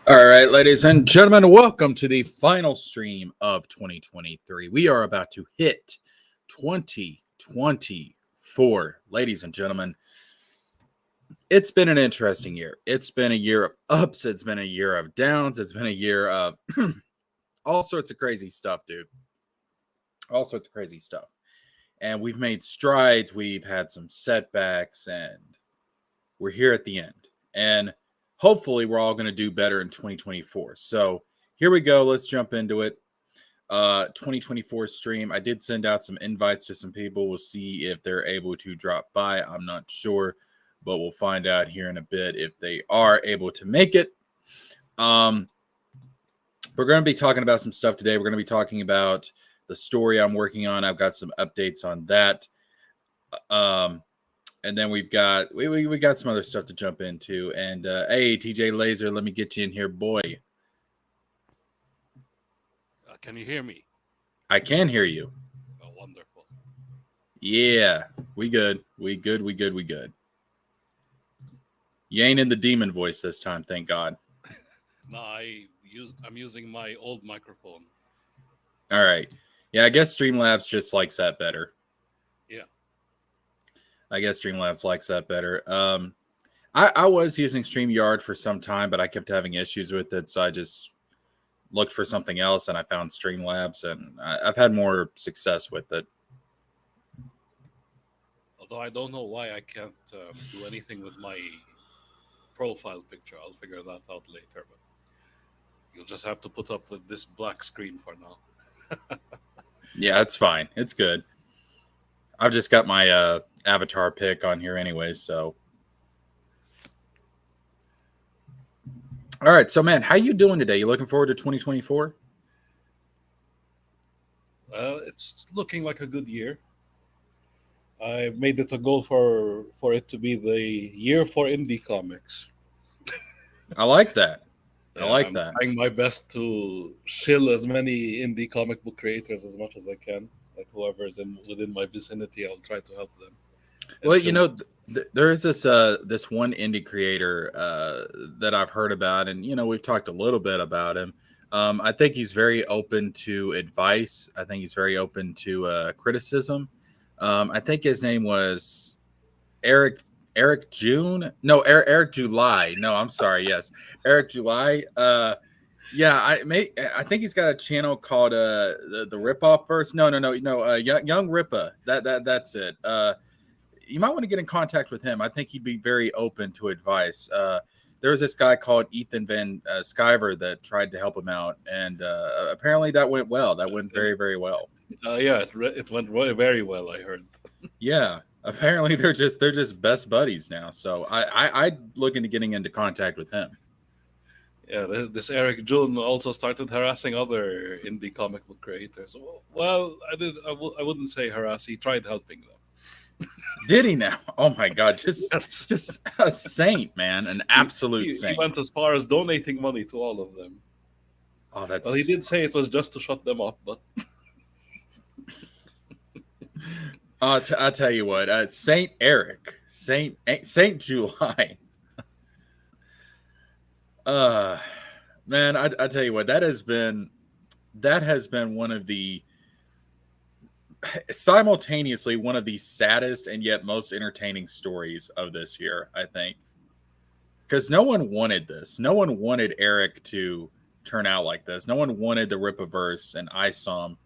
All right, ladies and gentlemen, welcome to the final stream of 2023. We are about to hit 2024. Ladies and gentlemen, it's been an interesting year. It's been a year of ups, it's been a year of downs, it's been a year of all sorts of crazy stuff, dude. All sorts of crazy stuff. And we've made strides, we've had some setbacks, and we're here at the end. And hopefully we're all going to do better in 2024. So here we go. Let's jump into it. 2024 stream. I did send out some invites to some people. We'll see if they're able to drop by. I'm not sure, but we'll find out here in a bit if they are able to make it. We're going to be talking about some stuff today. We're going to be talking about the story I'm working on. I've got some updates on that. And then we got some other stuff to jump into. And hey, TJ Laser, let me get you in here, boy. Can you hear me? I can hear you. Oh, wonderful. Yeah, we good. We good. You ain't in the demon voice this time, thank God. No, I'm using my old microphone. All right. Yeah, I guess Streamlabs just likes that better. Yeah. I guess Streamlabs likes that better. I was using StreamYard for some time, but I kept having issues with it, so I just looked for something else, and I found Streamlabs, and I've had more success with it. Although I don't know why I can't do anything with my profile picture. I'll figure that out later. But you'll just have to put up with this black screen for now. Yeah, it's fine. It's good. I've just got my avatar pic on here anyway, so. All right, so man, how you doing today? You looking forward to 2024? It's looking like a good year. I've made it a goal for it to be the year for indie comics. I like that. I Yeah, like I'm that. trying my best to shill as many indie comic book creators as much as I can. Like whoever's within my vicinity, I'll try to help them. Well, you know, there is this one indie creator that I've heard about, and you know, we've talked a little bit about him. I think he's very open to advice. I think he's very open to criticism. I think his name was Eric June. No, Eric July. No, I'm sorry. Yes, Eric July. Yeah, I think he's got a channel called the Rip Off First. No. Young Rippa. That's it. You might want to get in contact with him. I think he'd be very open to advice. There was this guy called Ethan Van Sciver that tried to help him out, and apparently that went well. That went very, very well. Yeah, it went very well. I heard. Yeah, apparently they're just best buddies now. So I'm looking to getting into contact with him. Yeah, this Eric June also started harassing other indie comic book creators. Well, I wouldn't say harass. He tried helping them. Did he now? Oh my God, Yes. just a saint, man, an absolute He saint. went as far as donating money to all of them. Oh, that's. Well, he did say it was just to shut them up, but I'll tell you what, Saint Eric, Saint July. Man, I tell you what, that has been one of the simultaneously one of the saddest and yet most entertaining stories of this year, I think. Because no one wanted this. No one wanted Eric to turn out like this. No one wanted the Rippaverse and ISOM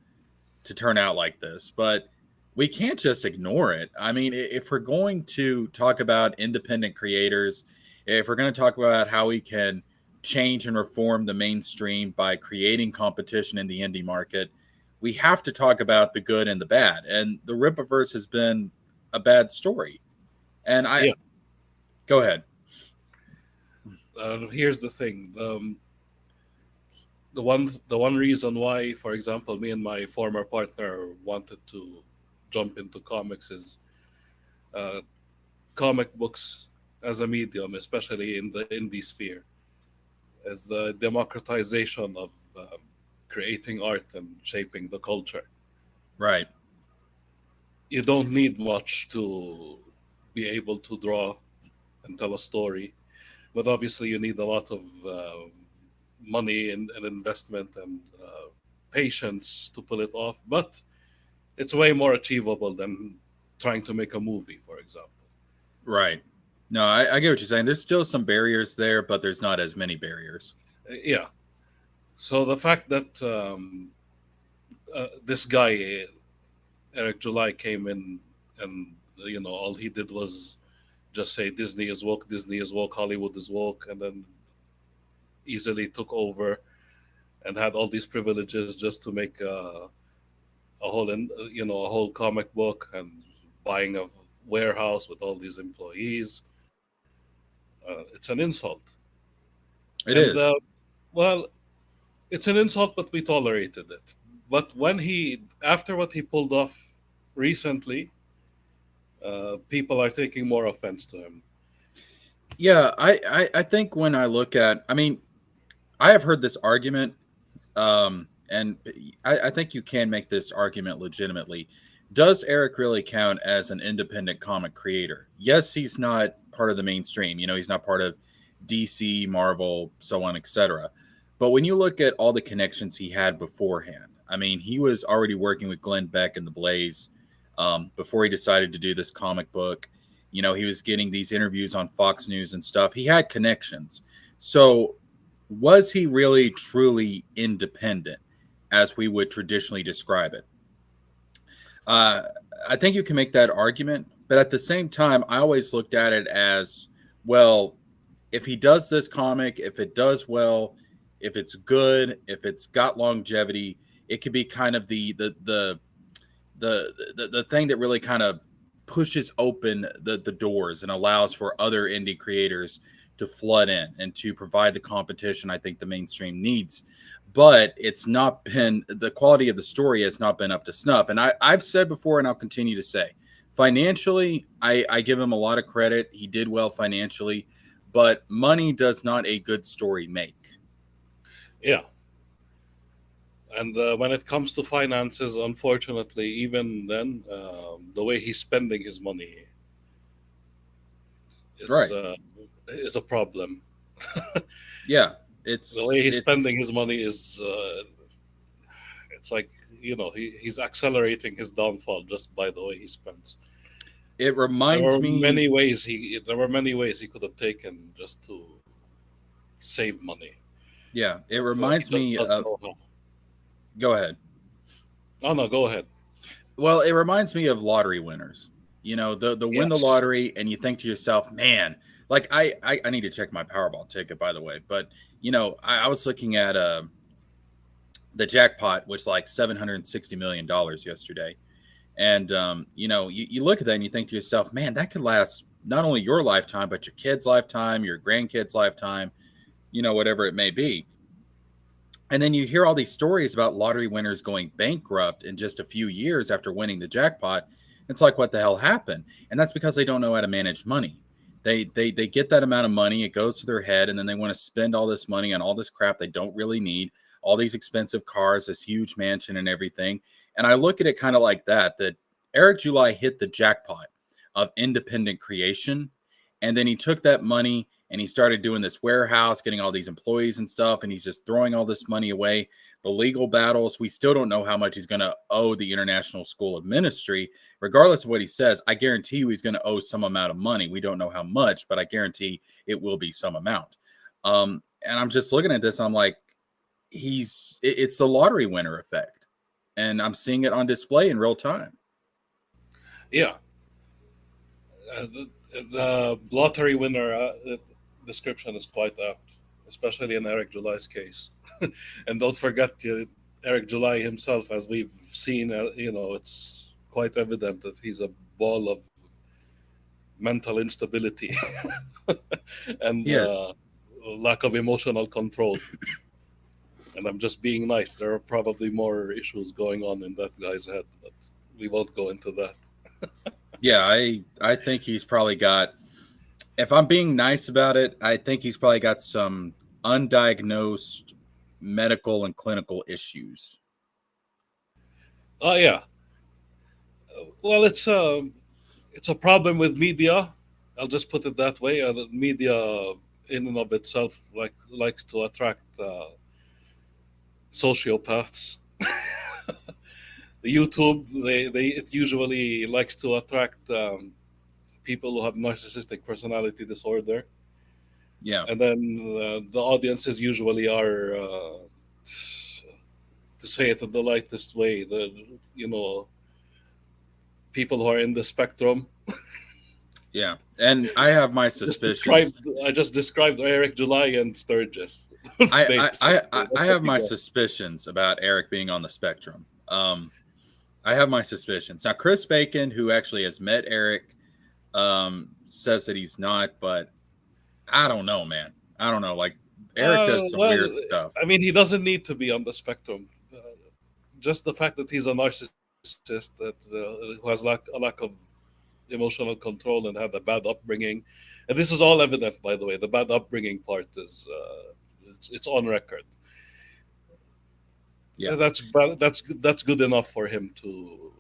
to turn out like this. But we can't just ignore it. I mean, if we're going to talk about independent creators, if we're going to talk about how we can change and reform the mainstream by creating competition in the indie market, we have to talk about the good and the bad. And the Rippaverse has been a bad story. And go ahead. here's the thing: the one reason why, for example, me and my former partner wanted to jump into comics is uh, comic books as a medium, especially in the indie sphere, is the democratization of creating art and shaping the culture. Right. You don't need much to be able to draw and tell a story, but obviously you need a lot of money and investment and patience to pull it off, but it's way more achievable than trying to make a movie, for example. Right. No, I get what you're saying. There's still some barriers there, but there's not as many barriers. Yeah. So the fact that this guy Eric July came in and all he did was just say Disney is woke, Hollywood is woke, and then easily took over and had all these privileges just to make a whole comic book and buying a warehouse with all these employees. It's an insult, It and is. well, it's an insult, but we tolerated it. But when after what he pulled off recently, people are taking more offense to him. Yeah, I think when I look at, I mean, I have heard this argument, and I think you can make this argument legitimately. Does Eric really count as an independent comic creator? Yes, he's not part of the mainstream. He's not part of DC, Marvel, so on, etc. But when you look at all the connections he had beforehand, I mean, he was already working with Glenn Beck and the Blaze before he decided to do this comic book. He was getting these interviews on Fox News and stuff. He had connections. So was he really truly independent as we would traditionally describe it? Uh, I think you can make that argument, but at the same time, I always looked at it as, well, if he does this comic, if it does well, if it's good, if it's got longevity, it could be kind of the thing that really kind of pushes open the doors and allows for other indie creators to flood in and to provide the competition I think the mainstream needs. But it's not been, the quality of the story has not been up to snuff. And I've said before, and I'll continue to say, financially, I give him a lot of credit. He did well financially, but money does not a good story make. Yeah, and when it comes to finances, unfortunately, even then, the way he's spending his money is Right. uh, is a problem. Yeah. The way he's It's spending his money is it's like he's accelerating his downfall just by the way he spends. it reminds me, There were many ways he could have taken just to save money. yeah, it He reminds just me doesn't of, know how. go ahead. Oh no, go ahead. Well, it reminds me of lottery winners. The win the Yes. lottery and you think to yourself, man, like I need to check my Powerball ticket by the way, but I was looking at the jackpot, which like $760 million yesterday, and you look at that and you think to yourself, man, that could last not only your lifetime but your kid's lifetime, your grandkids' lifetime, whatever it may be. And then you hear all these stories about lottery winners going bankrupt in just a few years after winning the jackpot. It's like, what the hell happened? And that's because they don't know how to manage money. They get that amount of money, it goes to their head, and then they want to spend all this money on all this crap they don't really need, all these expensive cars, this huge mansion, and everything. And I look at it kind of like that Eric July hit the jackpot of independent creation, and then he took that money and he started doing this warehouse, getting all these employees and stuff, and he's just throwing all this money away. The legal battles, we still don't know how much he's going to owe the International School of Ministry. Regardless of what he says, I guarantee you he's going to owe some amount of money. We don't know how much, but I guarantee it will be some amount. And I'm just looking at this, I'm like, it's the lottery winner effect. And I'm seeing it on display in real time. Yeah. The lottery winner description is quite apt, especially in Eric July's case. And don't forget Eric July himself, as we've seen. It's quite evident that he's a ball of mental instability and Yes. lack of emotional control. And I'm just being nice. There are probably more issues going on in that guy's head, but we won't go into that. Yeah, I think he's probably got, if I'm being nice about it, I think he's probably got some undiagnosed medical and clinical issues. Oh yeah. Well, it's a problem with media. I'll just put it that way. The media in and of itself likes to attract sociopaths. YouTube, they it usually likes to attract people who have narcissistic personality disorder, Yeah. and then the audiences usually are, to say it in the lightest way, the people who are in the spectrum. Yeah. And I have my Just suspicions. described, I just described Eric July and Sturgis. I That's what have you my get. suspicions about Eric being on the spectrum. I have my suspicions. Now, Chris Bacon, who actually has met Eric, says that he's not, but I don't know, man. I don't know. Like, Eric does some Well, weird stuff. I mean, he doesn't need to be on the spectrum. Just the fact that he's a narcissist that who has a lack of emotional control and had a bad upbringing, and this is all evident, by the way. The bad upbringing part is it's on record. Yeah. That's good enough for him to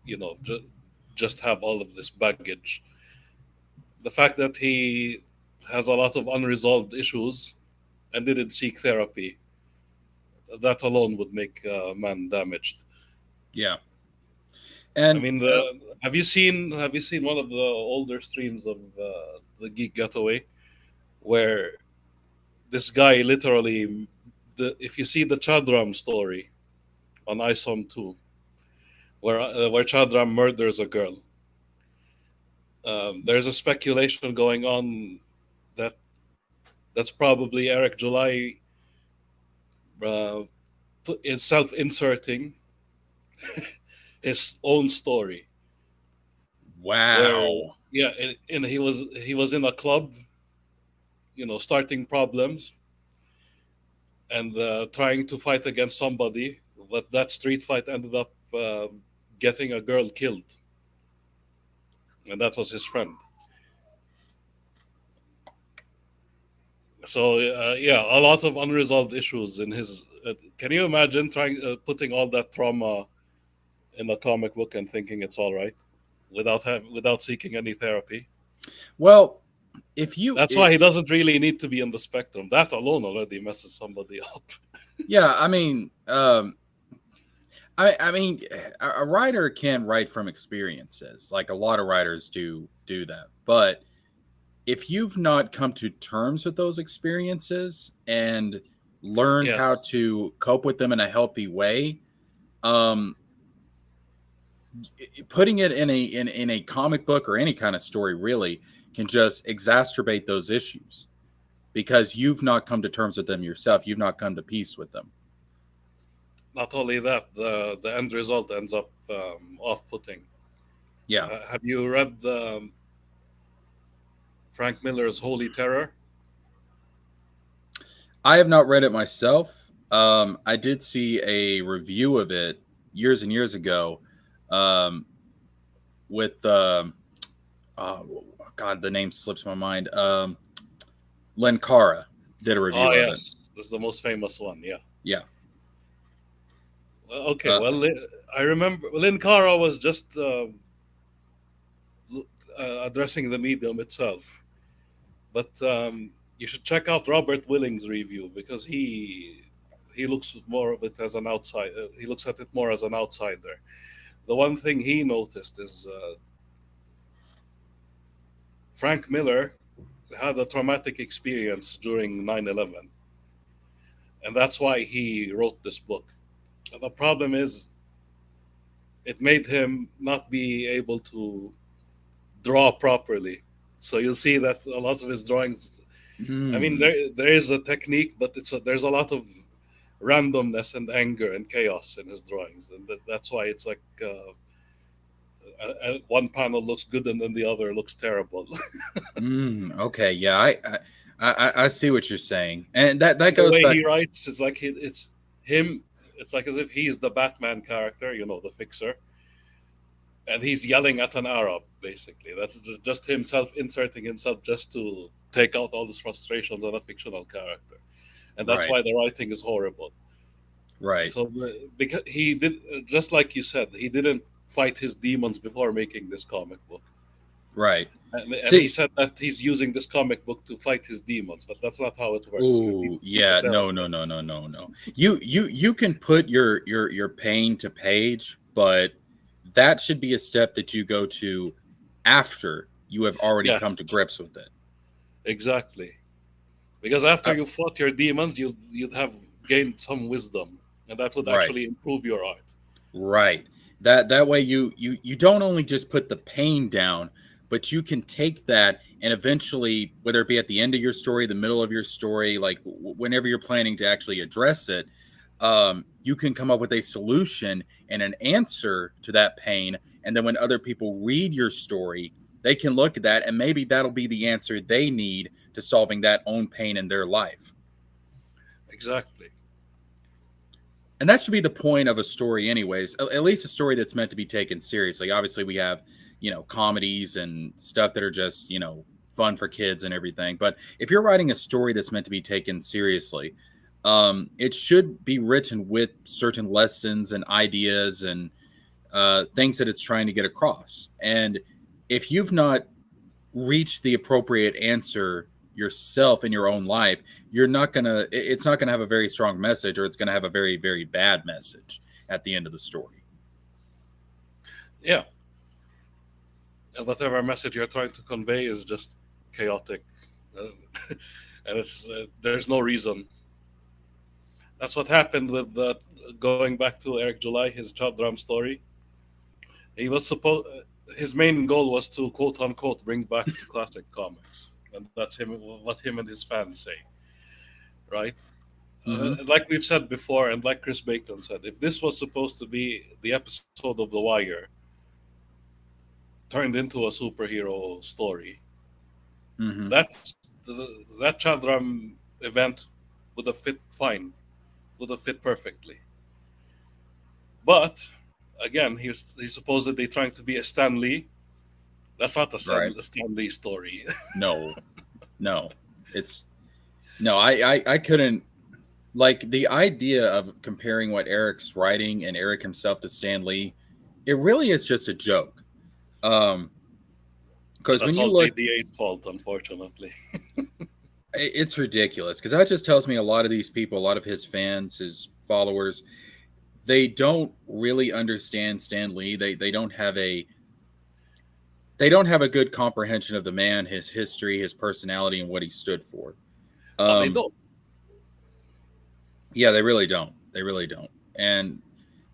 you know ju- just have all of this baggage. The fact that he has a lot of unresolved issues and didn't seek therapy, that alone would make a man damaged. Yeah. I And mean, have you seen one of the older streams of the Geek Getaway, where this guy literally, if you see the Chadram story on ISOM 2, where Chadram murders a girl, there's a speculation going on that that's probably Eric July uh, is self-inserting his own story, where wow. yeah, and he was in a club, starting problems and trying to fight against somebody, but that street fight ended up getting a girl killed, and that was his friend. So yeah, a lot of unresolved issues in his. Can you imagine trying putting all that trauma in a comic book and thinking it's all right, without seeking any therapy? Well, if you, That's why he doesn't really need to be on the spectrum. That alone already messes somebody up. yeah, I mean, I mean, a writer can write from experiences. Like a lot of writers do that. But if you've not come to terms with those experiences and learned how Yes. to cope with them in a healthy way, um, putting it in a comic book or any kind of story really can just exacerbate those issues because you've not come to terms with them yourself. You've not come to peace with them. Not only that, the end result ends up off-putting. Yeah. Have you read Frank Miller's Holy Terror? I have not read it myself. I did see a review of it years and years ago um, with, God, the name slips my mind. Len Cara did a Oh review of it. yes, that's the most famous one. Yeah. Yeah. Well, okay. Uh, Well, I remember Lynn Cara was just addressing the medium itself, but you should check out Robert Willing's review because he looks more of it as an outside. He looks at it more as an outsider. The one thing he noticed is Frank Miller had a traumatic experience during 9/11, and that's why he wrote this book. The problem is it made him not be able to draw properly. So you'll see that a lot of his drawings. I mean, hmm, there is a technique, but there's a lot of randomness and anger and chaos in his drawings, and that's why it's like one panel looks good and then the other looks terrible. okay. Yeah. I see what you're saying. And that And the goes way back. he writes, it's like it's him. It's like as if he's the Batman character, the fixer, and he's yelling at an Arab. Basically, that's just himself inserting himself just to take out all his frustrations on a fictional character, and that's Right. why the writing is horrible. Right. So because he did, just like you said, he didn't fight his demons before making this comic book. Right. And he See, said that he's using this comic book to fight his demons, but that's not how it works. You need ooh, to seek a yeah, no, no, therapist. no, no, no, no. You can put your pain to page, but that should be a step that you go to after you have already come Yes, to grips with it. exactly. Because after Uh, you fought your demons, you'd have gained some wisdom, and that would right. actually improve your art. Right. That way you don't only just put the pain down, but you can take that and eventually, whether it be at the end of your story, the middle of your story, like whenever you're planning to actually address it, you can come up with a solution and an answer to that pain. And then when other people read your story, they can look at that and maybe that'll be the answer they need to solving that own pain in their life. Exactly. And that should be the point of a story anyways, at least a story that's meant to be taken seriously. Obviously we have, comedies and stuff that are just, fun for kids and everything, but if you're writing a story that's meant to be taken seriously, it should be written with certain lessons and ideas and things that it's trying to get across. And if you've not reach the appropriate answer yourself in your own life, it's not gonna have a very strong message, or it's gonna have a very, very bad message at the end of the story. Yeah, and whatever message you're trying to convey is just chaotic, uh, and there's no reason. That's what happened with the going back to Eric July, his Chop Drum story. He was supposed his main goal was to quote unquote bring back classic comics, and that's him what him and his fans say, right? Mm-hmm. Like we've said before, and like Chris Bacon said, if this was supposed to be the episode of The Wire turned into a superhero story, Mm-hmm. that Chandram event would have fit fine, would have fit perfectly. But again, he's supposedly trying to be a Stan Lee. That's not Right. a Stan Lee story. No, no, it's no. I couldn't, like, the idea of comparing what Eric's writing and Eric himself to Stan Lee. It really is just a joke. Um, But because when that's you all look, JDA's fault, unfortunately. it's ridiculous. Because that just tells me a lot of these people, a lot of his fans, his followers, they don't really understand Stan Lee. They don't have a good comprehension of the man, his history, his personality, and what he stood for. Oh, they Um, don't. yeah, they really don't. They really don't. And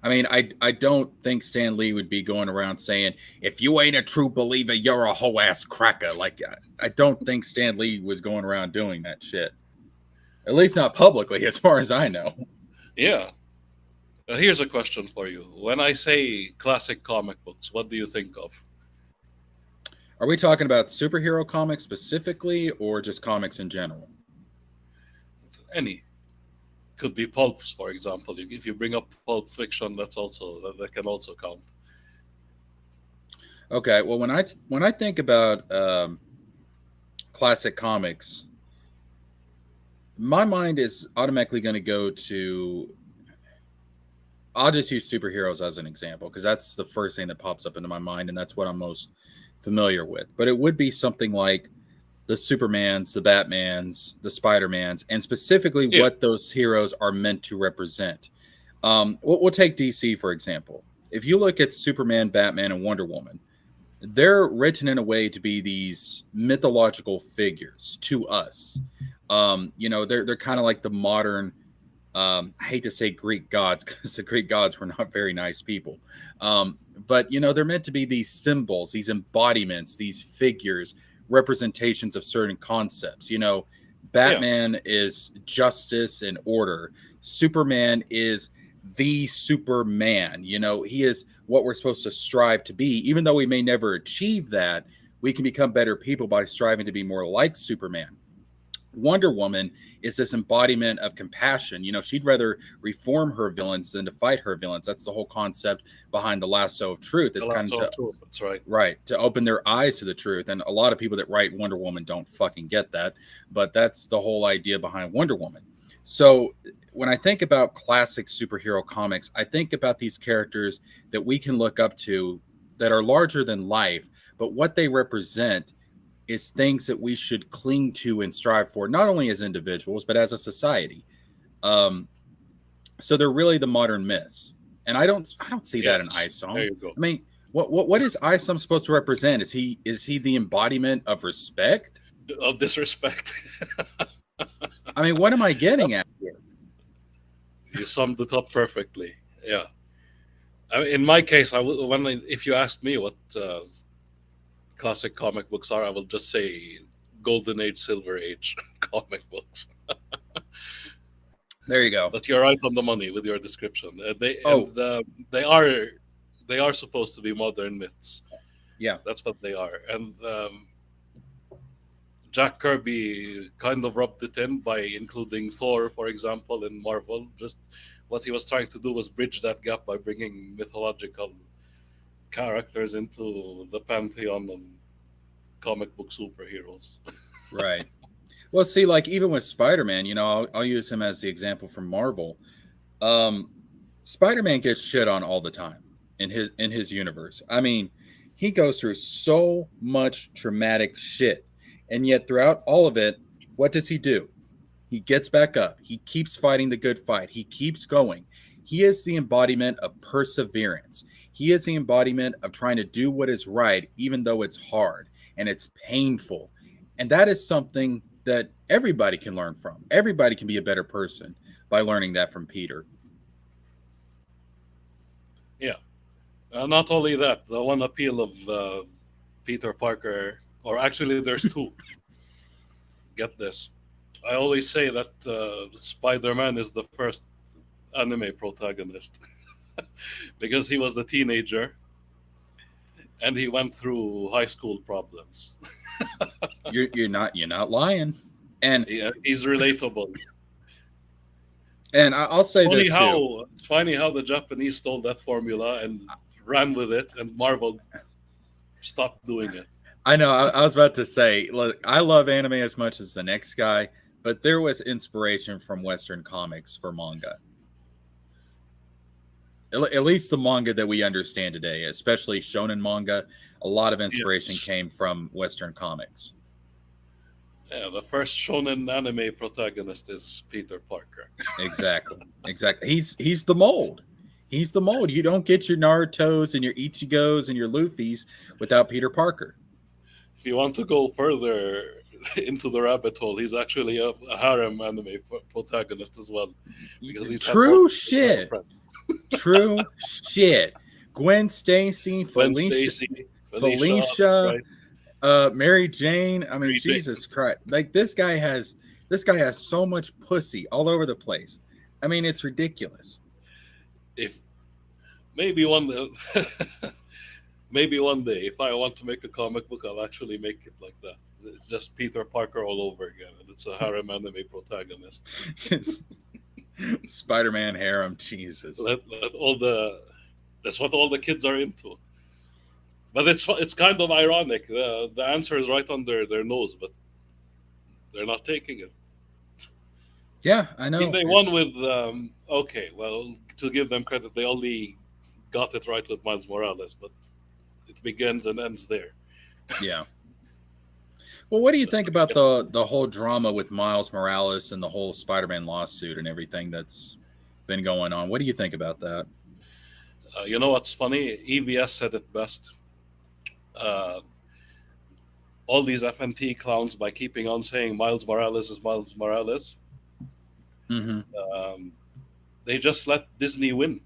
I mean, I don't think Stan Lee would be going around saying, "If you ain't a true believer, you're a whole ass cracker." Like, I don't think Stan Lee was going around doing that shit. At least not publicly, as far as I know. Yeah. Here's a question for you. When I say classic comic books, what do you think of? Are we talking about superhero comics specifically, or just comics in general? Any. Could be pulps, for example. If you bring up Pulp Fiction, that can also count. Okay, well, when I think about classic comics, my mind is automatically going to go to. I'll just use superheroes as an example because that's the first thing that pops up into my mind, and that's what I'm most familiar with. But it would be something like the Supermans, the Batmans, the Spider-Mans, and specifically Yeah, what those heroes are meant to represent. We'll take DC for example. If you look at Superman, Batman, and Wonder Woman, they're written in a way to be these mythological figures to us. They're kind of like the modern. I hate to say Greek gods because the Greek gods were not very nice people. But they're meant to be these symbols, these embodiments, these figures, representations of certain concepts. yeah. Batman is justice and order. Superman is the Superman. He is what we're supposed to strive to be. Even though we may never achieve that, we can become better people by striving to be more like Superman. Wonder Woman is this embodiment of compassion. She'd rather reform her villains than to fight her villains. That's the whole concept behind the lasso of truth. A It's lot kind of of to truth. That's right. right to open their eyes to the truth. And a lot of people that write Wonder Woman don't fucking get that, but that's the whole idea behind Wonder Woman. So when I think about classic superhero comics, I think about these characters that we can look up to that are larger than life, but what they represent is things that we should cling to and strive for, not only as individuals but as a society. Um, so they're really the modern myths, and I don't see that in Yes, there Isom. you go. I mean, what is Isom supposed to represent? Is he the embodiment of respect? Of disrespect. I mean, what am I getting at here? You summed it up perfectly. Yeah. I mean, in my case, if you asked me what classic comic books are, I will just say Golden Age, Silver Age comic books. There you go. But you're right on the money with your description. Oh, They are supposed to be modern myths. yeah, That's what they are. And Jack Kirby kind of rubbed it in by including Thor, for example, in Marvel. Just what he was trying to do was bridge that gap by bringing mythological characters into the pantheon of comic book superheroes. right. Well, see, like even with Spider-Man, I'll use him as the example from Marvel. Um, Spider-Man gets shit on all the time in his universe. I mean, he goes through so much traumatic shit, and yet throughout all of it, what does he do? He gets back up. He keeps fighting the good fight. He keeps going. He is the embodiment of perseverance. He is the embodiment of trying to do what is right, even though it's hard and it's painful. And that is something that everybody can learn from. Everybody can be a better person by learning that from Peter. Yeah. Not only that, the one appeal of Peter Parker, or actually, there's two. Get this. I always say that Spider Man is the first anime protagonist because he was a teenager and he went through high school problems. You're not lying. And He's relatable. I'll say this too. It's funny how the Japanese stole that formula and ran with it, and Marvel stopped doing it. I know. I was about to say, look, I love anime as much as the next guy, but there was inspiration from Western comics for manga. At least the manga that we understand today, especially shonen manga, a lot of inspiration Yes. came from Western comics. Yeah, the first shonen anime protagonist is Peter Parker. Exactly. Exactly. He's the mold. He's the mold. You don't get your Naruto's and your Ichigos and your Luffy's without Peter Parker. If you want to go further into the rabbit hole, he's actually a harem anime protagonist as well because he's had True multiple shit. girlfriends. True shit. Gwen Stacy, Gwen Felicia, Stacy, Felicia, right? Mary Jane. I mean, Mary Jane. Jesus Christ! Like this guy has so much pussy all over the place. I mean, it's ridiculous. If maybe one maybe one day, if I want to make a comic book, I'll actually make it like that. It's just Peter Parker all over again, and it's a harem anime protagonist. Just Spider-Man harem. Jesus. Let all the That's what all the kids are into. But it's kind of ironic. The answer is right under their nose, but they're not taking it. Yeah, I I mean, know. they won with okay. Well, to give them credit, they only got it right with Miles Morales, but it begins and ends there. Yeah. Well, what do you But think about the whole drama with Miles Morales and the whole Spider-Man lawsuit and everything that's been going on? What do you think about that? you know what's funny? EVS said it best. Uh, all these FNT clowns, by keeping on saying Miles Morales is Miles Morales, Mm-hmm. um, they just let Disney win.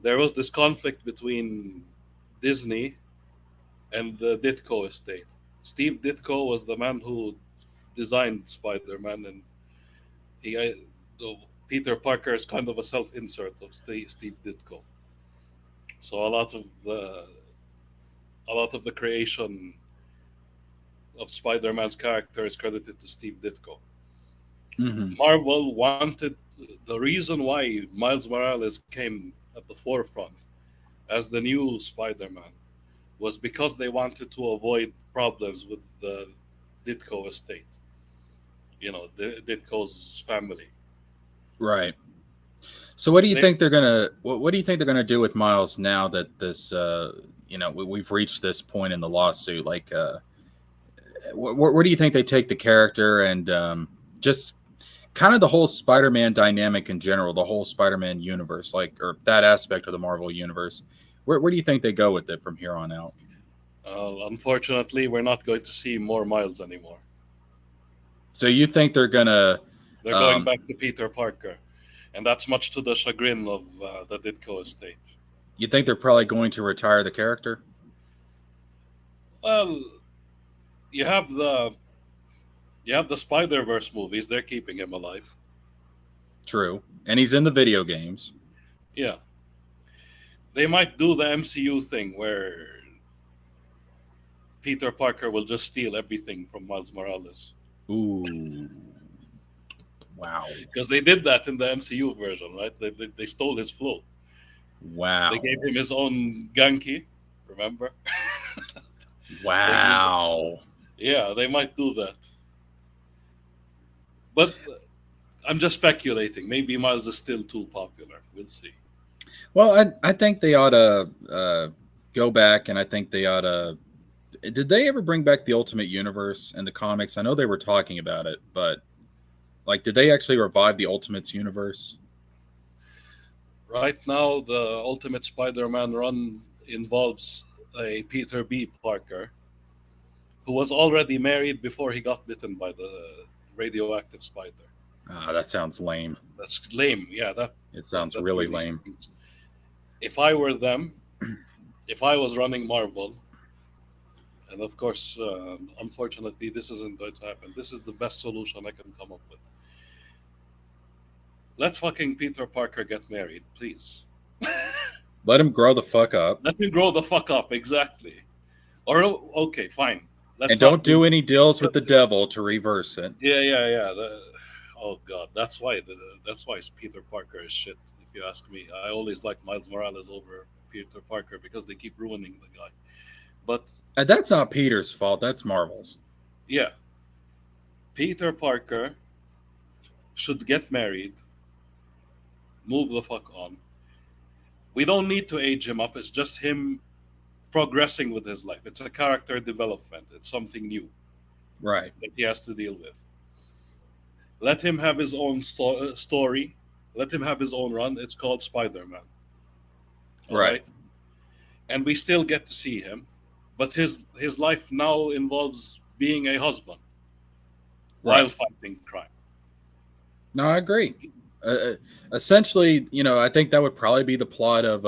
There was this conflict between Disney and the Ditko estate. Steve Ditko was the man who designed Spider-Man, and he Peter Parker is kind of a self-insert of Steve Ditko. So a lot of the creation of Spider-Man's character is credited to Steve Ditko. Mm-hmm. Marvel wanted the reason why Miles Morales came at the forefront as the new Spider-Man was because they wanted to avoid problems with the Ditko estate. The Ditko's family. Right. So, what do you They, think they're gonna? What do you think they're gonna do with Miles now that this? We've reached this point in the lawsuit. Like, where do you think they take the character and just kind of the whole Spider-Man dynamic in general, the whole Spider-Man universe, like or that aspect of the Marvel universe? Where do you think they go with it from here on out? Unfortunately, we're not going to see more Miles anymore. So you think they're gonna? They're going Um, back to Peter Parker, and that's much to the chagrin of the Ditko estate. you think they're probably going to retire the character? Well, you have the you have the Spider Verse movies. They're keeping him alive. True, and he's in the video games. Yeah, they might do the MCU thing where Peter Parker will just steal everything from Miles Morales Ooh, wow, because they did that in the MCU version, right? They stole his flow. They wow, gave him his own Ganki. Remember? They gave, wow. yeah, they might do that. But I'm just speculating. Maybe Miles is still too popular. We'll see. Well, I think they ought to go back, and I think they ought to. Did they ever bring back the Ultimate Universe in the comics? I know they were talking about it, but like, did they actually revive the Ultimates universe? Right now, the Ultimate Spider-Man run involves a Peter B. Parker who was already married before he got bitten by the radioactive spider. Ah, that sounds lame. That's lame. Yeah, It sounds that really really lame. stinks. If I were them, if I was running Marvel, and of course, unfortunately, this isn't going to happen. This is the best solution I can come up with. Let fucking Peter Parker get married, please. Let him grow the fuck up, Let him grow the fuck up, exactly. Or okay, fine. and Let's don't not do. do any deals with the devil to reverse it. Yeah, yeah, yeah. Oh god, that's why Peter Parker is shit. If you ask me, I always liked Miles Morales over Peter Parker because they keep ruining the guy. But And that's not Peter's fault. That's Marvel's. yeah, Peter Parker should get married, move the fuck on. We don't need to age him up. It's just him progressing with his life. It's a character development. It's something new Right. that he has to deal with. Let him have his own story. Let him have his own run. It's called Spider Man. All Right. right, and we still get to see him, but his life now involves being a husband while Right. fighting crime. No, I agree. Essentially, I think that would probably be the plot of,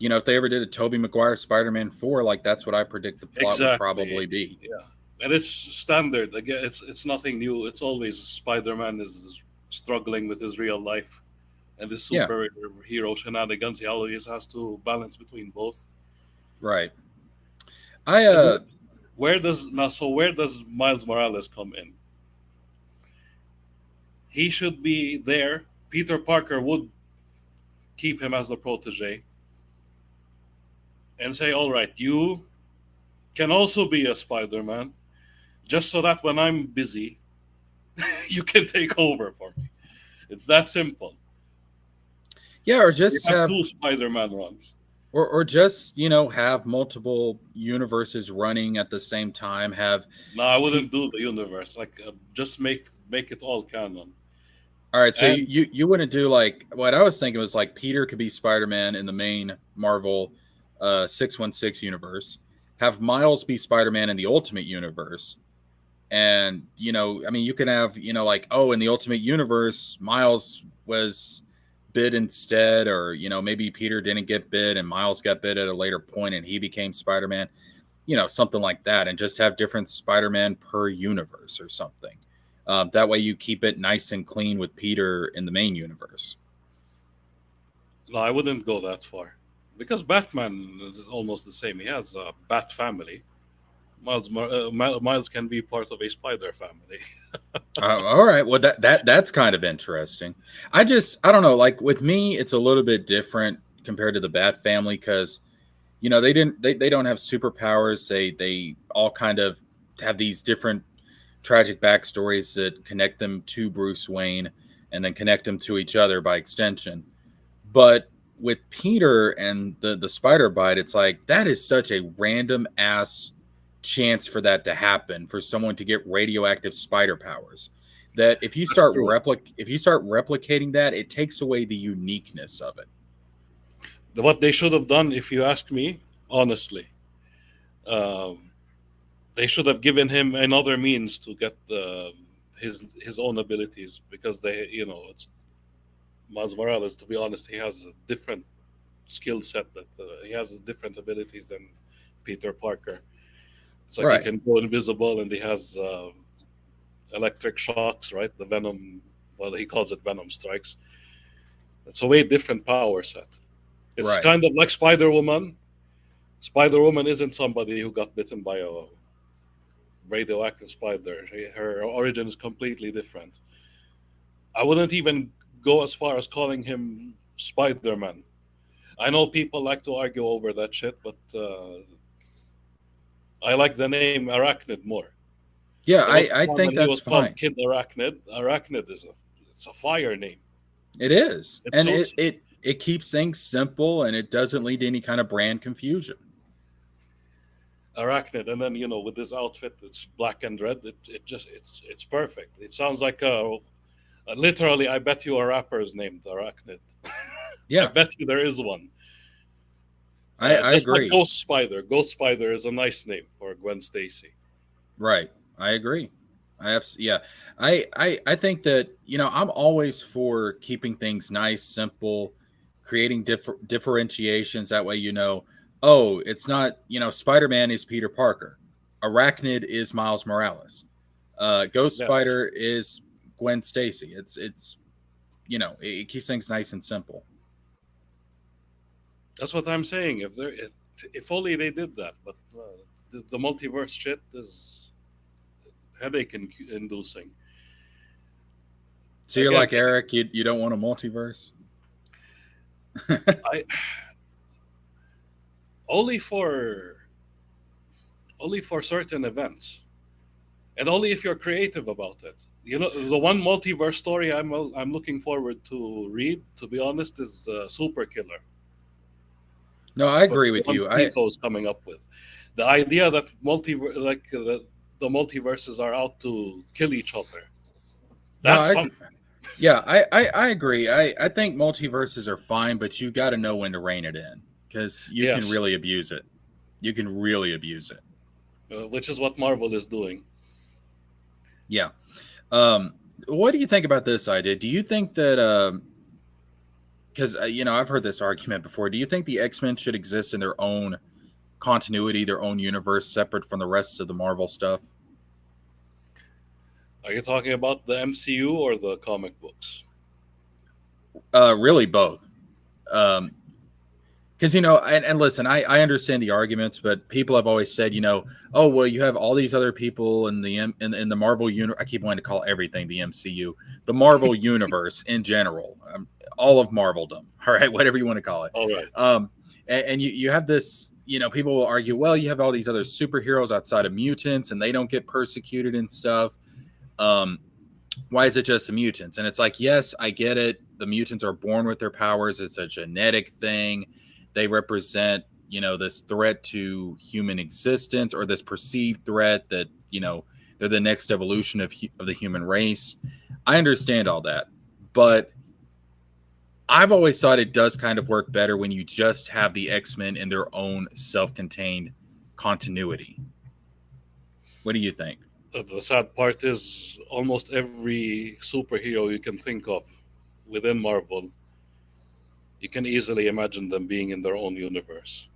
if they ever did a Tobey Maguire Spider-Man 4, like that's what I predict the plot would Exactly. probably be. Yeah, and it's standard. Again, it's nothing new. It's always Spider Man is struggling with his real life and his Yeah. superhero shenanigans. He always has to balance between both. Right. I And where does now? So where does Miles Morales come in? He should be there. Peter Parker would keep him as the protege and say, "All right, you can also be a Spider-Man, just so that when I'm busy, you can take over for me." It's that simple. Yeah, or So you just have have two Spider-Man runs. or just, have multiple universes running at the same time, have No, I Pete. wouldn't do the universe. Like, just make it all canon. All right, so you, And you you wouldn't do like what I was thinking was like Peter could be Spider-Man in the main Marvel 616 universe, have Miles be Spider-Man in the Ultimate universe. And I mean, you can have like, oh, in the Ultimate universe Miles was bid instead, or maybe Peter didn't get bid and Miles got bid at a later point and he became Spider-Man, something like that, and just have different Spider-Man per universe or something. That way you keep it nice and clean with Peter in the main universe. no, I wouldn't go that far because Batman is almost the same. He has a Bat family. Miles can be part of a Spider family. All right, well that's kind of interesting. I don't know, like with me it's a little bit different compared to the Bat family, because they don't have superpowers. They all kind of have these different tragic backstories that connect them to Bruce Wayne and then connect them to each other by extension. But with Peter and the spider bite, it's like that is such a random ass chance for that to happen, for someone to get radioactive spider powers. That That's true. if you start replicating that, it takes away the uniqueness of it. What they should have done, if you ask me, honestly, um, they should have given him another means to get his own abilities, because they, it's Miles Morales. To be honest, he has a different skill set, that he has different abilities than Peter Parker. It's like he Right. can go invisible, and he has electric shocks, right? The Venom, well, he calls it Venom strikes. It's a way different power set. It's Right. kind of like Spider Woman. Spider Woman isn't somebody who got bitten by a radioactive spider. Her origin is completely different. I wouldn't even go as far as calling him Spider Man. I know people like to argue over that shit, but I like the name Arachnid more. Yeah, There was I one when think he was that's called fine. Kid Arachnid. Arachnid is it's a fire name. It is. It And suits him. it keeps things simple and it doesn't lead to any kind of brand confusion. Arachnid, and then with this outfit, it's black and red. It's perfect. It sounds like literally. I bet you a rapper is named Arachnid. I Yeah, bet you there is one. I Just like agree. Ghost Spider. Ghost Spider is a nice name for Gwen Stacy. Right. I agree. Yeah. I think that, I'm always for keeping things nice, simple, creating differentiations. That way, oh, it's not, Spider-Man is Peter Parker. Arachnid is Miles Morales. Ghost Yes, Spider is Gwen Stacy. It's it keeps things nice and simple. that's what I'm saying. If only they did that, but the multiverse shit is headache inducing. So you're Again, like Eric, you don't want a multiverse? I only for only for certain events, and only if you're creative about it. The one multiverse story I'm looking forward to read, to be honest, is Super Killer. No, I For agree the with one you. Plato's coming up with. The idea that the multiverses are out to kill each other. No, That's some. yeah, I agree. I think multiverses are fine, but you got to know when to rein it in because you can Yes, really abuse it. You can really abuse it. which is what Marvel is doing. Yeah. Um, what do you think about this idea? Do you think that because I've heard this argument before. Do you think the X-Men should exist in their own continuity, their own universe, separate from the rest of the Marvel stuff? Are you talking about the MCU or the comic books? Really both. Um, because and listen, I understand the arguments, but people have always said, oh well, you have all these other people in in the Marvel universe. I keep wanting to call everything the MCU, the Marvel universe in general, all of Marveldom. All right, whatever you want to call it. All right. And you have this, people will argue, well, you have all these other superheroes outside of mutants, and they don't get persecuted and stuff. Um, why is it just the mutants? And it's like, yes, I get it. The mutants are born with their powers. It's a genetic thing. They represent, this threat to human existence or this perceived threat that, they're the next evolution of the human race. I understand all that. But I've always thought it does kind of work better when you just have the X-Men in their own self-contained continuity. What do you think? The sad part is almost every superhero you can think of within Marvel, you can easily imagine them being in their own universe.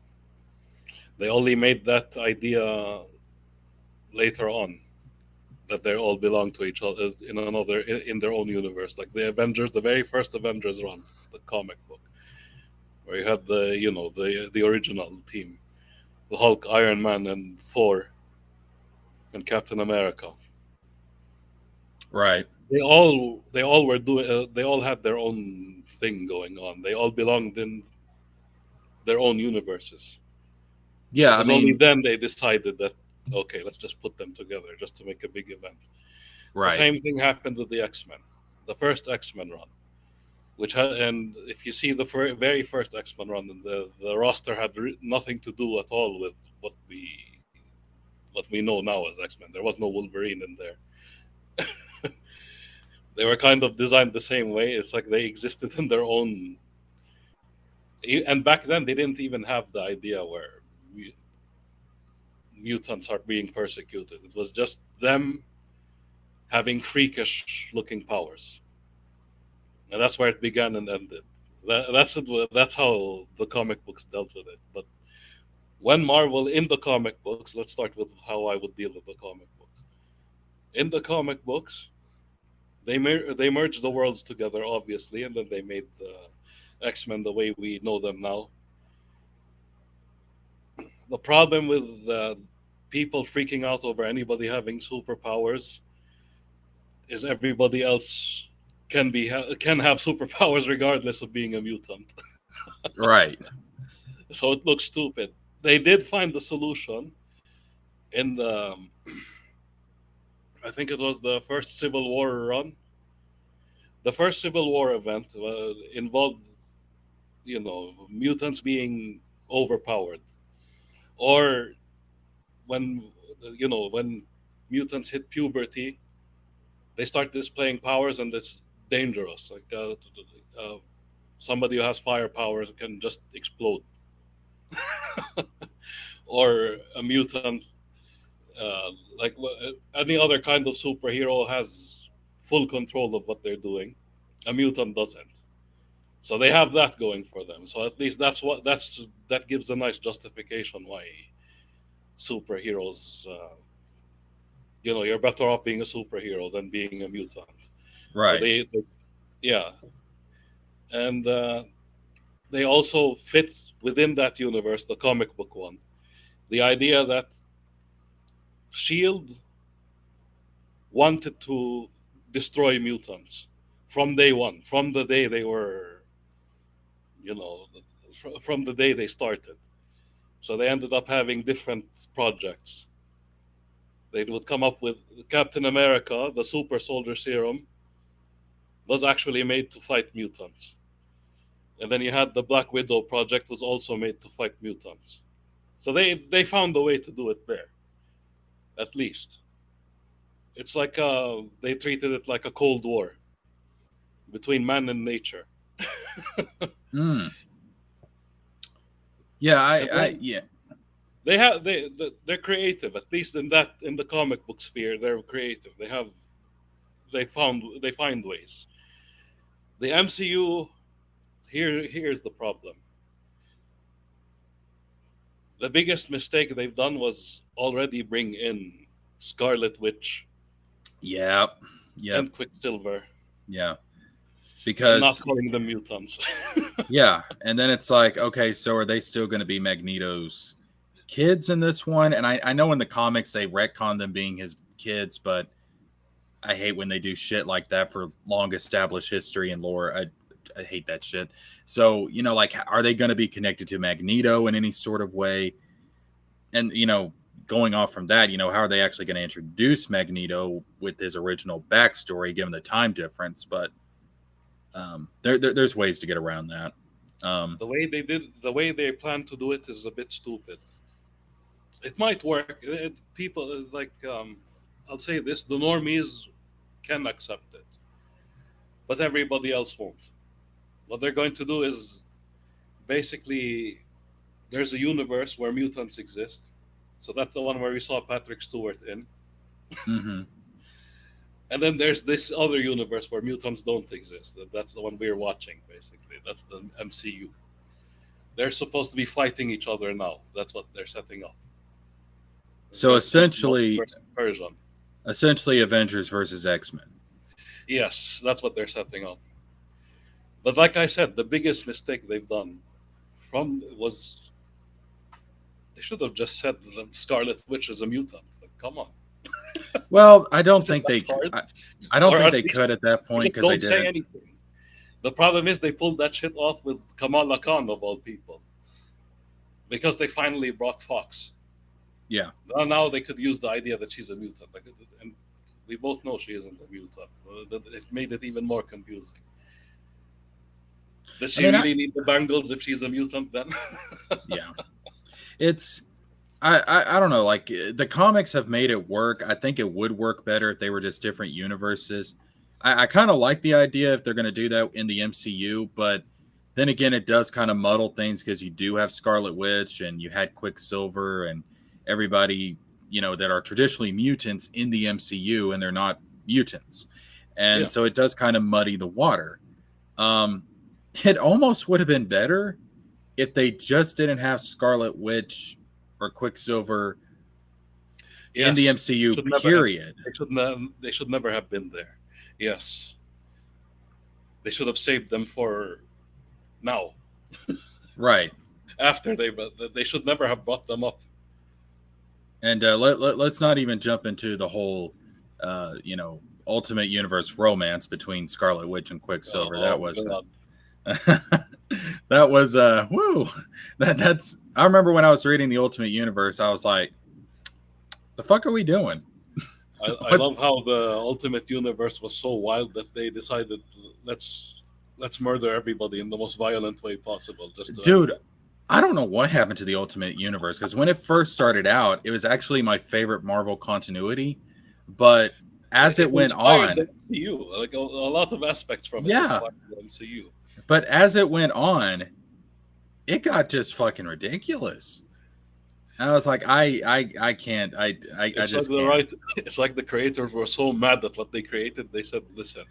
They only made that idea later on, that they all belong to each other in their own universe, like the Avengers, the very first Avengers run, the comic book, where you had the original team, the Hulk, Iron Man, and Thor, and Captain America. Right. They all were doing. They all had their own thing going on. They all belonged in their own universes. Yeah, It I was only mean, then they decided that, okay, let's just put them together just to make a big event. The right. same thing happened with the X-Men, the first X-Men run, and if you see the very first X-Men run, the roster had nothing to do at all with what we what we know now as X Men. There was no Wolverine in there. They were kind of designed the same way. It's like they existed in their own. And back then, they didn't even have the idea where mutants are being persecuted. It was just them having freakish looking powers, and that's where it began and ended. That's how the comic books dealt with it. But when Marvel in the comic books, let's start with how I would deal with the comic books. In the comic books, they merged the worlds together, obviously, and then they made the X Men the way we know them now. The problem with people freaking out over anybody having superpowers is everybody else can have superpowers regardless of being a mutant. Right. So it looks stupid. They did find the solution in the I think it was the first Civil War run. The first Civil War event involved, mutants being overpowered, or when when mutants hit puberty, they start displaying powers, and it's dangerous. Like somebody who has fire powers can just explode, or a mutant, like any other kind of superhero, has full control of what they're doing. A mutant doesn't. So they have that going for them. So at least that gives a nice justification why superheroes. You're better off being a superhero than being a mutant. So Right. yeah, and they also fit within that universe, the comic book one. The idea that Shield wanted to destroy mutants from day one, from the day they were, you know, from the day they started. So they ended up having different projects. They would come up with Captain America, the super soldier serum, was actually made to fight mutants. And then you had the Black Widow project, was also made to fight mutants. So they found a way to do it there, at least. It's like they treated it like a Cold War between man and nature. Mm. Yeah. And I. then Yeah. they're creative. At least in the comic book sphere, they're creative. They find ways. The MCU, here's the problem. The biggest mistake they've done was already bring in Scarlet Witch Yeah. Yep. and Quicksilver Yeah. and not Because calling them mutants. yeah, and then it's like, okay, so are they still going to be Magneto's kids in this one? And I know in the comics they retcon them being his kids, but I hate when they do shit like that for long established history and lore. I hate that shit. So, like, are they going to be connected to Magneto in any sort of way? And, going off from that, how are they actually going to introduce Magneto with his original backstory, given the time difference? But there's ways to get around that. The way they plan to do it is a bit stupid. It might work. People like I'll say this: the normies can accept it, but everybody else won't. What they're going to do is basically there's a universe where mutants exist. So that's the one where we saw Patrick Stewart in. Mm-hmm. And then there's this other universe where mutants don't exist. That's the one we're watching, basically. That's the MCU. They're supposed to be fighting each other now. That's what they're setting up. There's So going to be a essentially, multiverse version. Avengers versus X-Men. Yes, that's what they're setting up. But like I said, the biggest mistake they've done was they should have just said that Scarlet Witch is a mutant. Like, come on, Well, I don't is it think that they. hard? I don't Or think at they least could at that point just because they don't say didn't. anything. The problem is they pulled that shit off with Kamala Khan of all people because they finally brought Fox. Yeah. Now they could use the idea that she's a mutant, like, and we both know she isn't a mutant. It made it even more confusing. Does I she mean, really need the bangles if she's a mutant? Then yeah. It's. I don't know. Like the comics have made it work. I think it would work better if they were just different universes. I kind of like the idea if they're going to do that in the MCU, but then again, it does kind of muddle things because you do have Scarlet Witch and you had Quicksilver and everybody, that are traditionally mutants in the MCU and they're not mutants. Yeah. And so it does kind of muddy the water. Um, it almost would have been better if they just didn't have Scarlet Witch or Quicksilver in the Yes. MCU, Should never have. period. They should never have been there. Yes. They should have saved them for now. Right. After they should never have brought them up. And let's not even jump into the whole, Ultimate Universe romance between Scarlet Witch and Quicksilver. That Oh was, God. that was, woo. That's, I remember when I was reading the Ultimate Universe, I was like, the fuck are we doing? I What's, love how the Ultimate Universe was so wild that they decided let's murder everybody in the most violent way possible just to end dude, it. I don't know what happened to the Ultimate Universe because when it first started out, it was actually my favorite Marvel continuity. But as it It went inspired on, the MCU. Like a lot of aspects from it yeah, inspired the MCU. but as it went on, it got just fucking ridiculous. I was like, I can't, I It's like just the can't. right. It's like the creators were so mad at what they created. They said, "Listen,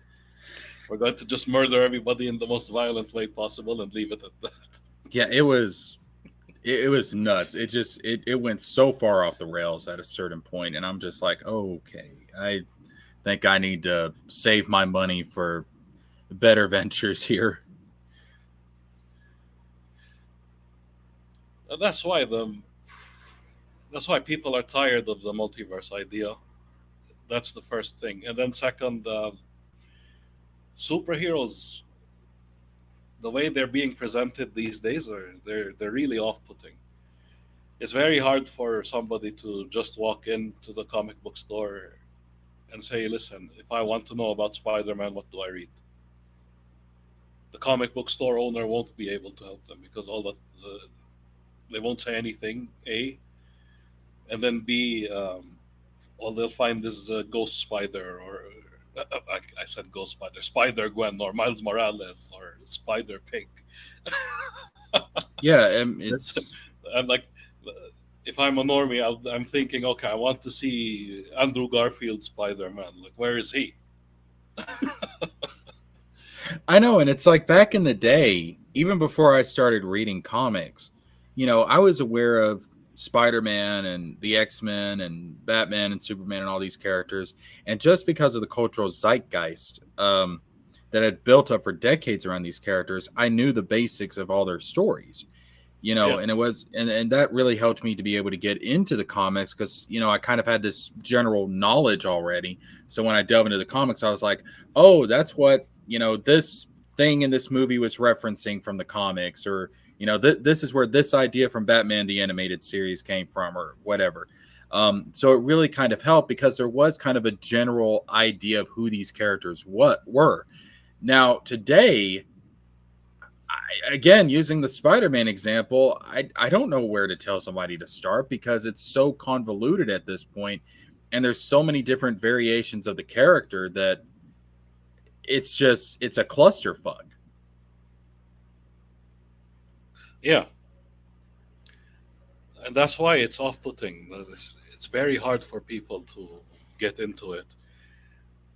we're going to just murder everybody in the most violent way possible and leave it at that." Yeah, it was nuts. It went so far off the rails at a certain point, and I'm just like, okay, I think I need to save my money for better ventures here. And that's why people are tired of the multiverse idea. That's the first thing, and then second, superheroes, the way they're being presented these days, they're really off-putting. It's very hard for somebody to just walk into the comic book store and say, "Listen, if I want to know about Spider-Man, what do I read?" The comic book store owner won't be able to help them because they won't say anything. A, and then B, all they'll find is Ghost Spider or I said Ghost Spider, Spider Gwen or Miles Morales or Spider Pig. Yeah, That's, it's I'm like, if I'm a normie, I'm thinking, okay, I want to see Andrew Garfield Spider Man. Like, where is he? I know, and it's like back in the day, even before I started reading comics, I was aware of Spider-Man and the X-Men and Batman and Superman and all these characters, and just because of the cultural zeitgeist that had built up for decades around these characters, I knew the basics of all their stories. Yeah, And it was and that really helped me to be able to get into the comics because I kind of had this general knowledge already. So when I delved into the comics, I was like, oh, that's what this thing in this movie was referencing from the comics, or this is where this idea from Batman the animated series came from, or whatever. So it really kind of helped because there was kind of a general idea of who these characters what were. Now today, again, using the Spider-Man example, I don't know where to tell somebody to start because it's so convoluted at this point, and there's so many different variations of the character that it's a clusterfuck. yeah, and that's why it's off-putting. It's very hard for people to get into it.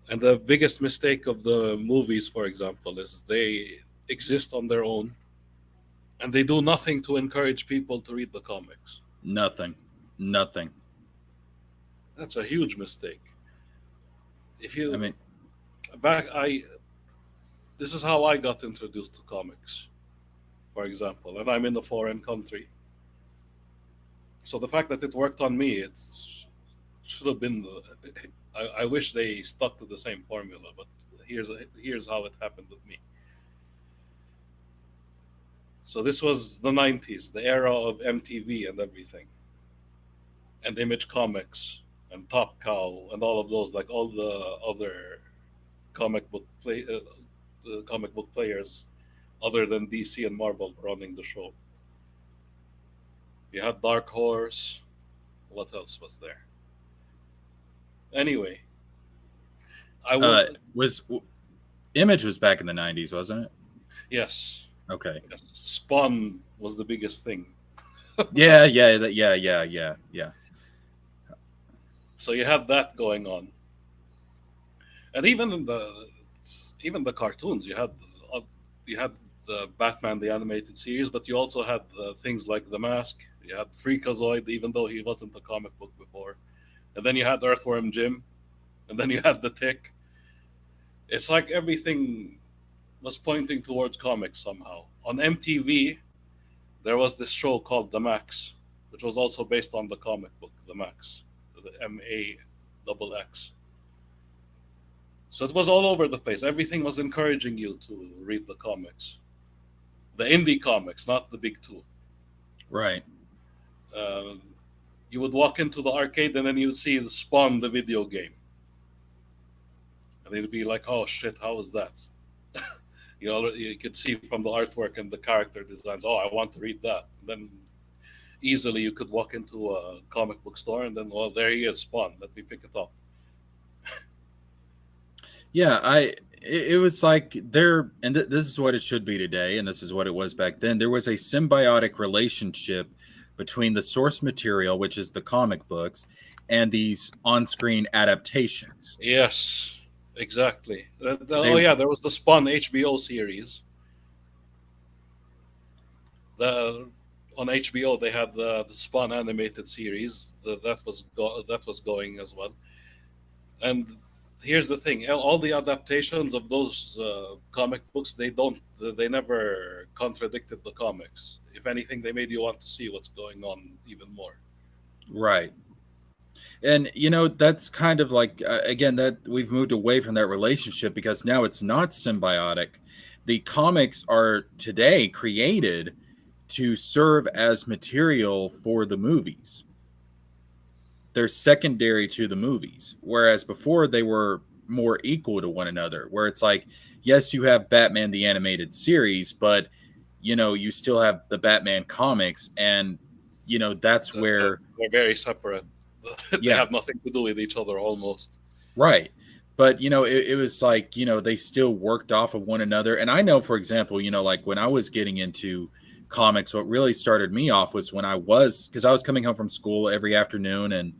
And the biggest mistake of the movies, for example, is they exist on their own and they do nothing to encourage people to read the comics. Nothing, nothing. That's a huge mistake. If I you mean, back, I this is how I got introduced to comics, for example, and I'm in a foreign country. So the fact that it worked on me, it's should have been. I wish they stuck to the same formula, but here's how it happened with me. So this was the '90s, the era of MTV and everything, and Image Comics and Top Cow and all of those, like all the other comic book players, other than DC and Marvel, running the show. You had Dark Horse. What else was there? Anyway, I Uh, would. was Image was back in the '90s, wasn't it? Yes, Okay. yes. Spawn was the biggest thing. Yeah, yeah, yeah. So you had that going on, and even the cartoons you had the Batman the animated series, but you also had things like the Mask. You had Freakazoid, even though he wasn't a comic book before, and then you had Earthworm Jim, and then you had the Tick. It's like everything was pointing towards comics somehow. On MTV, there was this show called The Max, which was also based on the comic book The Max, the MAXX. So it was all over the place. Everything was encouraging you to read the comics, the indie comics, not the big two. Right. Uh, you would walk into the arcade and then you'd see the Spawn, the video game, and you'd be like, "Oh shit, how was that?" You could see from the artwork and the character designs. Oh, I want to read that. And then easily you could walk into a comic book store and then, well, there he is, Spawn. Let me pick it up. Yeah, it was like there, and this is what it should be today, and this is what it was back then. There was a symbiotic relationship between the source material, which is the comic books, and these on-screen adaptations. Yes, exactly. They Oh yeah, there was the Spawn HBO series. The On HBO they had the Spawn animated series that was going as well. And here's the thing: all the adaptations of those comic books, they never contradicted the comics. If anything, they made you want to see what's going on even more. right. And that's kind of like again that we've moved away from that relationship because now it's not symbiotic. The comics are today created to serve as material for the movies. They're secondary to the movies, whereas before they were more equal to one another. Where it's like, yes, you have Batman the animated series, but you still have the Batman comics, and that's where, They're very separate. They yeah. have nothing to do with each other almost. Right. But it was like, they still worked off of one another. And I know, for example, like when I was getting into comics, what really started me off was when because I was coming home from school every afternoon, and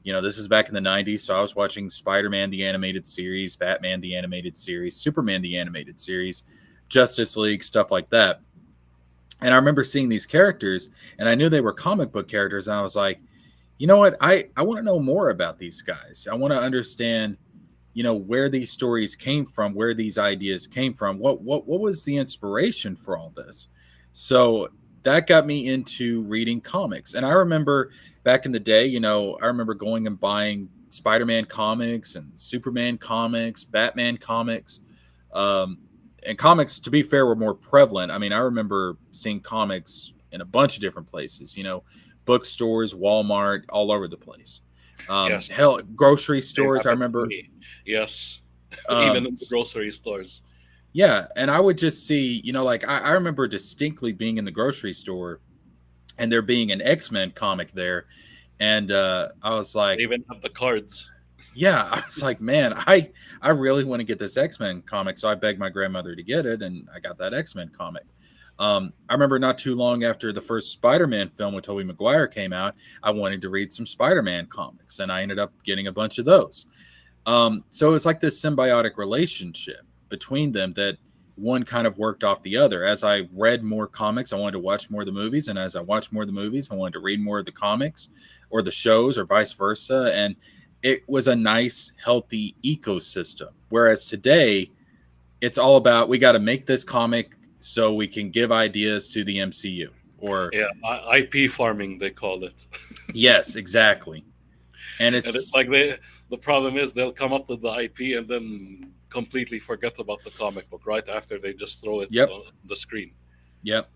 this is back in the '90s, so I was watching Spider-Man the animated series, Batman the animated series, Superman the animated series, Justice League, stuff like that. And I remember seeing these characters, and I knew they were comic book characters, and I was like, you know what? I want to know more about these guys. I want to understand, where these stories came from, where these ideas came from. What was the inspiration for all this? So that got me into reading comics. And I remember back in the day, I remember going and buying Spider-Man comics and Superman comics, Batman comics. Um, and comics, to be fair, were more prevalent. I mean, I remember seeing comics in a bunch of different places, bookstores, Walmart, all over the place. Yes, Hell, grocery same stores. I happened to remember, me. Yes, even um, in the grocery stores. yeah, and I would just see, like I remember distinctly being in the grocery store and there being an X-Men comic there, and I was They like, even have the cards. yeah, I was like, man, I really want to get this X-Men comic, so I begged my grandmother to get it, and I got that X-Men comic. I remember not too long after the first Spider-Man film with Tobey Maguire came out, I wanted to read some Spider-Man comics, and I ended up getting a bunch of those. So it's like this symbiotic relationship between them that one kind of worked off the other. As I read more comics, I wanted to watch more of the movies, and as I watched more of the movies, I wanted to read more of the comics or the shows, or vice versa. And it was a nice, healthy ecosystem. Whereas today, it's all about we got to make this comic so we can give ideas to the MCU. Or Yeah, IP farming they call it. yes, exactly. And And it's it's like the problem is they'll come up with the IP and then completely forget about the comic book right after they just throw it yep, on the screen. yep.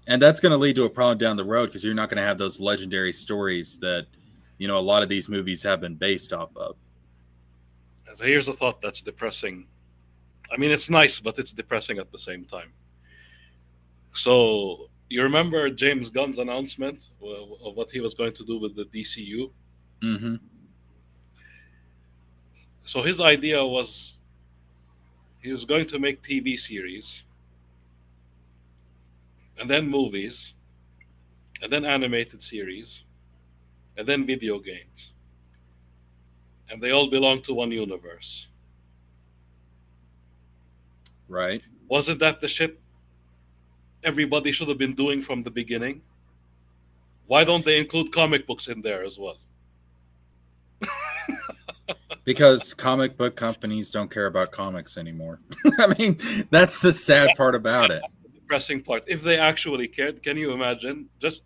And that's going to lead to a problem down the road because you're not going to have those legendary stories that a lot of these movies have been based off of. And here's a thought that's depressing. I mean, it's nice, but it's depressing at the same time. So You remember James Gunn's announcement of what he was going to do with the DCU? Mm-hmm. So his idea was he was going to make TV series and then movies and then animated series and then video games, and they all belong to one universe. Right. Wasn't that the shit everybody should have been doing from the beginning? Why don't they include comic books in there as well? Because comic book companies don't care about comics anymore. I mean, that's the sad part about it. That's the depressing part. If they actually cared, can you imagine? Just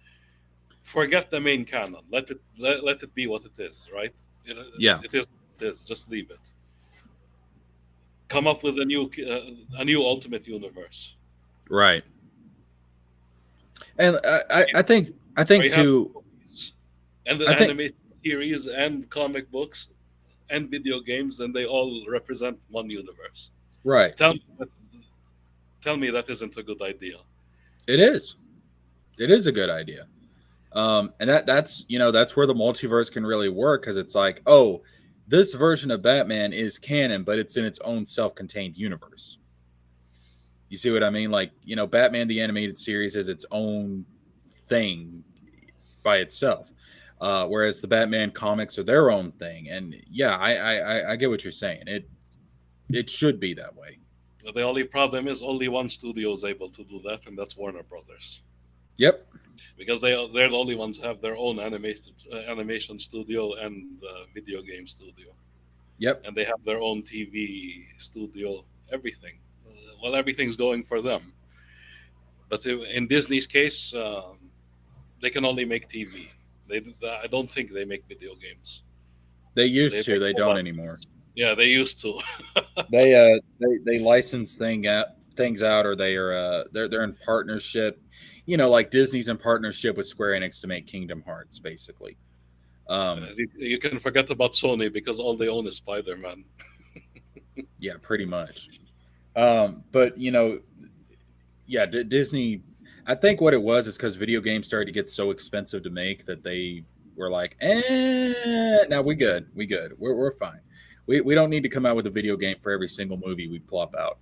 forget the main canon. Let it be what it is, right? It, Yeah. it is what it is. Just leave it. Come up with a new Ultimate Universe. Right. And I Where think you have too. movies and the I think animated series and comic books and video games, and they all represent one universe. right. Tell me, that, tell me that isn't a good idea. It is. It is a good idea. And that's that's where the multiverse can really work because it's like, oh, this version of Batman is canon, but it's in its own self-contained universe. You see what I mean? Like, Batman the animated series is its own thing by itself. Whereas the Batman comics are their own thing. And yeah, I get what you're saying. It should be that way. The only problem is only one studio is able to do that, and that's Warner Brothers, Yep. because they're the only ones have their own animation studio and video game studio, Yep. and they have their own TV studio. Everything, well, everything's going for them. But in Disney's case, they can only make TV. They I don't think they make video games. They They used to. make They don't mobile anymore. games. Yeah, they used to. They license things out, or they're in partnership. Like Disney's in partnership with Square Enix to make Kingdom Hearts, basically. Um, You can forget about Sony because all they own is Spider Man. yeah, pretty much. But yeah, Disney. I think what it was is because video games started to get so expensive to make that they were like, now we good, we're fine. We don't need to come out with a video game for every single movie we plop out.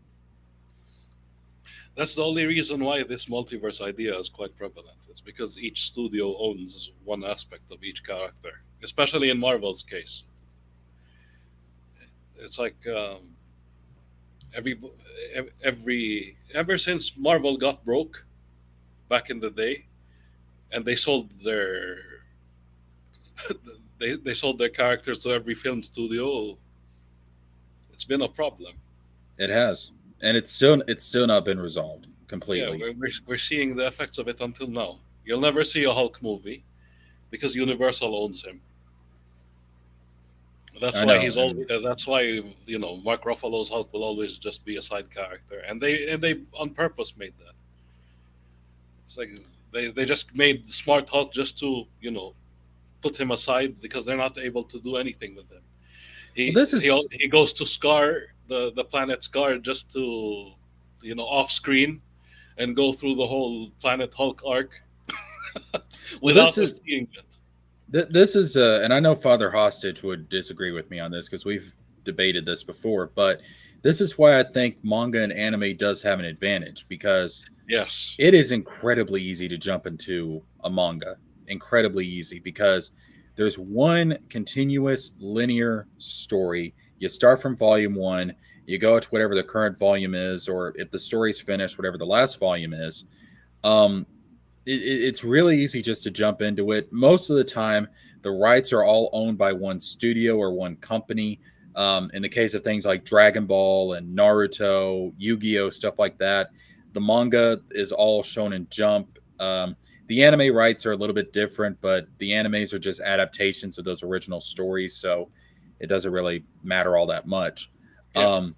That's the only reason why this multiverse idea is quite prevalent. It's because each studio owns one aspect of each character, especially in Marvel's case. It's like every ever since Marvel got broke back in the day, and they sold their they sold their characters to every film studio. It's been a problem. It has, and it's still not been resolved Yeah, completely. we're seeing the effects of it until now. You'll never see a Hulk movie because Universal owns him. That's I why know, he's all. and That's why Mark Ruffalo's Hulk will always just be a side character, and they on purpose made that. It's like they just made Smart Hulk just to put him aside because they're not able to do anything with him. well, He this is he goes to Scar, the planet Scar, just to off screen and go through the whole Planet Hulk arc well, this without us is seeing it. this is and I know Father Hostage would disagree with me on this because we've debated this before, but this is why I think manga and anime does have an advantage because Yes. it is incredibly easy to jump into a manga. Incredibly easy because there's one continuous linear story. You start from volume one, you go to whatever the current volume is, or if the story's finished, whatever the last volume is. Um, it's really easy just to jump into it. Most of the time, the rights are all owned by one studio or one company. In the case of things like Dragon Ball and Naruto, Yu-Gi-Oh, stuff like that, the manga is all shown in Jump. The anime rights are a little bit different, but the animes are just adaptations of those original stories, so it doesn't really matter all that much. Yeah. Um,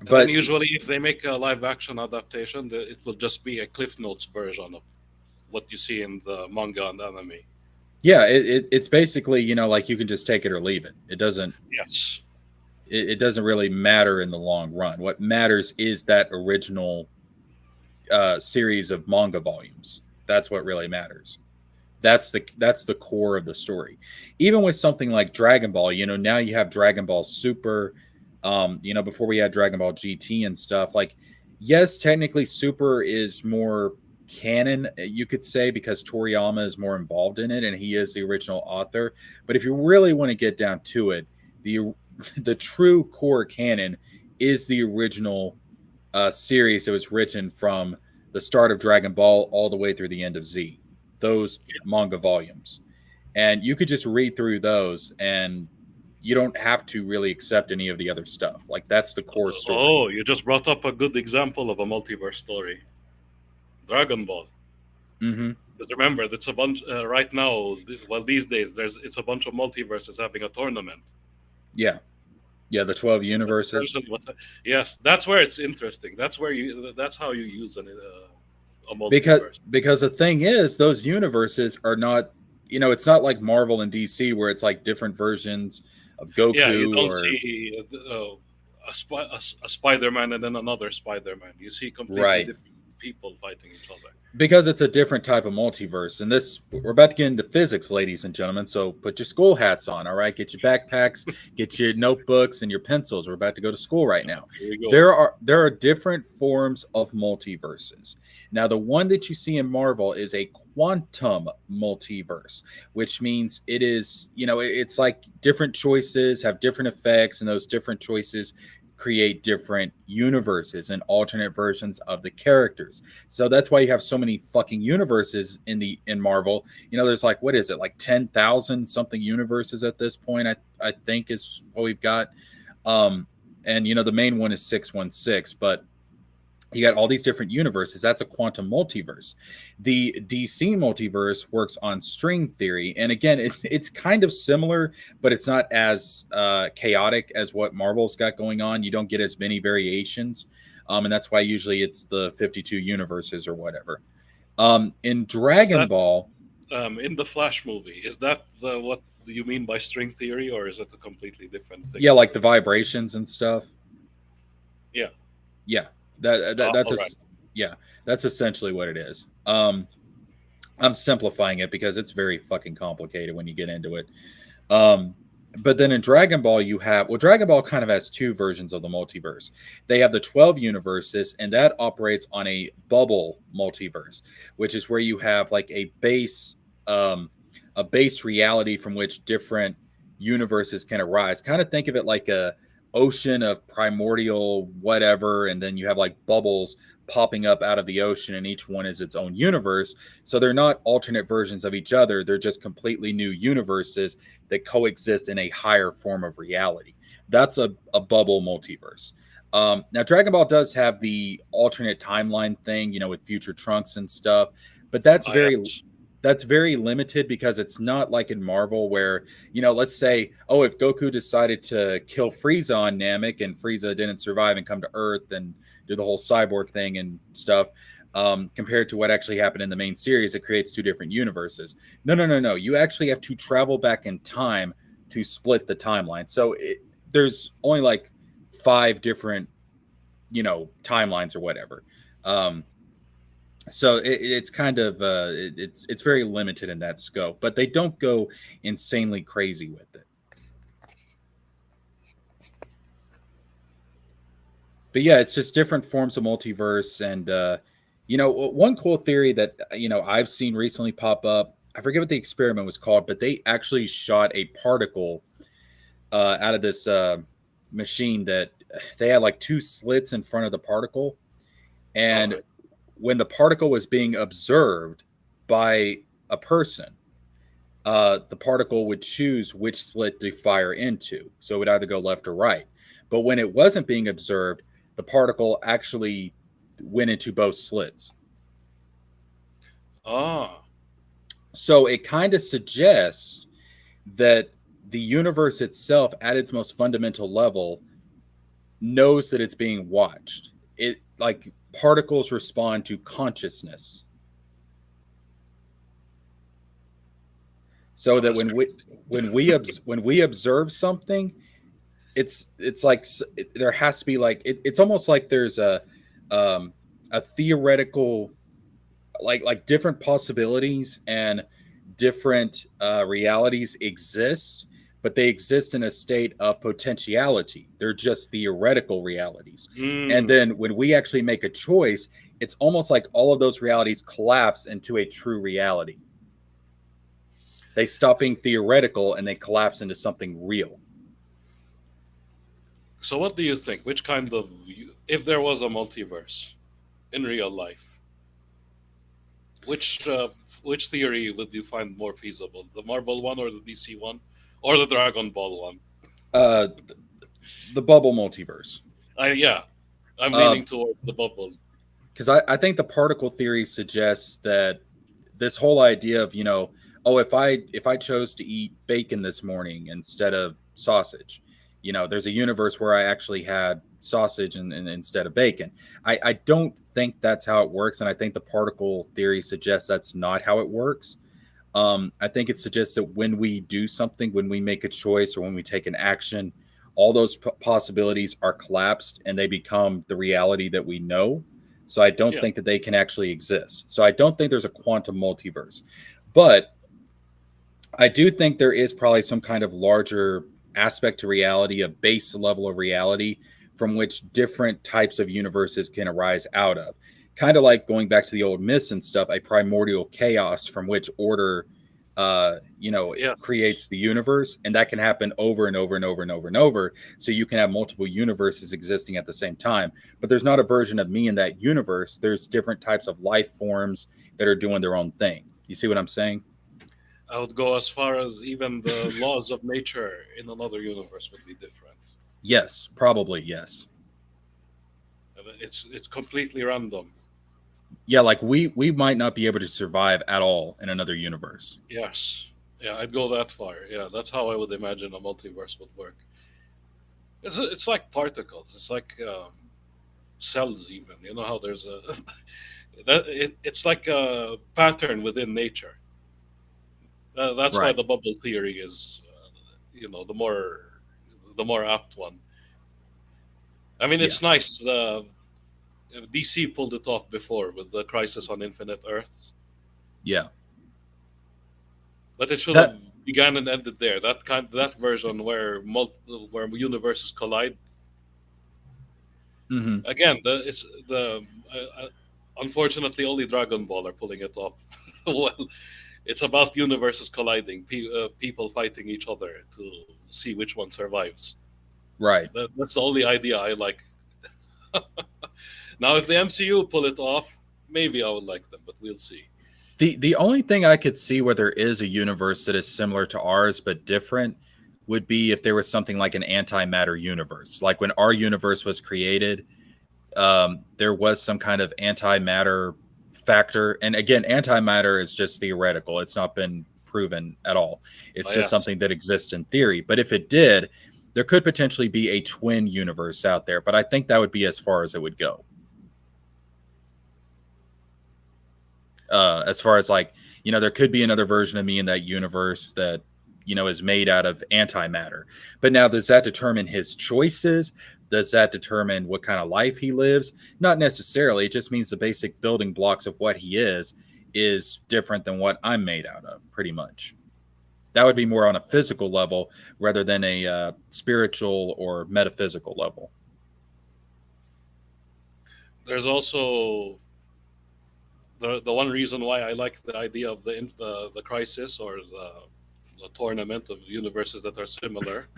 And then but usually, if they make a live action adaptation, it will just be a Cliff Notes version of what you see in the manga and anime. yeah, it's basically like you can just take it or leave it. Yes. It doesn't really matter in the long run. What matters is that original series of manga volumes. That's what really matters. That's the core of the story. Even with something like Dragon Ball, now you have Dragon Ball Super. Before we had Dragon Ball GT and stuff. Like, yes, technically Super is more canon, you could say, because Toriyama is more involved in it and he is the original author. But if you really want to get down to it, the the true core canon is the original series that was written from the start of Dragon Ball all the way through the end of Z. Those manga volumes, and you could just read through those, and you don't have to really accept any of the other stuff. Like, that's the core story. Oh, you just brought up a good example of a multiverse story. Dragon Ball. Mm-hmm. Because remember, it's a bunch right now. Well, these days, it's a bunch of multiverses having a tournament. Yeah, yeah, the 12 That's universes. essentially what's. Yes, that's where it's interesting. That's where you. That's how you use a because multiverse. because the thing is, those universes are not, it's not like Marvel and DC where it's like different versions of Yeah, you Goku don't or see a Spider-Man and then another Spider-Man. You see completely right. different people fighting each other. Because it's a different type of multiverse. And this, we're about to get into physics, ladies and gentlemen. So put your school hats on, all right? Get your backpacks, get your notebooks and your pencils. We're about to go to school right now. Here we go. There are different forms of multiverses. Now, the one that you see in Marvel is a quantum multiverse, which means it is, it's like different choices have different effects, and those different choices create different universes and alternate versions of the characters. So that's why you have so many fucking universes in Marvel. There's like, what is it, like 10,000 something universes at this point, I think is what we've got. And the main one is 616, but you got all these different universes. That's a quantum multiverse. The DC multiverse works on string theory, and again, it's kind of similar, but it's not as chaotic as what Marvel's got going on. You don't get as many variations, and that's why usually it's the 52 universes or whatever. In Is Dragon that Ball, in the Flash movie? Is that what you mean by string theory, or is it a completely different thing? yeah, like the vibrations and stuff. Yeah. Yeah, that's All a right. yeah, that's essentially what it is. I'm simplifying it because it's very fucking complicated when you get into it. Um, but then in Dragon Ball, Dragon Ball kind of has two versions of the multiverse. They have the 12 universes, and that operates on a bubble multiverse, which is where you have like a base reality from which different universes can arise. Kind of think of it like a ocean of primordial whatever, and then you have like bubbles popping up out of the ocean, and each one is its own universe. So they're not alternate versions of each other, they're just completely new universes that coexist in a higher form of reality. That's a bubble multiverse. Now Dragon Ball does have the alternate timeline thing, with future Trunks and stuff, but Yes. that's very limited because it's not like in Marvel where, let's say, oh, if Goku decided to kill Frieza on Namek and Frieza didn't survive and come to Earth and do the whole cyborg thing and stuff, compared to what actually happened in the main series, it creates two different universes. No, no, no, no. You actually have to travel back in time to split the timeline. So there's only like 5 different, timelines or whatever. So it's kind of it's very limited in that scope, but they don't go insanely crazy with it. But yeah, it's just different forms of multiverse, and one cool theory that I've seen recently pop up. I forget what the experiment was called, but they actually shot a particle out of this machine that they had like two slits in front of the particle, All and right. when the particle was being observed by a person, the particle would choose which slit to fire into. So it would either go left or right. But when it wasn't being observed, the particle actually went into both slits. Ah. So it kind of suggests that the universe itself, at its most fundamental level, knows that it's being watched. It like particles respond to consciousness. So Oh, that that's when we observe something, it's like there has to be like it's almost like there's um a theoretical, like different possibilities and different realities exist, but they exist in a state of potentiality. They're just theoretical realities. And Mm. then when we actually make a choice, it's almost like all of those realities collapse into a true reality. They stop being theoretical and they collapse into something real. So, what do you think? Which kind of, if there was a multiverse in real life, which which theory would you find more feasible? The Marvel one or the DC one, or the Dragon Ball one? Uh, the bubble multiverse. Yeah, I'm Um, leaning towards the bubble. because I think the particle theory suggests that this whole idea of, oh, if I chose to eat bacon this morning instead of sausage, there's a universe where I actually had sausage and instead of bacon. I don't think that's how it works, and I think the particle theory suggests that's not how it works. I think it suggests that when we do something, when we make a choice or when we take an action, all those possibilities are collapsed and they become the reality that we know. So I don't Yeah, think that they can actually exist. So I don't think there's a quantum multiverse. But I do think there is probably some kind of larger aspect to reality, a base level of reality from which different types of universes can arise out of. Kind of like going back to the old myths and stuff, a primordial chaos from which order, yes, creates the universe, and that can happen over and over and over and over and over. So you can have multiple universes existing at the same time, but there's not a version of me in that universe. There's different types of life forms that are doing their own thing. You see what I'm saying? I would go as far as even the laws of nature in another universe would be different. Yes, probably yes. It's completely random. Yeah, like we might not be able to survive at all in another universe. Yes, yeah, I'd go that far. Yeah, that's how I would imagine a multiverse would work. It's like particles. It's like cells. Even you know how there's a it's like a pattern within nature. That's why Right. the bubble theory is, the more apt one. I mean, Yeah. it's nice. DC pulled it off before with the Crisis on Infinite Earths, Yeah. but it should have That began and ended there. That version where universes collide. mhm. Again, it's the unfortunately only Dragon Ball are pulling it off. Well, it's about universes colliding, people fighting each other to see which one survives. Right. That's the only idea I like. Now, if the MCU pull it off, maybe I would like them, but we'll see. The only thing I could see where there is a universe that is similar to ours but different would be if there was something like an antimatter universe. Like when our universe was created, there was some kind of antimatter factor. And again, antimatter is just theoretical. It's not been proven at all. It's just Yes, something that exists in theory. But if it did, there could potentially be a twin universe out there. But I think that would be as far as it would go. As far as like, there could be another version of me in that universe that, is made out of antimatter. But now, does that determine his choices? Does that determine what kind of life he lives? Not necessarily. It just means the basic building blocks of what he is different than what I'm made out of, pretty much. That would be more on a physical level rather than a spiritual or metaphysical level. there's also the one reason why I like the idea of the crisis or the tournament of universes that are similar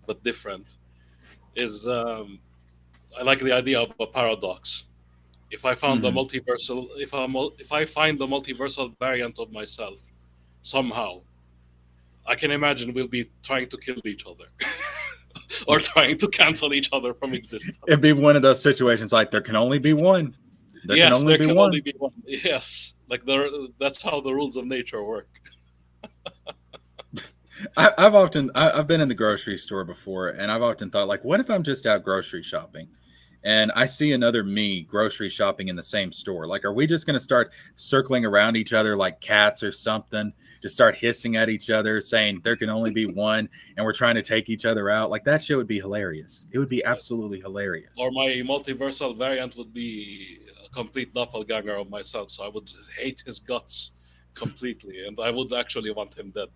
but different is I like the idea of a paradox. If I found the Mm-hmm. multiversal, if I find the multiversal variant of myself somehow, I can imagine we'll be trying to kill each other or trying to cancel each other from It'd be existence. one of those situations like there can only be one. There can Yes, only there be can only one. be one. Yes, like that's how the rules of nature work. I've been in the grocery store before, and I've often thought, like, what if I'm just out grocery shopping, and I see another me grocery shopping in the same store. Like, are we just going to start circling around each other like cats or something? Just start hissing at each other, saying there can only be one, and we're trying to take each other out? Like, that shit would be hilarious. It would be Yeah. absolutely hilarious. Or my multiversal variant would be a complete doppelganger of myself, so I would hate his guts completely, and I would actually want him dead.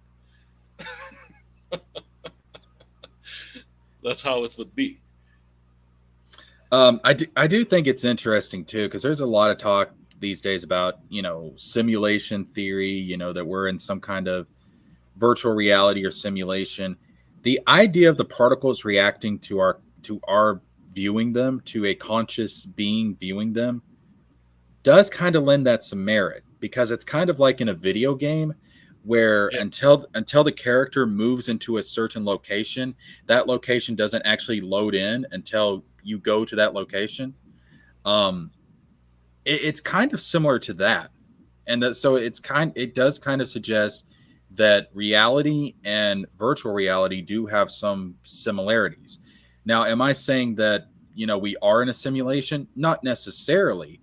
That's how it would be. I do think it's interesting too, because there's a lot of talk these days about, simulation theory, that we're in some kind of virtual reality or simulation. The idea of the particles reacting to our viewing them, to a conscious being viewing them, does kind of lend that some merit, because it's kind of like in a video game where Yeah, until the character moves into a certain location, that location doesn't actually load in until you go to that location. um it's kind of similar to that, and so it does kind of suggest that reality and virtual reality do have some similarities. Now, am I saying that we are in a simulation? Not necessarily,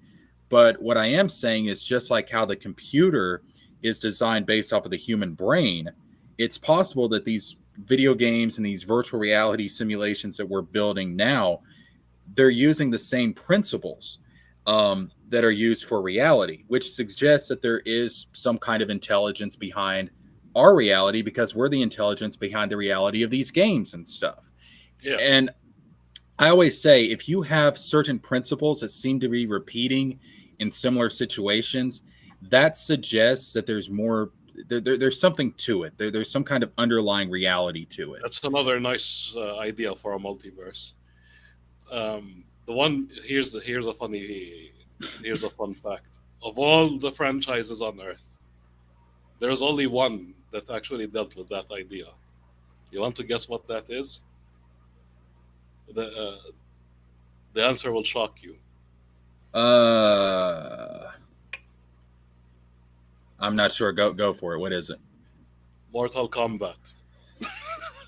but what I am saying is, just like how the computer is designed based off of the human brain, it's possible that these video games and these virtual reality simulations that we're building now, they're using the same principles that are used for reality, which suggests that there is some kind of intelligence behind our reality, because we're the intelligence behind the reality of these games and stuff. yeah. And I always say, if you have certain principles that seem to be repeating in similar situations, that suggests that there's more. There's something to it. There's some kind of underlying reality to it. That's another nice idea for a multiverse. The one here's a fun fact. Of all the franchises on Earth, there's only one that actually dealt with that idea. You want to guess what that is? The the answer will shock you. Uh, I'm not sure. Go for it. What is it? Mortal Kombat.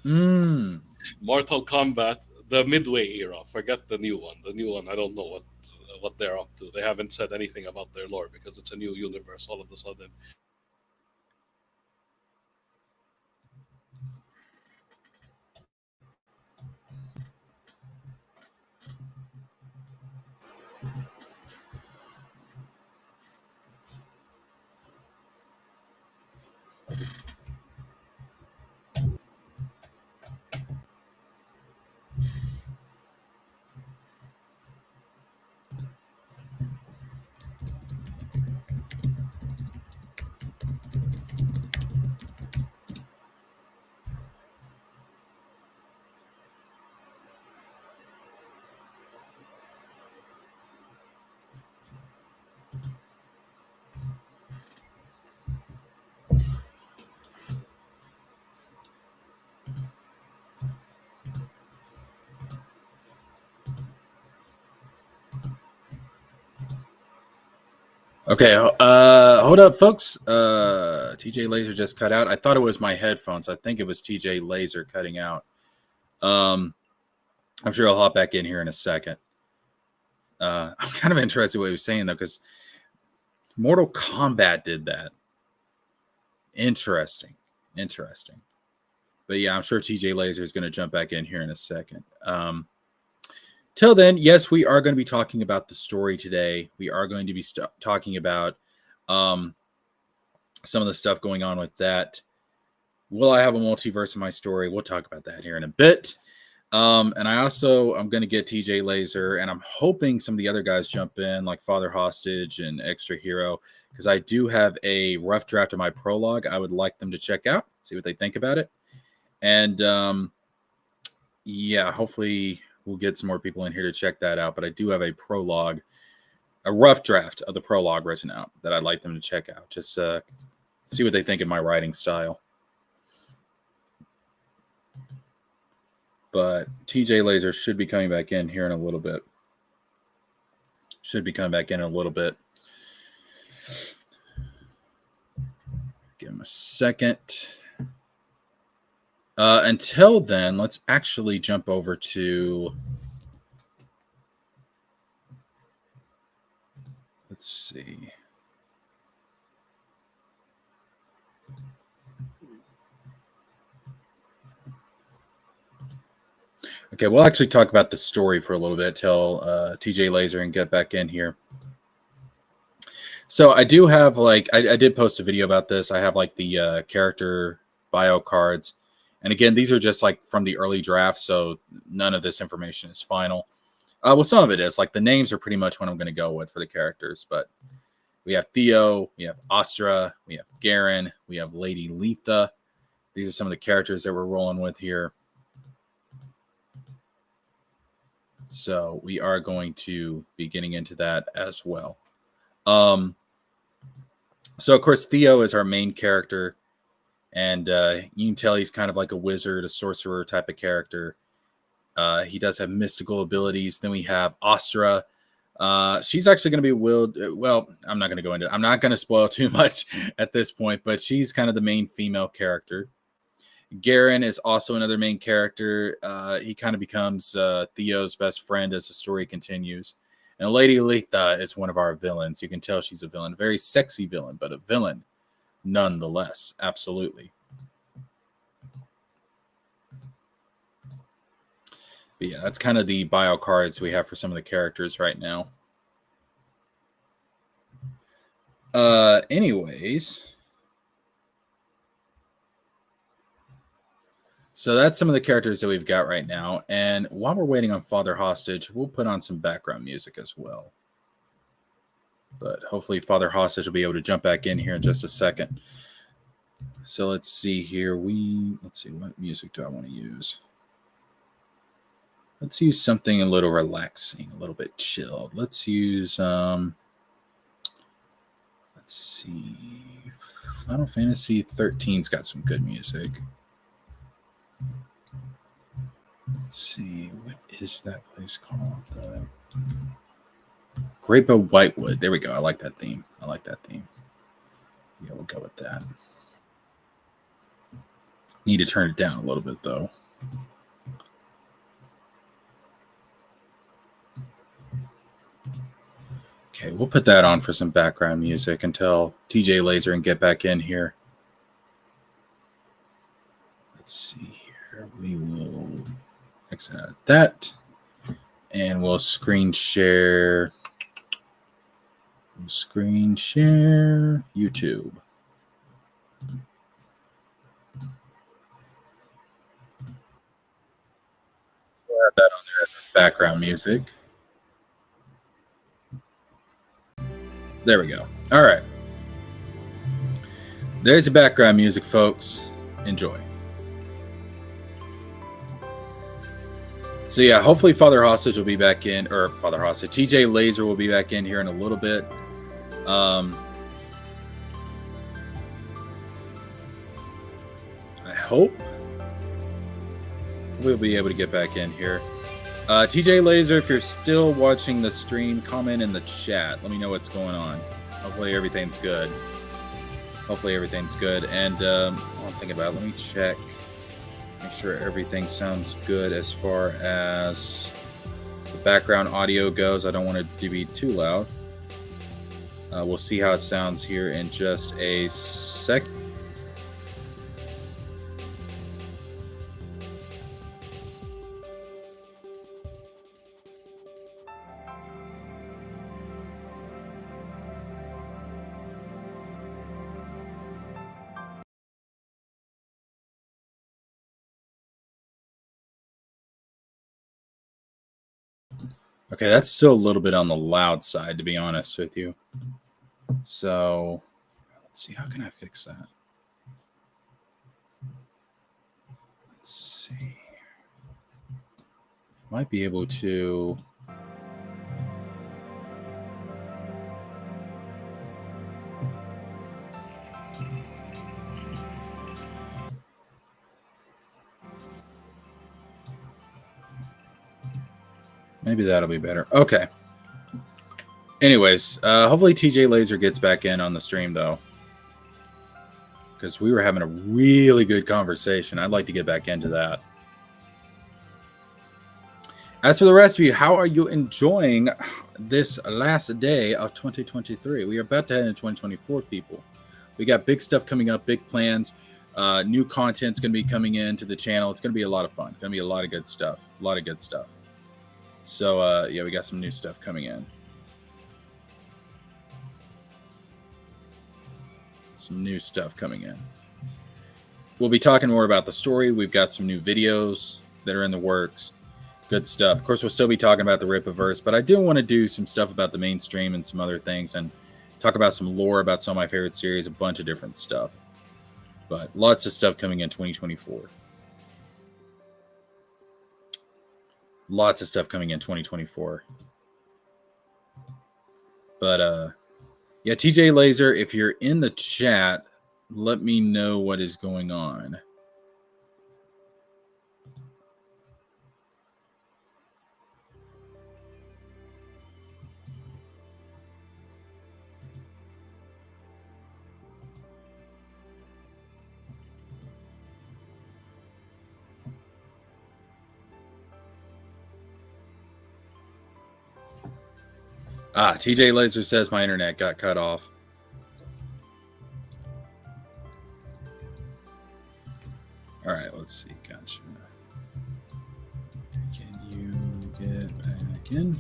Mm. Mortal Kombat, the Midway era. Forget the new one. The new one, I don't know what they're up to. They haven't said anything about their lore because it's a new universe all of a sudden. Okay, hold up, folks. TJ Laser just cut out. I thought it was my headphones. I think it was TJ Laser cutting out. Um, I'm sure I'll hop back in here in a second. I'm kind of interested what he was saying, though, because Mortal Kombat did that. Interesting. But yeah, I'm sure TJ Laser is going to jump back in here in a second. Till then, yes, we are going to be talking about the story today. We are going to be talking about some of the stuff going on with that. Will I have a multiverse in my story? We'll talk about that here in a bit. And I'm going to get TJ Laser, and I'm hoping some of the other guys jump in, like Father Hostage and Extra Hero, because I do have a rough draft of my prologue I would like them to check out, see what they think about it. And yeah, hopefully we'll get some more people in here to check that out. But I do have a prologue, a rough draft of the prologue written out that I'd like them to check out. Just see what they think of my writing style. But TJ Laser should be coming back in here in a little bit. Give him a second. Until then, let's actually jump over to Let's see. Okay, we'll actually talk about the story for a little bit till TJ Laser and get back in here. So I do have like I did post a video about this. I have like the character bio cards, and again, these are just like from the early draft, so none of this information is final. Well, some of it is like the names are pretty much what I'm going to go with for the characters, but we have Theo, we have Astra, we have Garen, we have Lady Letha. These are some of the characters that we're rolling with here. So we are going to be getting into that as well. So of course Theo is our main character, and you can tell he's kind of like a wizard, a sorcerer type of character. He does have mystical abilities. Then we have Astra. She's actually going to be willed. Well, I'm not going to go into it. I'm not going to spoil too much at this point, but she's kind of the main female character. Garen is also another main character. He kind of becomes Theo's best friend as the story continues. And Lady Letha is one of our villains. You can tell she's a villain, a very sexy villain, but a villain nonetheless. Absolutely. But yeah, that's kind of the bio cards we have for some of the characters right now. Anyways. So that's some of the characters that we've got right now. And while we're waiting on Father Hostage, we'll put on some background music as well. But hopefully Father Hostage will be able to jump back in here in just a second. So let's see here. Let's see, what music do I want to use? Let's use something a little relaxing, a little bit chilled. Let's use let's see. Final Fantasy 13's got some good music. Let's see, what is that place called? Grape of Whitewood. There we go. I like that theme. Yeah, we'll go with that. Need to turn it down a little bit, though. Okay, we'll put that on for some background music until TJ Laser and get back in here. Let's see here. We will exit out of that, and we'll screen share. We'll screen share YouTube. We'll have that on there as background music. There we go. All right. There's the background music, folks. Enjoy. So yeah, hopefully Father Hostage will be back in, or Father Hostage, TJ Laser will be back in here in a little bit. I hope we'll be able to get back in here. TJ Laser, if you're still watching the stream, comment in the chat. Let me know what's going on. Hopefully everything's good. And while I'm thinking about it, let me check. Make sure everything sounds good as far as the background audio goes. I don't want it to be too loud. We'll see how it sounds here in just a sec. Okay, that's still a little bit on the loud side, to be honest with you. So let's see, how can I fix that? Let's see. Might be able to. Maybe that'll be better. Okay. Anyways, hopefully TJ Laser gets back in on the stream, though. Because we were having a really good conversation. I'd like to get back into that. As for the rest of you, how are you enjoying this last day of 2023? We are about to head into 2024, people. We got big stuff coming up, big plans. New content's going to be coming into the channel. It's going to be a lot of fun. It's going to be a lot of good stuff. A lot of good stuff. So, yeah, we got some new stuff coming in. Some new stuff coming in. We'll be talking more about the story. We've got some new videos that are in the works. Good stuff. Of course, we'll still be talking about the Rippaverse, but I do want to do some stuff about the mainstream and some other things and talk about some lore about some of my favorite series, a bunch of different stuff. But lots of stuff coming in 2024. Lots of stuff coming in 2024. But, yeah, TJ Laser, if you're in the chat, let me know what is going on. TJ Laser says my internet got cut off. All right, let's see. Gotcha. Can you get back in?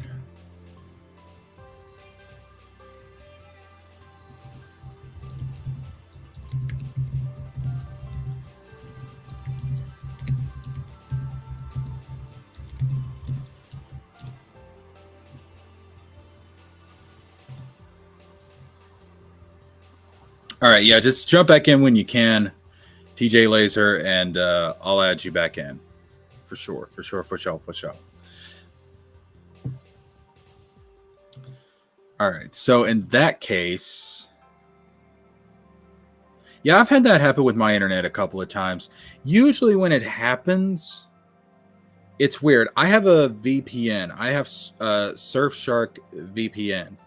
All right, yeah, just jump back in when you can, TJ Laser, and I'll add you back in. For sure. All right, so in that case, yeah, I've had that happen with my internet a couple of times. Usually when it happens, it's weird. I have a VPN. I have Surfshark VPN.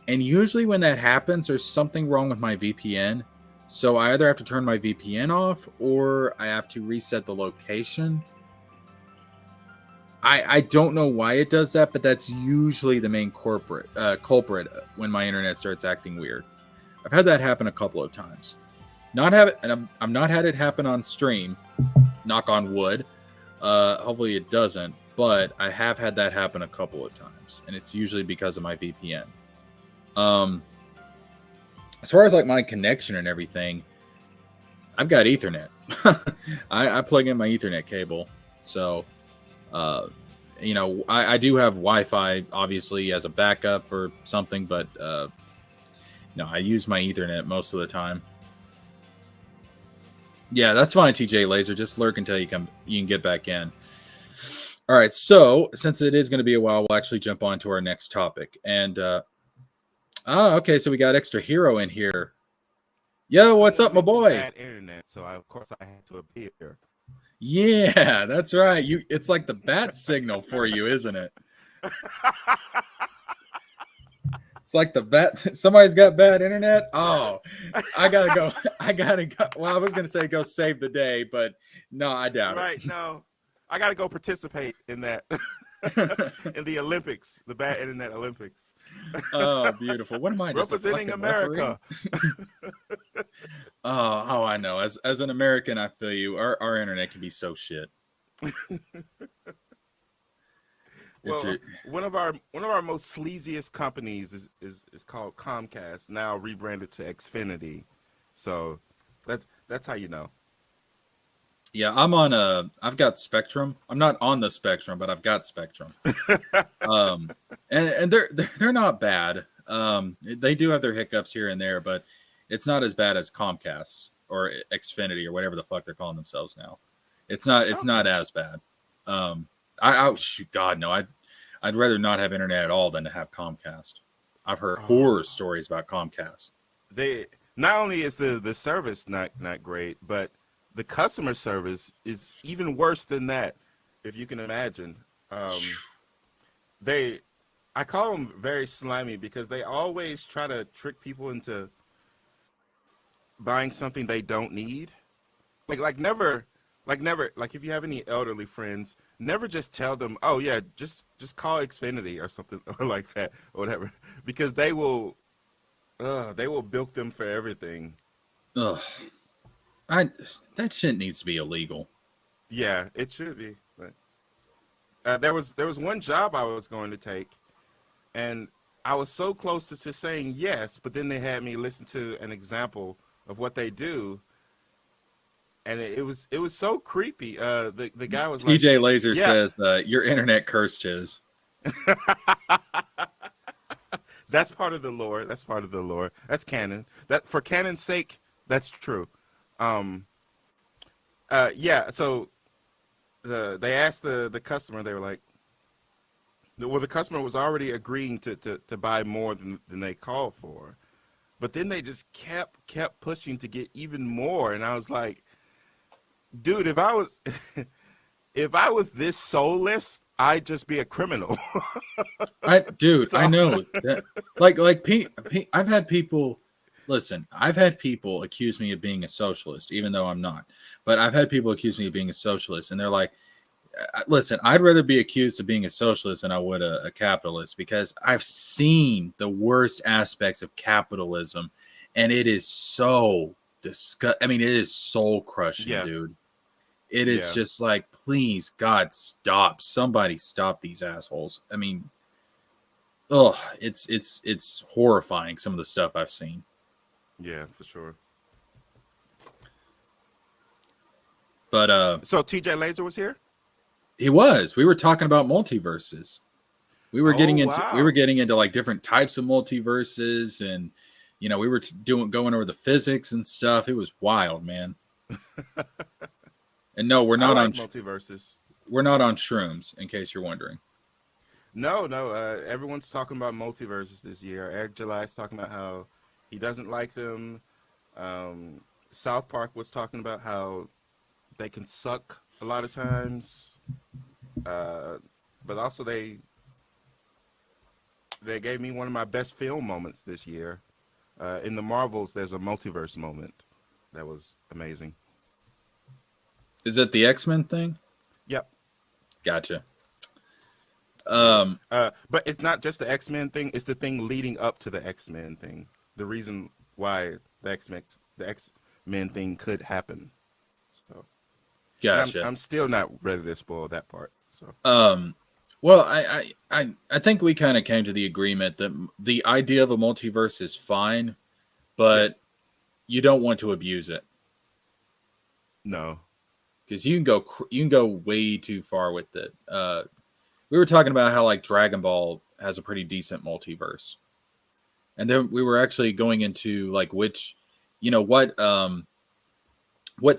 And usually when that happens, there's something wrong with my VPN. So I either have to turn my VPN off or I have to reset the location. I don't know why it does that, but that's usually the main culprit when my internet starts acting weird. I've had that happen a couple of times. I've not had it happen on stream, knock on wood. Hopefully it doesn't, but I have had that happen a couple of times, and it's usually because of my VPN. As far as like my connection and everything, I've got Ethernet. I plug in my Ethernet cable, so you know, I do have Wi-Fi obviously as a backup or something, but no, I use my Ethernet most of the time. Yeah, that's fine, TJ Laser. Just lurk until you can get back in. All right, so since it is going to be a while, we'll actually jump on to our next topic. And okay, so we got Extra Hero in here. Yo, what's up, my boy? Bad internet, so of course I had to appear. Yeah, that's right. It's like the bat signal for you, isn't it? It's like the bat. Somebody's got bad internet. Oh, I gotta go. Well, I was gonna say go save the day, but no, I doubt it. Right? No, I gotta go participate in that in the Olympics, the bad internet Olympics. Oh, beautiful. What am I? Just representing America? Oh, I know. As an American, I feel you. Our internet can be so shit. Well, one of our most sleaziest companies is called Comcast, now rebranded to Xfinity. So that's how you know. Yeah, I've got Spectrum. I'm not on the Spectrum, but I've got Spectrum. And they're not bad. They do have their hiccups here and there, but it's not as bad as Comcast or Xfinity or whatever the fuck they're calling themselves now. It's not as bad. Shoot, God, no. I'd rather not have internet at all than to have Comcast. I've heard horror stories about Comcast. They not only is the service not great, but the customer service is even worse than that, if you can imagine. I call them very slimy because they always try to trick people into buying something they don't need. Like if you have any elderly friends, never just tell them, oh yeah, just call Xfinity or something or like that or whatever, because they will bilk them for everything. Ugh. That shit needs to be illegal. Yeah, it should be. But there was one job I was going to take, and I was so close to saying yes, but then they had me listen to an example of what they do, and it was so creepy. The guy was like, TJ Laser yeah. says your internet cursed his. That's part of the lore. That's part of the lore. That's canon. That for canon's sake, that's true. Yeah. So they asked the customer. They were like, well, the customer was already agreeing to buy more than they called for, but then they just kept pushing to get even more, and I was like, dude, if I was if I was this soulless, I'd just be a criminal. I know that. Like I've had people. Listen, I've had people accuse me of being a socialist, even though I'm not. But I've had people accuse me of being a socialist, and they're like, listen, I'd rather be accused of being a socialist than I would a capitalist, because I've seen the worst aspects of capitalism, and it is so I mean, it is soul crushing, Yeah. dude. It is Yeah. just like, please, God, stop. Somebody stop these assholes. I mean, it's horrifying, some of the stuff I've seen. Yeah, for sure. But So TJ Laser was here? we were talking about multiverses. We were getting wow. into like different types of multiverses, and we were going over the physics and stuff. It was wild, man. And no, we're not on multiverses. We're not on shrooms, in case you're wondering. No. Everyone's talking about multiverses this year. Eric July's talking about how he doesn't like them. South Park was talking about how they can suck a lot of times. But also they gave me one of my best film moments this year. In the Marvels, there's a multiverse moment that was amazing. Is it the X-Men thing? Yep. Gotcha. But it's not just the X-Men thing. It's the thing leading up to the X-Men thing. The reason why the X-Men thing could happen. So, gotcha. I'm still not ready to spoil that part. So, well, I think we kind of came to the agreement that the idea of a multiverse is fine, but you don't want to abuse it. No. Because you can go way too far with it. We were talking about how like Dragon Ball has a pretty decent multiverse, and then we were actually going into like which, what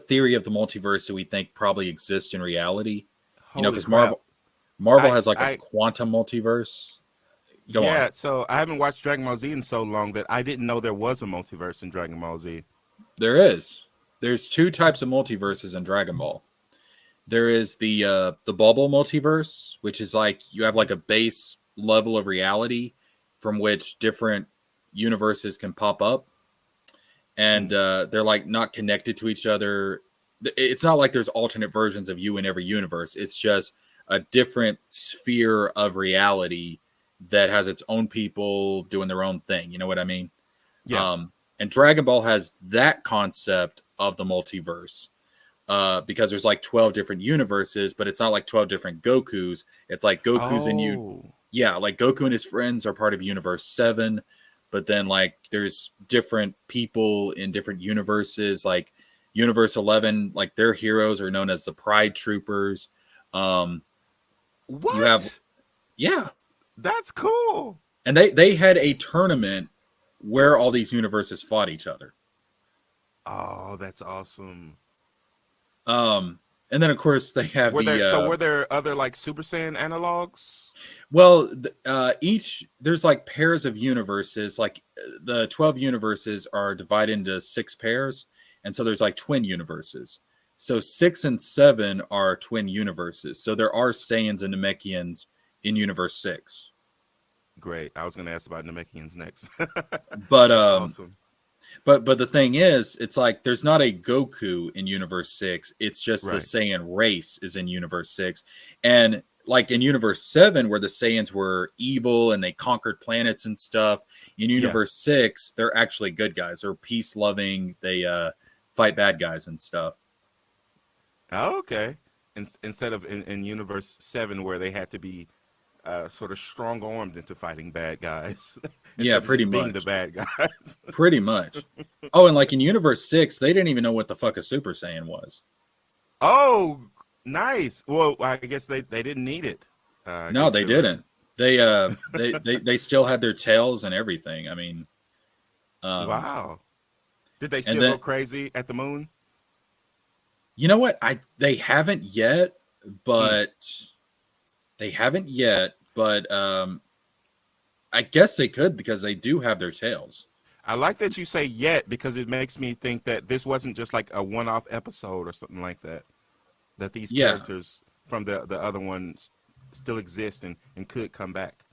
theory of the multiverse do we think probably exists in reality? Because Marvel has like a quantum multiverse. Go on. So I haven't watched Dragon Ball Z in so long that I didn't know there was a multiverse in Dragon Ball Z. There is. There's two types of multiverses in Dragon Ball. There is the bubble multiverse, which is like you have like a base level of reality from which different universes can pop up, and they're like not connected to each other. It's not like there's alternate versions of you in every universe. It's just a different sphere of reality that has its own people doing their own thing. You know what I mean? Yeah. And Dragon Ball has that concept of the multiverse because there's like 12 different universes, but it's not like 12 different Gokus. It's like Goku's like Goku and his friends are part of Universe 7, but then like there's different people in different universes. Like Universe 11, like their heroes are known as the Pride Troopers. What? That's cool. And they had a tournament where all these universes fought each other. Oh, that's awesome. And then of course they have were there other like Super Saiyan analogs? Well, there's like pairs of universes. Like the 12 universes are divided into 6 pairs, and so there's like twin universes. So 6 and 7 are twin universes. So there are Saiyans and Namekians in Universe 6. Great. I was going to ask about Namekians next. But awesome. But the thing is, it's like there's not a Goku in Universe 6. It's just the Right. Saiyan race is in Universe 6. And like in Universe 7, where the Saiyans were evil and they conquered planets and stuff, in Yeah. Universe 6, they're actually good guys. They're peace loving. They fight bad guys and stuff. Oh, okay. Instead of in Universe 7, where they had to be sort of strong armed into fighting bad guys. Yeah, Instead of pretty just being the much. bad guys. Pretty much. Oh, and like in Universe 6, they didn't even know what the fuck a Super Saiyan was. Oh, nice. Well, I guess they didn't need it. I No, guess they they were- didn't. They still had their tails and everything. I mean, Wow. Did they still and then go crazy at the moon? you know what? They haven't yet, Hmm. but I guess they could because they do have their tails. I like that you say yet, because it makes me think that this wasn't just like a one-off episode or something like that. That these Yeah. characters from the other ones still exist and could come back,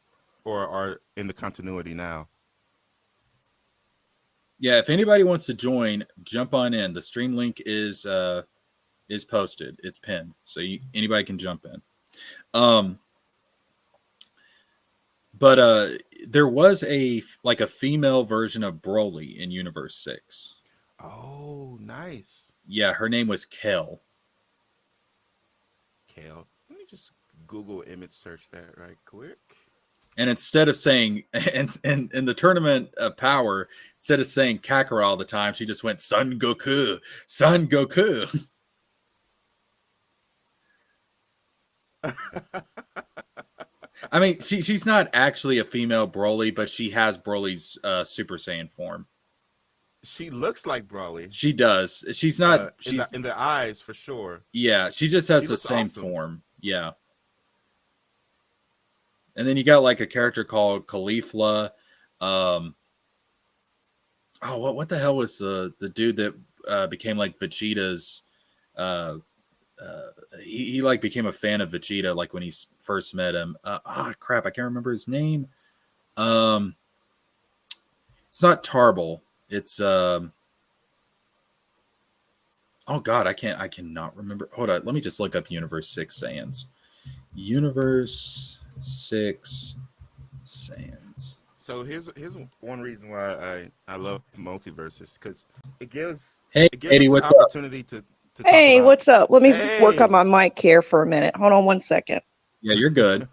or are in the continuity now. Yeah, if anybody wants to join, jump on in. The stream link is posted. It's pinned, so anybody can jump in. But there was a female version of Broly in Universe 6. Oh, nice. Yeah, her name was Kel. Kale. Let me just Google image search that right quick. And instead of saying in the tournament of power, instead of saying Kakarot all the time, she just went Son Goku, Son Goku. I mean, she's not actually a female Broly, but she has Broly's Super Saiyan form. She looks like Broly. She does. She's not. She's in the eyes for sure. yeah. She just has She the looks same awesome. form. Yeah. And then you got like a character called Caulifla. Oh, what the hell was the dude that became like Vegeta's? He like became a fan of Vegeta like when he first met him. Crap, I can't remember his name. It's not Tarble. It's oh god, I cannot remember. Hold on, let me just look up Universe 6 Saiyans. Universe 6 Saiyans. So here's one reason why I love multiverses, because it gives Hey, Katie, us an what's up? opportunity to talk Hey, about. what's up? Let me work Hey. on my mic here for a minute. Hold on one second. Yeah, you're good.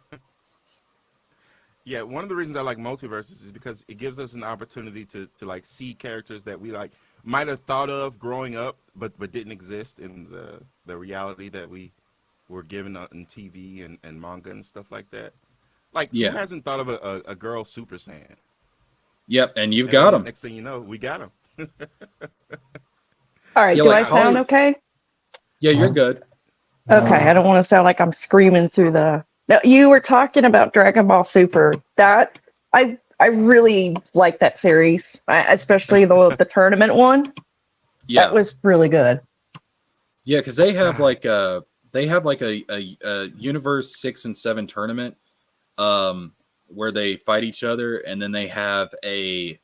Yeah, one of the reasons I like multiverses is because it gives us an opportunity to like see characters that we like might have thought of growing up, but didn't exist in the reality that we were given on TV and manga and stuff like that. Like, Yeah. who hasn't thought of a girl Super Saiyan? Yep, and you've And got then them. Next thing you know, we got him. All right, Yeah, do like I sound Holly's- okay? Yeah, you're good. Okay, I don't want to sound like I'm screaming through the. No, you were talking about Dragon Ball Super. That I really like that series, especially the tournament one. Yeah, That was really good. yeah, because they have like a Universe 6 and 7 tournament, where they fight each other, and then they have a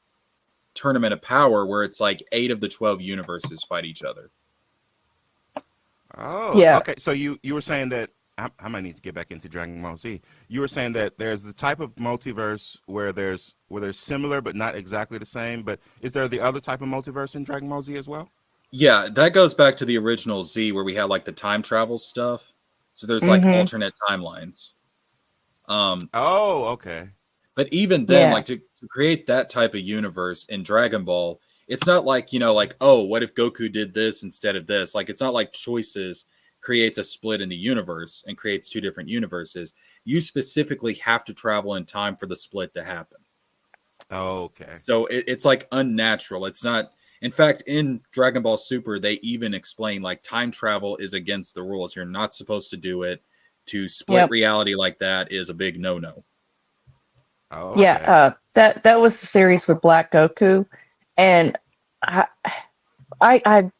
tournament of power where it's like 8 of the 12 universes fight each other. Oh, Yeah. okay. So you were saying that I might need to get back into Dragon Ball Z. You were saying that there's the type of multiverse where there's similar but not exactly the same. But is there the other type of multiverse in Dragon Ball Z as well? Yeah, that goes back to the original Z where we had like the time travel stuff. So there's like Mhm. alternate timelines. Oh, okay. But even then, Yeah. like to create that type of universe in Dragon Ball, it's not like, like, oh, what if Goku did this instead of this? Like, it's not like choices creates a split in the universe and creates 2 different universes. You specifically have to travel in time for the split to happen. Okay. So it's like unnatural. It's not. In fact, in Dragon Ball Super, they even explain like time travel is against the rules. You're not supposed to do it. To split Yep. reality like that is a big no-no. Oh, Yeah, that was the series with Black Goku, and I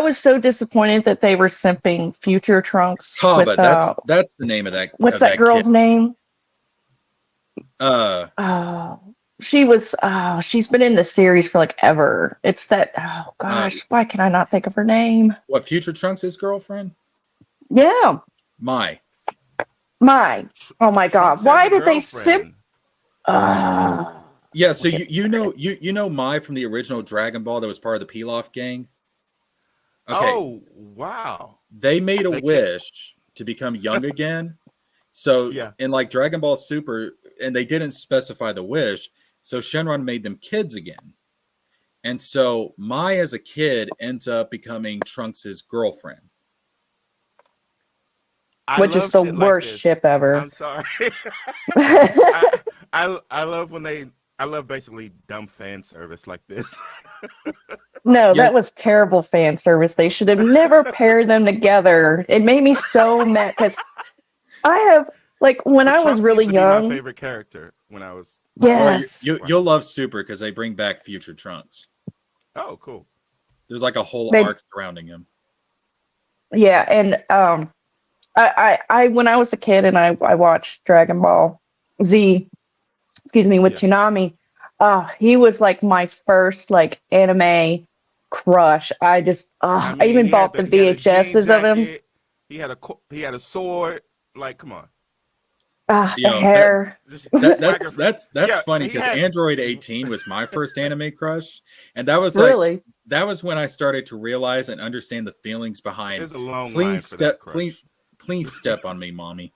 was so disappointed that they were simping Future Trunks Kaba, with that's the name of that. what's of that girl's kid. name? Uh, she was. Oh, she's been in the series for like ever. It's that. Oh gosh, why can I not think of her name? What, Future Trunks' girlfriend? Yeah, Mai. Mai. Oh my God, Trunks has why a did they sip? girlfriend. Yeah, so you know Mai from the original Dragon Ball that was part of the Pilaf gang? Okay. Oh, wow. They made a They can't- wish to become young again. So Yeah. in like Dragon Ball Super, and they didn't specify the wish, so Shenron made them kids again. And so Mai as a kid ends up becoming Trunks' girlfriend. Which is the worst ship ever. I'm sorry. I love when I love basically dumb fan service like this. No, Yeah. that was terrible fan service. They should have never paired them together. It made me so mad because I have like when But I was Trunks really used to be my young. favorite character when I was. Well, Yes. you'll love Super because they bring back Future Trunks. Oh, cool. There's like a whole They- arc surrounding him. Yeah, and I when I was a kid and I watched Dragon Ball Z, excuse me, with Yeah. Toonami, he was like my first like anime crush. I mean, even he bought had the he had a jean VHSs of him. jacket, He had a sword. Like, come on. You The know, hair. Just That's Yeah, funny he because had- Android 18 was my first anime crush, and that was Really? that was when I started to realize and understand the feelings behind. There's a long line Please for that step, crush. please step on me, mommy.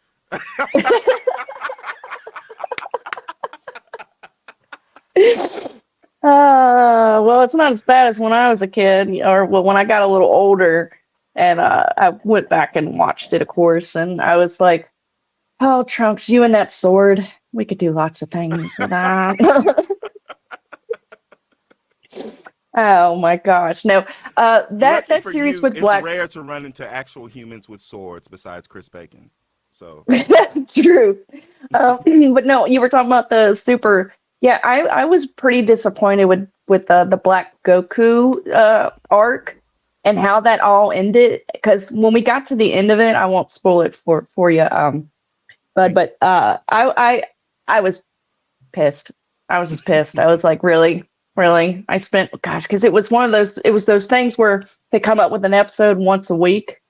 Well, it's not as bad as when I was a kid, or when I got a little older, and I went back and watched it, of course, and I was like, "Oh, Trunks, you and that sword, we could do lots of things with that." Oh my gosh, no, Lucky that for series you, with it's Black. rare to run into actual humans with swords besides Chris Bacon. So True. But no, you were talking about the Super. Yeah, I was pretty disappointed with the Black Goku arc and how that all ended. Because when we got to the end of it, I won't spoil it for you. But I was pissed. I was just pissed. I was like, really, really. I spent because it was one of those. It was those things where they come up with an episode once a week,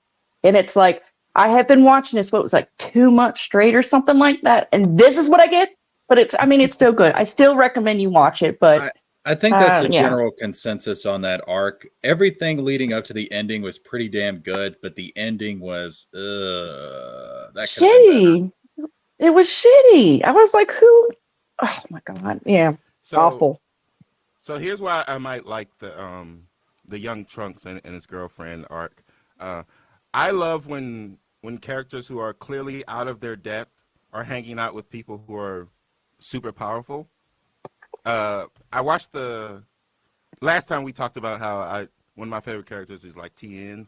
and it's like. I have been watching this, what was like 2 months straight or something like that, and this is what I get. But it's still good. I still recommend you watch it. But I think that's a yeah. general consensus on that arc. Everything leading up to the ending was pretty damn good, but the ending was that could have been better. Shitty. It was shitty. I was like, who? Oh my God. Yeah. So, Awful. So here's why I might like the young Trunks and his girlfriend arc. I love when characters who are clearly out of their depth are hanging out with people who are super powerful. I watched the last time we talked about how one of my favorite characters is like TN.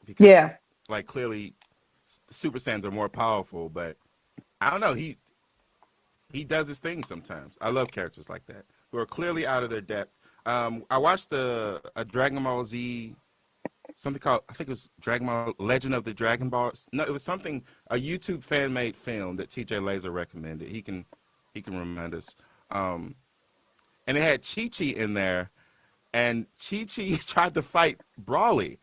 Because, Yeah. like, clearly Super Saiyans are more powerful, but I don't know. He does his thing sometimes. I love characters like that who are clearly out of their depth. I watched a Dragon Ball Z, something called, I think it was Dragon Ball Legend of the Dragon Balls. No, it was something, a YouTube fan made film that TJ Laser recommended. He can remind us. And it had Chi Chi in there, and Chi Chi tried to fight Brawly.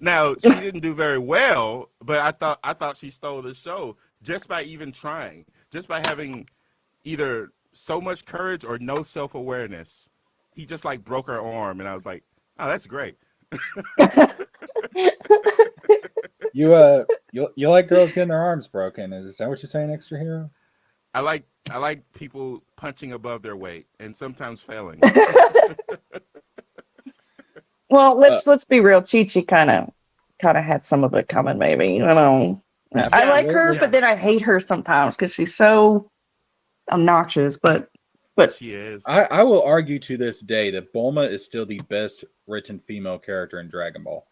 Now she didn't do very well, but I thought she stole the show just by even trying, just by having either so much courage or no self-awareness. He just like broke her arm, and I was like, oh, that's great. You like girls getting their arms broken? Is that what you're saying, Extra Hero? I like people punching above their weight and sometimes failing. Well, let's be real. Chi-Chi kind of had some of it coming, maybe. You know. I like her, but then I hate her sometimes because she's so obnoxious. But She is. I will argue to this day that Bulma is still the best written female character in Dragon Ball.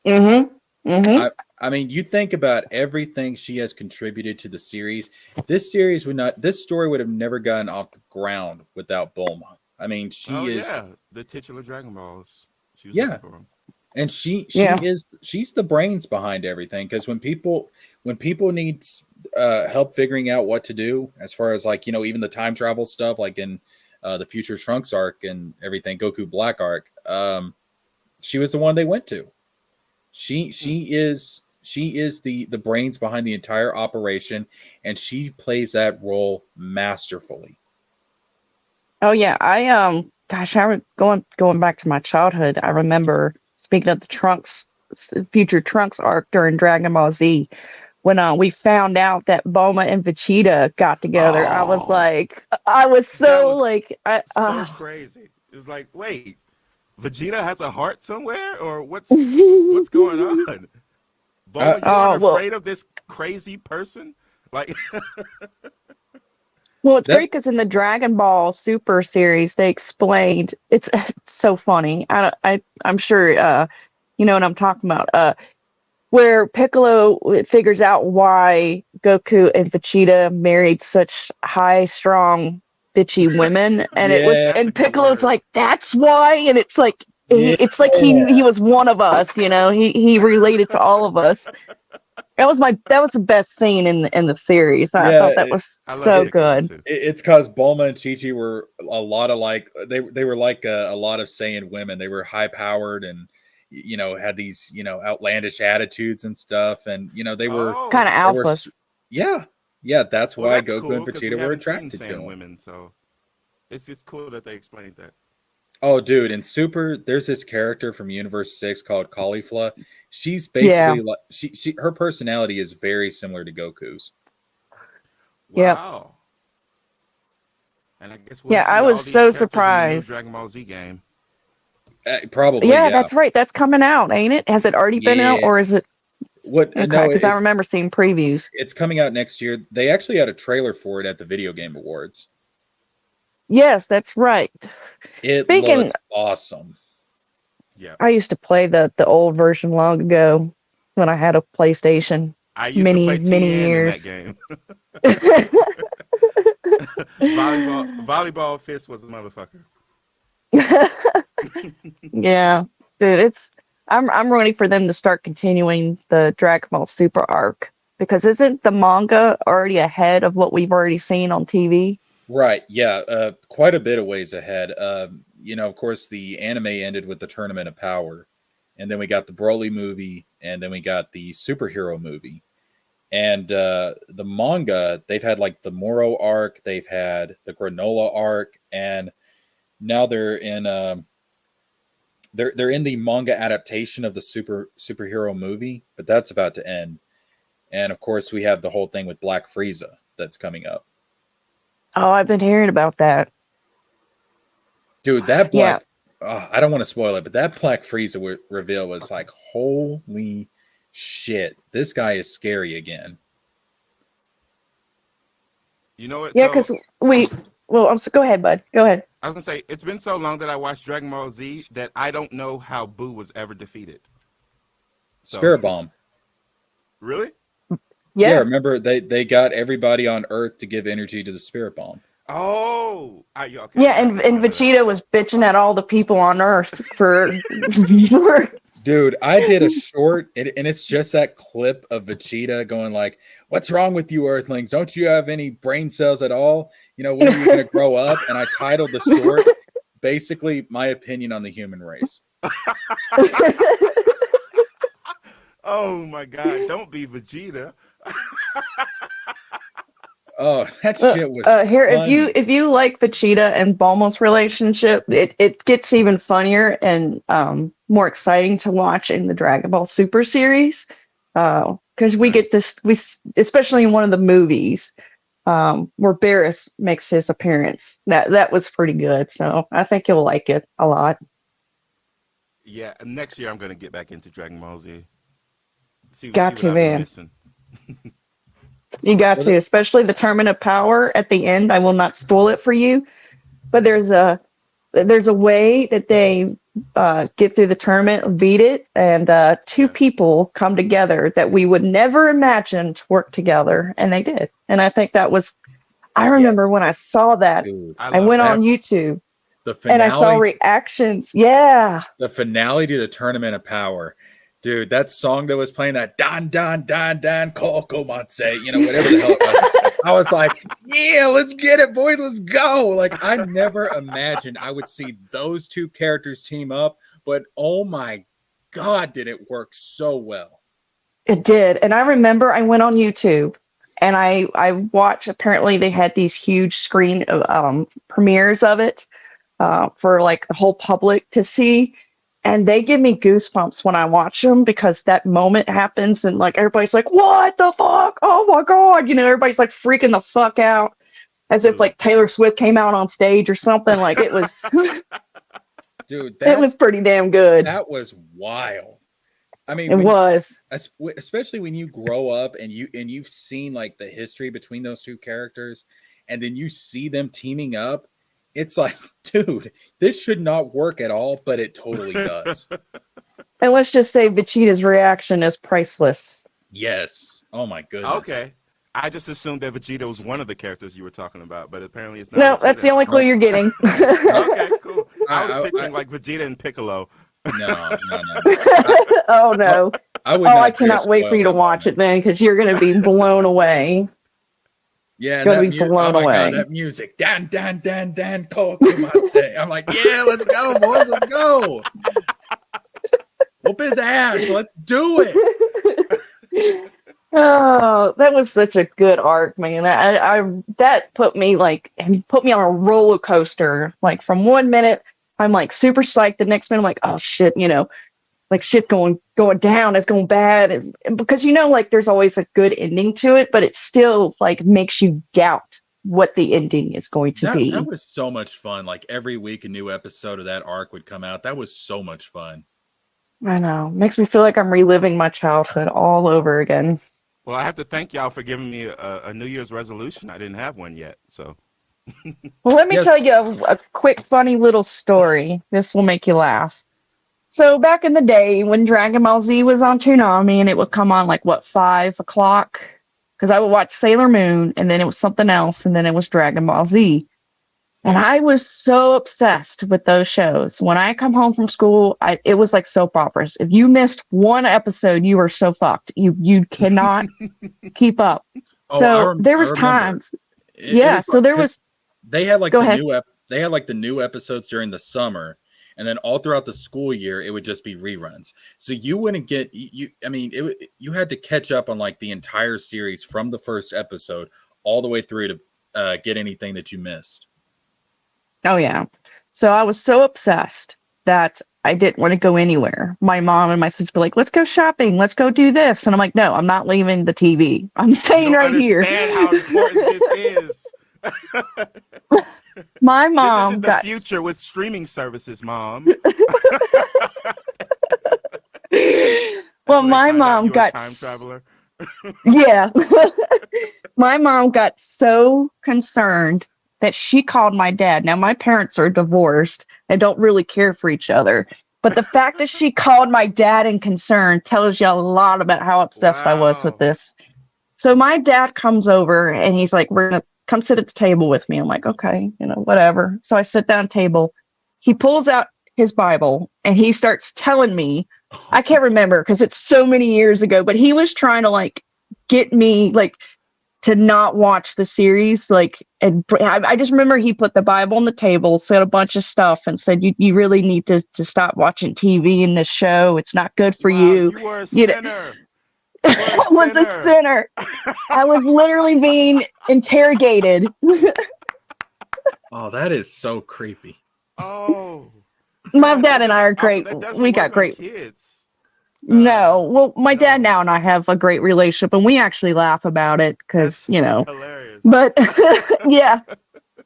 I mean, you think about everything she has contributed to the series. This story would have never gotten off the ground without Bulma. I mean, she is the titular Dragon Balls. She was Yeah. looking for 'em. And she's the brains behind everything. Because when when people need help figuring out what to do, as far as like even the time travel stuff, like in the Future Trunks arc and everything, Goku Black arc, she was the one they went to. She is the brains behind the entire operation, and she plays that role masterfully. Oh yeah, gosh, I was going back to my childhood. I remember, speaking of the Future Trunks arc during Dragon Ball Z, when we found out that Bulma and Vegeta got together. I was Oh, like, I was that so was like, so crazy. It was like, wait, Vegeta has a heart somewhere, or what's going on? Bulma, you oh aren't well, afraid of this crazy person? Like, well, it's That great because in the Dragon Ball Super series, they explained it's so funny. I'm sure you know what I'm talking about. Where Piccolo figures out why Goku and Vegeta married such high, strong, bitchy women, and yeah, that's a and good Piccolo's word. like, that's why, and it's like yeah. he was one of us, he related to all of us. That was the best scene in the series. I Yeah, thought that was I love so Piccolo good. too. it's because Bulma and Chi-Chi were a lot of like they were like a lot of Saiyan women. They were high powered and had these outlandish attitudes and stuff, and Kind Oh, of they were alphas. yeah, yeah. That's well, why that's Goku and cool because Vegeta we were haven't seen attracted to Saiyan him. women, so it's cool that they explained that. Oh, dude, in Super, there's this character from Universe 6 called Caulifla. She's Yeah. basically like her personality is very similar to Goku's. Yep. Wow. And I guess we'll Yeah, I see was all these so characters in the new surprised. Dragon Ball Z game. Probably, Yeah, yeah. that's right. That's coming out, ain't it? Has it already been out, Yeah. or is it What okay? no, Because I remember seeing previews. it's coming out next year. They actually had a trailer for it at the Video Game Awards. Yes, that's right. It Speaking, looks awesome. Yeah. I used to play the old version long ago when I had a PlayStation. I used to Many, play many TN in that years. game. Volleyball fist was a motherfucker. Yeah, dude, I'm ready for them to start continuing the Dragon Ball Super arc because isn't the manga already ahead of what we've already seen on TV? Right, yeah, quite a bit of ways ahead. Of course, the anime ended with the Tournament of Power, and then we got the Broly movie, and then we got the superhero movie. And the manga, they've had like the Moro arc, they've had the Granola arc, and now they're in the manga adaptation of the superhero movie, but that's about to end. And of course, we have the whole thing with Black Frieza that's coming up. Oh, I've been hearing about that. Dude, that Yeah, Black I don't want to spoil it, but that Black Frieza reveal was like, holy shit, this guy is scary again. You know what? yeah, So because well, go ahead, bud. Go ahead. I was gonna say it's been so long that I watched Dragon Ball Z that I don't know how Boo was ever defeated. So Spirit Bomb. really? Yeah, Yeah, remember they got everybody on Earth to give energy to the Spirit Bomb. Oh, okay. yeah, Yeah, I and do and remember that. Vegeta was bitching at all the people on Earth for Dude, I did a short, and it's just that clip of Vegeta going like, "What's wrong with you, Earthlings? Don't you have any brain cells at all? When are you going to grow up?" And I titled the short, basically, my opinion on the human race. Oh my God! Don't be Vegeta. Oh, that Uh, shit was here, funny. if you like Vegeta and Bulma's relationship, it gets even funnier and more exciting to watch in the Dragon Ball Super series. Because we get Nice. especially in one of the movies, where Barris makes his appearance. That was pretty good. So I think you'll like it a lot. Yeah, next year I'm gonna get back into Dragon Ball Z. See Got what to, I've been man. missing. You got Well, to, especially the Tournament of Power at the end. I will not spoil it for you, but there's a way that they get through the tournament, beat it, and two Yeah. people come together that we would never imagine to work together, and they did. And I think that was. I remember when I yes, saw that, dude, I I love went that. on that's YouTube the and I saw finale. reactions. Yeah, The finale to the Tournament of Power. Dude, that song that was playing, that Don Don Don Don Kokomatse, whatever the hell it was. I was like, yeah, let's get it, boy, let's go. Like, I never imagined I would see those two characters team up, but oh my God, did it work so well. It did. And I remember I went on YouTube and I watched, apparently they had these huge screen premieres of it for like the whole public to see. And they give me goosebumps when I watch them because that moment happens and like everybody's like, what the fuck? Oh my God. Everybody's like freaking the fuck out as if like Taylor Swift came out on stage or something. Like it was, dude, it was pretty damn good. That was wild. I mean, it was, especially when you grow up and you've seen like the history between those two characters and then you see them teaming up. It's like, dude, this should not work at all, but it totally does. And let's just say Vegeta's reaction is priceless. Yes. Oh my goodness. Okay. I just assumed that Vegeta was one of the characters you were talking about, but apparently it's not. No, Vegeta. that's the only clue you're getting. Okay, cool. I was picturing like Vegeta and Piccolo. No. Oh no. I cannot wait for you to watch it then because you're going to be blown away. Yeah, gonna be blown away. God, that music. Dan, dan, dan, dan, Kokomate. I'm like, yeah, let's go, boys, let's go. Whoop his ass. Let's do it. Oh, that was such a good arc, man. I that put me on a roller coaster. Like from one minute, I'm like super psyched. The next minute, I'm like, oh shit, like shit's going down, it's going bad, and because like there's always a good ending to it, but it still like makes you doubt what the ending is going to be. That was so much fun. Like every week a new episode of that arc would come out. That was so much fun. I know. Makes me feel like I'm reliving my childhood all over again. Well, I have to thank y'all for giving me a New Year's resolution. I didn't have one yet, so. Well, let me tell you a quick, funny little story. This will make you laugh. So back in the day when Dragon Ball Z was on Toonami and it would come on like 5 o'clock, because I would watch Sailor Moon and then it was something else and then it was Dragon Ball Z. And I was so obsessed with those shows. When I come home from school, it was like soap operas. If you missed one episode, you were so fucked. You cannot keep up. Oh, so there was times. They had like Go ahead. They had like the new episodes during the summer. And then all throughout the school year, it would just be reruns. So you wouldn't get you had to catch up on like the entire series from the first episode all the way through to get anything that you missed. Oh yeah. So I was so obsessed that I didn't want to go anywhere. My mom and my sister were like, "Let's go shopping. Let's go do this." And I'm like, "No, I'm not leaving the TV. I'm staying right here." Understand how important this is. My mom this is the future with streaming services, Mom. Well, my mom got time traveler. Yeah. My mom got so concerned that she called my dad. Now, my parents are divorced and don't really care for each other. But the fact that she called my dad in concern tells you a lot about how obsessed I was with this. So my dad comes over and he's like, "We're going to come sit at the table with me." I'm like, okay, whatever. So I sit down at the table. He pulls out his Bible and he starts telling me, I can't remember because it's so many years ago, but he was trying to like get me like to not watch the series. And I just remember he put the Bible on the table, said a bunch of stuff and said, you really need to stop watching TV in this show. It's not good for you. You were a sinner. I was a sinner. I was literally being interrogated. Oh, that is so creepy. Oh. My dad and I are great. We got great kids. No. Well, my dad now and I have a great relationship and we actually laugh about it because, hilarious. But yeah,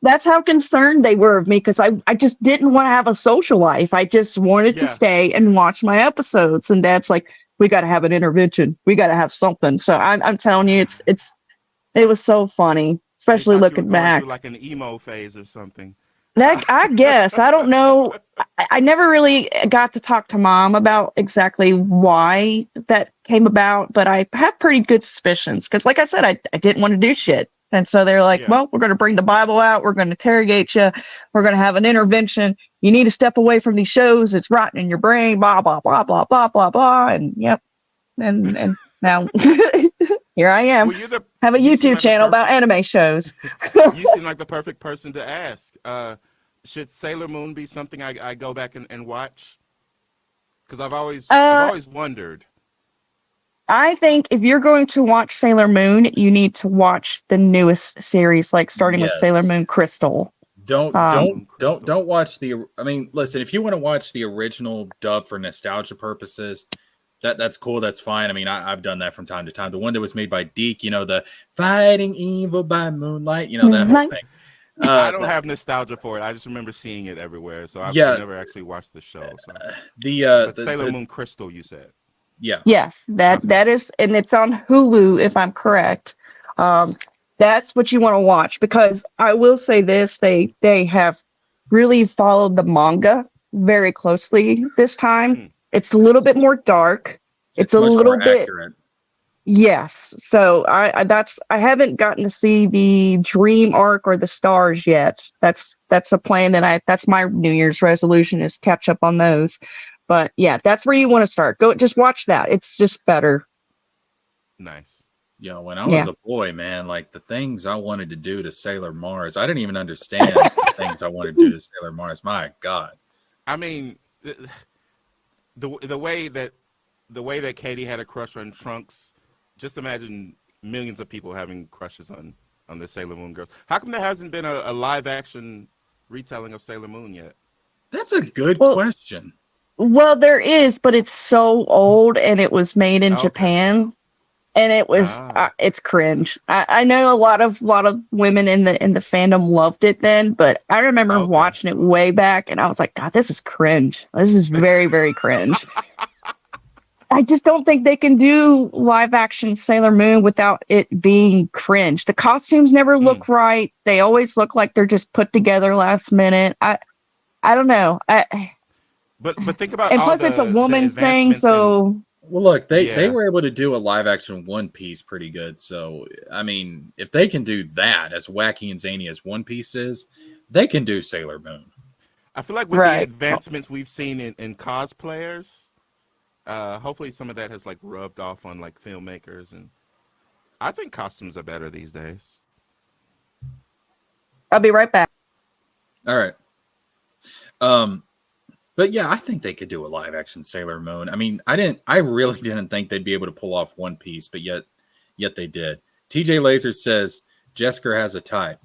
that's how concerned they were of me because I just didn't want to have a social life. I just wanted to stay and watch my episodes. And Dad's like, we got to have an intervention. We got to have something. So I'm telling you, it was so funny, especially looking back. Like an emo phase or something. I guess. I don't know. I never really got to talk to Mom about exactly why that came about, but I have pretty good suspicions because, like I said, I didn't want to do shit. And so they're like, Yeah. well, we're going to bring the Bible out. We're going to interrogate you. We're going to have an intervention. You need to step away from these shows. It's rotting in your brain, blah, blah, blah, blah, blah, blah, blah. And yep. And now here I am. Well, Have a you seem YouTube like the channel about anime shows. You seem like the perfect person to ask. Should Sailor Moon be something I go back and watch? Because I've always wondered. I think if you're going to watch Sailor Moon, you need to watch the newest series, like starting with Yes. Sailor Moon Crystal. Don't Crystal. watch the. I mean, listen. If you want to watch the original dub for nostalgia purposes, that's cool. That's fine. I mean, I've done that from time to time. The one that was made by Deke, the Fighting Evil by Moonlight, that whole thing. I don't have nostalgia for it. I just remember seeing it everywhere. So I've never actually watched the show. So. But Sailor Moon Crystal, you said. Yeah. Yes, that is, and it's on Hulu if I'm correct. That's what you want to watch, because I will say this: they have really followed the manga very closely this time. It's a little bit more dark. It's a much little more bit accurate. Yes. So I haven't gotten to see the Dream arc or the Stars yet. That's a plan, and that's my New Year's resolution, is catch up on those. But yeah, that's where you want to start. Go just watch that. It's just better. Nice. When I was a boy, man, like the things I wanted to do to Sailor Mars, I didn't even understand the things I wanted to do to Sailor Mars. My God. I mean, the way that Katie had a crush on Trunks, just imagine millions of people having crushes on the Sailor Moon girls. How come there hasn't been a live action retelling of Sailor Moon yet? That's a good question. Well, there is, but it's so old, and it was made in Japan, and it was it's cringe. I know a lot of women in the fandom loved it then, but I remember watching it way back, and I was like, God, this is cringe. This is very, very cringe. I just don't think they can do live action Sailor Moon without it being cringe. The costumes never look right. They always look like they're just put together last minute. I don't know. But think about, and plus it's a woman's thing, so well, look, they were able to do a live action One Piece pretty good. So I mean, if they can do that, as wacky and zany as One Piece is, they can do Sailor Moon. I feel like with the advancements we've seen in cosplayers, hopefully some of that has like rubbed off on like filmmakers, and I think costumes are better these days. I'll be right back. All right. But yeah, I think they could do a live action Sailor Moon. I mean, I really didn't think they'd be able to pull off One Piece, but yet they did. TJ Laser says Jesker has a type.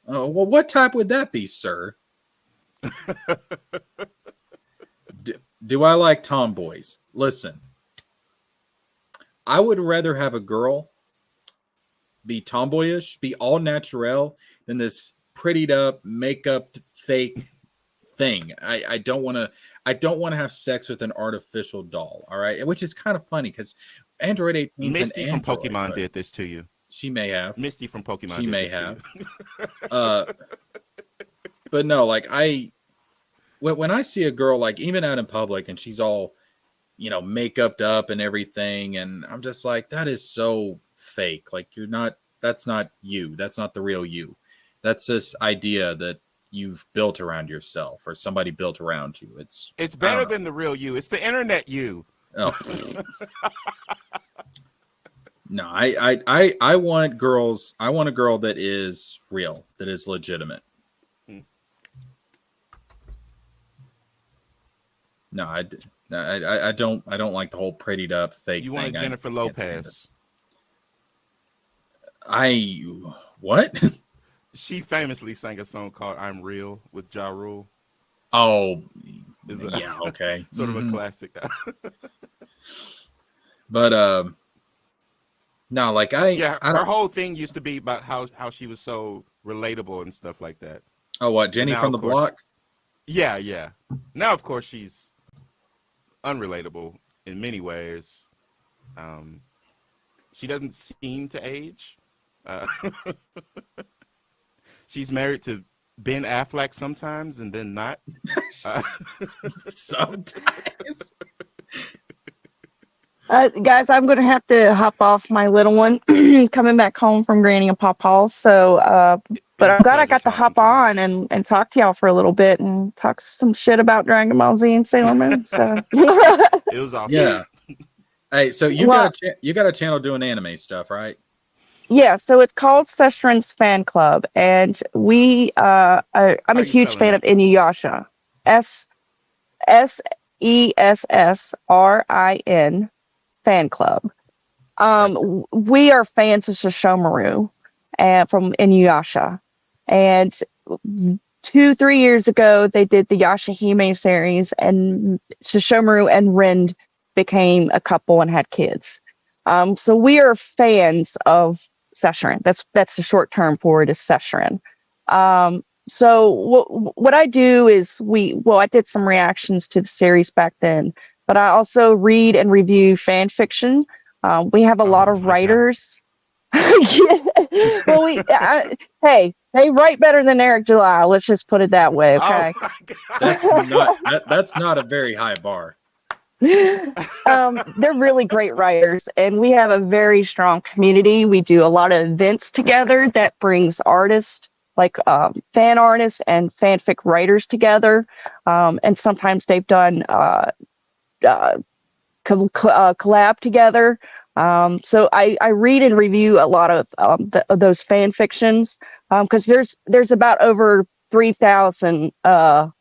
Oh, well, what type would that be, sir? Do I like tomboys? Listen, I would rather have a girl be tomboyish, be all natural, than this prettied up, makeup, fake thing. I don't want to have sex with an artificial doll. All right, which is kind of funny because Android 18 Misty from Pokemon did this to you. She may have. Misty from Pokemon. She may have. But no, like when I see a girl, like even out in public, and she's all, makeuped up and everything, and I'm just like, that is so fake. Like that's not you. That's not the real you. That's this idea that you've built around yourself, or somebody built around you. It's better than the real you. It's the internet you. Oh. No, I want girls. I want a girl that is real, that is legitimate. No, I don't like the whole prettied up fake. You want Jennifer Lopez? What? She famously sang a song called "I'm Real" with Ja Rule. Oh, yeah, okay. Sort of a classic. But no, like her whole thing used to be about how she was so relatable and stuff like that. Oh, what, Jenny from the Block? Yeah. Now, of course, she's unrelatable in many ways. She doesn't seem to age. She's married to Ben Affleck sometimes, and then not. Sometimes. Guys, I'm going to have to hop off my little one. coming back home from Granny and Pawpaw's. So, It but was I'm a glad I pleasure got to talking hop to you. on and talk to y'all for a little bit and talk some shit about Dragon Ball Z and Sailor Moon. So, It was awesome. Yeah. Hey, so well, you got a channel doing anime stuff, right? yeah. So it's called Sestrin's Fan Club, and I'm How a you huge spelling fan of that? Inuyasha. Sessrin Fan Club. Right. We are fans of Shishomaru and from Inuyasha. And 2-3 years ago, they did the Yashahime series, and Shishomaru and Rin became a couple and had kids. So we are fans of Sessrin. That's the short term for it is Sessrin. So what I do is I did some reactions to the series back then, but I also read and review fan fiction. We have a lot Oh of my God. writers. Yeah. Well, hey, they write better than Eric July. Let's just put it that way, Oh okay? my God. That's not a very high bar. They're really great writers, and we have a very strong community. We do a lot of events together that brings artists, like fan artists and fanfic writers together. And sometimes they've done uh, collab together. So I read and review a lot of those fan fictions because there's about over 3,000 of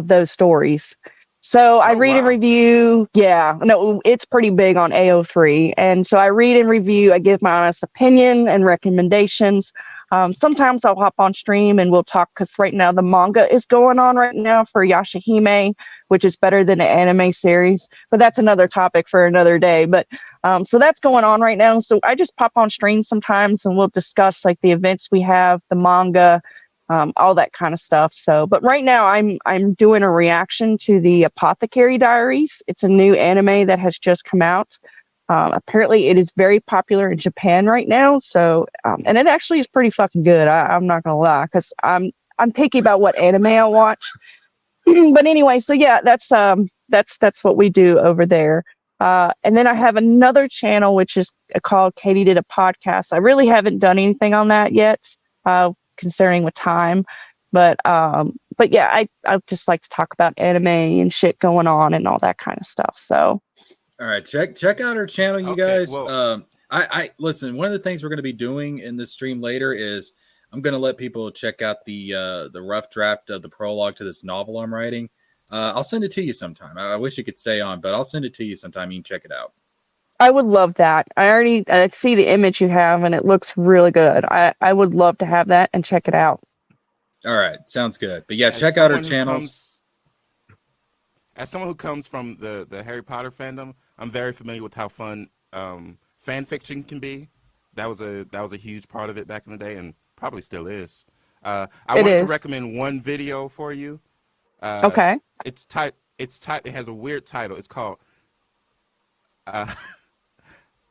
those stories. So I Oh read and wow. review. Yeah, no, it's pretty big on AO3. And so I read and review. I give my honest opinion and recommendations. Sometimes I'll hop on stream and we'll talk because right now the manga is going on right now for Yashahime, which is better than the anime series. But that's another topic for another day. But so that's going on right now. So I just pop on stream sometimes and we'll discuss like the events we have, the manga, all that kind of stuff. So, but right now I'm doing a reaction to the Apothecary Diaries. It's a new anime that has just come out. Apparently, it is very popular in Japan right now. So, and it actually is pretty fucking good. I'm not gonna lie, because I'm picky about what anime I watch. But anyway, so yeah, that's what we do over there. And then I have another channel which is called Katie Did a Podcast. I really haven't done anything on that yet, concerning with time. But yeah, I just like to talk about anime and shit going on and all that kind of stuff. So All right, check out our channel, you Okay. guys. Well, I listen. One of the things we're going to be doing in this stream later is I'm going to let people check out the rough draft of the prologue to this novel I'm writing. I'll send it to you sometime. I wish it could stay on, but I'll send it to you sometime. You can check it out. I would love that. I already see the image you have and it looks really good. I would love to have that and check it out. All right, sounds good. But yeah, as check out our someone who channels. as someone who comes from the Harry Potter fandom, I'm very familiar with how fun fan fiction can be. That was a huge part of it back in the day, and probably still is. I It wanted to is. recommend one video for you. Okay. It's tight. It has a weird title. It's called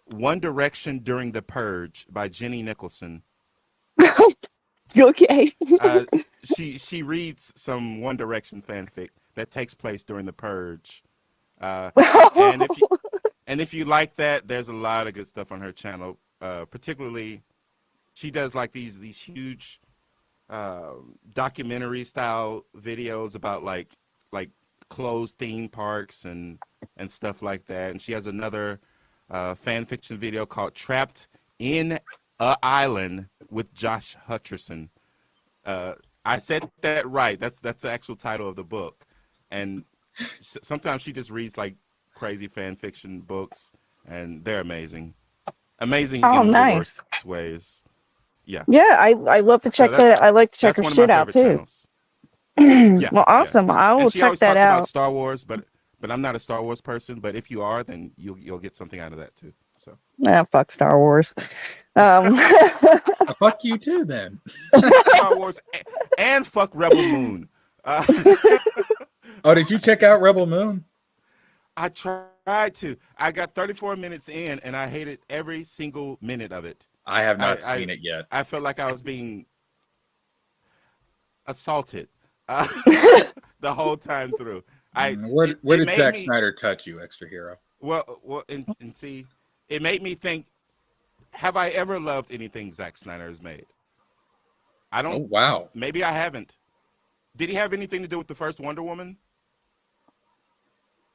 "One Direction During the Purge" by Jenny Nicholson. Okay. She reads some One Direction fanfic that takes place during the purge. And if you like that, there's a lot of good stuff on her channel. Particularly, she does like these huge documentary style videos about like closed theme parks and stuff like that. And she has another fan fiction video called "Trapped in a Island" with Josh Hutcherson. I said that right. That's the actual title of the book. And sometimes she just reads like crazy fan fiction books, and they're amazing. Amazing Oh, in the nice. worst ways. Yeah. Yeah, I love to check So that. I like to check that's her one of my shit out favorite too. channels. Yeah, Well, yeah. awesome. I And will she check always that talks about out. Star Wars, but I'm not a Star Wars person. But if you are, then you'll get something out of that too. So Yeah, fuck Star Wars. Um, Fuck you too, then. Star Wars and fuck Rebel Moon. Oh, did you check out Rebel Moon? I tried to. I got 34 minutes in, and I hated every single minute of it. I have not seen it yet. I felt like I was being assaulted the whole time through. Where did made Zack me- Snyder touch you, extra hero? Well, and see, it made me think, have I ever loved anything Zack Snyder has made? I don't. Oh wow. Maybe I haven't. Did he have anything to do with the first Wonder Woman?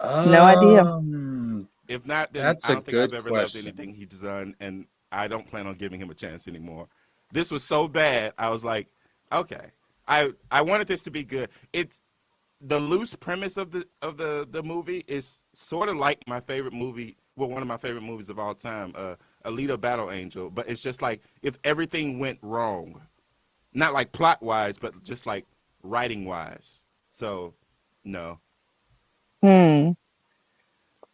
No idea. If not, then That's I a don't think I've good ever question. loved anything he's done, and I don't plan on giving him a chance anymore. This was so bad. I was like, okay, I wanted this to be good. It's the loose premise of the movie is sort of like my favorite movie. Well, one of my favorite movies of all time, Alita: Battle Angel. But it's just like if everything went wrong, not like plot wise, but just like writing wise. So, no.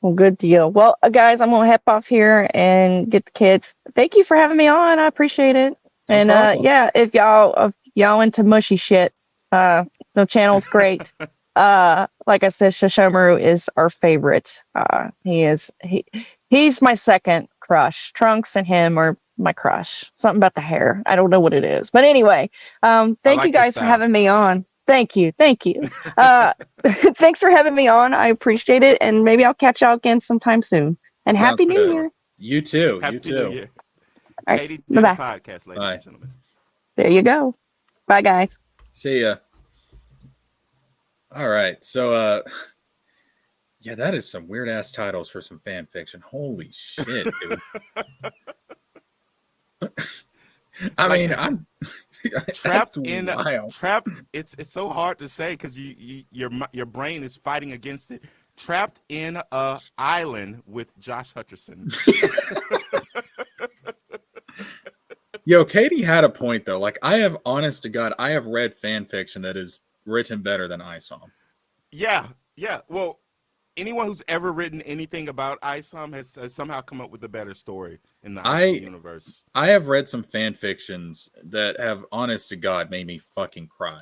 Well, good deal. Well, guys, I'm gonna hop off here and get the kids. Thank you for having me on. I appreciate it. No And problem. yeah, if y'all into mushy shit, the channel's great. Like I said, Shishomaru is our favorite. He's my second crush. Trunks and him are my crush. Something about the hair. I don't know what it is. But anyway, thank you like your guys for style. having me on. Thank you. Thanks for having me on. I appreciate it, and maybe I'll catch y'all again sometime soon. And Sounds Happy New good. Year. You too. Happy You too. New Year. All right, Katie did a bye-bye. podcast, ladies Bye. and gentlemen. There you go. Bye, guys. See ya. All right. So yeah, that is some weird ass titles for some fan fiction. Holy shit, dude. I mean, I'm Trapped that's in wild. trapped. It's so hard to say because your brain is fighting against it. Trapped in a island with Josh Hutcherson. Yo, Katie had a point though. Like, I have, honest to God, I have read fan fiction that is written better than ISOM. Yeah. Well, anyone who's ever written anything about ISOM has somehow come up with a better story in the ISOM universe. I have read some fan fictions that have, honest to God, made me fucking cry.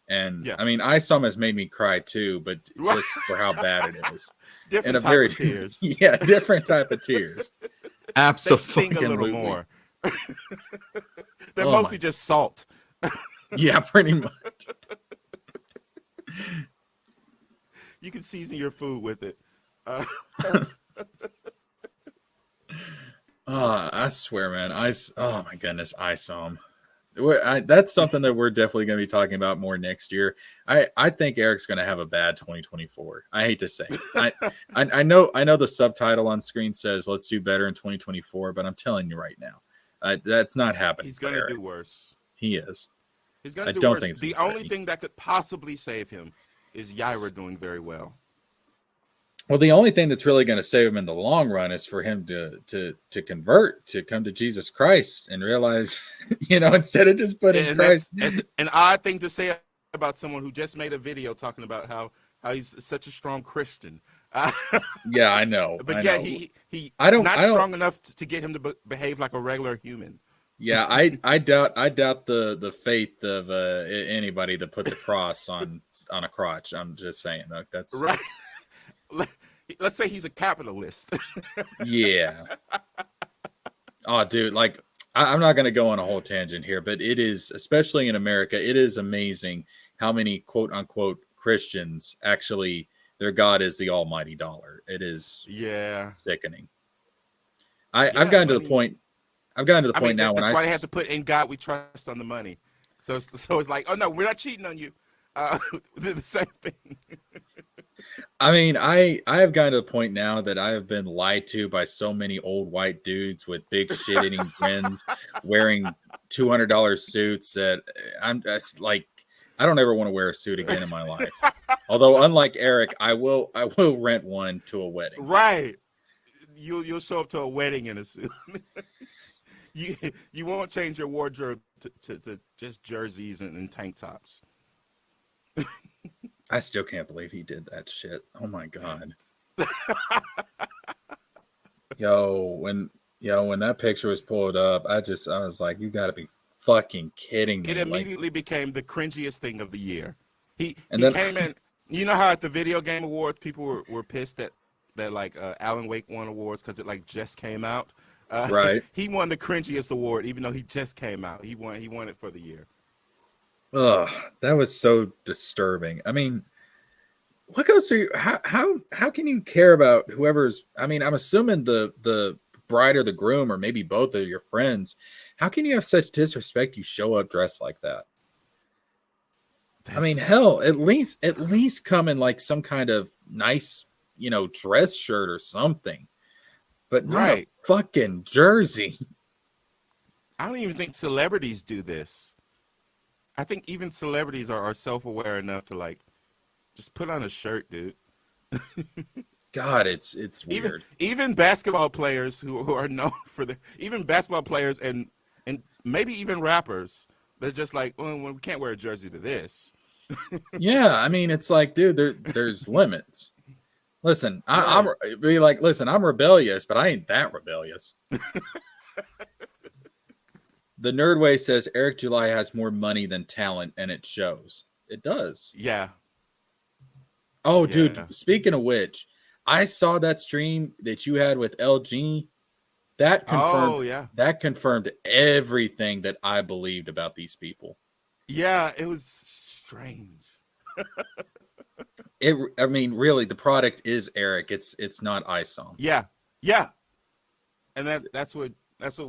And Yeah. I mean, ISOM has made me cry too, but just for how bad it is. Different In a type very of tears. yeah, different type of tears. They Absolutely. sting a little more. They're Oh mostly my- just salt. Yeah, pretty much. You can season your food with it. I swear, man. Oh my goodness, ISOM. That's something that we're definitely going to be talking about more next year. I think Eric's going to have a bad 2024. I hate to say it. I know the subtitle on screen says let's do better in 2024, but I'm telling you right now, that's not happening. He's going to do worse. He is. He's going to do don't worse. think it's The gonna only be. thing that could possibly save him is Yaira doing very well. Well, the only thing that's really going to save him in the long run is for him to convert, to come to Jesus Christ and realize, instead of just putting And Christ. that's an odd thing to say about someone who just made a video talking about how he's such a strong Christian. Yeah, I know. But I yeah, know. he I don't- not I don't- strong enough to get him to behave like a regular human. Yeah, I doubt the faith of anybody that puts a cross on a crotch. I'm just saying that's Right. Let's say he's a capitalist. yeah. Oh, dude, like I'm not going to go on a whole tangent here, but it is, especially in America, it is amazing how many quote unquote Christians actually their God is the almighty dollar. It is sickening. I've gotten to the point. I've gotten to the point now when that's why they have to put in God we trust on the money. So it's like, oh no, we're not cheating on you. The same thing. I mean, I have gotten to the point now that I have been lied to by so many old white dudes with big shit-eating grins, wearing $200 suits that it's like I don't ever want to wear a suit again in my life. Although, unlike Eric, I will rent one to a wedding. Right. You'll show up to a wedding in a suit. You won't change your wardrobe to just jerseys and tank tops. I still can't believe he did that shit. Oh my god. when that picture was pulled up, I was like, you gotta be fucking kidding me. It immediately became the cringiest thing of the year. He then, came in. You know how at the video game awards people were pissed that like Alan Wake won awards because it like just came out. Right. He won the cringiest award even though he just came out. He won it for the year. Ugh, that was so disturbing. I mean, what goes through how can you care about whoever's? I mean, I'm assuming the bride or the groom, or maybe both of your friends, how can you have such disrespect? You show up dressed like that. I mean, hell, at least come in like some kind of nice, dress shirt or something, but not a fucking jersey. I don't even think celebrities do this. I think even celebrities are self-aware enough to like just put on a shirt, dude. God, it's weird. Even basketball players who are known for even basketball players and maybe even rappers, they're just like, well, we can't wear a jersey to this. Yeah, I mean, it's like, dude, there's limits. Listen, I'm rebellious, but I ain't that rebellious. The Nerdway says Eric July has more money than talent, and it shows. It does. Yeah. Oh, dude, speaking of which, I saw that stream that you had with LG. That confirmed everything that I believed about these people. Yeah, it was strange. Really, the product is Eric. It's not ISOM. Yeah. And that's what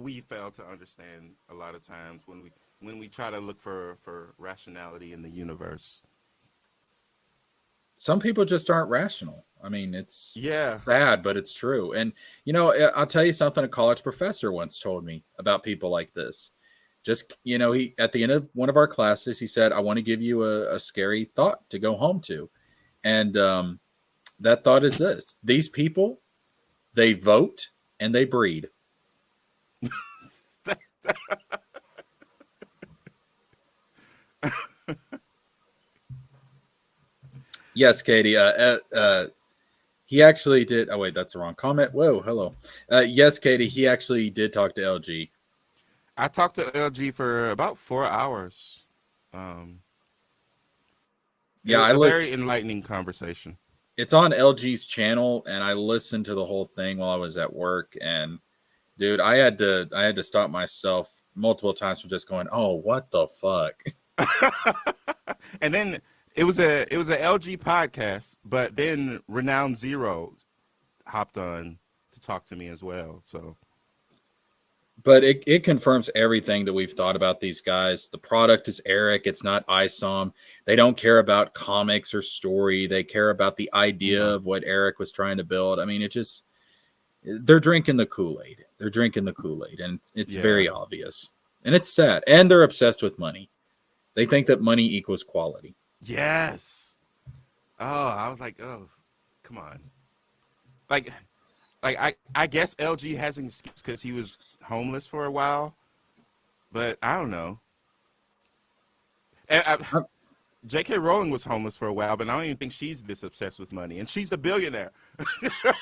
we fail to understand a lot of times when we try to look for rationality in the universe. Some people just aren't rational. I mean, it's sad, but it's true. And, I'll tell you something a college professor once told me about people like this. Just, he at the end of one of our classes, he said, I want to give you a scary thought to go home to. And that thought is this. These people, they vote and they breed. Yes, Katie. He actually did. Oh, wait, that's the wrong comment. Whoa, hello. Yes, Katie. He actually did talk to LG. I talked to LG for about 4 hours. Yeah, very enlightening conversation. It's on LG's channel, and I listened to the whole thing while I was at work. And dude, I had to stop myself multiple times from just going, "Oh, what the fuck." And then it was a LG podcast, but then Renowned Zero hopped on to talk to me as well. So, but it confirms everything that we've thought about these guys. The product is Eric. It's not ISOM. They don't care about comics or story. They care about the idea of what Eric was trying to build. I mean, they're drinking the Kool-Aid. They're drinking the Kool-Aid, and it's very obvious. And it's sad. And they're obsessed with money. They think that money equals quality. Yes. Oh, I was like, oh, come on. Like I guess LG has an excuse because he was homeless for a while, but I don't know. J.K. Rowling was homeless for a while, but I don't even think she's this obsessed with money, and she's a billionaire.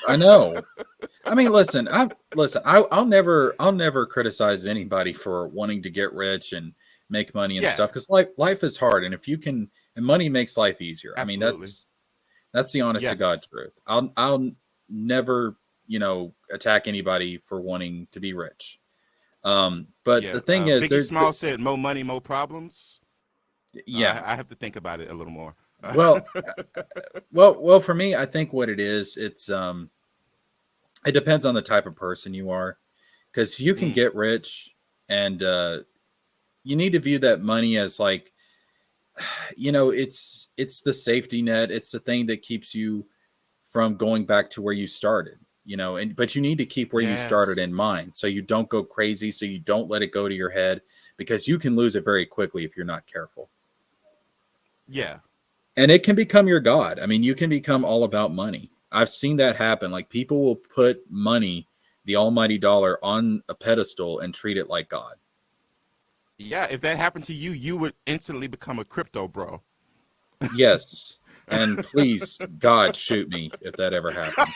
I know. I mean, listen. I'll never criticize anybody for wanting to get rich and make money and stuff, because life is hard, and if you can, and money makes life easier. Absolutely. I mean, that's the honest to God truth. I'll never attack anybody for wanting to be rich. But the thing is, Biggie Small said, "More money, more problems." Yeah, I have to think about it a little more. Well, for me, I think what it is, it depends on the type of person you are, because you can get rich, and you need to view that money as like, it's the safety net. It's the thing that keeps you from going back to where you started. But you need to keep where you started in mind, so you don't go crazy, so you don't let it go to your head, because you can lose it very quickly if you're not careful. Yeah. And it can become your God. I mean, you can become all about money. I've seen that happen. Like, people will put money, the almighty dollar, on a pedestal and treat it like God. Yeah, if that happened to you, you would instantly become a crypto bro. Yes. And please, God, shoot me if that ever happens.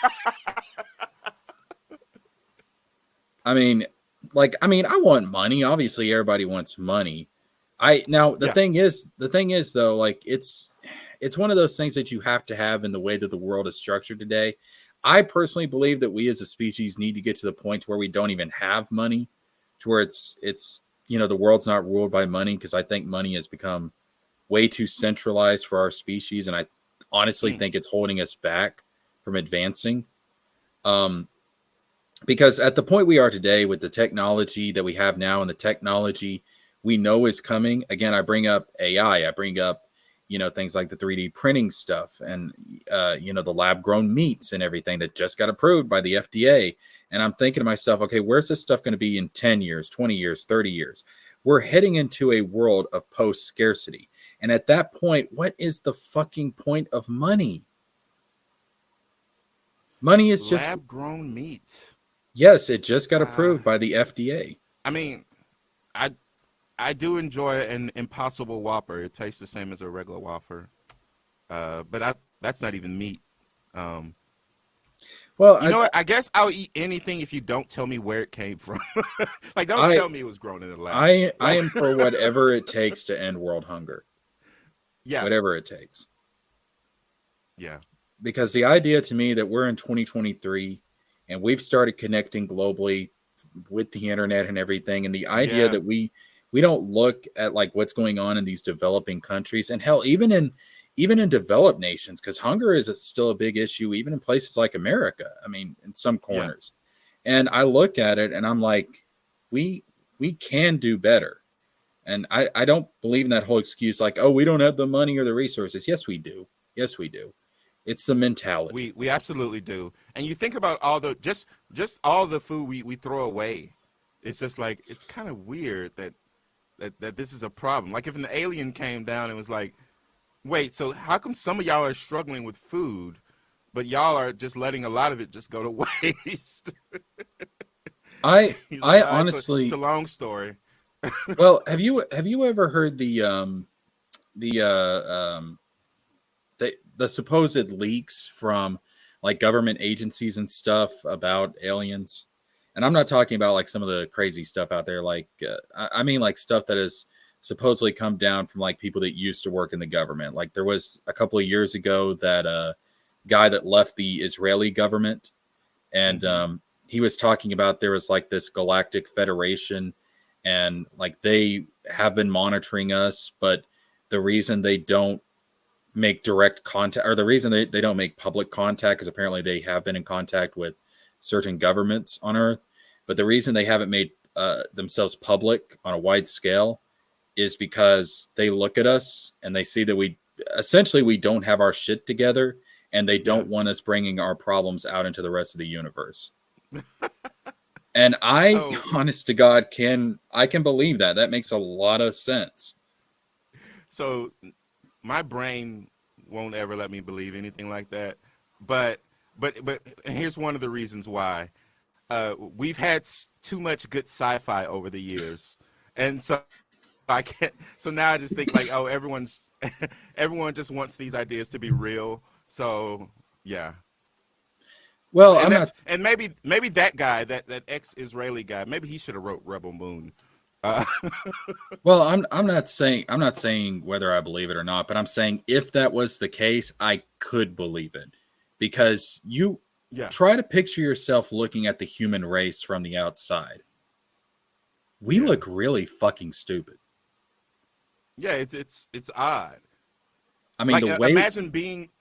I mean, I want money. Obviously, everybody wants money. The thing is though, like, it's one of those things that you have to have in the way that the world is structured today. I personally believe that we as a species need to get to the point where we don't even have money, to where it's the world's not ruled by money, because I think money has become way too centralized for our species, and I honestly think it's holding us back from advancing. because at the point we are today with the technology that we have now and the technology we know is coming, again, I bring up AI, I bring up, things like the 3D printing stuff and, the lab grown meats and everything that just got approved by the FDA. And I'm thinking to myself, okay, where's this stuff going to be in 10 years, 20 years, 30 years? We're heading into a world of post scarcity. And at that point, what is the fucking point of money? Money is just, Lab grown meat. yes, it just got Uh, approved by the FDA. I mean, I I do enjoy an Impossible Whopper. It tastes the same as a regular Whopper, but that's not even meat. Um, Well, you know what? I guess I'll eat anything if you don't tell me where it came from. Like, don't I, tell me it was grown in a lab. I Like, am for whatever it takes to end world hunger, yeah, whatever it takes. yeah, Because the idea to me that we're in 2023 and we've started connecting globally with the internet and everything, and the idea yeah, that we don't look at like what's going on in these developing countries, and hell, even in developed nations, because hunger is still a big issue, even in places like America. I mean, in some yeah, corners. And I look at it and I'm like, we we can do better. And I don't believe in that whole excuse like, oh, we don't have the money or the resources. Yes, we do. Yes, we do. It's the mentality. we absolutely do. And you think about all the just all the food we throw away. It's just like it's kind of weird that this is a problem. Like if an alien came down and was like, wait, so how come some of y'all are struggling with food, but y'all are just letting a lot of it just go to waste? I He's like, I "Ah, it's a honestly, long story." well, have you ever heard the the supposed leaks from like government agencies and stuff about aliens? And I'm not talking about like some of the crazy stuff out there. Like I mean like stuff that has supposedly come down from like people that used to work in the government. Like there was a couple of years ago that guy that left the Israeli government, and Hmm. he was talking about there was like this galactic federation, and like they have been monitoring us, but the reason they don't make direct contact, or the reason they don't make public contact, is apparently they have been in contact with certain governments on Earth, but the reason they haven't made themselves public on a wide scale is because they look at us and they see that we don't have our shit together, and they Yeah. don't want us bringing our problems out into the rest of the universe. And I, So honest to God, can believe that. That makes a lot of sense. so my brain won't ever let me believe anything like that. But and here's one of the reasons why. We've had too much good sci-fi over the years, and so I can't. So now I just think like, oh, everyone's everyone just wants these ideas to be real. So yeah, Well, and I'm not. maybe that guy, that ex-Israeli guy, maybe he should have wrote Rebel Moon. Uh, Well, I'm not saying whether I believe it or not, but I'm saying if that was the case, I could believe it, because you yeah, try to picture yourself looking at the human race from the outside. We yeah, look really fucking stupid. yeah. It's odd. I mean, Like the way,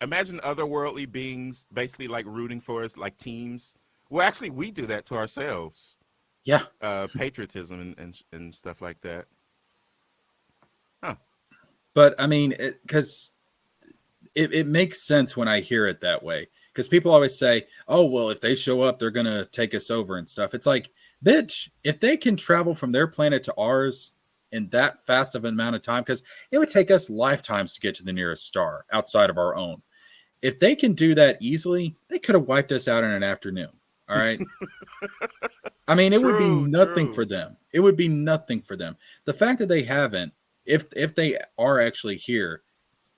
imagine otherworldly beings basically like rooting for us like teams. Well, actually, we do that to ourselves. yeah. Patriotism and stuff like that. Huh. But I mean, because it makes sense when I hear it that way. Because people always say, "Oh, well, if they show up, they're gonna take us over and stuff." It's like, bitch, if they can travel from their planet to ours in that fast of an amount of time, because it would take us lifetimes to get to the nearest star outside of our own. If they can do that easily, they could have wiped us out in an afternoon. All right. I mean, it would be True, nothing for true. them. It would be nothing for them. The fact that they haven't, if they are actually here,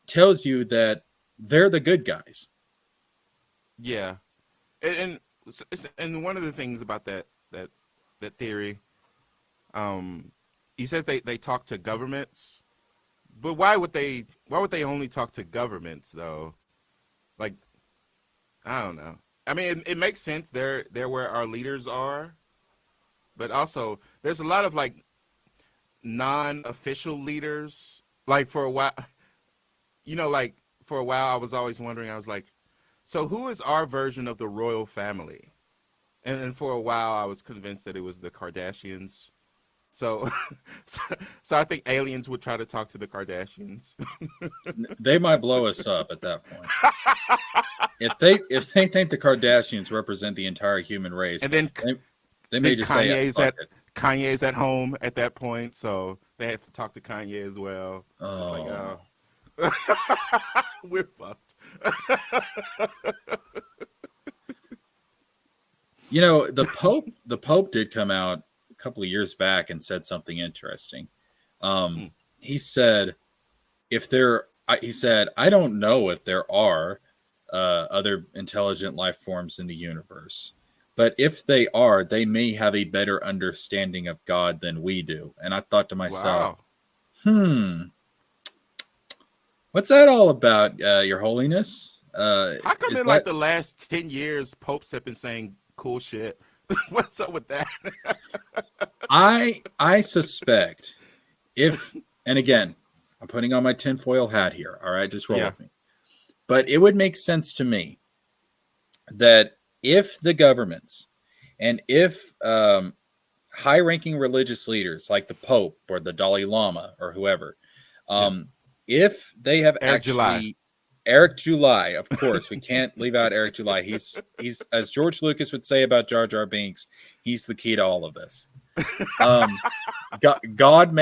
tells you that they're the good guys. Yeah, and and one of the things about that theory, um, he says they talk to governments, but why would they only talk to governments though? Like I don't know. I mean, it makes sense. They're where our leaders are, but also there's a lot of like non-official leaders. Like for a while, like for a while, I was always wondering. I was like, so who is our version of the royal family? and for a while I was convinced that it was the Kardashians. So, so I think aliens would try to talk to the Kardashians. They might blow us up at that point. If they think the Kardashians represent the entire human race, And then they may just say, "Fuck it." Kanye's at home at that point, so they have to talk to Kanye as well. Oh. It's like, we're fucked. The Pope did come out a couple of years back and said something interesting. He said, I don't know if there are other intelligent life forms in the universe, but if they are, they may have a better understanding of God than we do. And I thought to myself, what's that all about, Your Holiness? How come in like the last 10 years, popes have been saying cool shit? What's up with that? I suspect and again, I'm putting on my tinfoil hat here. All right, just roll with me. But it would make sense to me that if the governments and if high-ranking religious leaders like the Pope or the Dalai Lama or whoever, if they have Eric July, of course, we can't leave out Eric July. He's as George Lucas would say about Jar Jar Binks, he's the key to all of this. God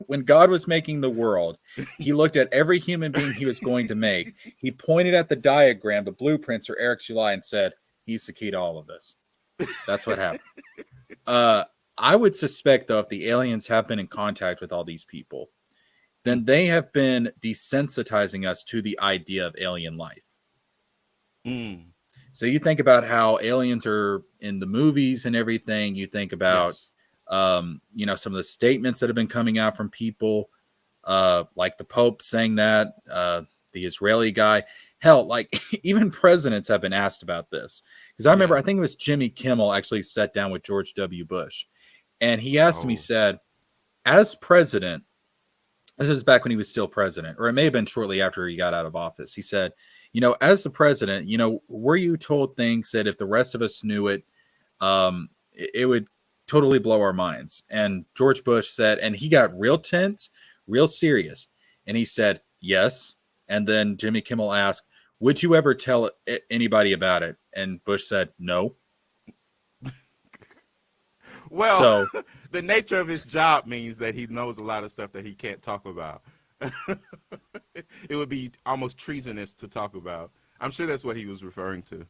when God was making the world, he looked at every human being he was going to make. He pointed at the diagram, the blueprints for Eric July, and said, he's the key to all of this. That's what happened. I would suspect, though, if the aliens have been in contact with all these people, then they have been desensitizing us to the idea of alien life. So you think about how aliens are in the movies and everything. You think about, some of the statements that have been coming out from people, like the Pope saying that, the Israeli guy. Hell, like even presidents have been asked about this. Because I remember, I think it was Jimmy Kimmel actually sat down with George W. Bush. And he asked him, he said, as president, this is back when he was still president, or it may have been shortly after he got out of office. He said, as the president, were you told things that if the rest of us knew it, it would totally blow our minds? And George Bush said, and he got real tense, real serious. And he said, yes. And then Jimmy Kimmel asked, would you ever tell anybody about it? And Bush said, no. Well, so, the nature of his job means that he knows a lot of stuff that he can't talk about. It would be almost treasonous to talk about. I'm sure that's what he was referring to.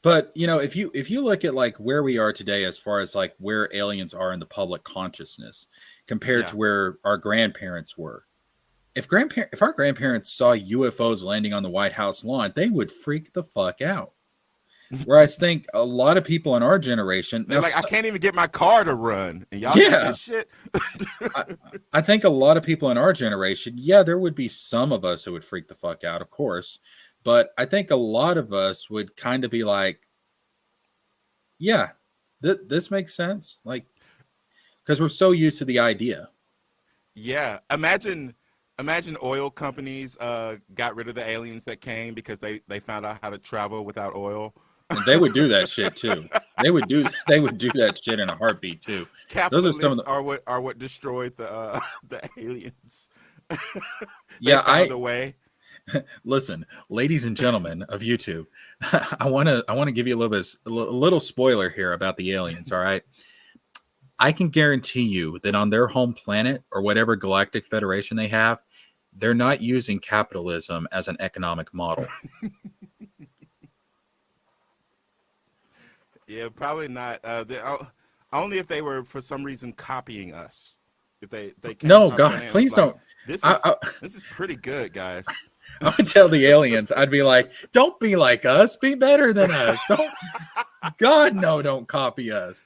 But, if you look at like where we are today, as far as like where aliens are in the public consciousness compared to where our grandparents were, if our grandparents saw UFOs landing on the White House lawn, they would freak the fuck out. Whereas I think a lot of people in our generation, they're like, I can't even get my car to run, and y'all do that shit. I think a lot of people in our generation, there would be some of us who would freak the fuck out, of course, but I think a lot of us would kind of be like, this makes sense, like, because we're so used to the idea. Yeah, imagine oil companies got rid of the aliens that came because they found out how to travel without oil. And they would do that shit too. They would do that shit in a heartbeat too. Capitalists Those are what destroyed the aliens. Found a way. Listen, ladies and gentlemen of YouTube, I want to give you a little spoiler here about the aliens. All right, I can guarantee you that on their home planet or whatever galactic federation they have, they're not using capitalism as an economic model. Yeah, probably not. Only if they were for some reason copying us. If they no, God, please don't. This is pretty good, guys. I would tell the aliens, I'd be like, don't be like us, be better than us. Don't copy us.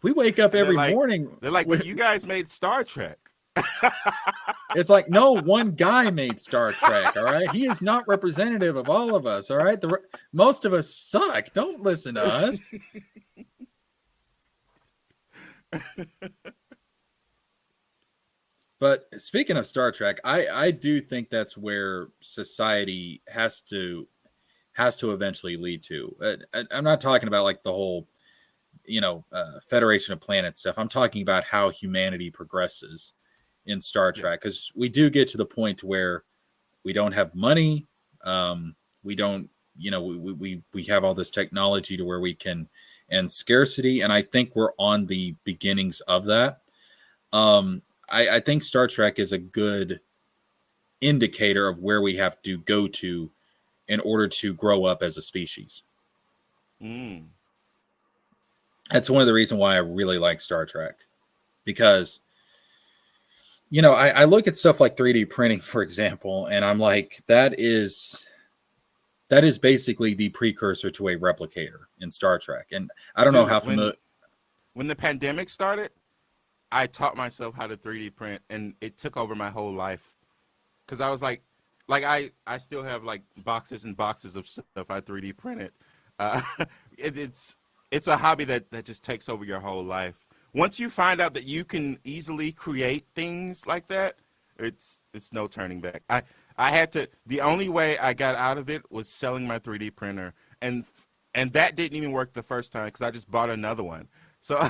We wake up every morning. They're like, you guys made Star Trek. It's like, no, one guy made Star Trek, all right? He is not representative of all of us, all right? Most of us suck. Don't listen to us. But speaking of Star Trek, I do think that's where society has to has to eventually lead to. I'm not talking about like the whole, Federation of Planets stuff. I'm talking about how humanity progresses in Star Trek, because we do get to the point where we don't have money. We don't, we have all this technology to where we can, and scarcity. And I think we're on the beginnings of that. I think Star Trek is a good indicator of where we have to go to in order to grow up as a species. That's one of the reasons why I really like Star Trek, because I look at stuff like 3D printing, for example, and I'm like, that is basically the precursor to a replicator in Star Trek. And I don't know how familiar. When the pandemic started, I taught myself how to 3D print, and it took over my whole life. Because I was like I still have like boxes and boxes of stuff I 3D printed. It's a hobby that just takes over your whole life. Once you find out that you can easily create things like that, it's no turning back. I had to. The only way I got out of it was selling my 3D printer, and that didn't even work the first time because I just bought another one. So,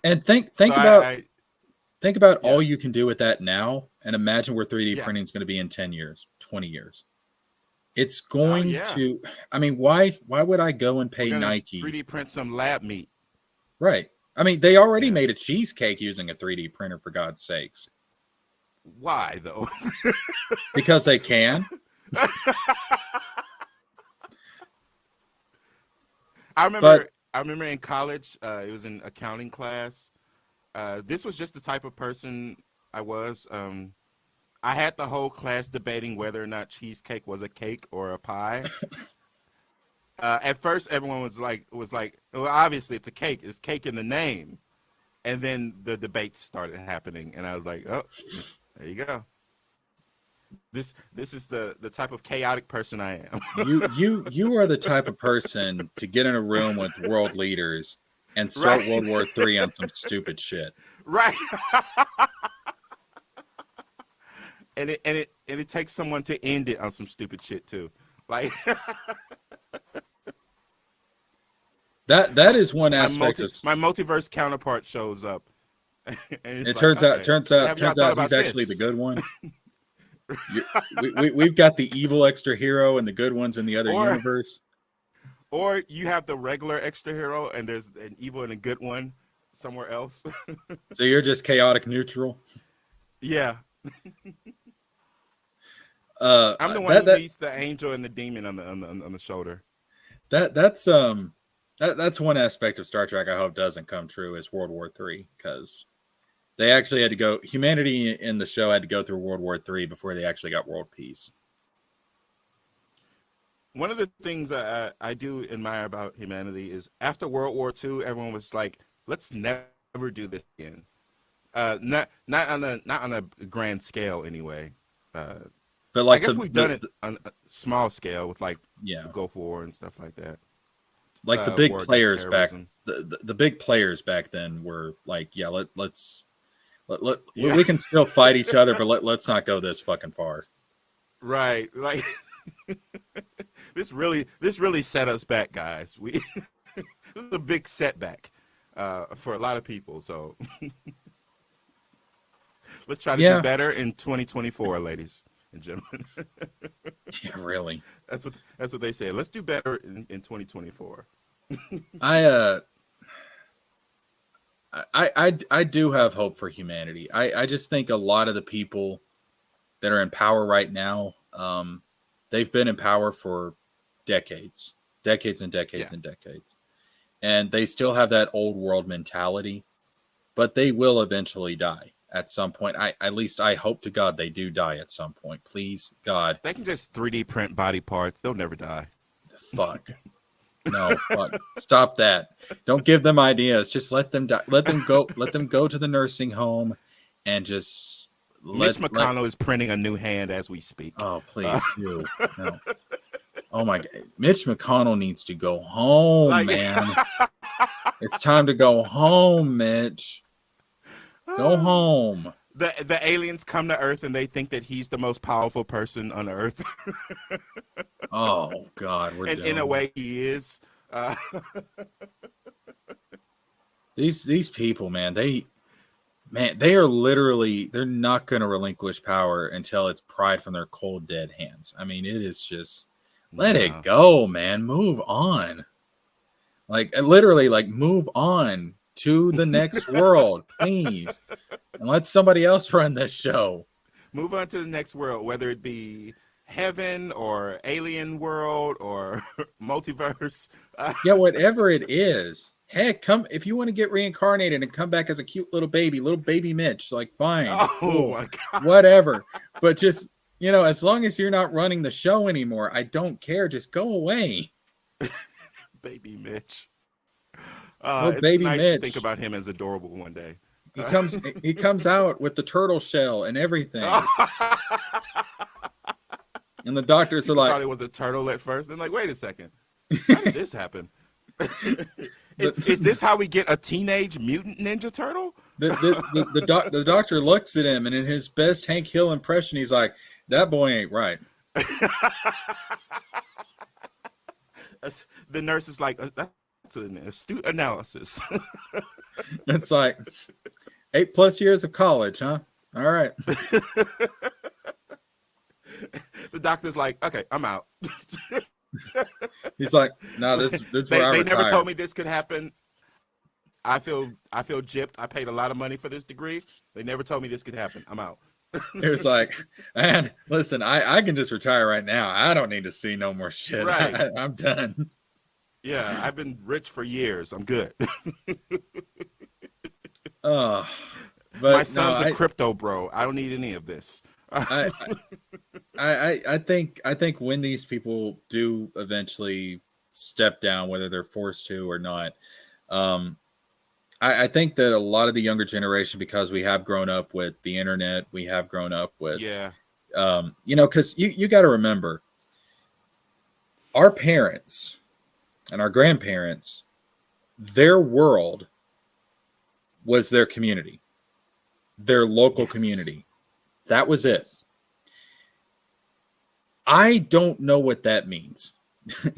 and think about all you can do with that now, and imagine where 3D printing is going to be in 10 years, 20 years. It's going to. I mean, why would I go and pay Nike 3D print some lab meat? Right. I mean, they already made a cheesecake using a 3D printer, for God's sakes. Why though? Because they can. I remember in college, it was in accounting class. This was just the type of person I was. I had the whole class debating whether or not cheesecake was a cake or a pie. At first, everyone was like, well, obviously it's a cake. It's cake in the name. And then the debates started happening, and I was like, oh, there you go. This is the type of chaotic person I am. You are the type of person to get in a room with world leaders and start World War III on some stupid shit. Right. And it takes someone to end it on some stupid shit too. Like that is one aspect of my multiverse counterpart shows up. And it turns out he's actually the good one. We've got the evil extra hero and the good ones in the other universe. Or you have the regular extra hero and there's an evil and a good one somewhere else. So you're just chaotic neutral. Yeah. I'm the one who meets the angel and the demon on the shoulder. That's one aspect of Star Trek I hope doesn't come true is World War III, because they actually had to go. Humanity in the show had to go through World War III before they actually got world peace. One of the things I do admire about humanity is after World War II, everyone was like, "Let's never do this again." Not on a grand scale anyway. But like I guess we've done it on a small scale with like Gulf War and stuff like that. Like the big players back, the big players back then were like, we can still fight each other, but let's not go this fucking far. Right, like this really set us back, guys. This is a big setback for a lot of people. So let's try to do better in 2024, ladies and gentlemen. Yeah, really. That's what they say. Let's do better in 2024. I do have hope for humanity. I just think a lot of the people that are in power right now, they've been in power for decades and decades and decades. And they still have that old world mentality, but they will eventually die at some point. At least I hope to God they do die at some point. Please, God. They can just 3D print body parts. They'll never die. Fuck. No, fuck. Stop that. Don't give them ideas. Just let them die. Let them go. Let them go to the nursing home and just Mitch McConnell is printing a new hand as we speak. Oh, please do. No. Oh my God. Mitch McConnell needs to go home, man. It's time to go home, Mitch. Go home. The aliens come to Earth and they think that he's the most powerful person on Earth. Oh God, we're And in a done. way, he is. These people, man, they are literally, they're not going to relinquish power until it's pried from their cold dead hands. I mean, it is just let it No. go, man. Move on. Like literally, like move on to the next world, please, and let somebody else run this show. Move on to the next world, whether it be heaven or alien world or multiverse. Yeah, whatever it is. Heck, come if you want to get reincarnated and come back as a cute little baby Mitch, like fine, Oh cool, my God. whatever. But just as long as you're not running the show anymore, I don't care. Just go away, Baby Mitch. little It's baby nice to think Mitch. about him as adorable one day. He comes out with the turtle shell and everything, and the doctors are People like, thought it was a turtle at first. Then like, wait a second, how did this happen? Is this how we get a teenage mutant ninja turtle? the doctor looks at him, and in his best Hank Hill impression, he's like, "That boy ain't right." The nurse is like, that's an astute analysis. It's like 8+ years of college, huh? All right. The doctor's like, okay, I'm out. He's like, no, this is where I They retire. never told me this could happen. I feel gypped. I paid a lot of money for this degree. They never told me this could happen. I'm out. It was like, man, listen, I can just retire right now. I don't need to see no more shit. Right. I'm done. Yeah, I've been rich for years. I'm good. But My son's no, a crypto bro. I don't need any of this. I think when these people do eventually step down, whether they're forced to or not, I think that a lot of the younger generation, because we have grown up with the internet, we have grown up with, Yeah. Because you got to remember, our parents and our grandparents, their world was their community, their local community. That was it. I don't know what that means.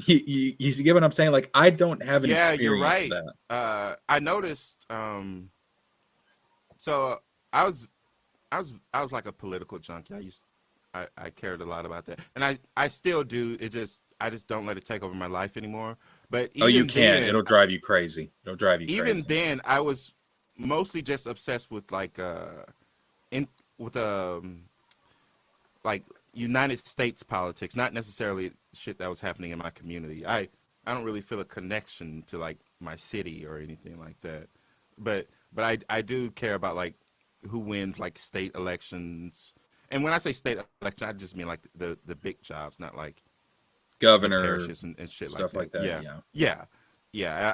you get what I'm saying? Like, I don't have an experience you're right. of that. I noticed. So I was like a political junkie. I cared a lot about that, and I still do. I just don't let it take over my life anymore. But even You can't. then, It'll drive you crazy. Even then, I was mostly just obsessed with like United States politics, not necessarily shit that was happening in my community. I don't really feel a connection to like my city or anything like that. But I do care about like who wins like state elections. And when I say state election, I just mean like the big jobs, not like Governor, parishes and shit stuff like that. Yeah.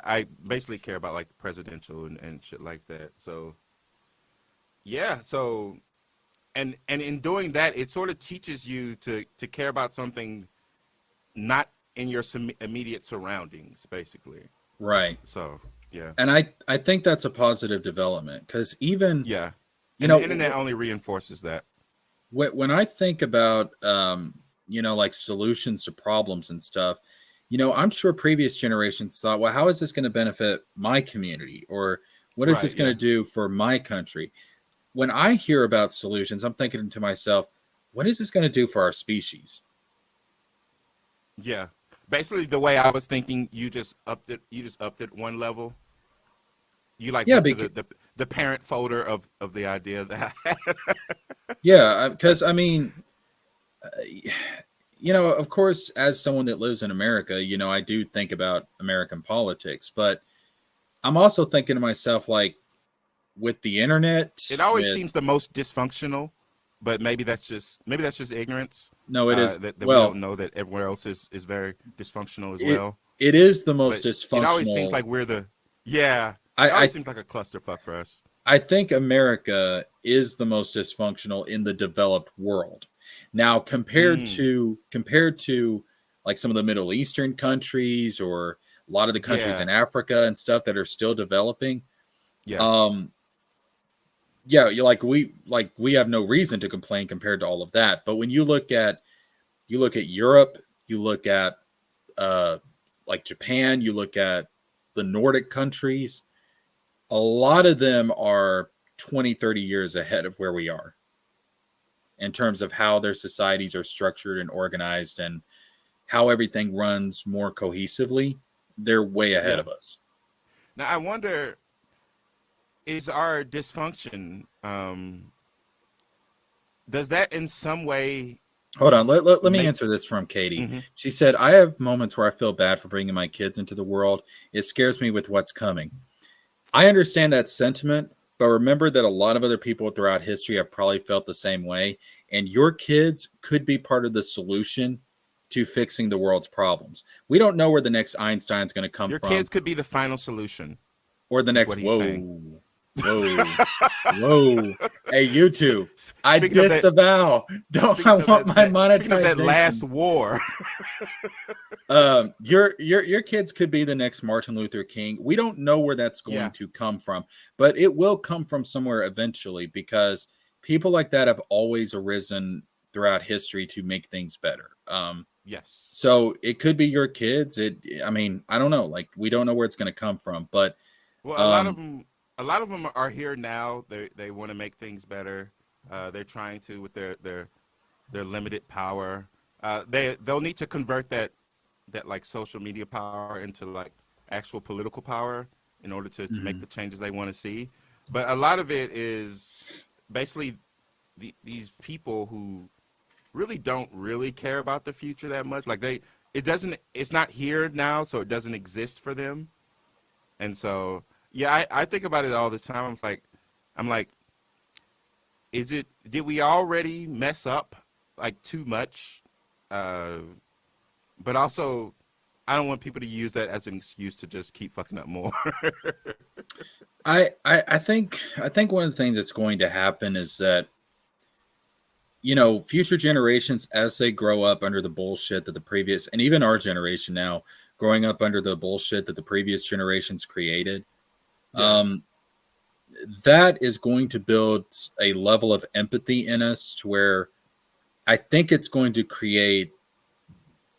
I basically care about like presidential and shit like that. So yeah, and in doing that, it sort of teaches you to care about something not in your immediate surroundings, basically. right? So yeah, And I think that's a positive development, because even the internet only reinforces that. when I think about like solutions to problems and stuff, I'm sure previous generations thought, well, how is this going to benefit my community, or what is this going to do for my country? When I hear about solutions, I'm thinking to myself, what is this going to do for our species? Yeah, basically the way I was thinking, you just upped it one level. You went to the parent folder of the idea that I had. Yeah, because I mean, of course, as someone that lives in America, I do think about American politics, but I'm also thinking to myself, like, with the internet, it always seems the most dysfunctional, but maybe that's just ignorance. No, it is that we don't know that everywhere else is very dysfunctional as well. It is the most dysfunctional. It always seems like we're the It always seems like a clusterfuck for us. I think America is the most dysfunctional in the developed world. Now, compared to like some of the Middle Eastern countries or a lot of the countries in Africa and stuff that are still developing, we have no reason to complain compared to all of that. But when you look at Europe, you look at like Japan, you look at the Nordic countries, a lot of them are 20, 30 years ahead of where we are in terms of how their societies are structured and organized and how everything runs more cohesively. They're way ahead Yeah. of us. Now I wonder, is our dysfunction, does that in some way? Hold on. Let me Make- answer this from Katie. Mhm. She said, I have moments where I feel bad for bringing my kids into the world. It scares me with what's coming. I understand that sentiment, but remember that a lot of other people throughout history have probably felt the same way. And your kids could be part of the solution to fixing the world's problems. We don't know where the next Einstein's going to come Your from, kids could be the final solution. or the is next. what he's Whoa, saying. whoa. Hey, you two. I Speaking of that- disavow. Don't I Speaking of want that- my that- monetization? Speaking of that last war. Your kids could be the next Martin Luther King. We don't know where that's going Yeah. to come from, but it will come from somewhere eventually, because people like that have always arisen throughout history to make things better. Yes. So it could be your kids. I mean, I don't know. Like, we don't know where it's going to come from, but Well, a lot of them are here now. They want to make things better. They're trying to with their limited power. They'll need to convert that like social media power into like actual political power in order to make the changes they want to see. But a lot of it is basically these people who really don't really care about the future that much. Like it's not here now, so it doesn't exist for them. And so, yeah, I think about it all the time. I'm like, did we already mess up like too much? But also, I don't want people to use that as an excuse to just keep fucking up more. I think one of the things that's going to happen is that, future generations, as they grow up under the bullshit that the previous, and even our generation now, growing up under the bullshit that the previous generations created, Yeah. that is going to build a level of empathy in us to where I think it's going to create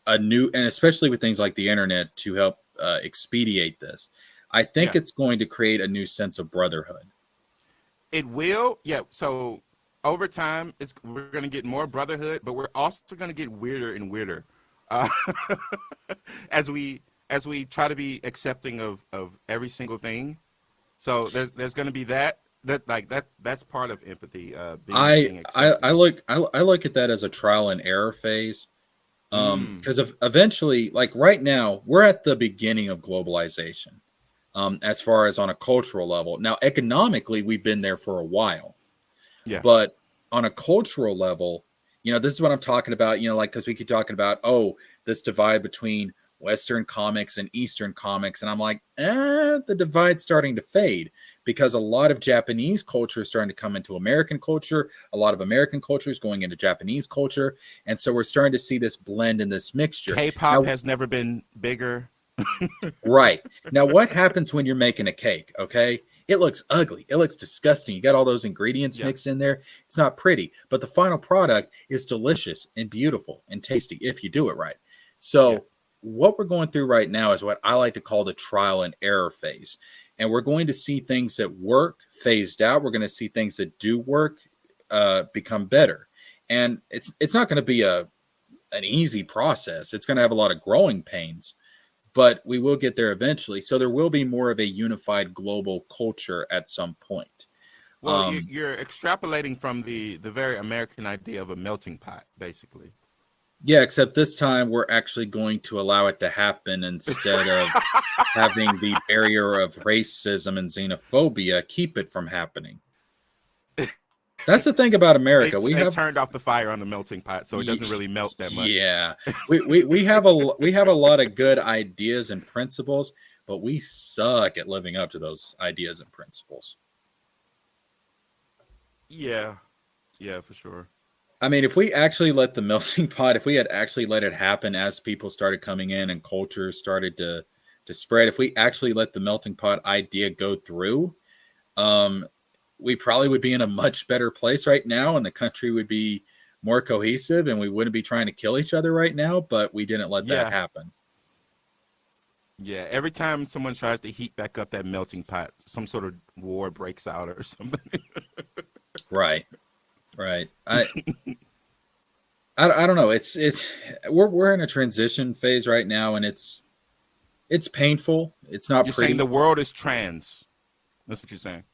a new, and especially with things like the internet to help expedite this, I think Yeah. it's going to create a new sense of brotherhood. It will, yeah. So over time, we're going to get more brotherhood, but we're also going to get weirder and weirder as we try to be accepting of every single thing. So there's going to be that's part of empathy. Being accepting. I look at that as a trial and error phase. Because eventually, like right now, we're at the beginning of globalization. As far as on a cultural level. Now, economically, we've been there for a while. Yeah. But on a cultural level, this is what I'm talking about, like, because we keep talking about, this divide between Western comics and Eastern comics. And I'm like, the divide's starting to fade, because a lot of Japanese culture is starting to come into American culture. A lot of American culture is going into Japanese culture. And so we're starting to see this blend and this mixture. K-pop has never been bigger. Right. Now, what happens when you're making a cake? Okay. It looks ugly. It looks disgusting. You got all those ingredients mixed in there. It's not pretty, but the final product is delicious and beautiful and tasty if you do it right. So what we're going through right now is what I like to call the trial and error phase. And we're going to see things that work phased out. We're going to see things that do work become better. And it's not going to be an easy process. It's going to have a lot of growing pains, but we will get there eventually. So there will be more of a unified global culture at some point. Well, you're extrapolating from the very American idea of a melting pot, basically. Yeah, except this time we're actually going to allow it to happen instead of having the barrier of racism and xenophobia keep it from happening. That's the thing about America. They turned off the fire on the melting pot, so it doesn't really melt that much. Yeah, we have a lot of good ideas and principles, but we suck at living up to those ideas and principles. Yeah, for sure. I mean, if we actually let the melting pot, if we had actually let it happen as people started coming in and culture started to spread, if we actually let the melting pot idea go through, we probably would be in a much better place right now, and the country would be more cohesive and we wouldn't be trying to kill each other right now, but we didn't let that Yeah. happen. Yeah, every time someone tries to heat back up that melting pot, some sort of war breaks out or something. Right. Right. I don't know. It's we're in a transition phase right now, and it's painful. It's not You're pretty. saying the world is trans. That's what you're saying.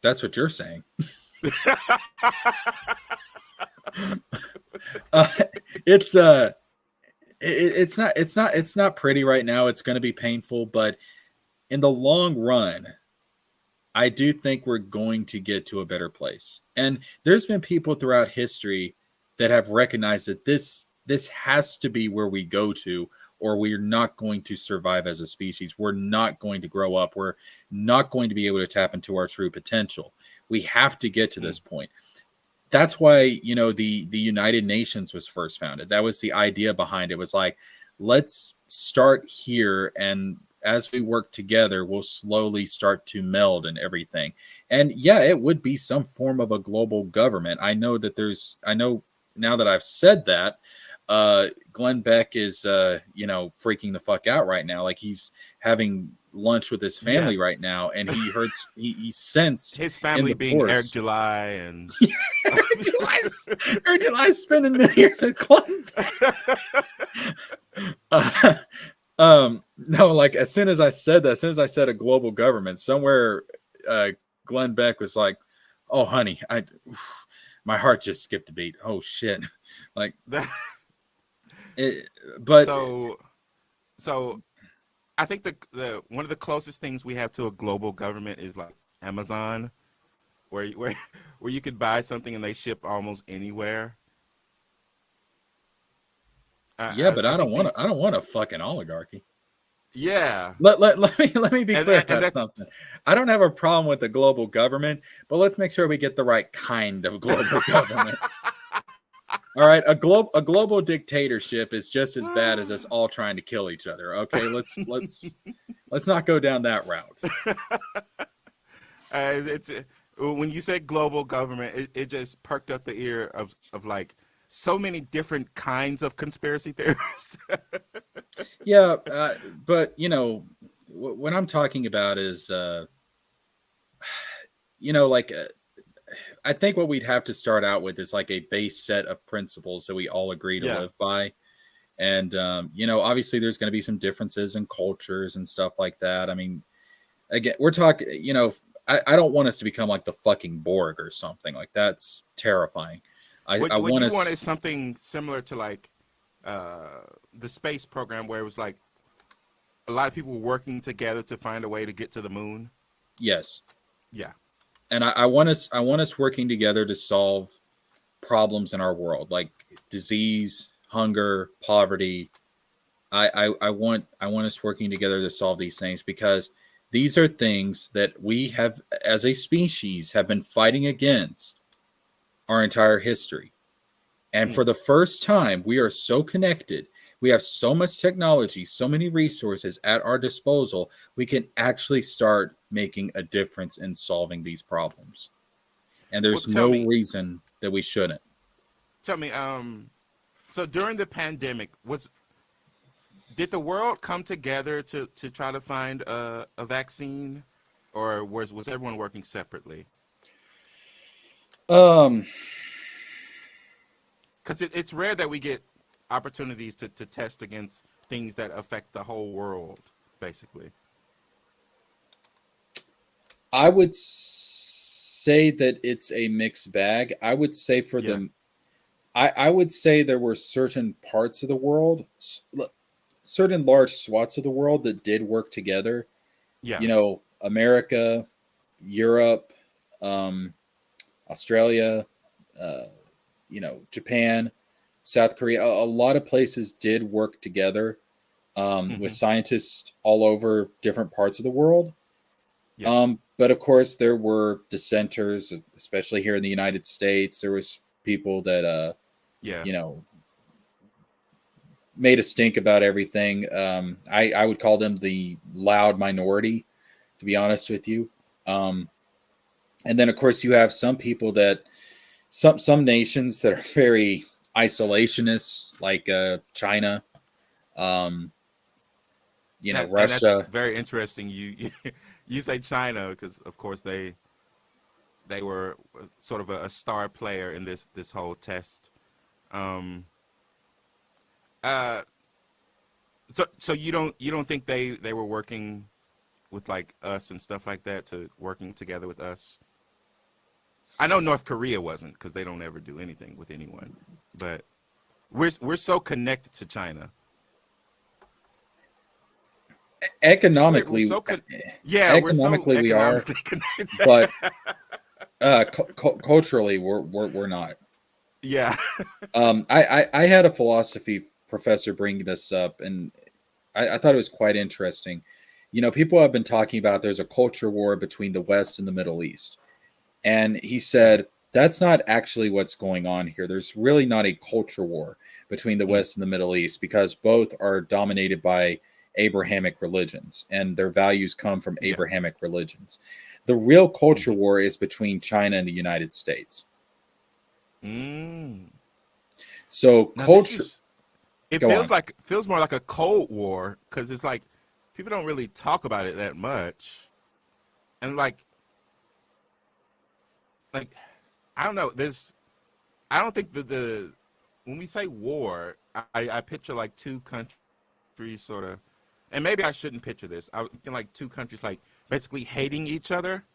That's what you're saying. uh, it's it's not pretty right now. It's going to be painful, but in the long run, I do think we're going to get to a better place. And there's been people throughout history that have recognized that this has to be where we go to, or we're not going to survive as a species. We're not going to grow up. We're not going to be able to tap into our true potential. We have to get to this point. That's why, you know, the United Nations was first founded. That was the idea behind it. It was like, let's start here, and as we work together, we'll slowly start to meld and everything. And yeah, it would be some form of a global government. I know now that I've said that, Glenn Beck is, you know, freaking the fuck out right now. Like, he's having lunch with his family right now, and he sensed his family being force. Eric July and Eric July's spending New Year's at Glenn Beck. No, like, as soon as I said a global government, somewhere Glenn Beck was like, "Oh, honey, my heart just skipped a beat. Oh shit!" Like, but so I think the one of the closest things we have to a global government is like Amazon, where you could buy something and they ship almost anywhere. yeah, but I don't want a fucking oligarchy. Yeah. Let me be clear about something. I don't have a problem with the global government, but let's make sure we get the right kind of global government. All right, a global dictatorship is just as bad as us all trying to kill each other. Okay, let's not go down that route. It's when you said global government, it just perked up the ear of like so many different kinds of conspiracy theorists. Yeah, but you know, what I'm talking about is, you know, like, I think what we'd have to start out with is like a base set of principles that we all agree to live by. And, you know, obviously there's going to be some differences in cultures and stuff like that. I mean, again, we're talking, you know, I don't want us to become like the fucking Borg or something. Like, that's terrifying. What you want is something similar to like the space program, where it was like a lot of people working together to find a way to get to the moon. Yes. Yeah. And I want us working together to solve problems in our world, like disease, hunger, poverty. I want us working together to solve these things, because these are things that we have, as a species, have been fighting against our entire history. And for the first time, we are so connected. We have so much technology, so many resources at our disposal. We can actually start making a difference in solving these problems. And there's no reason that we shouldn't. Tell me, so during the pandemic, did the world come together to try to find a vaccine, or was everyone working separately? Because it's rare that we get opportunities to test against things that affect the whole world, basically. I would say that it's a mixed bag. I would say I would say there were certain parts of the world, certain large swaths of the world that did work together. Yeah. You know, America, Europe, Australia, you know, Japan, South Korea. A lot of places did work together with scientists all over different parts of the world. Yeah. But of course, there were dissenters, especially here in the United States. There was people that, you know, made a stink about everything. I would call them the loud minority, to be honest with you. And then, of course, you have some people that some nations that are very isolationist, like China, um, And that's Russia. very interesting. You say China because, of course, they were sort of a star player in this whole test. Um, uh, so you don't think they were working with like us and stuff like that, to working together with us? I know North Korea wasn't, because they don't ever do anything with anyone, but we're so connected to China. We're Economically, so yeah, we're so economically we are, economically connected. but culturally we're not. Yeah. I had a philosophy professor bring this up, and I thought it was quite interesting. People have been talking about there's a culture war between the West and the Middle East. And he said, that's not actually what's going on here. There's really not a culture war between the Mm, West and the Middle East, because both are dominated by Abrahamic religions and their values come from yeah. Abrahamic religions. The real culture Mm-hmm. war is between China and the United States. Mm. So Now this culture, is, it go on. feels more like a Cold War, because it's like people don't really talk about it that much, and like I don't know. I don't think the when we say war, I picture like two countries sort of, and maybe I shouldn't picture this. I was thinking like two countries like basically hating each other,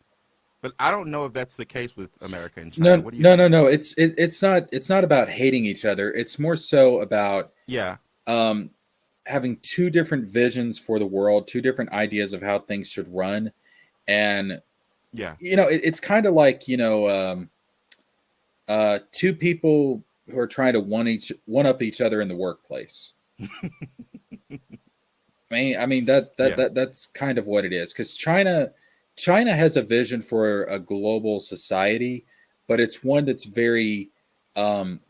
but I don't know if that's the case with America and China. No, What do you no, no, think? no. It's not about hating each other. It's more so about Yeah, um, having two different visions for the world, two different ideas of how things should run. And yeah, it's kind of like two people who are trying to one up each other in the workplace. I mean yeah, that's kind of what it is, because China has a vision for a global society, but it's one that's very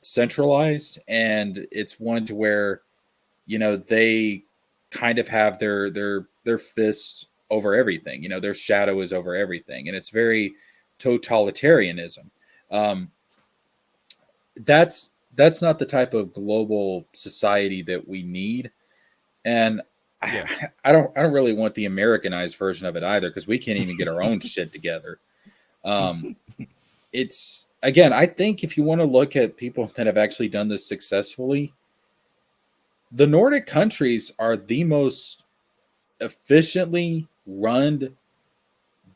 centralized, and it's one to where they kind of have their fist over everything. Their shadow is over everything, and it's very totalitarianism. Um, that's not the type of global society that we need, and yeah. I don't really want the Americanized version of it either, because we can't even get our own shit together. Um, it's again, I think if you want to look at people that have actually done this successfully, the Nordic countries are the most efficiently run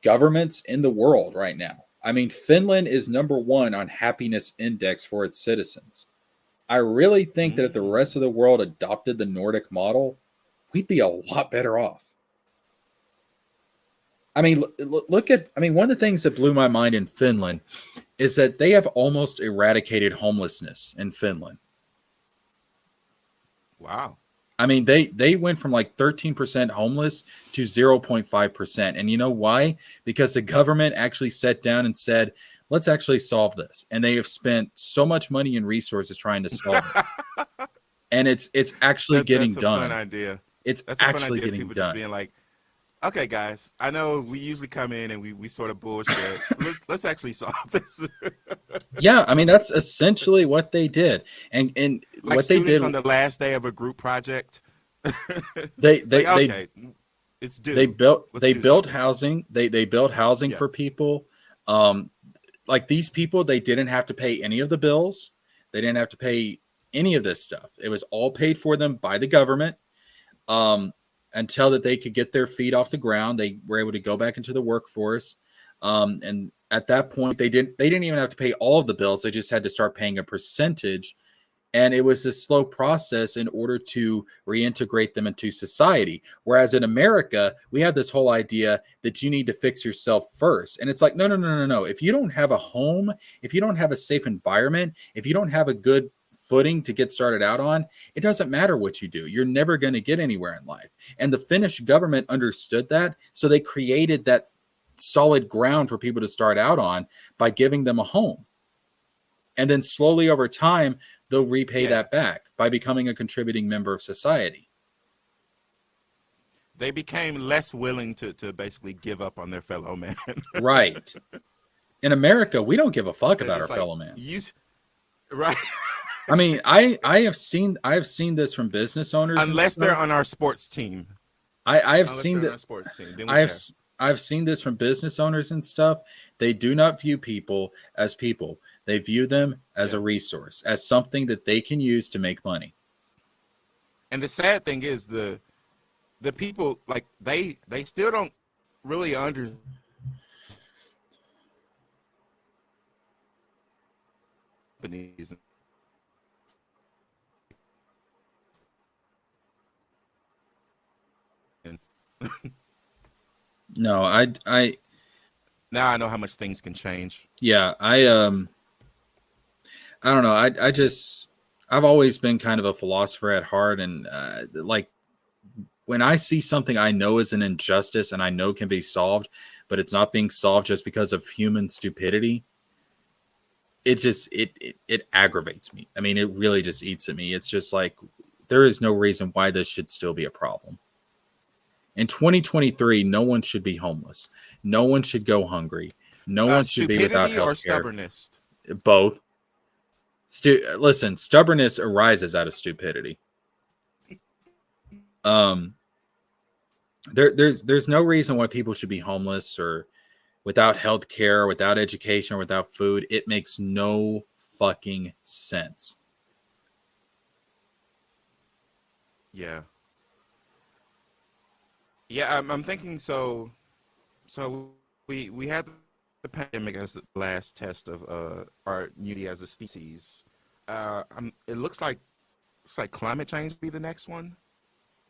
governments in the world right now. I mean, Finland is number one on happiness index for its citizens. I really think that if the rest Mm. of the world adopted the Nordic model, we'd be a lot better off. I mean, look at, one of the things that blew my mind in Finland is that they have almost eradicated homelessness in Finland. Wow. I mean, they went from like 13% homeless to 0.5%. And you know why? Because the government actually sat down and said, let's actually solve this. And they have spent so much money and resources trying to solve it. And it's actually getting That's a fun done. idea. It's That's a fun actually idea. getting People just done. being like, okay, guys, I know we usually come in and we sort of bullshit. Let's actually solve this. Yeah, I mean that's essentially what they did. And Like what they students did, on the last day of a group project. they Like, they they okay, it's they due. built Let's they do built something. housing. They built housing Yeah. for people. Um, like these people, they didn't have to pay any of the bills. They didn't have to pay any of this stuff. It was all paid for them by the government. Um, until that they could get their feet off the ground, they were able to go back into the workforce. And at that point, they didn't even have to pay all of the bills. They just had to start paying a percentage, and it was a slow process in order to reintegrate them into society. Whereas in America, we have this whole idea that you need to fix yourself first. And it's like, no, no, no, no, no. If you don't have a home, if you don't have a safe environment, if you don't have a good footing to get started out on, it doesn't matter what you do. You're never going to get anywhere in life. And the Finnish government understood that. So they created that solid ground for people to start out on by giving them a home. And then slowly over time, they'll repay Yeah. that back by becoming a contributing member of society. They became less willing to basically give up on their fellow man. Right. In America, we don't give a fuck They're about our just like, fellow man. right. I mean, I have seen this from business owners and Unless they're stuff. on our sports team. I have Unless seen they're on that. our sports team, then we I've care. I've seen this from business owners and stuff. They do not view people as people. They view them as Yeah. a resource, as something that they can use to make money. And the sad thing is the people, like, they still don't really understand. No, I Now I know how much things can change. yeah, I don't know. I've always been kind of a philosopher at heart, and like when I see something I know is an injustice and I know can be solved, but it's not being solved just because of human stupidity, it aggravates me. I mean, it really just eats at me. It's just like there is no reason why this should still be a problem. In 2023, no one should be homeless. No one should go hungry. No one should be without Stupidity health or care. stubbornness? Both. Listen, stubbornness arises out of stupidity. There's no reason why people should be homeless or without health care, without education, or without food. It makes no fucking sense. Yeah. Yeah, I'm thinking so we had the pandemic as the last test of our unity as a species. It looks like climate change will be the next one.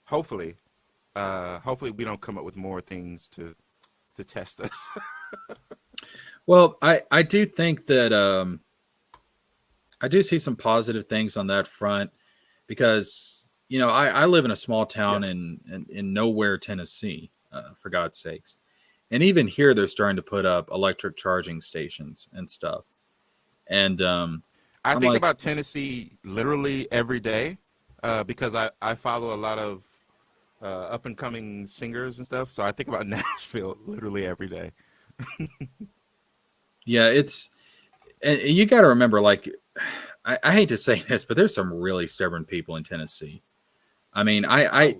Hopefully. Hopefully we don't come up with more things to test us. Well, I do think that I do see some positive things on that front because I live in a small town in nowhere, Tennessee, for God's sakes. And even here, they're starting to put up electric charging stations and stuff. And I think about Tennessee literally every day because I follow a lot of up and coming singers and stuff. So I think about Nashville literally every day. Yeah, and you got to remember, like, I hate to say this, but there's some really stubborn people in Tennessee. I mean, I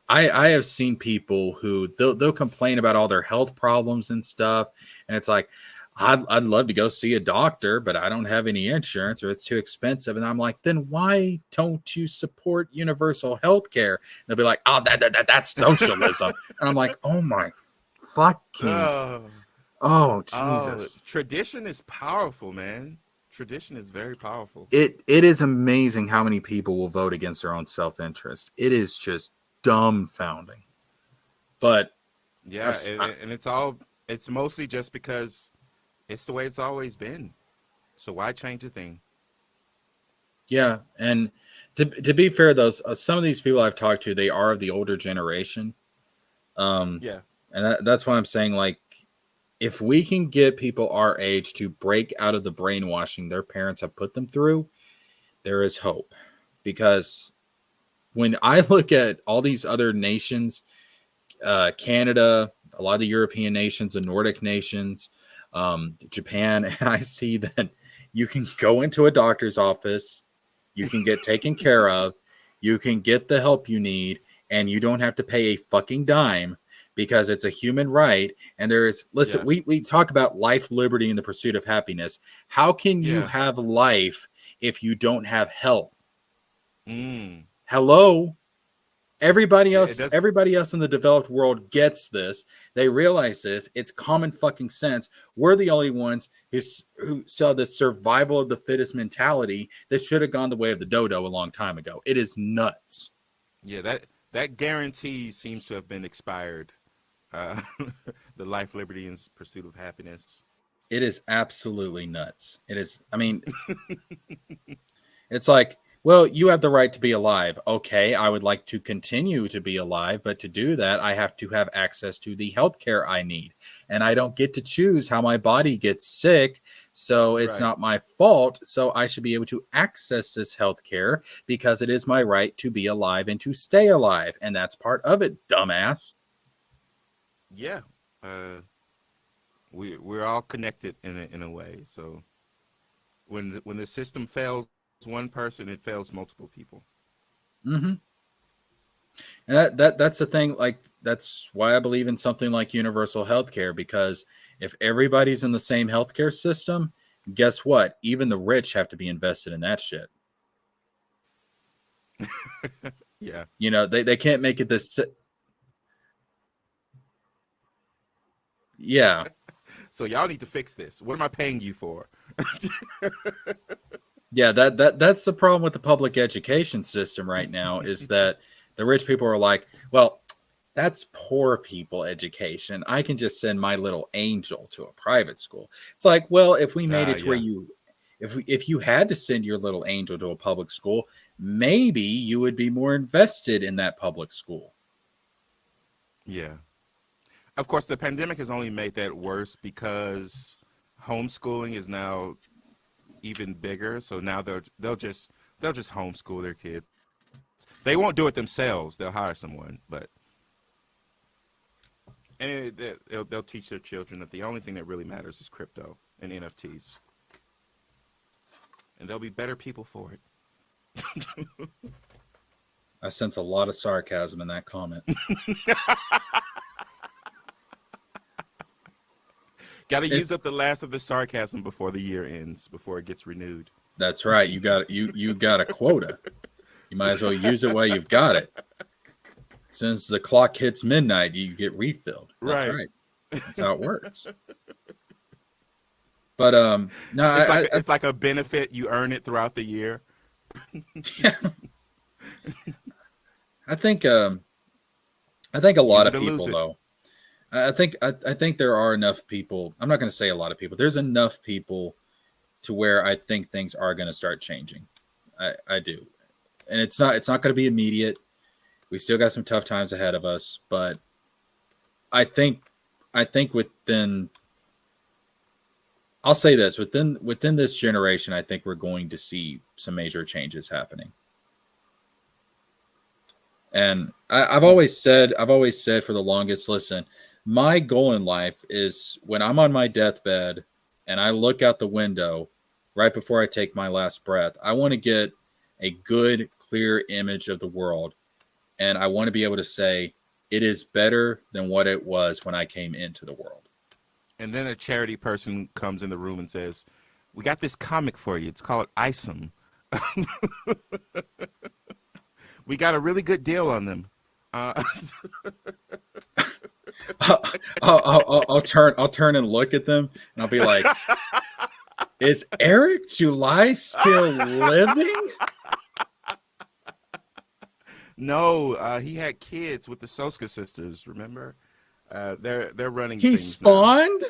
have seen people who they'll complain about all their health problems and stuff, and it's like, I'd love to go see a doctor, but I don't have any insurance or it's too expensive. And I'm like, then why don't you support universal health care? They'll be like, oh, that's socialism. And I'm like, oh my fucking, oh Jesus. Tradition is powerful, man. Tradition is very powerful. It is amazing how many people will vote against their own self-interest. It is just dumbfounding. But yeah, and it's mostly just because it's the way it's always been. So why change a thing? Yeah, and to be fair, though, some of these people I've talked to, they are of the older generation. Yeah, and that's why I'm saying, like, if we can get people our age to break out of the brainwashing their parents have put them through, there is hope. Because when I look at all these other nations, Canada, a lot of the European nations, the Nordic nations, Japan, and I see that you can go into a doctor's office, you can get taken care of, you can get the help you need, and you don't have to pay a fucking dime because it's a human right. And listen, we talk about life, liberty, and the pursuit of happiness. How can you have life if you don't have health? Hello? Everybody else in the developed world gets this. They realize this. It's common fucking sense. We're the only ones who still have this survival of the fittest mentality that should have gone the way of the dodo a long time ago. It is nuts. Yeah, that guarantee seems to have been expired. The life, liberty, and pursuit of happiness. It is absolutely nuts. It is. I mean, it's like, well, you have the right to be alive. Okay, I would like to continue to be alive, but to do that, I have to have access to the healthcare I need. And I don't get to choose how my body gets sick, so it's not my fault. So I should be able to access this healthcare because it is my right to be alive and to stay alive. And that's part of it, dumbass. Yeah. we're all connected in a way. So when the system fails one person, it fails multiple people. Mm-hmm. And that's the thing. Like, that's why I believe in something like universal healthcare, because if everybody's in the same healthcare system, guess what? Even the rich have to be invested in that shit. Yeah. You know, they can't make it this. Yeah. So y'all need to fix this. What am I paying you for? Yeah, that's the problem with the public education system right now, is that the rich people are like, well, that's poor people education. I can just send my little angel to a private school. It's like, well, if we made it to where Yeah. if you had to send your little angel to a public school, maybe you would be more invested in that public school. Yeah. Of course, the pandemic has only made that worse because homeschooling is now even bigger. So now they'll just homeschool their kids. They won't do it themselves. They'll hire someone, they'll teach their children that the only thing that really matters is crypto and NFTs, and they'll be better people for it. I sense a lot of sarcasm in that comment. Got to use up the last of the sarcasm before the year ends, before it gets renewed. That's right. You got a quota. You might as well use it while you've got it. As soon as the clock hits midnight, you get refilled. That's right. That's how it works. But no, it's like a benefit. You earn it throughout the year. Yeah. I think a lot of people, though. I think there are enough people. I'm not going to say a lot of people. There's enough people to where I think things are going to start changing. I do, and it's not going to be immediate. We still got some tough times ahead of us, but I think within, I'll say this, within this generation, I think we're going to see some major changes happening. And I've always said for the longest, listen, my goal in life is when I'm on my deathbed and I look out the window right before I take my last breath, I want to get a good, clear image of the world. And I want to be able to say, it is better than what it was when I came into the world. And then a charity person comes in the room and says, we got this comic for you. It's called ISOM. We got a really good deal on them. I'll turn and look at them, and I'll be like, "Is Eric July still living?" No, he had kids with the Soska sisters. Remember, they're running. He things spawned.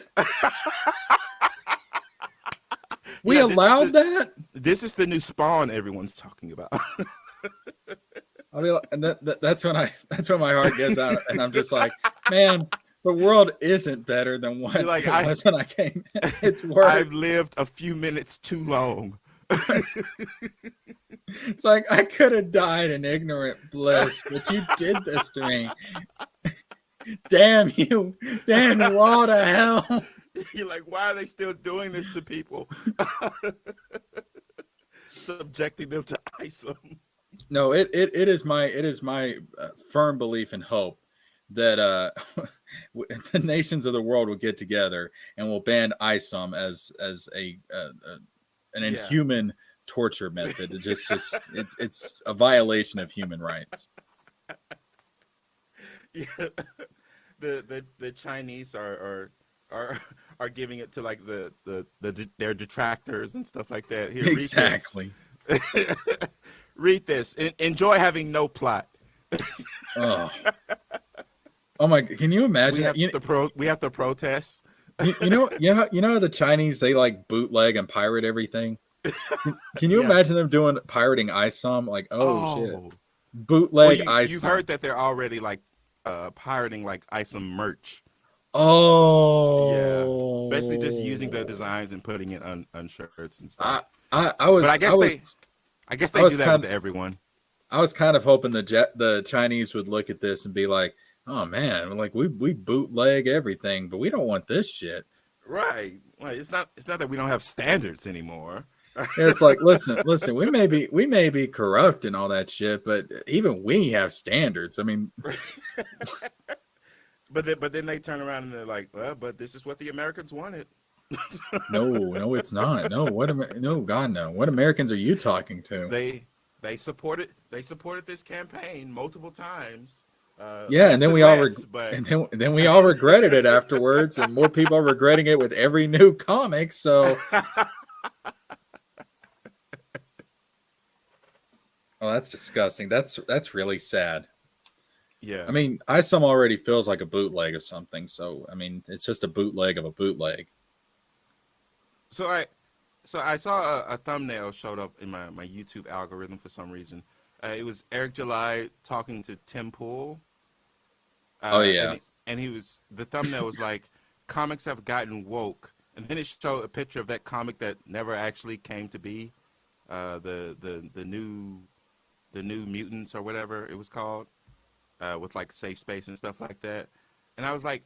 We allowed that. This is the new Spawn everyone's talking about. I mean, and that's when my heart goes out, and I'm just like, man, the world isn't better than what it was when I came. It's worse. I've lived a few minutes too long. It's like I could have died in ignorant bliss, but you did this to me. Damn you! Damn you all to hell! You're like, why are they still doing this to people? Subjecting them to ISOM. No, it is my firm belief and hope that the nations of the world will get together and will ban ISOM as an inhuman torture method. It's a violation of human rights. Yeah, the Chinese are giving it to like their detractors and stuff like that. Here, exactly. Read this. Enjoy having no plot. Oh my! Can you imagine? We have to protest. You know how the Chinese, they like bootleg and pirate everything. Can you imagine them doing pirating ISOM? Like, shit, bootleg ISOM. You've heard that they're already like pirating like ISOM merch. Oh, yeah, basically just using the designs and putting it on shirts and stuff. I guess they do that with everyone. I was kind of hoping the Chinese would look at this and be like, "Oh man, like we bootleg everything, but we don't want this shit. Right. Like, it's not that we don't have standards anymore. It's like, listen, we may be corrupt and all that shit, but even we have standards. I mean, But then they turn around and they're like, well, but this is what the Americans wanted. no, it's not. No, no, God, no. What Americans are you talking to? They supported this campaign multiple times. Yeah, and then we all but and then we all regretted it afterwards, and more people are regretting it with every new comic. So, oh, that's disgusting. That's really sad. yeah. I mean, ISOM already feels like a bootleg of something. So, I mean, it's just a bootleg of a bootleg. So I saw a thumbnail showed up in my YouTube algorithm for some reason. It was Eric July talking to Tim Pool. Oh yeah. And the thumbnail was like, comics have gotten woke, and then it showed a picture of that comic that never actually came to be, the new Mutants or whatever it was called, with like safe space and stuff like that. And I was like,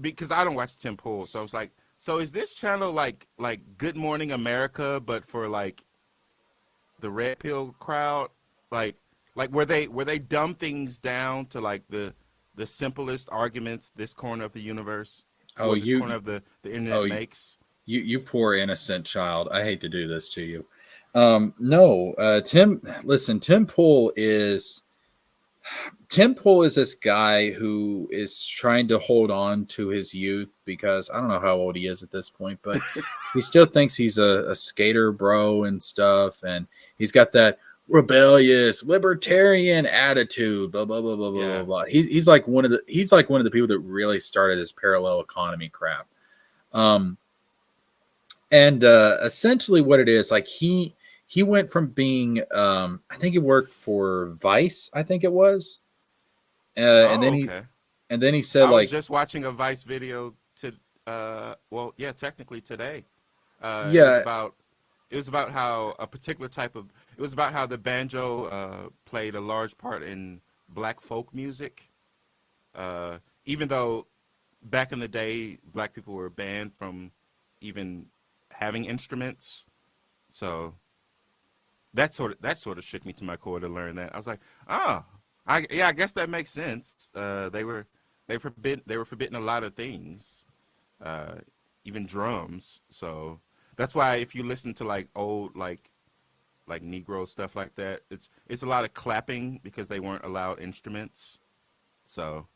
because I don't watch Tim Pool, so I was like, so is this channel like Good Morning America, but for like the red pill crowd, like where they dumb things down to like the simplest arguments this corner of the universe, or this corner of the internet makes. You poor innocent child. I hate to do this to you. No, Tim Pool is this guy who is trying to hold on to his youth, because I don't know how old he is at this point, but he still thinks he's a skater bro and stuff, and he's got that rebellious libertarian attitude, blah blah blah blah blah Yeah. blah. He's like one of the people that really started this parallel economy crap. Essentially what it is, like he went from being I think he worked for Vice, I think it was, and then he said, I like, was just watching a Vice video technically today. It was about how a particular type of, it was about how the banjo played a large part in black folk music. Even though back in the day, black people were banned from even having instruments. So that sort of shook me to my core to learn that. I was like, I guess that makes sense. They were forbidden a lot of things, even drums. So that's why if you listen to like old like Negro stuff like that, it's a lot of clapping because they weren't allowed instruments. So,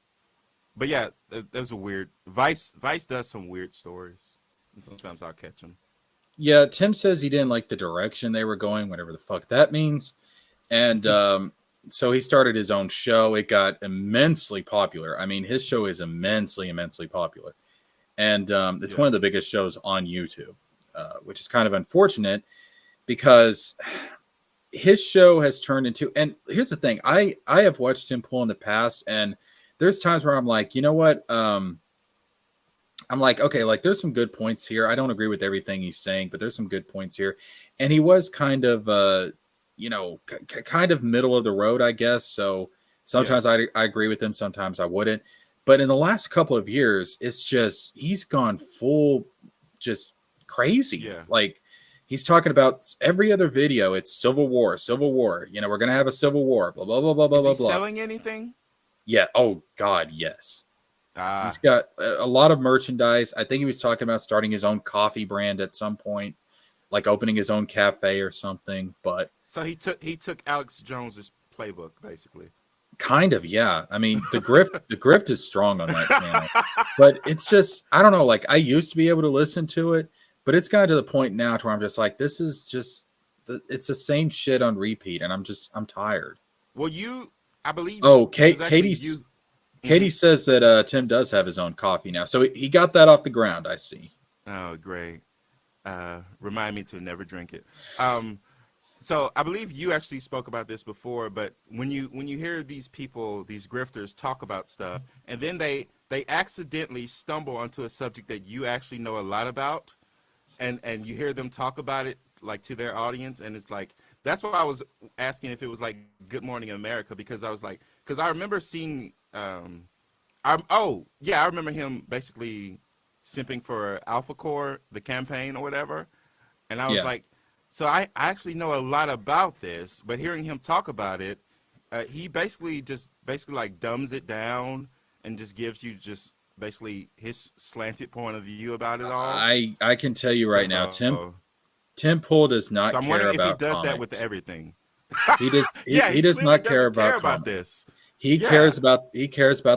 but yeah, there's a weird Vice does some weird stories, and sometimes I'll catch them. yeah, Tim says he didn't like the direction they were going, whatever the fuck that means. And so he started his own show. It got immensely popular. I mean, his show is immensely popular. And it's one of the biggest shows on YouTube, which is kind of unfortunate because his show has turned into, and here's the thing, I have watched Tim Pool in the past, and there's times where I'm like, you know what? I'm like, okay, like there's some good points here. I don't agree with everything he's saying, but there's some good points here. And he was kind of, kind of middle of the road, I guess. So sometimes I agree with him, sometimes I wouldn't. But in the last couple of years, it's just, he's gone full, just crazy. Yeah. Like he's talking about every other video. It's Civil War. You know, we're going to have a civil war, blah, blah, blah, blah, blah, blah. Is he selling anything? Yeah. Oh God. Yes. He's got a lot of merchandise. I think he was talking about starting his own coffee brand at some point, like opening his own cafe or something. But so he took Alex Jones's playbook, basically. Kind of, yeah. I mean, the grift is strong on that channel, but it's just, I don't know. Like I used to be able to listen to it, but it's gotten to the point now to where I'm just like, this is just, it's the same shit on repeat, and I'm tired. Well, I believe. Oh, Katie says that Tim does have his own coffee now, so he got that off the ground. I see. Oh, great. Remind me to never drink it. So I believe you actually spoke about this before, but when you hear these people, these grifters talk about stuff, and then they accidentally stumble onto a subject that you actually know a lot about, and you hear them talk about it like to their audience, and it's like, that's why I was asking if it was like Good Morning America, because I was like, because I remember seeing I remember him basically simping for Alpha Core, the campaign or whatever. And I was Yeah. like, so I actually know a lot about this, but hearing him talk about it, he basically like dumbs it down and just gives you just basically his slanted point of view about it all. I can tell you right now, So, Tim Pool does so not I'm care wondering if he about does that with comics. everything. He He does clearly not care doesn't care about about comics. this. He Yeah, cares about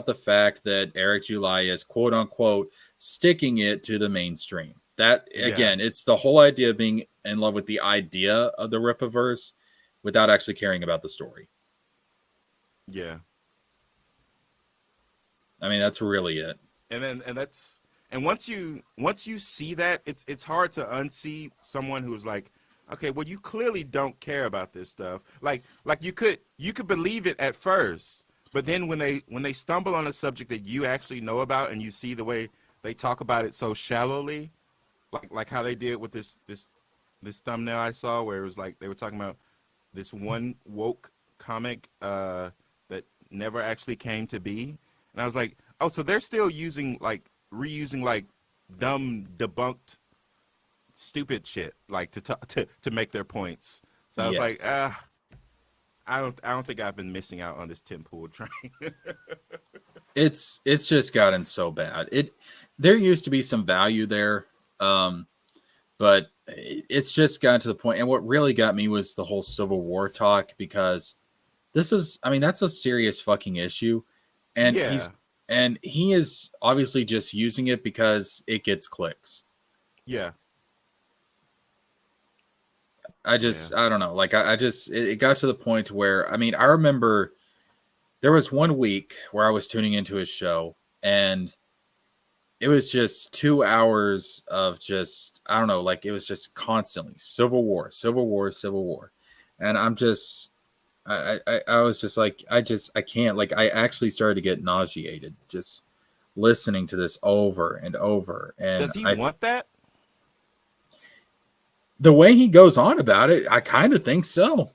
the fact that Eric July is quote unquote sticking it to the mainstream. That yeah, again, it's the whole idea of being in love with the idea of the Rippaverse without actually caring about the story. yeah. I mean, that's really it. And once you see that, it's hard to unsee someone who's like, okay, well, you clearly don't care about this stuff. Like you could believe it at first, but then when they stumble on a subject that you actually know about and you see the way they talk about it so shallowly, like how they did with this thumbnail I saw where it was like they were talking about this one woke comic that never actually came to be, and I was like, oh, so they're still reusing like dumb debunked stupid shit like to make their points. So I was like, Yes. I don't think I've been missing out on this Tim Pool train. It's just gotten so bad. There used to be some value there, but it's just gotten to the point. And what really got me was the whole Civil War talk, because that's a serious fucking issue, and Yeah, he is obviously just using it because it gets clicks. yeah, I don't know. Like I just it got to the point where I remember there was one week where I was tuning into his show, and it was just 2 hours of just, I don't know, like it was just constantly Civil War, Civil War, Civil War. And I was just like, I can't, like, I actually started to get nauseated just listening to this over and over. And does he want that? the way he goes on about it, I kind of think so.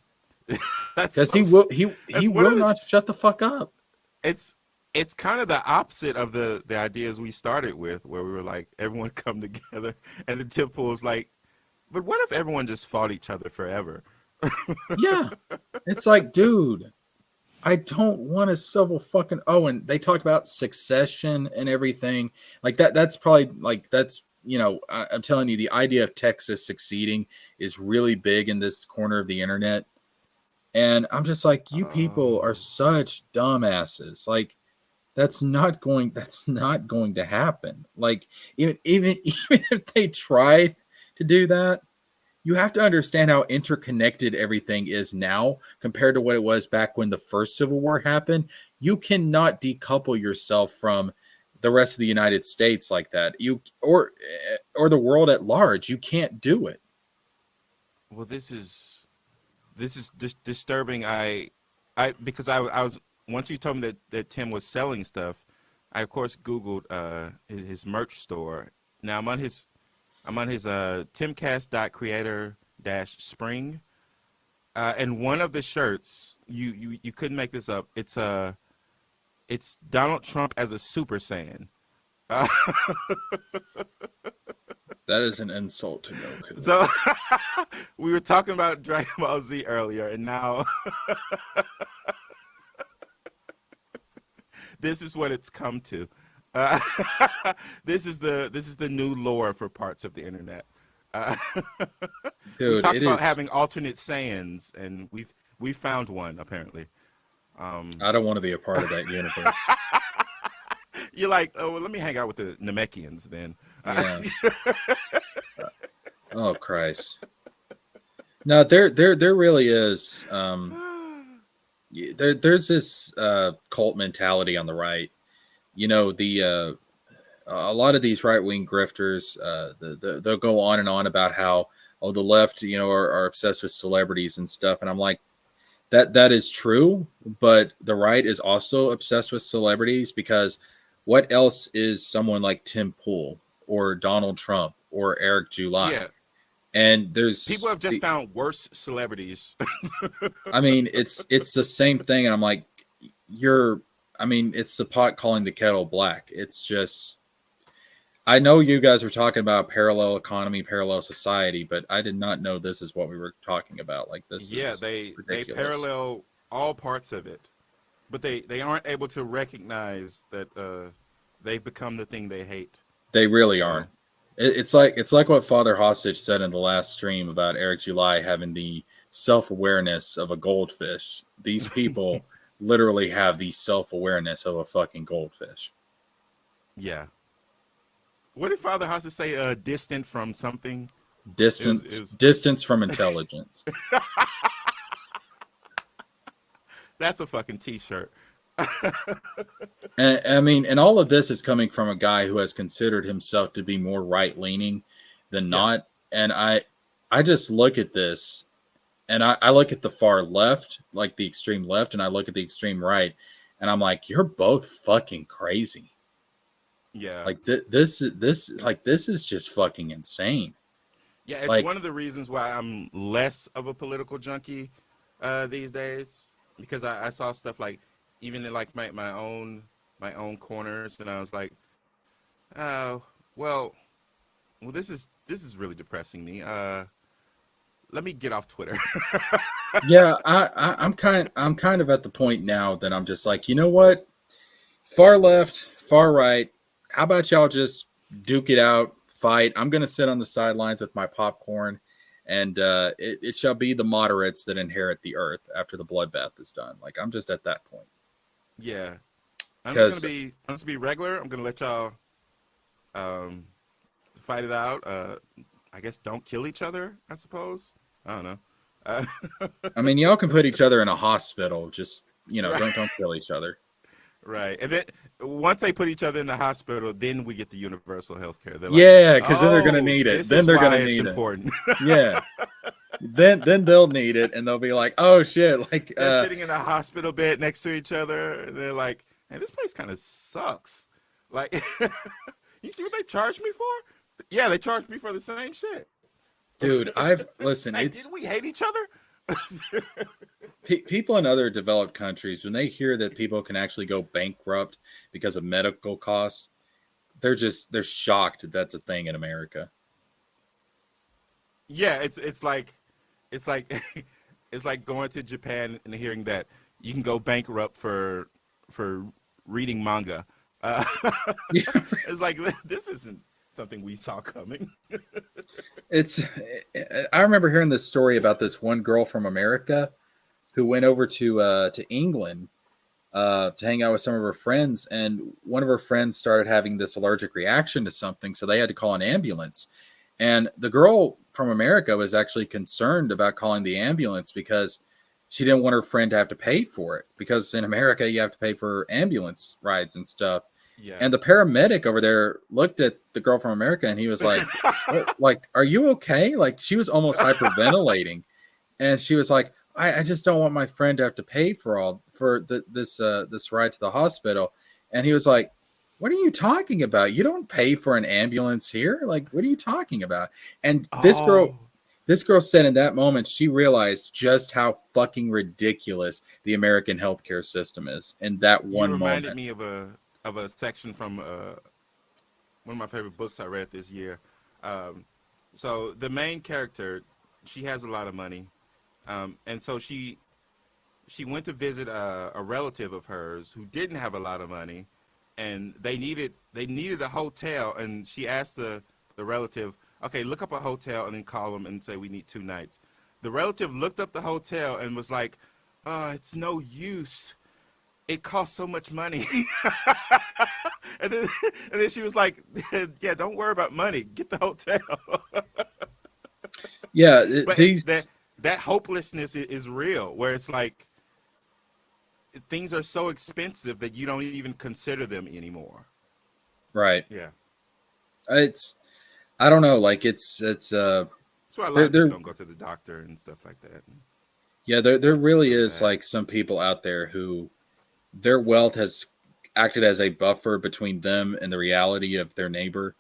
That's Because so. he That's one will of the. not shut the fuck up. It's kind of the opposite of the ideas we started with, where we were like, everyone come together, and the Tim Pool's like, but what if everyone just fought each other forever? Yeah. It's like, dude, I don't want a civil fucking. Oh, and they talk about succession and everything like that. That's probably like I'm telling you, the idea of Texas succeeding is really big in this corner of the internet, and I'm just like, you people are Oh, such dumbasses. Like that's not going. That's not going to happen. Like even if they tried to do that, you have to understand how interconnected everything is now compared to what it was back when the first Civil War happened. You cannot decouple yourself from the rest of the United States like that. Or the world at large. You can't do it. well, this is disturbing. I because I was once you told me that Tim was selling stuff, I of course Googled his merch store. Now I'm on his timcast.creator-spring, and one of the shirts you couldn't make this up. It's Donald Trump as a Super Saiyan. Uh, That is an insult to Goku. so we were talking about Dragon Ball Z earlier, and now this is what it's come to. Uh, this is the new lore for parts of the internet. Uh, we Dude, talked it about is. having alternate Saiyans, and we've found one apparently. I don't want to be a part of that universe. You're like, oh well, let me hang out with the Namekians then. Yeah. Oh Christ. No, there really is. There's this cult mentality on the right. A lot of these right wing grifters, they'll go on and on about how the left, are obsessed with celebrities and stuff, and I'm like, that is true, but the right is also obsessed with celebrities because what else is someone like Tim Pool or Donald Trump or Eric July? Yeah, And there's people have just found worse celebrities. it's the same thing, and I'm like, it's the pot calling the kettle black. It's just I know you guys were talking about parallel economy, parallel society, but I did not know this is what we were talking about. Like this Yeah, is they ridiculous. parallel all parts of it, but they aren't able to recognize that they've become the thing they hate. They really So, aren't. It's like what Father Hostage said in the last stream about Eric July having the self-awareness of a goldfish. These people literally have the self-awareness of a fucking goldfish. yeah. What did Father Hostage say? Distant from something. Distance, It was distance from intelligence. That's a fucking T-shirt. And I mean, and all of this is coming from a guy who has considered himself to be more right-leaning than Yeah. not. And I just look at this, and I look at the far left, like the extreme left, and I look at the extreme right, and I'm like, you're both fucking crazy. Yeah. Like this is just fucking insane. Yeah, it's Like, one of the reasons why I'm less of a political junkie these days, because I saw stuff like even in like my own corners, and I was like, oh well this is really depressing me. Let me get off Twitter. yeah, I'm kind of at the point now that I'm just like, you know what? Far left, far right. How about y'all just duke it out, fight? I'm gonna sit on the sidelines with my popcorn, and it shall be the moderates that inherit the earth after the bloodbath is done. Like I'm just at that point. Yeah, Because I'm just gonna be regular. I'm gonna let y'all fight it out. I guess don't kill each other. I suppose. I don't know. Uh, I mean, y'all can put each other in a hospital. Just right. don't kill each other. Right. And then once they put each other in the hospital, then we get the universal health care. They're like, Yeah, because then they're gonna oh, need it. this Then is they're why gonna it's need it. important. Yeah. Then they'll need it, and they'll be like, "Oh shit!" Like, They're sitting in a hospital bed next to each other, and they're like, "Man, this place kind of sucks." Like, you see what they charged me for? Yeah, they charged me for the same shit. dude, listen. Hey, It's didn't we hate each other? people in other developed countries when they hear that people can actually go bankrupt because of medical costs. They're shocked that's a thing in America. Yeah, it's like it's like it's like going to Japan and hearing that you can go bankrupt for reading manga. Uh, Yeah, it's like this isn't something we saw coming. it's. I remember hearing this story about this one girl from America who went over to England to hang out with some of her friends, and one of her friends started having this allergic reaction to something, so they had to call an ambulance. And the girl from America was actually concerned about calling the ambulance because she didn't want her friend to have to pay for it. Because in America, you have to pay for ambulance rides and stuff. Yeah. And the paramedic over there looked at the girl from America and he was like, "What, like, are you okay?" Like, she was almost hyperventilating. And she was like, I just don't want my friend to have to pay for this ride to the hospital. And he was like, what are you talking about? You don't pay for an ambulance here. Like, what are you talking about? And Oh, this girl said in that moment, she realized just how fucking ridiculous the American healthcare system is in that you one reminded moment. me of a section from one of my favorite books I read this year. So the main character, she has a lot of money, and so she went to visit a relative of hers who didn't have a lot of money, and they needed a hotel, and she asked the relative, okay, look up a hotel and then call them and say we need 2 nights. The relative looked up the hotel and was like, it's no use. It costs so much money. and then she was like, yeah, don't worry about money. Get the hotel. Yeah, But that hopelessness is real, where it's like things are so expensive that you don't even consider them anymore. right. Yeah. It's I don't know, like it's That's why a lot of people they're don't go to the doctor and stuff like that. yeah, there It's really really is bad. like some people out there who their wealth has acted as a buffer between them and the reality of their neighbor.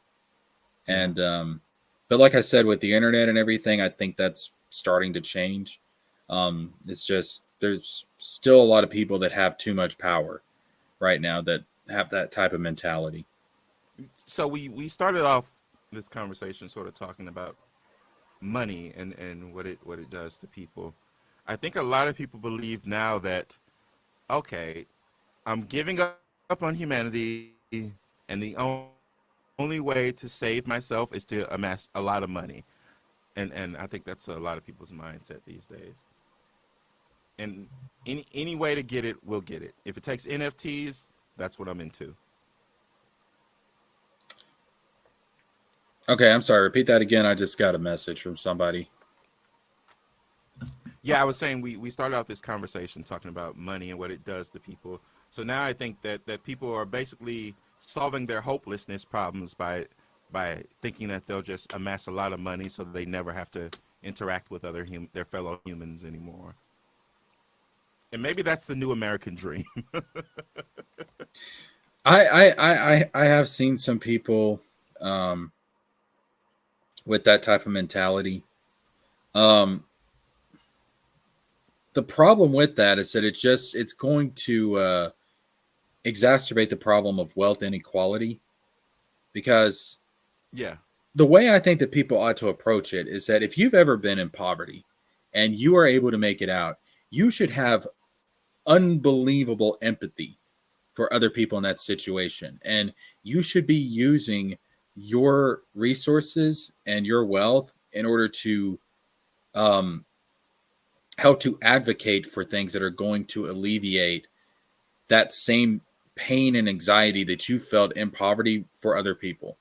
Yeah. And but like I said, with the internet and everything, I think that's starting to change. It's just there's still a lot of people that have too much power right now that have that type of mentality. So we started off this conversation sort of talking about money and what it does to people. I think a lot of people believe now that, okay, I'm giving up on humanity, and the only way to save myself is to amass a lot of money. And I think that's a lot of people's mindset these days. And any way to get it, we'll get it. If it takes NFTs, that's what I'm into. Okay, I'm sorry. Repeat that again. I just got a message from somebody. Yeah, I was saying we started out this conversation talking about money and what it does to people. So now I think that people are basically solving their hopelessness problems by thinking that they'll just amass a lot of money so they never have to interact with their fellow humans anymore. And maybe that's the new American dream. I have seen some people with that type of mentality. Um, the problem with that is that it's going to exacerbate the problem of wealth inequality, because Yeah. the way I think that people ought to approach it is that if you've ever been in poverty and you are able to make it out, you should have unbelievable empathy for other people in that situation. And you should be using your resources and your wealth in order to um, help to advocate for things that are going to alleviate that same pain and anxiety that you felt in poverty for other people.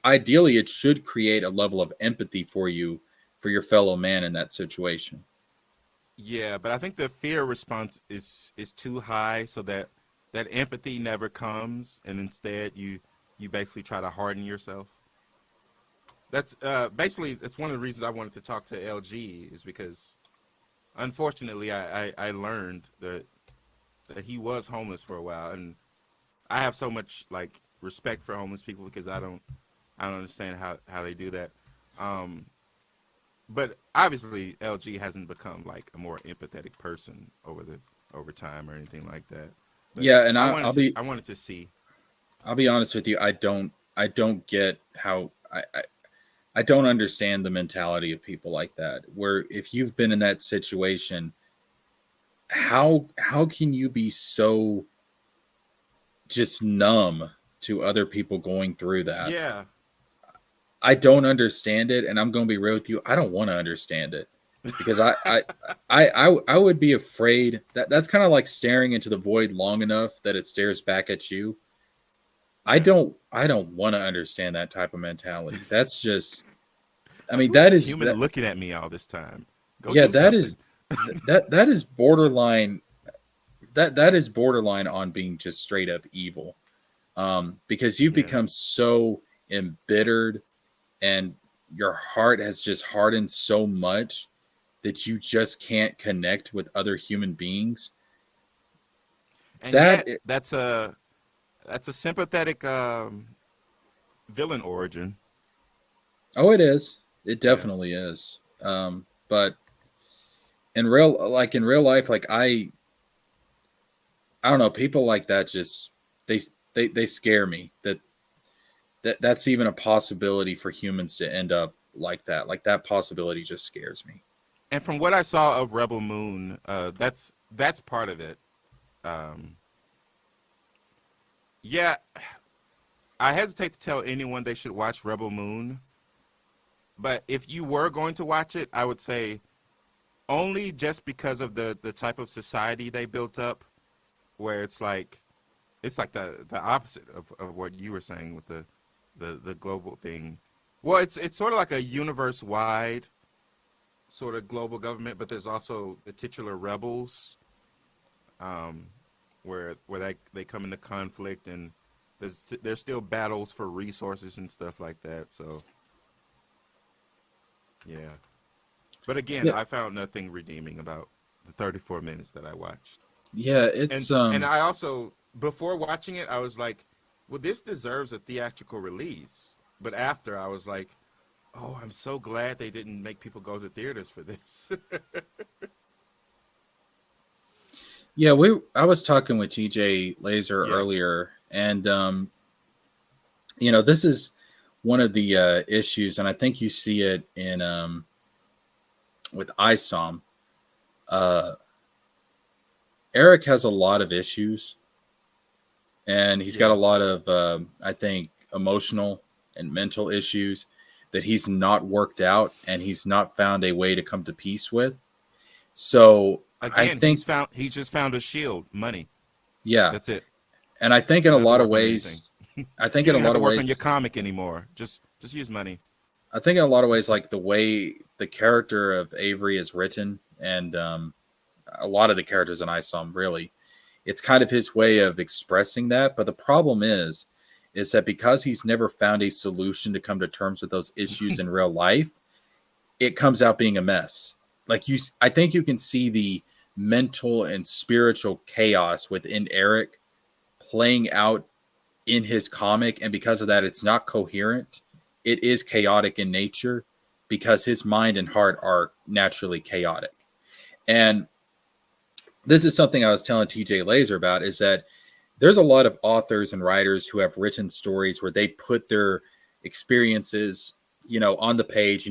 Ideally it should create a level of empathy for you, for your fellow man in that situation. Yeah, but I think the fear response is too high, so that empathy never comes, and instead you basically try to harden yourself. That's basically that's one of the reasons I wanted to talk to LG, is because unfortunately I learned that he was homeless for a while, and I have so much like respect for homeless people because I don't understand how they do that. Um, but obviously LG hasn't become like a more empathetic person over time or anything like that. But Yeah, and I wanted to see. I'll be honest with you. I don't get how I don't understand the mentality of people like that. Where if you've been in that situation, how can you be so just numb to other people going through that? Yeah. I don't understand it, and I'm going to be real with you. I don't want to understand it because I would be afraid that that's kind of like staring into the void long enough that it stares back at you. Yeah. I don't want to understand that type of mentality. That's just, I Like, mean, who's that this is human that. looking at me all this time? Go Yeah, do something. that is borderline. That is borderline on being just straight up evil, because you've Yeah. become so embittered and your heart has just hardened so much that you just can't connect with other human beings. And That yet that's a sympathetic villain origin. Oh, it is. It Yeah. definitely is. But in real life, like I don't know, people like that just they they scare me. That's even a possibility for humans to end up like that. Like that possibility just scares me. And from what I saw of Rebel Moon, that's part of it. Um, yeah, I hesitate to tell anyone they should watch Rebel Moon, but if you were going to watch it, I would say only just because of the type of society they built up, where it's like the opposite of what you were saying with the global thing. Well, it's sort of like a universe wide sort of global government, but there's also the titular rebels, um, where they come into conflict, and there's still battles for resources and stuff like that. So yeah, but again, Yeah, I found nothing redeeming about the 34 minutes that I watched. yeah. And I also, before watching it, I was like, well, this deserves a theatrical release. But after, I was like, oh, I'm so glad they didn't make people go to theaters for this. Yeah. I was talking with TJ Laser Yeah. earlier, and this is one of the issues, and I think you see it in with ISOM. Uh, Eric has a lot of issues, and he's got a lot of, I think, emotional and mental issues that he's not worked out, and he's not found a way to come to peace with. So I Again, think, he's just found a shield, money. yeah, That's it. and I think You in a don't have to lot of work on anything. ways, I think You in a don't have lot to of work on your ways, comic anymore. Just use money. I think in a lot of ways, like the way the character of Avery is written, and a lot of the characters in ISOM, really, it's kind of his way of expressing that. But the problem is that because he's never found a solution to come to terms with those issues in real life, it comes out being a mess. Like I think you can see the mental and spiritual chaos within Eric playing out in his comic, and because of that, it's not coherent. It is chaotic in nature because his mind and heart are naturally chaotic. And this is something I was telling TJ Laser about, is that there's a lot of authors and writers who have written stories where they put their experiences, on the page,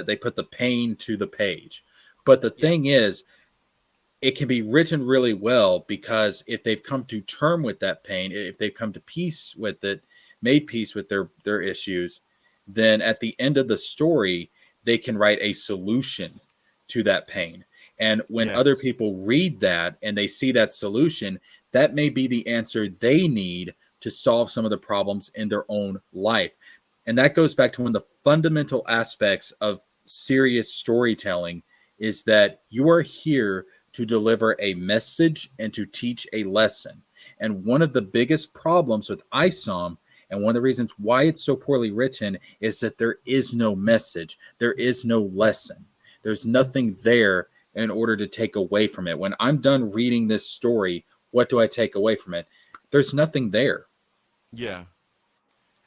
they put the pain to the page. But the thing is, it can be written really well because if they've come to term with that pain, if they've come to peace with it, made peace with their issues, then at the end of the story, they can write a solution to that pain. And when other people read that and they see that solution, that may be the answer they need to solve some of the problems in their own life. And that goes back to one of the fundamental aspects of serious storytelling, is that you are here to deliver a message and to teach a lesson. And one of the biggest problems with ISOM, and one of the reasons why it's so poorly written, is that there is no message. There is no lesson. There's nothing there in order to take away from it. When I'm done reading this story, what do I take away from it? There's nothing there. Yeah.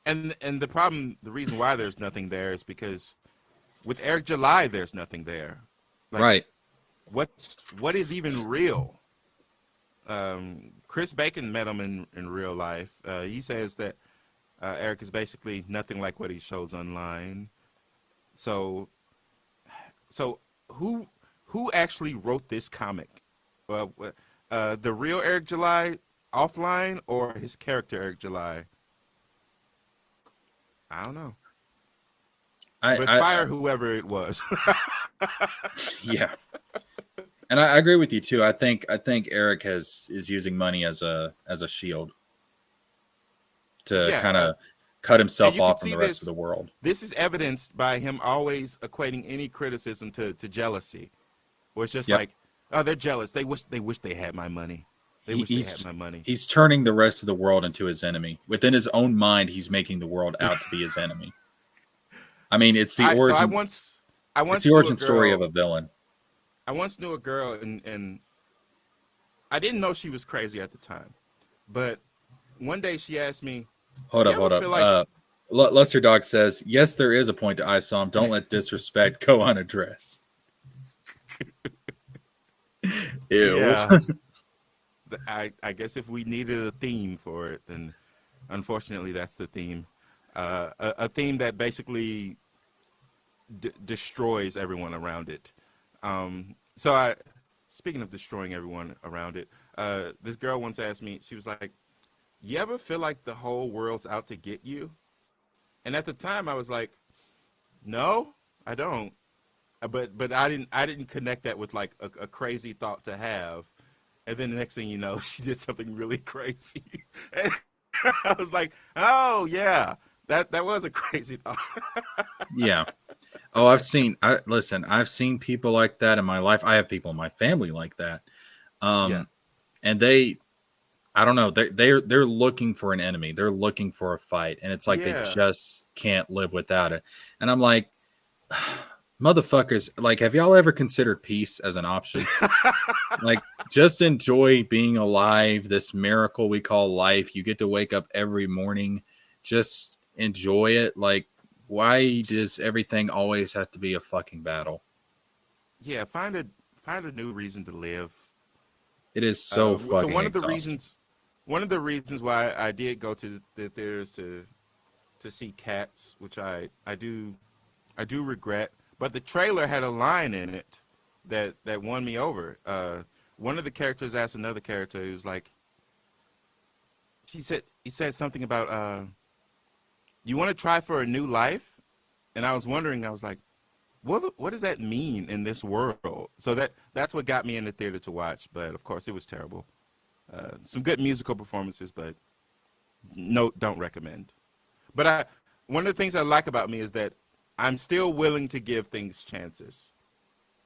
And the problem, the reason why there's nothing there is because with Eric July, there's nothing there. Like, right. What is even real? Chris Bacon met him in real life. He says that Eric is basically nothing like what he shows online. So who actually wrote this comic? The real Eric July offline, or his character Eric July? I don't know. But fire whoever it was. Yeah. And I agree with you too. I think Eric is using money as a shield to kind of cut himself off from the rest of the world. This is evidenced by him always equating any criticism to jealousy. Where it's just like, oh, they're jealous. They wish they had my money. They had my money. He's turning the rest of the world into his enemy. Within his own mind, he's making the world out to be his enemy. I mean, it's the origin. It's the origin story of a villain. I once knew a girl, and I didn't know she was crazy at the time. But one day she asked me, Hold up. Lester Dog says, yes, there is a point to ISOM. Don't let disrespect go unaddressed. Ew. Yeah. I guess if we needed a theme for it, then unfortunately that's the theme. A theme that basically destroys everyone around it. Speaking of destroying everyone around it, this girl once asked me, she was like, you ever feel like the whole world's out to get you? And at the time I was like, no, I don't. But I didn't connect that with like a crazy thought to have. And then the next thing you know, she did something really crazy. And I was like, oh yeah, that was a crazy thought. Yeah. Oh, I've seen people like that in my life. I have people in my family like that. And they, I don't know, they're looking for an enemy. They're looking for a fight. And it's like they just can't live without it. And I'm like, motherfuckers, like, have y'all ever considered peace as an option? Like, just enjoy being alive, this miracle we call life. You get to wake up every morning. Just enjoy it. Like, why does everything always have to be a fucking battle? Yeah, find a new reason to live. It is so fucking so one of exhausting. the reasons why I did go to the theaters to to see Cats, which I do regret. But the trailer had a line in it that won me over. One of the characters asked another character who's like, he said something about you want to try for a new life, and I was wondering, I was like, what does that mean in this world? So that's what got me in the theater to watch. But of course, it was terrible. Some good musical performances, but no, don't recommend. But one of the things I like about me is that I'm still willing to give things chances,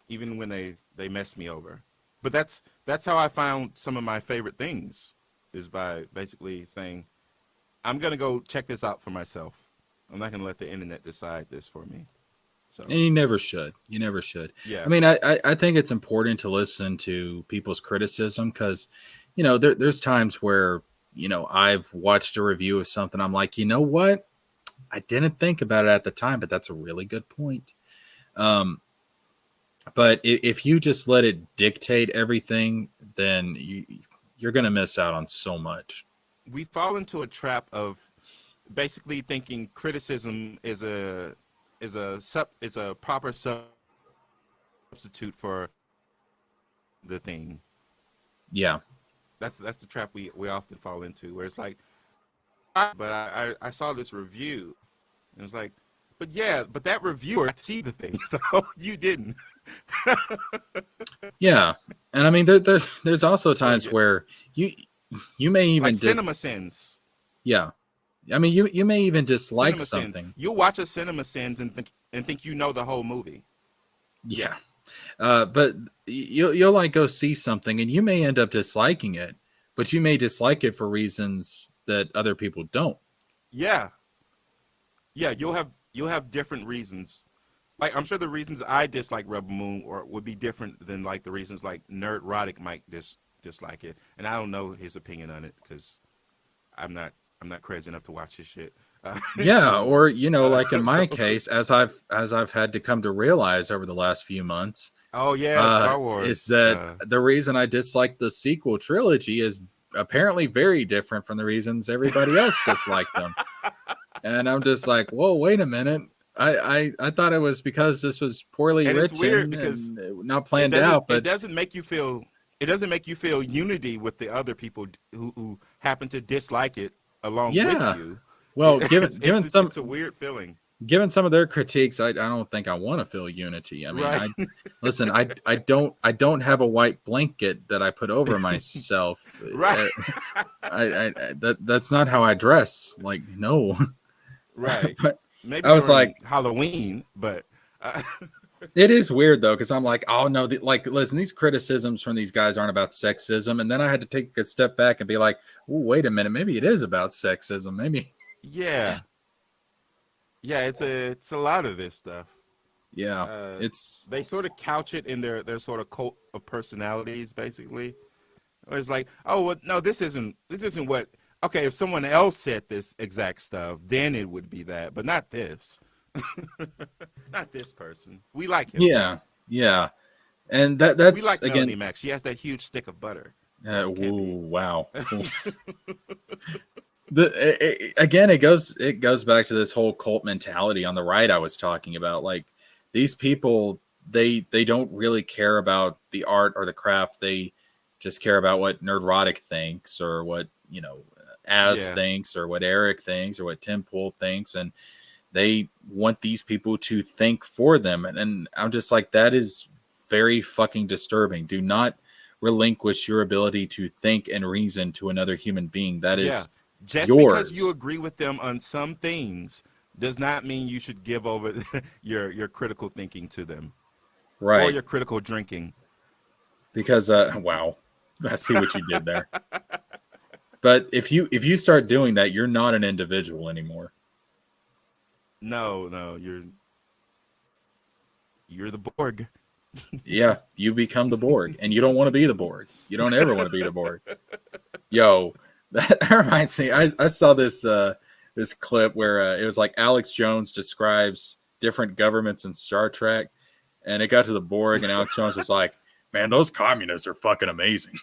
even when they mess me over. But that's how I found some of my favorite things, is by basically saying, I'm gonna go check this out for myself. I'm not gonna let the internet decide this for me. So, And you never should. You never should. yeah. I mean, I think it's important to listen to people's criticism because, there's times where, I've watched a review of something. I'm like, you know what? I didn't think about it at the time, but that's a really good point. But if you just let it dictate everything, then you're going to miss out on so much. We fall into a trap of basically thinking criticism is a proper substitute for the thing. Yeah. That's the trap we often fall into, where it's like, but I saw this review, and it was like, but that reviewer see the thing, so you didn't. Yeah, and I mean, there's also times where you may even like Cinema Sins. Yeah, I mean, you may even dislike Cinema something. Sins. You'll watch a Cinema Sins and think you know the whole movie. Yeah, but you'll like go see something and you may end up disliking it, but you may dislike it for reasons that other people don't. Yeah, you'll have different reasons. Like, I'm sure the reasons I dislike Rebel Moon would be different than like the reasons like Nerd Roddick might dislike it, and I don't know his opinion on it because I'm not crazy enough to watch his shit. Yeah, or like in my case, as I've had to come to realize over the last few months. Oh yeah, Star Wars. Is that the reason I dislike the sequel trilogy is apparently very different from the reasons everybody else disliked them. And I'm just like, whoa, wait a minute. I thought it was because this was poorly and written it's weird because and not planned out. But it doesn't make you feel unity with the other people who happen to dislike it along with you. Well, given some, it's a weird feeling. Given some of their critiques, I don't think I want to feel unity. I mean, right. Listen, I don't have a white blanket that I put over myself. Right. That's not how I dress. Like, no. Right. But maybe I was like Halloween, but it is weird though, because I'm like, oh no, listen, these criticisms from these guys aren't about sexism, and then I had to take a step back and be like, oh, wait a minute, maybe it is about sexism, maybe. Yeah, it's a lot of this stuff. Yeah, they sort of couch it in their sort of cult of personalities, basically. Or it's like, oh well, no, this isn't what. Okay, if someone else said this exact stuff, then it would be that, but not this. Not this person. We like him. Yeah, and that's we like again. Melanie Mac. She has that huge stick of butter. So wow. It goes back to this whole cult mentality on the right I was talking about. Like, these people, they don't really care about the art or the craft. They just care about what Nerdrotic thinks, or what thinks, or what Eric thinks, or what Tim Pool thinks, and they want these people to think for them. And I'm just like, that is very fucking disturbing. Do not relinquish your ability to think and reason to another human being. That is just yours. Because you agree with them on some things does not mean you should give over your critical thinking to them, right? Or your critical drinking. Because wow, I see what you did there. But if you start doing that, you're not an individual anymore. No, you're the Borg. Yeah, you become the Borg, and you don't want to be the Borg. You don't ever want to be the Borg. Yo, that reminds me. I saw this this clip where it was like Alex Jones describes different governments in Star Trek, and it got to the Borg, and Alex Jones was like, "Man, those communists are fucking amazing."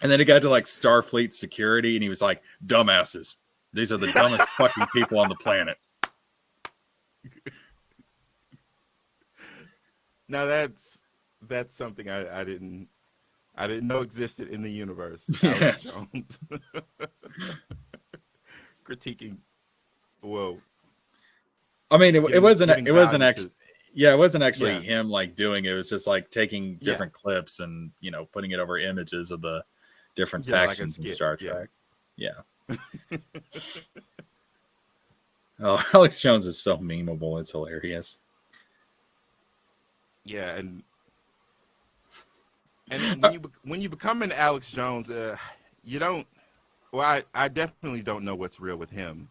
And then it got to like Starfleet security, and he was like, "Dumbasses, these are the dumbest fucking people on the planet." Now that's something I didn't know existed in the universe. Yes. Alex Jones. Critiquing. Whoa. I mean, it wasn't value actually. Yeah, it wasn't actually Yeah. him like doing it. It was just like taking Yeah. different clips and putting it over images of the different Yeah, like a factions in skit, Star yeah. Trek. Yeah. Oh, Alex Jones is so memeable. It's hilarious. Yeah, and when you become an Alex Jones, you don't. Well, I definitely don't know what's real with him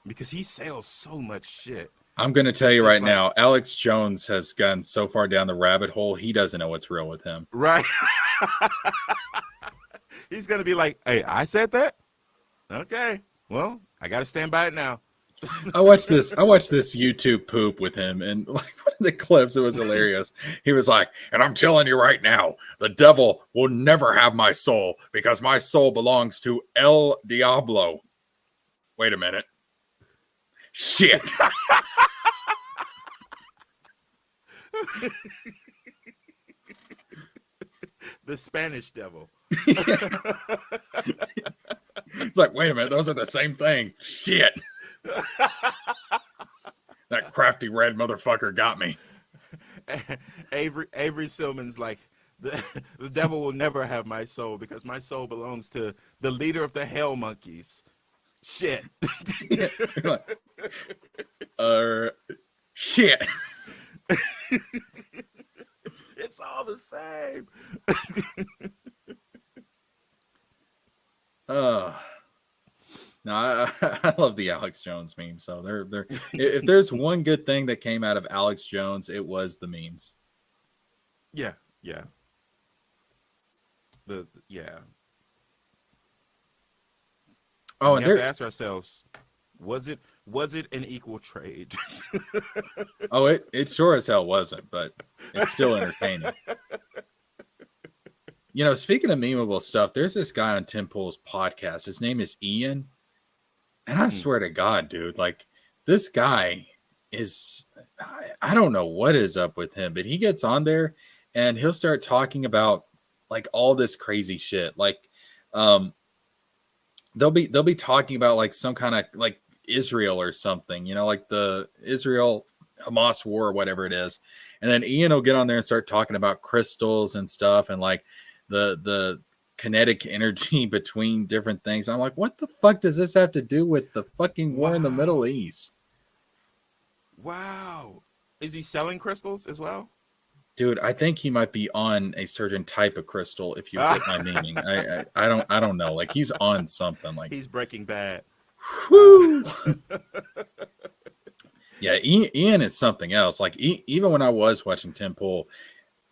because he sells so much shit. I'm going to tell It's you just right like- now, Alex Jones has gone so far down the rabbit hole, he doesn't know what's real with him. Right. He's gonna be like, "Hey, I said that. Okay, well, I got to stand by it now." I watched this YouTube poop with him, and like one of the clips, it was hilarious. He was like, "And I'm telling you right now, the devil will never have my soul because my soul belongs to El Diablo." Wait a minute. Shit. The Spanish devil. It's like, wait a minute, those are the same thing. Shit. That crafty red motherfucker got me. Avery Silman's like, the devil will never have my soul because my soul belongs to the leader of the Hell Monkeys. Shit. Shit. It's all the same. No, I love the Alex Jones meme. So they're if there's one good thing that came out of Alex Jones, it was the memes. Yeah. Yeah. Oh, we and have to ask ourselves, was it an equal trade? oh, it sure as hell wasn't, but it's still entertaining. Speaking of memeable stuff, there's this guy on Tim Pool's podcast. His name is Ian. And I swear to God, dude, like this guy is, I don't know what is up with him, but he gets on there and he'll start talking about like all this crazy shit. Like, they'll be talking about like some kind of like Israel or something, like the Israel Hamas war or whatever it is. And then Ian will get on there and start talking about crystals and stuff and like the kinetic energy between different things. I'm like, what the fuck does this have to do with the fucking war in the Middle East? Wow. Is he selling crystals as well? Dude, I think he might be on a certain type of crystal. If you get my meaning, I don't know. Like he's on something. Like he's Breaking Bad. Whew. Yeah, Ian is something else. Like even when I was watching Tim Pool,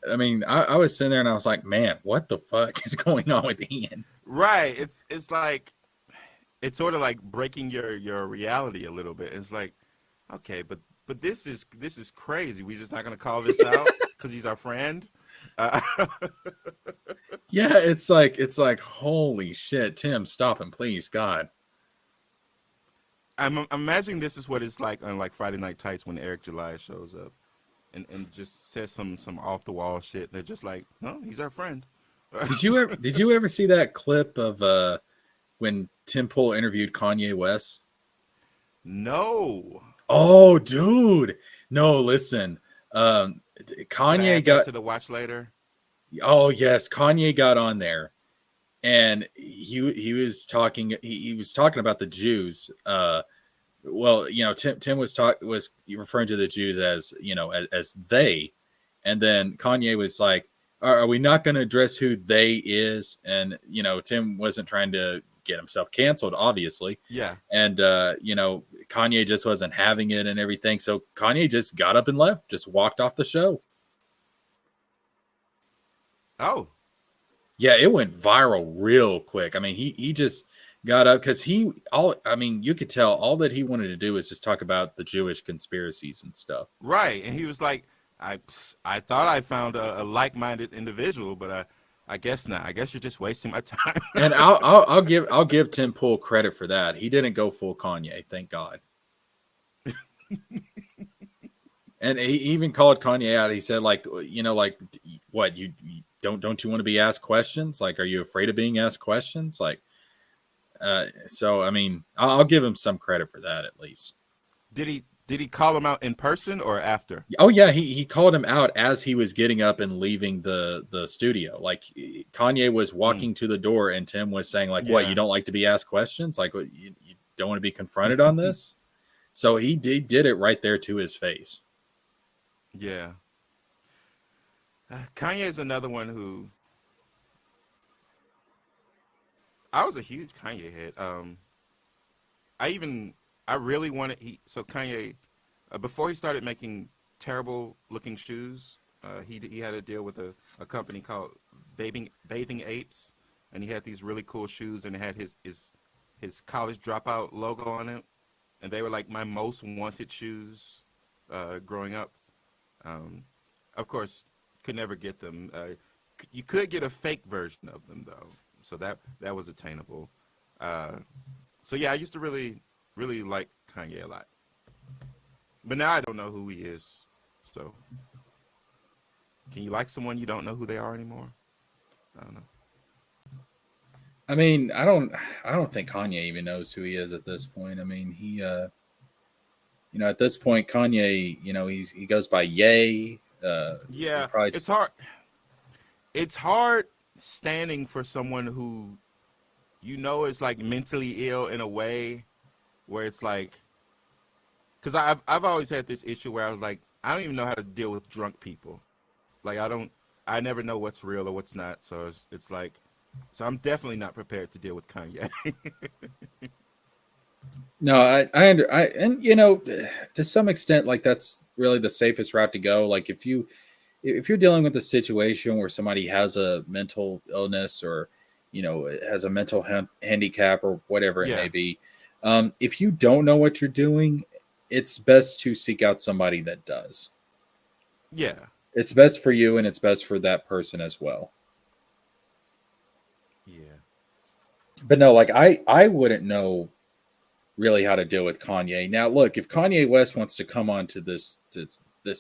I mean, I was sitting there and I was like, man, what the fuck is going on with Ian? Right. It's like, it's sort of like breaking your reality a little bit. It's like, okay, but this is crazy. We're just not going to call this out because he's our friend. Yeah, it's like, holy shit, Tim, stop him, please, God. I'm imagining this is what it's like on like Friday Night Tights when Eric July shows up and just says some off the wall shit. They're just like, no, he's our friend. Did you ever see that clip of when Tim Pool interviewed Kanye West? No. Oh, dude. No, listen. Kanye got to the watch later. Oh yes, Kanye got on there, and he was talking. He was talking about the Jews. Well, Tim was referring to the Jews as as they, and then Kanye was like, "Are we not going to address who they is?" And Tim wasn't trying to get himself canceled, obviously. Yeah. And Kanye just wasn't having it and everything. So Kanye just got up and left, just walked off the show. Oh. Yeah, it went viral real quick. I mean, he just got up because you could tell all that he wanted to do was just talk about the Jewish conspiracies and stuff. Right. And he was like, I thought I found a like-minded individual, but I guess not. I guess you're just wasting my time. And I'll give Tim Pool credit for that. He didn't go full Kanye, thank God. And he even called Kanye out. He said, like, like, what, you don't you want to be asked questions? Like, are you afraid of being asked questions? Like, so I mean, I'll give him some credit for that at least. Did he call him out in person or after? Oh yeah, he called him out as he was getting up and leaving the studio. Like, Kanye was walking to the door, and Tim was saying, like, what, you don't like to be asked questions? Like, what, you don't want to be confronted on this? So he did it right there to his face. Yeah. Kanye is another one who I was a huge Kanye head. I really wanted Kanye before he started making terrible looking shoes, he had a deal with a company called Bathing Apes, and he had these really cool shoes, and it had his college dropout logo on it, and they were like my most wanted shoes growing up. Of course, could never get them. You could get a fake version of them though, so that was attainable. So yeah, I used to really like Kanye a lot, but now I don't know who he is. So, can you like someone you don't know who they are anymore? I don't know. I mean, I don't think Kanye even knows who he is at this point. I mean, he at this point, Kanye, he goes by Ye. Yeah, probably it's hard. It's hard standing for someone who, is like mentally ill in a way, where it's like, because I've always had this issue where I was like, I don't even know how to deal with drunk people. Like, I never know what's real or what's not. So it's like, so I'm definitely not prepared to deal with Kanye. No, and to some extent, like, that's really the safest route to go. Like, if you're dealing with a situation where somebody has a mental illness or, has a mental handicap or whatever it may be, if you don't know what you're doing, it's best to seek out somebody that does. Yeah. It's best for you, and it's best for that person as well. Yeah. But no, like, I wouldn't know really how to deal with Kanye. Now, look, if Kanye West wants to come onto this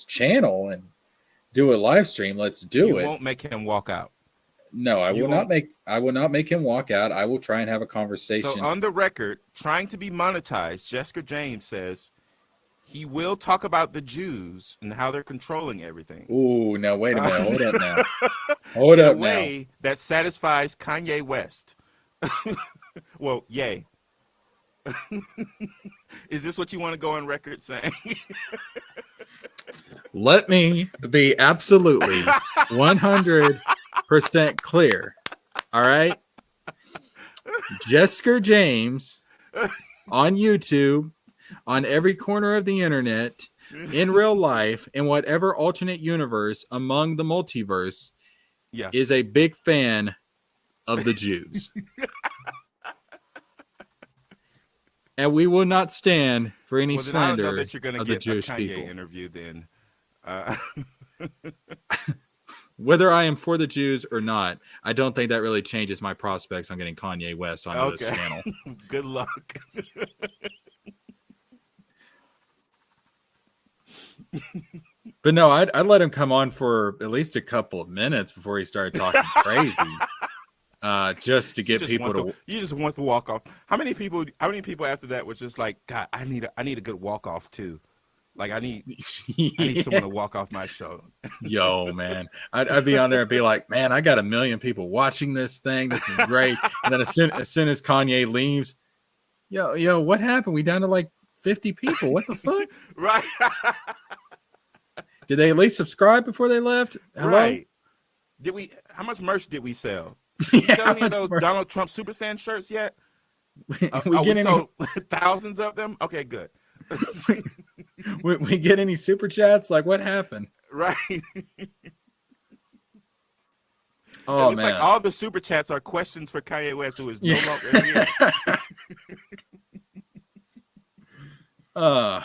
channel and do a live stream, let's do it. You won't make him walk out. No, I will not make him walk out. I will try and have a conversation. So on the record, trying to be monetized, JeskerJames says he will talk about the Jews and how they're controlling everything. Ooh, no, wait a minute. Hold up now. Hold up now. In a way that satisfies Kanye West. Well, yay. Is this what you want to go on record saying? Let me be absolutely 100% clear. All right? JeskerJames on YouTube, on every corner of the internet, in real life, in whatever alternate universe among the multiverse, is a big fan of the Jews. And we will not stand for any slander that you're gonna of get the Jewish a Kanye people. Interview then. Whether I am for the Jews or not, I don't think that really changes my prospects on getting Kanye West onto this channel. Good luck. But no, I'd let him come on for at least a couple of minutes before he started talking crazy. Just to get people to. You just want the walk off. How many people after that was just like, God, I need a good walk off too. Like, I need someone to walk off my show. Yo, man, I'd be on there and be like, man, I got 1 million people watching this thing. This is great. And then as soon as Kanye leaves, yo, what happened? We down to like 50 people. What the fuck? Right. Did they at least subscribe before they left? Hello? Right. How much merch did we sell? Yeah, Sell any of those Donald Trump Super Saiyan shirts yet? we sold thousands of them? Okay, good. we get any super chats? Like, what happened? Right. Oh, man. like all the super chats are questions for Kanye West, who is no longer here. But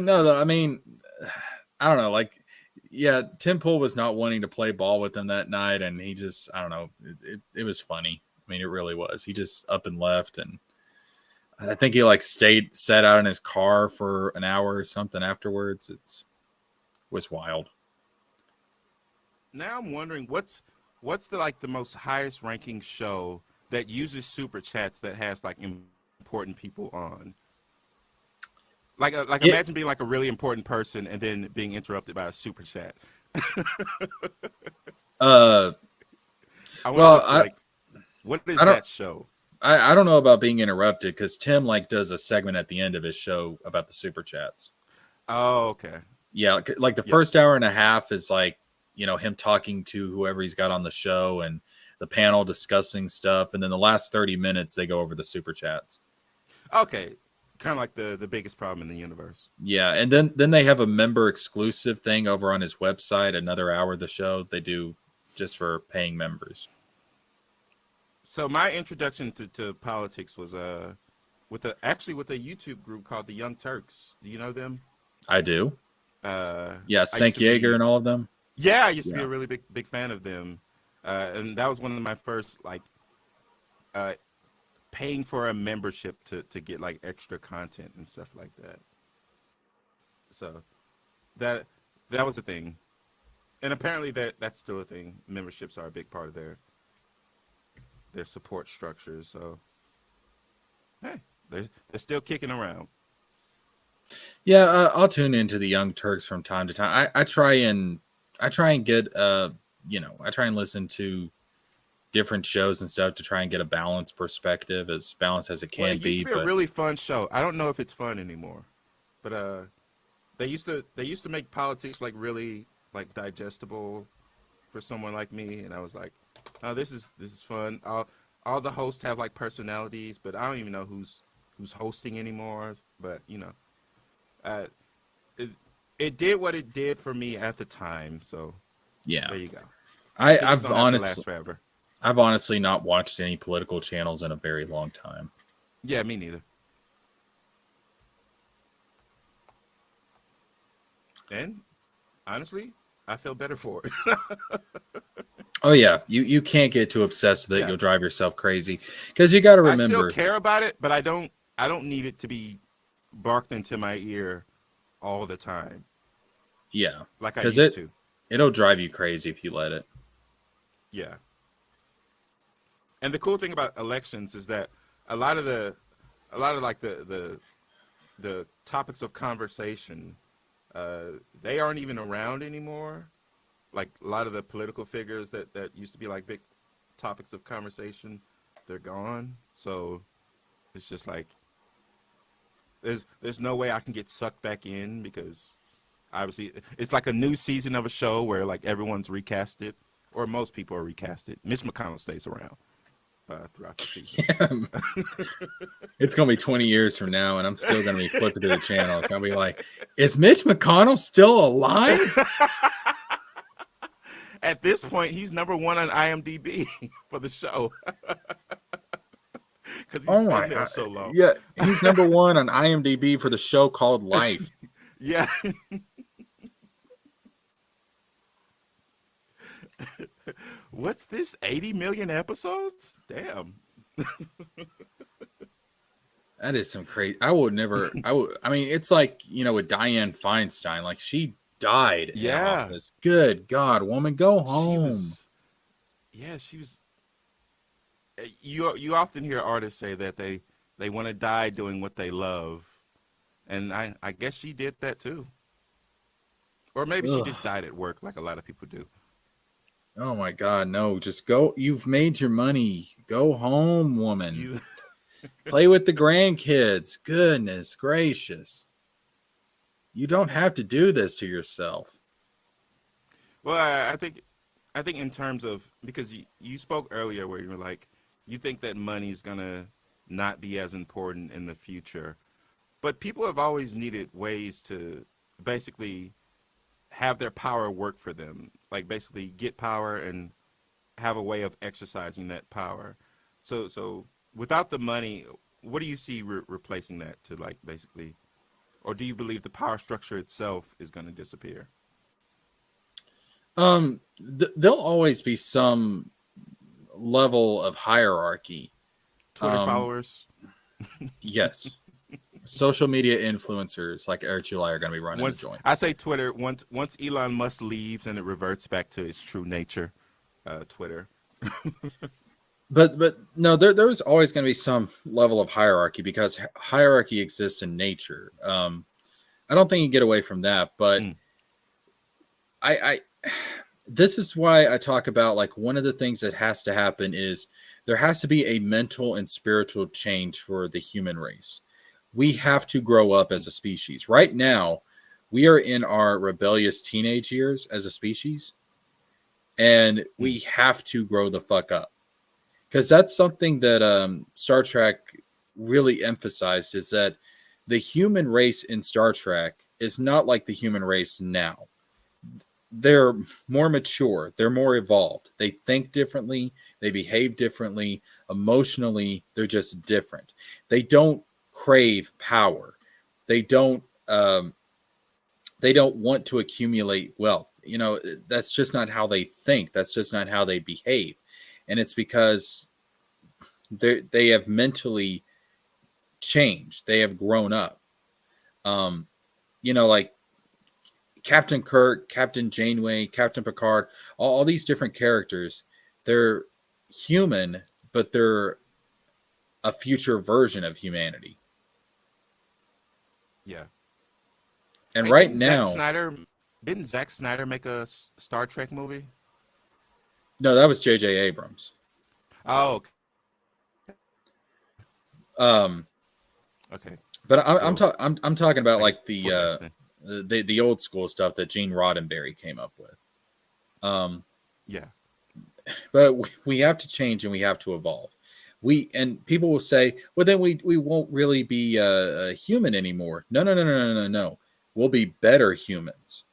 no, though, I mean, I don't know. Like, yeah, Tim Pool was not wanting to play ball with him that night, and he just, I don't know, it was funny. I mean, it really was. He just up and left, and I think he like sat out in his car for an hour or something afterwards. It was wild. Now I'm wondering what's the most highest ranking show that uses super chats that has like important people on. Like imagine being like a really important person and then being interrupted by a super chat. Uh, I well, wonder like what is I don't, that show? I don't know about being interrupted because Tim like does a segment at the end of his show about the super chats. Oh, okay. Yeah, like the first hour and a half is like, him talking to whoever he's got on the show and the panel discussing stuff, and then the last 30 minutes they go over the super chats. Okay. Kind of like the biggest problem in the universe. Yeah, and then they have a member exclusive thing over on his website, another hour of the show they do just for paying members. So my introduction to politics was with a YouTube group called the Young Turks. Do you know them? I do. Yeah, I used to Sank be- and all of them. Yeah, I used to be a really big fan of them, and that was one of my first paying for a membership to get like extra content and stuff like that. So that was a thing, and apparently that's still a thing. Memberships are a big part of their support structures. So hey, they're still kicking around. Yeah, I'll tune into the Young Turks from time to time. I try and get I try and listen to different shows and stuff to try and get a balanced perspective, as balanced as it can Well, it used be. to be a really fun show. I don't know if it's fun anymore, but they used to make politics like really like digestible for someone like me, and I was like, oh, this is fun. All the hosts have like personalities, but I don't even know who's hosting anymore. But it did what it did for me at the time. So yeah, there you go. I've don't have to last forever. I've honestly not watched any political channels in a very long time. Yeah, me neither. And honestly, I feel better for it. Oh yeah, you can't get too obsessed with it. Yeah. You'll drive yourself crazy because you got to remember. I still care about it, but I don't need it to be barked into my ear all the time. Yeah, like I used to. It'll drive you crazy if you let it. Yeah. And the cool thing about elections is that a lot of the topics of conversation, they aren't even around anymore. Like a lot of the political figures that used to be like big topics of conversation, they're gone. So it's just like there's no way I can get sucked back in, because obviously it's like a new season of a show where like everyone's recasted, or most people are recasted. Mitch McConnell stays around throughout the season. Yeah. It's gonna be 20 years from now, and I'm still gonna be flipping to the channel. It's gonna be like, is Mitch McConnell still alive? At this point, he's number one on IMDb for the show. Because he's been there so long. Yeah, he's number one on IMDb for the show called Life. Yeah. What's this? 80 million episodes? Damn. That is some crazy. I mean, it's like, with Dianne Feinstein, like she died in office. Good God, woman, go home. She was. You often hear artists say that they want to die doing what they love, and I guess she did that too. Or maybe she just died at work, like a lot of people do. Oh my God, no! Just go. You've made your money. Go home, woman. Play with the grandkids. Goodness gracious! You don't have to do this to yourself. Well, I think in terms of, because you spoke earlier where you were like, you think that money's gonna not be as important in the future, but people have always needed ways to basically have their power work for them, like basically get power and have a way of exercising that power. So without the money, what do you see replacing that to, like, basically, or do you believe the power structure itself is going to disappear? There'll always be some level of hierarchy. Twitter followers. Yes. Social media influencers like Eric July are going to be running the joint. I say Twitter, once Elon Musk leaves and it reverts back to its true nature, Twitter. But no, there's always going to be some level of hierarchy because hierarchy exists in nature. I don't think you get away from that, but I this is why I talk about like one of the things that has to happen is there has to be a mental and spiritual change for the human race. We have to grow up as a species. Right now, we are in our rebellious teenage years as a species, and we have to grow the fuck up. Because that's something that Star Trek really emphasized is that the human race in Star Trek is not like the human race now. They're more mature. They're more evolved. They think differently. They behave differently. Emotionally, they're just different. They don't crave power. They don't want to accumulate wealth. You know, that's just not how they think. That's just not how they behave. And it's because they have mentally changed. They have grown up. You know, like Captain Kirk, Captain Janeway, Captain Picard, all these different characters, they're human, but they're a future version of humanity. Yeah. And Hey, right now, didn't Zack Snyder make a Star Trek movie? no, that was J.J. Abrams. Oh, okay. But I'm talking about I guess like the old school stuff that Gene Roddenberry came up with. Yeah. But we have to change and we have to evolve. And people will say, well, then we won't really be a human anymore. No. We'll be better humans.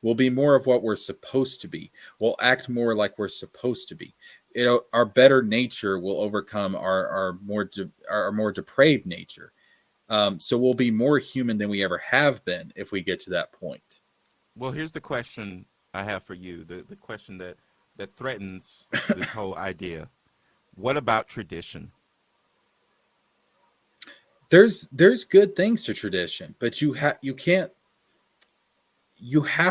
We'll be more of what we're supposed to be. We'll act more like we're supposed to be. You know, our better nature will overcome our more depraved nature. So we'll be more human than we ever have been if we get to that point. Well, here's the question I have for you. The question that threatens this whole idea. What about tradition? There's good things to tradition, but you have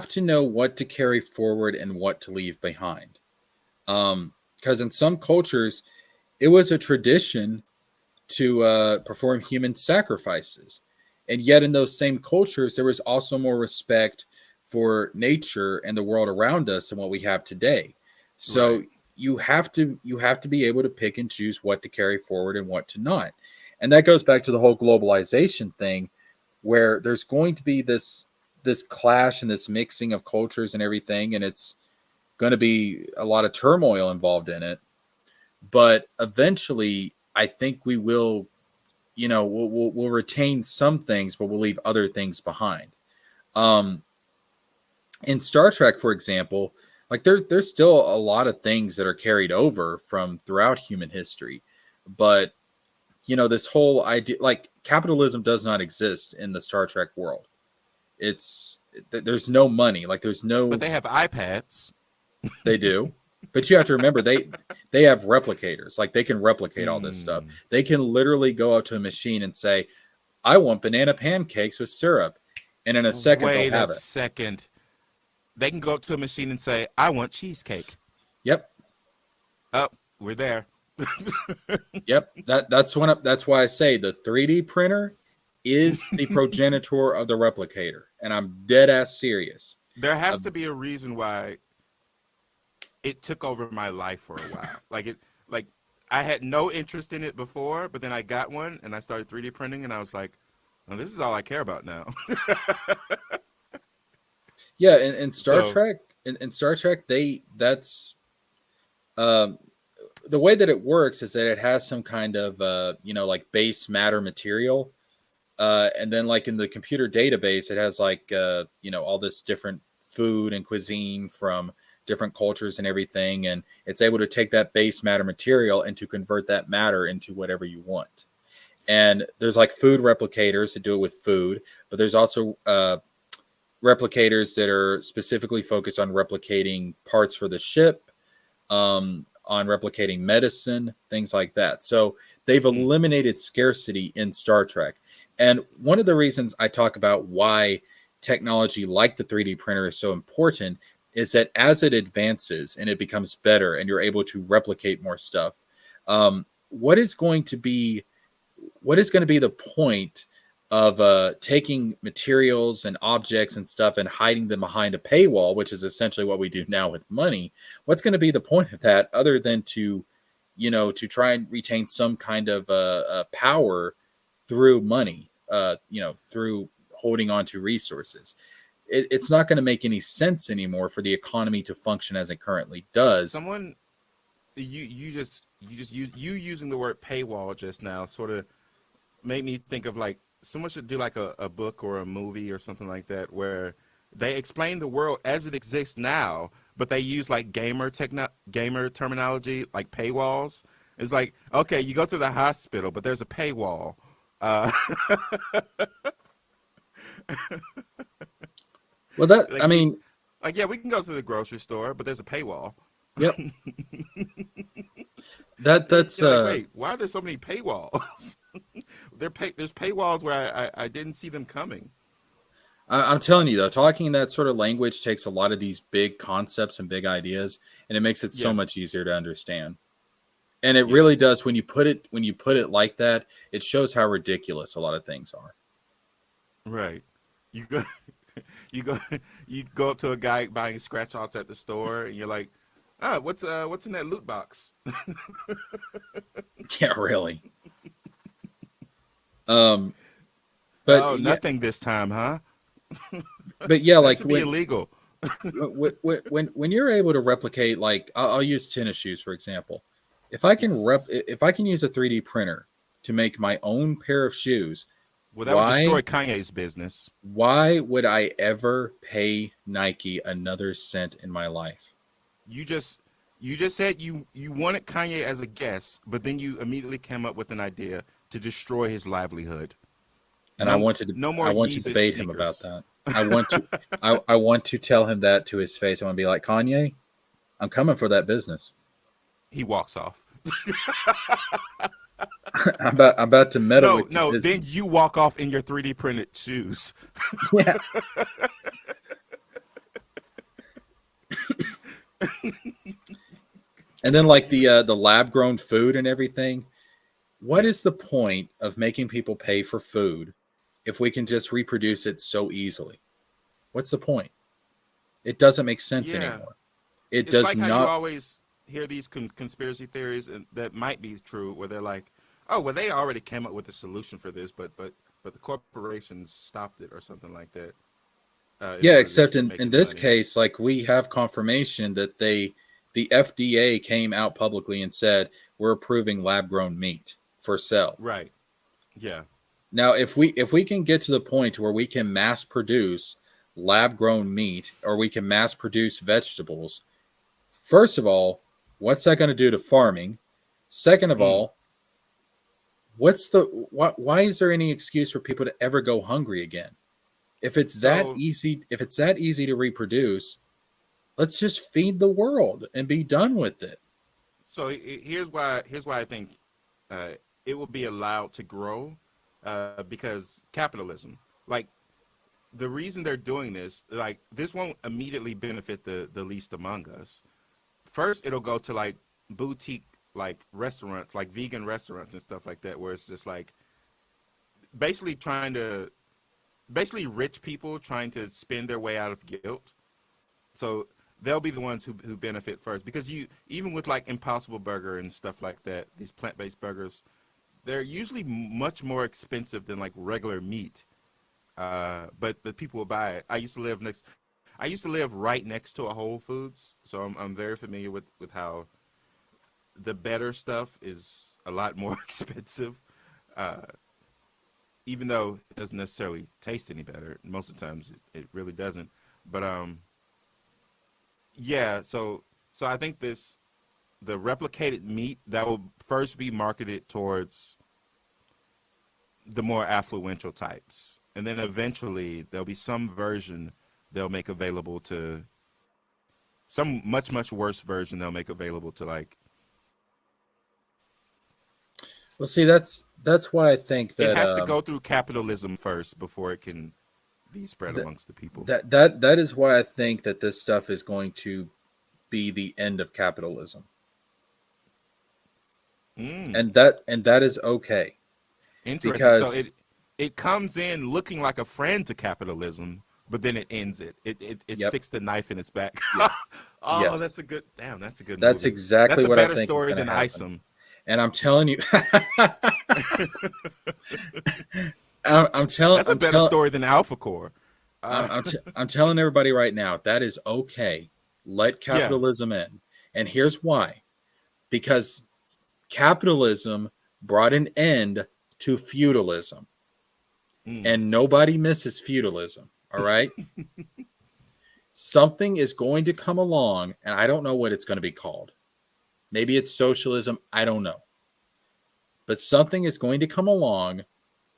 to know what to carry forward and what to leave behind. Because in some cultures, it was a tradition to perform human sacrifices. And yet in those same cultures, there was also more respect for nature and the world around us than what we have today. So Right. you have to be able to pick and choose what to carry forward and what to not. And that goes back to the whole globalization thing, where there's going to be this clash and this mixing of cultures and everything, and it's going to be a lot of turmoil involved in it. But eventually, I think we will, you know, we'll retain some things, but we'll leave other things behind. In Star Trek, for example, like there's still a lot of things that are carried over from throughout human history, but you know, this whole idea, like capitalism does not exist in the Star Trek world. There's no money, like there's no. But they have iPads. They do, but you have to remember they have replicators, like they can replicate all this stuff. They can literally go out to a machine and say, "I want banana pancakes with syrup," and in a second Wait they'll have a it. second. They can go up to a machine and say, "I want cheesecake." Yep. Oh, we're there. Yep, that's why I say the 3D printer is the progenitor of the replicator, and I'm dead ass serious. There has to be a reason why it took over my life for a while. Like I had no interest in it before, but then I got one and I started 3D printing, and I was like, "Oh, this is all I care about now." Yeah, in Star Trek, in Star Trek, that's the way that it works is that it has some kind of you know, like base matter material, and then like in the computer database, it has like you know, all this different food and cuisine from different cultures and everything, and it's able to take that base matter material and to convert that matter into whatever you want. And there's like food replicators that do it with food, but there's also replicators that are specifically focused on replicating parts for the ship, on replicating medicine, things like that. So they've eliminated scarcity in Star Trek. And one of the reasons I talk about why technology like the 3D printer is so important is that as it advances and it becomes better and you're able to replicate more stuff, what is going to be the point of taking materials and objects and stuff and hiding them behind a paywall, which is essentially what we do now with money? What's going to be the point of that other than to try and retain some kind of power through money, through holding on to resources? It's not going to make any sense anymore for the economy to function as it currently does. Someone, you using the word paywall just now sort of made me think of like someone should do like a book or a movie or something like that where they explain the world as it exists now, but they use like gamer terminology like paywalls. It's like, okay, you go to the hospital, but there's a paywall. Well, that Like, I mean, yeah, we can go to the grocery store, but there's a paywall. yep. That's You're like, wait, why are there so many paywalls? There's paywalls where I didn't see them coming. I'm telling you though, talking in that sort of language takes a lot of these big concepts and big ideas, and it makes it so much easier to understand. And it really does when you put it like that. It shows how ridiculous a lot of things are. Right. You go, you go up to a guy buying scratch offs at the store, and you're like, what's in that loot box? Yeah, really. But nothing this time, huh? But yeah, like should be illegal. when you're able to replicate, like I'll use tennis shoes for example. If I can use a 3D printer to make my own pair of shoes, well, that would destroy Kanye's business. Why would I ever pay Nike another cent in my life? You just said you wanted Kanye as a guest, but then you immediately came up with an idea to destroy his livelihood. And I want to debate him about that. I want to tell him that to his face. I want to be like, Kanye, I'm coming for that business. He walks off. I'm about to meddle with no. Then you walk off in your 3D printed shoes. Yeah. And then like the lab grown food and everything. What is the point of making people pay for food if we can just reproduce it so easily? What's the point? It doesn't make sense anymore. It's does like not. How you always hear these conspiracy theories that might be true, where they're like, "Oh, well, they already came up with a solution for this, but the corporations stopped it or something like that." Yeah, except in this case, like we have confirmation that the FDA came out publicly and said we're approving lab grown meat for sale. Right. Yeah. Now, if we can get to the point where we can mass produce lab grown meat or we can mass produce vegetables, first of all, what's that going to do to farming? Second of all, why is there any excuse for people to ever go hungry again? If it's that easy to reproduce, let's just feed the world and be done with it. So here's why I think it will be allowed to grow because capitalism. Like the reason they're doing this, like this won't immediately benefit the least among us. First, it'll go to like boutique like restaurants, like vegan restaurants and stuff like that, where it's just like basically rich people trying to spend their way out of guilt. So they'll be the ones who benefit first, because even with like Impossible Burger and stuff like that, these plant-based burgers, they're usually much more expensive than like regular meat. But people will buy it. I used to live right next to a Whole Foods, so I'm very familiar with how the better stuff is a lot more expensive. Even though it doesn't necessarily taste any better, most of the times it really doesn't. But yeah, so I think the replicated meat that will first be marketed towards the more affluential types, and then eventually there'll be some version they'll make available to some much worse version. They'll make available to like. Well, see, that's why I think It that has to go through capitalism first before it can be spread amongst the people. that is why I think that this stuff is going to be the end of capitalism, and that is okay. Interesting. So Because it comes in looking like a friend to capitalism, but then it ends it. It Yep. sticks the knife in its back. Yep. Oh, Yes. that's a good. Damn, that's a good. That's movie. exactly That's a what I better think is story going than to happen. Isom. And I'm telling you, I'm telling, That's a better story than Alpha Core. I'm telling everybody right now that is okay. Let capitalism in, and here's why: because capitalism brought an end to feudalism, and nobody misses feudalism. All right, something is going to come along, and I don't know what it's going to be called. Maybe it's socialism. I don't know. But something is going to come along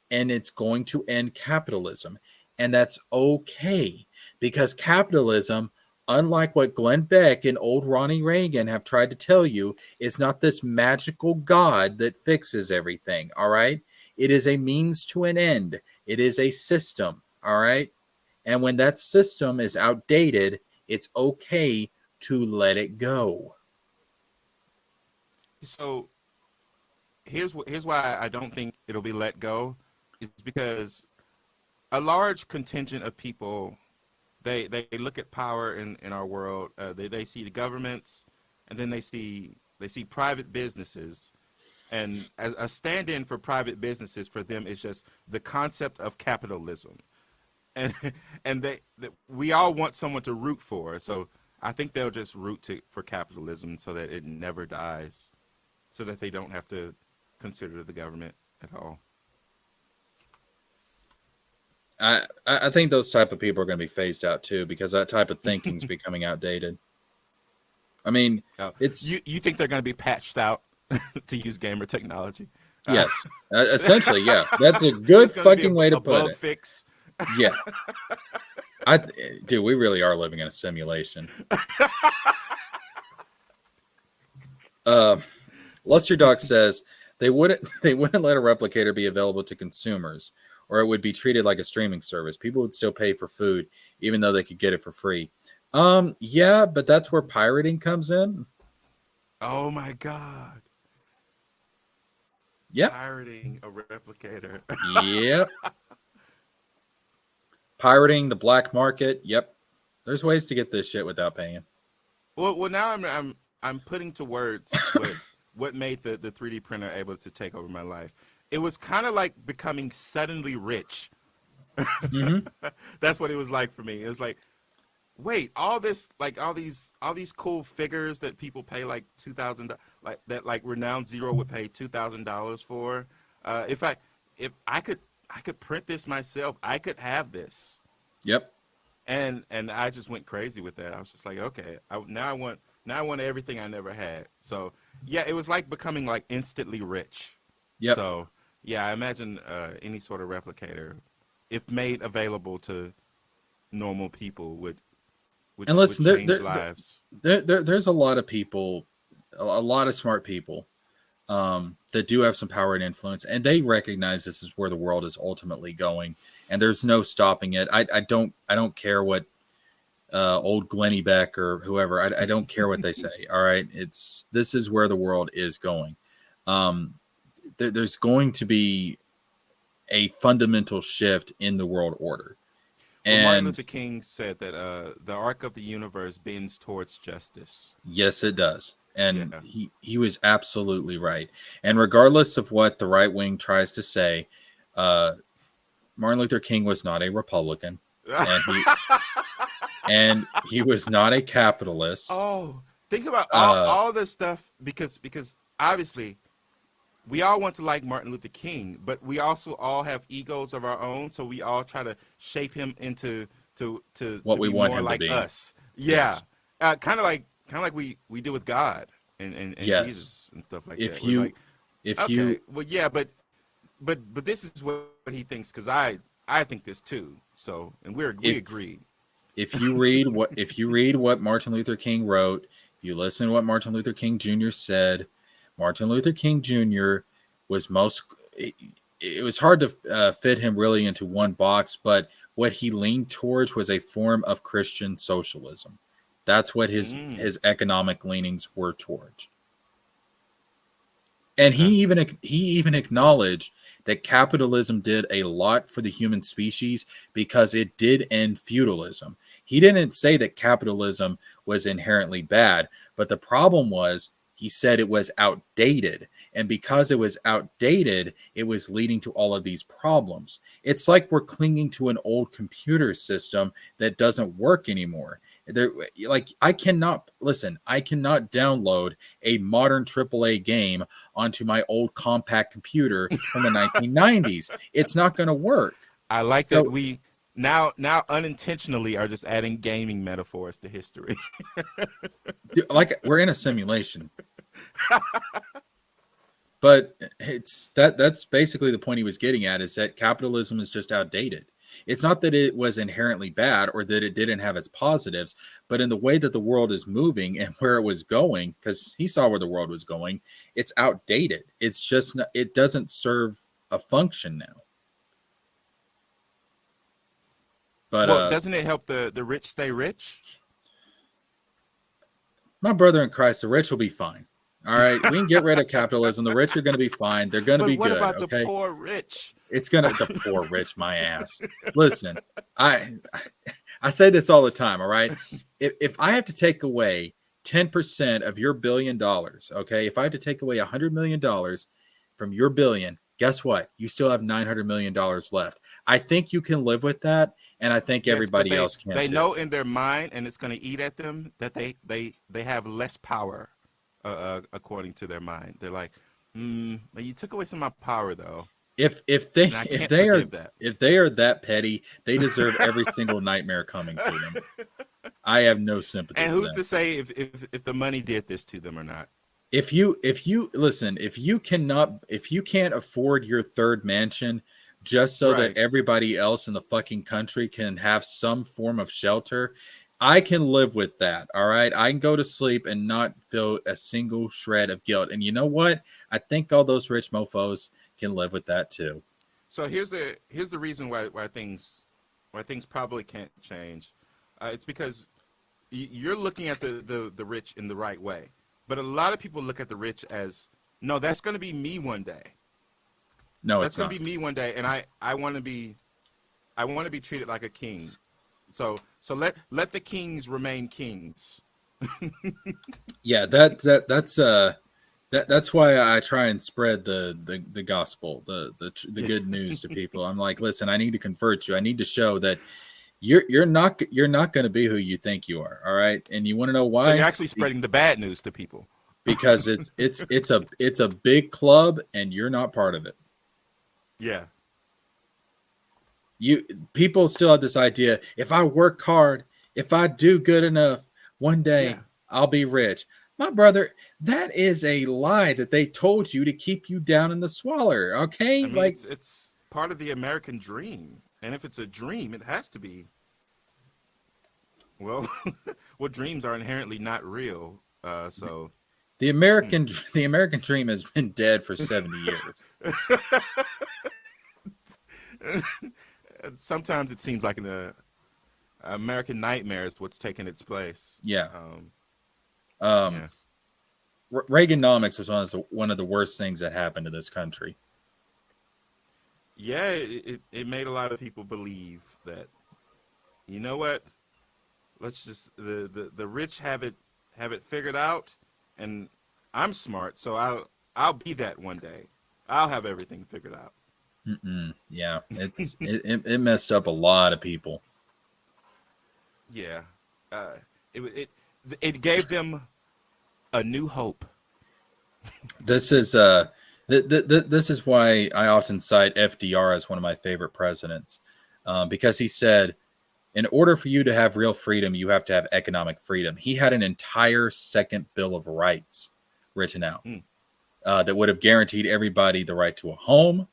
and it's going to end capitalism. And that's okay because capitalism, unlike what Glenn Beck and old Ronnie Reagan have tried to tell you, is not this magical God that fixes everything. All right. It is a means to an end, it is a system. All right. And when that system is outdated, it's okay to let it go. So here's why I don't think it'll be let go. It's because a large contingent of people they look at power in our world. They see the governments, and then they see private businesses, and as a stand-in for private businesses for them is just the concept of capitalism, and we all want someone to root for. So I think they'll just root for capitalism so that it never dies, so that they don't have to consider the government at all. I think those type of people are going to be phased out too because that type of thinking is becoming outdated. I mean, it's you think they're going to be patched out to use gamer technology? Yes, essentially, yeah. That's a good fucking way to put bug it. Fix. Yeah, dude, we really are living in a simulation. Luster Doc says they wouldn't let a replicator be available to consumers, or it would be treated like a streaming service. People would still pay for food, even though they could get it for free. Yeah, but that's where pirating comes in. Oh my god. Yep. Pirating a replicator. Yep. Pirating the black market. Yep. There's ways to get this shit without paying. Well, now I'm putting to words what made the 3D printer able to take over my life. It was kind of like becoming suddenly rich. Mm-hmm. That's what it was like for me. It was like, wait, all these cool figures that people pay like $2,000, like that, like Renowned Zero would pay $2,000 for. If I could print this myself, I could have this. Yep. And I just went crazy with that. I was just like, okay, now I want everything I never had. So yeah, it was like becoming like instantly rich. Yep. So yeah, I imagine any sort of replicator, if made available to normal people, would and listen, change lives. There's a lot of people, a lot of smart people that do have some power and influence, and they recognize this is where the world is ultimately going, and there's no stopping it. I don't care what old Glenny Beck or whoever. I don't care what they say. All right, this is where the world is going. There's going to be a fundamental shift in the world order. Well, And Martin Luther King said that the arc of the universe bends towards justice. yes, it does. And Yeah. he was absolutely right. And regardless of what the right wing tries to say, Martin Luther King was not a Republican, and he was not a capitalist. Oh, think about all this stuff because obviously we all want to like Martin Luther King, but we also all have egos of our own, so we all try to shape him into What we be want more him to like be. us. Yeah, Yes. kind of like we do with God and Yes. Jesus and stuff like If that. We're you like, if okay, you well, yeah, but this is what he thinks because I think this too. So and we agree. If you read what Martin Luther King wrote, if you listen to what Martin Luther King Jr. said, Martin Luther King Jr. was it was hard to fit him really into one box, but what he leaned towards was a form of Christian socialism. That's what his economic leanings were towards. And he even acknowledged that capitalism did a lot for the human species because it did end feudalism. He didn't say that capitalism was inherently bad, but the problem was he said it was outdated. And because it was outdated, it was leading to all of these problems. It's like we're clinging to an old computer system that doesn't work anymore. I cannot download a modern AAA game onto my old compact computer from the 1990s. It's not going to work. I like that we now unintentionally are just adding gaming metaphors to history. Like we're in a simulation. But that's basically the point he was getting at, is that capitalism is just outdated. It's not that it was inherently bad or that it didn't have its positives, but in the way that the world is moving and where it was going, because he saw where the world was going, it's outdated. It's just, it doesn't serve a function now. But doesn't it help the rich stay rich? My brother in Christ, the rich will be fine. All right, we can get rid of capitalism. The rich are going to be fine. They're going to be good. What about okay? the poor rich? It's gonna the poor rich, my ass. Listen, I say this all the time. All right, if I have to take away 10% of your $1 billion, okay, if I have to take away $100 million from your billion, guess what? You still have $900 million left. I think you can live with that, and I think everybody else can. They too. know in their mind, and it's going to eat at them, that they have less power. According to their mind, they're like, but you took away some of my power, though. If they are that petty, they deserve every single nightmare coming to them. I have no sympathy. And who's to say if the money did this to them or not? If you can't afford your third mansion just so that everybody else in the fucking country can have some form of shelter, I can live with that. All right. I can go to sleep and not feel a single shred of guilt. And you know what? I think all those rich mofos can live with that too. So here's the reason why things probably can't change. It's because you're looking at the rich in the right way. But a lot of people look at the rich as, no, that's going to be me one day. No, that's going to be me one day. And I want to be treated like a king. So let the kings remain kings. Yeah, that's why I try and spread the gospel, the good news to people. I'm like, listen, I need to convert you. I need to show that you're not going to be who you think you are. All right, and you want to know why? So you're actually spreading the bad news to people because it's a big club and you're not part of it. Yeah. People still have this idea, if I work hard, if I do good enough, one day I'll be rich. My brother, that is a lie that they told you to keep you down in the swaller. Okay, I mean, it's part of the American dream, and if it's a dream, it has to be. Well, dreams are inherently not real. So the American dream has been dead for 70 years. Sometimes it seems like an American nightmare is what's taking its place. Yeah. Reaganomics was one of the worst things that happened to this country. Yeah, it made a lot of people believe that, you know what? Let's just the rich have it figured out, and I'm smart, so I'll be that one day. I'll have everything figured out. Yeah, it messed up a lot of people. Yeah, it gave them a new hope. This is this is why I often cite FDR as one of my favorite presidents, because he said, in order for you to have real freedom, you have to have economic freedom. He had an entire second Bill of Rights written out that would have guaranteed everybody the right to a home.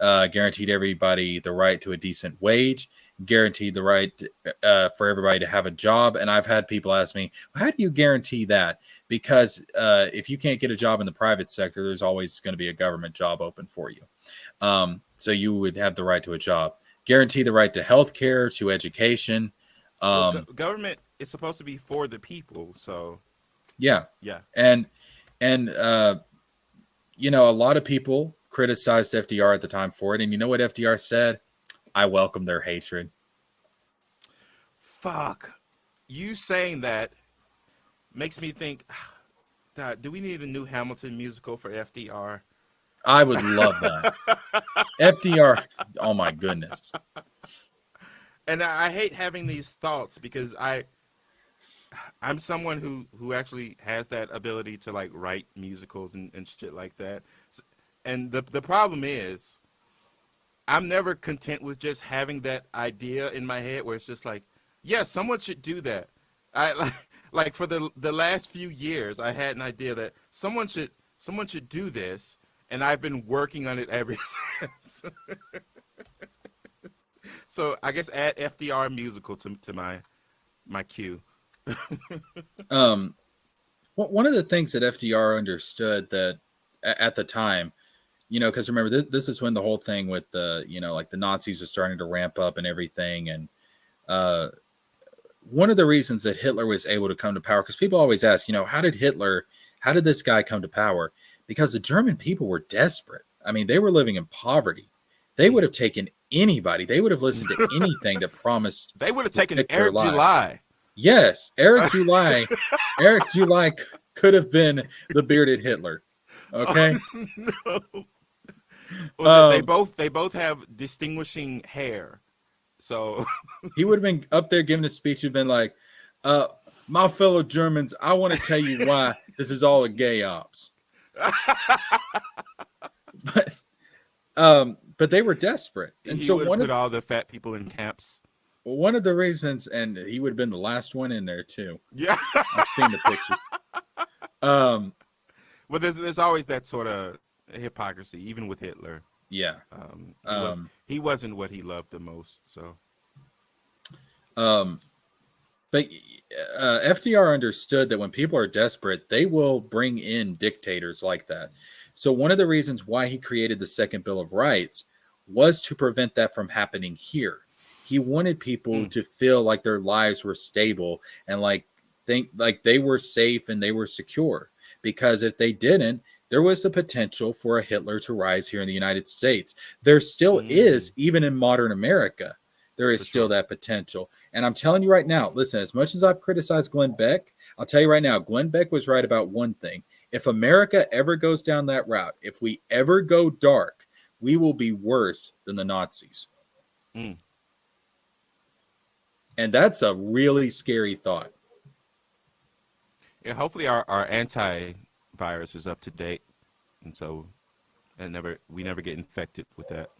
Guaranteed everybody the right to a decent wage, guaranteed the right for everybody to have a job. And I've had people ask me, how do you guarantee that? Because if you can't get a job in the private sector, there's always going to be a government job open for you. So you would have the right to a job. Guarantee the right to health care, to education. Well, government is supposed to be for the people, so Yeah. yeah. And you know, a lot of people criticized FDR at the time for it. And you know what FDR said? I welcome their hatred. Fuck. You saying that makes me think, God, do we need a new Hamilton musical for FDR? I would love that. FDR, oh my goodness. And I hate having these thoughts because I'm someone who actually has that ability to like write musicals and shit like that. And the problem is I'm never content with just having that idea in my head where it's just like, yeah, someone should do that. I like for the last few years I had an idea that someone should do this, and I've been working on it ever since. So I guess add FDR musical to my queue. One of the things that FDR understood that at the time, you know, because remember this is when the whole thing with the, you know, like the Nazis were starting to ramp up and everything, and one of the reasons that Hitler was able to come to power, because people always ask, you know, how did this guy come to power? Because the German people were desperate. I mean, they were living in poverty. They would have taken anybody. They would have listened to anything that promised. They would have taken protect their Eric lives. July. Yes, Eric July. Eric July could have been the bearded Hitler. Okay. Oh, no. Well, they both have distinguishing hair, so he would have been up there giving a speech. He'd been like, "My fellow Germans, I want to tell you why this is all a gay ops." But they were desperate, and he so would put all the fat people in camps. One of the reasons, and he would have been the last one in there too. Yeah, I've seen the pictures. Well, there's always that sort of hypocrisy, even with Hitler. Yeah. He wasn't what he loved the most. So. But FDR understood that when people are desperate, they will bring in dictators like that. So one of the reasons why he created the Second Bill of Rights was to prevent that from happening here. He wanted people to feel like their lives were stable and like think like they were safe and they were secure. Because if they didn't, there was the potential for a Hitler to rise here in the United States. There still is, even in modern America, there is still that potential. And I'm telling you right now, listen, as much as I've criticized Glenn Beck, I'll tell you right now, Glenn Beck was right about one thing. If America ever goes down that route, if we ever go dark, we will be worse than the Nazis. And that's a really scary thought. Yeah, hopefully our antivirus is up to date, and so we never get infected with that.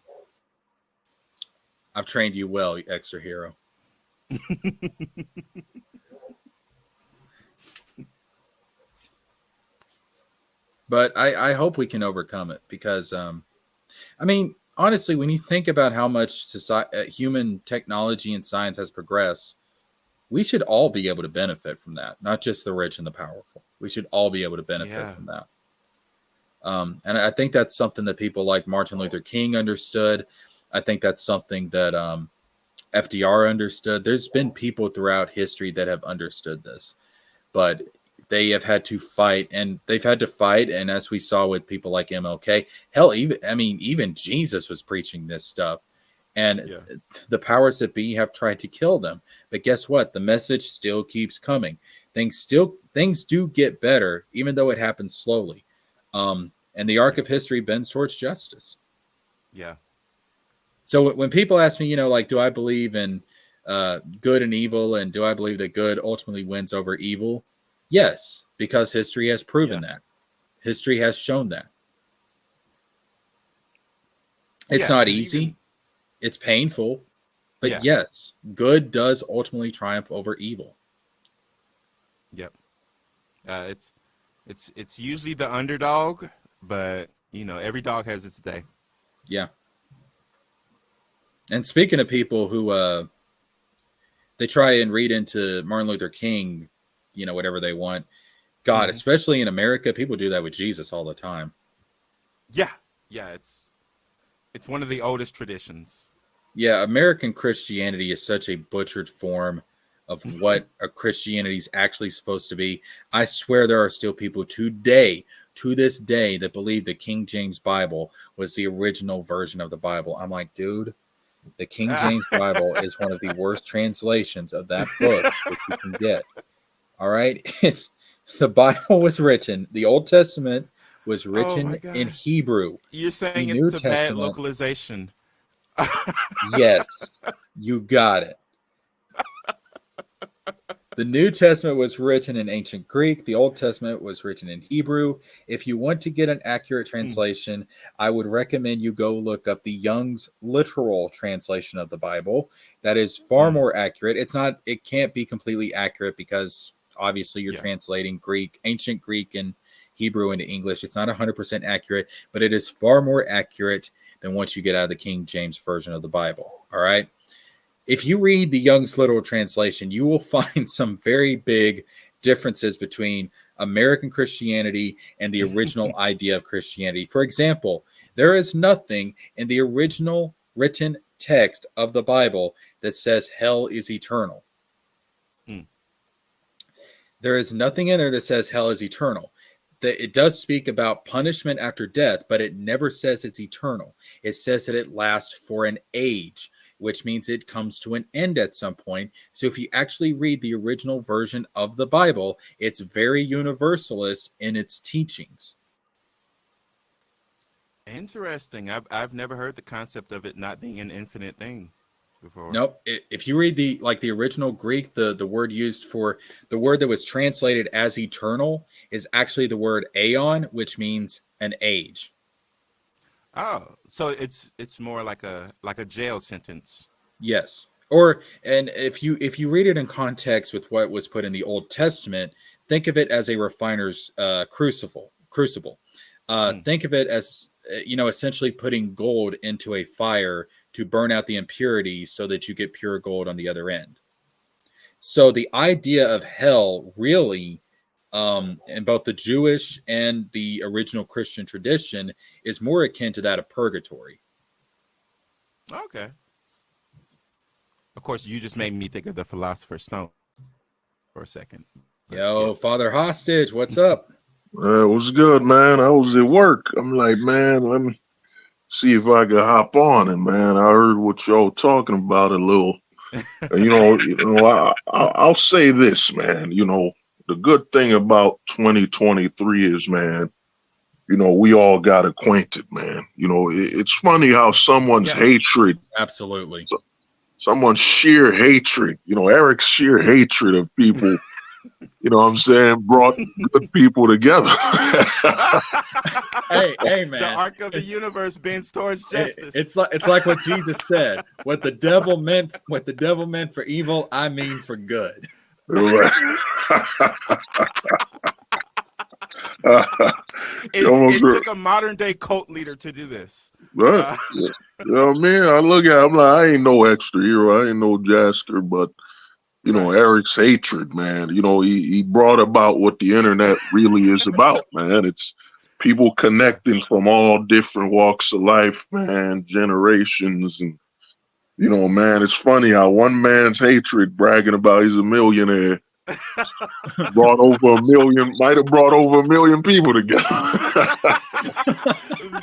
I've trained you well, extra hero. But I hope we can overcome it because, I mean, honestly, when you think about how much human technology and science has progressed, we should all be able to benefit from that, not just the rich and the powerful. We should all be able to benefit from that. And I think that's something that people like Martin Luther King understood. I think that's something that FDR understood. There's been people throughout history that have understood this, but they have had to fight, and they've had to fight. And as we saw with people like MLK, hell, even Jesus was preaching this stuff. And the powers that be have tried to kill them. But guess what? The message still keeps coming. Things do get better, even though it happens slowly. And the arc of history bends towards justice. Yeah. So when people ask me, like, do I believe in good and evil, and do I believe that good ultimately wins over evil? Yes, because history has proven that. History has shown that. It's not easy. It's painful, but yes, good does ultimately triumph over evil. Yep. It's usually the underdog, but every dog has its day. Yeah. And speaking of people who they try and read into Martin Luther King, whatever they want. God, especially in America, people do that with Jesus all the time. Yeah, it's one of the oldest traditions. Yeah, American Christianity is such a butchered form of what a Christianity is actually supposed to be. I swear there are still people to this day, that believe the King James Bible was the original version of the Bible. I'm like, dude, the King James Bible is one of the worst translations of that book that you can get. All right? The Bible was written, the Old Testament was written in Hebrew. You're saying the New it's a Testament, bad localization. Yes, you got it. The New Testament was written in ancient Greek. The Old Testament was written in Hebrew. If you want to get an accurate translation, I would recommend you go look up the Young's literal translation of the Bible. That is far more accurate. It can't be completely accurate because obviously you're translating ancient Greek and Hebrew into English. It's not 100% accurate, but it is far more accurate than once you get out of the King James version of the Bible. All right. If you read the Young's literal translation, you will find some very big differences between American Christianity and the original idea of Christianity. For example, there is nothing in the original written text of the Bible that says hell is eternal. There is nothing in there that says hell is eternal. It does speak about punishment after death, but it never says it's eternal. It says that it lasts for an age, which means it comes to an end at some point. So if you actually read the original version of the Bible, it's very universalist in its teachings. Interesting. I've never heard the concept of it not being an infinite thing before. Nope. If you read the original Greek, the word used for the word that was translated as eternal is actually the word aeon, which means an age. Oh, so it's more like a jail sentence. Yes. And if you read it in context with what was put in the Old Testament, think of it as a refiner's crucible. Think of it as essentially putting gold into a fire to burn out the impurities so that you get pure gold on the other end. So the idea of hell really, in both the Jewish and the original Christian tradition, is more akin to that of purgatory. Okay. Of course, you just made me think of the Philosopher's Stone for a second. Yo, Father Hostage, what's up? It was good, man. I was at work. I'm like, man, let me see if I could hop on it, man. I heard what y'all talking about a little. I'll say this, man. The good thing about 2023 is, man, we all got acquainted, man. It's funny how someone's hatred, absolutely, someone's sheer hatred, Eric's sheer hatred of people, brought good people together. hey, man. The arc of the universe bends towards justice. It's like what Jesus said. What the devil meant for evil, I mean for good. It took a modern day cult leader to do this. Right. Man, I look at it, I'm like, I ain't no extra hero. I ain't no Jasker, but Eric's hatred, man. He brought about what the internet really is about, man. It's people connecting from all different walks of life, man, generations. And, man, it's funny how one man's hatred, bragging about he's a millionaire, might have brought over 1 million people together.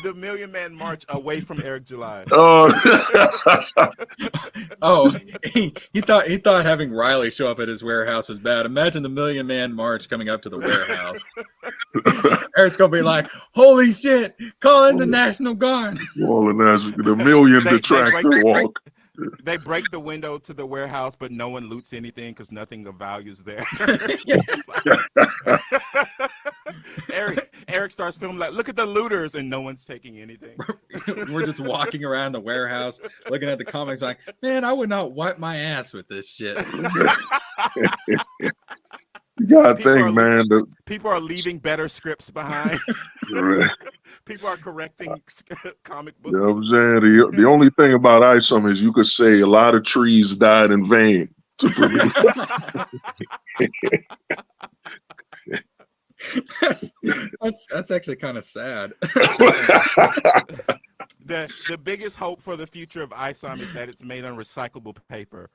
The Million Man March away from Eric July. He thought having Riley show up at his warehouse was bad. Imagine the Million Man March coming up to the warehouse. Eric's gonna be like, "Holy shit! Call in the National Guard." The Million Detractor Walk. They break the window to the warehouse, but no one loots anything because nothing of value is there. Eric starts filming like, look at the looters, and no one's taking anything. We're just walking around the warehouse, looking at the comics like, man, I would not wipe my ass with this shit. You gotta think, man. People are leaving better scripts behind. People are correcting comic You know what books. I'm saying? The only thing about ISOM is you could say a lot of trees died in vain to produce. That's actually kind of sad. The biggest hope for the future of ISOM is that it's made on recyclable paper.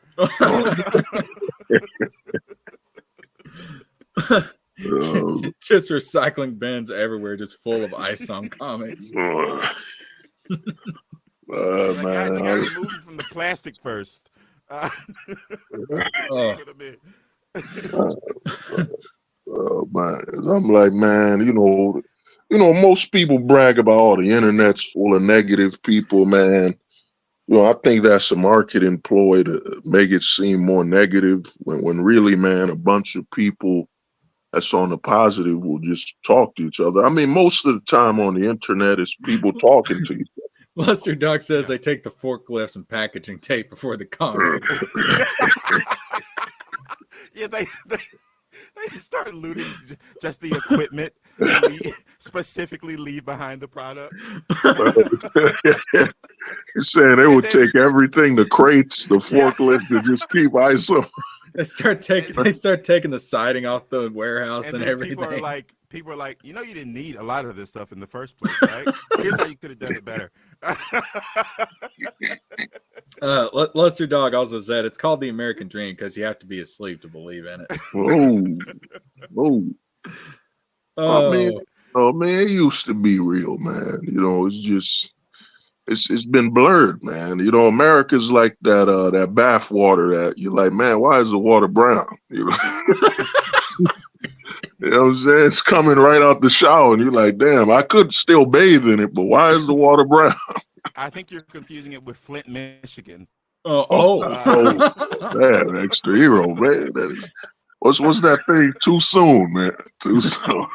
Just recycling bins everywhere, just full of ISOM comics. Like, guys, you gotta Man, remove it from the plastic first. Oh. man, I'm like, man, most people brag about all the internet's full of negative people, man. I think that's a marketing ploy to make it seem more negative when really, man, a bunch of people that's on the positive will just talk to each other. I mean, most of the time on the internet is people talking to each other. Lester Duck says they take the forklifts and packaging tape before the comics. Yeah, they start looting just the equipment and specifically leave behind the product. He's saying they would take everything, the crates, the forklift, and just keep ISO. They start taking the siding off the warehouse and everything. People are like, you didn't need a lot of this stuff in the first place, right? Here's how you could have done it better. Lester Dog also said it's called the American Dream because you have to be asleep to believe in it. Oh. Man, it used to be real, man. It's just it's been blurred, man. America's like that bath water that you're like, man, why is the water brown? You know what I'm saying? It's coming right out the shower, and you're like, damn, I could still bathe in it, but why is the water brown? I think you're confusing it with Flint, Michigan. Man, extra hero, man. What's that thing? Too soon, man. Too soon.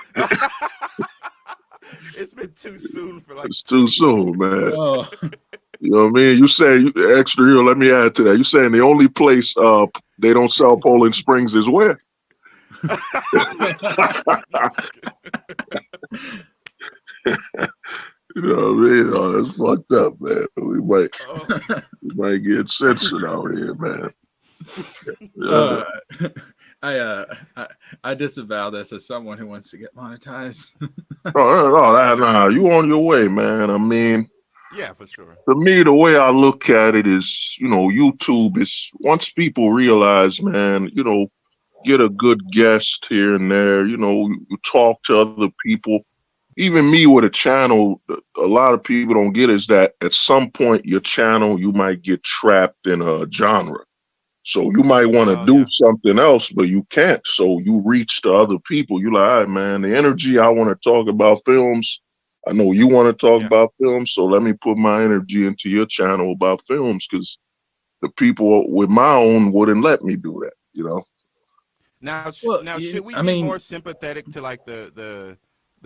It's been too soon for It's too soon, man. Oh. You know what I mean? You say extra hero. Let me add to that. You saying the only place they don't sell Poland Springs is where? You know what I mean? Oh, that's fucked up, man. We might get censored out here, man. I disavow this as someone who wants to get monetized. Nah, you on your way, man. I mean, yeah, for sure. To me, the way I look at it is, YouTube is once people realize, man, get a good guest here and there, you talk to other people. Even me with a channel, a lot of people don't get is that at some point your channel, you might get trapped in a genre. So you might want to do something else, but you can't. So you reach to other people. You're like, all right, man, the energy, I want to talk about films. I know you want to talk about films. So let me put my energy into your channel about films because the people with my own wouldn't let me do that, Now, should we be more sympathetic to like the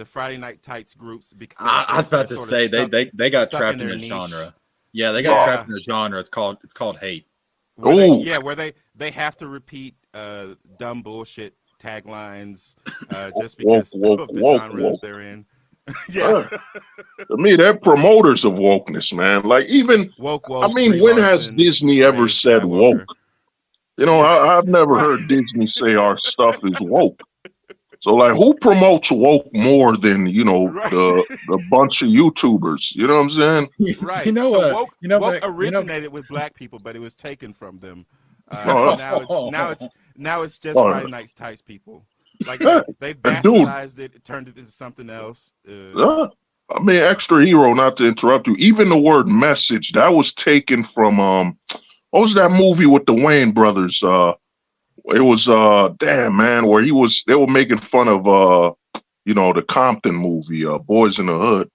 Friday Night Tights groups? Because I was about to say they got trapped in a genre. Yeah, they got trapped in a genre. It's called hate. Where they have to repeat dumb bullshit taglines just because of the genre they're in. To me, they're promoters of wokeness, man. Like even woke. I mean, when has Disney ever said woke? I've never heard Disney say our stuff is woke. So like, who promotes woke more than the bunch of YouTubers? You know what I'm saying? Right. Woke originated with black people, but it was taken from them. Now it's just Friday Night Tights people. Like they bastardized it, turned it into something else. I mean, extra hero. Not to interrupt you. Even the word message that was taken from what was that movie with the Wayne brothers? It was damn man, where they were making fun of the Compton movie, Boys in the Hood.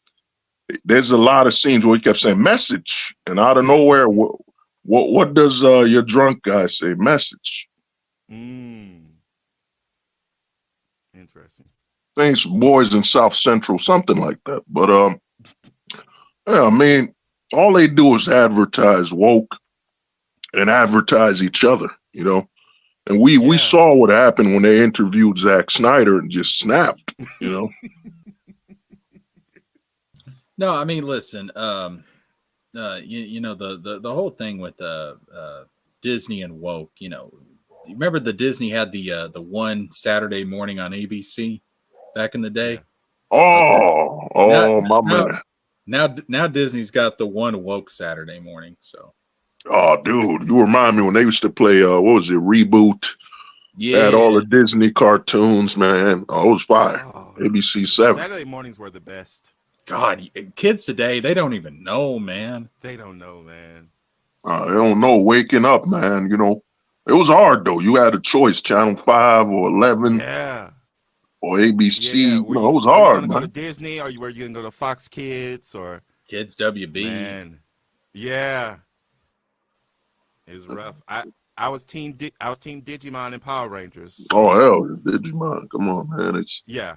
There's a lot of scenes where he kept saying message, and out of nowhere, what does your drunk guy say? Message. Interesting. Things Boys in South Central, something like that. But I mean, all they do is advertise woke and advertise each other, And we saw what happened when they interviewed Zack Snyder and just snapped, No, I mean, listen, you know, the whole thing with Disney and woke, you know, you remember the Disney had the one Saturday morning on ABC back in the Yeah. day? Okay. Oh, Now, oh, my now, man. now Disney's got the one woke Saturday morning. So Oh, dude, you remind me when they used to play, what was it, Reboot? They had all yeah, the Disney cartoons, man. Oh, it was fire. Oh, ABC 7. Saturday mornings were the best. God, kids today, they don't even know, man. They don't know, man. They don't know, waking up, man. You know, it was hard, though. You had a choice, Channel 5 or 11 Yeah. or ABC. Yeah. You know, it was Were you hard, gonna go to man. Disney, or were you gonna go to Fox Kids, or Kids WB. man? Yeah. It was rough. I was team Digimon and Power Rangers. Oh, hell, Digimon. Come on, man. It's Yeah.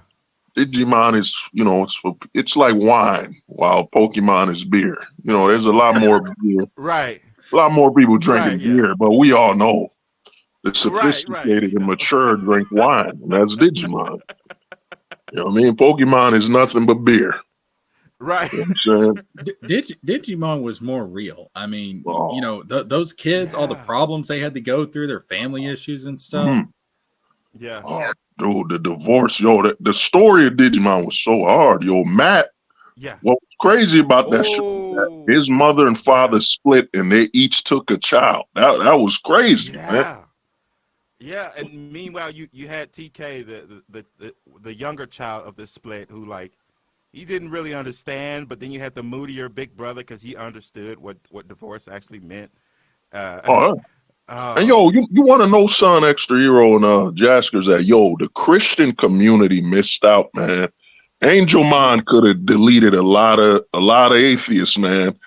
Digimon is, you know, it's like wine, while Pokemon is beer. You know, there's a lot more beer, Right. a lot more people Right. drinking Yeah. beer, but we all know the Right. Right. sophisticated and mature drink wine, and that's Digimon. You know what I mean? Pokemon is nothing but beer. Right. You know what I'm saying? Digimon was more real. I mean, you Oh, know, those kids, all the Yeah. problems they had to go through, their family issues and stuff. mhm. Yeah. Oh, dude, the divorce, yo, the story of Digimon was so hard, yo. Matt, Yeah. what was crazy about that show was that Oh. his mother and Yeah. father split, and they each took a child. That was crazy, man. Yeah. Yeah. And meanwhile, you had TK, the younger child of the split, who like he didn't really understand, but then you had the moodier big brother because he understood what divorce actually meant. Oh, and Oh. yo, you want to know, son, Extra Hero and Jasker's that yo, the Christian community missed out, man. Angel Mon could have deleted a lot of atheists, man.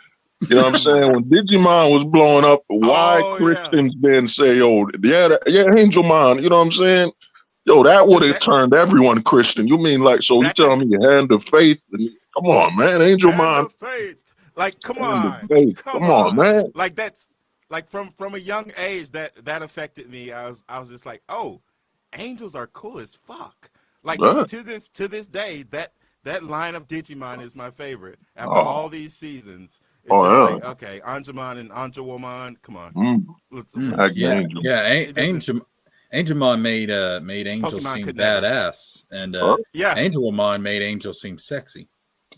You know what I'm saying? When Digimon was blowing up, why Oh yeah. Christians then say, yo, yeah, Angel Mon, you know what I'm saying? Yo, that would Dude, have turned everyone Christian. You mean like, so you that's a telling me your hand of faith? Come on, man. Angel hand Mon, of faith. Like, come hand of on. faith. Come Come on, on. man. Like that's like from a young age that affected me. I was just like, oh, angels are cool as fuck. Like Yeah. to this day, that line of Digimon is my favorite. After Oh, all these seasons, it's oh, just yeah. like, okay, Anjumon and Anjawomon, come on. Let's Yeah, Angel. yeah. it doesn't Angelmon made Angel Pokemon seem could never. badass, and Huh? Yeah, Angelmon made Angel seem sexy.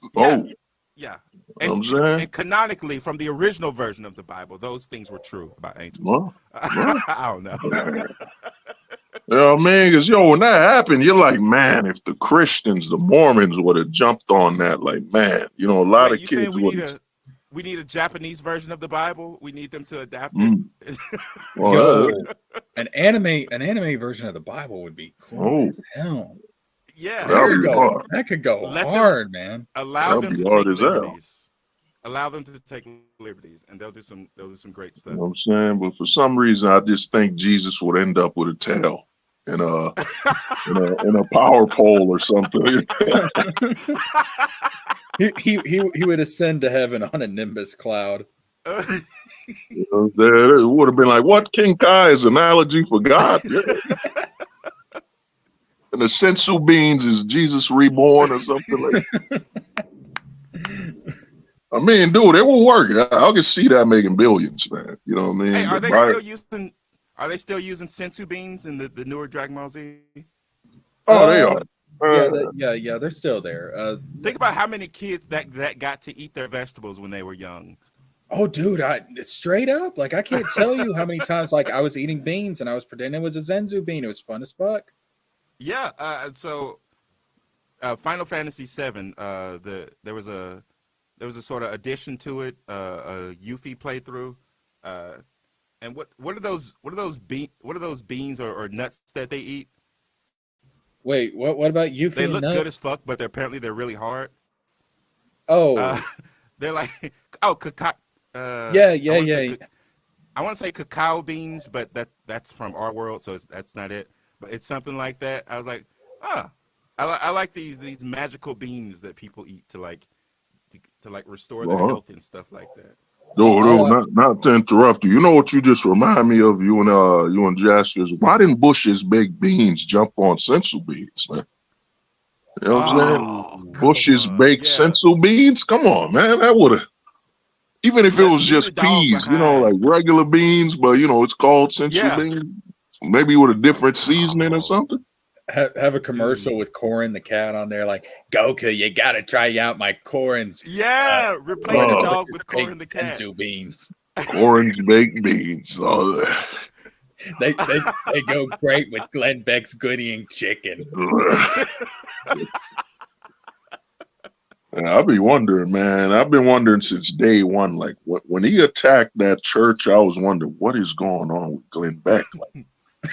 yeah, Oh, yeah. you know what I'm saying? And canonically, from the original version of the Bible, those things were true about angels. Well, well. I don't know. You know what I mean? Because, yo, when that happened, you're like, man, if the Christians, the Mormons would have jumped on that, like, man, you know, a lot Wait, of you kids saying would. we need a Japanese version of the Bible? We need them to adapt it. Mm. Well, Yo, an anime version of the Bible would be cool oh, as hell. Yeah, that'd be hard. That could go Let them- hard, man. allow That'd them be to hard take as hell. liberties. Allow them to take liberties, and they'll do some great You stuff. know what I'm saying? But for some reason, I just think Jesus would end up with a tail and in a power pole or something. He would ascend to heaven on a Nimbus cloud. You know, it would have been like, what, King Kai is analogy for God? Yeah. And the sensu beans is Jesus reborn or something like that. I mean, dude, it will work. I can see that making billions, man. You know what I mean? Hey, are But they still using sensu beans in the newer Dragon Ball Z? oh, they are. Yeah, they're still there. Think about how many kids that got to eat their vegetables when they were young. Oh, dude, it's straight up. Like, I can't tell you how many times, like, I was eating beans and I was pretending it was a Zenzu bean. It was fun as fuck. Yeah. So, Final Fantasy VII. There was a sort of addition to it, a Yuffie playthrough. And what are those beans or nuts that they eat? Wait, what about Yuffie? They look nuts? good as fuck, but they're really hard. Oh, They're like cacao. yeah. I want to say cacao beans, but that's from our world, so that's not it. But it's something like that. I was like, I like these magical beans that people eat to restore their health and stuff like that. Dude, not to interrupt you. You know what you just remind me of, you and Jaskers? Why didn't Bush's baked beans jump on sensu beans, man? You know what I'm saying? Oh, Bush's come on. baked Yeah. sensu beans. Come on, man. That would have, even if it was Leave just the dog peas, you know, behind. like regular beans, but you know, it's called sensu Yeah. beans. Maybe with a different seasoning or Oh, something. Have a commercial dude. with Corin the cat on there, like Goku, you gotta try out my Corin's Yeah. Replace the Oh, dog with Corin the baked cat. sensu beans. orange baked beans. Oh, They go great with Glenn Beck's Goodie and chicken. I've been wondering, man. I've been wondering since day one. Like when he attacked that church, I was wondering what is going on with Glenn Beck. Like,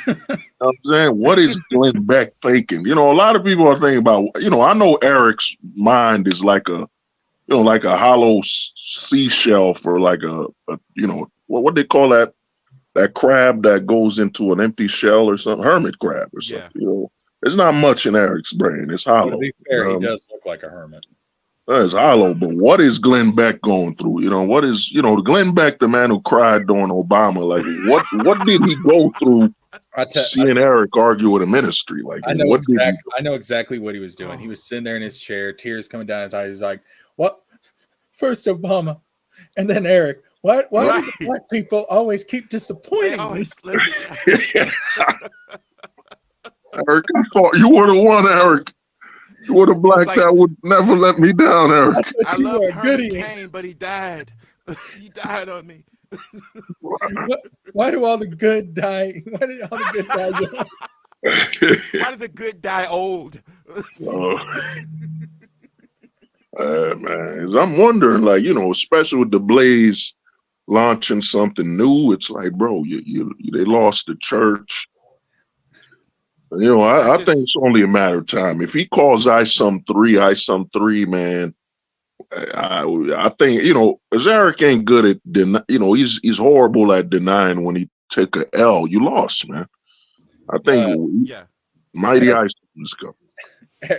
you know what I'm saying, what is Glenn Beck faking? You know, a lot of people are thinking about. You know, I know Eric's mind is like a, you know, like a hollow seashell for like a you know, what they call that crab that goes into an empty shell or something, hermit crab or something. Yeah. You know, there's not much in Eric's brain. It's To hollow. be fair, he does look like a hermit. It's hollow, but what is Glenn Beck going through? You know, what is, you know, Glenn Beck, the man who cried during Obama? Like, what did he go through seeing Eric argue with a ministry? Like, I know what did he do? I know exactly what he was doing. He was sitting there in his chair, tears coming down his eyes. He was like, "What? First Obama, and then Eric. Why do the black people always keep They disappointing me?" always let me down. Eric, I thought you were the one, Eric. You were the black like- that would never let me down, Eric. I You loved are Herman Goodie. Cain, but he died. He died on me. Why do all the good die? Why did all the good die young? Why did the good die old? Man, 'cause I'm wondering, like, you know, especially with the Blaze launching something new, it's like, bro, they lost the church. You know, I think it's only a matter of time. If he calls I some three, man, I think, you know, as Eric ain't good at you know, he's horrible at denying when he take a L. You lost, man. I think mighty ice is coming.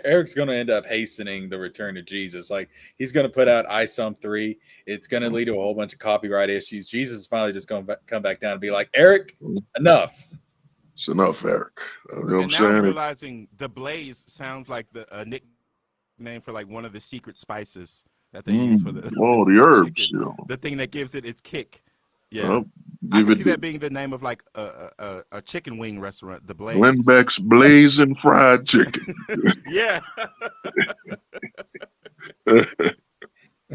Eric's going to end up hastening the return of Jesus. Like, he's going to put out ISOM 3. It's going to lead to a whole bunch of copyright issues. Jesus is finally just going to come back down and be like, Eric, enough. It's enough, Eric. You know what I'm And now saying? I'm realizing the Blaze sounds like a nickname for like one of the secret spices that they use for the the herbs, chicken. you know. The thing that gives it its kick. Yeah. I Give can it see that being the name of like a chicken wing restaurant, the Blaze. Glenn Beck's blazing fried chicken. Yeah.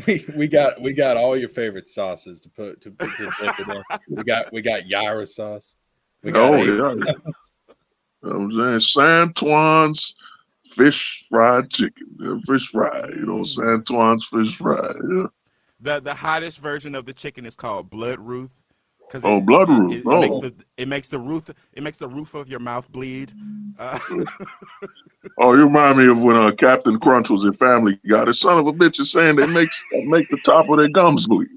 We got all your favorite sauces to put to dip it in. We got Yara sauce. We got I'm saying Santuan's fish fried chicken, fish fry. You know, Santuan's fish fry. Yeah. The hottest version of the chicken is called Blood Ruth. Blood Ruth. It makes the roof of your mouth bleed. Oh, you remind me of when Captain Crunch was in Family Guy. The son of a bitch is saying they make the top of their gums bleed.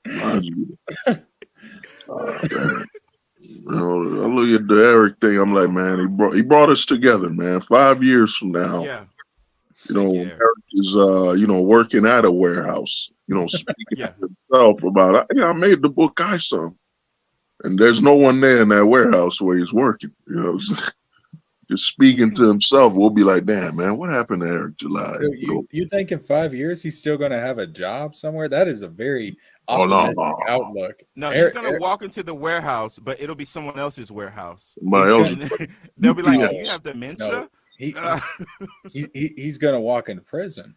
Man. You know, I look at the Eric thing. I'm like, man, he brought us together, man. 5 years from now, you know, Eric is you know, working at a warehouse. You know, speaking to himself about, I made the book I saw, and there's no one there in that warehouse where he's working. You know, just speaking to himself. We'll be like, damn, man, what happened to Eric July? So you think in 5 years he's still going to have a job somewhere? That is a very optimistic outlook. No, he's gonna walk into the warehouse, but it'll be someone else's warehouse. They'll be like, "Do you have dementia?" No, he's gonna walk into prison.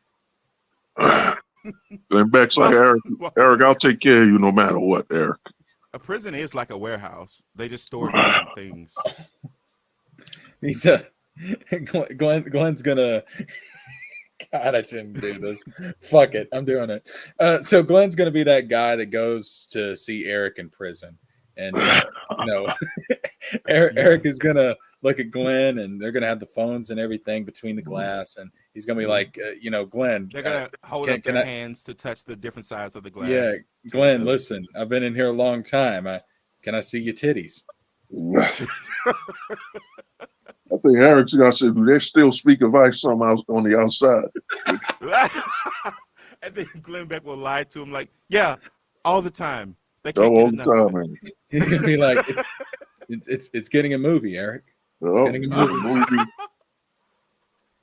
And Beck's like, Eric, I'll take care of you no matter what, Eric. A prison is like a warehouse. They just store different things. He's Glenn's gonna. God, I shouldn't do this. Fuck it, I'm doing it. So Glenn's gonna be that guy that goes to see Eric in prison, and you know, Eric is gonna look at Glenn, and they're gonna have the phones and everything between the glass, and he's gonna be like, you know, Glenn. They're gonna hold up their hands to touch the different sides of the glass. Yeah, Glenn, listen, I've been in here a long time. Can I see your titties? I think Eric's gonna say they still speak of ice somehow on the outside. And then Glenn Beck will lie to him like, "Yeah, all the time. They can't all the time, man." He's gonna be like, "It's getting a movie, Eric. Well, getting a the movie. movie.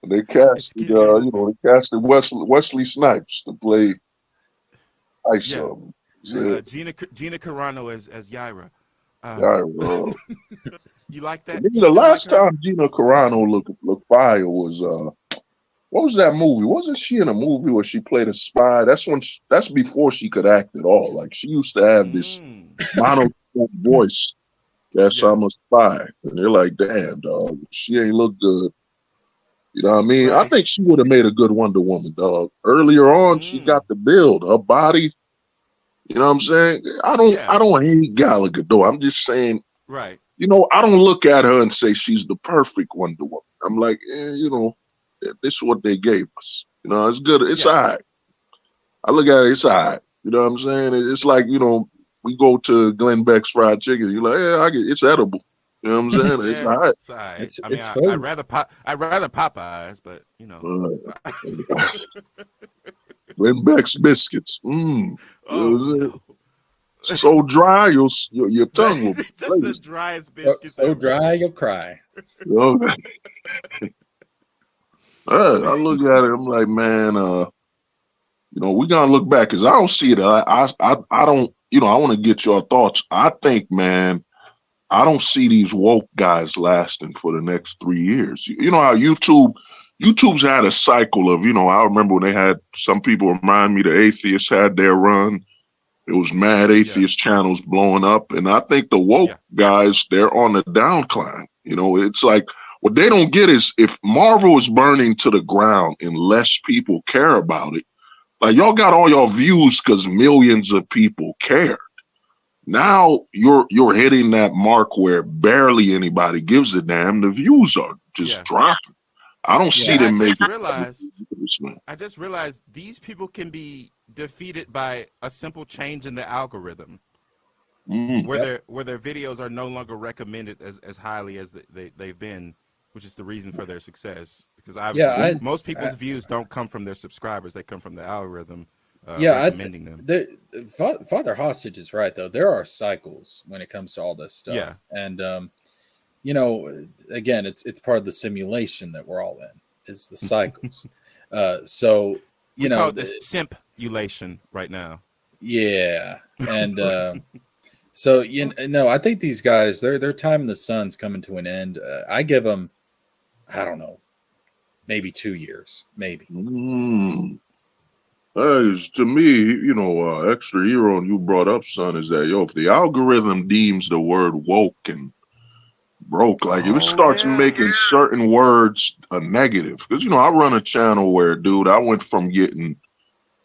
They It's casted, getting a movie. they casted Wesley Snipes to play Ice. Yeah. Yeah, Gina Carano as Yaira. yeah, You like I that? mean, You the still like last her? time Gina Carano looked fire was what was that movie? Wasn't she in a movie where she played a spy? That's before she could act at all. Like she used to have this Mm. monotone voice. Yes, Yeah. I'm a spy, and they're like, damn, dog, she ain't look good. You know what I mean? I Right. think she would have made a good Wonder Woman, dog. Earlier on, she Mm. got the build, her body. You know what I'm saying? Yeah. I don't hate Gal Gadot. I'm just saying, Right. I don't look at her and say she's the perfect Wonder Woman. I'm like, this is what they gave us. It's good. It's Yeah. all right. I look at it, it's all right. You know what I'm saying? It's like, we go to Glenn Beck's fried chicken. You're like, yeah, it's edible. You know what I'm saying? It's Yeah. all right. It's all right. It's I mean, it's I'd food. rather Popeyes, but Glenn Beck's biscuits. Mmm. Oh no. So dry, your tongue will be Just the blazing. driest So, biscuits so ever. dry you'll cry. You know? I look at it, I'm like, man, we're gonna look back because I don't see it. I don't, I want to get your thoughts. I think, man, I don't see these woke guys lasting for the next 3 years. You know how YouTube's had a cycle of, I remember when they had some people remind me the atheists had their run. It was mad Yeah. atheist channels blowing up. And I think the woke Yeah. guys, they're on the downcline. It's like what they don't get is if Marvel is burning to the ground and less people care about it, like y'all got all your views because millions of people care. Now you're hitting that mark where barely anybody gives a damn. The views are just Yeah. dropping. I don't see And Yeah. them making man. I just realized these people can be defeated by a simple change in the algorithm Mm. where Yep. their videos are no longer recommended as highly as they've been, which is the reason for their success. Because obviously Yeah. most people's I views don't come from their subscribers; they come from the algorithm yeah. recommending them. Father Hostage is right though. There are cycles when it comes to all this stuff, Yeah, and again, it's part of the simulation that we're all in. Is the cycles. So we you call know, it the simpulation right now. yeah, and so I think these guys, their time in the sun's coming to an end. I give them, I don't know, maybe 2 years, maybe. Mm. To me, extra hero, and you brought up, son, is that if the algorithm deems the word woke and broke, like if it Oh starts yeah, making certain words a negative, because I run a channel where, dude, I went from getting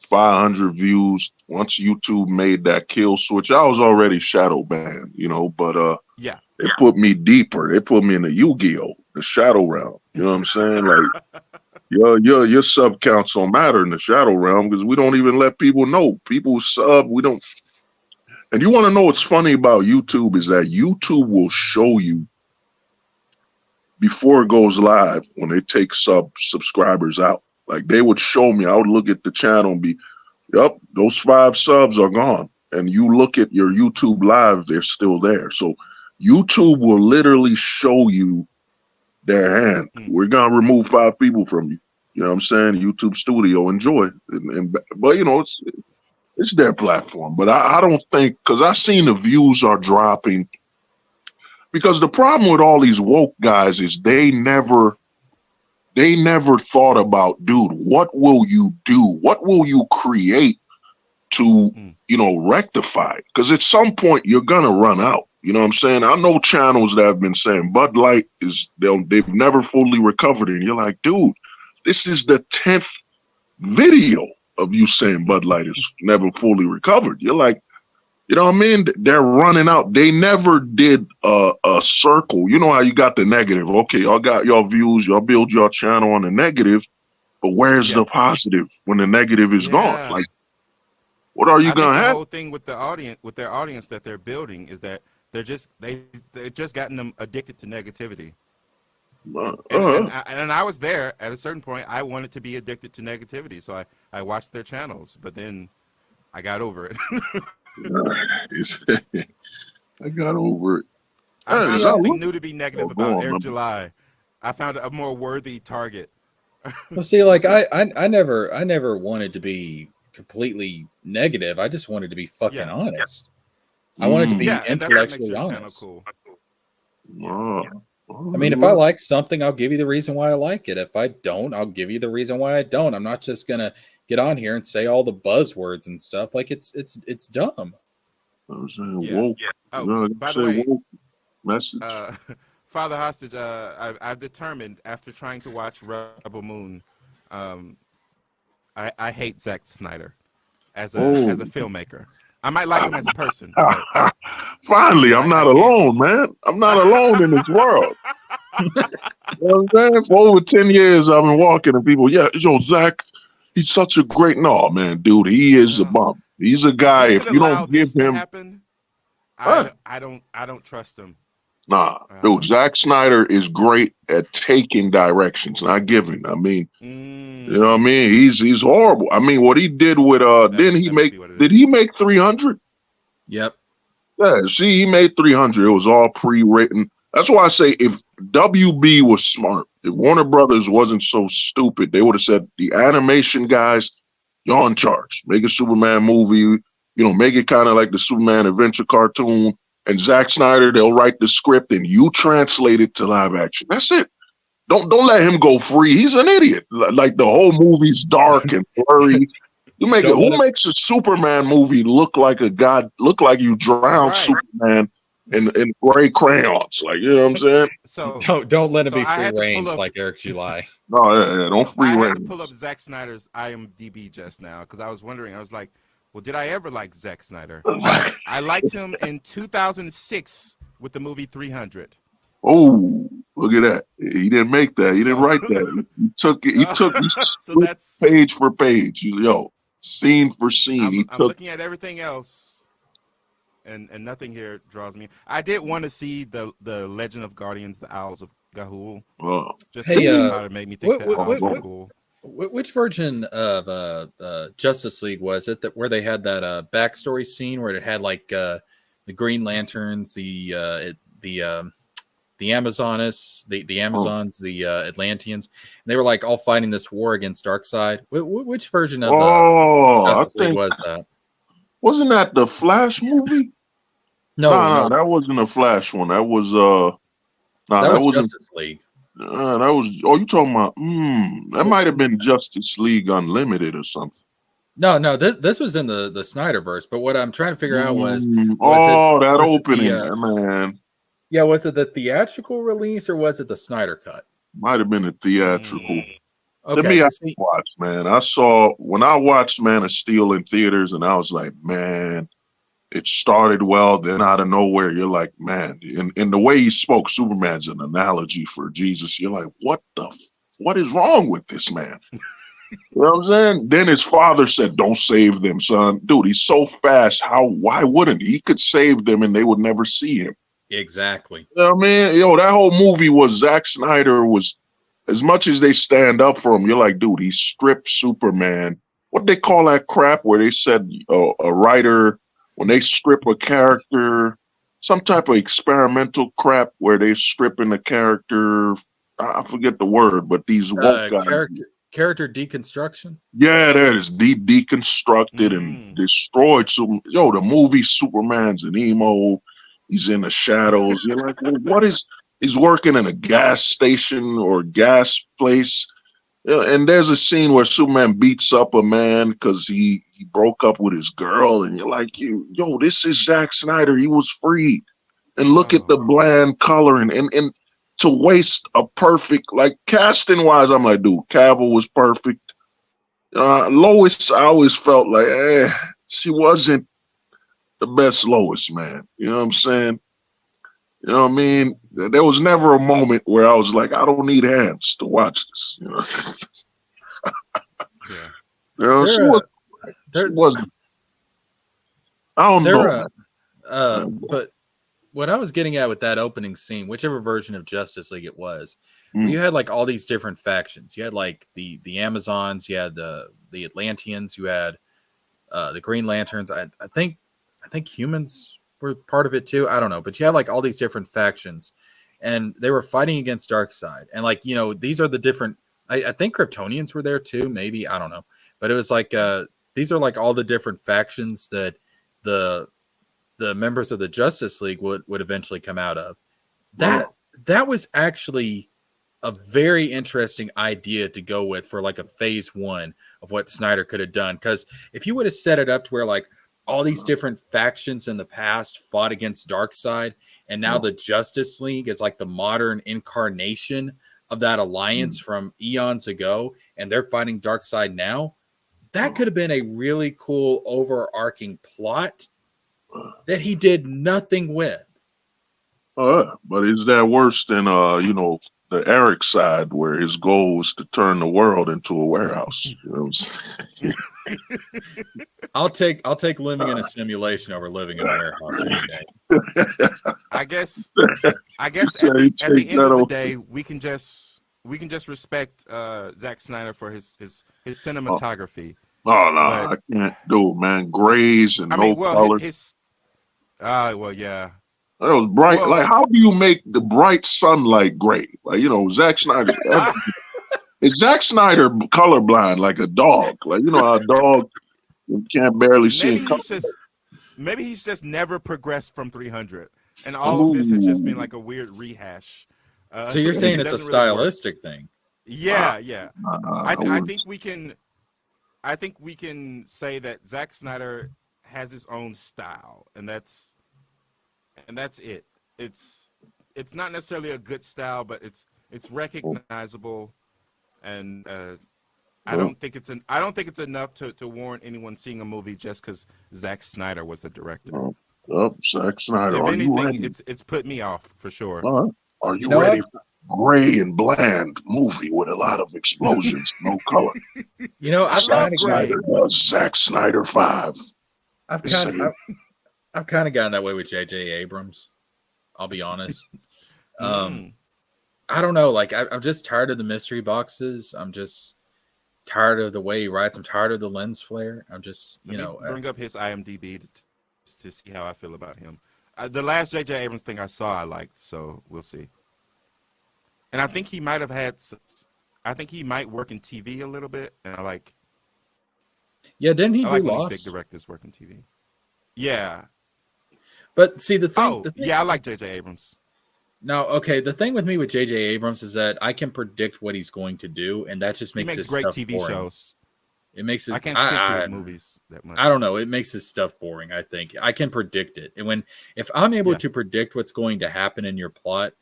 500 views once YouTube made that kill switch. I was already shadow banned, but yeah. it put me deeper. They put me in the Yu-Gi-Oh, the shadow realm. You know what I'm saying? Like your sub counts don't matter in the shadow realm because we don't even let people know. People sub, we don't. And you want to know what's funny about YouTube is that YouTube will show you before it goes live when they take subscribers out. Like they would show me, I would look at the channel and be, yep, those 5 subs are gone. And you look at your YouTube live, they're still there. So YouTube will literally show you their hand. Mm. We're gonna remove 5 people from you. You know what I'm saying? YouTube Studio, enjoy. But it's their platform. But I don't think because I seen the views are dropping. Because the problem with all these woke guys is they never thought about, dude, what will you do? What will you create to, Mm. rectify? Because at some point you're gonna run out. You know what I'm saying? I know channels that have been saying Bud Light they've never fully recovered, and you're like, dude, this is the 10th video of you saying Bud Light is never fully recovered. You're like, you know what I mean? They're running out. They never did a circle. You know how you got the negative? Okay, y'all got your views, y'all build your channel on the negative, but where's Yeah, the positive when the negative is gone? yeah. Like, what are you I think gonna the have? whole thing with their audience that they're building is that they've just gotten them addicted to negativity. And I was there at a certain point. I wanted to be addicted to negativity, so I watched their channels, but then I got over it. I got over it. I Hey, found is that something what? new to be negative Oh, go about on, Eric man. July. I found a more worthy target. Well, see, like I never wanted to be completely negative. I just wanted to be fucking Yeah. honest. I wanted to Mm. be Yeah, and that's what makes intellectually your channel honest. cool. Yeah. Ah. I mean, if I Well, like something, I'll give you the reason why I like it. If I don't, I'll give you the reason why I don't. I'm not just gonna get on here and say all the buzzwords and stuff. Like it's dumb. I'm saying Yeah. woke. Oh, No, I by the say way, woke message. uh, Father Hostage, I've determined after trying to watch Rebel Moon, um, I hate Zack Snyder as Oh. a filmmaker. I might like him as a person, but Finally, I'm I not can't. alone, man. I'm not alone in this world. You know what I'm saying? For over 10 years, I've been walking and people, yeah, yo, Zach, he's such a great, no, man, dude, he is a Ugh. bum. He's a If guy, he if could you allow don't give this to him, happen, huh, I don't trust him. nah, dude, Zack Snyder is great at taking directions, not giving. I mean, you know what I mean? He's horrible. I mean, what he did with, That must be what it did is. he make 300? Yep. Yeah, see, he made 300. It was all pre-written. That's why I say if WB was smart, if Warner Brothers wasn't so stupid, they would have said, the animation guys, you're in charge. Make a Superman movie, make it kind of like the Superman adventure cartoon. And Zack Snyder, they'll write the script and you translate it to live action. That's it. Don't let him go free. He's an idiot. Like the whole movie's dark and blurry. You make it. Don't let Who him. makes a Superman movie look like a god? Look like you drowned Right. Superman in gray crayons. Like, you know what I'm saying? So Don't let him so be I free had to pull range up like Eric July. No, yeah, don't free I had to reign. pull up Zack Snyder's IMDb just now because I was wondering. I was like, well, did I ever like Zack Snyder? I liked him in 2006 with the movie 300. Oh, look at that. He didn't make that. He didn't So, write that. He took it. He so split that's page for page. Yo, scene for scene. He I'm took. looking at everything else, and nothing here draws me. I did want to see the Legend of Guardians, the Owls of Ga'Hoole, just Hey, because the powder made me think what that what owls what were what cool. which version of Justice League was it that where they had that backstory scene where it had like the Green Lanterns, the Amazonas, the Amazons, the Atlanteans, and they were like all fighting this war against Darkseid. Which version of I Justice League think was that? wasn't that the Flash movie? No, No, no, that wasn't a Flash one. That was that that was wasn't. Justice League. That was. Oh, you talking about? That might have been Justice League Unlimited or something. No. This was in the Snyderverse. But what I'm trying to figure out was Oh, that was it opening, man. yeah, was it the theatrical release or was it the Snyder cut? Might have been a theatrical. To Okay, me, I 'cause see, watched, man. I saw when I watched Man of Steel in theaters, and I was like, man, it started well. Then out of nowhere, you're like, man, and the way he spoke, Superman's an analogy for Jesus. You're like, what is wrong with this man? You know what I'm saying? Then his father said, don't save them, son. Dude, he's so fast. Why wouldn't he? He could save them and they would never see him. exactly. You know what I mean? Yo, that whole movie was Zack Snyder was, as much as they stand up for him, you're like, dude, he stripped Superman. What they call that crap where they said a writer, when they strip a character, some type of experimental crap where they stripping the character. I forget the word, but these woke guys. Character deconstruction. Yeah, that is deconstructed and destroyed. Yo, the movie Superman's an emo. He's in the shadows. You're like, well, what is? He's working in a gas station or gas place. Yeah, and there's a scene where Superman beats up a man because he broke up with his girl, and you're like, yo, this is Zack Snyder. He was free, and look at the bland coloring and to waste a perfect, like, casting wise, I'm like, dude, Cavill was perfect. Lois, I always felt like, she wasn't the best Lois, man. You know what I'm saying? You know what I mean? There was never a moment where I was like, I don't need hands to watch this. You know? Yeah. You know, she wasn't. I don't know. But what I was getting at with that opening scene, whichever version of Justice League it was, where you had like all these different factions. You had like the Amazons, you had the Atlanteans, you had the Green Lanterns. I think humans were part of it too. I don't know, but you had like all these different factions, and they were fighting against Darkseid. And like these are the different. I think Kryptonians were there too. Maybe I don't know, but it was like these are like all the different factions that the members of the Justice League would eventually come out of. That was actually a very interesting idea to go with for like a phase 1 of what Snyder could have done. Because if you would have set it up to where like all these different factions in the past fought against Darkseid, and now the Justice League is like the modern incarnation of that alliance from eons ago, and they're fighting Darkseid now, that could have been a really cool overarching plot that he did nothing with. But is that worse than the Eric side, where his goal was to turn the world into a warehouse? You know what I'm saying? I'll take living in a simulation over living in a warehouse any day. I guess at the end of the day, we can just respect Zack Snyder for his cinematography. Oh no, I can't do it, man. Grays and color. Well, yeah. That was bright. Like, how do you make the bright sunlight gray? Like, Zack Snyder. Is Zack Snyder colorblind like a dog? Like, how a dog can't barely see. Maybe he's just never progressed from 300, and all of this has just been like a weird rehash. So you're saying it's a stylistic thing? Yeah, yeah. I think we can. I think we can say that Zack Snyder has his own style, and that's it. It's not necessarily a good style, but it's recognizable, and I don't think it's enough to warrant anyone seeing a movie just because Zack Snyder was the director. Zack Snyder. If anything, it's put me off for sure. Are you ready for gray and bland movie with a lot of explosions, no color? Zack Snyder does Zack Snyder 5. I've kind of gotten that way with J.J. Abrams. I'll be honest. I don't know. Like, I'm just tired of the mystery boxes. I'm just tired of the way he writes. I'm tired of the lens flare. I'm just, bring up his IMDb to see how I feel about him. The last J.J. Abrams thing I saw, I liked, so we'll see. And I think he might work in TV a little bit, and I like. Yeah, didn't he do when Lost? These big directors work in TV. Yeah. But see, the thing. I like J.J. Abrams. No, okay. The thing with me with J.J. Abrams is that I can predict what he's going to do, and that just makes his great stuff TV boring. shows. It makes his. I can't stick to his movies that much. I don't know. It makes his stuff boring. I think I can predict it, and if I'm able to predict what's going to happen in your plot,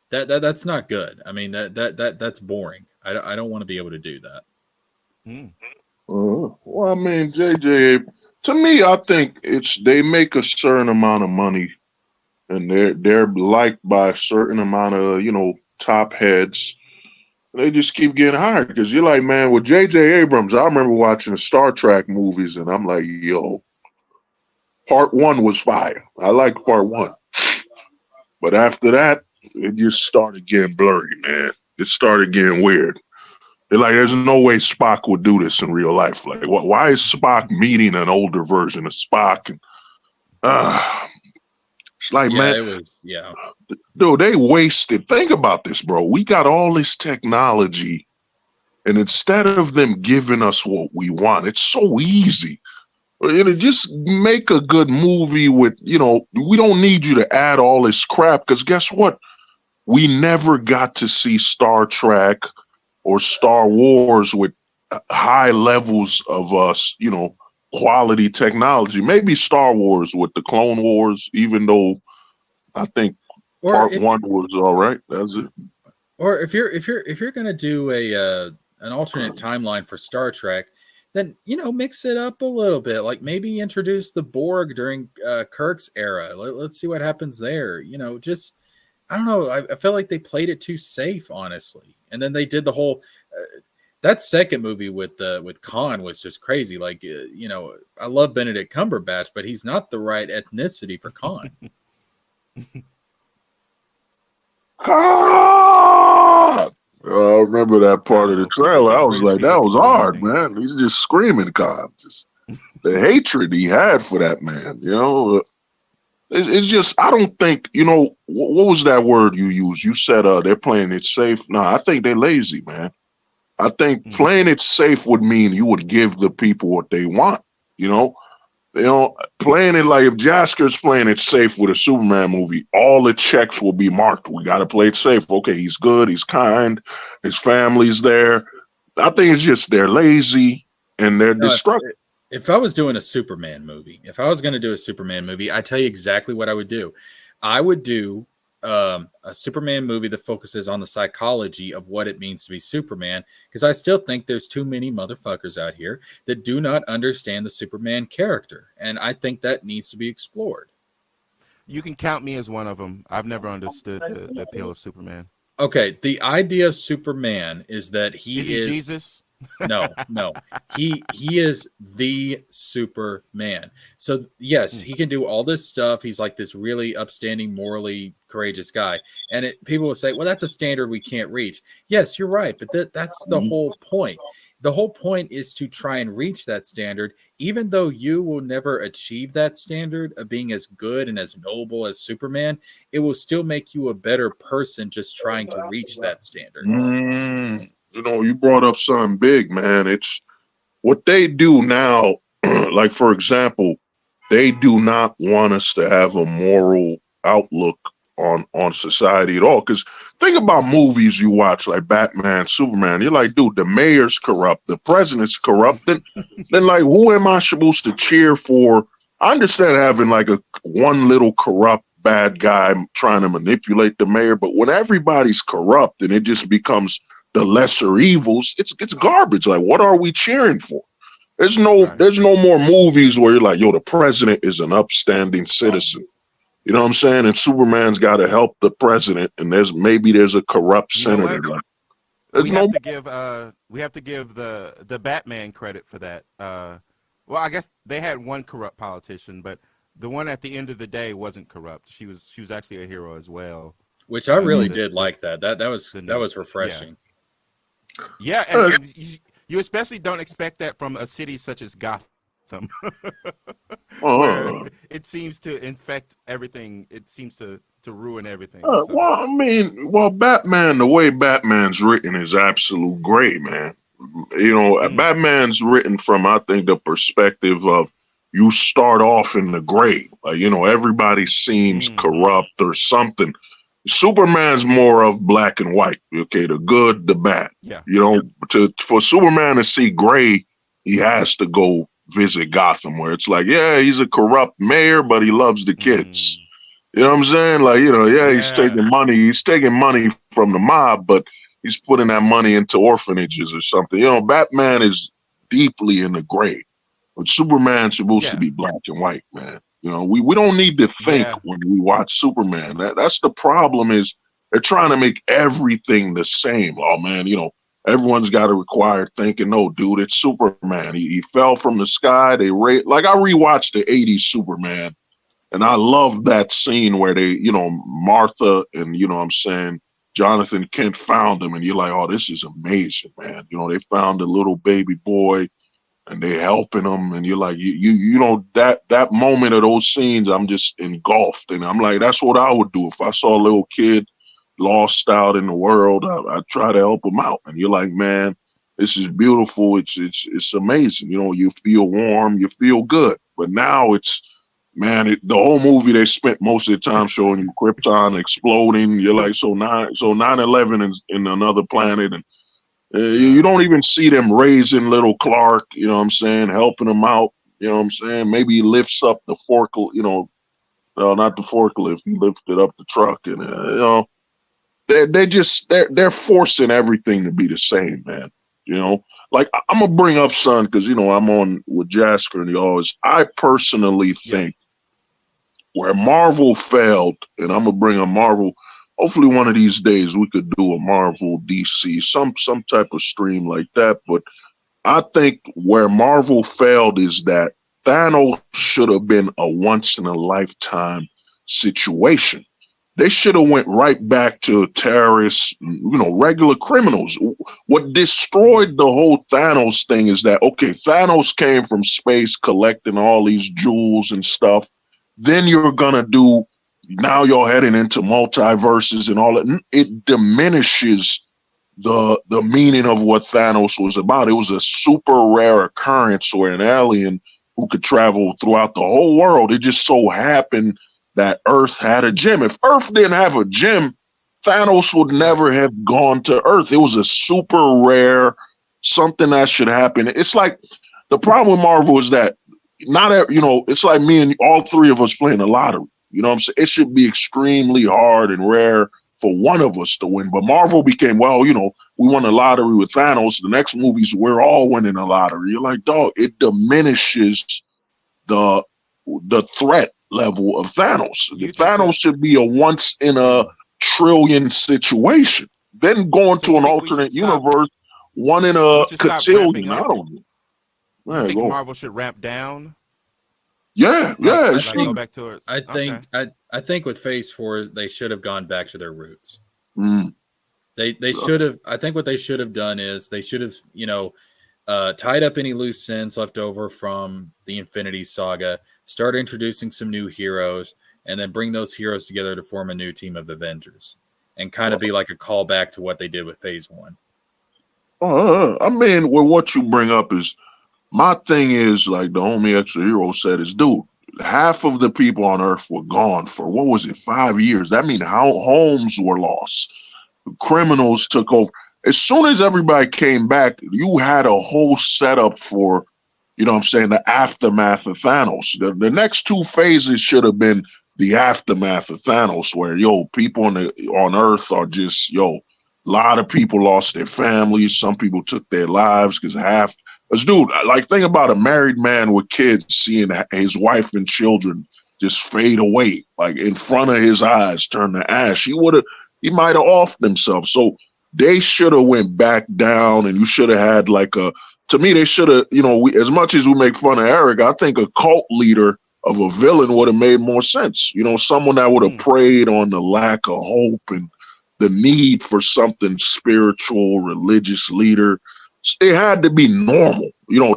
that's not good. I mean that's boring. I don't want to be able to do that. Well, I mean, JJ, to me, I think they make a certain amount of money, and they're liked by a certain amount of top heads. They just keep getting hired because you're like, man, with J.J. Abrams, I remember watching the Star Trek movies, and I'm like, yo, part 1 was fire. I liked part 1, but after that, it just started getting blurry, man. It started getting weird. They're like, there's no way Spock would do this in real life. Like, why is Spock meeting an older version of Spock? And it's like, dude, they wasted. Think about this, bro. We got all this technology, and instead of them giving us what we want, it's so easy. Just make a good movie with, we don't need you to add all this crap, because guess what? We never got to see Star Trek or Star Wars with high levels of quality technology. Maybe Star Wars with the Clone Wars, even though I think part 1 was all right. That's it. Or if you're gonna do an alternate timeline for Star Trek, then mix it up a little bit. Like maybe introduce the Borg during Kirk's era. Let's see what happens there. Just I don't know. I felt like they played it too safe, honestly. And then they did the whole that second movie with Khan was just crazy. Like I love Benedict Cumberbatch, but he's not the right ethnicity for Khan. Khan! I remember that part of the trailer. I was like, that was hard, man. He's just screaming Khan. the hatred he had for that man. It's just, I don't think, what was that word you used? You said they're playing it safe. No, I think they're lazy, man. I think playing it safe would mean you would give the people what they want. Playing it like if Jasker's playing it safe with a Superman movie, all the checks will be marked. We got to play it safe. Okay, he's good, he's kind, his family's there. I think it's just they're lazy and they're destructive. If I was doing a Superman movie, if I was going to do a Superman movie, I tell you exactly what I would do. I would do a Superman movie that focuses on the psychology of what it means to be Superman, because I still think there's too many motherfuckers out here that do not understand the Superman character, and I think that needs to be explored. You can count me as one of them. I've never understood the appeal of Superman. Okay, the idea of Superman is that he is Jesus. No. He is the Superman. So yes, he can do all this stuff. He's like this really upstanding, morally courageous guy. And people will say, well, that's a standard we can't reach. Yes, you're right. But that's the whole point. The whole point is to try and reach that standard, even though you will never achieve that standard of being as good and as noble as Superman. It will still make you a better person just trying to reach that standard. You brought up something big, man. It's what they do now. Like, for example, they do not want us to have a moral outlook on society at all. Because think about movies you watch like Batman, Superman. You're like, dude, the mayor's corrupt, the president's corrupt. Then like, who am I supposed to cheer for? I understand having like one little corrupt bad guy trying to manipulate the mayor, but when everybody's corrupt and it just becomes the lesser evils, it's garbage. Like, what are we cheering for? There's no more movies where you're like, yo, the president is an upstanding citizen. You know what I'm saying? And Superman's got to help the president, and there's a corrupt senator. We have to give the Batman credit for that. Well, I guess they had one corrupt politician, but the one at the end of the day wasn't corrupt. She was actually a hero as well. Which I really did like that. That was refreshing. Yeah, and you especially don't expect that from a city such as Gotham, where it seems to infect everything. It seems to ruin everything. Batman, the way Batman's written is absolute great, man. Batman's written from, I think, the perspective of you start off in the gray. Like, everybody seems corrupt or something. Superman's more of black and white, okay, the good, the bad. Yeah. For Superman to see gray, he has to go visit Gotham, where it's like, yeah, he's a corrupt mayor, but he loves the kids. You know what I'm saying? Like, he's taking money from the mob, but he's putting that money into orphanages or something. Batman is deeply in the gray, but Superman's supposed to be black and white, man. We don't need to think when we watch Superman. That's the problem, is they're trying to make everything the same. Oh, man, everyone's got to require thinking, no, dude, it's Superman. He fell from the sky. I rewatched the 80s Superman, and I love that scene where they, Martha and, Jonathan Kent found him, and you're like, oh, this is amazing, man. They found a little baby boy, and they helping them, and you're like, that moment of those scenes, I'm just engulfed, and I'm like, that's what I would do if I saw a little kid lost out in the world. I'd try to help him out, and you're like, man, this is beautiful. It's amazing. You feel warm, you feel good. But now it's, man, the whole movie they spent most of the time showing you Krypton exploding. You're like, so 9/11 in another planet, and you don't even see them raising little Clark, helping him out, maybe he lifts up the forklift, not the forklift, he lifted up the truck, and they're forcing everything to be the same, man. Like, I'm gonna bring up, son, because I'm on with Jasker and I personally think where Marvel failed, and I'm gonna bring up Marvel. Hopefully one of these days we could do a Marvel DC, some type of stream like that. But I think where Marvel failed is that Thanos should have been a once in a lifetime situation. They should have went right back to terrorists, regular criminals. what destroyed the whole Thanos thing is that, okay, Thanos came from space collecting all these jewels and stuff. Then you're gonna do, now you're heading into multiverses and all that. It diminishes the meaning of what Thanos was about. It was a super rare occurrence where an alien who could travel throughout the whole world. It just so happened that Earth had a gem. If Earth didn't have a gem, Thanos would never have gone to Earth. It was a super rare something that should happen. It's like the problem with Marvel is that it's like me and all three of us playing the lottery. You know what I'm saying? It should be extremely hard and rare for one of us to win. But Marvel became, we won the lottery with Thanos. The next movies, we're all winning the lottery. You're like, dog, it diminishes the threat level of Thanos. Thanos should be a once in a trillion situation. Then going to an alternate universe, one in a quadrillion. I don't know. I think Marvel should ramp down. Yeah. Go back to it. I think with Phase 4, they should have gone back to their roots. Mm. They should have. I think what they should have done is they should have, tied up any loose ends left over from the Infinity Saga, start introducing some new heroes, and then bring those heroes together to form a new team of Avengers, and kind of be like a callback to what they did with Phase 1. I mean, well, what you bring up is, my thing is, like the homie Extra Hero said, is, dude, half of the people on Earth were gone for, 5 years? That means how homes were lost. Criminals took over. As soon as everybody came back, you had a whole setup for, the aftermath of Thanos. The next two phases should have been the aftermath of Thanos, where, people on Earth are just, a lot of people lost their families. Some people took their lives because dude, like, think about a married man with kids seeing his wife and children just fade away, like in front of his eyes, turn to ash. He might have offed himself. So they should have went back down, and you should have had to me, they should have, as much as we make fun of Eric, I think a cult leader of a villain would have made more sense. Someone that would have preyed on the lack of hope and the need for something spiritual, religious leader. It had to be normal,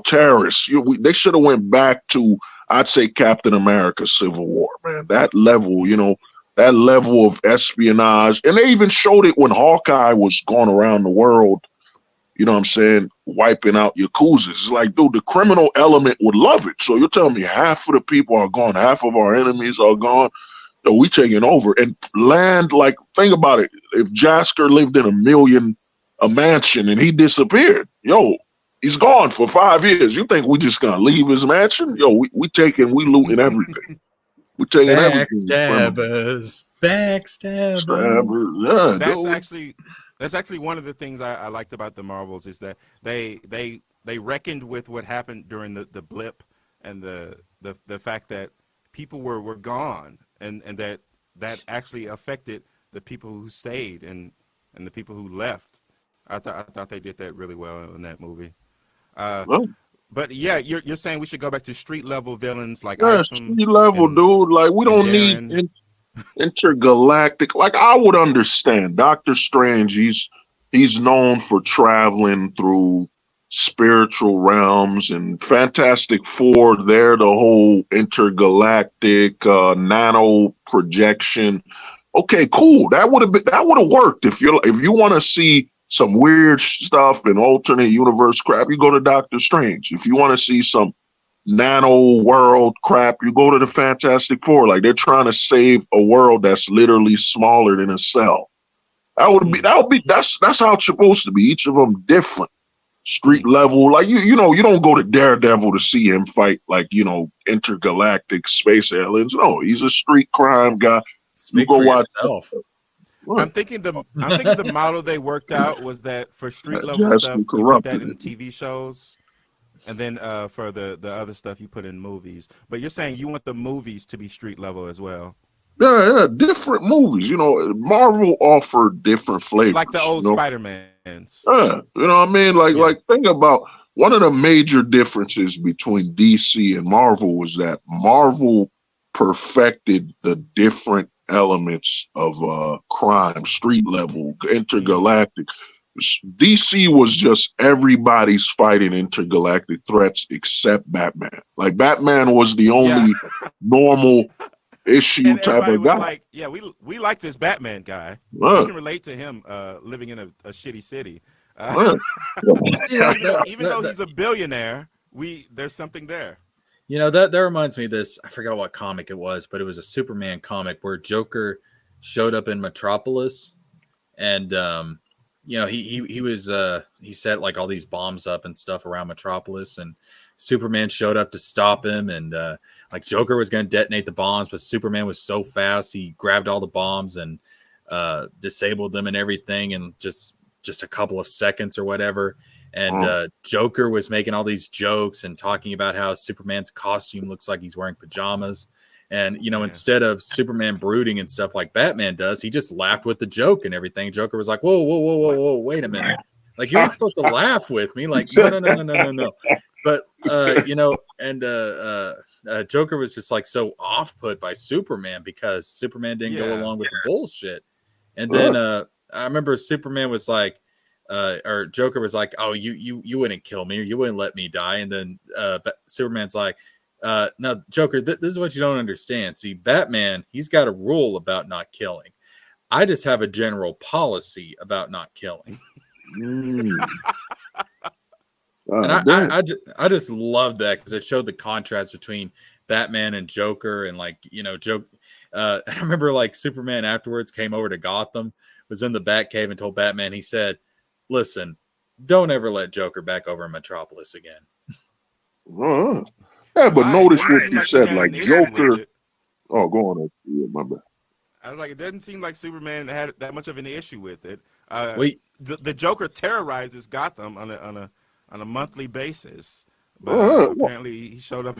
terrorists. They should have went back to, I'd say, Captain America: Civil War, man. That level, that level of espionage. And they even showed it when Hawkeye was going around the world, wiping out Yakuzas. It's like, dude, the criminal element would love it. So you're telling me half of the people are gone, half of our enemies are gone? So we taking over and land, like, think about it. If Jasker lived in a mansion and he disappeared, he's gone for 5 years. You think we just gonna leave his mansion? We looting everything. We taking everything. Backstabbers. Yeah, that's actually one of the things I liked about the Marvels, is that they reckoned with what happened during the blip, and the fact that people were gone, and that actually affected the people who stayed and the people who left. I thought they did that really well in that movie. But yeah, you're saying we should go back to street level villains like Isom, street level, dude. Like, we don't need intergalactic. Like, I would understand Doctor Strange. He's known for traveling through spiritual realms, and Fantastic Four, they're the whole intergalactic nano projection. Okay, cool. That would have worked. If you want to see some weird stuff and alternate universe crap, you go to Doctor Strange. If you want to see some nano world crap, you go to the Fantastic Four. Like, they're trying to save a world that's literally smaller than a cell. That's how it's supposed to be. Each of them different. Street level, like you don't go to Daredevil to see him fight like intergalactic space aliens. No, he's a street crime guy. Speak for yourself. I'm thinking the model they worked out was that for street level stuff, you put that in TV shows, and then for the other stuff you put in movies. But you're saying you want the movies to be street level as well. Yeah, different movies. Marvel offered different flavors, like the old Spider-Mans. Yeah, you know what I mean? Like, think about one of the major differences between DC and Marvel was that Marvel perfected the different elements of crime, street level, intergalactic. DC was just everybody's fighting intergalactic threats except Batman. Like Batman was the only normal issue And type everybody of was guy. like, "Yeah, we like this Batman guy. We Right, can relate to him living in a shitty city. right. You know, Even though he's a billionaire, there's something there." you know that reminds me of this. I forgot what comic it was, but it was a Superman comic where Joker showed up in Metropolis, and you know he was he set like all these bombs up and stuff around Metropolis, and Superman showed up to stop him, and like Joker was going to detonate the bombs, but Superman was so fast he grabbed all the bombs and disabled them and everything in just a couple of seconds or whatever. And Joker was making all these jokes and talking about how Superman's costume looks like he's wearing pajamas. And, you know, instead of Superman brooding and stuff like Batman does, he just laughed with the joke and everything. Joker was like, whoa, wait a minute. Like, you ain't supposed to laugh with me. Like, no. But, you know, and Joker was just like so off put by Superman because Superman didn't go along with the bullshit. And then I remember Superman was like, or Joker was like, "Oh, you wouldn't kill me, or you wouldn't let me die." And then Superman's like, "No, Joker, this is what you don't understand. See, Batman, he's got a rule about not killing. I just have a general policy about not killing." And I just love that because it showed the contrast between Batman and Joker, and like, you know, I remember like Superman afterwards came over to Gotham, was in the Batcave, and told Batman, he said, "Listen, don't ever let Joker back over in Metropolis again." Yeah, but notice what you like said, like Joker. Oh, go on. Yeah, my bad. I was like, it doesn't seem like Superman had that much of an issue with it. Wait, the Joker terrorizes Gotham on a monthly basis, but apparently he showed up.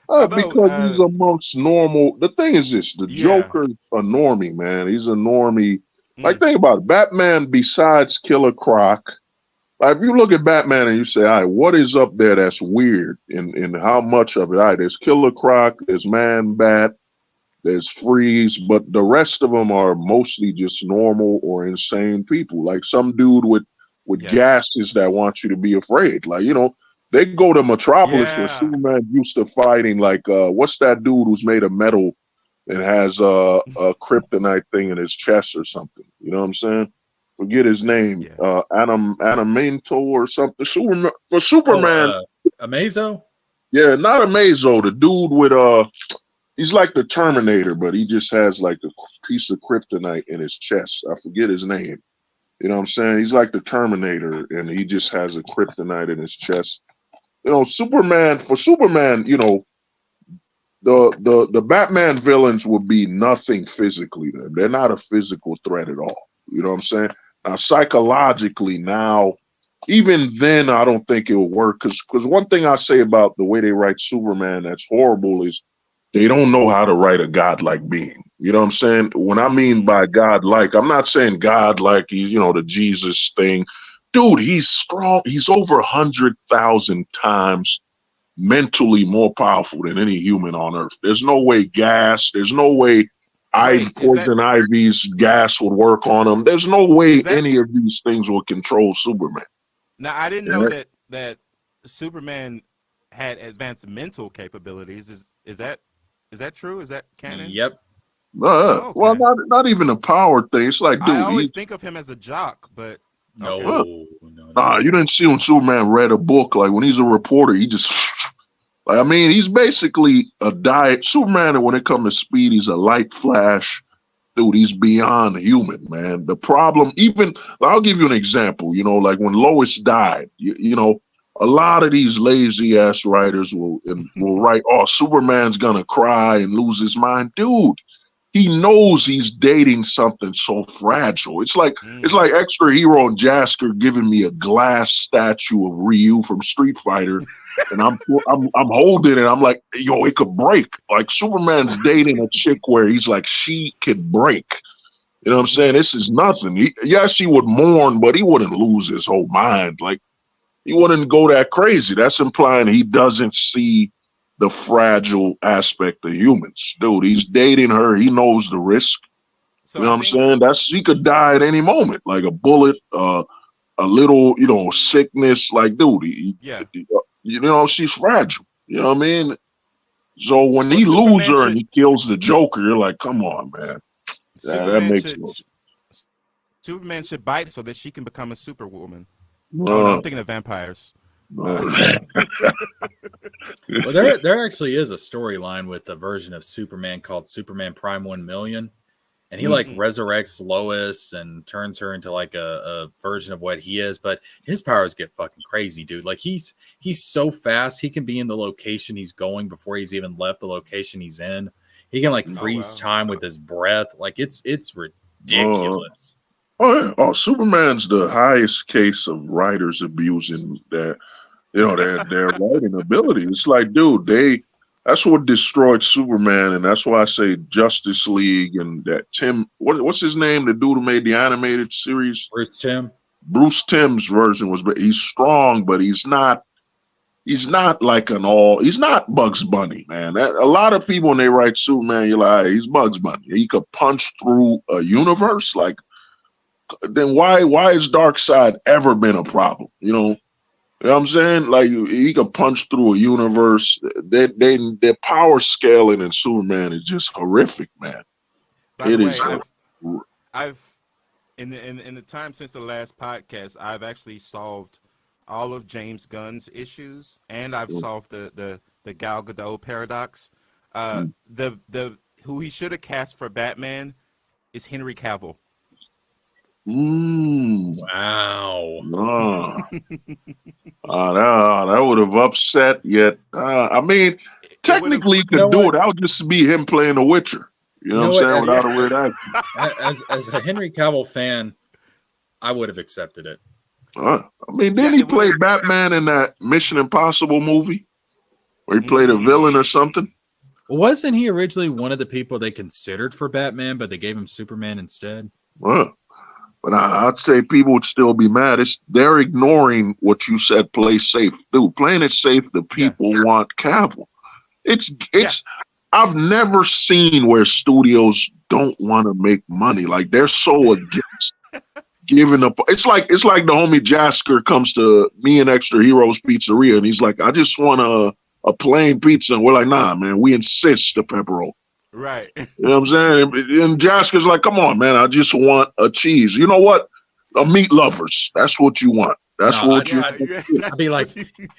Because he's amongst normal. The thing is this: the Joker's a normie, man. He's a normie. Like, think about it. Batman, besides Killer Croc, like, if you look at Batman and you say, "All right, what is up there that's weird?" and how much of it? All right, there's Killer Croc, there's Man Bat, there's Freeze, but the rest of them are mostly just normal or insane people. Like some dude with gases that want you to be afraid. Like, you know, they go to Metropolis where Superman used to fighting. Like, what's that dude who's made of metal and has a kryptonite thing in his chest or something? You know what I'm saying? Forget his name. Adamanto or something. Superman. Amazo? Yeah, not Amazo. The dude with he's like the Terminator, but he just has like a piece of kryptonite in his chest. I forget his name. You know what I'm saying? He's like the Terminator, and he just has a kryptonite in his chest. You know, Superman, you know, the Batman villains would be nothing physically to them. They're not a physical threat at all. You know what I'm saying? Now, psychologically, now, even then, I don't think it'll work. Because one thing I say about the way they write Superman that's horrible is they don't know how to write a godlike being. You know what I'm saying? When I mean by godlike, I'm not saying godlike, you know, the Jesus thing. Dude, he's strong. He's over 100,000 times mentally more powerful than any human on earth. There's no way there's no way Poison Ivy's gas would work on him. There's no way any of these things will control Superman. Now, I didn't know that Superman had advanced mental capabilities. Is that true? Is that canon? Yep. Okay. Well, not even a power thing. It's like, dude, I always think of him as a jock, but no. Nah, you didn't see when Superman read a book. Like, when he's a reporter, he just, like, I mean, he's basically a diet. Superman, when it comes to speed, he's a light flash. Dude, he's beyond human, man. The problem, I'll give you an example. You know, like when Lois died, you know, a lot of these lazy ass writers will write, "Oh, Superman's gonna cry and lose his mind." Dude, he knows he's dating something so fragile. It's like Extra Hero and Jasker giving me a glass statue of Ryu from Street Fighter, and I'm holding it. I'm like, yo, it could break. Like, Superman's dating a chick where he's like, she could break. You know what I'm saying? This is nothing. He would mourn, but he wouldn't lose his whole mind. Like, he wouldn't go that crazy. That's implying he doesn't see the fragile aspect of humans. Dude, he's dating her. He knows the risk. So You know I what I'm think, saying? She could die at any moment, like a bullet, a little, sickness. Like, dude, yeah. she's fragile. You know what I mean? So when Well, he loses her and he kills the Joker, you're like, come on, man. Yeah, that Superman makes should no Superman should bite so that she can become a superwoman. Oh no, sense. I'm thinking of vampires. No. Well, there actually is a storyline with a version of Superman called Superman Prime 1 Million, and he like resurrects Lois and turns her into like a version of what he is. But his powers get fucking crazy, dude. Like he's so fast, he can be in the location he's going before he's even left the location he's in. He can like freeze time with his breath. Like it's ridiculous. Oh, Superman's the highest case of writers abusing their writing ability. It's like, dude, that's what destroyed Superman, and that's why I say Justice League and that what's his name? The dude who made the animated series? Bruce Timm's version he's strong, but he's not like he's not Bugs Bunny, man. A lot of people when they write Superman, you're like, he's Bugs Bunny. He could punch through a universe. Like, then why has Darkseid ever been a problem? You know what I'm saying? Like, he could punch through a universe. Their power scaling in Superman is just horrific, man. By the way, I've in the time since the last podcast, I've actually solved all of James Gunn's issues, and I've solved the Gal Gadot paradox. The who he should have cast for Batman is Henry Cavill. Wow. That would have upset yet. I mean, technically he could do it. That would just be him playing The Witcher. You know what I'm saying? Without a weird accent. As a Henry Cavill fan, I would have accepted it. I mean, didn't he play Batman in that Mission Impossible movie? Where he played a villain or something? Well, wasn't he originally one of the people they considered for Batman, but they gave him Superman instead? But I'd say people would still be mad. They're ignoring what you said, play safe. Dude, playing it safe, the people want Cavill. I've never seen where studios don't want to make money. Like, they're so against giving up. It's like the homie Jasker comes to me and Extra Heroes Pizzeria, and he's like, I just want a plain pizza. And we're like, nah, man, we insist the pepperoni. Right. You know what I'm saying? And Jasker's like, come on, man, I just want a cheese. You know what? A meat lovers. That's what you want. I'd be like,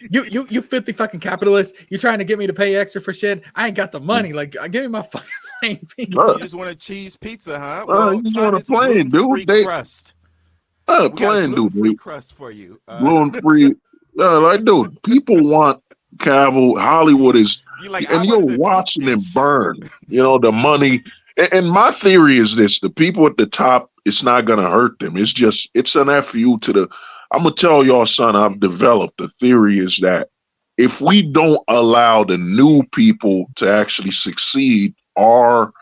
you filthy fucking capitalist. You trying to get me to pay extra for shit? I ain't got the money. Like, give me my fucking plain pizza. You just want a cheese pizza, huh? Well, you just want a plain, dude. Crust. Plain, dude. Free crust for you. Gluten-free. Like, dude, people want Cavill. Hollywood is, you're watching him burn. The money. And my theory is this: the people at the top, it's not gonna hurt them. It's an FU to the. I'm gonna tell y'all, son. I've developed a theory is that if we don't allow the new people to actually succeed, our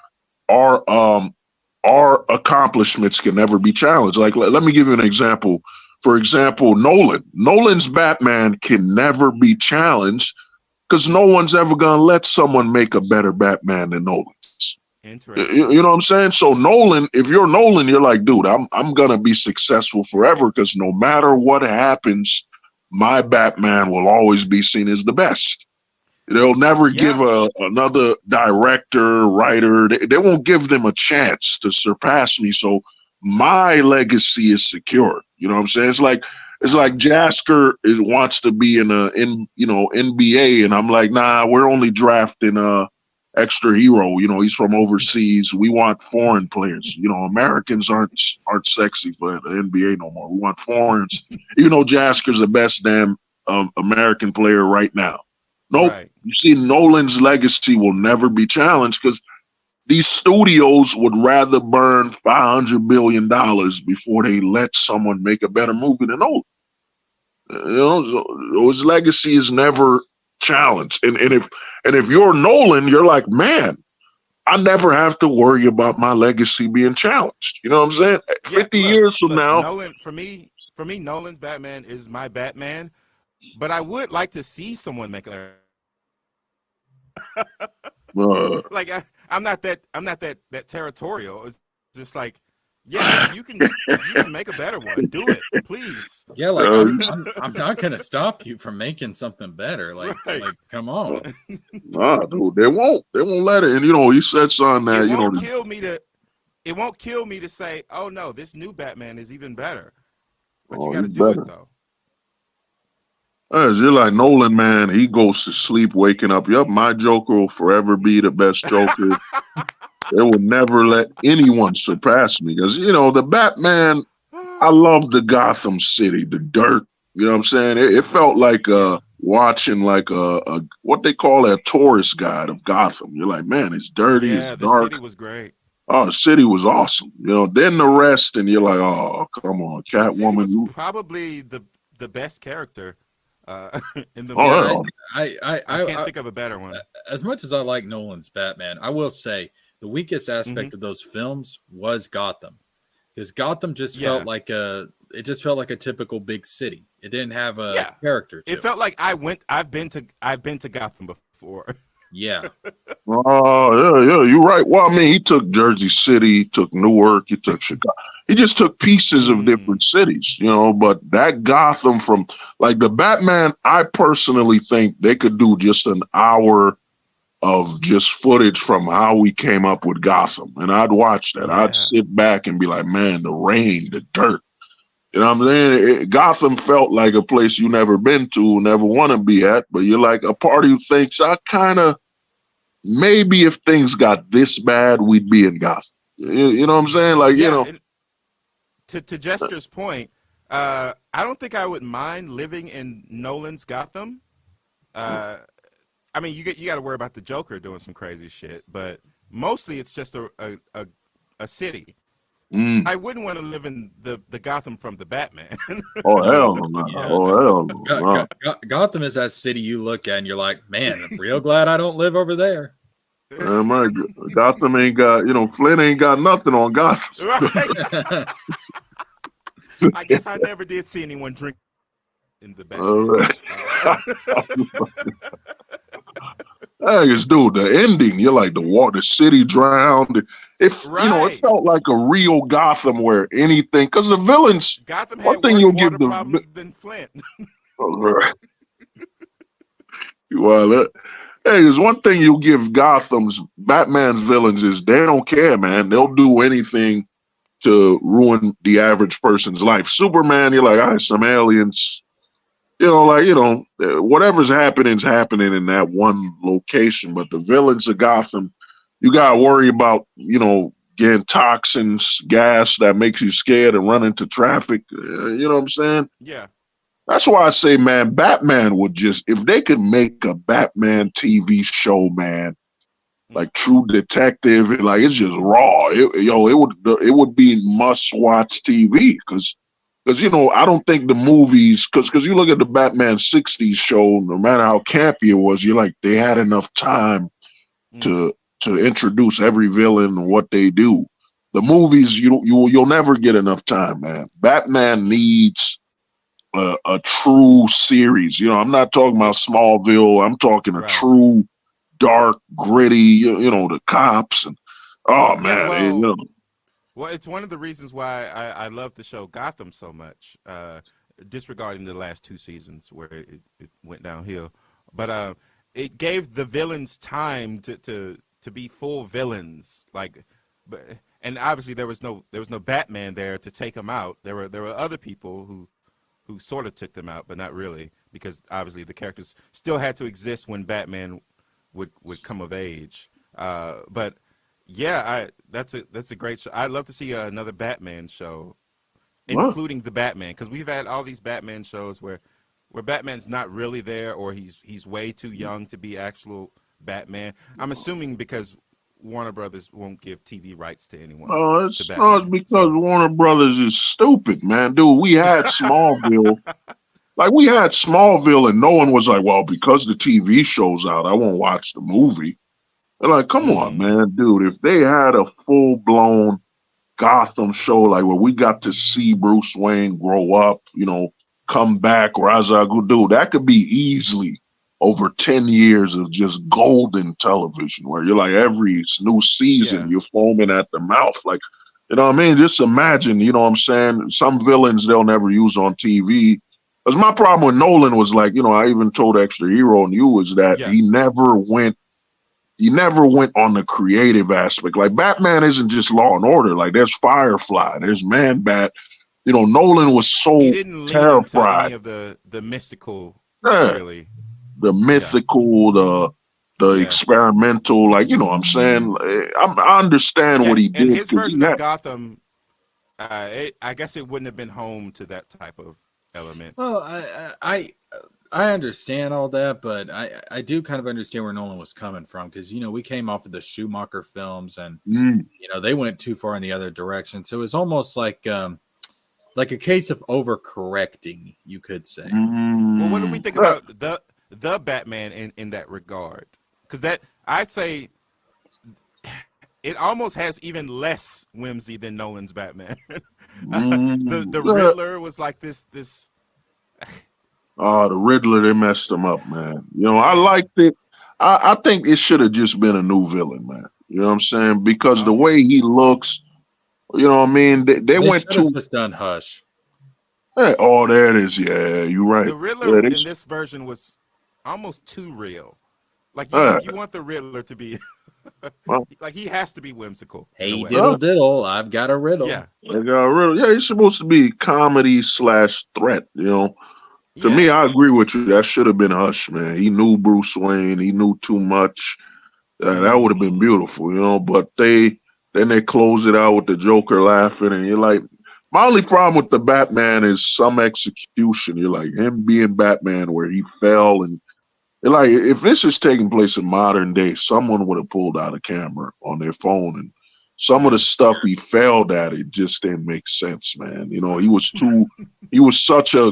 accomplishments can never be challenged. Like, let me give you an example. For example, Nolan's Batman can never be challenged because no one's ever going to let someone make a better Batman than Nolan's. Interesting. You know what I'm saying? So Nolan, if you're Nolan, you're like, dude, I'm going to be successful forever because no matter what happens, my Batman will always be seen as the best. They'll never give another director, writer, they won't give them a chance to surpass me. So my legacy is secure. You know what I'm saying? It's like Jasker wants to be in NBA, and I'm like, nah, we're only drafting Extra Hero. He's from overseas. We want foreign players. Americans aren't sexy for the NBA no more. We want foreigners. Jasker's the best damn American player right now. Nope. Right. You see, Nolan's legacy will never be challenged because these studios would rather burn $500 billion before they let someone make a better movie than Nolan. His legacy is never challenged. And if you're Nolan, you're like, man, I never have to worry about my legacy being challenged. You know what I'm saying? 50 years from now. Nolan, for me, Nolan's Batman is my Batman. But I would like to see someone make a I'm not that territorial. just like, yeah, you can make a better one. Do it, please. Yeah, like Uh, I'm not gonna stop you from making something better. Like, Right. like, come on. nah, dude, they won't let it. And he said something that It won't kill me to. It won't kill me to say, oh no, this new Batman is even better. But you got to he's do better. it though. You're like Nolan, man. He goes to sleep, waking up. Yep, my Joker will forever be the best Joker. They will never let anyone surpass me. Because, the Batman, I love the Gotham City, the dirt. You know what I'm saying? It felt like Yeah. watching like a what they call a tourist guide of Gotham. You're like, man, it's dirty, Yeah, it's the dark. city was great. Oh, the city was awesome. Then the rest, and you're like, oh, come on, The city Catwoman. was probably the best character in the Oh, movie. yeah. I can't think of a better one. As much as I like Nolan's Batman, I will say the weakest aspect of those films was Gotham, because Gotham just felt like a typical big city. It didn't have a character to It felt like I've been to Gotham before. Yeah. Oh, yeah, you're right. Well, I mean, he took Jersey City, he took Newark, he took Chicago. He just took pieces of different cities, but that Gotham from, like, the Batman, I personally think they could do just an hour of just footage from how we came up with Gotham. And I'd watch that. Yeah. I'd sit back and be like, man, the rain, the dirt. You know what I'm saying? Gotham felt like a place you never been to, never want to be at, but you're like a part of you thinks, maybe if things got this bad, we'd be in Gotham. You know what I'm saying? Like, and to Jesker's point, I don't think I would mind living in Nolan's Gotham. I mean, you got to worry about the Joker doing some crazy shit, but mostly it's just a city. I wouldn't want to live in the Gotham from the Batman. Oh, hell no. Yeah. Oh, hell no. Gotham is that city you look at and you're like, man, I'm real glad I don't live over there. My Gotham ain't got, Flint ain't got nothing on Gotham. Right? I guess I never did see anyone drink in the Batman. All right. Dude, the ending, you're like the city drowned. It felt like a real Gotham where anything, because the villains. Gotham had one thing worse you'll water give the problems than Flint. Well, there's one thing you'll give Batman's villains is they don't care, man. They'll do anything to ruin the average person's life. Superman, you're like, all right, some aliens. Whatever's happening in that one location. But the villains of Gotham, you gotta worry about, getting toxins, gas that makes you scared and run into traffic. You know what I'm saying? Yeah. That's why I say, man, Batman would if they could make a Batman TV show, man, like True Detective, like it's just raw. It would be must-watch TV because I don't think the movies, because you look at the Batman 60s show, no matter how campy it was, you're like, they had enough time to introduce every villain and what they do. The movies, you'll never get enough time, man. Batman needs a true series. I'm not talking about Smallville. I'm talking a true dark, gritty. The cops and man. Well, it's one of the reasons why I love the show Gotham so much. Disregarding the last 2 seasons where it went downhill, but it gave the villains time to be full villains. And obviously there was no Batman there to take them out. There were other people who sort of took them out, but not really, because obviously the characters still had to exist when Batman would come of age. But yeah, that's a great show. I'd love to see another Batman show, including the Batman, because we've had all these Batman shows where Batman's not really there, or he's way too young to be actual Batman. I'm assuming because Warner Brothers won't give TV rights to anyone. Oh, it's because Warner Brothers is stupid, man. Dude, we had Smallville. We had Smallville, and no one was like, well, because the TV show's out, I won't watch the movie. They're like, come on, man, dude. If they had a full-blown Gotham show, where we got to see Bruce Wayne grow up, come back, Ra's al Ghul, dude, that could be easily over 10 years of just golden television, where you're like every new season you're foaming at the mouth. You know what I mean? Just imagine, you know what I'm saying? Some villains they'll never use on TV. Because my problem with Nolan was like, you know, I even told Extra Hero and you was that Yeah. he never went on the creative aspect. Like Batman isn't just Law and Order. Like there's Firefly, there's Man Bat. You know, Nolan was so He didn't lean into terrified. any of the mystical, Yeah. really. The mythical, the Yeah. experimental, like, you know what I'm saying? I understand what he And did. his 'cause version he of had- Gotham, I guess it wouldn't have been home to that type of element. Well, I understand all that, but I do kind of understand where Nolan was coming from because, you know, we came off of the Schumacher films and, Mm, you know, they went too far in the other direction. So it was almost like a case of overcorrecting, you could say. Well, what do we think yeah, about the Batman in that regard? Because that I'd say it almost has even less whimsy than Nolan's Batman. The yeah. Riddler was like this. Oh, the Riddler, they messed him up, man. You know, I Yeah. liked it. I think it should have just been a new villain, man. You know what I'm saying? Because the Okay. way he looks, you know what I mean? They went should have too. just done Hush. Oh, there it is. Yeah, you're right. The Riddler Yeah, in this version was almost too real. Like Uh. you want the Riddler to be Well. like he has to be whimsical. in a Hey, way. diddle diddle, I've got a riddle. Yeah. They got rid of, yeah, he's supposed to be comedy / threat, you know. To Yeah. me, I agree with you. That should have been Hush, man. He knew Bruce Wayne. He knew too much. That would have been beautiful, you know. But then they close it out with the Joker laughing, and you're like, my only problem with the Batman is some execution. You're like him being Batman where he fell, and you're like, if this is taking place in modern day, someone would have pulled out a camera on their phone, and some of the stuff he failed at, it just didn't make sense, man. You know, he was such a,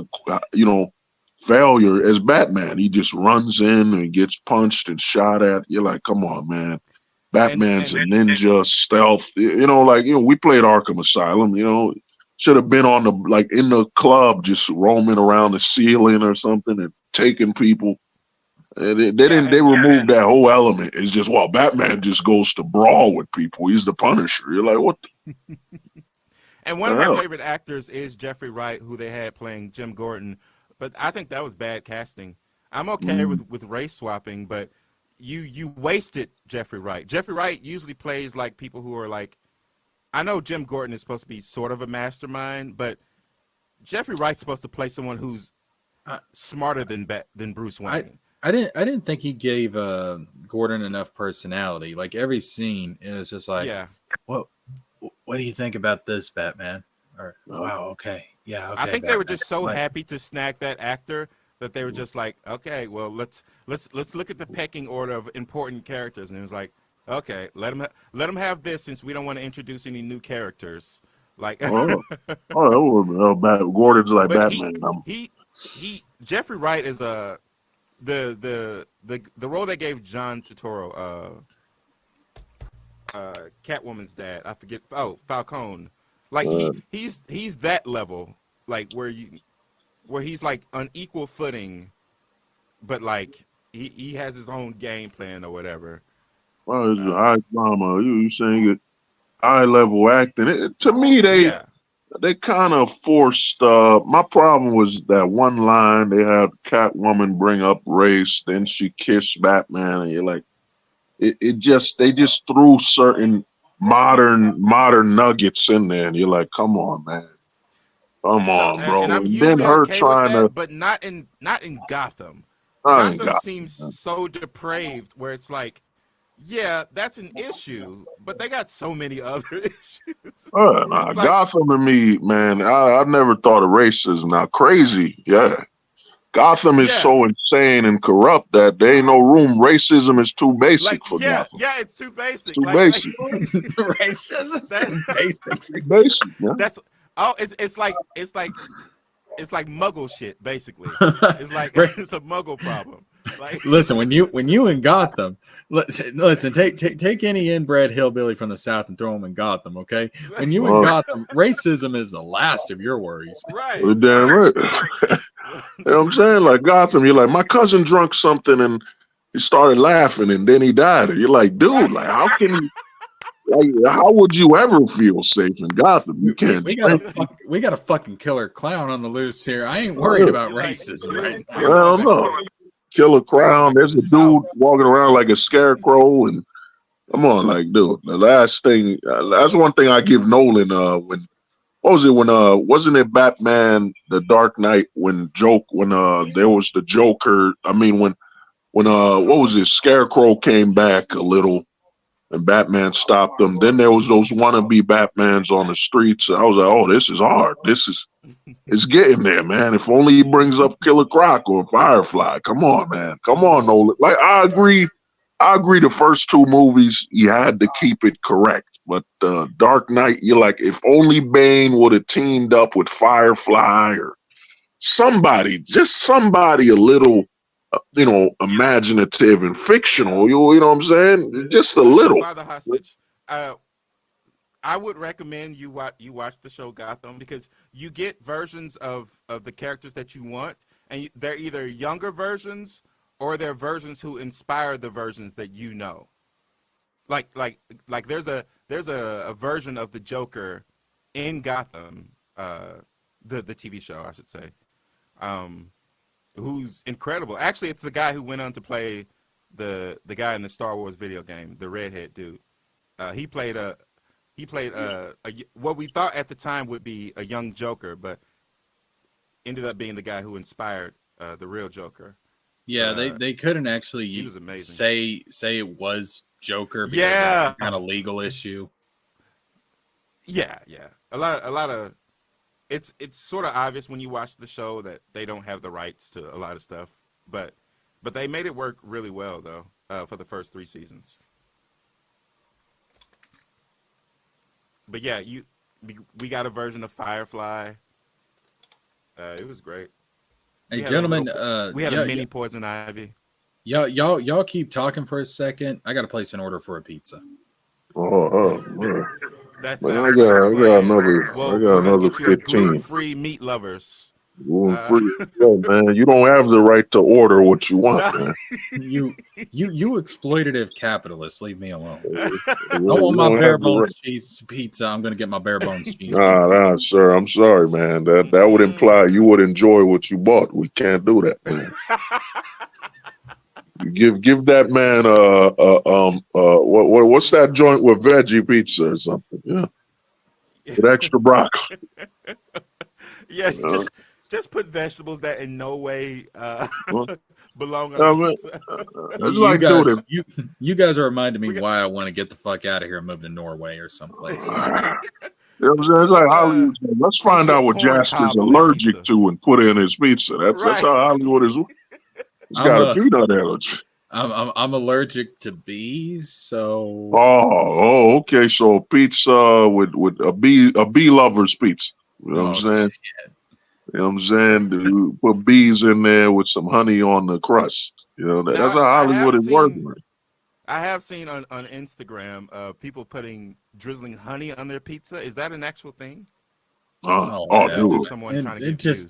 you know, failure as Batman. He just runs in and gets punched and shot at. You're like, come on, man. Batman's a ninja, stealth. You know, like, you know, we played Arkham Asylum, you know, should have been on in the club, just roaming around the ceiling or something and taking people. And they removed that whole element. It's just, well, Batman just goes to brawl with people. He's the Punisher. You're like, what? And one of my favorite actors is Jeffrey Wright, who they had playing Jim Gordon. But I think that was bad casting. I'm okay with race swapping, but you wasted Jeffrey Wright. Jeffrey Wright usually plays like people who are like, I know Jim Gordon is supposed to be sort of a mastermind, but Jeffrey Wright's supposed to play someone who's smarter than Bruce Wayne. I didn't think he gave Gordon enough personality. Like every scene is just like, Yeah. what do you think about this, Batman? Or wow, okay, yeah, okay. I think Batman. they were just so Like, happy to snag that actor that they were just like, okay, well, let's look at the pecking order of important characters, and it was like, okay, let him have this since we don't want to introduce any new characters. Like, Gordon's like but Batman. he Jeffrey Wright is the role they gave John Turturro, Catwoman's dad. I forget. Oh, Falcone. Like he's that level, like where he's like on equal footing, but like he has his own game plan or whatever. Well, it's high drama. You saying it, high level acting. To me, they kind of forced. My problem was that one line they had Catwoman bring up race, then she kissed Batman, and you're like, they just threw certain modern nuggets in there, and you're like, come on, man, come on, bro. And I'm And usually then her okay trying with that, to, but not in Gotham. I ain't Gotham got. seems so depraved, where it's like, yeah, that's an issue, but they got so many other issues. Like, Gotham to me, man, I never thought of racism. Now, crazy, yeah. Gotham is so insane and corrupt that there ain't no room. Racism is too basic for Gotham. Yeah, it's too basic. Too basic. racism, basic. Basic, man. That's it's like Muggle shit, basically. It's like it's a Muggle problem. Like, listen, when you in Gotham, listen, take any inbred hillbilly from the South and throw him in Gotham, okay? When you in Gotham, racism is the last of your worries. Right. You're damn right. You know what I'm saying? Like Gotham, you're like, my cousin drunk something and he started laughing and then he died. And you're like, dude, like how can he? Like, how would you ever feel safe in Gotham? You can't. We got a fucking killer clown on the loose here. I ain't worried about racism right now. Well, no. Killer clown. There's a dude walking around like a scarecrow, and come on, like, dude. The last thing, that's one thing I give Nolan. When what was it? When wasn't it Batman: The Dark Knight? When there was the Joker. I mean, when what was it? Scarecrow came back a little, and Batman stopped them. Then there was those wannabe Batmans on the streets. I was like, oh, this is hard. It's getting there, man. If only he brings up Killer Croc or Firefly. Come on, man. Come on, Nolan. Like, I agree. The first two movies, you had to keep it correct. But Dark Knight, you're like, if only Bane would have teamed up with Firefly or somebody, just somebody a little, imaginative and fictional. You know what I'm saying? Just a little. Father Hostage. I would recommend you watch the show Gotham, because you get versions of the characters that you want, and they're either younger versions or they're versions who inspire the versions that you know. Like there's a version of the Joker in Gotham, the TV show, I should say, who's incredible. Actually, it's the guy who went on to play the guy in the Star Wars video game, the redhead dude. He played what we thought at the time would be a young Joker, but ended up being the guy who inspired the real Joker. Yeah, they couldn't actually he was amazing. say it was Joker because yeah, of kind of legal issue. Yeah. A lot of it's sort of obvious when you watch the show that they don't have the rights to a lot of stuff, but they made it work really well though for the first 3 seasons. But yeah, we got a version of Firefly. It was great. Hey, gentlemen, we had a mini Poison Ivy. Y'all keep talking for a second. I got to place an order for a pizza. Man. That's Man, I got another 15. Free meat lovers. Free, man. You don't have the right to order what you want, man. You exploitative capitalists, leave me alone. I want my bare bones cheese pizza. I'm gonna get my bare bones cheese. Nah, sir. I'm sorry, man. That would imply you would enjoy what you bought. We can't do that, man. Give that man what's that joint with veggie pizza or something? Yeah, with extra broccoli. Yeah, just put vegetables that in no way belong on pizza. You guys are reminding me why I want to get the fuck out of here and move to Norway or someplace. You know what I'm saying? It's like Hollywood. Let's find out what Jasker's allergic to and put in his pizza. That's how Hollywood is. He's got a peanut allergy. I'm allergic to bees, so. Oh, okay. So pizza with a bee lover's pizza. You know what I'm saying? Shit. You know what I'm saying? To put bees in there with some honey on the crust. You know, that's how Hollywood is working. I have seen on Instagram people drizzling honey on their pizza. Is that an actual thing? Dude.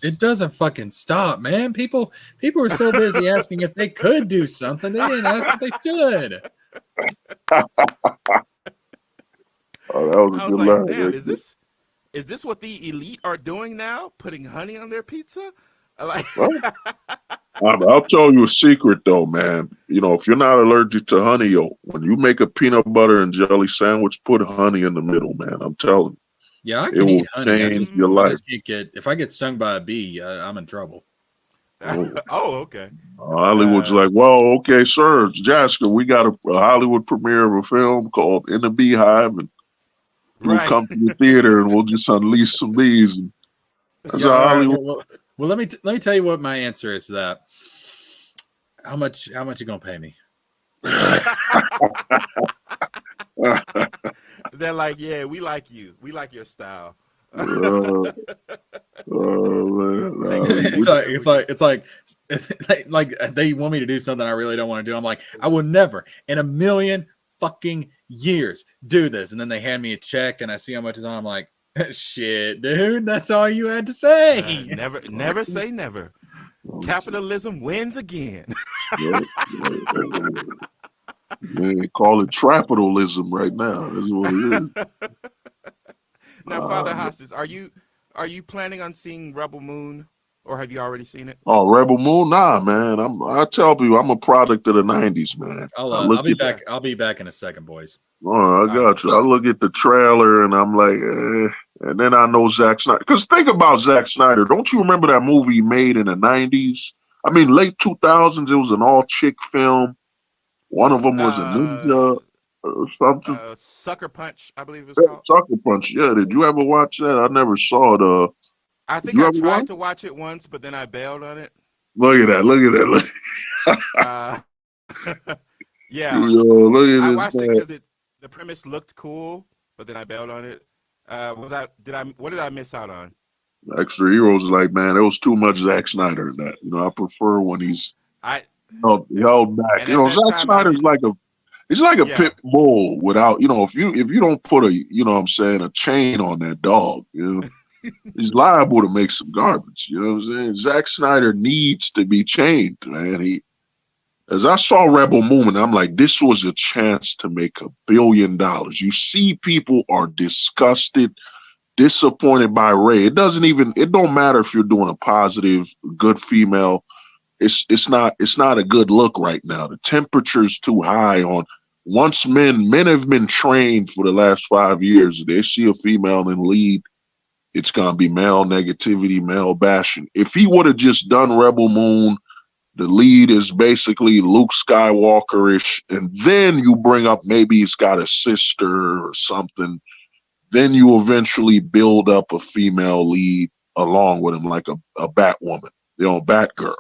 It doesn't fucking stop, man. People are so busy asking if they could do something. They didn't ask if they should. Oh, that was a good line. Damn, is this what the elite are doing now? Putting honey on their pizza? I'll tell you a secret though, man. You know, if you're not allergic to honey, when you make a peanut butter and jelly sandwich, put honey in the middle, man. I'm telling you. Yeah, I can eat honey. Your life. I just can't if I get stung by a bee, I'm in trouble. Oh, okay. Hollywood's like, well, okay, sir, it's Jasker. We got a Hollywood premiere of a film called In the Beehive, and we'll come to the theater and we'll just unleash some bees. And that's Hollywood. Well, let me tell you what my answer is to that. How much you gonna pay me? They're like, yeah, we like you. We like your style. Man. It's like they want me to do something I really don't want to do. I'm like, I will never in a million fucking years do this. And then they hand me a check and I see how much is on. I'm like, shit, dude, that's all you had to say. Never say never. Capitalism wins again. They call it trapitalism right now. That's what it is. Now, Father Man. Hostage, are you planning on seeing Rebel Moon, or have you already seen it? Oh, Rebel Moon, nah, man. I tell people I'm a product of the '90s, man. I I'll look be at, back. I'll be back in a second, boys. oh, I All right. got you. I look at the trailer and I'm like, and then I know Zack Snyder. Because think about Zack Snyder. Don't you remember that movie he made in the '90s? I mean, late 2000s. It was an all-chick film. One of them was a ninja or something. Sucker Punch, I believe it was Yeah, called. Sucker Punch. Yeah, did you ever watch that? I never saw it. I Did think you I ever watch? tried to watch it once, but then I bailed on it. Look at that! Look at that! Uh, yeah, Look I at this watched it man. because the premise looked cool, but then I bailed on it. What did I miss out on? Extra Heroes is like, man, there was too much Zack Snyder in that. I prefer when he's I held back. and at that Zack time I Snyder's didn't. he's like a Yeah, pit bull without, if you don't put what I'm saying, a chain on that dog, he's liable to make some garbage. You know what I'm saying? Zack Snyder needs to be chained, man. As I saw Rebel Moon, I'm like, this was a chance to make $1 billion. You see, people are disgusted, disappointed by Ray. It don't matter if you're doing a positive, good female. It's not a good look right now. The temperature's too high on. Once men have been trained for the last 5 years. They see a female in lead, it's gonna be male negativity, male bashing. If he would have just done Rebel Moon, the lead is basically Luke Skywalker-ish, and then you bring up maybe he's got a sister or something. Then you eventually build up a female lead along with him, like a Batwoman, Batgirl.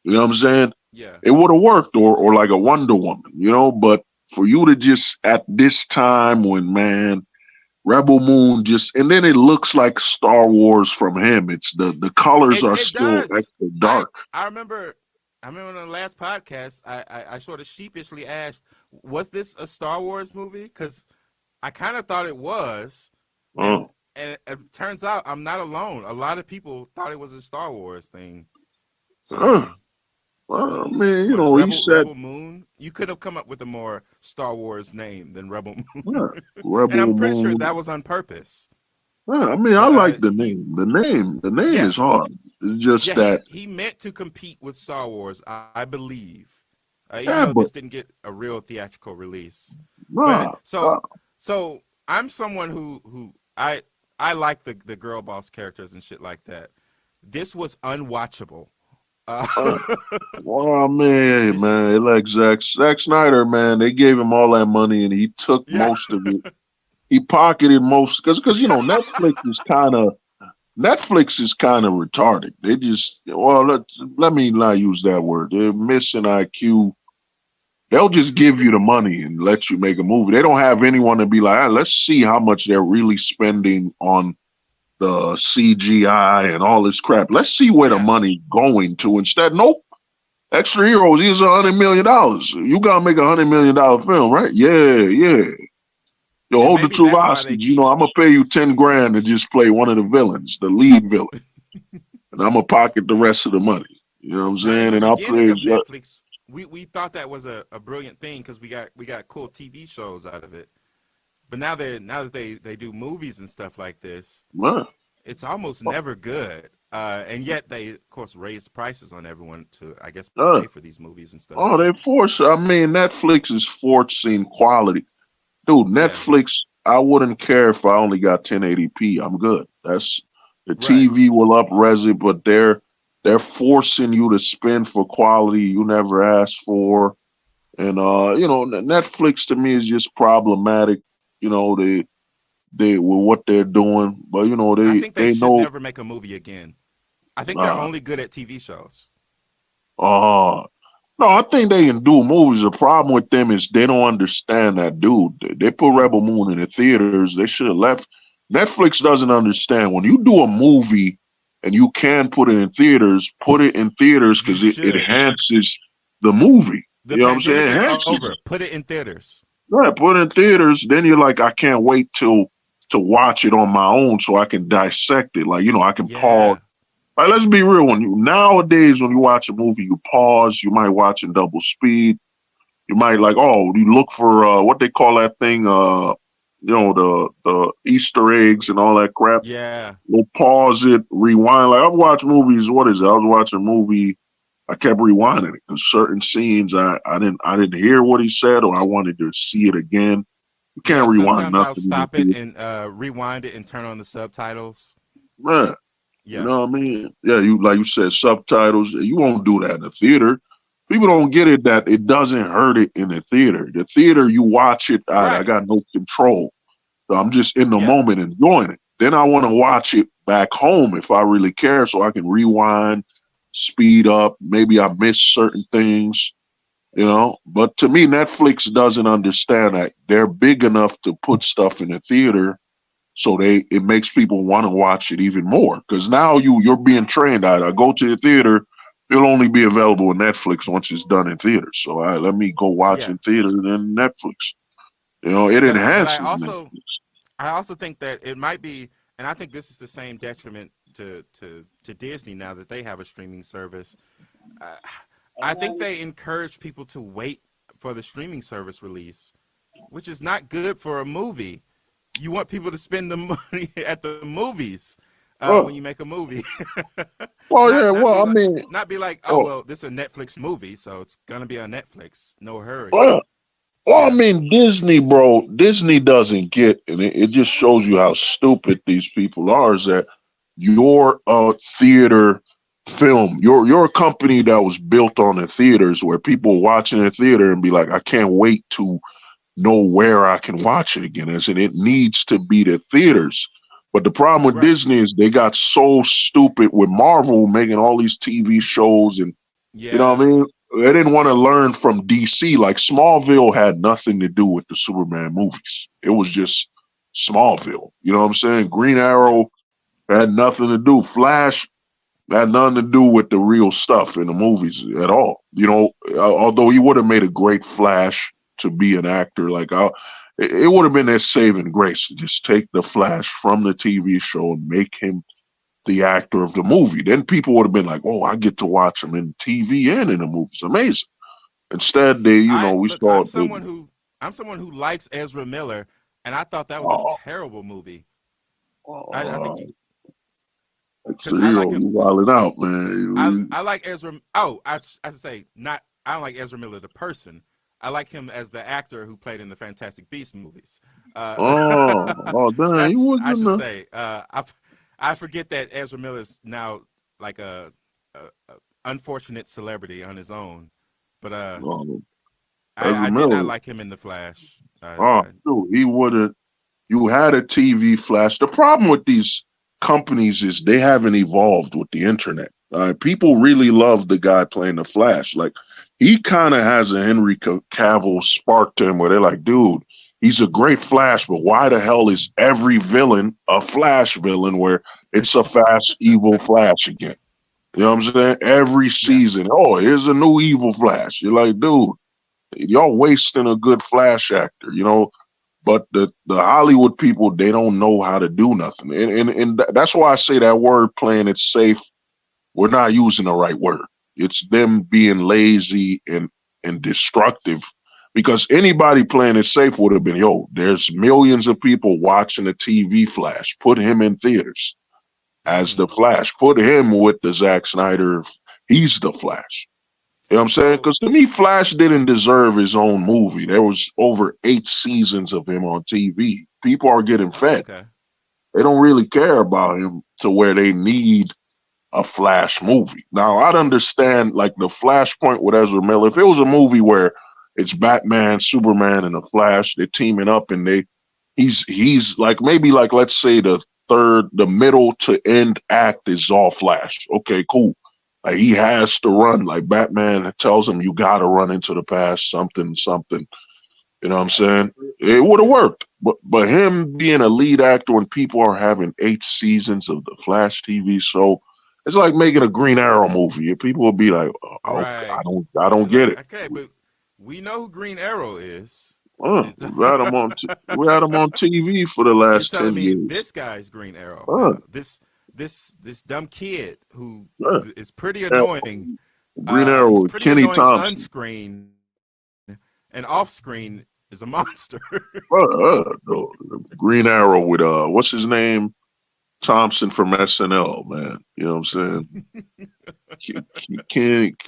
You know what I'm saying? yeah. It would have worked, or like a Wonder Woman, but for you to just at this time when, man, Rebel Moon and then it looks like Star Wars from him. It's the colors are It still does. extra dark. I remember. I remember on the last podcast, I sort of sheepishly asked, "Was this a Star Wars movie?" Because I kind of thought it was, and Oh. it turns out I'm not alone. A lot of people thought it was a Star Wars thing. Well, I mean, he said, Rebel Moon. You could have come up with a more Star Wars name than Rebel Moon, yeah, and Rebel I'm pretty sure Moon. that was on purpose. Yeah, I mean, I But like the name. The name yeah, is hard. It's just yeah, that, he meant to compete with Star Wars, I believe, even yeah, though but this didn't get a real theatrical release. But nah, so I'm someone who I like the girl boss characters and shit like that. This was unwatchable. Uh, uh, well, man, this like Zack Snyder, man, they gave him all that money and he took yeah. most of it. He pocketed most because Netflix is kind of retarded. They just let me not use that word. They're missing IQ. They'll just give you the money and let you make a movie. They don't have anyone to be like, let's see how much they're really spending on the CGI and all this crap. Let's see where the Yeah. money's going to. Instead, nope. Extra Heroes, here's $100 million. You gotta make $100 million film, right? Yeah. Yo, And hold the maybe truth that's why they hostage. keep I'm gonna pay you 10 grand to just play one of the villains, the lead villain, and I'm gonna pocket the rest of the money. You know what I'm now in saying? the And I'll beginning play. of Netflix, we thought that was a brilliant thing because we got cool TV shows out of it. But now that they do movies and stuff like this, it's almost never good. And yet they of course raise prices on everyone to, I guess, pay for these movies and stuff. They force. I mean, Netflix is forcing quality, dude. Yeah. Netflix. I wouldn't care if I only got 1080p. I'm good. That's the Right. TV will up-res it, but they're forcing you to spend for quality you never asked for. And Netflix to me is just problematic. They with what they're doing, but I think they they should know. never make a movie again. I think they're only good at TV shows. No, I think they can do movies. The problem with them is they don't understand that dude. They put Rebel Moon in the theaters. They should have left. Netflix doesn't understand when you do a movie and you can put it in theaters. Put it in theaters because it enhances the movie. The You know what I'm saying? pandemic is Enhances over. it. Put it in theaters. Right, put it in theaters. Then you're like, I can't wait to watch it on my own so I can dissect it. Like I can pause. Yeah. Like, let's be real. Nowadays when you watch a movie, you pause. You might watch in double speed. You might like, oh, you look for what they call that thing, the Easter eggs and all that crap. Yeah. You'll pause it, rewind. Like I've watched movies. What is it? I was watching a movie. I kept rewinding it because certain scenes I didn't hear what he said or I wanted to see it again. You Yeah, can't rewind sometimes I'll nothing in the stop it theater. and rewind it and turn on the subtitles. Man, you Yeah. know what I mean? Yeah, you like you said, subtitles. You won't do that in the theater. People Yeah. don't get it that it doesn't hurt it in the theater. The theater, you watch it. I Right. got no control. So I'm just in the Yeah. moment enjoying it. Then I want to watch it back home if I really care, so I can rewind, speed up. Maybe I missed certain things, you know. But to me, Netflix doesn't understand that they're big enough to put stuff in the theater, so it makes people want to watch it even more. Because now you're being trained. I go to the theater, it'll only be available on Netflix once it's done in theaters. So let me go watch Yeah. in theater than Netflix. You know, it But I enhances Netflix. also think that it might be, and I think this is the same detriment to Disney now that they have a streaming service. Uh, I think they encourage people to wait for the streaming service release, which is not good for a movie. You want people to spend the money at the movies when you make a movie. Well, not yeah. not be Well, I like mean, not be like, oh oh, well, this is a Netflix movie, so it's gonna be on Netflix. No hurry. well, well, I Yeah. mean, Disney, bro. Disney doesn't get, and it just shows you how stupid these people are. Is that your theater film? You're a company that was built on the theaters, where people watch in the theater and be like, I can't wait to know where I can watch it again. As in, it needs to be the theaters. But the problem with Right. Disney is they got so stupid with Marvel making all these TV shows and you know what Yeah. I mean? They didn't want to learn from DC. Like Smallville had nothing to do with the Superman movies. It was just Smallville. You know what I'm saying? Green Yeah. Arrow had nothing to do. Flash had nothing to do with the real stuff in the movies at all. You know, although he would have made a great Flash to be an actor, it would have been their saving grace to just take the Flash from the TV show and make him the actor of the movie. Then people would have been like, "Oh, I get to watch him in TV and in the movies. Amazing." Instead, I we look. saw I'm someone who likes Ezra Miller, and I thought that was a oh, terrible movie. I think oh, because I like him. you wilding out, I man. I like Ezra. Oh, I should say not. I don't like Ezra Miller the person. I like him as the actor who played in the Fantastic Beasts movies. Damn, he That's I wasn't should the, say. I forget that Ezra Miller is now like a unfortunate celebrity on his own, but oh, Ezra I did not Miller. like him in the Flash. Oh, dude, he would have. You had a TV Flash. The problem with these companies is they haven't evolved with the internet. People really love the guy playing the Flash. Like he kind of has a Henry Cavill spark to him, where they're like, dude, he's a great Flash, but why the hell is every villain a Flash villain? Where it's a fast, evil Flash again. You know what I'm saying? Every Yeah. season, oh, here's a new evil Flash. You're like, dude, y'all wasting a good Flash actor. You know, but the Hollywood people, they don't know how to do nothing, and that's why I say that word playing it safe. We're not using the right word. It's them being lazy and destructive. Because anybody playing it safe would have been, yo, there's millions of people watching the TV Flash. Put him in theaters as Hmm. the Flash. Put him with the Zack Snyder. He's the Flash. You know what I'm saying? So Because to me, Flash didn't deserve his own movie. There was over 8 seasons of him on TV. People are getting fed. okay. They don't really care about him to where they need a Flash movie. Now, I'd understand like the Flashpoint with Ezra Miller. If it was a movie where it's Batman, Superman, and the Flash, they're teaming up and he's like maybe like let's say the middle to end act is all Flash. Okay, cool. Like he has to run. Like Batman tells him, you gotta run into the past, something, something. You know what I'm saying? It would have Yeah. worked. But him being a lead actor when people are having 8 seasons of the Flash TV show, it's like making a Green Arrow movie. And people will be like, oh, Right. I don't Like, get it. okay, but we know who Green Arrow is. It's, We had him on TV for the you're last telling 10 me years. this guy's Green Arrow. Uh, This dumb kid who uh, is pretty uh, annoying. Green Arrow He's with pretty Kenny annoying Thompson. unscreen, and off screen is a monster. No, Green Arrow with what's his name? Thompson from SNL, man. You know what I'm saying?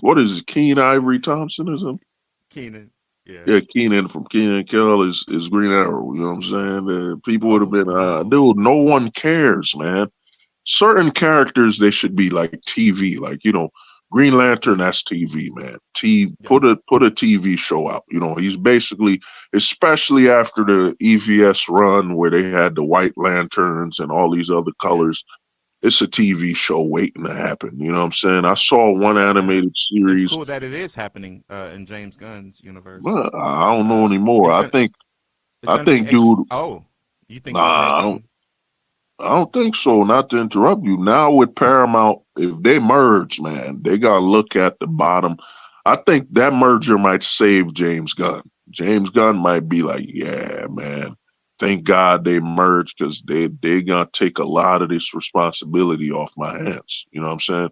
What is it? Keen Ivory Thompson is him? Keenan. Yeah. Yeah, Keenan from Keenan and Kel is Green Arrow. You know what I'm saying? People would have been, no. dude, no one cares, man. Certain characters, they should be like TV, like, Green Lantern, that's TV, man. Put a TV show out. He's basically, especially after the EVS run where they had the White Lanterns and all these other colors. It's a TV show waiting to happen. You know what I'm saying? I saw one animated series. It's cool that it is happening in James Gunn's universe. I don't know anymore. I think, dude. Oh, you think? Nah, I don't think so. Not to interrupt you. Now with Paramount, if they merge, man, they gotta look at the bottom. I think that merger might save James Gunn. James Gunn might be like, yeah, man. Thank God they merged because they gonna take a lot of this responsibility off my hands. You know what I'm saying?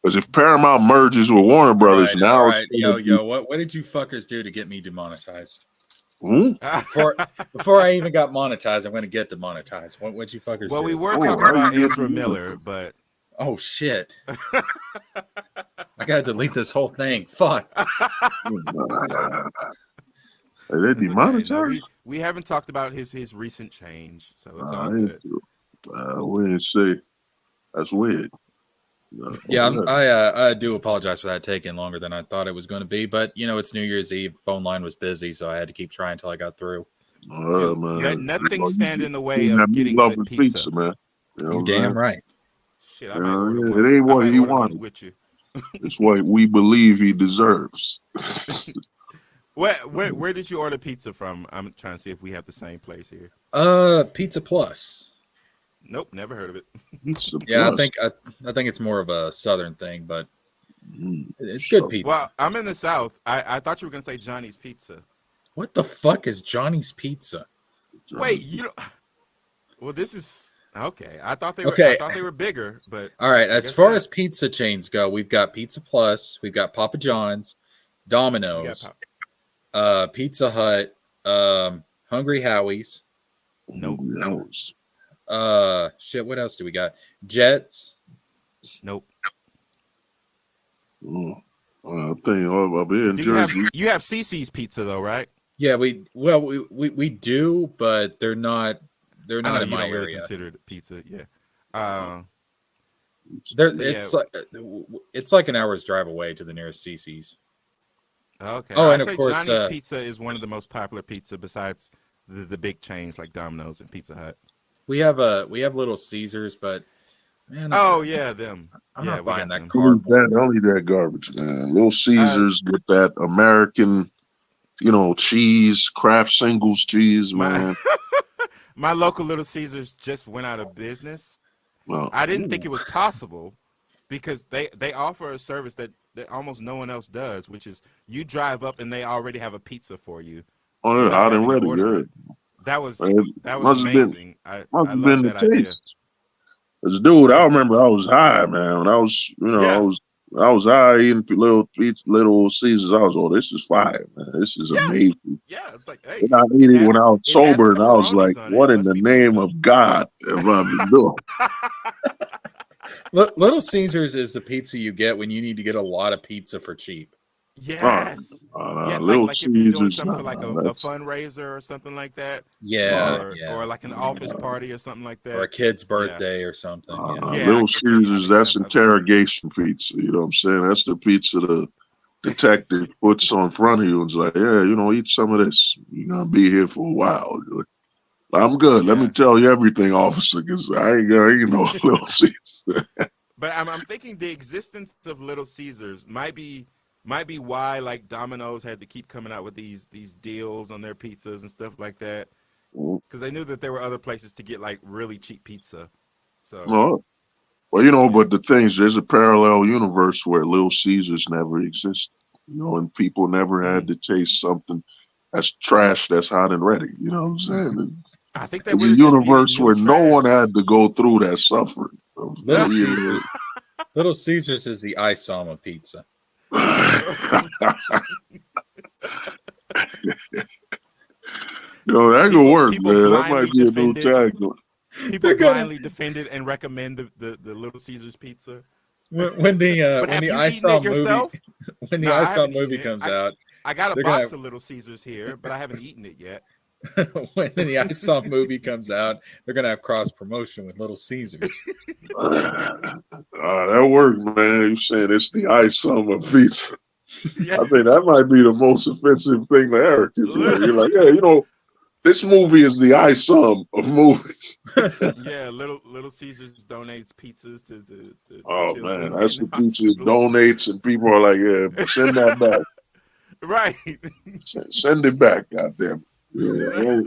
Because if Paramount merges with Warner Brothers, now all right. Yo, what did you fuckers do to get me demonetized? Before I even got monetized, I'm going to get demonetized. What'd you fuckers do? Well, we were talking about Ezra Miller, but oh shit, I gotta delete this whole thing. Fuck. Are they demonetized? No, we haven't talked about his recent change, so it's all good. We didn't say. That's weird. Yeah, I do apologize for that taking longer than I thought it was going to be, but it's New Year's Eve. Phone line was busy, so I had to keep trying until I got through. Man. Nothing stand in the way of getting good pizza, man. You damn right. Shit, I might order one. It ain't what he wanted. With you. It's what we believe he deserves. Where did you order pizza from? I'm trying to see if we have the same place here. Pizza Plus. Nope, never heard of it. Yeah, I think it's more of a southern thing, but it's good pizza. Well, I'm in the South. I thought you were gonna say Johnny's Pizza. What the fuck is Johnny's Pizza? Wait, you don't. Well, this is okay. I thought they were bigger, but all right. As far as pizza chains go, we've got Pizza Plus, we've got Papa John's, Domino's, Pizza Hut, Hungry Howie's. Nope. Shit. What else do we got? Jets. Nope. I think I'll be in Jersey. You have CC's Pizza though, right? Yeah, we do, but they're not in my area. Really consider it pizza, yeah. It's like an hour's drive away to the nearest CC's. Okay. Oh, and I'd of say course, Johnny's Pizza is one of the most popular pizza besides the big chains like Domino's and Pizza Hut. We have Little Caesars, but man, them. I'm not buying that cardboard. Only that garbage, man. Little Caesars with that American, cheese, Kraft Singles cheese, man. My local Little Caesars just went out of business. Well, I didn't think it was possible because they offer a service that almost no one else does, which is you drive up and they already have a pizza for you. Oh, yeah, hot and ready, good. That was amazing. I love that idea. As a dude, I remember I was high, man. When I was, I was high eating little Caesars. I was, this is fire, man. This is amazing. Yeah, it's like, hey. And I ate it when I was sober, and I was like, what in the name of God have I been doing? Little Caesars is the pizza you get when you need to get a lot of pizza for cheap. Yes. Like if you're doing something for like a fundraiser or something like that. Yeah. Or like an office party or something like that. Or a kid's birthday or something. Little Caesars, that's interrogation pizza. You know what I'm saying? That's the pizza the detective puts on front of you and is like, yeah, eat some of this. You're going to be here for a while. Like, I'm good. Let me tell you everything, officer, because I ain't got, Little Caesars. But I'm thinking the existence of Little Caesars might be why like Domino's had to keep coming out with these deals on their pizzas and stuff like that, because they knew that there were other places to get like really cheap pizza. So, but the thing is, there's a parallel universe where Little Caesars never existed, and people never had to taste something that's trash that's hot and ready. You know what I'm saying? I think that was a universe where no one had to go through that suffering. Little Caesars is the ISOM of pizza. Yo, that People- could work, people man. That blindly might be a new defended- tagline. People They're gonna- blindly defend it and recommend the Little Caesars pizza. When the But when have the you I eaten Saw it yourself? movie when the No, I I Saw haven't eaten movie it. comes out, I got a They're box gonna- of Little Caesars here, but I haven't eaten it yet. when the I Saw movie comes out, they're gonna have cross promotion with Little Caesars. That works, man. You saying it's the ice summer pizza? Yeah. I think that might be the most offensive thing to Eric. You're like, yeah, you know, this movie is the ice sum of movies. Yeah, Little Caesars donates pizzas to Oh children man, in that's the pizza hospitals. donates, and people are like, yeah, send that back. Right. Send it back, goddamn. Yeah.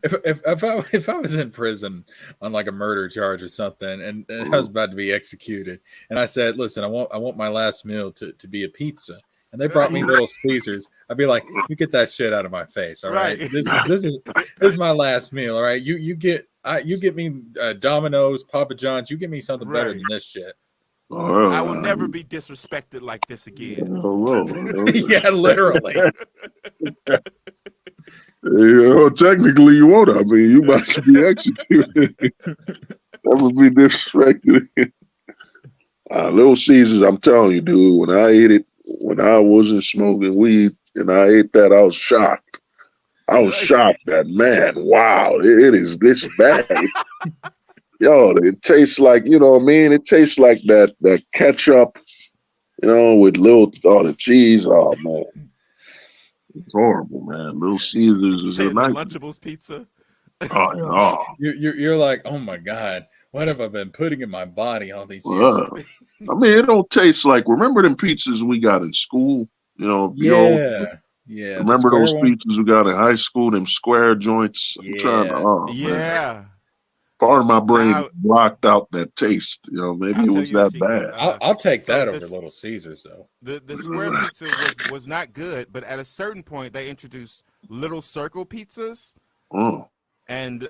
If I was in prison on like a murder charge or something, and I was about to be executed, and I said, "Listen, I want my last meal to be a pizza," and they brought me Little Caesars, I'd be like, "You get that shit out of my face, all right? Right. This is my last meal, all right? You get me Domino's, Papa John's. You get me something better Right. than this shit." Oh, I will never be disrespected like this again. Yeah, literally. You know, technically, you won't. I mean, you about to be executed. That would be disrespected. Little Caesars, I'm telling you, dude. When I ate it, when I wasn't smoking weed, and I ate that, I was shocked. I was shocked that, man, wow, it is this bad. Yo, it tastes like, you know what I mean? It tastes like that ketchup, you know, with the cheese. Oh man. It's horrible, man. Little Caesars is a Saying the night. Lunchables pizza. Oh, no. You're like, oh my god, what have I been putting in my body all these years? I mean, it don't taste like. Remember them pizzas we got in school? You know, Yeah. Remember those pizzas we got in high school? Them square joints. I'm trying to. Oh, man. Yeah. Part of my brain Now- blocked out that taste. You know, maybe I'll it tell was you a that secret, bad. I'll take so that this- over Little Caesars, though. The square pizza was not good, but at a certain point they introduced little circle pizzas, Oh, and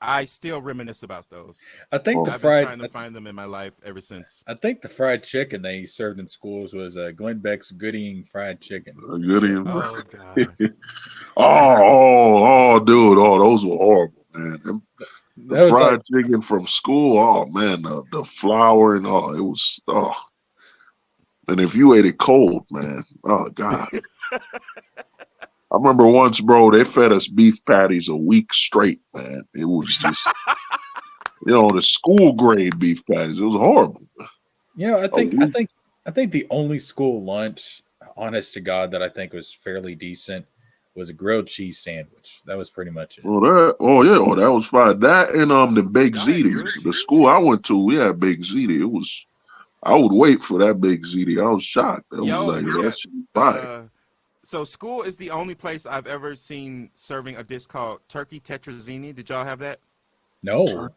I still reminisce about those. I think I've been trying to find them in my life ever since. I think the fried chicken they served in schools was Glenn Beck's Gooding fried chicken. goody. Oh god. Oh, dude. Oh, those were horrible, man. The That was fried like, chicken from school. Oh man, the flour and it was. Oh, and if you ate it cold, man. Oh god. I remember once, bro. They fed us beef patties a week straight, man. It was just, the school grade beef patties. It was horrible. I think the only school lunch, honest to God, that I think was fairly decent was a grilled cheese sandwich. That was pretty much it. Well, that was fine. That and the baked Diet ziti. grilled The cheese? school I went to, we had baked ziti. It was. I would wait for that baked ziti. I was shocked. That Yo, was like yeah. that shit was fire. So school is the only place I've ever seen serving a dish called turkey tetrazzini. Did y'all have that? No.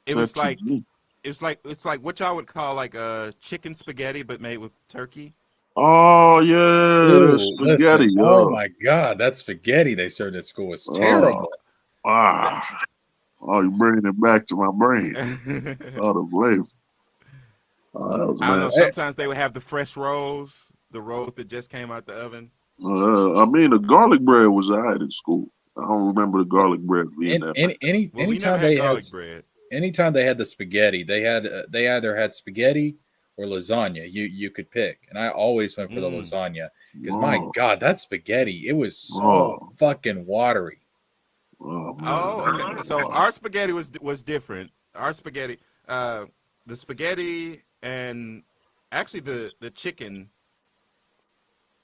It was like That's- it's like what y'all would call like a chicken spaghetti but made with turkey. Oh yeah, Ew, the spaghetti. listen, oh my God, that spaghetti they served at school was terrible. Oh, you're bringing it back to my brain. Oh, the flavor. That was I don't know. nice. Sometimes they would have the fresh rolls, the rolls that just came out the oven. I mean, the garlic bread was alright at school. I don't remember the garlic bread being that. Well, we Anytime never they had had garlic bread. anytime they had the spaghetti, they either had spaghetti or lasagna. You could pick, and I always went for the lasagna because my God, that spaghetti, it was so fucking watery. Oh, okay. So our spaghetti was different. Our spaghetti, the spaghetti and actually the chicken.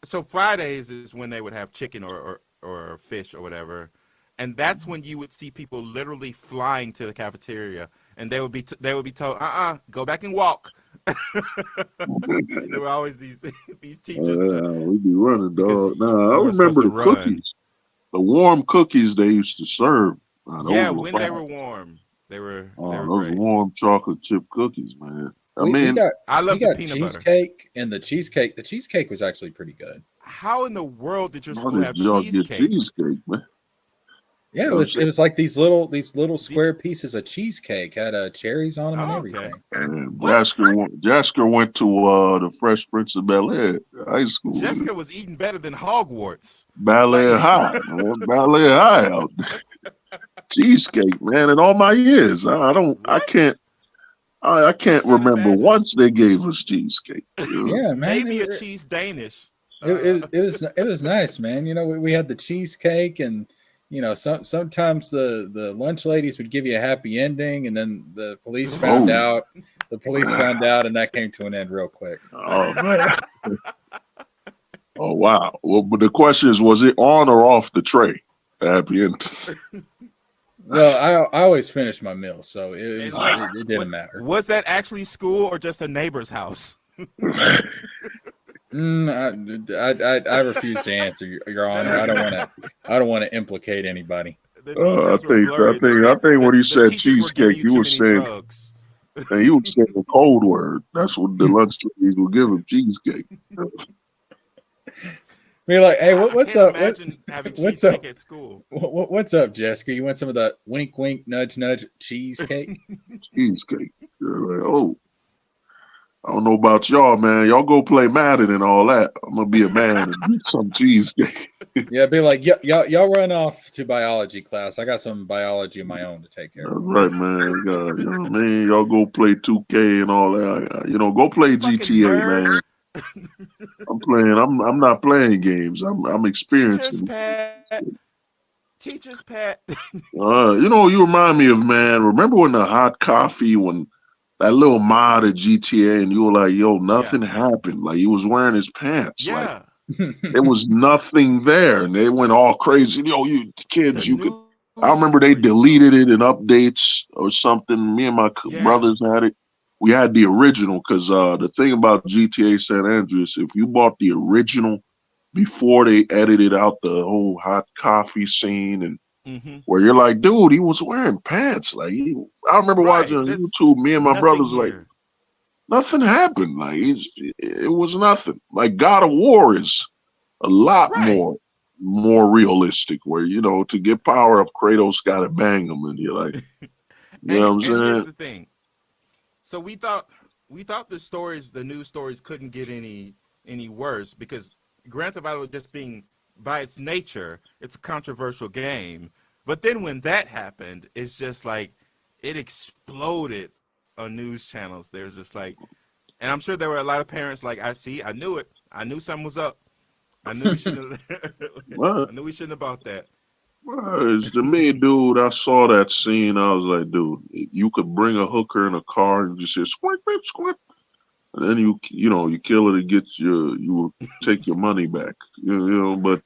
So Fridays is when they would have chicken or fish or whatever, and that's when you would see people literally flying to the cafeteria, and they would be told, go back and walk. There were always these teachers. We'd be running, dog. Nah, I we were remember supposed to the run. cookies, the warm cookies they used to serve. Yeah, when they were warm, they were those great. warm chocolate chip cookies, man. I love the got peanut butter. cheesecake, and the cheesecake was actually pretty good. How in the world did your how school did have y'all get cheesecake? cheesecake, man? Yeah, it was like these little square pieces of cheesecake had cherries on them and Oh, everything. okay. And What? Jasker went to the Fresh Prince of Bel-Air. high school. Jessica was eating better than Hogwarts. Ballet Like- High, man. Ballet High out there. Cheesecake, man. In all my years, I can't remember imagine. once they gave us cheesecake. Yeah, man. Maybe a cheese Danish. It was nice, man. You know, we had the cheesecake, and you know, sometimes the lunch ladies would give you a happy ending, and then the police found out. The police found out, and that came to an end real quick. Oh man. Oh wow. Well, but the question is, was it on or off the tray? Happy end. Well, I always finish my meal, so it didn't matter. Was that actually school or just a neighbor's house? I refuse to answer, Your Honor. I don't want to implicate anybody. The I details were blurry. think when he The said teachers were giving cheesecake, you you were too many saying drugs. and you were saying a cold word. That's what the lunch ladies will give him, cheesecake. Be like, hey, I what's can't up? imagine having what's cheesecake up? at school. What's up, Jessica? You want some of the wink, wink, nudge, nudge cheesecake? Cheesecake. You're like, oh, I don't know about y'all, man. Y'all go play Madden and all that. I'm gonna be a man and eat some cheesecake. Yeah, be like, y'all run off to biology class. I got some biology of my own to take care That's of. right, man. You know what I mean? Y'all go play 2K and all that. You know, go play Fucking GTA, nerd. man. I'm not playing games. I'm Teacher's experiencing. pet. Teacher's pet. You know, you remind me of, man. Remember when the hot coffee, when that little mod at GTA, and you were like, yo, nothing happened. Like he was wearing his pants. Yeah. Like there was nothing there, and they went all crazy. Yo, you kids, The you could. news I remember they stories, deleted it in updates or something. Me and my Yeah. brothers had it. We had the original because the thing about GTA San Andreas, if you bought the original before they edited out the whole hot coffee scene, and Mhm. where you're like, dude, he was wearing pants. Like I remember Right, watching on there's YouTube. Me and my nothing brothers like, here. nothing happened. Like it was nothing. Like God of War is a lot Right. more realistic. Where you know to get power up, Kratos got to bang him, and you're like, you know what I'm And here's saying? the thing. So we thought the news stories couldn't get any worse because Grand Theft Auto just being by its nature, it's a controversial game. But then when that happened, it's just like it exploded on news channels. There's just like, and I'm sure there were a lot of parents like, I knew it. I knew something was up. I knew we shouldn't have, What? I knew we shouldn't have bought that. Well, to me, dude, I saw that scene. I was like, dude, you could bring a hooker in a car and just say squint, squint, squint, and then you kill her to get you will take your money back. You know, but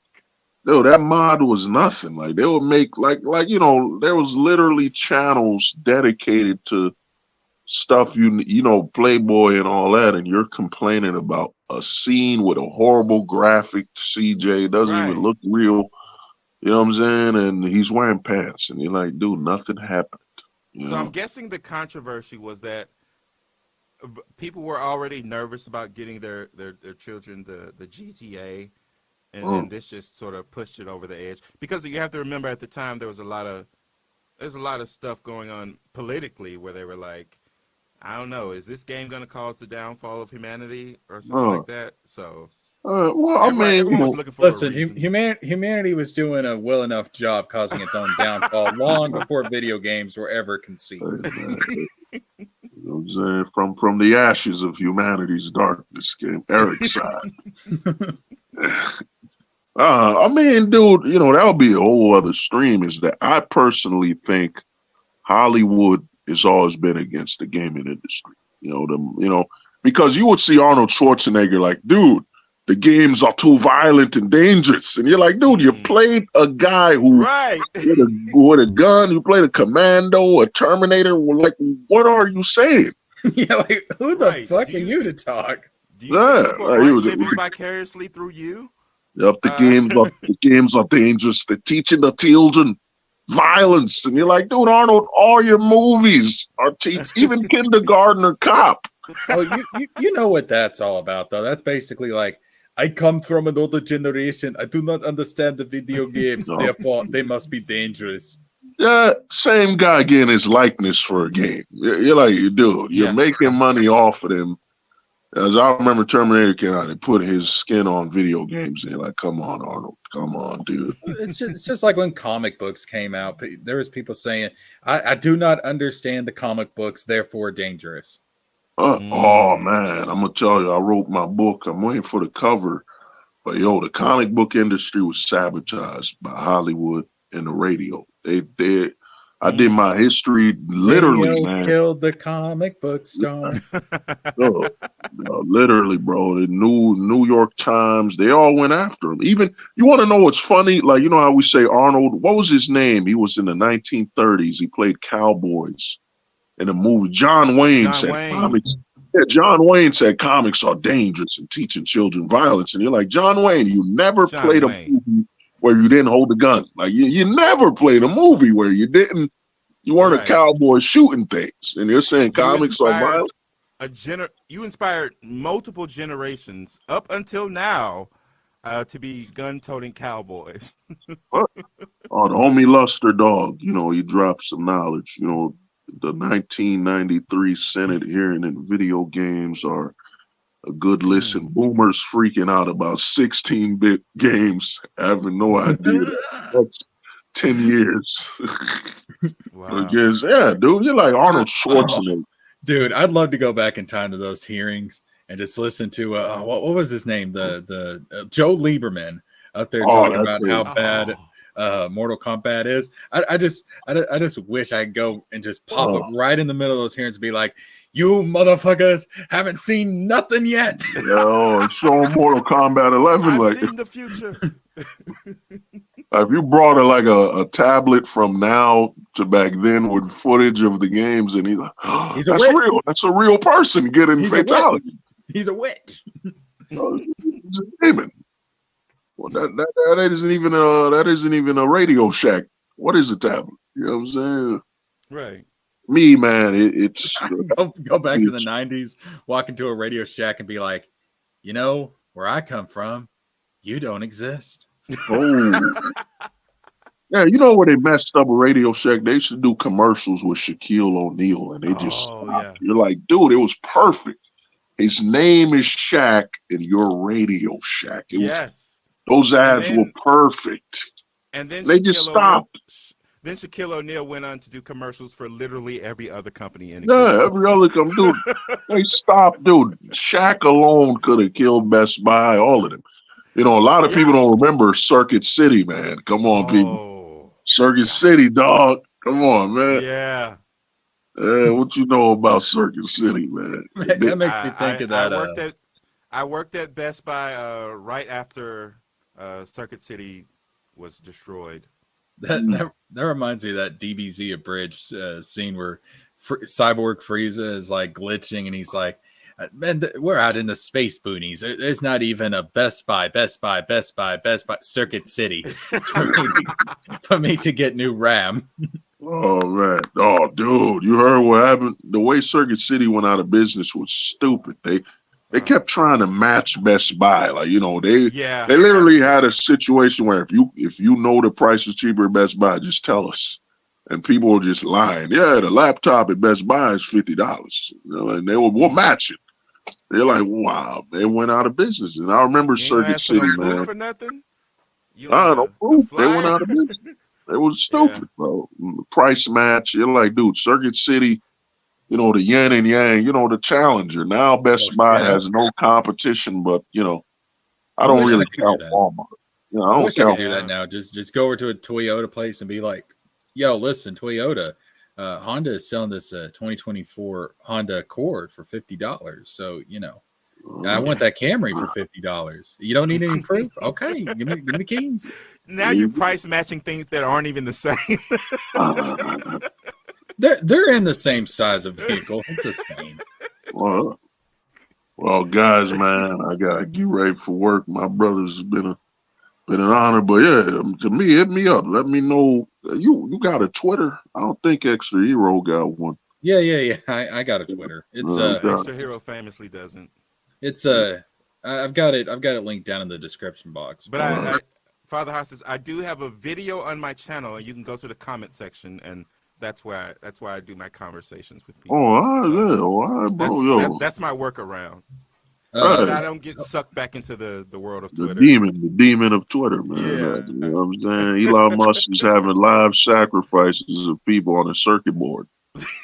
no, that mod was nothing. Like they would make like there was literally channels dedicated to stuff you know Playboy and all that, and you're complaining about a scene with a horrible graphic. CJ doesn't Right. even look real. You know what I'm saying? And he's wearing pants, and you're like, dude, nothing happened. You So know? I'm guessing the controversy was that people were already nervous about getting their children the GTA, and then this just sort of pushed it over the edge. Because you have to remember at the time there's a lot of stuff going on politically where they were like, I don't know, is this game going to cause the downfall of humanity or something like that? So well, I mean, everyone was looking for Listen, a reason. humanity was doing a well enough job causing its own downfall long before video games were ever conceived. you know what I'm saying? From the ashes of humanity's darkness came Eric's side. I mean, dude, you know, that would be a whole other stream. Is that I personally think Hollywood has always been against the gaming industry. You know, because you would see Arnold Schwarzenegger like, dude, the games are too violent and dangerous, and you're like, dude, you played a guy who Right. with a gun, you played a commando, a Terminator. Like, what are you saying? Yeah, like who the Right. fuck are you to talk? Do you think people are he was- living vicariously through you? Yep, the games are dangerous. They're teaching the children violence, and you're like, dude, Arnold, all your movies are even Kindergartner Cop. Oh, you know what that's all about, though. That's basically like, I come from another generation. I do not understand the video games. No. Therefore, they must be dangerous. Yeah, same guy getting his likeness for a game. You're like, dude, you're making money off of them. As I remember, Terminator came out, they put his skin on video games. They're like, "Come on, Arnold, come on, dude." It's just like when comic books came out. There was people saying, I do not understand the comic books, therefore dangerous." Oh man, I'm gonna tell you, I wrote my book. I'm waiting for the cover, but yo, the comic book industry was sabotaged by Hollywood and the radio. I did my history literally, Radio man. killed the comic book star. No, literally, bro. The New York Times, they all went after him. Even you want to know what's funny? Like, you know how we say Arnold, what was his name? He was in the 1930s. He played cowboys in a movie. John Wayne said comics. Yeah, John Wayne said comics are dangerous and teaching children violence. And you're like, John Wayne, you never played a movie where you didn't hold a gun. Like you never played a movie where you weren't a cowboy shooting things. And you're saying comics are violent? You inspired multiple generations up until now to be gun-toting cowboys. Oh, the homie Luster Dog, you know, he dropped some knowledge. You know, the 1993 Senate hearing in video games are a good listen. Boomers freaking out about 16-bit games, having no idea that's 10 years. Wow. Because, yeah, dude, you're like Arnold Schwarzenegger. Dude, I'd love to go back in time to those hearings and just listen to what was his name, the Joe Lieberman out there talking about how bad Mortal Kombat is. I just wish I could go and just pop up right in the middle of those hearings and be like, "You motherfuckers haven't seen nothing yet." Yo, show Mortal Kombat 11. I've seen the future. If you brought a tablet from now to back then with footage of the games, and he's like, "That's real. That's a real person getting fatality. He's a witch." He's a demon. Well, that isn't even a Radio Shack. What is a tablet? You know what I'm saying? Right. Me, man, it's go back to the 90s, walk into a Radio Shack and be like, "You know where I come from? You don't exist." Oh. Yeah, you know where they messed up a Radio Shack? They should do commercials with Shaquille O'Neal, and they just stopped. Yeah. You're like, dude, it was perfect. His name is Shaq in your Radio Shack. Those ads were perfect. And then they just stopped. Then Shaquille O'Neal went on to do commercials for literally every other company in existence. Yeah, every other company. Dude, they stopped, dude. Shaq alone could have killed Best Buy, all of them. You know, a lot of people don't remember Circuit City, man. Come on, people. Circuit City, dog. Come on, man. Yeah. What you know about Circuit City, man? That makes me think of that. I worked at Best Buy right after Circuit City was destroyed. That reminds me of that DBZ abridged scene where Cyborg Frieza is like glitching and he's like, "Man, we're out in the space boonies. There's not even a Best Buy, Circuit City for me to get new RAM." Oh, man. Oh, dude, you heard what happened? The way Circuit City went out of business was stupid. They kept trying to match Best Buy. Like, you know, they literally had a situation where if you know the price is cheaper at Best Buy, just tell us. And people were just lying. Yeah, the laptop at Best Buy is $50. You know, and we'll match it. They're like, wow, they went out of business. And I remember Circuit City, man. For nothing? They went out of business. It was stupid, bro. Price match. You're like, dude, Circuit City, you know, the yin and yang, you know, the challenger. Now Best Buy has no competition, but, you know, I don't really count Walmart. You know, I don't count. Do that now. Just go over to a Toyota place and be like, "Yo, listen, Toyota, Honda is selling this 2024 Honda Accord for $50. So, you know, I want that Camry for $50. You don't need any proof? Okay, give me the keys." Now you're price matching things that aren't even the same. They're in the same size of vehicle. It's the same. Well, guys, man, I gotta get ready for work. My brothers has been an honor, but yeah, to me, hit me up. Let me know. You got a Twitter? I don't think Extra Hero got one. Yeah. I got a Twitter. It's Extra Hero famously doesn't. It's I've got it linked down in the description box. But Father Hostas, I do have a video on my channel, and you can go to the comment section, and that's why I do my conversations with people. Oh, all right, bro. That's my workaround. so that Uh, I don't get sucked back into the world of The Twitter. demon of Twitter, man. Yeah. You know what I'm saying? Elon Musk is having live sacrifices of people on a circuit board.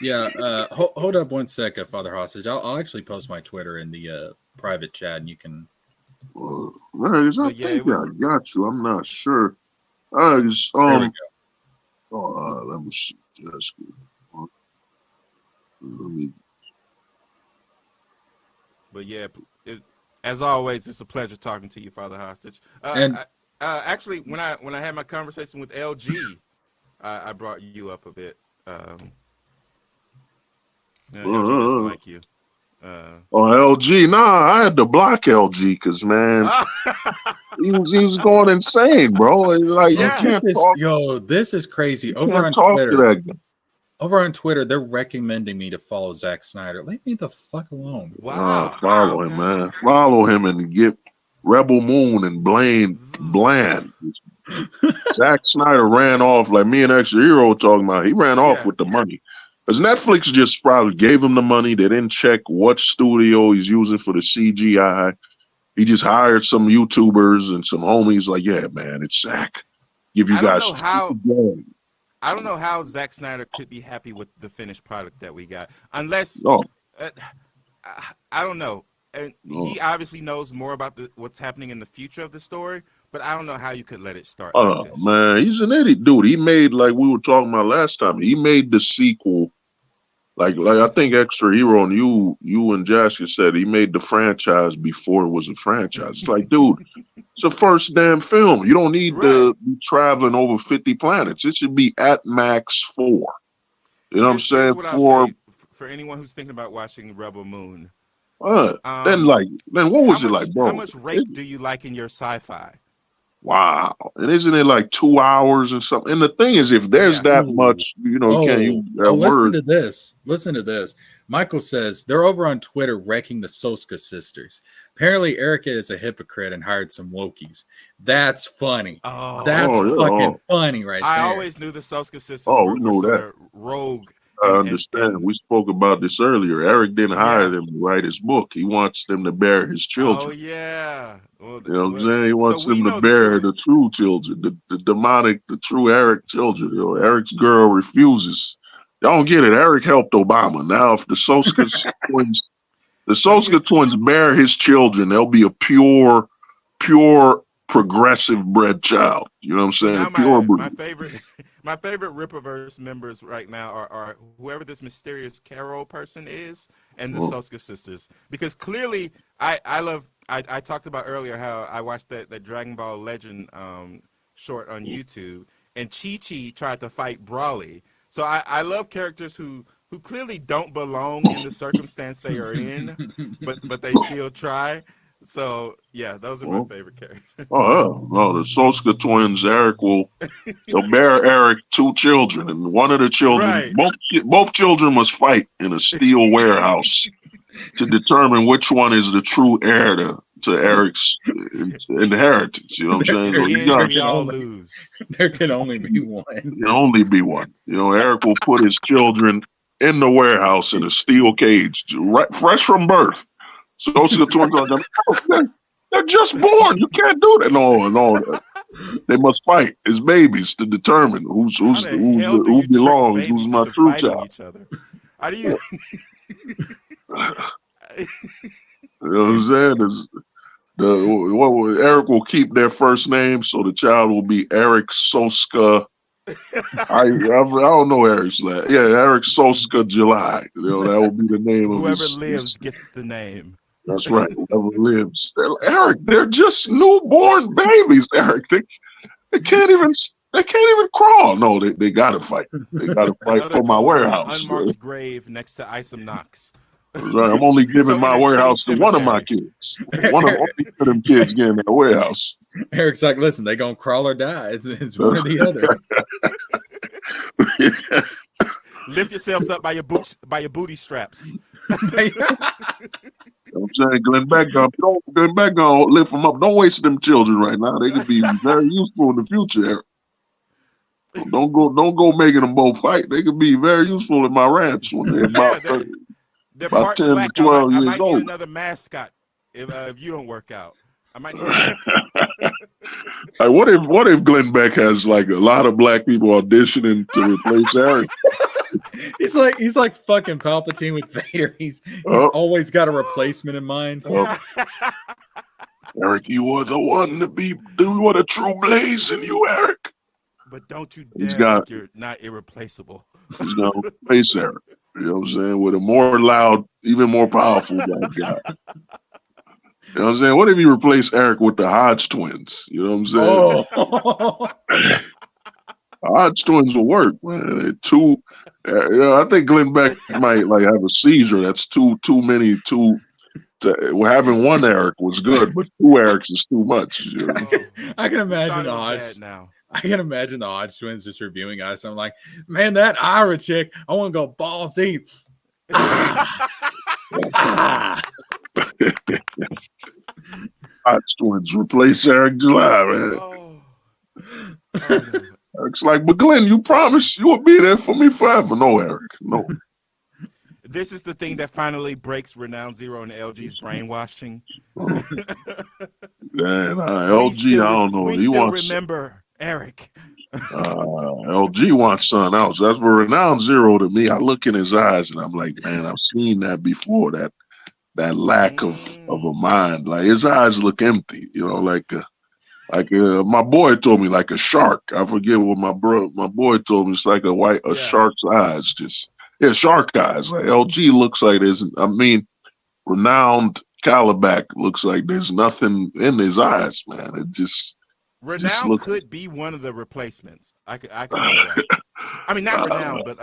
yeah. Hold up one second, Father Hostage. I'll actually post my Twitter in the private chat, and you can. Man, I But yeah, think it was. I got you. I'm not sure. There we go. Let me see. Jessica. Let me. But yeah, as always, it's a pleasure talking to you, Father Hostage. And Actually, when I had my conversation with LG, I brought you up a bit. LG doesn't like you. LG. Nah, I had to block LG because, man, he was going insane, bro. Like, Yeah. you can't talk. This is crazy. You Over can't on talk Twitter, to that guy. over on Twitter, they're recommending me to follow Zack Snyder. Leave me the fuck alone. Wow. Follow him, man. Follow him and get Rebel Moon and Bland. Zack Snyder ran off like me and Extra Hero talking about. He ran off with the money. Because Netflix just probably gave him the money. They didn't check what studio he's using for the CGI. He just hired some YouTubers and some homies like, yeah, man, it's Zack. Give you guys. I don't know how Zack Snyder could be happy with the finished product that we got, unless I don't know. And he obviously knows more about what's happening in the future of the story, but I don't know how you could let it start like this. Man, he's an idiot, dude. He made, like we were talking about last time, he made the sequel. Like I think Extra Hero and you and Jasker said he made the franchise before it was a franchise. It's like, dude, it's the first damn film. You don't need to be traveling over 50 planets. It should be at max 4. You know what I'm saying? For anyone who's thinking about watching Rebel Moon. Then what was it like, bro? How much rape do you like in your sci-fi? Wow. And isn't it like 2 hours and something? And the thing is, if there's that much, can't use that word. Listen to this. Michael says they're over on Twitter wrecking the Soska sisters. Apparently, Erica is a hypocrite and hired some Wokies. That's funny. That's fucking funny right there. I always knew the Soska sisters were sort of rogue. I understand. We spoke about this earlier. Eric didn't hire them to write his book. He wants them to bear his children. Oh, yeah. Well, you know what I'm saying? He wants them to bear the true children, the demonic, the true Eric children. Eric's girl refuses. Y'all don't get it. Eric helped Obama. Now, if the Soska twins bear his children, they'll be a pure, progressive bred child. You know what I'm saying? Pure breed. My favorite Rippaverse members right now are whoever this mysterious Carol person is and the Soska sisters. Because clearly, I talked about earlier how I watched that Dragon Ball Legend short on YouTube, and Chi-Chi tried to fight Brawly. So I love characters who clearly don't belong in the circumstance they are in, but they still try. So yeah, those are my favorite characters. The Soska twins, they'll bear Eric 2 children, and one of the children, both children must fight in a steel warehouse to determine which one is the true heir to Eric's inheritance. You know what I'm saying? We all lose. There can only be one. There can only be one. Eric will put his children in the warehouse in a steel cage, fresh from birth. So the twins are like, they're just born. You can't do that. No. They must fight as babies to determine who belongs, who's my true child. How do you? You know what I'm saying? Eric will keep their first name, so the child will be Eric Soska. I don't know Eric's last. Yeah, Eric Soska July. That will be the name of whoever lives gets the name. That's right. Whoever lives. Eric, they're just newborn babies, Eric. They can't even crawl. No, they gotta fight. They gotta fight for my warehouse. Unmarked grave next to Isom Knox. Right. I'm only giving my warehouse to one of my kids. One of them kids getting that warehouse. Eric's like, listen, they gonna crawl or die. It's one or the other. Lift yourselves up by your booty straps. I'm saying Glenn Beck lift them up. Don't waste them children right now. They could be very useful in the future. Don't go making them both fight. They could be very useful in my ranch when they're about 10 to 12 years old. I might need another mascot if you don't work out. I might need help. Like, what if Glenn Beck has like a lot of black people auditioning to replace Eric? He's like fucking Palpatine with Vader. He's Oh. always got a replacement in mind. Oh. Eric, you are the one to be. You are the true blaze in you, Eric. But don't you He's dare got- think you're not irreplaceable. He's gonna replace Eric. You know what I'm saying? With a more loud, even more powerful black guy. You know what I'm saying? What if you replace Eric with the Hodge twins? You know what I'm saying? Oh, Hodge twins will work, man. They're two. I think Glenn Beck might like have a seizure. That's too many. Having one Eric was good, but two Erics is too much. You know? I can imagine Thought it the was Hodge. bad now. I can imagine the Hodge twins just reviewing us. I'm like, man, that Ira chick. I want to go balls deep. Ah. Hodge twins replace Eric July, man. Oh. Oh, no. Eric's like, but Glenn, you promised you would be there for me forever. No, Eric, no. This is the thing that finally breaks Renowned Zero and LG's brainwashing. Man, LG, I don't know. We He still wants remember Eric. LG wants something else. That's where Renowned Zero to me. I look in his eyes and I'm like, man, I've seen that before. That lack of a mind. Like his eyes look empty. You know, like my boy told me, like a shark. I forget what my boy told me. It's like a shark's eyes. Just shark eyes. Like LG looks like Renowned Calabac looks like there's nothing in his eyes, man. It just Renowned could be one of the replacements. I could see that. I mean, not Renowned, but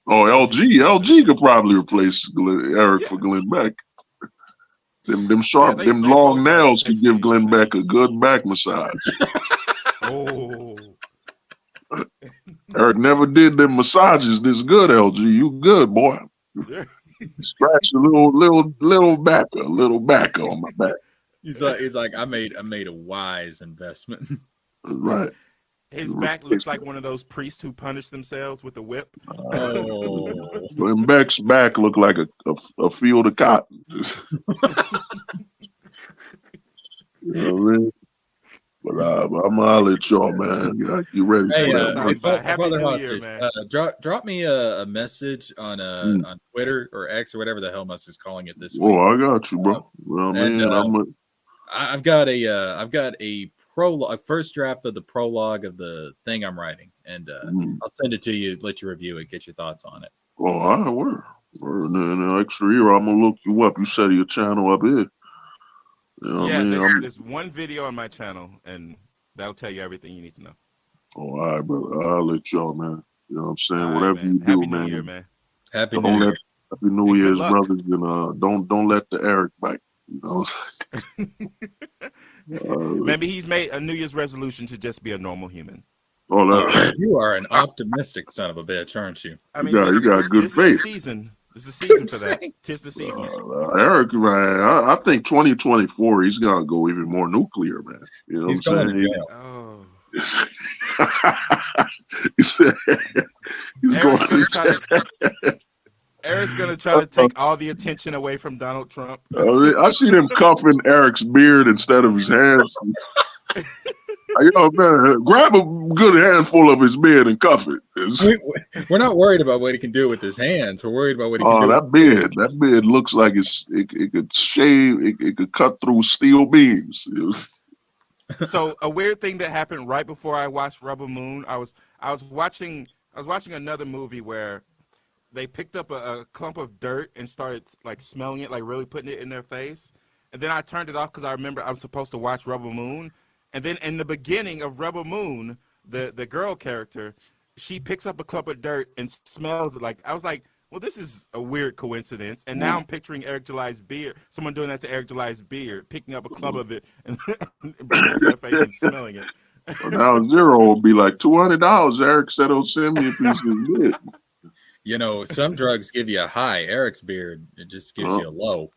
LG could probably replace Eric for Glenn Beck. Them sharp, them long nails could give Glenn Beck a good back massage. Oh. Eric never did them massages this good, LG. You good, boy. Scratch a little backer on my back. He's like, I made a wise investment. Right. His back looks like one of those priests who punish themselves with a whip. Oh, Glenn Beck's back looked like a field of cotton. You know what I mean? But I'm gonna let y'all, man. You ready? hey, Happy Brother New Hostage, Year, man. drop me a message on on Twitter or X or whatever the hell Musk is calling it this week. Oh, I got you, bro. Well, man, I've got a prologue, first draft of the prologue of the thing I'm writing, and I'll send it to you, let you review it, get your thoughts on it. Oh, all right, we're in the extra year. I'm gonna look you up. You set your channel up here. You know what I mean? There's one video on my channel, and that'll tell you everything you need to know. Oh, all right, brother. I'll let y'all, man. You know what I'm saying? All right, Whatever man. you do, Happy man. New Year, man. Happy New Year. Happy New And good Year's, luck. brothers, and don't let the Eric bite. You know. Maybe he's made a New Year's resolution to just be a normal human. You are an optimistic son of a bitch, aren't you? I mean, you got good this faith. Is the season. This is the season for that. Tis the season. Eric, man, I think 2024 he's gonna go even more nuclear, man. You know He's what I'm going saying? to jail. He's Eric's gonna try to take all the attention away from Donald Trump. I see them cuffing Eric's beard instead of his hands. You know, man, grab a good handful of his beard and cuff it. We're not worried about what he can do with his hands. We're worried about what he can do. That beard looks like it could shave, it could cut through steel beams. So a weird thing that happened right before I watched Rebel Moon, I was watching another movie where they picked up a clump of dirt and started like smelling it, like really putting it in their face. And then I turned it off because I remember I was supposed to watch Rebel Moon. And then in the beginning of Rebel Moon, the girl character, she picks up a clump of dirt and smells it. Like I was like, well, this is a weird coincidence. And now I'm picturing Eric July's beard, someone doing that to Eric July's beard, picking up a clump of it and bringing it to their face and smelling it. Well, now Zero will be like $200. Eric said he'll send me a piece of his beard. You know, some drugs give you a high. Eric's beard, it just gives you a low.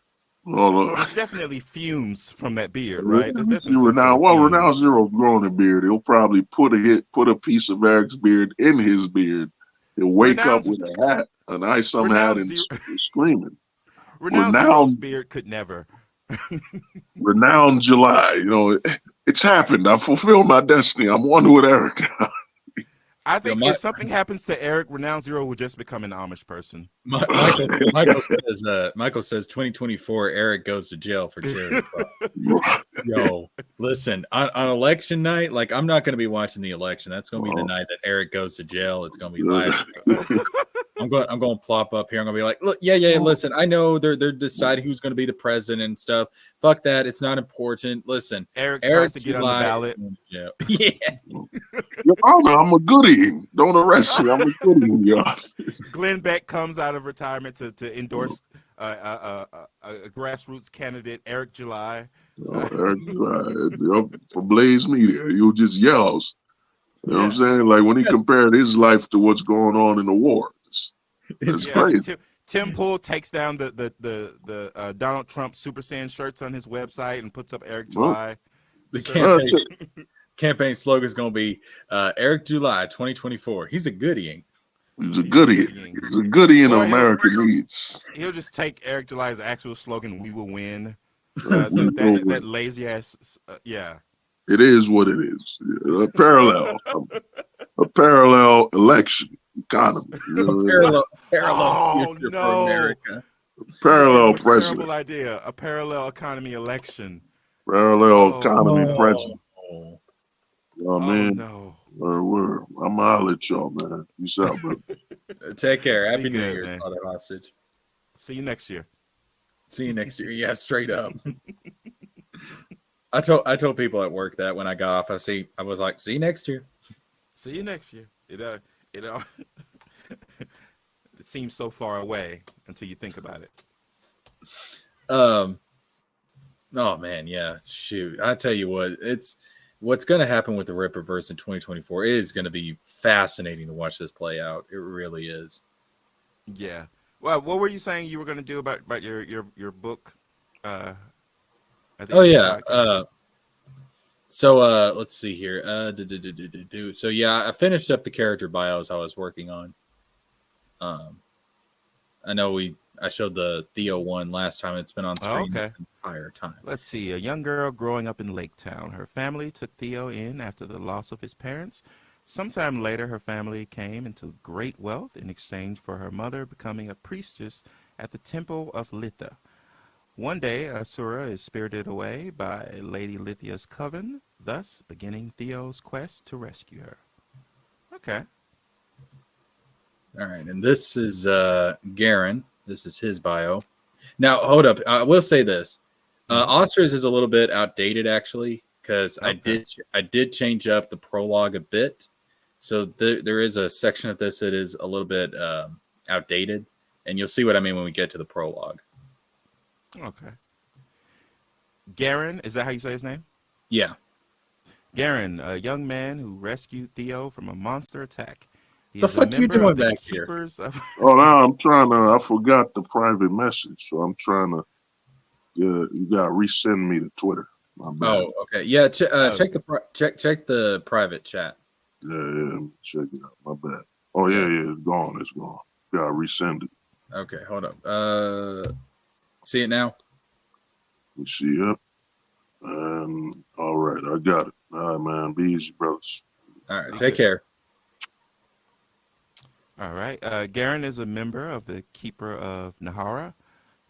There's definitely fumes from that beard, right? There's definitely Renowned Zero's growing a beard. He'll probably put a piece of Eric's beard in his beard. He'll wake up with a hat, an ice hat, and screaming. Renowned Zero's beard could never. Renowned July. You know, it's happened. I fulfilled my destiny. I'm one with Eric. I Yo, think if something happens to Eric, Renowned Zero will just become an Amish person. Michael says 2024 Eric goes to jail for charity. Yo, listen, on election night, like I'm not going to be watching the election. That's going to be the night that Eric goes to jail. It's going to be live. I'm going to plop up here. I'm going to be like, look, yeah. Listen, I know they're deciding who's going to be the president and stuff. Fuck that. It's not important. Listen, Eric tries to get on the ballot. Yeah. Your Honor, I'm a goodie. Don't arrest me. I'm a goodie, y'all. Glenn Beck comes out of retirement to endorse a grassroots candidate, Eric July. Eric July, for Blaze Media, you just yells. You know what I'm saying? Like when he compared his life to what's going on in the war. It's crazy. Tim Pool takes down the Donald Trump Super Saiyan shirts on his website and puts up Eric July. The campaign slogan is going to be Eric July 2024. He's a goodie. He's a goodie. He's a goodie in America needs. He'll just take Eric July's actual slogan, "We will win." That lazy ass. Yeah. It is what it is. A parallel election economy. Parallel future for America. Parallel president. president. Terrible idea. A parallel economy election. Parallel economy president. Oh, man. No. I'm out at y'all, man. Peace out, bro. Take care. Happy New good, Year's, man. Father Hostage. See you next year. See you next year. Yeah, straight up. I told people at work that when I got off, I was like, see you next year. See you next year. It seems so far away until you think about it. Oh man, yeah. Shoot. I tell you what, what's going to happen with the Rippaverse in 2024 is going to be fascinating to watch this play out. It really is. Yeah. Well, what were you saying you were going to do about your book? So let's see here. So yeah, I finished up the character bios I was working on. I know I showed the Theo one last time. It's been on screen this entire time. Let's see. A young girl growing up in Lake Town. Her family took Theo in after the loss of his parents. Sometime later, her family came into great wealth in exchange for her mother becoming a priestess at the Temple of Litha. One day, Asura is spirited away by Lady Lithia's coven, thus beginning Theo's quest to rescue her. Okay. All right, and this is Garen. This is his bio. Now, hold up. I will say this. Oster's is a little bit outdated, actually, because I did change up the prologue a bit. So there is a section of this that is a little bit outdated, and you'll see what I mean when we get to the prologue. Okay. Garen, is that how you say his name? Yeah. Garen, a young man who rescued Theo from a monster attack. The fuck you doing back here? Oh, now I forgot the private message, so I'm trying to, you got to resend me to Twitter. My bad. Oh, okay. Yeah, check the private chat. Yeah, check it out. My bad. Oh, yeah, it's gone. Got to resend it. Okay, hold up. See it now? Let's see, yep. All right, I got it. All right, man. Be easy, brothers. All right, take care. All right. Garen is a member of the Keeper of Nahara,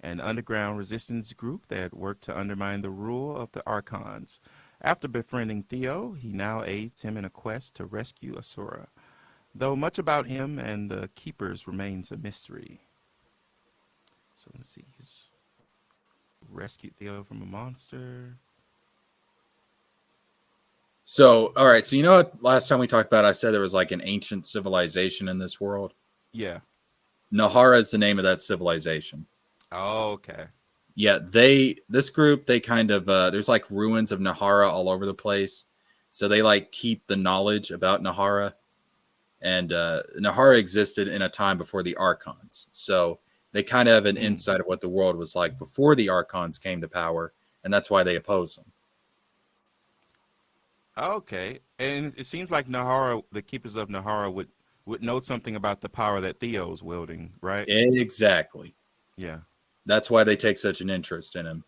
an underground resistance group that worked to undermine the rule of the Archons. After befriending Theo, he now aids him in a quest to rescue Asura, though much about him and the Keepers remains a mystery. So let's see. He's rescued Theo from a monster. So, all right. So, you know what? Last time we talked about, I said there was like an ancient civilization in this world. Yeah. Nahara is the name of that civilization. Oh, okay. Yeah, this group, they kind of there's like ruins of Nahara all over the place. So they like keep the knowledge about Nahara. And Nahara existed in a time before the Archons. So they kind of have an insight of what the world was like before the Archons came to power, and that's why they oppose them. Okay. And it seems like Nahara, the Keepers of Nahara would know something about the power that Theo's wielding, right? Exactly. Yeah. That's why they take such an interest in him.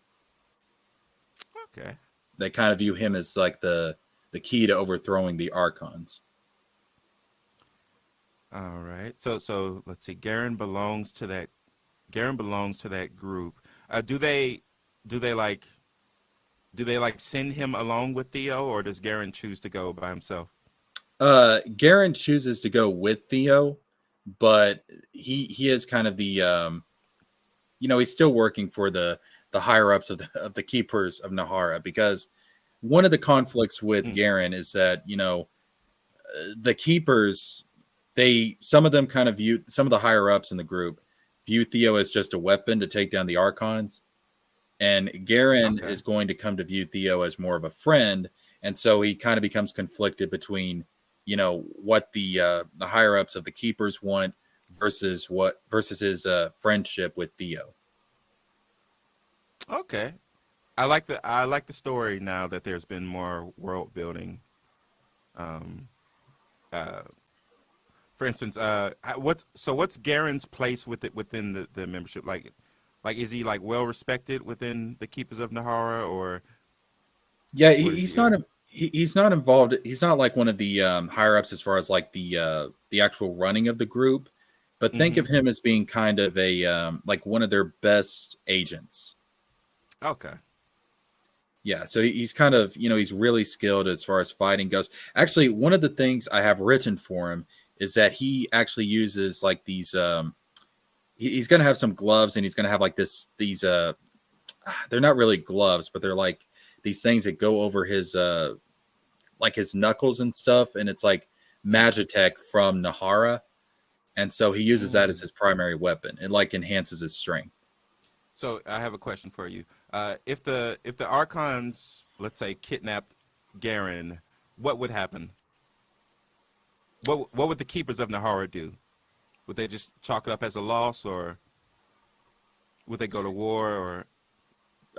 Okay. They kind of view him as like the key to overthrowing the Archons. All right. So let's see. Garen belongs to that group. Do they like send him along with Theo, or does Garen choose to go by himself? Garen chooses to go with Theo, but he is kind of the he's still working for the higher ups of the keepers of Nahara, because one of the conflicts with Garen is that the keepers, some of them kind of view, some of the higher ups in the group view Theo as just a weapon to take down the Archons, and Garen is going to come to view Theo as more of a friend, and so he kind of becomes conflicted between what the higher ups of the keepers want versus his friendship with Theo. Okay. I like the story now that there's been more world building. For instance, what's Garen's place within the membership? Like is he like well respected within the Keepers of Nahara, or? Yeah, he's not he's not involved. He's not like one of the higher ups as far as like the actual running of the group, but think of him as being kind of a like one of their best agents. Okay. Yeah, so he's kind of, he's really skilled as far as fighting goes. Actually, one of the things I have written for him is that he actually uses like these he's going to have some gloves, and he's going to have like these they're not really gloves, but they're like these things that go over his like his knuckles and stuff, and it's like Magitech from Nahara, and so he uses that as his primary weapon. It like enhances his strength. So I have a question for you. If the Archons, let's say, kidnapped Garen, what would happen? What would the Keepers of Nahara do? Would they just chalk it up as a loss, or would they go to war?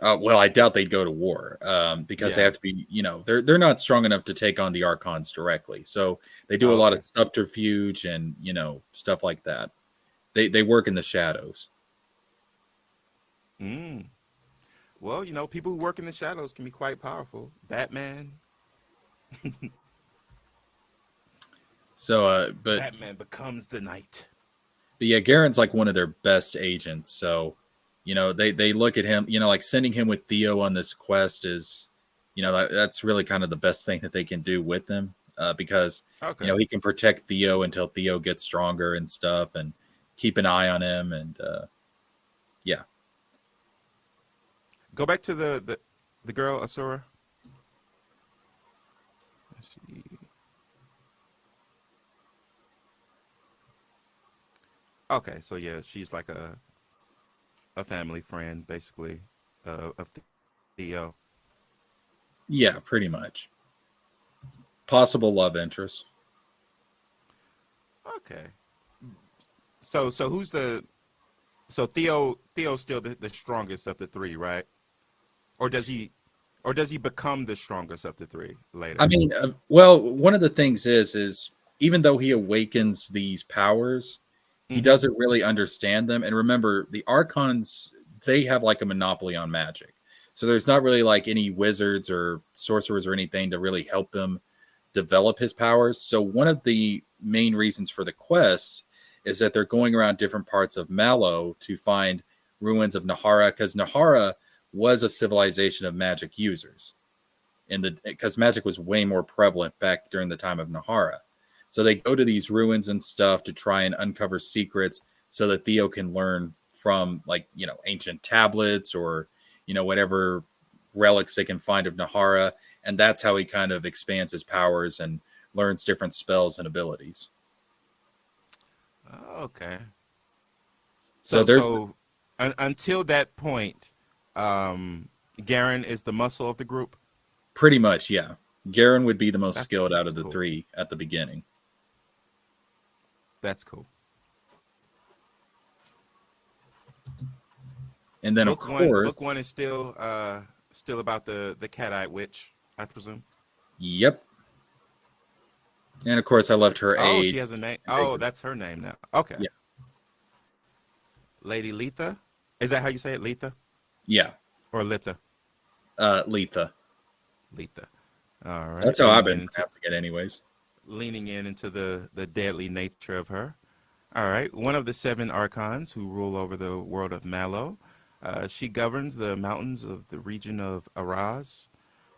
Or well, I doubt they'd go to war because they have to be, they're not strong enough to take on the Archons directly. So they do a lot of subterfuge and stuff like that. They work in the shadows. Well, people who work in the shadows can be quite powerful. Batman. So, but Batman becomes the night. But yeah, Garen's like one of their best agents. So, they look at him, like sending him with Theo on this quest is, that's really kind of the best thing that they can do with him, because, he can protect Theo until Theo gets stronger and stuff, and keep an eye on him. And, yeah. Go back to the girl, Asura. Let's see. Okay, so yeah, she's like a family friend, basically, of Theo. Yeah, pretty much. Possible love interest. Okay. So Theo's still the strongest of the three, right? Or does he become the strongest of the three later? I mean, well, one of the things is even though he awakens these powers, he doesn't really understand them. And remember, the Archons, they have like a monopoly on magic. So there's not really like any wizards or sorcerers or anything to really help him develop his powers. So one of the main reasons for the quest is that they're going around different parts of Mallow to find ruins of Nahara, because Nahara was a civilization of magic users, because magic was way more prevalent back during the time of Nahara. So they go to these ruins and stuff to try and uncover secrets so that Theo can learn from ancient tablets or, whatever relics they can find of Nahara. And that's how he kind of expands his powers and learns different spells and abilities. Okay. So until that point, Garen is the muscle of the group? Pretty much, yeah. Garen would be the most skilled out of the three at the beginning. That's cool. And then, book one is still about the cat-eyed witch, I presume. Yep. And of course, I left her Oh, age. she has a name. Oh, that's her name now. Okay. Yeah. Lady Letha? Is that how you say it, Letha? Yeah. Or Litha? Letha. Letha. All right. That's how I've been pronouncing it, anyways. Leaning in into the deadly nature of her. All right. One of the 7 archons who rule over the world of Mallow. She governs the mountains of the region of Araz.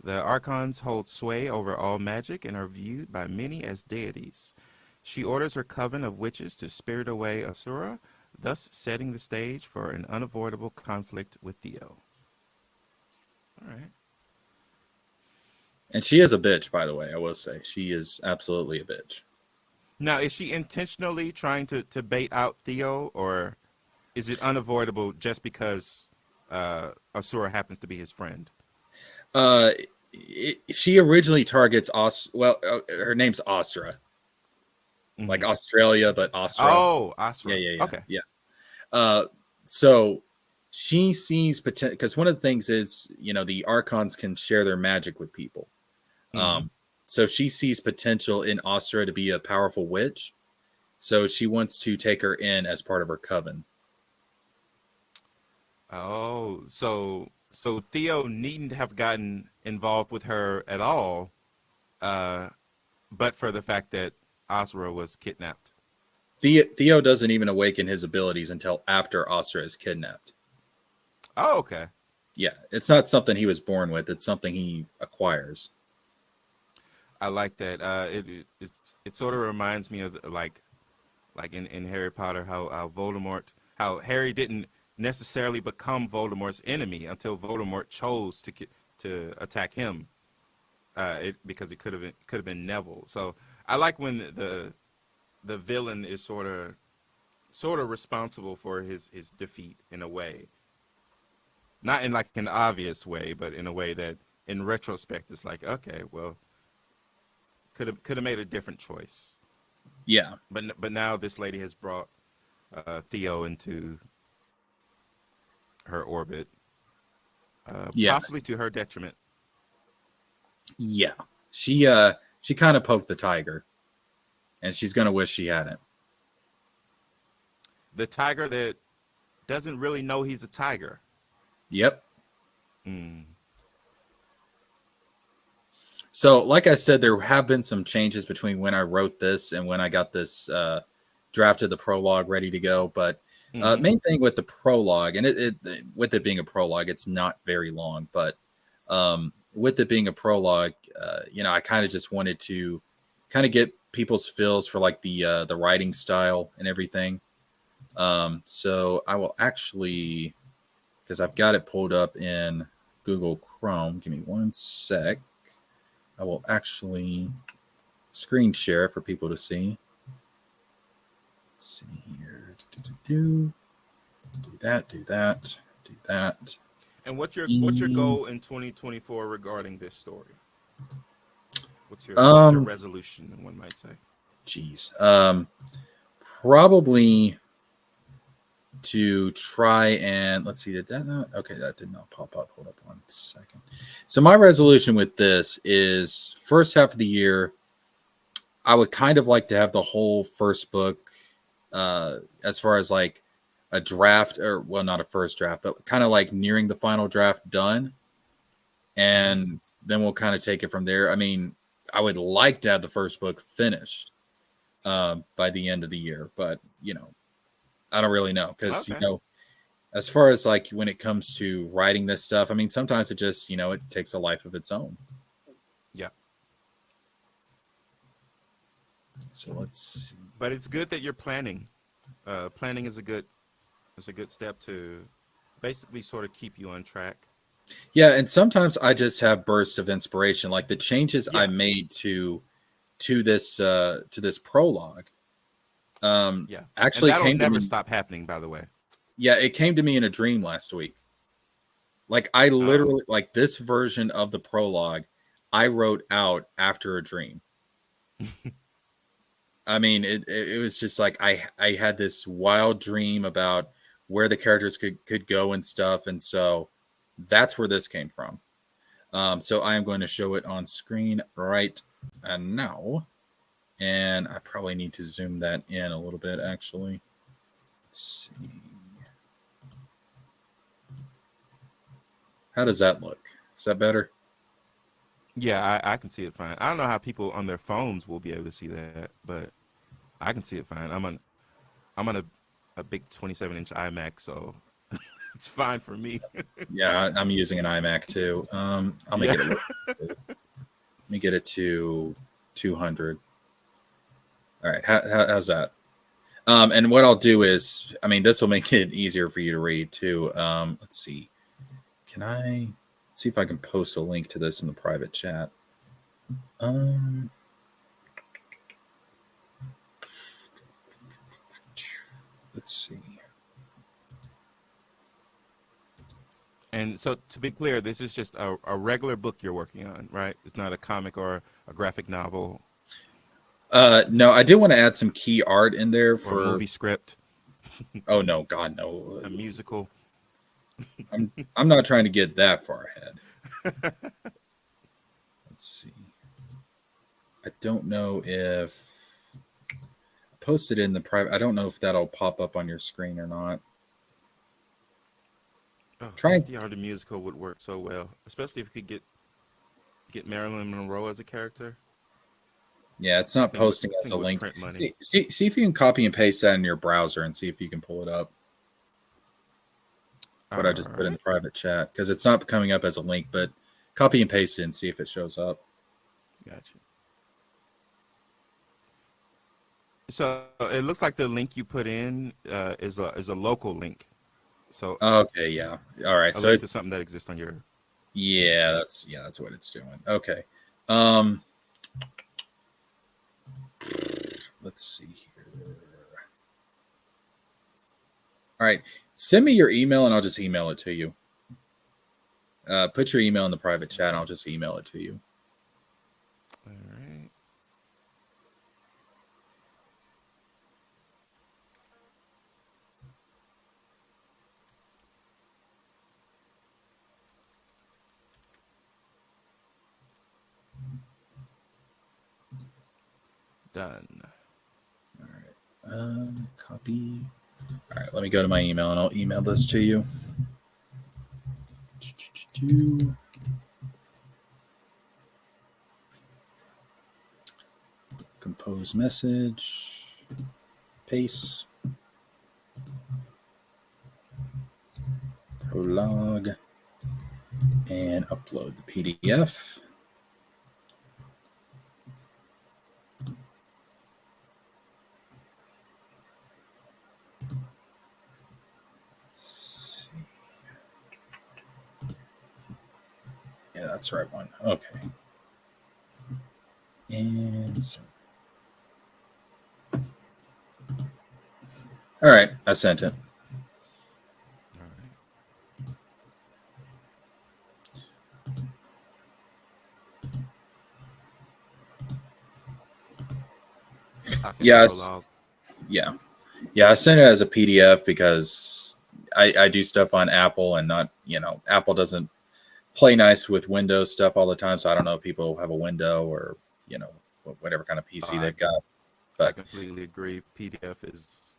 The archons hold sway over all magic and are viewed by many as deities. She orders her coven of witches to spirit away Asura, thus setting the stage for an unavoidable conflict with Theo. All right. And she is a bitch, by the way, I will say. She is absolutely a bitch. Now, is she intentionally trying to bait out Theo, or is it unavoidable just because Asura happens to be his friend? She originally targets her name's Asura. Mm-hmm. Like Australia, but Asura. Oh, Asura. Yeah. Okay. Yeah. So she sees potential, because one of the things is, the archons can share their magic with people. Mm-hmm. So she sees potential in Asura to be a powerful witch. So she wants to take her in as part of her coven. Oh, so Theo needn't have gotten involved with her at all, but for the fact that Asura was kidnapped. Theo doesn't even awaken his abilities until after Asura is kidnapped. Oh, okay. Yeah, it's not something he was born with. It's something he acquires. I like that. It sort of reminds me of like in Harry Potter, how Voldemort, how Harry didn't necessarily become Voldemort's enemy until Voldemort chose to attack him, because it could have been Neville. So I like when the villain is sort of responsible for his defeat in a way, not in like an obvious way, but in a way that in retrospect it's like, okay, well, could have made a different choice. Yeah, but now this lady has brought Theo into her orbit, possibly to her detriment. Yeah, she kind of poked the tiger, and she's gonna wish she hadn't. The tiger that doesn't really know he's a tiger. Yep. Mm. So, like I said, there have been some changes between when I wrote this and when I got this draft of the prologue ready to go. But main thing with the prologue, and with it being a prologue, it's not very long. But with it being a prologue, I kind of just wanted to kind of get people's feels for like the writing style and everything. So I will actually, because I've got it pulled up in Google Chrome. Give me one sec. I will actually screen share for people to see. Let's see here. Do that. And what's your goal in 2024 regarding this story? What's your resolution, one might say? Geez. Probably to try and let's see, did that not? Okay, that did not pop up. Hold up 1 second. So my resolution with this is first half of the year, I would kind of like to have the whole first book, as far as like a draft, or well, not a first draft, but kind of like nearing the final draft done. And then we'll kind of take it from there. I mean, I would like to have the first book finished by the end of the year, but I don't really know, because as far as like when it comes to writing this stuff, I mean, sometimes it just it takes a life of its own. Yeah. So let's see. But it's good that you're planning. Planning is a good step to basically sort of keep you on track. Yeah, and sometimes I just have bursts of inspiration, like the changes I made to this prologue. Actually, and that'll never stop happening, by the way. Yeah, it came to me in a dream last week. Like I literally, like this version of the prologue, I wrote out after a dream. I mean, it was just like I had this wild dream about where the characters could go and stuff, and so that's where this came from. So I am going to show it on screen right now. And I probably need to zoom that in a little bit, actually. Let's see. How does that look? Is that better? Yeah, I can see it fine. I don't know how people on their phones will be able to see that, but I can see it fine. I'm on a big 27-inch iMac, so it's fine for me. Yeah, I'm using an iMac too. I'll make Yeah. it a little. Let me get it to 200. All right, how's that? And what I'll do is, I mean, this will make it easier for you to read too. Let's see. Can I see if I can post a link to this in the private chat? Um, let's see. And so, to be clear, this is just a regular book you're working on, right? It's not a comic or a graphic novel No, I did want to add some key art in there or a for. movie script, Oh no, God no! a musical. I'm not trying to get that far ahead. Let's see. I don't know if I posted in the private. I don't know if that'll pop up on your screen or not. Oh, Try. FDR the musical would work so well, especially if you could get Marilyn Monroe as a character. Yeah, it's not posting This as thing a would link. print money. See if you can copy and paste that in your browser and see if you can pull it up. What I just put in the private chat, because it's not coming up as a link, but copy and paste it and see if it shows up. Gotcha. So it looks like the link you put in is a local link. So Okay, yeah. All right. a So link it's to something that exists on your. that's what it's doing. Okay. Let's see here. All right. Send me your email and I'll just email it to you. Put your email in the private chat and I'll just email it to you. All right. Done. All right. Copy. All right. Let me go to my email and I'll email this to you. Compose message. Paste. Prologue. And upload the PDF. Yeah, that's the right one. Okay. And so. All right, I sent it. All right. Yes. Yeah. I sent it as a PDF because I do stuff on Apple and not, Apple doesn't play nice with Windows stuff all the time. So I don't know if people have a window or, whatever kind of PC they've got. But I completely agree. PDF is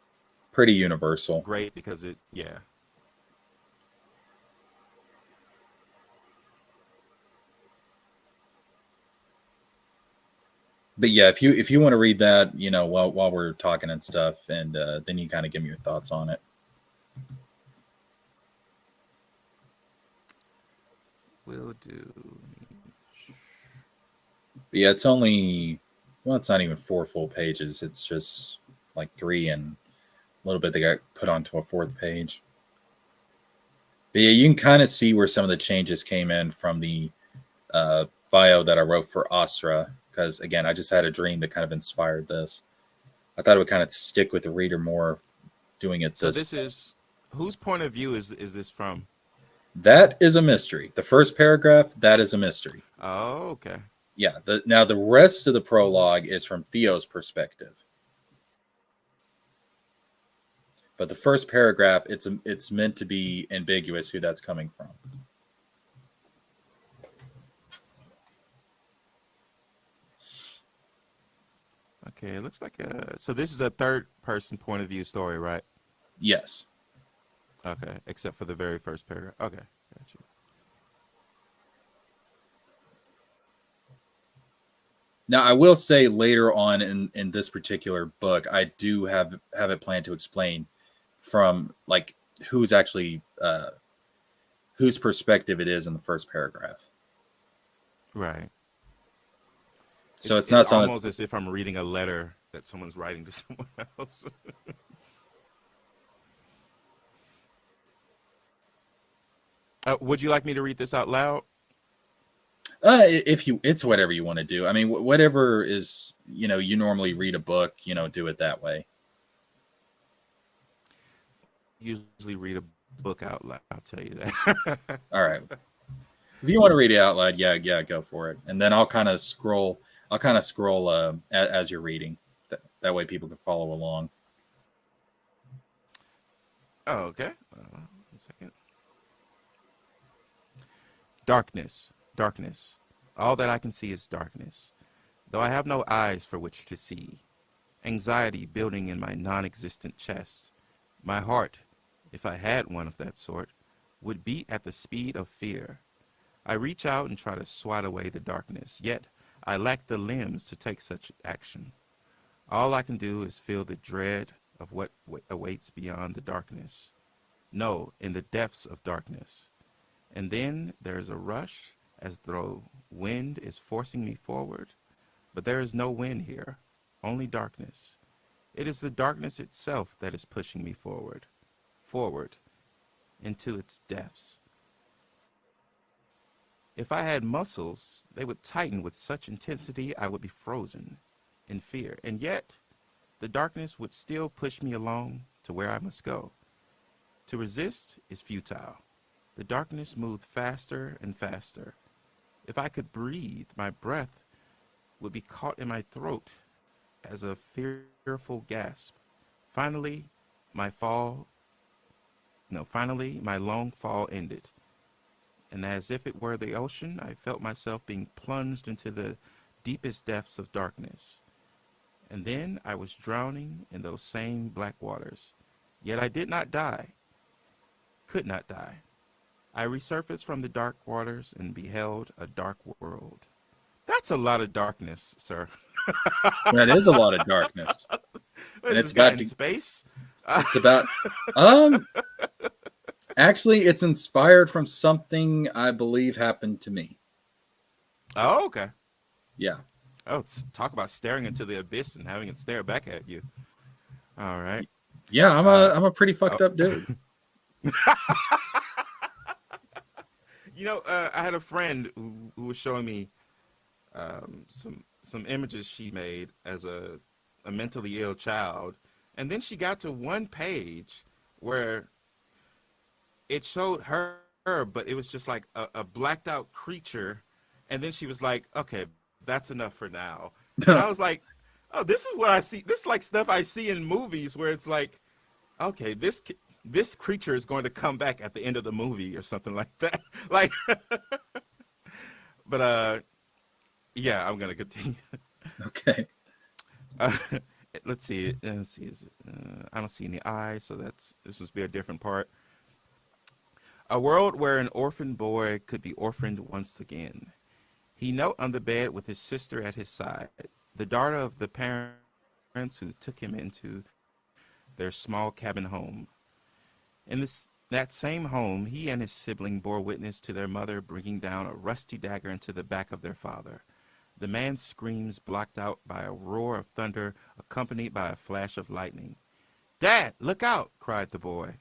pretty universal. great because yeah. But yeah, if you want to read that, while we're talking and stuff, and then you kind of give me your thoughts on it. Will do. But yeah, it's not even 4 full pages. It's just like 3 and a little bit that got put onto a 4th page. But yeah, you can kind of see where some of the changes came in from the bio that I wrote for Astra. Because again, I just had a dream that kind of inspired this. I thought it would kind of stick with the reader more doing it. So this is whose point of view is this from? That is a mystery. The first paragraph, that is a mystery. Oh, okay. Yeah. Now the rest of the prologue is from Theo's perspective. But the first paragraph, it's meant to be ambiguous who that's coming from. Okay, it looks like so this is a third person point of view story, right? Yes. Okay, except for the very first paragraph. Okay, gotcha. Now, I will say later on in this particular book, I do have it planned to explain from like who's actually whose perspective it is in the first paragraph. Right. So it's It's not something. almost as if I'm reading a letter that someone's writing to someone else. Would you like me to read this out loud? If you, it's whatever you want to do. I mean, whatever is, you normally read a book, do it that way. Usually read a book out loud. I'll tell you that. All right. If you want to read it out loud, yeah, go for it. And then I'll kind of scroll. As you're reading. That way people can follow along. Oh, okay. 1 second. Darkness, darkness. All that I can see is darkness, though I have no eyes for which to see. Anxiety building in my non-existent chest. My heart, if I had one of that sort, would beat at the speed of fear. I reach out and try to swat away the darkness, yet I lack the limbs to take such action. All I can do is feel the dread of what awaits beyond the darkness. No, in the depths of darkness. And then there is a rush as though wind is forcing me forward. But there is no wind here, only darkness. It is the darkness itself that is pushing me forward, into its depths. If I had muscles, they would tighten with such intensity I would be frozen in fear. And yet, the darkness would still push me along to where I must go. To resist is futile. The darkness moved faster and faster. If I could breathe, my breath would be caught in my throat as a fearful gasp. Finally, my long fall ended. And as if it were the ocean, I felt myself being plunged into the deepest depths of darkness. And then I was drowning in those same black waters. Yet I did not die, could not die. I resurfaced from the dark waters and beheld a dark world. That's a lot of darkness, sir. That is a lot of darkness. And it's about about in space. It's about actually it's inspired from something I believe happened to me. Oh, okay. Yeah. Oh, talk about staring into the abyss and having it stare back at you. All right. Yeah, I'm a pretty fucked up dude. I had a friend who was showing me some images she made as a mentally ill child, and then she got to one page where it showed her, but it was just like a blacked out creature, and then she was like, "Okay, that's enough for now." And I was like, "Oh, this is what I see. This is like stuff I see in movies where it's like, okay, this creature is going to come back at the end of the movie or something like that." Like, but yeah, I'm gonna continue. Okay. Let's see. I don't see any eyes, so this must be a different part. A world where an orphan boy could be orphaned once again. He knelt on the bed with his sister at his side, the daughter of the parents who took him into their small cabin home. In that same home, he and his sibling bore witness to their mother bringing down a rusty dagger into the back of their father. The man's screams blocked out by a roar of thunder accompanied by a flash of lightning. "Dad, look out!" cried the boy,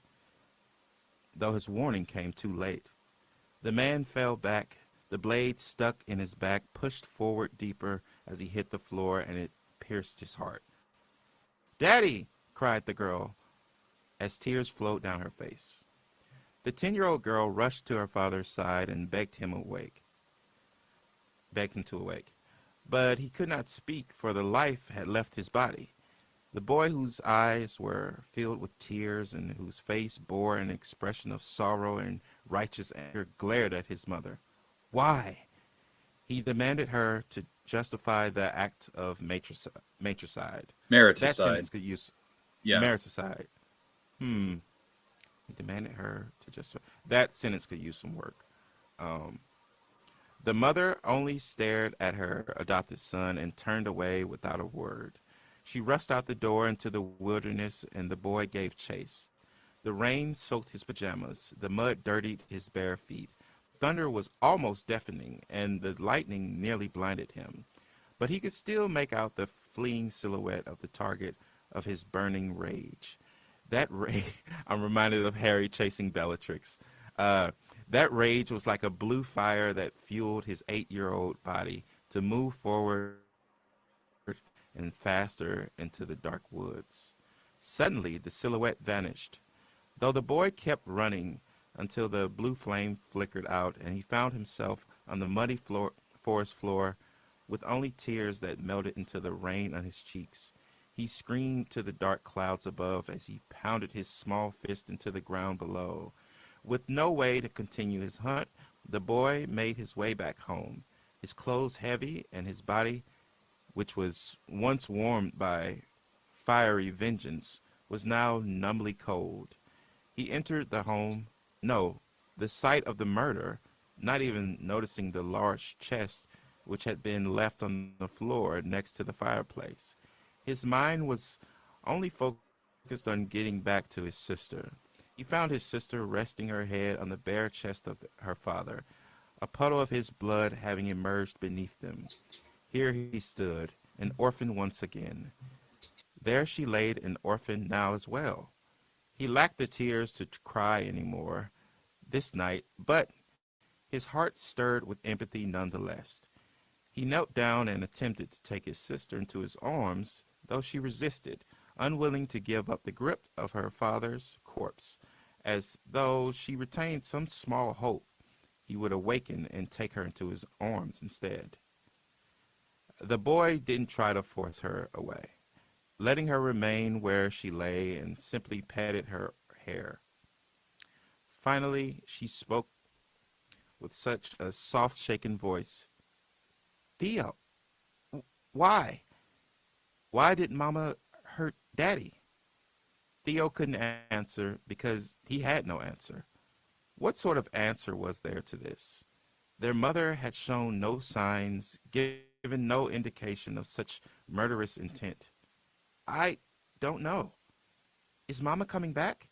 though his warning came too late. The man fell back. The blade stuck in his back, pushed forward deeper as he hit the floor, and it pierced his heart. "Daddy!" cried the girl as tears flowed down her face. The 10-year-old girl rushed to her father's side and begged him to awake. But he could not speak, for the life had left his body. The boy, whose eyes were filled with tears and whose face bore an expression of sorrow and righteous anger, glared at his mother. Why? He demanded her to justify the act of matricide. That sentence could use Mariticide. He demanded her to justify. That sentence could use some work. The mother only stared at her adopted son and turned away without a word. She rushed out the door into the wilderness, and the boy gave chase. The rain soaked his pajamas. The mud dirtied his bare feet. Thunder was almost deafening, and the lightning nearly blinded him. But he could still make out the fleeing silhouette of the target of his burning rage. That rage, I'm reminded of Harry chasing Bellatrix. Uh, that rage was like a blue fire that fueled his 8-year-old body to move forward and faster into the dark woods. Suddenly, the silhouette vanished, though the boy kept running until the blue flame flickered out and he found himself on the muddy forest floor with only tears that melted into the rain on his cheeks. He screamed to the dark clouds above as he pounded his small fist into the ground below. With no way to continue his hunt, the boy made his way back home, his clothes heavy and his body, which was once warmed by fiery vengeance, was now numbly cold. He entered the home, no, the site of the murder, not even noticing the large chest which had been left on the floor next to the fireplace. His mind was only focused on getting back to his sister. He found his sister resting her head on the bare chest of her father, a puddle of his blood having emerged beneath them. Here he stood, an orphan once again. There she laid an orphan now as well. He lacked the tears to cry anymore this night, but his heart stirred with empathy nonetheless. He knelt down and attempted to take his sister into his arms, though she resisted, unwilling to give up the grip of her father's corpse, as though she retained some small hope he would awaken and take her into his arms instead. The boy didn't try to force her away, letting her remain where she lay and simply patted her hair. Finally, she spoke with such a soft, shaken voice. Theo, why? Why did Mama hurt Daddy? Theo couldn't answer because he had no answer. What sort of answer was there to this? Their mother had shown no signs, given no indication of such murderous intent. I don't know. Is Mama coming back?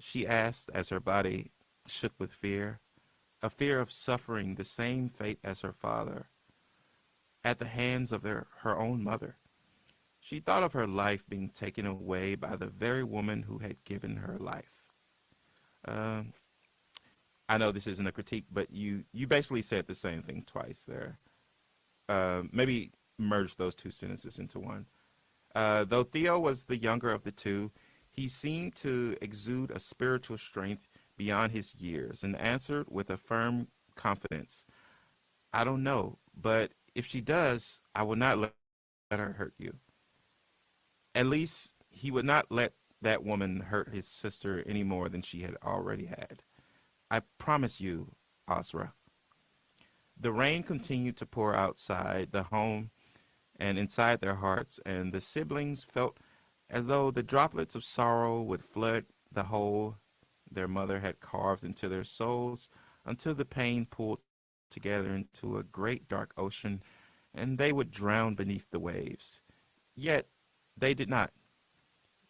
She asked as her body shook with fear, a fear of suffering the same fate as her father at the hands of her own mother. She thought of her life being taken away by the very woman who had given her life. I know this isn't a critique, but you basically said the same thing twice there. Maybe merge those two sentences into one. Though Theo was the younger of the two, he seemed to exude a spiritual strength beyond his years and answered with a firm confidence, I don't know, but if she does, I will not let her hurt you. At least he would not let that woman hurt his sister any more than she had already had. I promise you, Azra. The rain continued to pour outside the home and inside their hearts, and the siblings felt as though the droplets of sorrow would flood the hole their mother had carved into their souls until the pain pulled together into a great dark ocean, and they would drown beneath the waves. Yet they did not.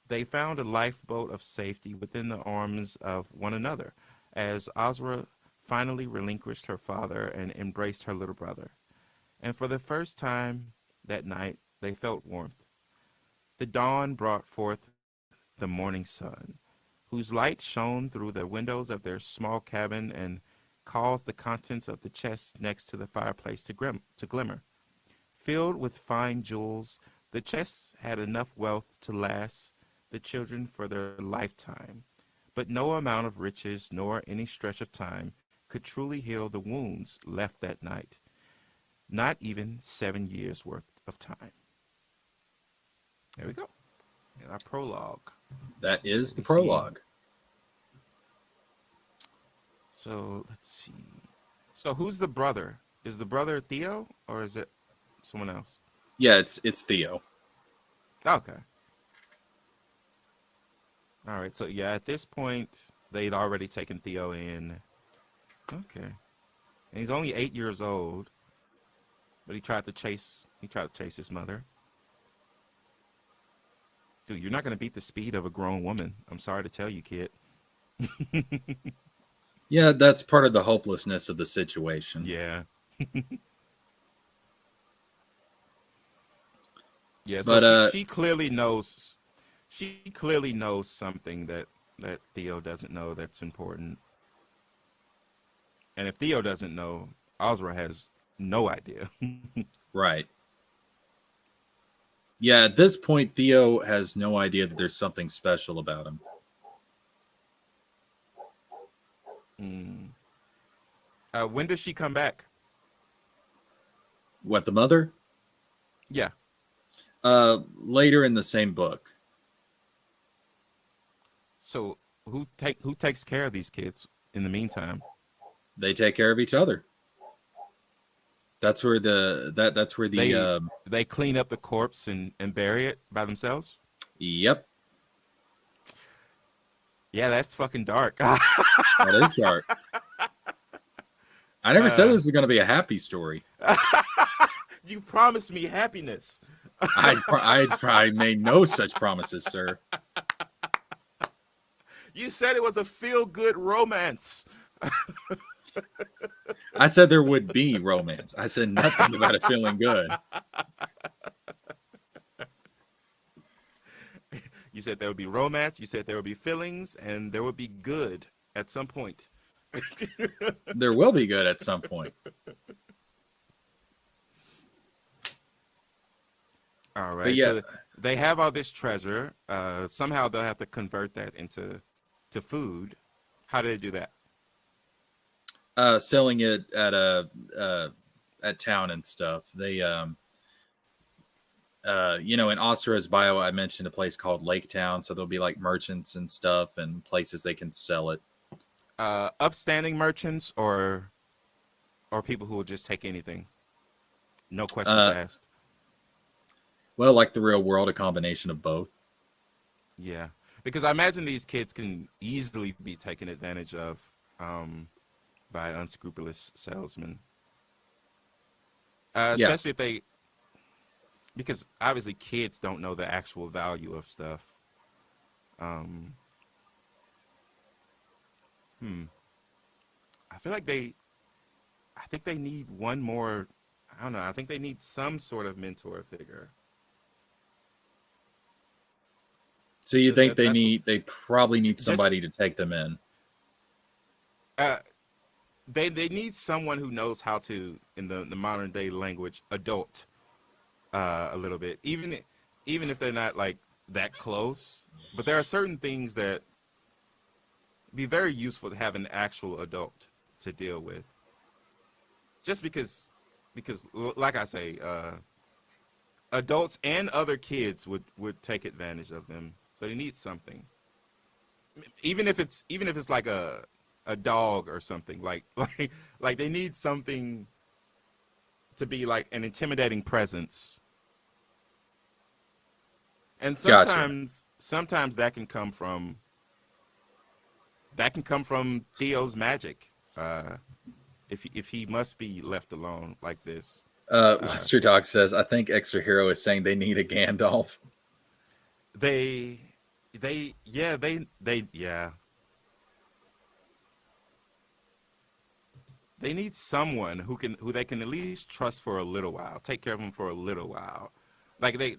They found a lifeboat of safety within the arms of one another, as Azra finally relinquished her father and embraced her little brother. And for the first time that night, they felt warmth. The dawn brought forth the morning sun, whose light shone through the windows of their small cabin and caused the contents of the chest next to the fireplace to glimmer. Filled with fine jewels, the chests had enough wealth to last the children for their lifetime, but no amount of riches nor any stretch of time could truly heal the wounds left that night, not even 7 years' worth of time. There we go. And our prologue. That is the Let me see. prologue. So let's see. So who's the brother? Is the brother Theo or is it someone else? Yeah, it's Theo. Okay. All right. So yeah, at this point they'd already taken Theo in. Okay. and he's only 8 years old, but he tried to chase his mother. Dude, you're not gonna beat the speed of a grown woman. I'm sorry to tell you, kid. Yeah, that's part of the hopelessness of the situation. Yeah. Yeah, so But she clearly knows. She clearly knows something that Theo doesn't know that's important. And if Theo doesn't know, Ozra has no idea. right. Yeah, at this point, Theo has no idea that there's something special about him. When does she come back? What, the mother? Yeah. Later in the same book. So who takes care of these kids in the meantime? They take care of each other. That's where They clean up the corpse and bury it by themselves? Yep. Yeah, that's fucking dark. That is dark. I never said this was going to be a happy story. You promised me happiness. I made no such promises, sir. You said it was a feel-good romance. I said there would be romance. I said nothing about it feeling good. You said there would be romance, you said there would be feelings, and there would be good at some point. There will be good at some point. All right. But yeah. So they have all this treasure. Somehow they'll have to convert that into food. How do they do that? Selling it at at town and stuff. They in Osra's bio, I mentioned a place called Lake Town, so there'll be like merchants and stuff and places they can sell it. Upstanding merchants or people who will just take anything, no questions asked. Well, like the real world, a combination of both. Yeah, because I imagine these kids can easily be taken advantage of by unscrupulous salesmen. Especially if they, because obviously kids don't know the actual value of stuff. I feel like I think they need one more, I don't know, I think they need some sort of mentor figure. So you think they probably need somebody to take them in? They need someone who knows how to, in the modern day language, adult a little bit, even if they're not like that close. But there are certain things that be very useful to have an actual adult to deal with. Just because, like I say, adults and other kids would take advantage of them. So they need something, even if it's like a dog or something, like they need something to be like an intimidating presence. And sometimes that can come from Theo's magic. If he must be left alone like this. Lester Dog says, I think Extra Hero is saying they need a Gandalf. They need someone who they can at least trust for a little while, take care of them for a little while, like they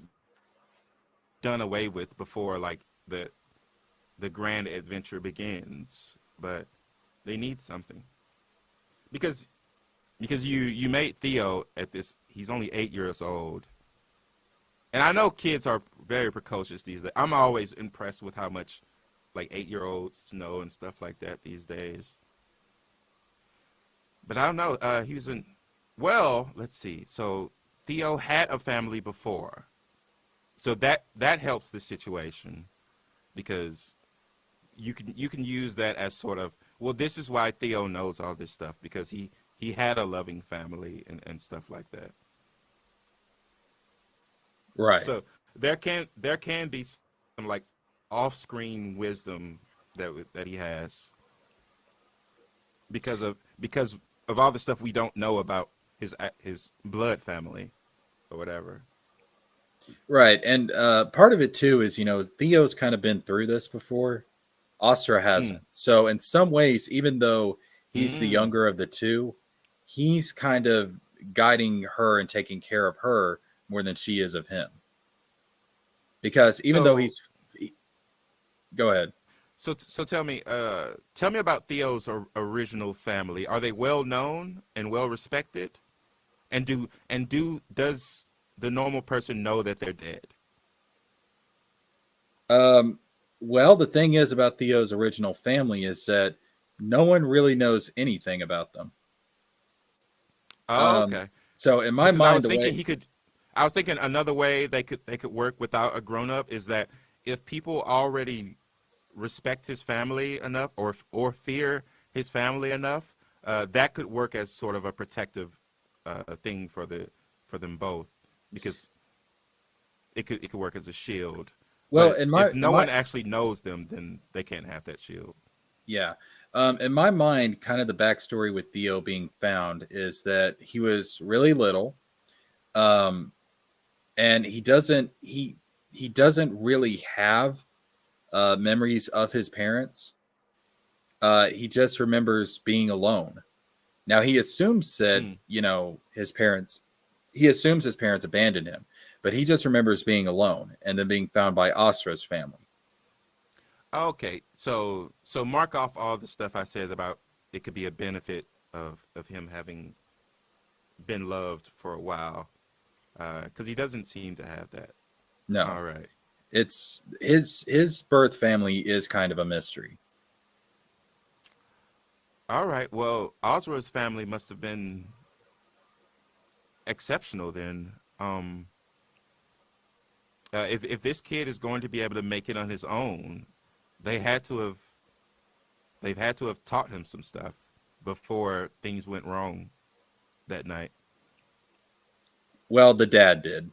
done away with before, like the grand adventure begins. But they need something because you made Theo at this. He's only 8 years old, and I know kids are very precocious these days. I'm always impressed with how much like 8-year-olds know and stuff like that these days. But I don't know. He was let's see. So Theo had a family before. So that helps the situation, because you can use that as sort of, well, this is why Theo knows all this stuff, because he had a loving family and stuff like that. Right. So there can be some like off-screen wisdom that he has because of all the stuff we don't know about his blood family or whatever. Right. And part of it too is, Theo's kind of been through this before. Astra hasn't. So in some ways, even though he's the younger of the two, he's kind of guiding her and taking care of her more than she is of him. Because even though go ahead. So tell me about Theo's original family. Are they well known and well respected? And does the normal person know that they're dead? Well, the thing is about Theo's original family is that no one really knows anything about them. Oh, okay. So in my mind, I was thinking another way they could work without a grown up is that if people already respect his family enough or fear his family enough, that could work as sort of a protective thing for them both, because it could work as a shield. Well, but if no one actually knows them, then they can't have that shield. Yeah. In my mind, kind of the backstory with Theo being found is that he was really little, and he doesn't really have memories of his parents. He just remembers being alone. Now he assumes that he assumes his parents abandoned him, but he just remembers being alone and then being found by Astra's family. Okay, so mark off all the stuff I said about it could be a benefit of him having been loved for a while, because he doesn't seem to have that. No. All right. It's his birth family is kind of a mystery. All right. Well, Osra's family must have been exceptional then. If this kid is going to be able to make it on his own, they've had to have taught him some stuff before things went wrong that night. Well, the dad did.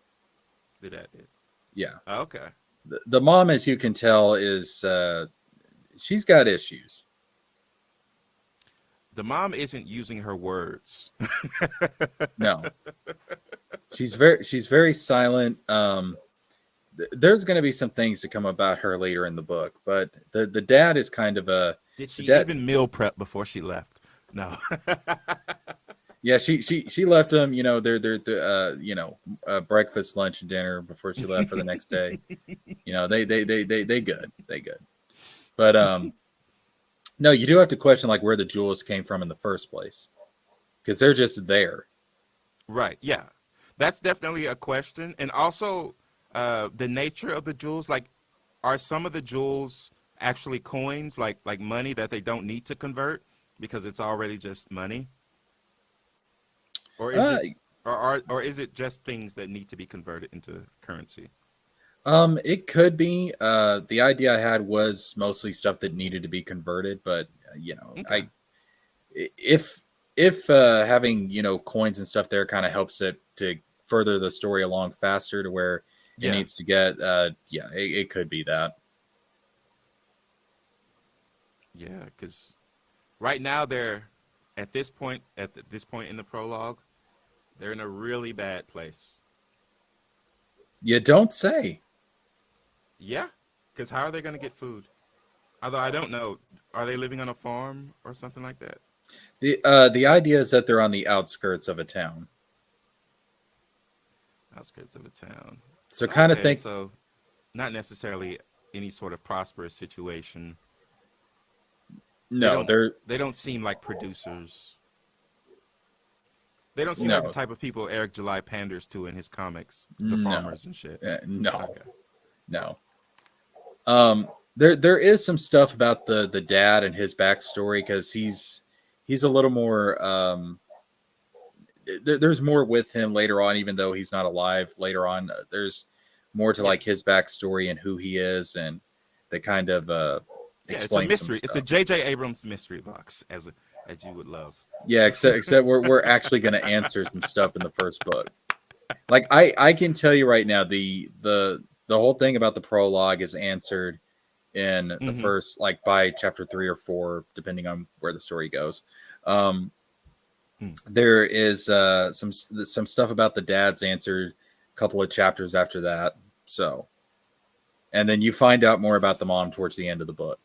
The dad did. Yeah. Okay. The mom, as you can tell, is she's got issues. The mom isn't using her words. No. She's very silent. There's going to be some things to come about her later in the book, but the dad is kind of a. Did she even meal prep before she left? No. Yeah, she left him. Their breakfast, lunch, and dinner before she left for the next day. They good. But no, you do have to question like where the jewels came from in the first place, because they're just there. Right. Yeah, that's definitely a question, and also the nature of the jewels. Like, are some of the jewels actually coins, like money that they don't need to convert because it's already just money? Or is it just things that need to be converted into currency? It could be. The idea I had was mostly stuff that needed to be converted, but Okay. if having coins and stuff there kind of helps it to further the story along faster to where it needs to get. It could be that. Yeah, because right now they're at this point in the prologue, they're in a really bad place. You don't say. Yeah, because how are they going to get food? Although I don't know, are they living on a farm or something like that? The idea is that they're on the outskirts of a town. Outskirts of a town. So kind of think. So not necessarily any sort of prosperous situation. No, they don't seem like producers. They don't seem like the type of people Eric July panders to in his comics, the farmers and shit. No. There is some stuff about the dad and his backstory, because he's a little more. There's more with him later on, even though he's not alive. Later on, there's more to like his backstory and who he is, and they kind of it's a mystery. It's a J.J. Abrams mystery box, as you would love. Yeah, except we're actually going to answer some stuff in the first book. Like I can tell you right now, the whole thing about the prologue is answered in the first, like by chapter 3 or 4, depending on where the story goes. There is some stuff about the dads answered a couple of chapters after that. So, and then you find out more about the mom towards the end of the book.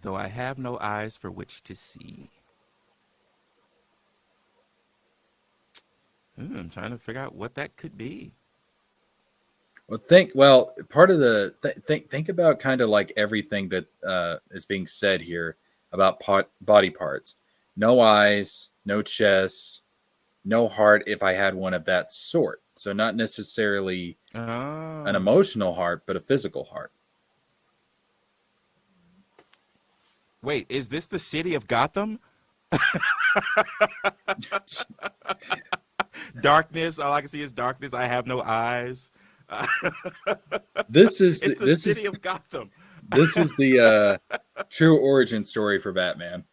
Though I have no eyes for which to see. I'm trying to figure out what that could be. Well, part of the think about kind of like everything that is being said here about body parts. No eyes, no chest, no heart if I had one of that sort. So not necessarily an emotional heart, but a physical heart. Wait, is this the city of Gotham? Darkness. All I can see is darkness. I have no eyes. This is the city of Gotham. This is the true origin story for Batman.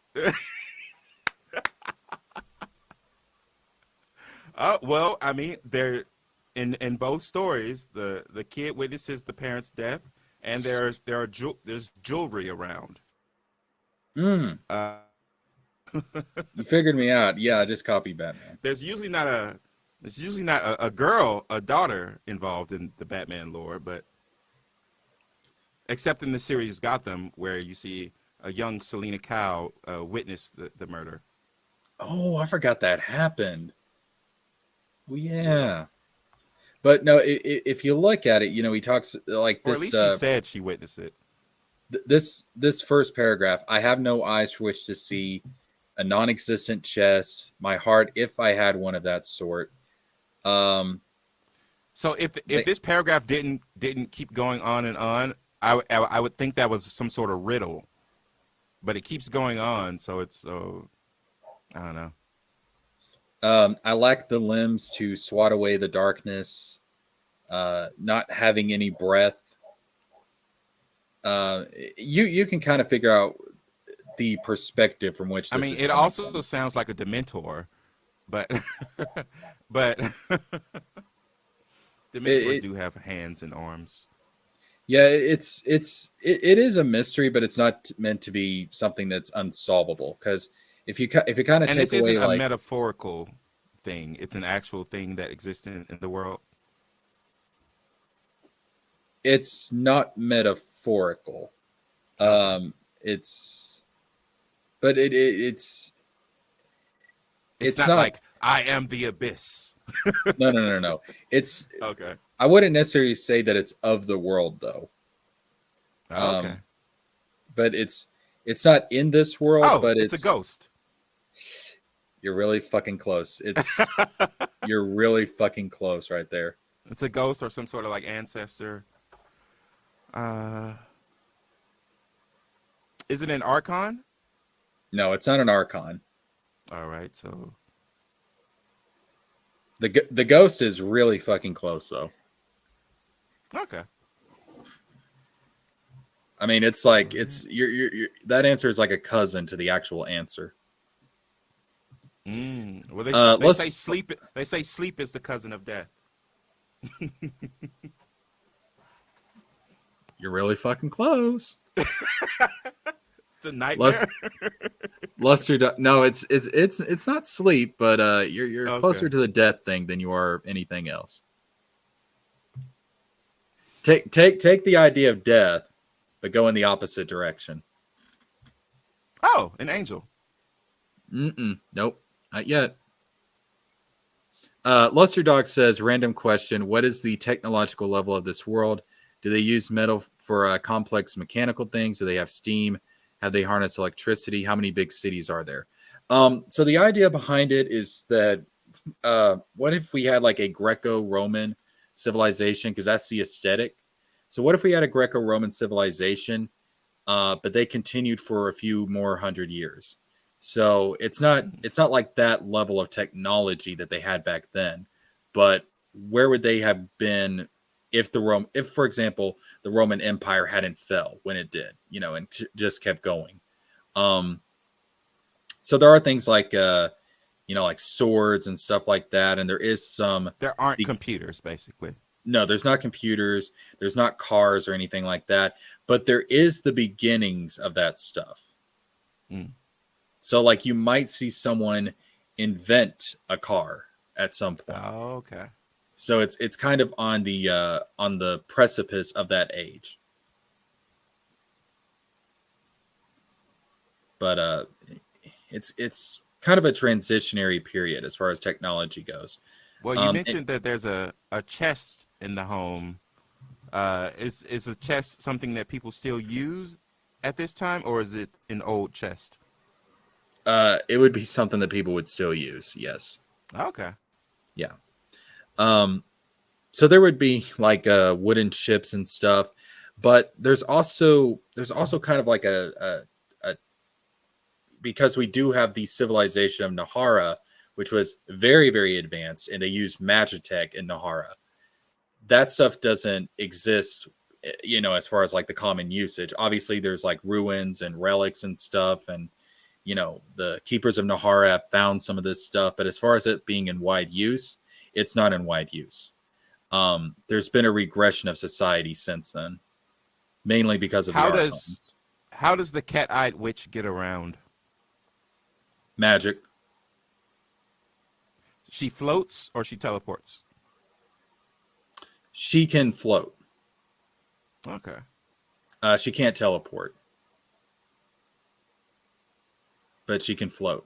Well, I mean, they're in both stories. The kid witnesses the parents' death, and there's jewelry around. You figured me out. Yeah, I just copied Batman. There's usually not a girl, a daughter involved in the Batman lore, but except in the series Gotham, where you see a young Selena Kyle witness the murder. Oh, I forgot that happened. Well, yeah. But no, if you look at it, you know, he talks like this. Or at least she said she witnessed it. This first paragraph, I have no eyes for which to see, a non-existent chest, my heart if I had one of that sort. So if this paragraph didn't keep going on and on, I would think that was some sort of riddle, but it keeps going on, so it's I don't know. I lack the limbs to swat away the darkness, not having any breath. You can kind of figure out the perspective from which this is it coming also from. sounds like a Dementor, but but Dementors do have hands and arms. Yeah, it is a mystery, but it's not meant to be something that's unsolvable. Because if you kind of take away, this isn't a like, metaphorical thing; it's an actual thing that exists in the world. it's not metaphorical. It's not like I am the abyss. No. It's Okay. I wouldn't necessarily say that it's of the world though. Okay. But it's not in this world, but it's a ghost. You're really fucking close. You're really fucking close right there. It's a ghost or some sort of like ancestor. Is it an archon? No, it's not an archon. All right, so The ghost is really fucking close though. okay. I mean, it's like you're that answer is like a cousin to the actual answer. Well, they say sleep. They say sleep is the cousin of death. You're really fucking close. It's a nightmare. No, it's not sleep, but you're Okay. closer to the death thing than you are anything else. Take the idea of death, but go in the opposite direction. Oh, an angel. Nope, not yet. Luster Dog says, random question: what is the technological level of this world? Do they use metal for complex mechanical things? Do they have steam? Have they harnessed electricity? How many big cities are there? So the idea behind it is that what if we had like a Greco-Roman civilization? Because that's the aesthetic. So what if we had a Greco-Roman civilization, but they continued for a few more hundred years? So it's not like that level of technology that they had back then. But where would they have been if for example, the Roman Empire hadn't fell when it did, and just kept going? So there are things like like swords and stuff like that, and there aren't computers, basically. No, there's not computers, there's not cars or anything like that, but there is the beginnings of that stuff. So like you might see someone invent a car at some point. Oh, okay. So it's kind of on the precipice of that age. But it's kind of a transitionary period as far as technology goes. Well, you And mentioned that there's a chest in the home. Is a chest something that people still use at this time, or is it an old chest? it would be something that people would still use. Yes. Okay. Yeah. So there would be like wooden ships and stuff, but there's also kind of like a because we do have the civilization of Nahara, which was very, very advanced, and they use magitech in Nahara. That stuff doesn't exist, as far as like the common usage. Obviously, there's like ruins and relics and stuff, and the keepers of Nahara have found some of this stuff, but as far as it being in wide use, it's not in wide use. There's been a regression of society since then, mainly because of How the does how does the cat-eyed witch get around? magic. She floats or she teleports? She can float. Okay. She can't teleport, but she can float.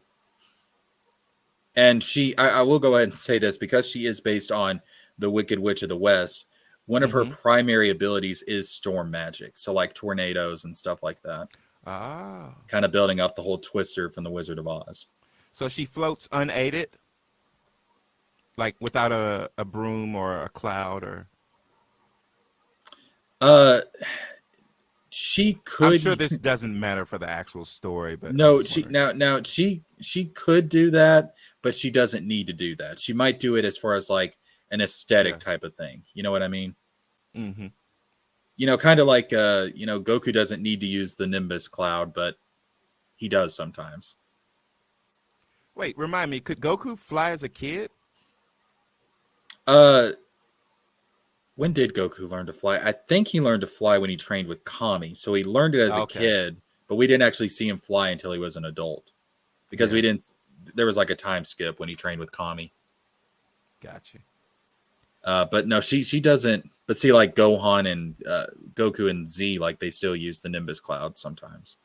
And I will go ahead and say this, because she is based on the Wicked Witch of the West. One of her primary abilities is storm magic. So like tornadoes and stuff like that. Ah. Kind of building up the whole Twister from the Wizard of Oz. So she floats unaided? Like without a broom or a cloud or... She could... I'm sure this doesn't matter for the actual story, but... No, she could do that, but she doesn't need to do that. She might do it as far as like an aesthetic type of thing. You know what I mean? Mm-hmm. Kind of like Goku doesn't need to use the Nimbus cloud, but he does sometimes. Wait, remind me, could Goku fly as a kid? When did Goku learn to fly? I think he learned to fly when he trained with Kami. So he learned it as a kid, but we didn't actually see him fly until he was an adult, because there was like a time skip when he trained with Kami. Gotcha. But no, she doesn't. But see, like Gohan and Goku and Z, like they still use the Nimbus cloud sometimes.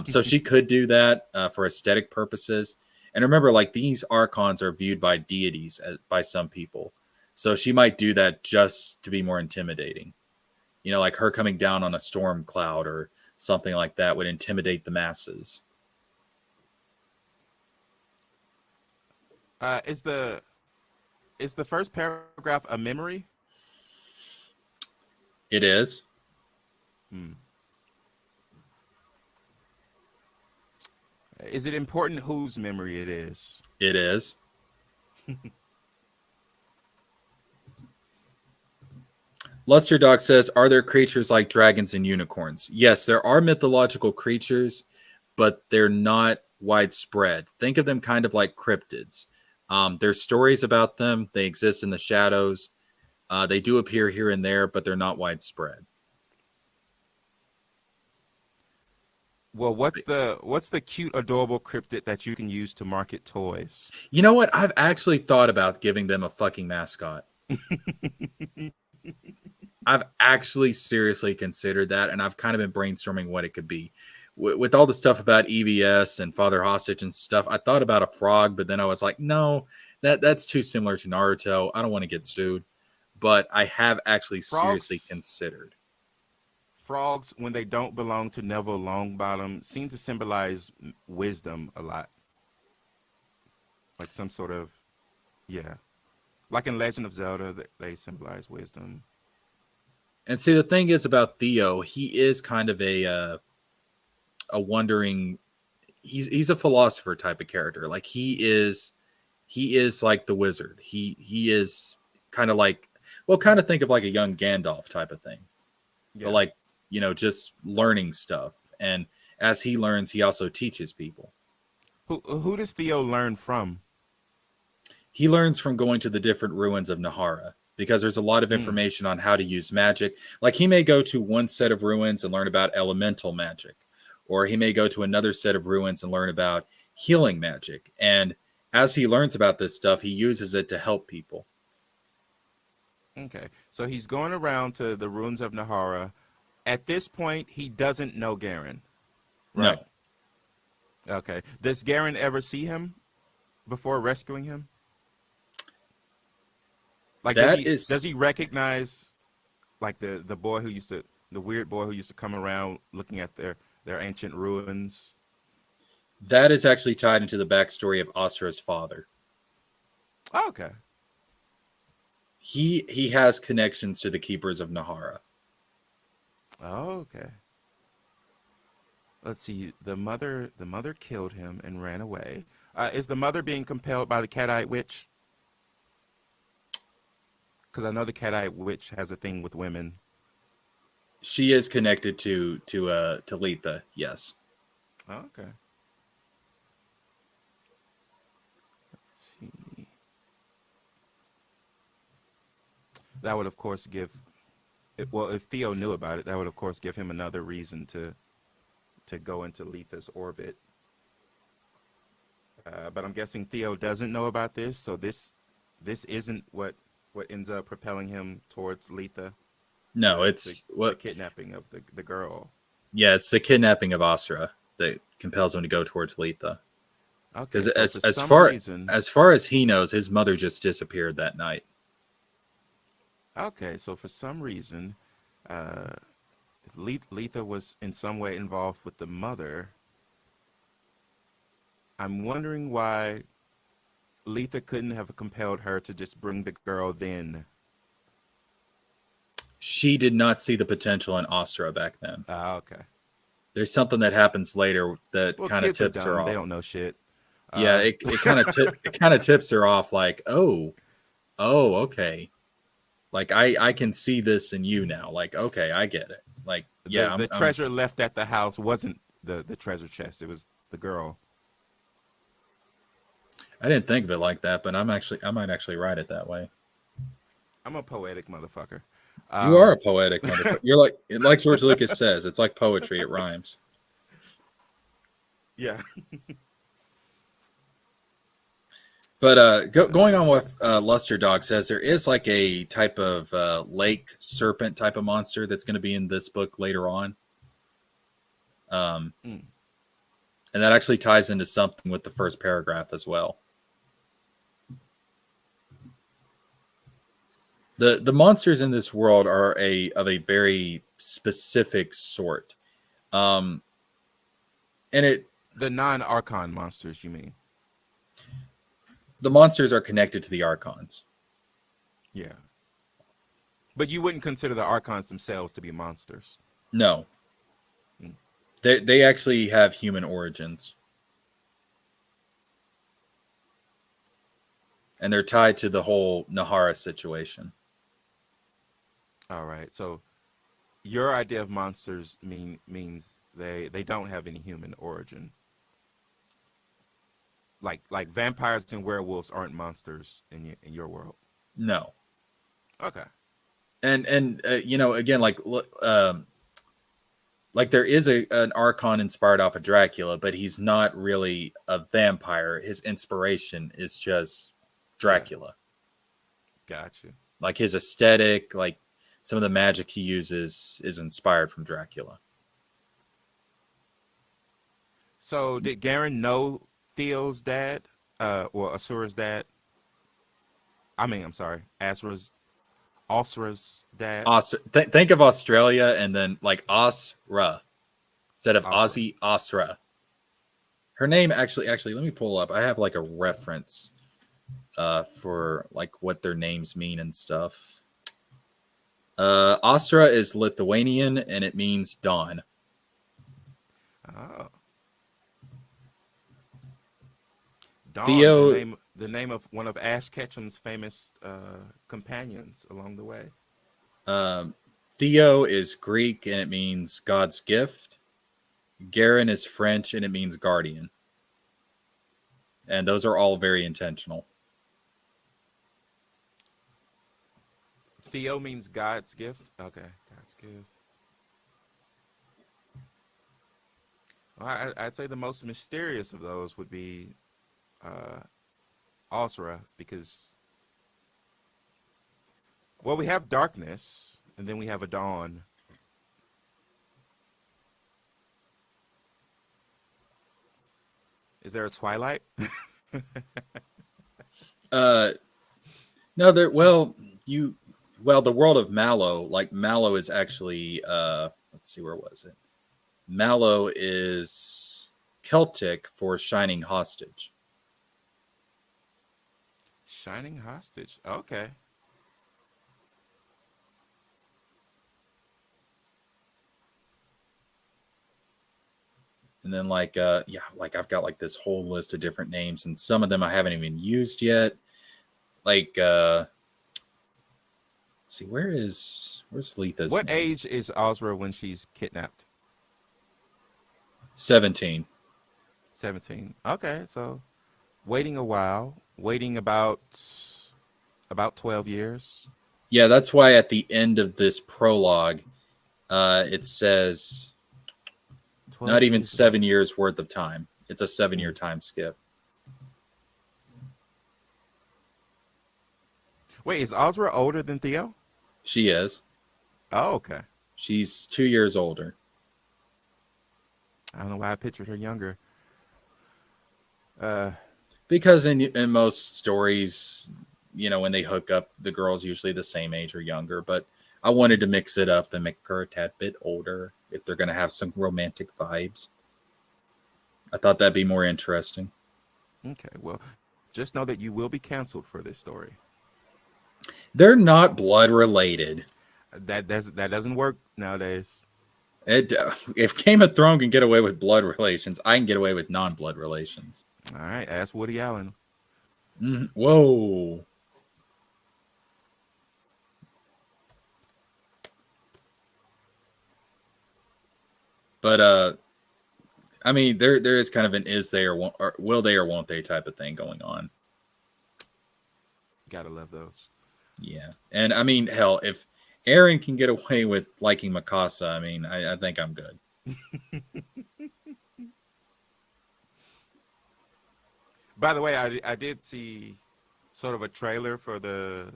So she could do that for aesthetic purposes. And remember, like these archons are viewed by deities by some people. So she might do that just to be more intimidating. Like her coming down on a storm cloud or something like that would intimidate the masses. Is the first paragraph a memory? It is. Is it important whose memory it is? It is. Luster Dog says, are there creatures like dragons and unicorns? Yes, there are mythological creatures, but they're not widespread. Think of them kind of like cryptids. There's stories about them. They exist in the shadows. They do appear here and there, but they're not widespread. Well, what's the cute, adorable cryptid that you can use to market toys? You know what? I've actually thought about giving them a fucking mascot. I've actually seriously considered that, and I've kind of been brainstorming what it could be. With all the stuff about EVS and Father Hostage and stuff, I thought about a frog, but then I was like, no, that's too similar to Naruto. I don't want to get sued. But I have actually seriously considered. Frogs, when they don't belong to Neville Longbottom, seem to symbolize wisdom a lot. Like some sort of, like in Legend of Zelda, they symbolize wisdom. And see, the thing is about Theo, he is kind of a wondering. He's a philosopher type of character. Like he is like the wizard. He is kind of like, well, kind of think of like a young Gandalf type of thing. But like, just learning stuff. And as he learns, he also teaches people. Who does Theo learn from? He learns from going to the different ruins of Nahara, because there's a lot of information on how to use magic. Like he may go to one set of ruins and learn about elemental magic, or he may go to another set of ruins and learn about healing magic. And as he learns about this stuff, he uses it to help people. Okay, so he's going around to the ruins of Nahara. At this point, he doesn't know Garen, right? No. Okay. Does Garen ever see him before rescuing him? Like, That does is he recognize like the boy who used to the weird boy who used to come around looking at their ancient ruins? that is actually tied into the backstory of Asura's father. Oh, okay. He has connections to the keepers of Nahara. Oh, okay. Let's see. The mother killed him and ran away. Is the mother being compelled by the Cat-Eyed Witch? Because I know the Cat-Eyed Witch has a thing with women. She is connected to Letha, yes. Oh, okay. Let's see. That would, of course, well, if Theo knew about it, that would, of course, give him another reason to go into Letha's orbit. But I'm guessing Theo doesn't know about this, so this isn't what ends up propelling him towards Letha. No, it's the kidnapping of the girl. Yeah, it's the kidnapping of Asura that compels him to go towards Letha. Okay, Because so as far as he knows, his mother just disappeared that night. Okay, so for some reason, Letha was in some way involved with the mother. I'm wondering why Letha couldn't have compelled her to just bring the girl then. She did not see the potential in Asura back then. Okay. There's something that happens later that kind of kids are tips her dumb. off. They don't know shit. Yeah, it kind of tips her off. Like, oh, okay. Like I can see this in you now. Like, okay, I get it. Like, yeah, the treasure left at the house wasn't the treasure chest. It was the girl. I didn't think of it like that, but I might actually write it that way. I'm a poetic motherfucker. You are a poetic motherfucker. You're like George Lucas says, it's like poetry. It rhymes. Yeah. But going on what Luster Dog says, there is like a type of lake serpent type of monster that's going to be in this book later on. And that actually ties into something with the first paragraph as well. The monsters in this world are of a very specific sort. And the non-Archon monsters, you mean? The monsters are connected to the Archons. Yeah. But you wouldn't consider the Archons themselves to be monsters. No. They actually have human origins. And they're tied to the whole Nahara situation. All right. So your idea of monsters means they don't have any human origin. Like vampires and werewolves aren't monsters in your world. No. Okay. And again, like there is an Archon inspired off of Dracula, but he's not really a vampire. His inspiration is just Dracula. Yeah. Gotcha. Like his aesthetic, like some of the magic he uses is inspired from Dracula. So did Garen know Theo's dad, or Asura's dad? I'm sorry, Asura's dad. Think of Australia and then like Asra instead of Asra. Ozzy Asra. Her name actually, let me pull up. I have like a reference for like what their names mean and stuff. Astra is Lithuanian and it means dawn. Oh. Dawn, Theo, the name of one of Ash Ketchum's famous companions along the way. Theo is Greek and it means God's gift. Garen is French and it means guardian. And those are all very intentional. Theo means God's gift. Okay, God's gift. I'd say the most mysterious of those would be Asura, because, well, we have darkness, and then we have a dawn. Is there a twilight? Uh, no, there. Well, the world of Mallow, like Mallow is actually. Let's see, where was it? Mallow is Celtic for shining hostage. Shining hostage. Okay. And then like like I've got like this whole list of different names, and some of them I haven't even used yet. Like let's see, where's Letha's What name? age is Asura when she's kidnapped? 17. 17. Okay, so waiting a while, waiting about 12 years. Yeah, that's why at the end of this prologue, it says 12 not even years. 7 years worth of time. It's a 7-year time skip. Wait, is Asura older than Theo? She is. Oh, okay. She's 2 years older. I don't know why I pictured her younger. Because in most stories, when they hook up, the girl's usually the same age or younger. But I wanted to mix it up and make her a tad bit older if they're going to have some romantic vibes. I thought that'd be more interesting. Okay, well, just know that you will be canceled for this story. They're not blood related. That doesn't work nowadays. If Game of Thrones can get away with blood relations, I can get away with non-blood relations. All right, ask Woody Allen. Whoa. But I mean, there is kind of an is they or will they or won't they type of thing going on. Gotta love those. Yeah, and I mean, hell, if Aaron can get away with liking Mikasa, I mean, I think I'm good. By the way, I did see sort of a trailer for the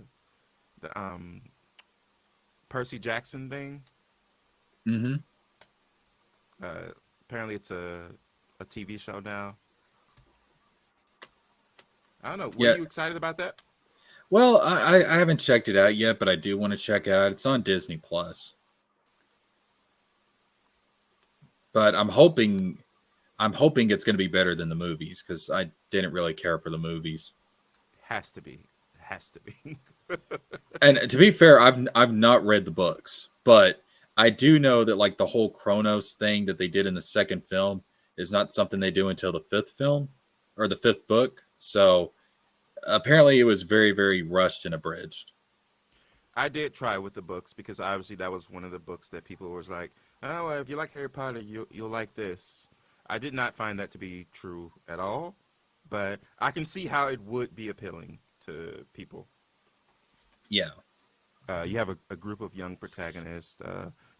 Percy Jackson thing. Mm-hmm. Apparently, it's a TV show now. I don't know. Were Yeah. you excited about that? Well, I haven't checked it out yet, but I do want to check it out. It's on Disney Plus. But I'm hoping it's going to be better than the movies because I didn't really care for the movies. Has to be. Has to be. And to be fair, I've not read the books, but I do know that like the whole Chronos thing that they did in the second film is not something they do until the fifth film or the fifth book. So apparently it was very, very rushed and abridged. I did try with the books because obviously that was one of the books that people was like, oh, well, if you like Harry Potter, you'll like this. I did not find that to be true at all, but I can see how it would be appealing to people. Yeah. You have a group of young protagonists,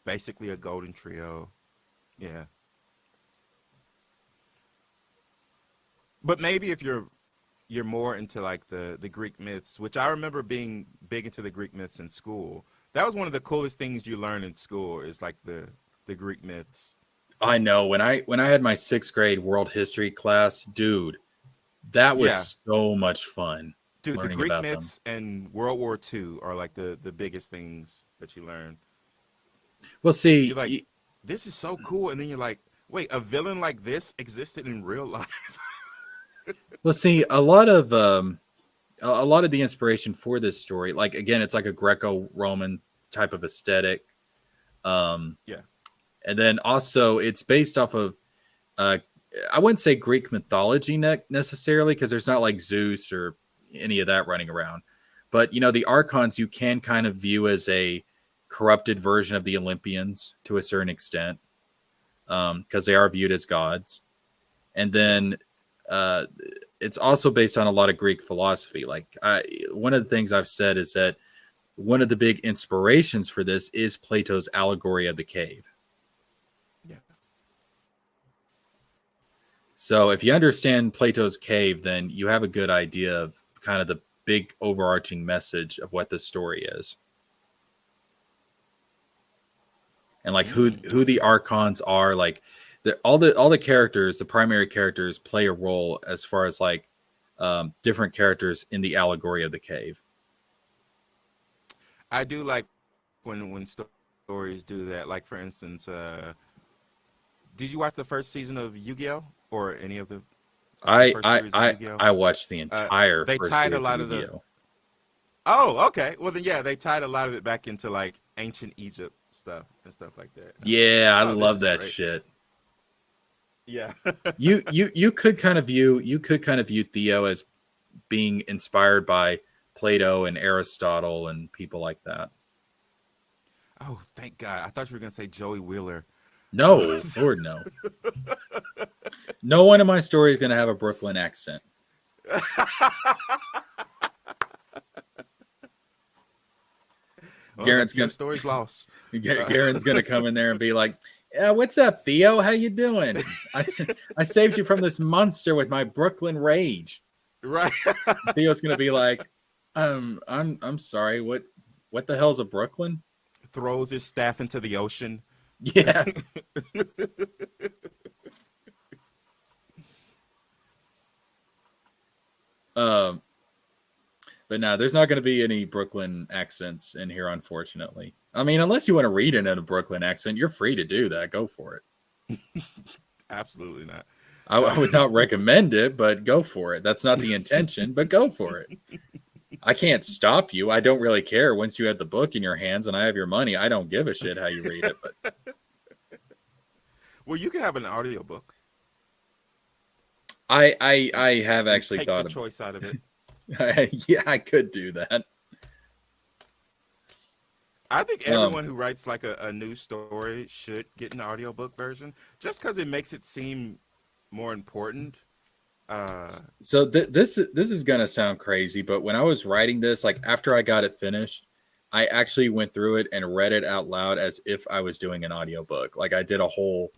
basically a golden trio. Yeah. But maybe if you're more into like the Greek myths, which I remember being big into the Greek myths in school. That was one of the coolest things you learn in school is like the Greek myths. I know when I had my 6th grade world history class, dude, that was so much fun. Dude, the learning Greek about myths and World War II are like the biggest things that you learn. Well, see, You're like, this is so cool, and then you're like, wait, a villain like this existed in real life. well, see, a lot of the inspiration for this story, like again, it's like a Greco-Roman type of aesthetic. Yeah. And then also it's based off of, I wouldn't say Greek mythology necessarily, because there's not like Zeus or any of that running around. But, the Archons you can kind of view as a corrupted version of the Olympians to a certain extent, because they are viewed as gods. And then it's also based on a lot of Greek philosophy. Like one of the things I've said is that one of the big inspirations for this is Plato's allegory of the cave. Yeah. So if you understand Plato's cave, then you have a good idea of kind of the big overarching message of what this story is. And like who the archons are, like all the characters, the primary characters play a role as far as like different characters in the allegory of the cave. I do like when stories do that. Like for instance, did you watch the first season of Yu-Gi-Oh or any of the first series of Yu-Gi-Oh? I watched the entire they first tied series a lot of of Yu-Gi-Oh. Oh, okay. Well then, yeah, they tied a lot of it back into like ancient Egypt stuff and stuff like that. Yeah, I Oh, this love is that great. shit. Yeah. You could kind of view Theo as being inspired by Plato and Aristotle and people like that. Oh, thank God. I thought you were gonna say Joey Wheeler. No, Lord, no. No one in my story is going to have a Brooklyn accent. Well, Garen's your gonna story's lost. Garen's gonna come in there and be like, "Yeah, what's up, Theo? How you doing? I saved you from this monster with my Brooklyn rage." Right. Theo's gonna be like, I'm sorry. What the hell's a Brooklyn?" Throws his staff into the ocean. Yeah. But no, there's not going to be any Brooklyn accents in here, unfortunately. I mean, unless you want to read it in a Brooklyn accent, you're free to do that. Go for it. Absolutely not. I would not recommend it, but go for it. That's not the intention, but go for it. I can't stop you. I don't really care. Once you have the book in your hands and I have your money, I don't give a shit how you read it. But Well, you can have an audiobook. I have actually take thought the choice out of it. Yeah, I could do that. I think everyone who writes like a new story should get an audiobook version just because it makes it seem more important. So this is gonna sound crazy, but when I was writing this, like after I got it finished, I actually went through it and read it out loud as if I was doing an audiobook. Like I did a whole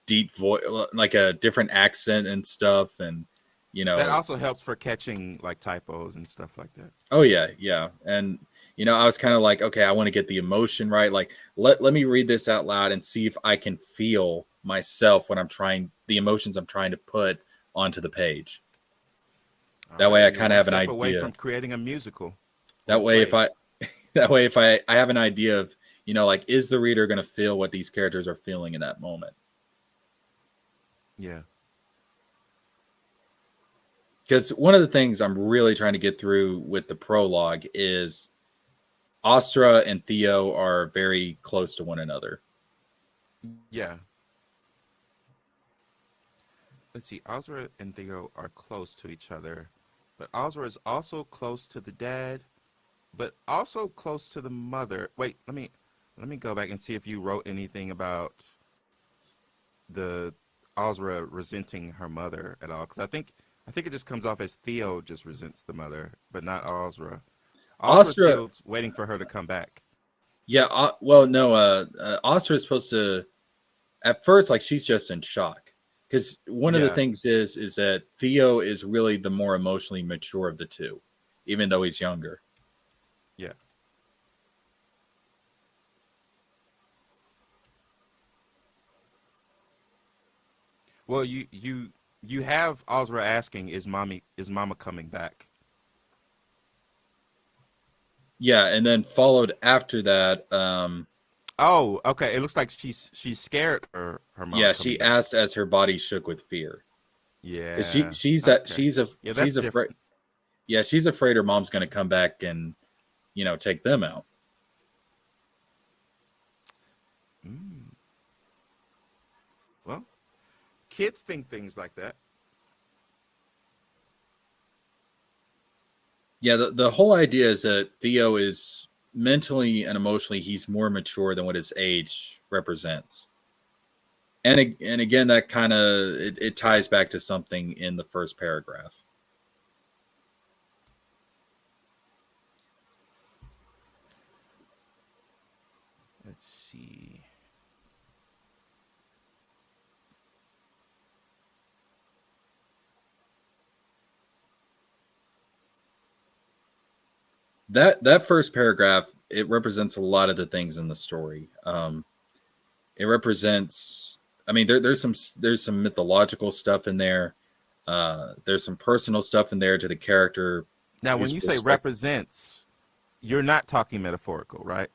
deep voice, like a different accent and stuff, and that also helps for catching like typos and stuff like that. Oh yeah, and I was kind of like, okay, I want to get the emotion right. Like let me read this out loud and see if I can feel myself when the emotions I'm trying to put onto the page. That way I kind of have an idea. Away from creating a musical. That way if I have an idea of, like, is the reader going to feel what these characters are feeling in that moment? Yeah. Because one of the things I'm really trying to get through with the prologue is Astra and Theo are very close to one another. Yeah. Let's see. Asra and Theo are close to each other, but Asra is also close to the dad, but also close to the mother. Wait, let me go back and see if you wrote anything about the Asra resenting her mother at all, because I think it just comes off as Theo just resents the mother, but not Asra. Asra's still waiting for her to come back. Yeah, well, no, Astra is supposed to, at first, like, she's just in shock. Because one of the things is that Theo is really the more emotionally mature of the two, even though he's younger. Yeah. Well, you have Asra asking, is Mama coming back? Yeah, and then followed after that. Oh, okay. It looks like she's scared her mom. Yeah, she asked as her body shook with fear. Yeah, because she's afraid. Yeah, she's afraid her mom's going to come back and take them out. Well, kids think things like that. Yeah, the whole idea is that Theo is mentally and emotionally, he's more mature than what his age represents. And again, that kind of it ties back to something in the first paragraph. Let's see. that first paragraph, it represents a lot of the things in the story. It represents, I mean, there's some mythological stuff in there. There's some personal stuff in there to the character. Now, when whose you say represents, you're not talking metaphorical, right?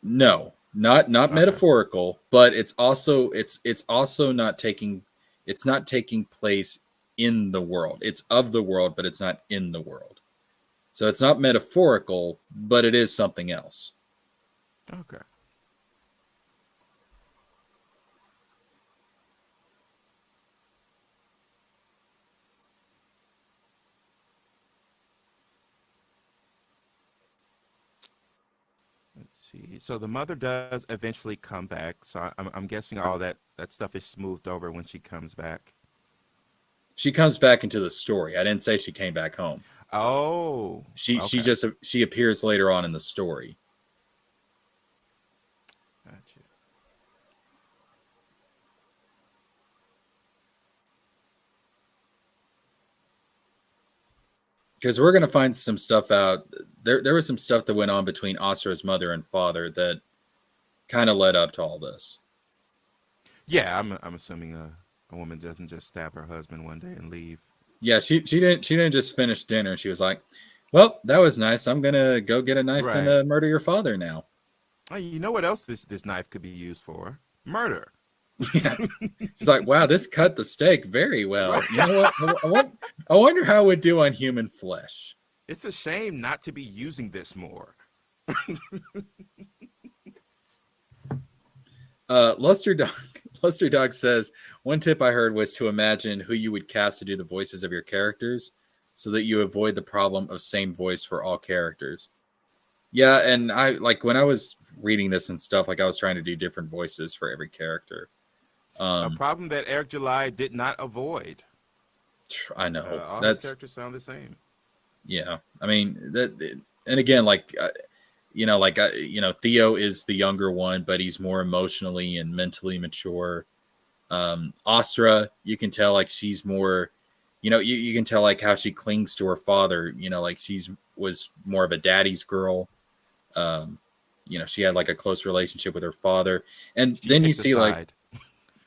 No, not Okay. metaphorical, but it's also not taking place in the world. It's of the world, but it's not in the world. So it's not metaphorical, but it is something else. Okay. Let's see. So the mother does eventually come back. So I'm guessing all that stuff is smoothed over when she comes back. She comes back into the story. I didn't say she came back home. Oh, She okay. she appears later on in the story. Gotcha. Because we're gonna find some stuff out. There was some stuff that went on between Astra's mother and father that kind of led up to all this. Yeah, I'm assuming a woman doesn't just stab her husband one day and leave. Yeah, she didn't just finish dinner. She was like, "Well, that was nice. I'm gonna go get a knife and Right. murder your father now." Oh, you know what else this knife could be used for? Murder. Yeah, she's like, "Wow, this cut the steak very well." Right. You know what? I wonder how it would do on human flesh. It's a shame not to be using this more. Luster Dog Luster Dog says one tip I heard was to imagine who you would cast to do the voices of your characters, so that you avoid the problem of same voice for all characters. Yeah, and I like when I was reading this and stuff, like I was trying to do different voices for every character. A problem that Eric July did not avoid. I know All his that's characters sound the same. yeah. I mean that, and again, like Theo is the younger one, but he's more emotionally and mentally mature. Astra, you can tell like she's more, you can tell like how she clings to her father. Like she's was more of a daddy's girl. She had like a close relationship with her father, and She then you picked a see like side.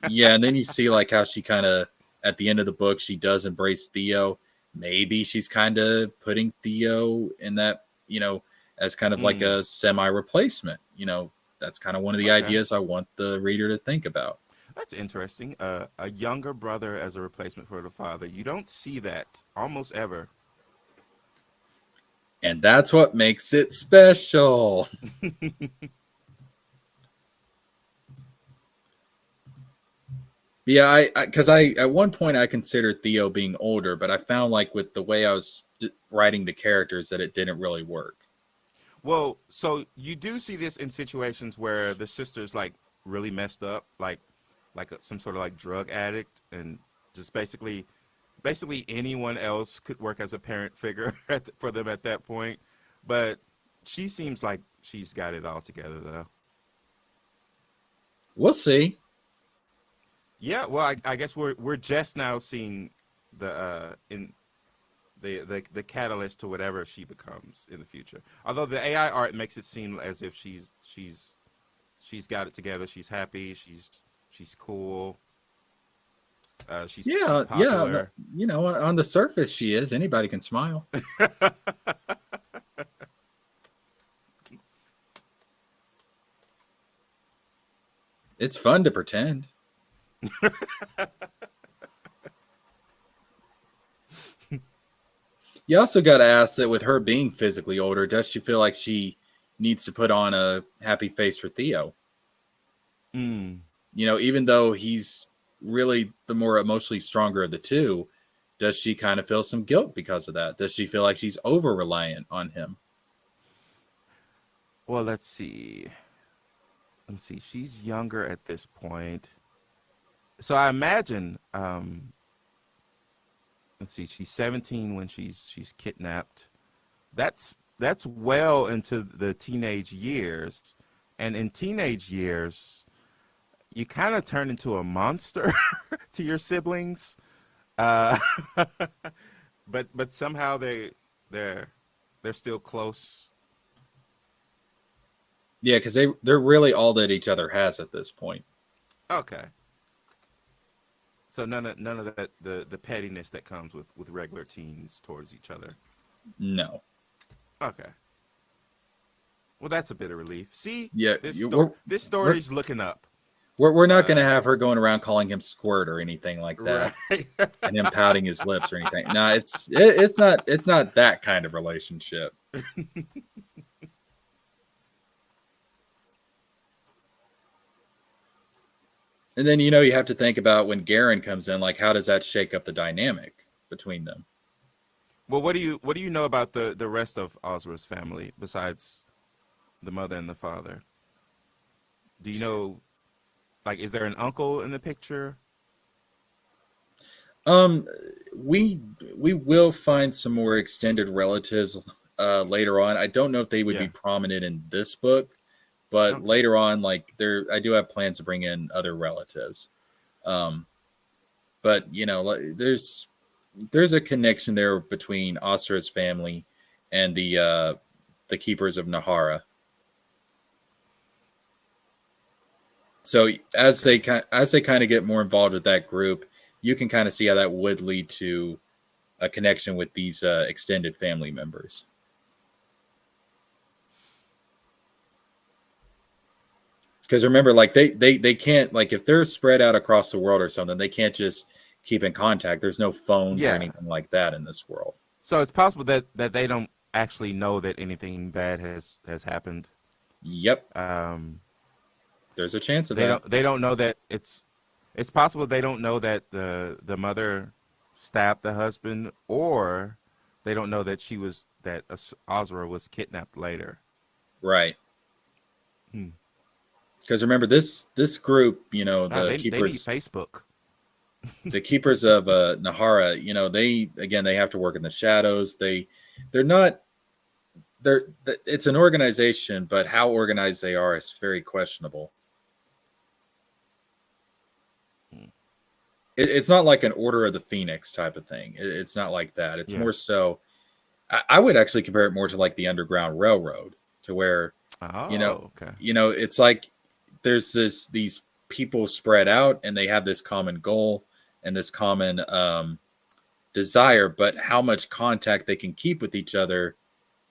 yeah, and then you see like how she kind of at the end of the book she does embrace Theo. Maybe she's kind of putting Theo in that as kind of like Mm, a semi replacement. That's kind of one of the okay. ideas I want the reader to think about. That's interesting. A younger brother as a replacement for the father. You don't see that almost ever. And that's what makes it special. Yeah, because I at one point I considered Theo being older, but I found like with the way I was writing the characters that it didn't really work. Well, so you do see this in situations where the sister's like really messed up, some sort of like drug addict, and just basically anyone else could work as a parent figure for them at that point. But she seems like she's got it all together, though. We'll see. Yeah, well, I guess we're just now seeing the in the catalyst to whatever she becomes in the future. Although the AI art makes it seem as if she's got it together. She's happy. She's cool. She's Yeah. popular. On the surface she is. Anybody can smile. It's fun to pretend. You also got to ask that with her being physically older, does she feel like she needs to put on a happy face for Theo? Mm. Even though he's really the more emotionally stronger of the two, does she kind of feel some guilt because of that? Does she feel like she's over reliant on him? Well, let's see. She's younger at this point, so I imagine. Let's see. She's 17 when she's kidnapped. That's well into the teenage years, and in teenage years, you kind of turn into a monster to your siblings. Uh, but somehow they're they're still close. Yeah, because they're really all that each other has at this point. Okay. So none of that the pettiness that comes with regular teens towards each other. No. Okay. Well, that's a bit of relief. See, Yeah, this story's looking up. We're not going to have her going around calling him squirt or anything like that, Right. and him pouting his lips or anything. No, it's not that kind of relationship. And then you have to think about when Garen comes in, like how does that shake up the dynamic between them? Well, what do you know about the rest of Ozra's family besides the mother and the father? Do you know, like, is there an uncle in the picture? We will find some more extended relatives later on. I don't know if they would be prominent in this book, but later on, like I do have plans to bring in other relatives. But there's a connection there between Asura's family and the keepers of Nahara. So as they kind of get more involved with that group, you can kind of see how that would lead to a connection with these extended family members. Because remember, like they can't, like if they're spread out across the world or something, they can't just keep in contact. There's no phones or anything like that in this world. So it's possible that they don't actually know that anything bad has happened. Yep. There's a chance of that. They don't know that it's possible they don't know that the mother stabbed the husband, or they don't know that Azra was kidnapped later. Right. Because remember this group, keepers. They need Facebook. The keepers of Nahara, they have to work in the shadows. It's an organization, but how organized they are is very questionable. It's not like an Order of the Phoenix type of thing. It's not like that. It's more so. I would actually compare it more to like the Underground Railroad, to where it's like there's these people spread out and they have this common goal and this common desire, but how much contact they can keep with each other,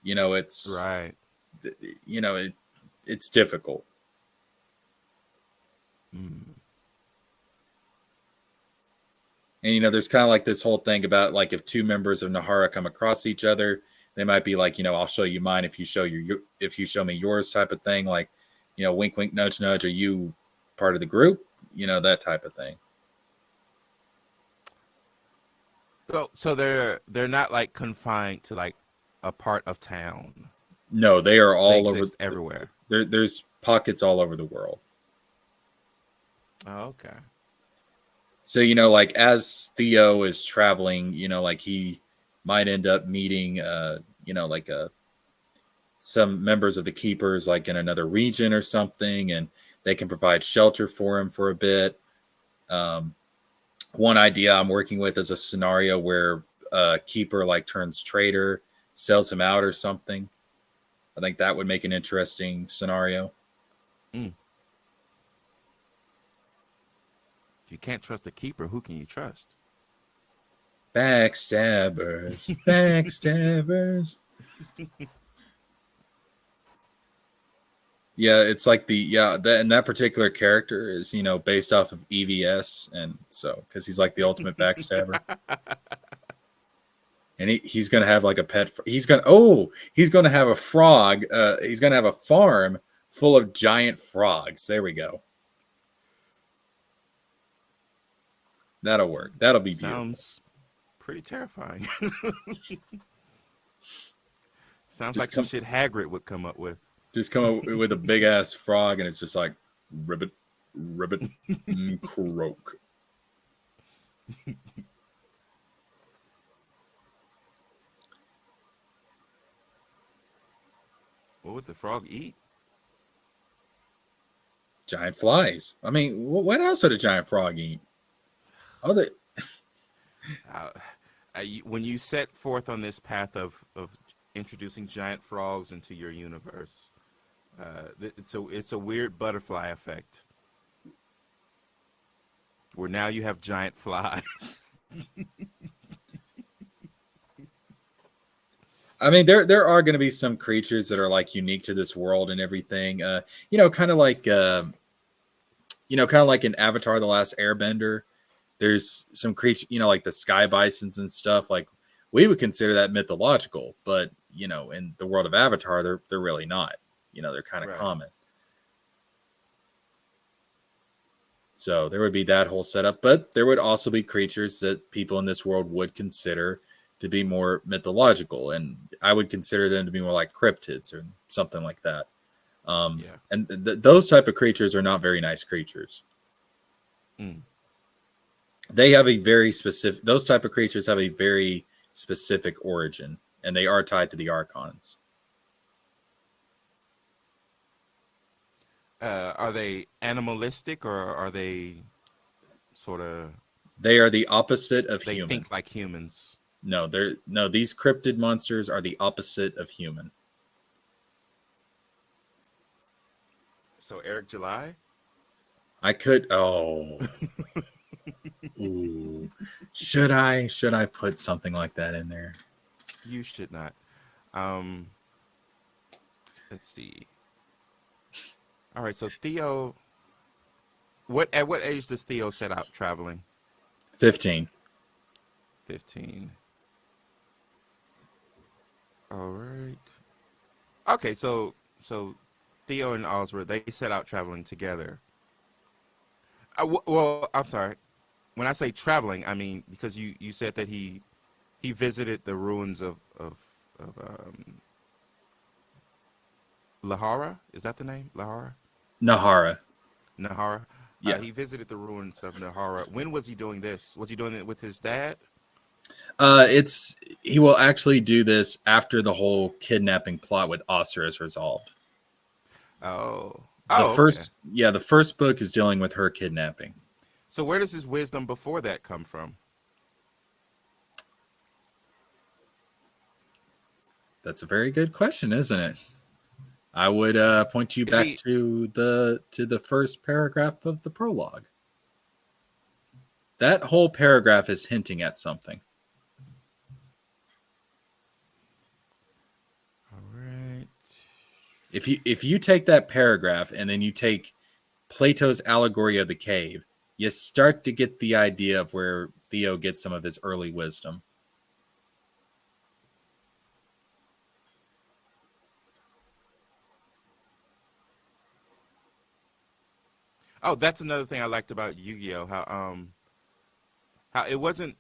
it's right. It's difficult. And there's kind of like this whole thing about like if two members of Nahara come across each other, they might be like, I'll show you mine if you show me yours type of thing. Like, wink, wink, nudge, nudge. Are you part of the group? That type of thing. So they're not like confined to like a part of town. No, they are all over everywhere. There's pockets all over the world. Oh, okay. So, like as Theo is traveling, like he might end up meeting, some members of the keepers, like in another region or something, and they can provide shelter for him for a bit. One idea I'm working with is a scenario where a keeper like turns traitor, sells him out or something. I think that would make an interesting scenario. If you can't trust a keeper, who can you trust? Backstabbers. Backstabbers. Yeah, it's like and that particular character is, based off of EVS, and so because he's like the ultimate backstabber. And he's gonna have like a pet. He's gonna have a frog. He's gonna have a farm full of giant frogs. There we go. That'll work. That'll be beautiful. Sounds pretty terrifying. Sounds Just like some shit Hagrid would come up with. Just come up with a big ass frog, and it's just like ribbit, croak. What would the frog eat? Giant flies. I mean, what else would a giant frog eat? When you set forth on this path of introducing giant frogs into your universe. It's a weird butterfly effect where now you have giant flies. I mean, there are going to be some creatures that are like unique to this world and everything. You know, kind of like kind of like in Avatar: The Last Airbender. There's some creature, you know, like the sky bisons and stuff. Like we would consider that mythological, but you know, in the world of Avatar, they're really not. You know, they're kind of Right. common. So there would be that whole setup, but there would also be creatures that people in this world would consider to be more mythological, and I would consider them to be more like cryptids or something like that. Yeah. And those type of creatures are not very nice creatures. Mm. They have a very specific. Those type of creatures have a very specific origin, and they are tied to the archons. Are they animalistic or are they sort of They are the opposite of they human. think like humans? No, these cryptid monsters are the opposite of human. So Eric July? I could. Oh, ooh. Should I put something like that in there? You should not. Um, let's see. All right, so Theo, at what age does Theo set out traveling? 15. 15. All right. Okay, so Theo and Oswald, they set out traveling together. Well, I'm sorry. When I say traveling, I mean because you said that he visited the ruins of Lahara. Is that the name? Lahara? Nahara. Nahara. Yeah. He visited the ruins of Nahara. When was he doing this? Was he doing it with his dad? He will actually do this after the whole kidnapping plot with Osir is resolved. Oh. The Okay. first book is dealing with her kidnapping. So where does his wisdom before that come from? That's a very good question, isn't it? I would point you back to the first paragraph of the prologue. That whole paragraph is hinting at something. All right. If you take that paragraph and then you take Plato's allegory of the cave, you start to get the idea of where Theo gets some of his early wisdom. Oh, that's another thing I liked about Yu-Gi-Oh! How it wasn't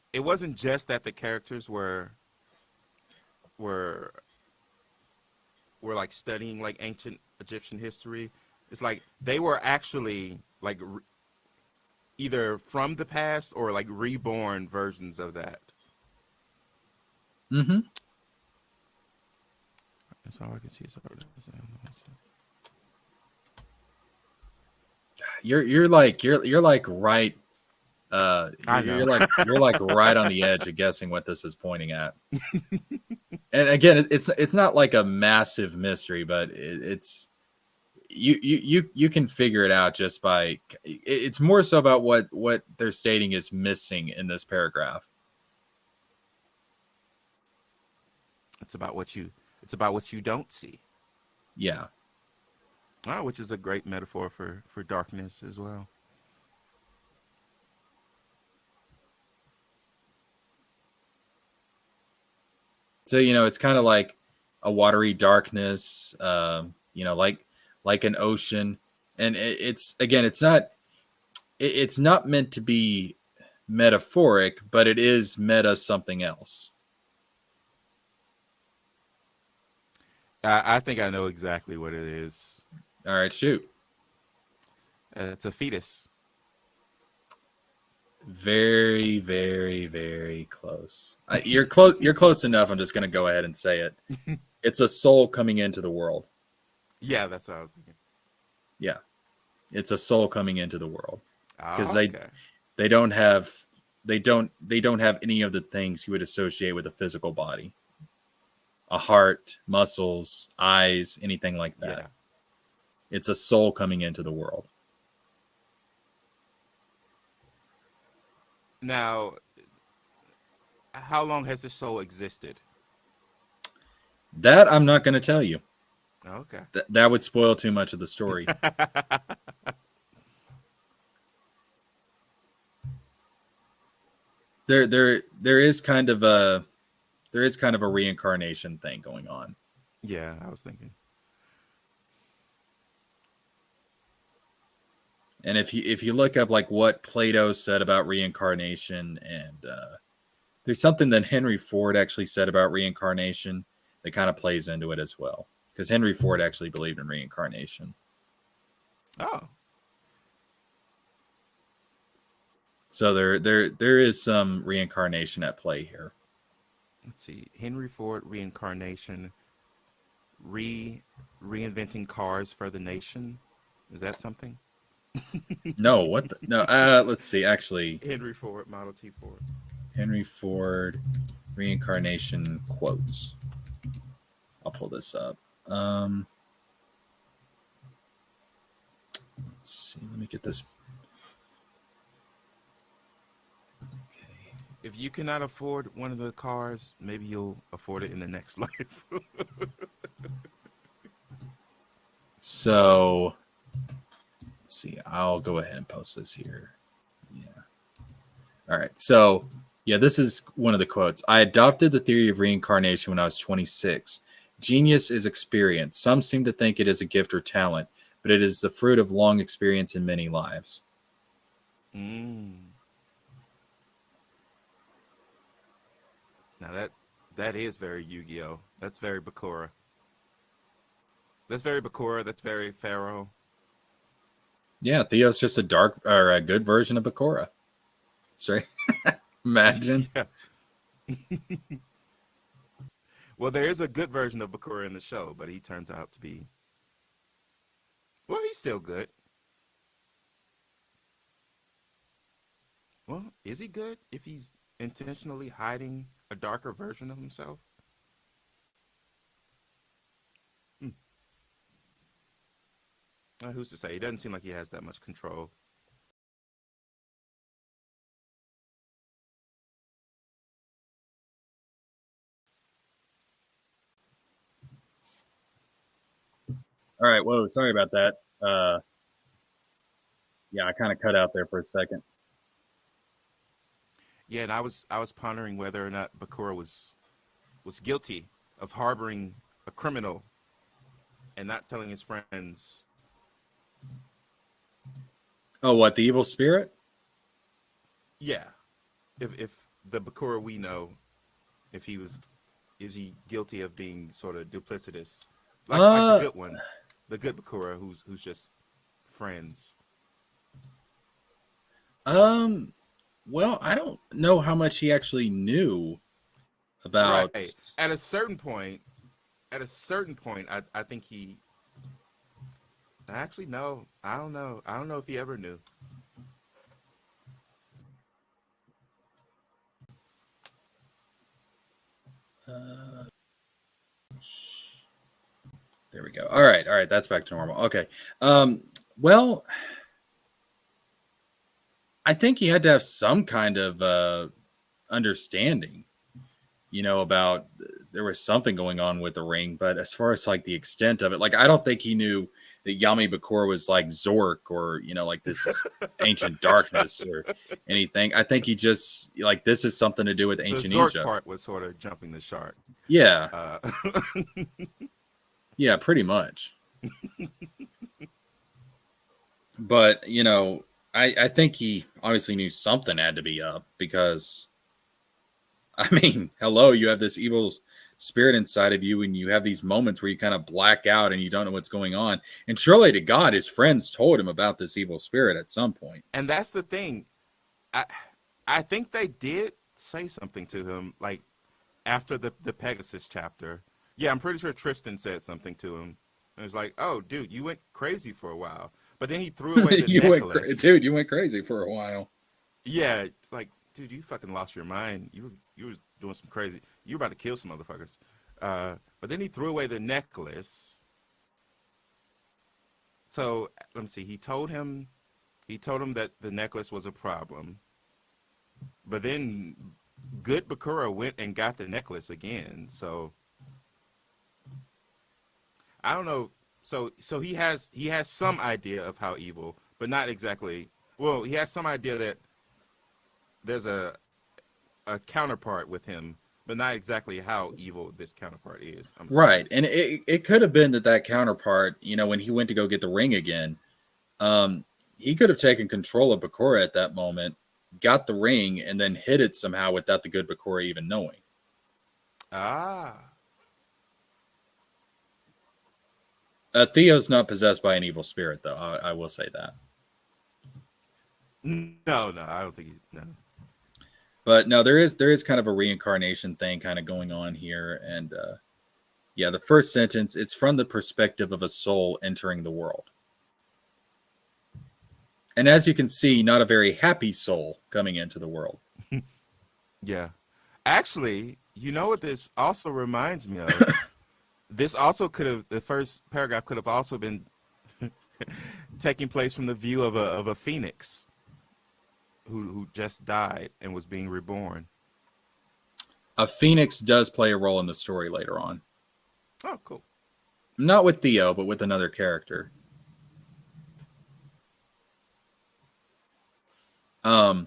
just that the characters were like studying like ancient Egyptian history. It's like they were actually like either from the past or like reborn versions of that. Mm-hmm. That's all I can see. You're like right. I know. You're like right on the edge of guessing what this is pointing at. And again, it's not like a massive mystery, but it's you can figure it out just by. It's more so about what they're stating is missing in this paragraph. It's about what you don't see. Yeah. Which is a great metaphor for darkness as well. So it's kind of like a watery darkness, like an ocean, and it's not meant to be metaphoric, but it is meta something else. I think I know exactly what it is. All right, shoot. It's a fetus. Very, very, very close. You're close. You're close enough. I'm just going to go ahead and say it. It's a soul coming into the world. Yeah, that's what I was thinking. Yeah, it's a soul coming into the world because Okay. they don't have any of the things you would associate with a physical body a heart, muscles, eyes, anything like that. Yeah. It's a soul coming into the world. Now, how long has this soul existed? That I'm not going to tell you. Okay. That would spoil too much of the story. There is kind of a reincarnation thing going on. Yeah, I was thinking. And if you look up like what Plato said about reincarnation, and there's something that Henry Ford actually said about reincarnation that kind of plays into it as well, because Henry Ford actually believed in reincarnation. Oh. So there is some reincarnation at play here. Let's see. Henry Ford reincarnation, reinventing cars for the nation. Is that something? No, what the, no? Let's see. Actually, Henry Ford, Model T Ford. Henry Ford reincarnation quotes. I'll pull this up. Let's see. Let me get this. Okay. If you cannot afford one of the cars, maybe you'll afford it in the next life. So, let's see. I'll go ahead and post this here. Yeah. All right. So, yeah, this is one of the quotes. I adopted the theory of reincarnation when I was 26. Genius is experience. Some seem to think it is a gift or talent, but it is the fruit of long experience in many lives. Mm. Now that is very Yu-Gi-Oh. That's very Bakura. That's very Bakura. That's very Pharaoh. Yeah, Theo's just a dark or a good version of Bakura. Straight. Imagine. Yeah. Well, there is a good version of Bakura in the show, but he turns out to be. Well, he's still good. Well, is he good if he's intentionally hiding a darker version of himself? Who's to say? He doesn't seem like he has that much control. All right. Whoa. Sorry about that. Yeah, I kind of cut out there for a second. Yeah, and I was pondering whether or not Bakura was guilty of harboring a criminal and not telling his friends. Oh, what, the evil spirit? Yeah, if the Bakura we know, is he guilty of being sort of duplicitous, like the good one, the good Bakura who's just friends. Well, I don't know how much he actually knew about. Right. At a certain point, I think he. Actually, no, I don't know. I don't know if he ever knew. There we go. All right, that's back to normal. Okay. Well, I think he had to have some kind of understanding, about there was something going on with the ring, but as far as like the extent of it, like I don't think he knew that Yami Bakura was like Zork or like this ancient darkness or anything. I think he just like this is something to do with ancient The Zork Egypt. part was sort of jumping the shark. Yeah. Yeah, pretty much. But I think he obviously knew something had to be up because, I mean, hello, you have this evil spirit inside of you and you have these moments where you kind of black out and you don't know what's going on. And surely to God, his friends told him about this evil spirit at some point. And that's the thing. I think they did say something to him, like after the Pegasus chapter. Yeah, I'm pretty sure Tristan said something to him. It was like, oh, dude, you went crazy for a while. But then he threw away the necklace. You went crazy for a while. Yeah, like, dude, you fucking lost your mind. You were doing some crazy. You were about to kill some motherfuckers. But then he threw away the necklace. So let me see. He told him that the necklace was a problem. But then good Bakura went and got the necklace again. So I don't know. So he has some idea of how evil, but not exactly. Well, he has some idea that there's a counterpart with him, but not exactly how evil this counterpart is. Right. And it could have been that counterpart, when he went to go get the ring again, he could have taken control of Bakura at that moment, got the ring, and then hid it somehow without the good Bakura even knowing. Ah. Theo's not possessed by an evil spirit, though. I will say that. No, I don't think no. But no, there is kind of a reincarnation thing kind of going on here. And the first sentence, it's from the perspective of a soul entering the world. And as you can see, not a very happy soul coming into the world. Yeah. Actually, you know what this also reminds me of? This also the first paragraph could have also been taking place from the view of a phoenix who just died and was being reborn. A phoenix does play a role in the story later on. Oh, cool. Not with Theo, but with another character. But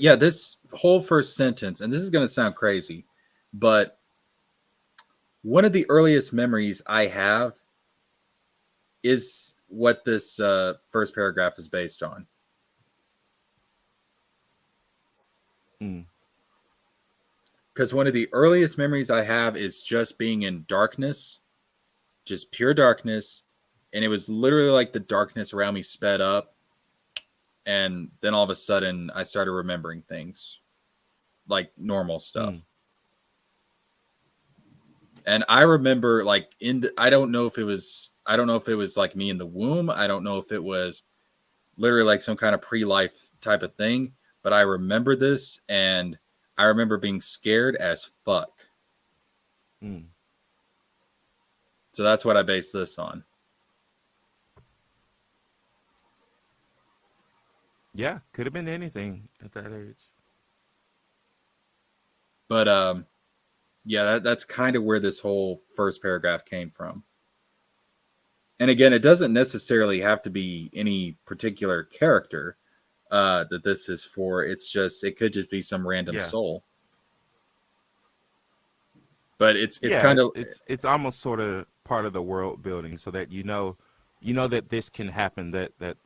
yeah, this whole first sentence, and this is going to sound crazy, but one of the earliest memories I have is what this first paragraph is based on. Because one of the earliest memories I have is just being in darkness, just pure darkness. And it was literally like the darkness around me sped up. And then all of a sudden I started remembering things like normal stuff. And I remember like I don't know if it was like me in the womb. I don't know if it was literally like some kind of pre-life type of thing, but I remember this and I remember being scared as fuck. So that's what I base this on. Yeah, could have been anything at that age. But that's kind of where this whole first paragraph came from. And again, it doesn't necessarily have to be any particular character that this is for. It's just, it could just be some random soul. But it's kind of it's almost sort of part of the world building, so that you know that this can happen, that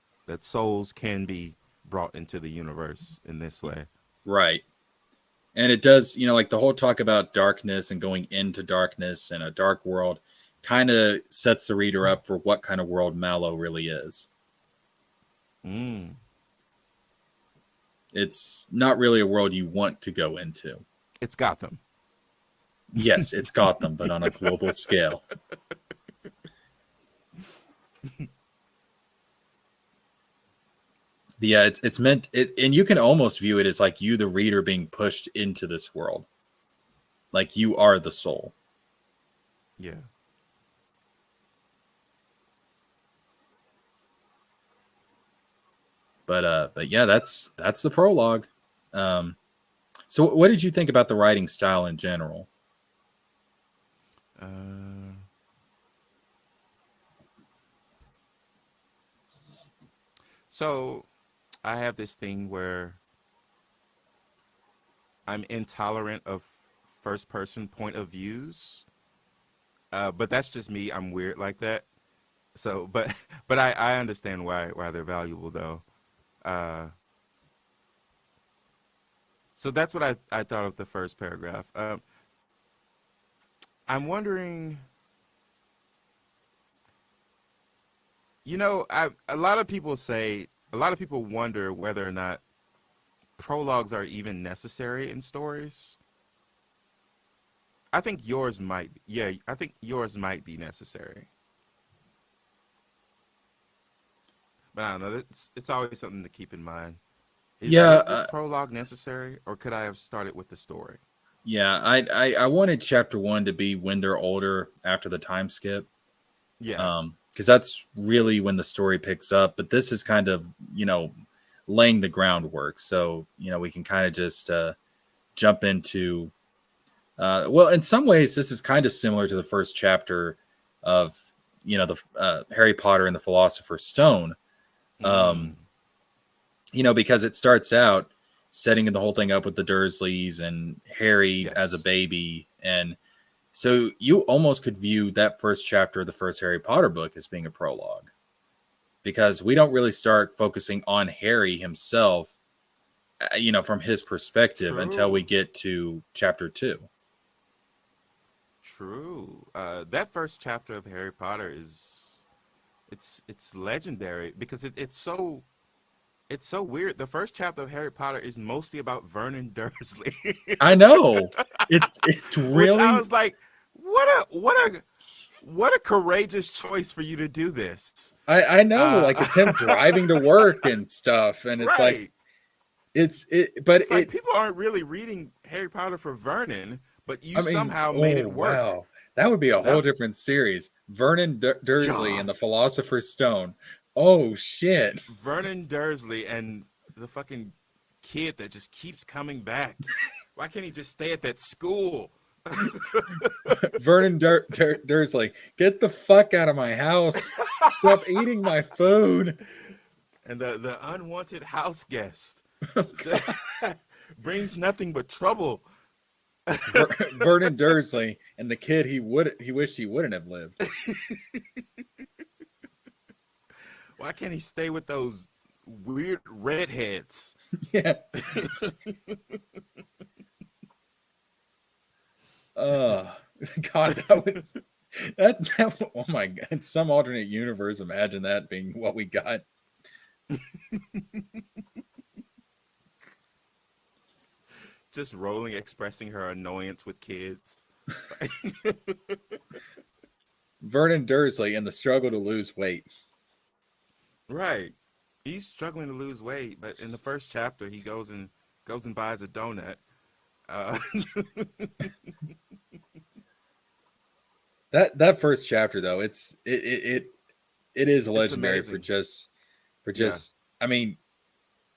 souls can be brought into the universe in this way. Right. And it does, like the whole talk about darkness and going into darkness and a dark world kind of sets the reader up for what kind of world Mallow really is. It's not really a world you want to go into. It's Gotham. Yes, it's Gotham, but on a global scale. But yeah, it's meant, and you can almost view it as like you, the reader, being pushed into this world. Like you are the soul. Yeah. But yeah, that's the prologue. So what did you think about the writing style in general? So I have this thing where I'm intolerant of first person point of views. But that's just me. I'm weird like that. So, but I understand why they're valuable though. So that's what I thought of the first paragraph. I'm wondering, a lot of people wonder whether or not prologues are even necessary in stories. I think yours might be. Yeah, I think yours might be necessary. But I don't know. It's always something to keep in mind. Is this prologue necessary, or could I have started with the story? Yeah, I wanted chapter 1 to be when they're older after the time skip. Yeah. Because that's really when the story picks up. But this is kind of, laying the groundwork. So, we can kind of just jump into, well, in some ways, this is kind of similar to the first chapter of, the Harry Potter and the Philosopher's Stone. Mm. Because it starts out setting the whole thing up with the Dursleys and Harry as a Yes. baby. And so you almost could view that first chapter of the first Harry Potter book as being a prologue, because we don't really start focusing on Harry himself, from his perspective until we True. get to chapter 2. True. That first chapter of Harry Potter is it's legendary because it's so weird. The first chapter of Harry Potter is mostly about Vernon Dursley. I know. It's Which I really, was like, what a courageous choice for you to do this. I know, like it's him driving to work and stuff. And it's like, Right. but It's like people aren't really reading Harry Potter for Vernon, but you I mean, somehow made oh it work. wow, that would be a whole That different series. Vernon Dursley yeah, and the Philosopher's Stone. Oh shit, Vernon Dursley and the fucking kid that just keeps coming back. Why can't he just stay at that school? Vernon Dursley, get the fuck out of my house! Stop eating my food. And the unwanted house guest brings nothing but trouble. Vernon Dursley and the kid he wished he wouldn't have lived. Why can't he stay with those weird redheads? Yeah. God, that oh my god, in some alternate universe, imagine that being what we got. Just Rowling expressing her annoyance with kids. Vernon Dursley and the struggle to lose weight. Right. He's struggling to lose weight, but in the first chapter he goes and buys a donut. Uh, That first chapter though, it is it's legendary for amazing. just Yeah. I mean,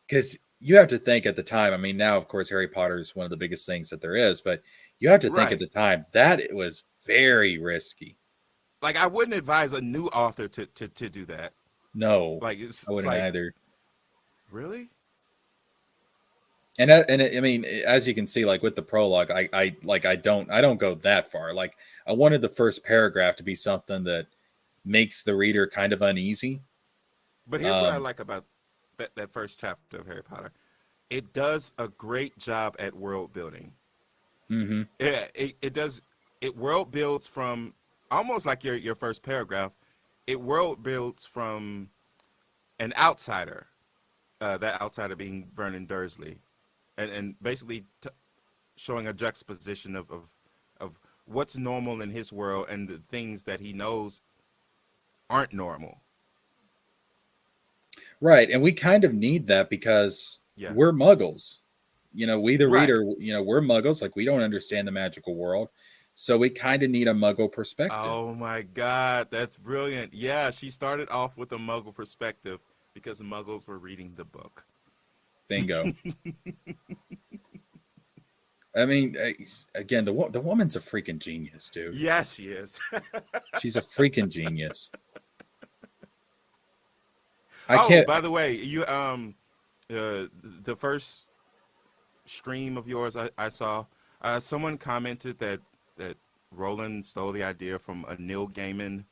because you have to think at the time. I mean, now of course Harry Potter is one of the biggest things that there is, but you have to think at Right. the time that it was very risky. Like I wouldn't advise a new author to do that. No, Like I it's wouldn't like either. really? I mean, as you can see, like with the prologue, I don't go that far. Like I wanted the first paragraph to be something that makes the reader kind of uneasy. But here's what I Um, like about that first chapter of Harry Potter. It does a great job at world building. hmm It does it world builds from almost like your first paragraph. It world builds from an outsider, that outsider being Vernon Dursley, and basically showing a juxtaposition of what's normal in his world and the things that he knows aren't normal. Right, and we kind of need that because Yeah. we're muggles. We the Right. reader, we're muggles, like we don't understand the magical world. So we kind of need a muggle perspective. Oh my God, that's brilliant. Yeah, she started off with a muggle perspective because the muggles were reading the book. Bingo. I mean, again, the woman's a freaking genius, dude. Yes, she is. She's a freaking genius. I Oh, can't. by the way, the first stream of yours I saw, someone commented that Roland stole the idea from a Neil Gaiman,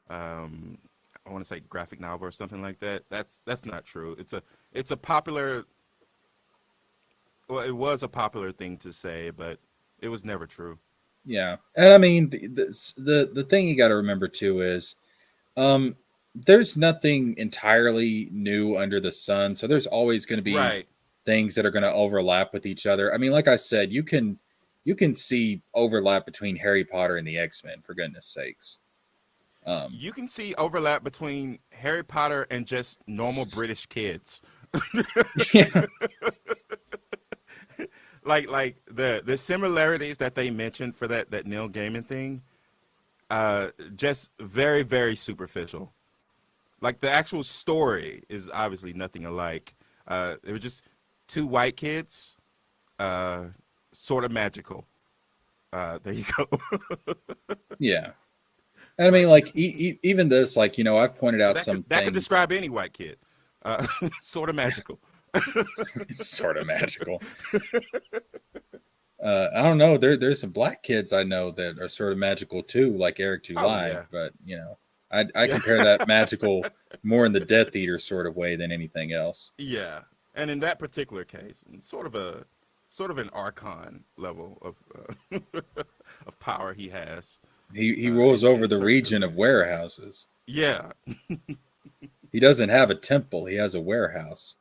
I want to say graphic novel or something like that. That's not true. It's a popular. Well, it was a popular thing to say, but it was never true. Yeah, and I mean the thing you got to remember too is, there's nothing entirely new under the sun. So there's always going to be Right. things that are going to overlap with each other. I mean, like I said, you can see overlap between Harry Potter and the X-Men, for goodness sakes. You can see overlap between Harry Potter and just normal British kids. Yeah, like the similarities that they mentioned for that Neil Gaiman thing, just very, very superficial. Like the actual story is obviously nothing alike. It was just two white kids, sort of magical. There you go. Yeah. And I mean, like, even this, like, I've pointed out some That could things. describe any white kid. Sort of magical. Sort of magical. I don't know. There's some black kids I know that are sort of magical too, like Eric July. Yeah. But I compare that magical more in the Death Eater sort of way than anything else. Yeah, and in that particular case, sort of an archon level of of power he has. He rules over the region of warehouses. Yeah. He doesn't have a temple. He has a warehouse.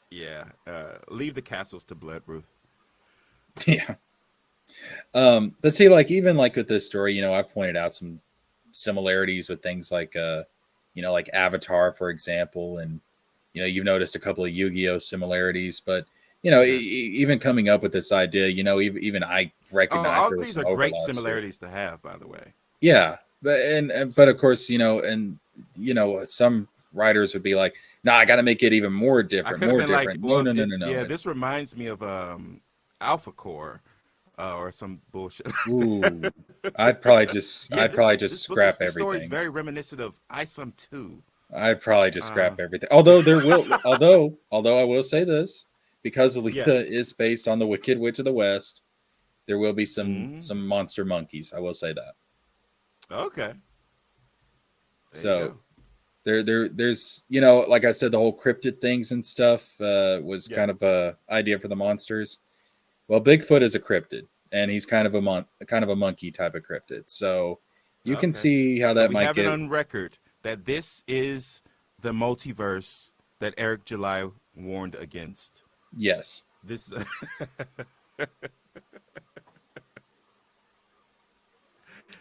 Yeah. Leave the castles to Blood Ruth. Yeah. But see, like, even like with this story, I pointed out some similarities with things like, like Avatar, for example. And, you've noticed a couple of Yu-Gi-Oh! Similarities, but, even coming up with this idea, even I recognize all there was these some are great overlaps similarities to have, by the way. Yeah. But of course, some writers would be like, no, I got to make it even more different, more different. Like, well, No. Yeah, this reminds me of Alpha Core or some bullshit. Ooh, I'd probably just scrap The story is everything. very reminiscent of ISOM 2. I'd probably just scrap everything. Although I will say this, because Alita is based on the Wicked Witch of the West, there will be some monster monkeys. I will say that. Okay. So there's like I said, the whole cryptid things and stuff was kind of a idea for the monsters. Well, Bigfoot is a cryptid, and he's kind of a monkey type of cryptid. So you can see how that might get it on record that this is the multiverse that Eric July warned against. Yes. This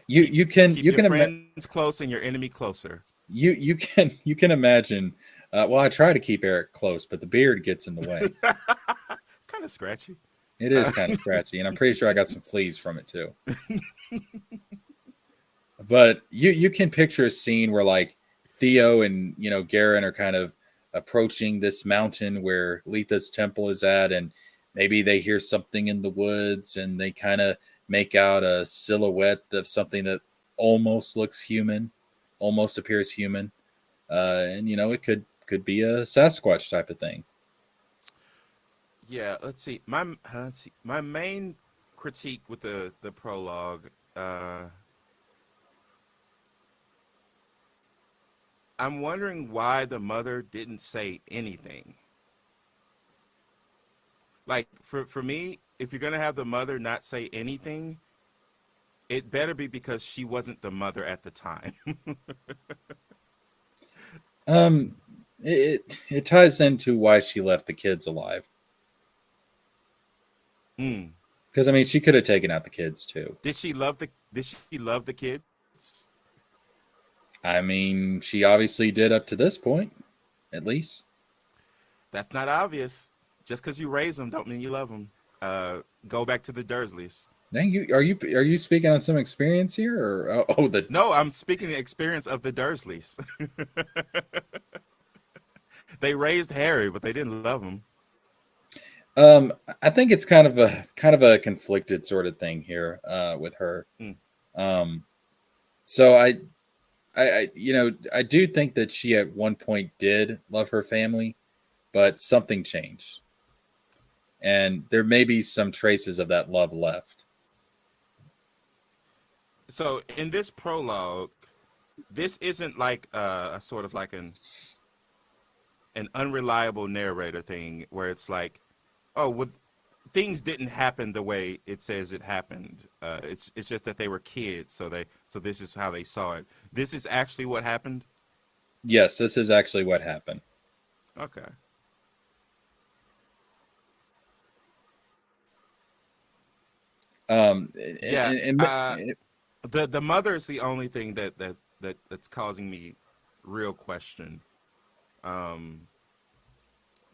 you can keep your friends close and your enemy closer. You can imagine. Well, I try to keep Eric close, but the beard gets in the way. It's kind of scratchy. It is kind of scratchy, and I'm pretty sure I got some fleas from it too. But you can picture a scene where like Theo and Garen are kind of approaching this mountain where Letha's temple is at, and maybe they hear something in the woods, and they kind of make out a silhouette of something that almost looks human, almost appears human, and it could be a Sasquatch type of thing. Yeah, let's see. My main critique with the prologue. I'm wondering why the mother didn't say anything. Like for me, if you're gonna have the mother not say anything, it better be because she wasn't the mother at the time. It ties into why she left the kids alive. Because I mean, she could have taken out the kids too. Did she love the kids? I mean, she obviously did up to this point, at least. That's not obvious. Just because you raise them, don't mean you love them. Go back to the Dursleys. Dang, are you speaking on some experience here, or No, I'm speaking the experience of the Dursleys. They raised Harry, but they didn't love him. I think it's kind of a conflicted sort of thing here with her. So I do think that she at one point did love her family, but something changed, and there may be some traces of that love left. So in this prologue, this isn't like a sort of like an unreliable narrator thing where it's like, things didn't happen the way it says it happened. It's just that they were kids, so this is how they saw it. This is actually what happened? Yes, this is actually what happened. Okay. The mother is the only thing that's causing me real question.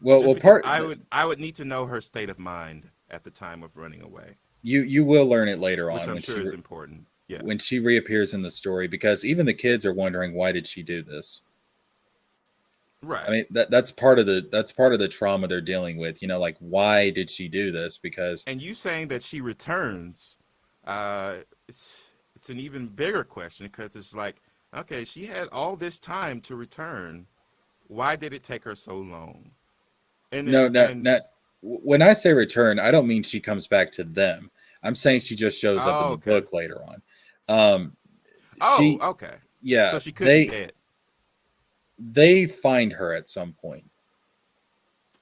Well, Just well, because part I would need to know her state of mind at the time of running away, you will learn it later which on I'm sure is important. Yeah. when she reappears in the story, because even the kids are wondering, why did she do this? Right. I mean, that's part of the trauma they're dealing with. You know, like, why did she do this? Because And you saying that she returns, uh, it's an even bigger question, because it's like, okay, she had all this time to return. Why did it take her so long? And no, then not when I say return, I don't mean she comes back to them. I'm saying she just shows up in oh, the okay. book later on. Um, Oh, she, okay. yeah, So she could be dead. they find her at some point.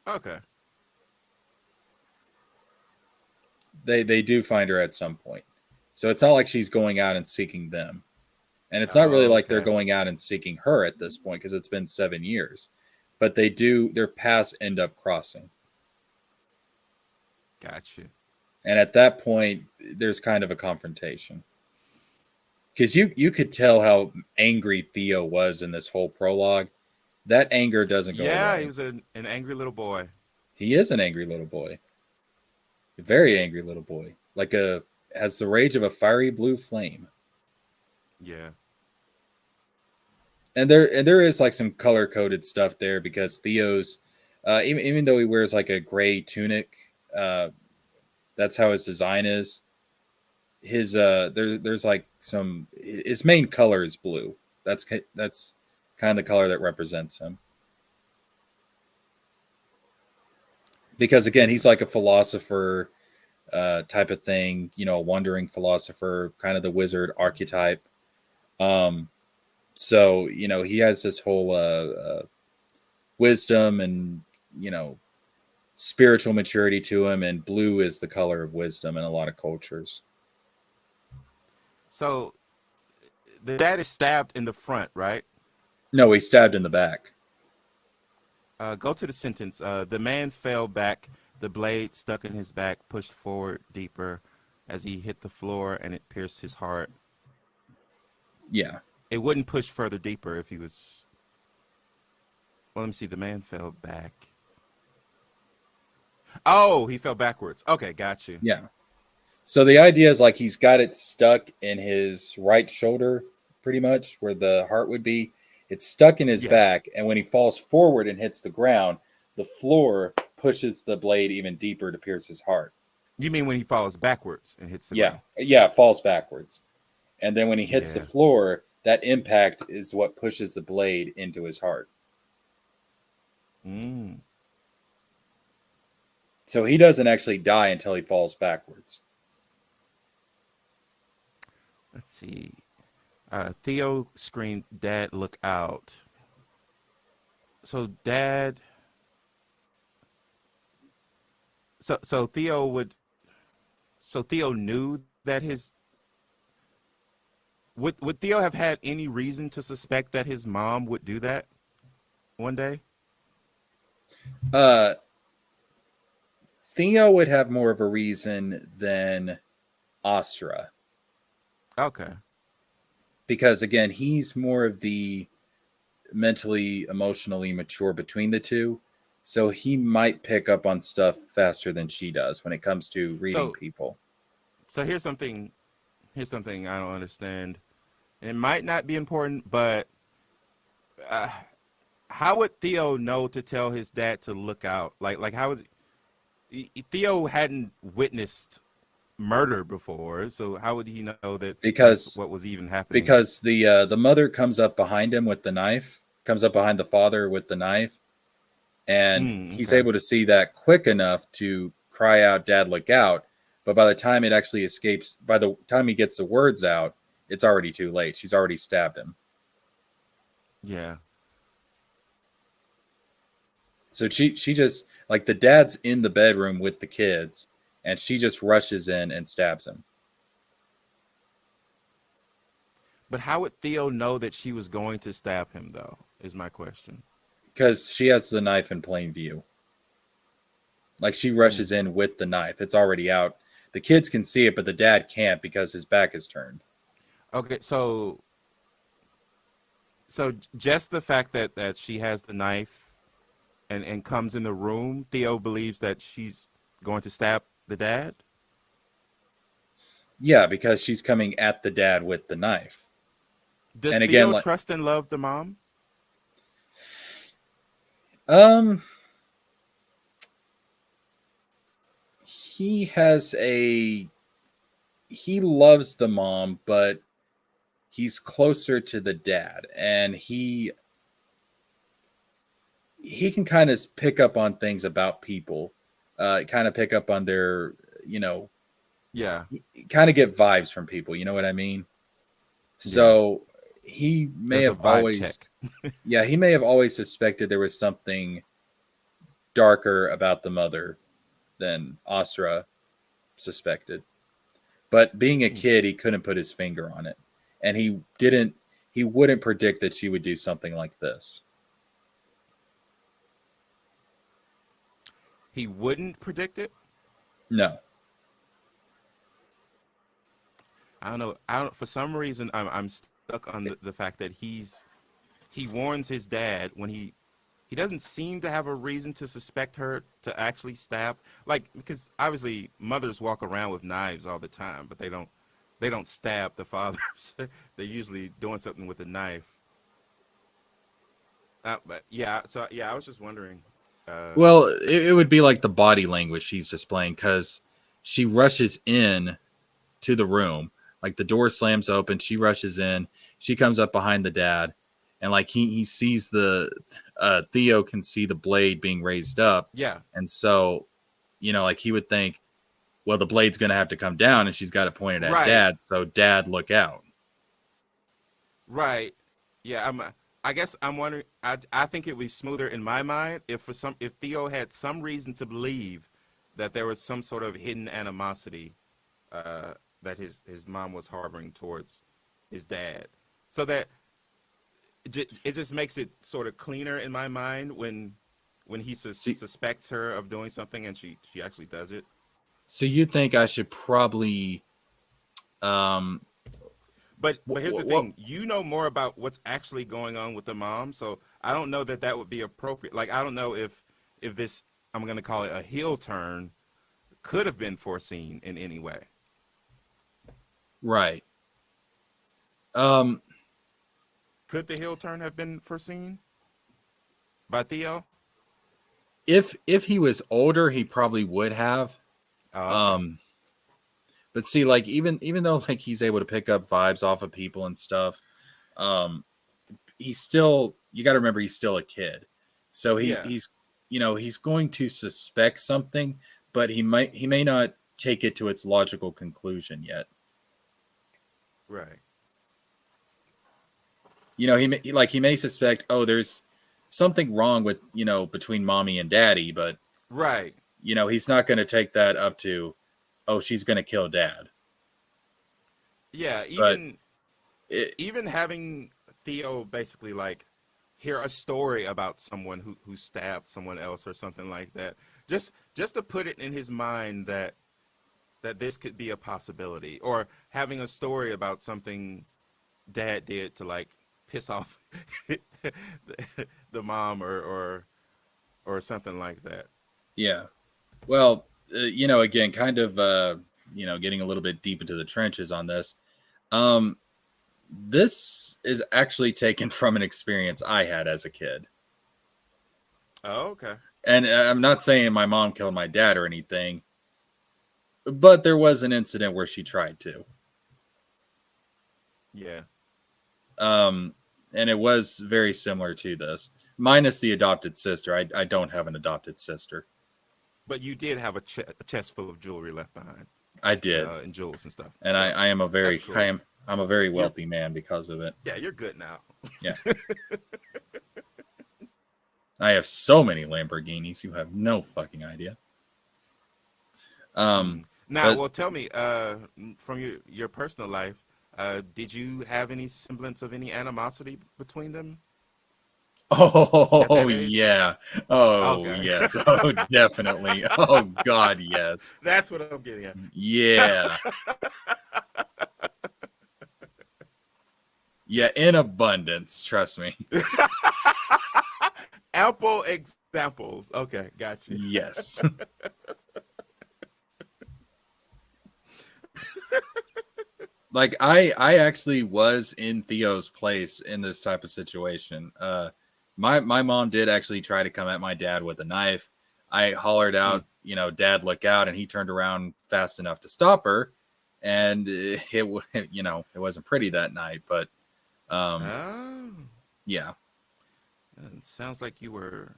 Okay. They do find her at some point. So it's not like she's going out and seeking them. And it's not really Oh, like they're okay. going out and seeking her at this point, because it's been 7 years. But they do, their paths end up crossing. Gotcha. And at that point, there's kind of a confrontation. Because you could tell how angry Theo was in this whole prologue. That anger doesn't go Yeah, away. he was an angry little boy. He is an angry little boy. A very angry little boy. Has the rage of a fiery blue flame. Yeah. And there is like some color coded stuff there, because Theo's even though he wears like a gray tunic, that's how his design is. His there's like his main color is blue. That's kind of the color that represents him. Because again, he's like a philosopher type of thing, you know, a wandering philosopher, kind of the wizard archetype. So, you know, he has this whole wisdom and, you know, spiritual maturity to him, and blue is the color of wisdom in a lot of cultures. So the dad is stabbed in the front, right? No, he's stabbed in the back. Go to the sentence. The man fell back. The blade stuck in his back, pushed forward deeper as he hit the floor, and it pierced his heart. Yeah. It wouldn't push further deeper if he was... Well, let me see. The man fell back. Oh, he fell backwards. Okay, got you. Yeah. So the idea is like he's got it stuck in his right shoulder, pretty much where the heart would be. It's stuck in his back, and when he falls forward and hits the ground, the floor pushes the blade even deeper to pierce his heart. You mean when he falls backwards and hits the ground? Yeah, it falls backwards. And then when he hits the Yeah. floor, that impact is what pushes the blade into his heart. Mm. So he doesn't actually die until he falls backwards. Let's see. Theo screamed, "Dad, look out." So Dad... So Theo would... So Theo knew that his... Would Theo have had any reason to suspect that his mom would do that one day? Theo would have more of a reason than Astra. Okay. Because again, he's more of the mentally, emotionally mature between the two. So he might pick up on stuff faster than she does when it comes to reading people. So here's something I don't understand. It might not be important, but how would Theo know to tell his dad to look out? Like how was Theo hadn't witnessed murder before, so how would he know that that's what was even happening? Because the mother comes up behind him with the knife, comes up behind the father with the knife, and he's able to see that quick enough to cry out, "Dad, look out." But by the time it actually escapes, by the time he gets the words out, it's already too late. She's already stabbed him. Yeah. So she just, like, the dad's in the bedroom with the kids, and she just rushes in and stabs him. But how would Theo know that she was going to stab him, though, is my question. Because she has the knife in plain view. Like, she rushes in with the knife. It's already out. The kids can see it, but the dad can't because his back is turned. Okay, so just the fact that she has the knife and comes in the room, Theo believes that she's going to stab the dad. Yeah, because she's coming at the dad with the knife. Does And again, Theo like, trust and love the mom? um, he has he loves the mom, but he's closer to the dad, and he can kind of pick up on things about people, kind of pick up on their, you know, Yeah, kind of get vibes from people. You know what I mean? yeah. So he may There's a have vibe check. always, yeah, he may have always suspected there was something darker about the mother than Asra suspected. But being a kid, he couldn't put his finger on it, and he wouldn't predict that she would do something like this. He wouldn't predict it. No. I don't know. I don't. For some reason, I'm stuck on the fact that he warns his dad when he doesn't seem to have a reason to suspect her to actually stab. Like, because obviously mothers walk around with knives all the time, but they don't stab the fathers. They're usually doing something with a knife. But yeah, so yeah, I was just wondering. Well, it would be like the body language she's displaying, because she rushes in to the room. Like, the door slams open, she rushes in, she comes up behind the dad, and like he sees Theo can see the blade being raised up. Yeah. And so, like, he would think, well, the blade's going to have to come down, and she's got it pointed at Right. dad. So dad, look out. Right. Yeah. I guess I'm wondering. I think it would be smoother in my mind if Theo had some reason to believe that there was some sort of hidden animosity that his mom was harboring towards his dad, so that it just makes it sort of cleaner in my mind when he suspects her of doing something and she actually does it. So you think I should probably But here's the thing. You know more about what's actually going on with the mom, so I don't know that would be appropriate. Like, I don't know if this, I'm going to call it a heel turn, could have been foreseen in any way. Right. Could the heel turn have been foreseen by Theo? If he was older, he probably would have. Oh, okay. But see, like, even though, like, he's able to pick up vibes off of people and stuff, he's still, you got to remember, he's still a kid. So he's he's going to suspect something, but he may not take it to its logical conclusion yet. Right. He may suspect, oh, there's something wrong with, between mommy and daddy, but right. He's not going to take that up to, oh, she's going to kill dad. Yeah, even having Theo basically, like, hear a story about someone who stabbed someone else or something like that, just to put it in his mind that this could be a possibility, or having a story about something dad did to, like, piss off the mom or something like that. Yeah. Well, again, kind of, getting a little bit deep into the trenches on this. This is actually taken from an experience I had as a kid. Oh, okay. And I'm not saying my mom killed my dad or anything, but there was an incident where she tried to. Yeah. And it was very similar to this, minus the adopted sister. I don't have an adopted sister. But you did have a chest full of jewelry left behind. I did, and jewels and stuff. And so I am cool. I'm a very wealthy man because of it. Yeah, you're good now. Yeah. I have so many Lamborghinis, you have no fucking idea. Well, tell me, from your personal life, did you have any semblance of any animosity between them? Oh, yeah. Oh, okay. Yes. Oh, definitely. Oh, God, yes. That's what I'm getting at. Yeah. Yeah, in abundance, trust me. Ample Samples. Okay, got you. Yes. Like I actually was in Theo's place in this type of situation. My mom did actually try to come at my dad with a knife. I hollered out, Dad, look out, and he turned around fast enough to stop her. And it wasn't pretty that night, but Oh, yeah. it sounds like you were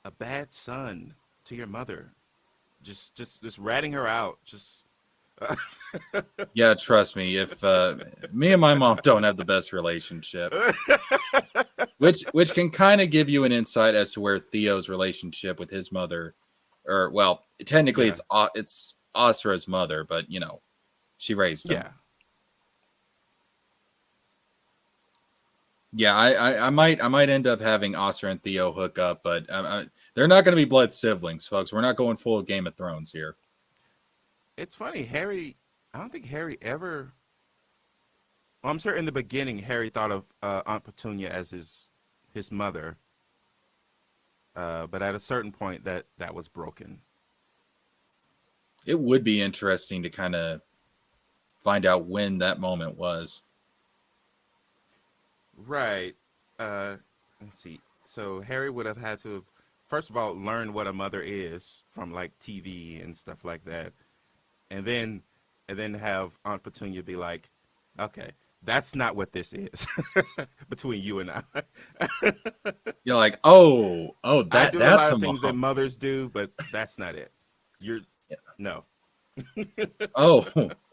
a bad son to your mother. Just ratting her out. Just Yeah, trust me. If me and my mom don't have the best relationship, which can kind of give you an insight as to where Theo's relationship with his mother, or well, technically Yeah. it's Asra's mother, but she raised him. yeah. Yeah, I might end up having Asra and Theo hook up, but they're not going to be blood siblings, folks. We're not going full Game of Thrones here. It's funny, Harry. I don't think Harry ever. Well, I'm sure in the beginning Harry thought of Aunt Petunia as his mother, but at a certain point that was broken. It would be interesting to kind of find out when that moment was. Right. Let's see. So Harry would have had to have, first of all, learned what a mother is from like TV and stuff like that, and then have Aunt Petunia be like, "Okay, that's not what this is between you and I." You're like, oh, I that do a that's lot a of things that mom. mothers do, but that's not it. You're Yeah. no. Oh,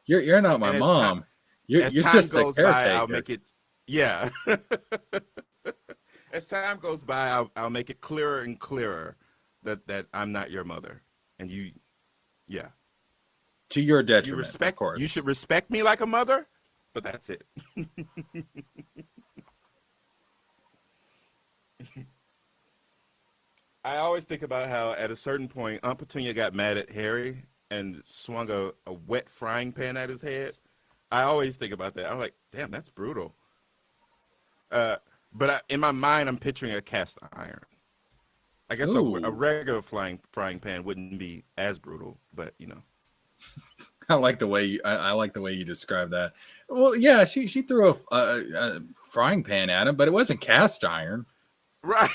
you're not my And mom. You're as you're time just a goes by, I'll caretaker. make it. Yeah. As time goes by, I'll make it clearer and clearer that I'm not your mother, and you, yeah, To your you detriment, of respect. course. You should respect me like a mother, but that's it. I always think about how at a certain point, Aunt Petunia got mad at Harry and swung a wet frying pan at his head. I always think about that. I'm like, damn, that's brutal. But in my mind, I'm picturing a cast iron. I guess a Ooh, regular frying pan wouldn't be as brutal, but I like the way I like the way you describe that. Well, yeah, she threw a frying pan at him, but it wasn't cast iron. right.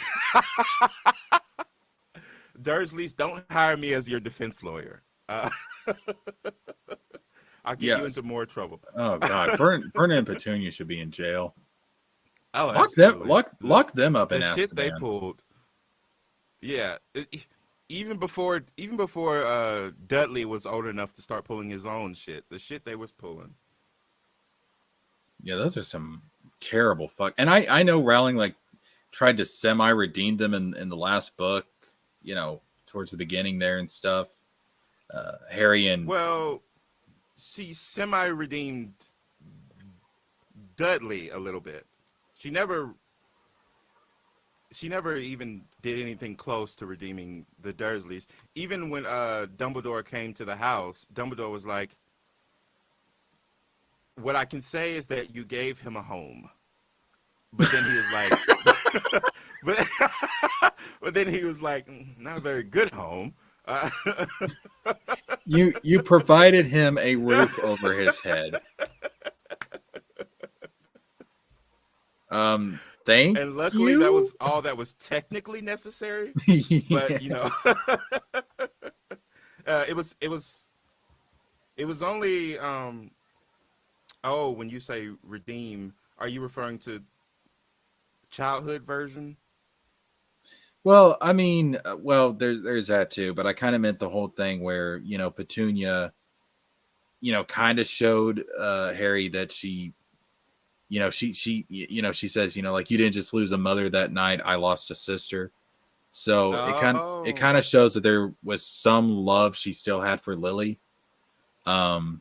Dursleys, don't hire me as your defense lawyer. I'll get you Yes. into more trouble. Oh God, Vernon and Petunia should be in jail. Oh, Lock them, absolutely. lock them up in The shit they Azkaban. pulled. Yeah, even before Dudley was old enough to start pulling his own shit, the shit they was pulling. Yeah, those are some terrible fuck. And I know Rowling like tried to semi redeem them in the last book, towards the beginning there and stuff. Harry and Well, she semi-redeemed Dudley a little bit. She never even did anything close to redeeming the Dursleys. Even when Dumbledore came to the house, Dumbledore was like, "What I can say is that you gave him a home." But then he was like, but then he was like, "Not a very good home." you provided him a roof over his head. Thank And luckily, you. that was all that was technically necessary. But it was only when you say redeem, are you referring to childhood version? Well, I mean, there's that too, but I kind of meant the whole thing where Petunia, kind of showed Harry that she she says, like, you didn't just lose a mother that night, I lost a sister. So it kind Oh, of shows that there was some love she still had for Lily. Um,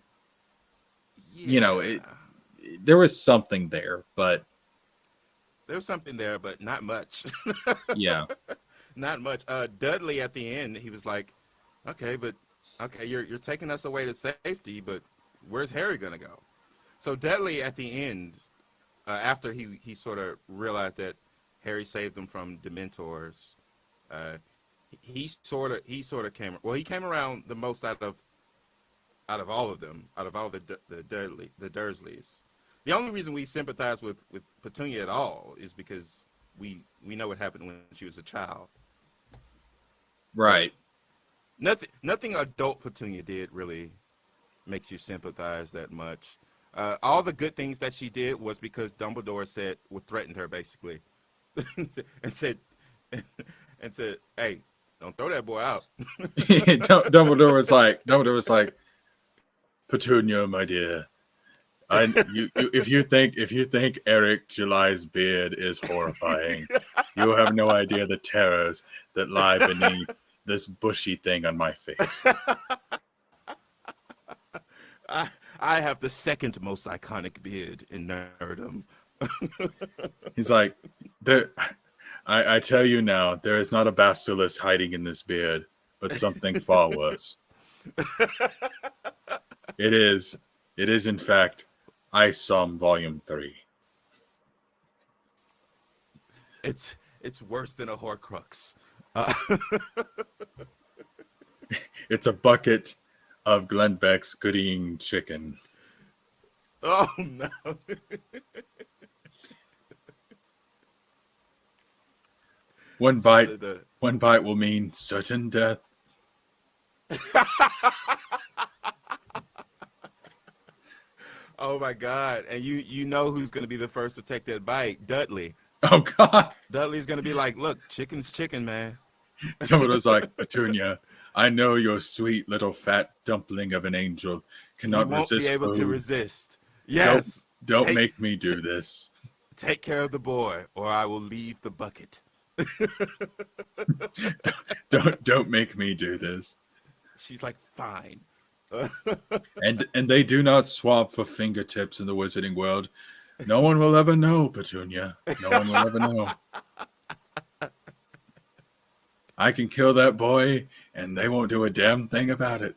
yeah. there was something there, but There was something there, but not much. yeah. Not much. Dudley at the end, he was like, "Okay, you're taking us away to safety, but where's Harry gonna go?" So Dudley at the end, after he sort of realized that Harry saved him from Dementors, Uh, he sort of came. Well, he came around the most out of all of them, out of all the Dursleys. The only reason we sympathize with Petunia at all is because we know what happened when she was a child. Right. Nothing adult Petunia did really makes you sympathize that much. All the good things that she did was because Dumbledore threatened her basically, and said, "Hey, don't throw that boy out." Dumbledore was like, Petunia, my dear. If you think Eric July's beard is horrifying, you have no idea the terrors that lie beneath this bushy thing on my face. I have the second most iconic beard in nerdom. He's like, I tell you now, there is not a basilisk hiding in this beard, but something far worse. It is in fact Isom Volume 3. It's worse than a Horcrux. It's a bucket of Glenn Beck's Gooding chicken. Oh no. One bite will mean certain death. Oh my God! And you know who's going to be the first to take that bite? Dudley. Oh God! Dudley's going to be like, "Look, chicken's chicken, man." Dumbledore's like, Petunia, I know your sweet little fat dumpling of an angel cannot You won't resist be able food. to resist. Yes. Don't make me do this. Take care of the boy, or I will leave the bucket. Don't make me do this. She's like, fine. And they do not swap for fingertips in the wizarding world. No one will ever know, Petunia. No one will ever know. I can kill that boy, and they won't do a damn thing about it.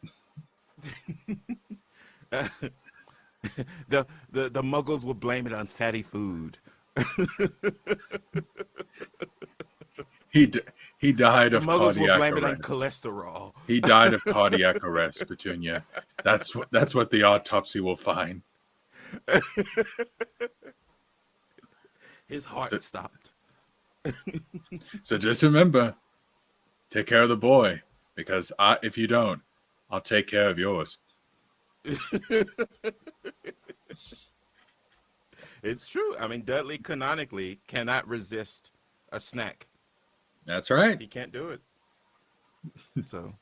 The Muggles will blame it on fatty food. He died The of Muggles will cardiac blame it on arrest. cholesterol. He died of cardiac arrest, Petunia. That's what the autopsy will find. His heart stopped. So just remember, take care of the boy, because if you don't, I'll take care of yours. It's true. I mean, Dudley canonically cannot resist a snack. That's right. He can't do it. So,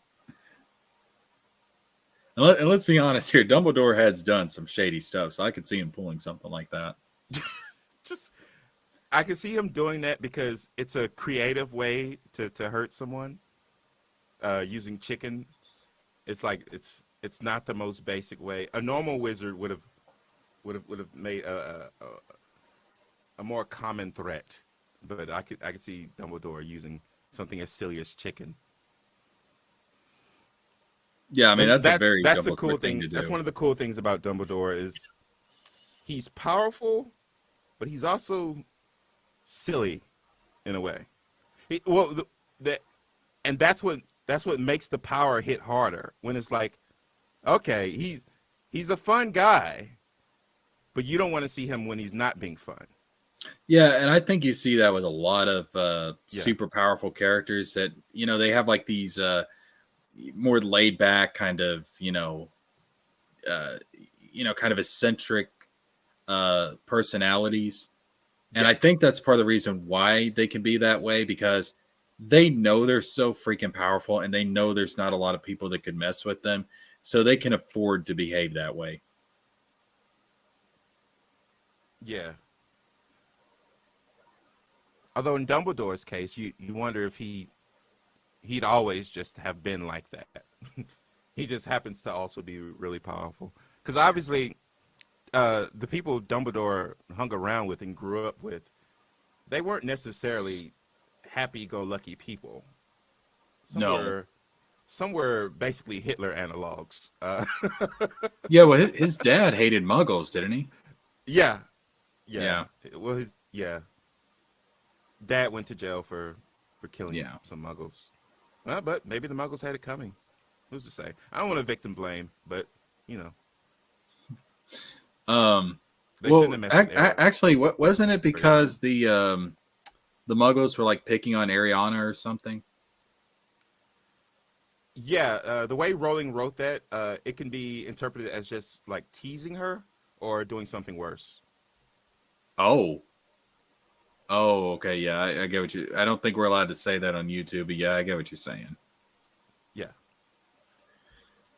And let's be honest here. Dumbledore has done some shady stuff, so I could see him pulling something like that. I can see him doing that because it's a creative way to hurt someone. Using chicken, it's like it's not the most basic way. A normal wizard would have made a more common threat, but I could see Dumbledore using something as silly as chicken. Yeah, I mean that's a very that's the Dumbledore cool thing. to do. That's one of the cool things about Dumbledore is he's powerful, but he's also silly in a way. And that's what makes the power hit harder when it's like, okay, he's a fun guy, but you don't want to see him when he's not being fun. Yeah, and I think you see that with a lot of super powerful characters that, they have like these more laid back kind of, kind of eccentric personalities. And I think that's part of the reason why they can be that way, because they know they're so freaking powerful and they know there's not a lot of people that could mess with them. So they can afford to behave that way. Yeah. Although in Dumbledore's case, you wonder if he'd always just have been like that. He just happens to also be really powerful. Because obviously, the people Dumbledore hung around with and grew up with, they weren't necessarily happy-go-lucky people. Some were basically Hitler analogs. Yeah, well, his dad hated Muggles, didn't he? Yeah. Well, dad went to jail for for killing Yeah. some Muggles. But maybe the Muggles had it coming. Who's to say? I don't want to victim blame, but you know, they Well, shouldn't have messed with Eric. actually, what wasn't it because the Muggles were like picking on Ariana or something? Yeah, the way Rowling wrote that, it can be interpreted as just like teasing her or doing something worse. Oh, okay, yeah, I get what you. I don't think we're allowed to say that on YouTube, but yeah, I get what you're saying. Yeah.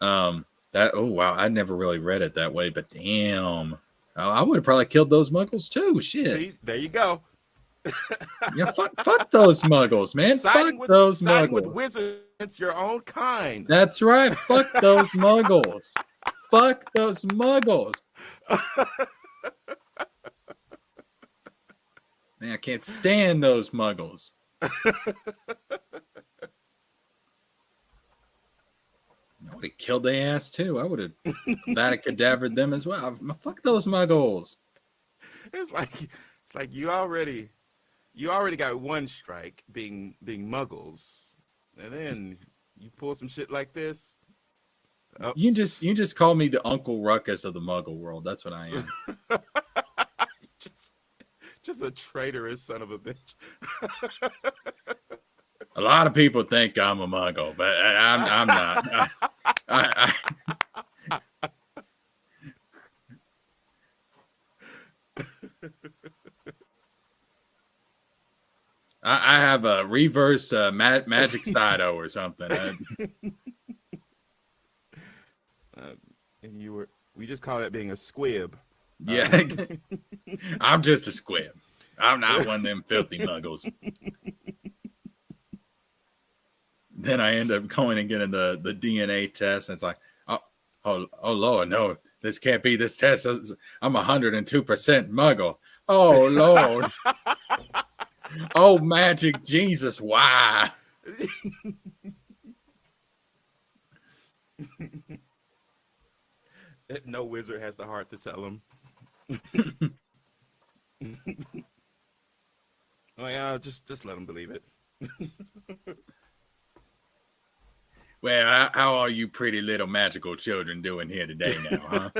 That. Oh wow, I never really read it that way, but damn, I would have probably killed those Muggles too. Shit. See, there you go. Yeah, fuck those Muggles, man. Siding Fuck those siding Muggles. with wizards, it's your own kind. That's right. Fuck those Muggles. Fuck those Muggles. Man, I can't stand those Muggles. I would have killed their ass too. I would have that cadavered them as well. Fuck those Muggles. It's like you already got one strike being Muggles, and then you pull some shit like this. Oh. You just call me the Uncle Ruckus of the Muggle world. That's what I am. just a traitorous son of a bitch. A lot of people think I'm a Muggle, but I'm not. I have a reverse magic Sido or something. And we just call that being a squib. Yeah, I'm just a squib. I'm not one of them filthy Muggles. Then I end up going and getting the DNA test, and it's like, oh Lord, no, this can't be this test. I'm 102% Muggle. Oh Lord. Oh, magic Jesus, why? No wizard has the heart to tell him. Oh yeah, just let him believe it. Well, how are you pretty little magical children doing here today now, huh?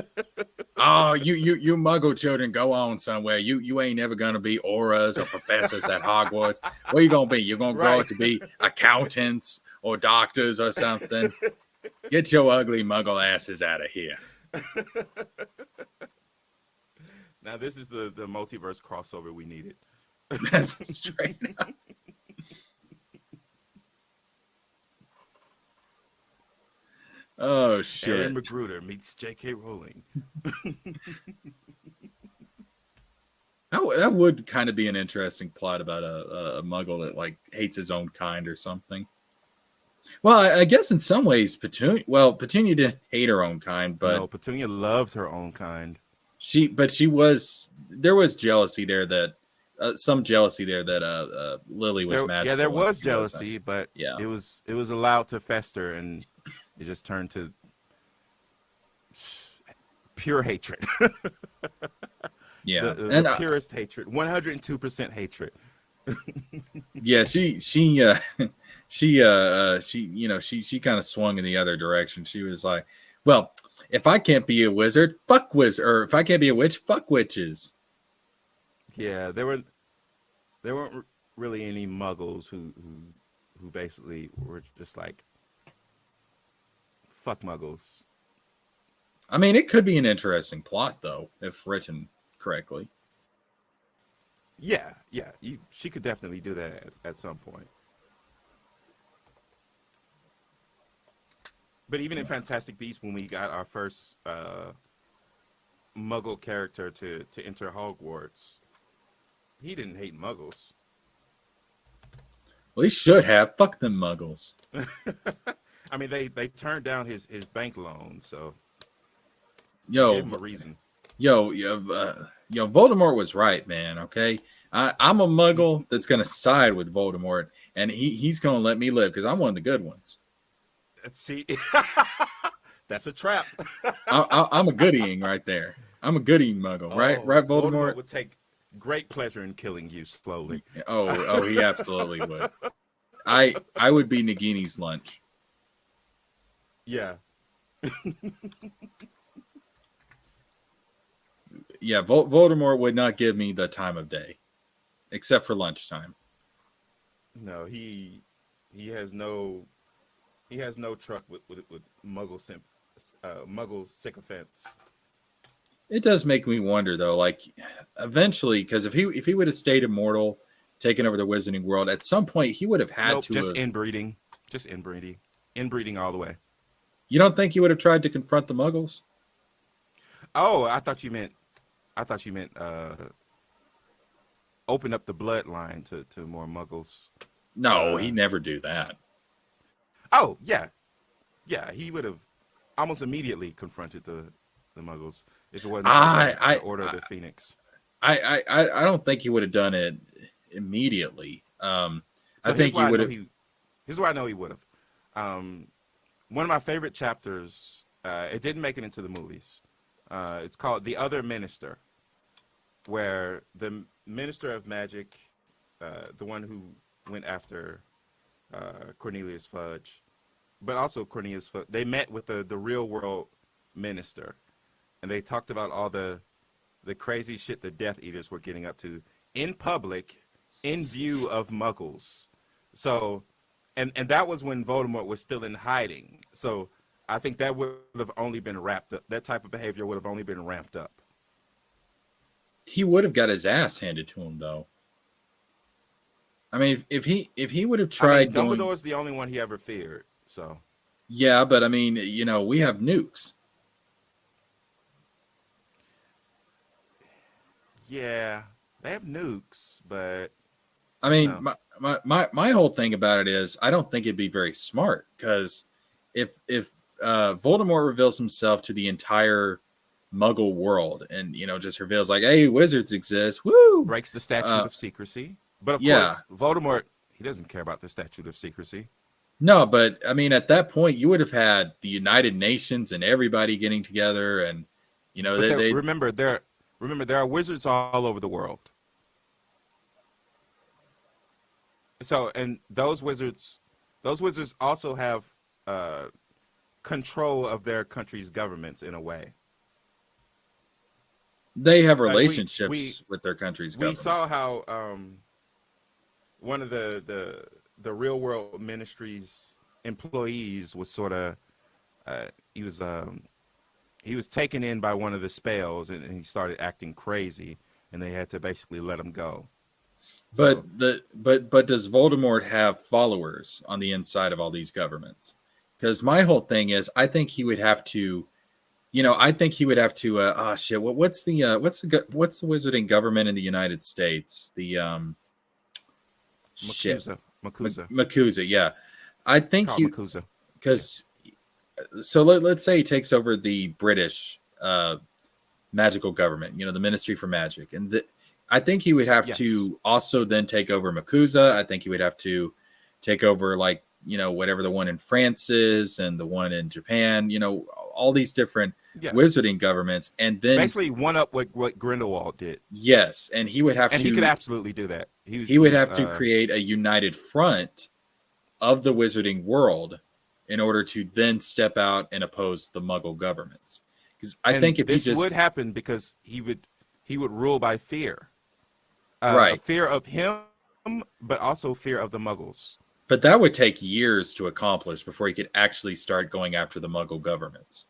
Oh, you Muggle children, go on somewhere. You ain't never gonna be auras or professors at Hogwarts. Where you gonna be? You're gonna grow up to be accountants or doctors or something. Get your ugly Muggle asses out of here. Now this is the multiverse crossover we needed. That's straight up. Oh shit! Aaron Magruder meets J.K. Rowling. That would kind of be an interesting plot about a Muggle that like hates his own kind or something. Well, I guess in some ways, Petunia didn't hate her own kind, but no, Petunia loves her own kind. There was jealousy there that some jealousy there that Lily was magical. Yeah, there was jealousy, but yeah, it was allowed to fester, and it just turned to pure hatred. Yeah, the purest hatred, 102% hatred. Yeah, she kind of swung in the other direction. She was like, well, if I can't be a wizard, fuck wizard, or if I can't be a witch, fuck witches. Yeah, there weren't really any Muggles who basically were just like, fuck Muggles. I mean, it could be an interesting plot though, if written correctly. Yeah, she could definitely do that at some point. But even in Fantastic Beasts, when we got our first Muggle character to enter Hogwarts, he didn't hate Muggles. Well, he should have. Fuck them Muggles. I mean, they turned down his bank loan, so Yo, gave him a reason. Yo, Voldemort was right, man. Okay, I'm a Muggle that's gonna side with Voldemort, and he's gonna let me live because I'm one of the good ones. Let's see, that's a trap. I'm a goodieing right there. I'm a goodieing Muggle, right? Right, Voldemort would take great pleasure in killing you slowly. Oh, he absolutely would. I would be Nagini's lunch. Yeah. Yeah, Voldemort would not give me the time of day, except for lunchtime. No, he has no truck with Muggle sycophants. It does make me wonder though, like eventually, because if he would have stayed immortal, taken over the Wizarding World, at some point he would have had Nope, to just have. Inbreeding all the way. You don't think he would have tried to confront the Muggles? Oh, I thought you meant open up the bloodline to more Muggles. No, he'd never do that. Oh, yeah. Yeah, he would have almost immediately confronted the Muggles if it wasn't for the Order of the Phoenix. I don't think he would have done it immediately. I think he would have. Here's why I know he would have. One of my favorite chapters, it didn't make it into the movies. It's called The Other Minister, where the Minister of Magic, the one who went after Cornelius Fudge, but also Cornelius Fudge, they met with the real world minister, and they talked about all the crazy shit the Death Eaters were getting up to in public, in view of Muggles. So, and that was when Voldemort was still in hiding. So I think that would have only been wrapped up. That type of behavior would have only been ramped up. He would have got his ass handed to him, though. I mean, if he would have tried, Dumbledore's the only one he ever feared. So yeah, but I mean, we have nukes. Yeah, they have nukes, but I mean, my whole thing about it is I don't think it'd be very smart, because if Voldemort reveals himself to the entire Muggle world and just reveals like, hey, wizards exist, woo, breaks the statute of secrecy. But of yeah. course, Voldemort, he doesn't care about the statute of secrecy. No, but I mean, at that point, you would have had the United Nations and everybody getting together, and they remember there are wizards all over the world. So, and those wizards also have control of their country's governments in a way. They have relationships with their country's government. We saw how one of the real world ministry's employees was sort of he was taken in by one of the spells, and he started acting crazy, and they had to basically let him go. But does Voldemort have followers on the inside of all these governments? Because my whole thing is, I think he would have to, what's the wizarding government in the United States? The MACUSA, yeah. I think MACUSA. Because so let's say he takes over the British magical government, the Ministry for Magic, and I think he would have to also then take over MACUSA. I think he would have to take over whatever the one in France is and the one in Japan, all these different wizarding governments, and then basically one up what Grindelwald did. Yes, and he would have and to. He could absolutely do that. He would have to create a united front of the wizarding world in order to then step out and oppose the Muggle governments. Because I think if this would happen because he would rule by fear, right? Fear of him, but also fear of the Muggles. But that would take years to accomplish before he could actually start going after the Muggle governments.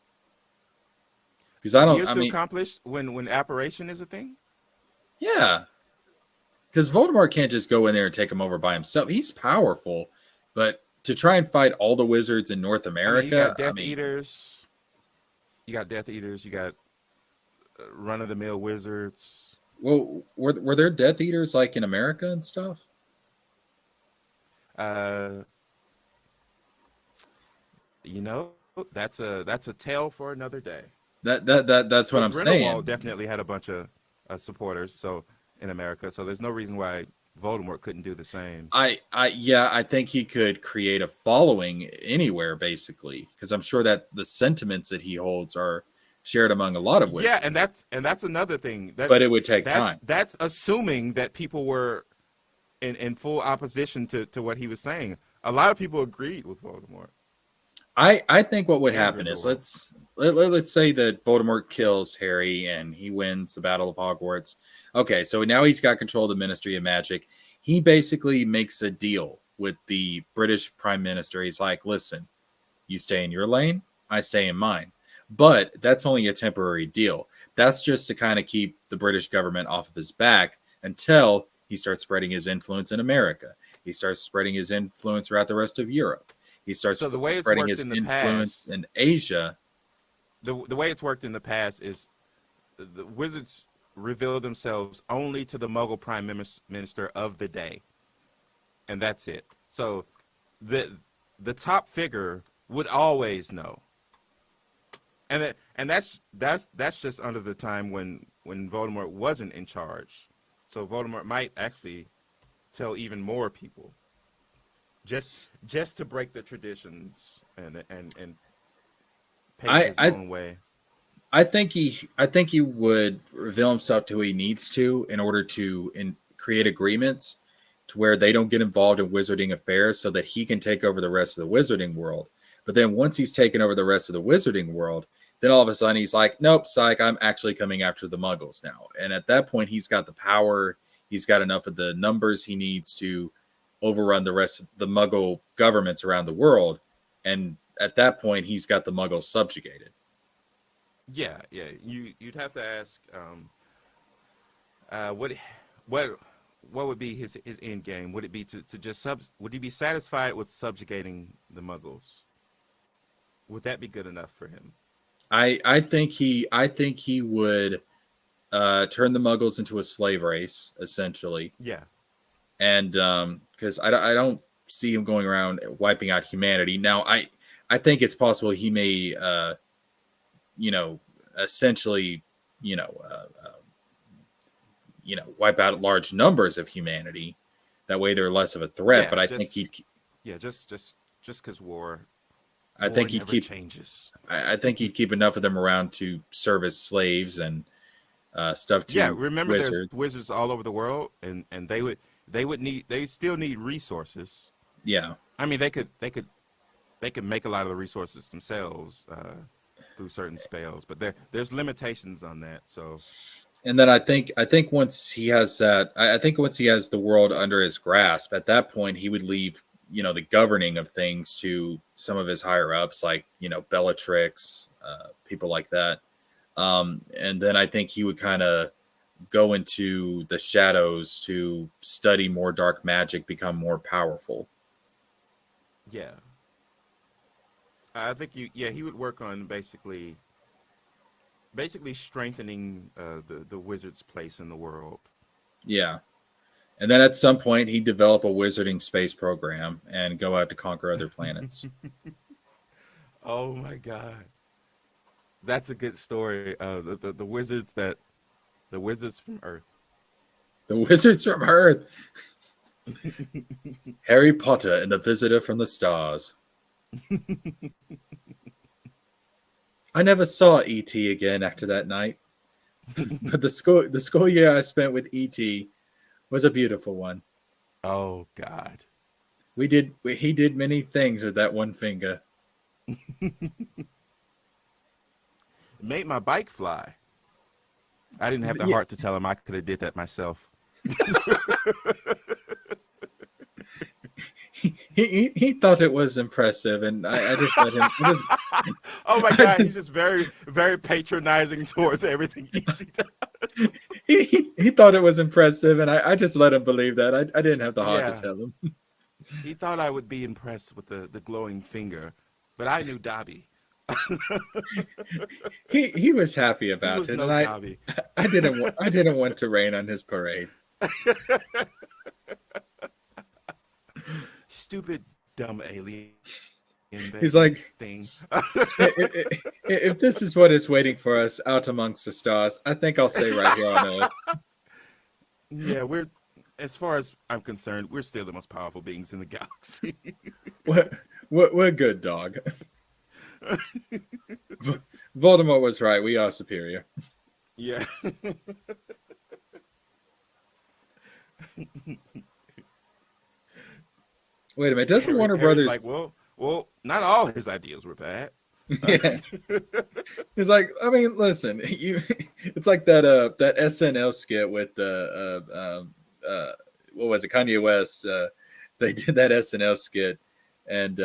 Because to accomplish when apparition is a thing. Yeah, because Voldemort can't just go in there and take him over by himself. He's powerful, but to try and fight all the wizards in North America, you got Death Eaters. You got Death Eaters. You got run-of-the-mill wizards. Well, were there Death Eaters like in America and stuff? That's a tale for another day. That's what I'm saying. Grindelwald definitely had a bunch of supporters in America, so there's no reason why Voldemort couldn't do the same. I think he could create a following anywhere, basically, because I'm sure that the sentiments that he holds are shared among a lot of wizards. Yeah, and that's another thing. But it would take time. That's assuming that people were in full opposition to what he was saying. A lot of people agreed with Voldemort. I think what would And happen is Grindelwald. let's say that Voldemort kills Harry and he wins the Battle of Hogwarts. Okay, so now he's got control of the Ministry of Magic. He basically makes a deal with the British Prime Minister. He's like, listen, you stay in your lane, I stay in mine. But that's only a temporary deal. That's just to kind of keep the British government off of his back until he starts spreading his influence in America. He starts spreading his influence throughout the rest of Europe. He starts So the way it's spreading worked his in the influence past, in Asia. the way it's worked in the past is the wizards reveal themselves only to the Muggle Prime Minister of the day, and that's it. So the top figure would always know, and that's just under the time when Voldemort wasn't in charge. So Voldemort might actually tell even more people, just to break the traditions and pave his I own way. I think he would reveal himself to who he needs to in order to create agreements to where they don't get involved in wizarding affairs so that he can take over the rest of the wizarding world. But then once he's taken over the rest of the wizarding world, then all of a sudden he's like, nope, psych, I'm actually coming after the muggles now. And at that point, he's got the power. He's got enough of the numbers he needs to overrun the rest of the muggle governments around the world. And at that point, he's got the muggles subjugated. Yeah. You'd have to ask, what would be his end game? Would it be to just would he be satisfied with subjugating the Muggles? Would that be good enough for him? I think he would turn the muggles into a slave race, essentially. Yeah. And because I don't see him going around wiping out humanity. Now, I think it's possible he may, essentially, wipe out large numbers of humanity. That way, they're less of a threat. Yeah, But I just think just because war he'd never keep. changes. I think he'd keep enough of them around to serve as slaves and stuff to Yeah, remember wizards. there's wizards all over the world, and they still need resources. Yeah. I mean, they could make a lot of the resources themselves through certain spells, but there's limitations on that. So, And then I think once he has that, I think once he has the world under his grasp, at that point he would leave, the governing of things to some of his higher ups, like Bellatrix, people like that. And then I think he would kind of go into the shadows to study more dark magic, become more powerful. yeah, I think he would work on basically strengthening the wizard's place in the world. Yeah. And then at some point he'd develop a wizarding space program and go out to conquer other planets. Oh my God, that's a good story. The wizards from Earth. The wizards from Earth. Harry Potter and the Visitor from the Stars. I never saw E.T. again after that night. But the school year I spent with E.T. was a beautiful one. Oh God. He did many things with that one finger. It made my bike fly. I didn't have the heart to tell him I could have did that myself. He thought it was impressive, and I just let him. Oh my God, he's just very, very patronizing towards everything he does. He thought it was impressive, and I just let him believe that. I didn't have the heart to tell him. He thought I would be impressed with the glowing finger, but I knew Dobby. He was happy about Was it, no and Dobby. I didn't want to rain on his parade. Stupid, dumb alien. He's like, thing. if this is what is waiting for us out amongst the stars, I think I'll stay right here on Earth. Yeah, as far as I'm concerned, we're still the most powerful beings in the galaxy. We're good, dog. Voldemort was right. We are superior. Yeah. Wait a minute. Doesn't Warner Harry's Brothers? like, well, not all his ideas were bad. Yeah. It's like, I mean, listen, it's like that SNL skit with what was it, Kanye West? They did that SNL skit, and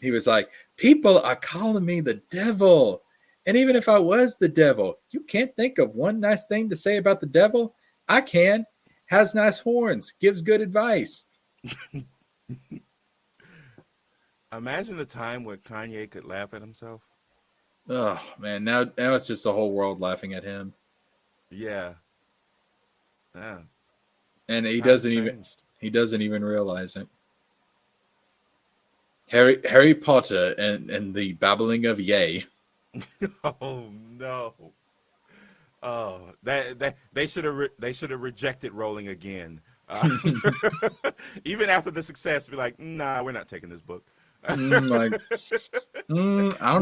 he was like, "People are calling me the devil, and even if I was the devil, you can't think of one nice thing to say about the devil. I can. Has nice horns, gives good advice." Imagine a time where Kanye could laugh at himself. Oh man, now it's just the whole world laughing at him, Yeah. Yeah. and Times changed. he doesn't even realize it. Harry Potter and the babbling of yay. Oh no. Oh, that they should have rejected Rolling again. Even after the success, be like, nah, we're not taking this book. I don't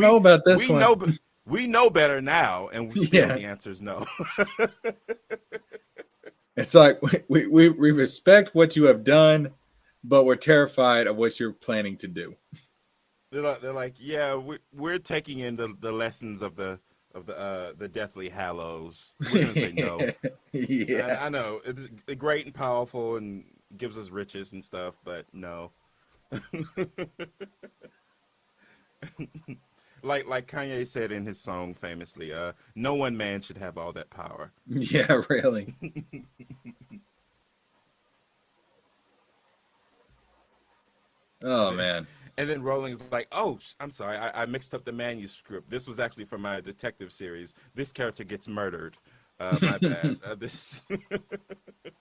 know about this we one. We know better now, and still the answer is no. It's like we respect what you have done, but we're terrified of what you're planning to do. They're like, yeah, we're taking in the lessons of the Deathly Hallows. We're gonna say no. Yeah, I know it's great and powerful and gives us riches and stuff, but no. Like Kanye said in his song famously, no one man should have all that power. yeah, really. Oh man. And then Rowling's like, oh, I'm sorry, I mixed up the manuscript. This was actually from my detective series. This character gets murdered. My bad. This.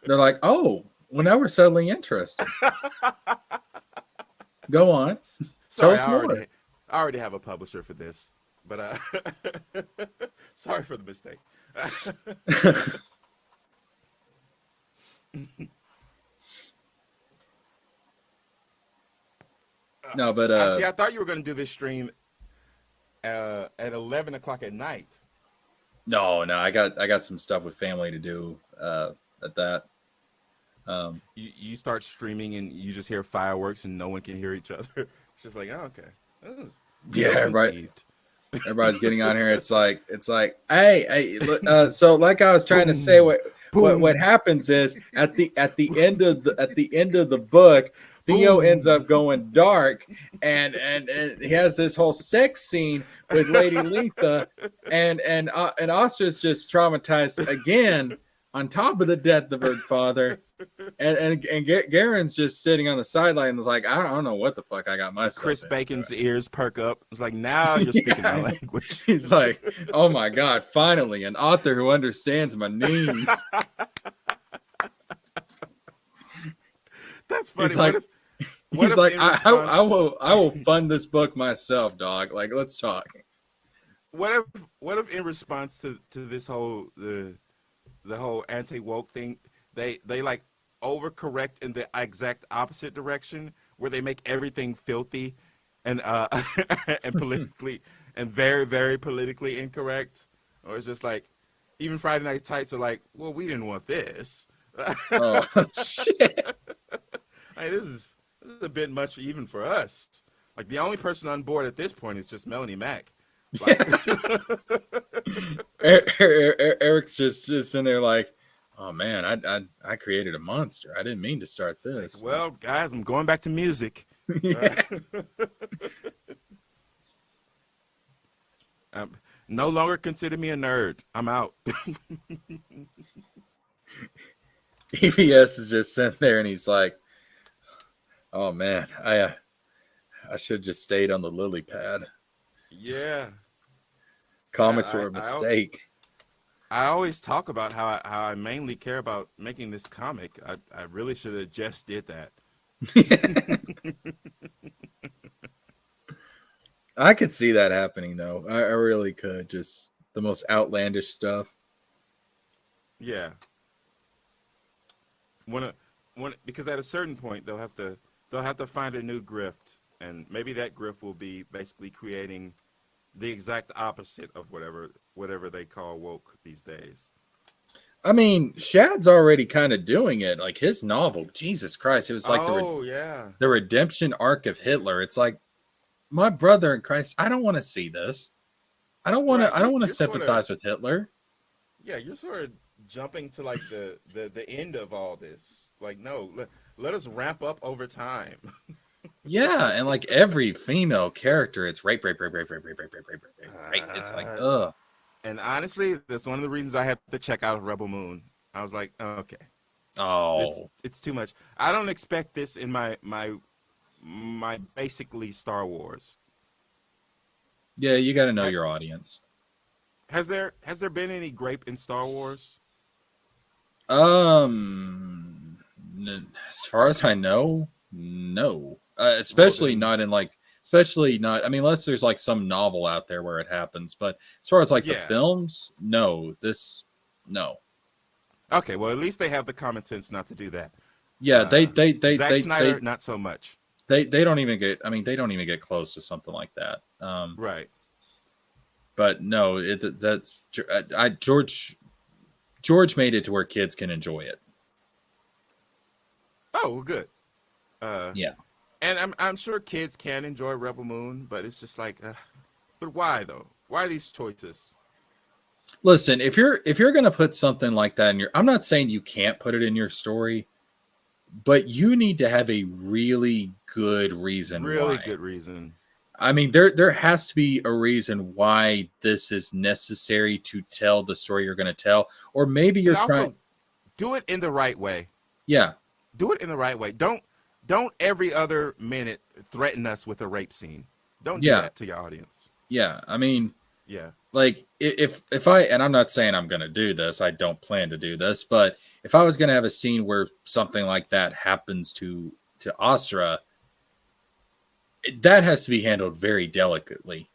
They're like, oh, well, now we're suddenly interested. Go on. Tell Sorry, us more. I already have a publisher for this, but sorry for the mistake. No, but see, I thought you were going to do this stream at 11 o'clock at night. no, I got some stuff with family to do at that. You start streaming and you just hear fireworks and no one can hear each other. It's just like, oh, okay. This is Yeah, right. conceived. Everybody's getting on here. It's like, hey, so like I was trying to say, what happens is at the end of the book, Theo ends up going dark, and he has this whole sex scene with Lady Letha, and Ostra's just traumatized again on top of the death of her father. And Garen's just sitting on the sideline and was like, I don't know what the fuck I got myself. Chris into. Bacon's ears perk up. It's like, now you're speaking my language. He's like, oh my God, finally, an author who understands my needs. That's funny. He's like, I will fund this book myself, dog. Like, let's talk. What if in response to this whole the whole anti-woke thing, they like overcorrect in the exact opposite direction, where they make everything filthy and and politically and very, very politically incorrect? Or it's just like, even Friday Night Tights are like, well, we didn't want this. Oh shit. Hey, this is a bit much even for us. Like, the only person on board at this point is just Melanie Mack. Like, Eric's just in there like, oh man, I created a monster. I didn't mean to start this. like, well, guys, I'm going back to music. Yeah. No longer consider me a nerd. I'm out. EBS is just sitting there and he's like, oh man, I should have just stayed on the lily pad. Yeah. Comics were a mistake. I always talk about how I mainly care about making this comic. I really should have just did that. I could see that happening though. I really could. Just the most outlandish stuff. Yeah. Because at a certain point they'll have to find a new grift, and maybe that grift will be basically creating the exact opposite of whatever they call woke these days. I mean, Shad's already kind of doing it. Like his novel, Jesus Christ, it was like Oh yeah. the redemption arc of Hitler. It's like, my brother in Christ, I don't want to see this. Right. I don't want to You're sort of sympathize with Hitler. yeah. You're sort of jumping to like the end of all this. Like no, let us ramp up over time. Yeah, and like every female character, it's rape, rape, rape, rape, rape, rape, rape, rape, rape, rape, rape. It's like, Uh, ugh. and honestly, that's one of the reasons I had to check out Rebel Moon. I was like, okay, Oh, it's too much. I don't expect this in my basically Star Wars. yeah, you got to know Ha- your audience. has there been any grape in Star Wars? Um, as far as I know, no. Well Especially then, not in like, especially not. I mean, unless there's like some novel out there where it happens. But as far as like the yeah. films, no. No. Okay, well at least they have the common sense not to do that. Yeah, Zack Snyder, not so much. they don't even get. I mean, they don't even get close to something like that. Right. But no, that's George made it to where kids can enjoy it. Oh, well, good. Uh, Yeah. and I'm sure kids can enjoy Rebel Moon, but it's just like, but why though? Why these choices? Listen, if you're gonna put something like that in your, I'm not saying you can't put it in your story, but you need to have a really good reason Really why. good reason. I mean, there has to be a reason why this is necessary to tell the story you're going to tell, or maybe you're And also, trying. do it in the right way. Yeah, Do it in the right way. Don't every other minute threaten us with a rape scene. Don't do yeah, that to your audience. yeah. I mean, Yeah. like if I, and I'm not saying I'm going to do this, I don't plan to do this, but if I was going to have a scene where something like that happens to Asra, that has to be handled very delicately.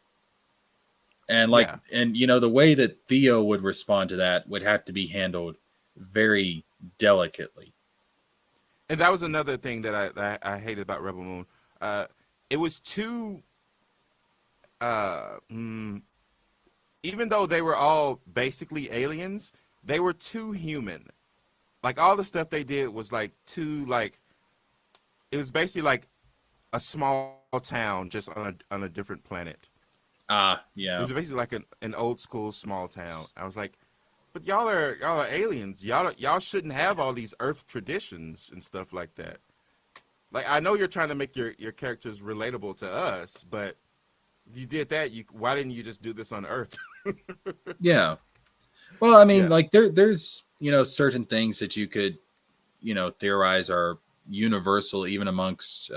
And like, Yeah. and you know, the way that Theo would respond to that would have to be handled very delicately. And that was another thing that I hated about Rebel Moon. It was too even though they were all basically aliens, they were too human. Like all the stuff they did was like too like it was basically like a small town just on a different planet. It Yeah. was basically like an old school small town. I was like, but y'all are aliens. Y'all shouldn't have all these Earth traditions and stuff like that. Like I know you're trying to make your characters relatable to us, but if you did that, why didn't you just do this on Earth? Yeah. Well, I mean, Yeah. like there's, you know, certain things that you could, you know, theorize are universal even amongst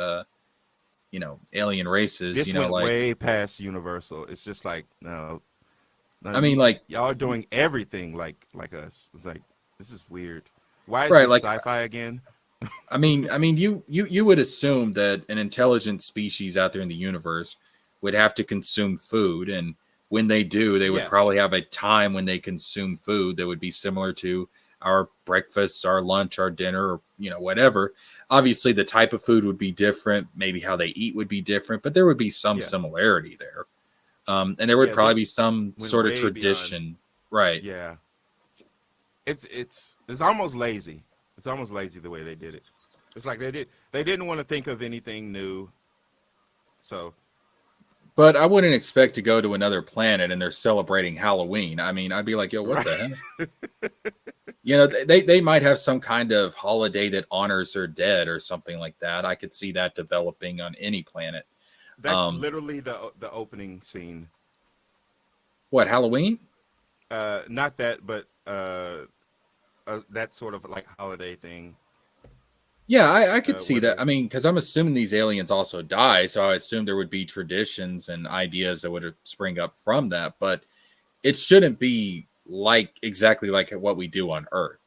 you know, alien races, This you know, went like way past universal. It's just like no, I mean, like y'all are doing everything like us. It's like this is weird. Why is right, this like sci-fi again? I mean, you would assume that an intelligent species out there in the universe would have to consume food, and when they do, they would Yeah. probably have a time when they consume food that would be similar to our breakfast, our lunch, our dinner, or you know, whatever. Obviously, the type of food would be different. Maybe how they eat would be different, but there would be some Yeah. similarity there. And there would Yeah, probably be this some went sort of way beyond. tradition, right? Yeah. It's almost lazy. It's almost lazy the way they did it. It's like they didn't want to think of anything new. So But I wouldn't expect to go to another planet and they're celebrating Halloween. I mean, I'd be like, yo, what the hell? You know, they might have some kind of holiday that honors their dead or something like that. I could see that developing on any planet. that's literally the opening scene. What, Halloween? Not that, but that sort of like holiday thing. Yeah, I could see Where that. they I mean, because I'm assuming these aliens also die, so I assume there would be traditions and ideas that would spring up from that. But it shouldn't be like exactly like what we do on Earth.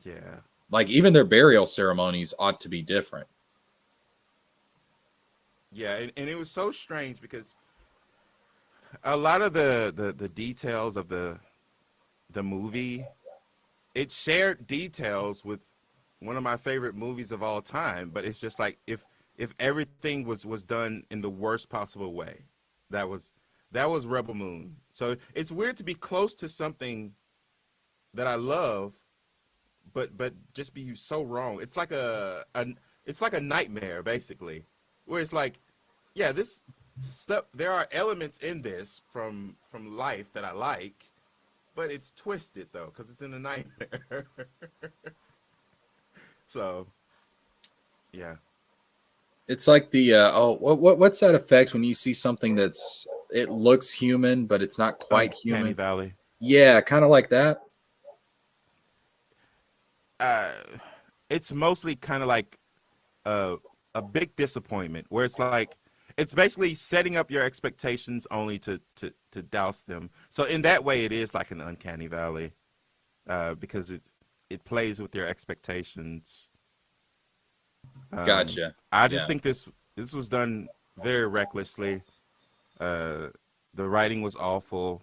Yeah. Like even their burial ceremonies ought to be different. Yeah, and it was so strange because a lot of the details of the movie, it shared details with one of my favorite movies of all time, but it's just like if everything was done in the worst possible way. That was Rebel Moon. So it's weird to be close to something that I love, but just be so wrong. It's like it's like a nightmare basically, where it's like, yeah, this stuff. There are elements in this from life that I like, but it's twisted though because it's in a nightmare. So, yeah. It's like the what's that effect when you see something it looks human but it's not quite Canny human? Valley. Yeah, kind of like that. Uh, it's mostly kind of like a big disappointment where it's like it's basically setting up your expectations only to douse them. So in that way, it is like an uncanny valley because it plays with your expectations. Gotcha. I just Yeah. think this was done very recklessly. The writing was awful.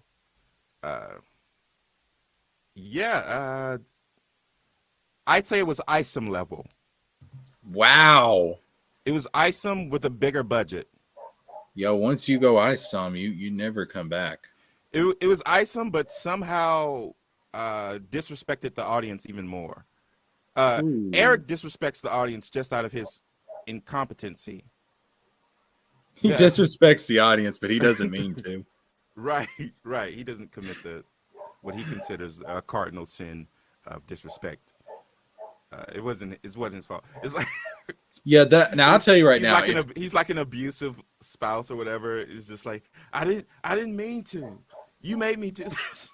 Yeah, I'd say it was Isom level. Wow. It was Isom with a bigger budget. Yo, once you go ice some, you never come back. It was Isom, but somehow disrespected the audience even more. Ooh. Eric disrespects the audience just out of his incompetency. He Yeah. disrespects the audience, but he doesn't mean to. Right. He doesn't commit what he considers a cardinal sin of disrespect. It wasn't his fault. It's like Yeah, that now I'll tell you right now. he's like an abusive spouse or whatever. It's just like I didn't mean to. You made me do this.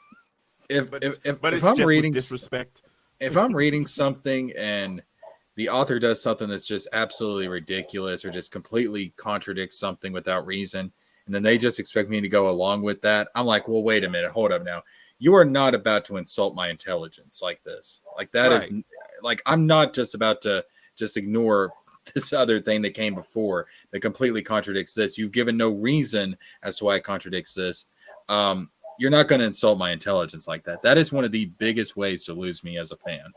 But If it's I'm just reading with disrespect. if I'm reading something and the author does something that's just absolutely ridiculous or just completely contradicts something without reason, and then they just expect me to go along with that, I'm like, well, wait a minute, hold up now. You are not about to insult my intelligence like this. Like that is Right. like I'm not just about to just ignore this other thing that came before that completely contradicts this. You've given no reason as to why it contradicts this. You're not going to insult my intelligence like that. That is one of the biggest ways to lose me as a fan.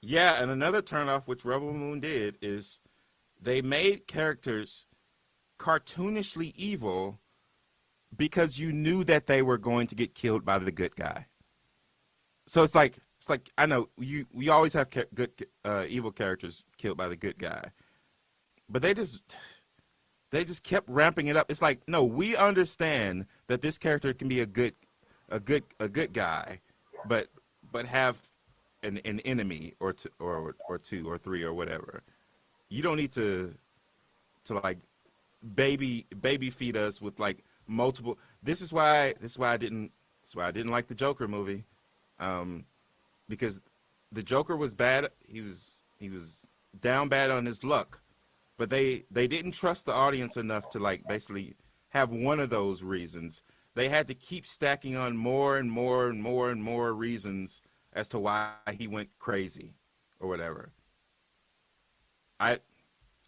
Yeah, and another turnoff which Rebel Moon did is they made characters cartoonishly evil because you knew that they were going to get killed by the good guy. So it's like I know we always have good evil characters killed by the good guy, but they just kept ramping it up. It's like, no, we understand that this character can be a good guy, but have an enemy or two or three or whatever. You don't need to like baby feed us with like multiple. This is why I didn't like the Joker movie, because the Joker was bad. He was down bad on his luck, but they didn't trust the audience enough to like basically have one of those reasons. They had to keep stacking on more and more and more and more reasons as to why he went crazy or whatever. I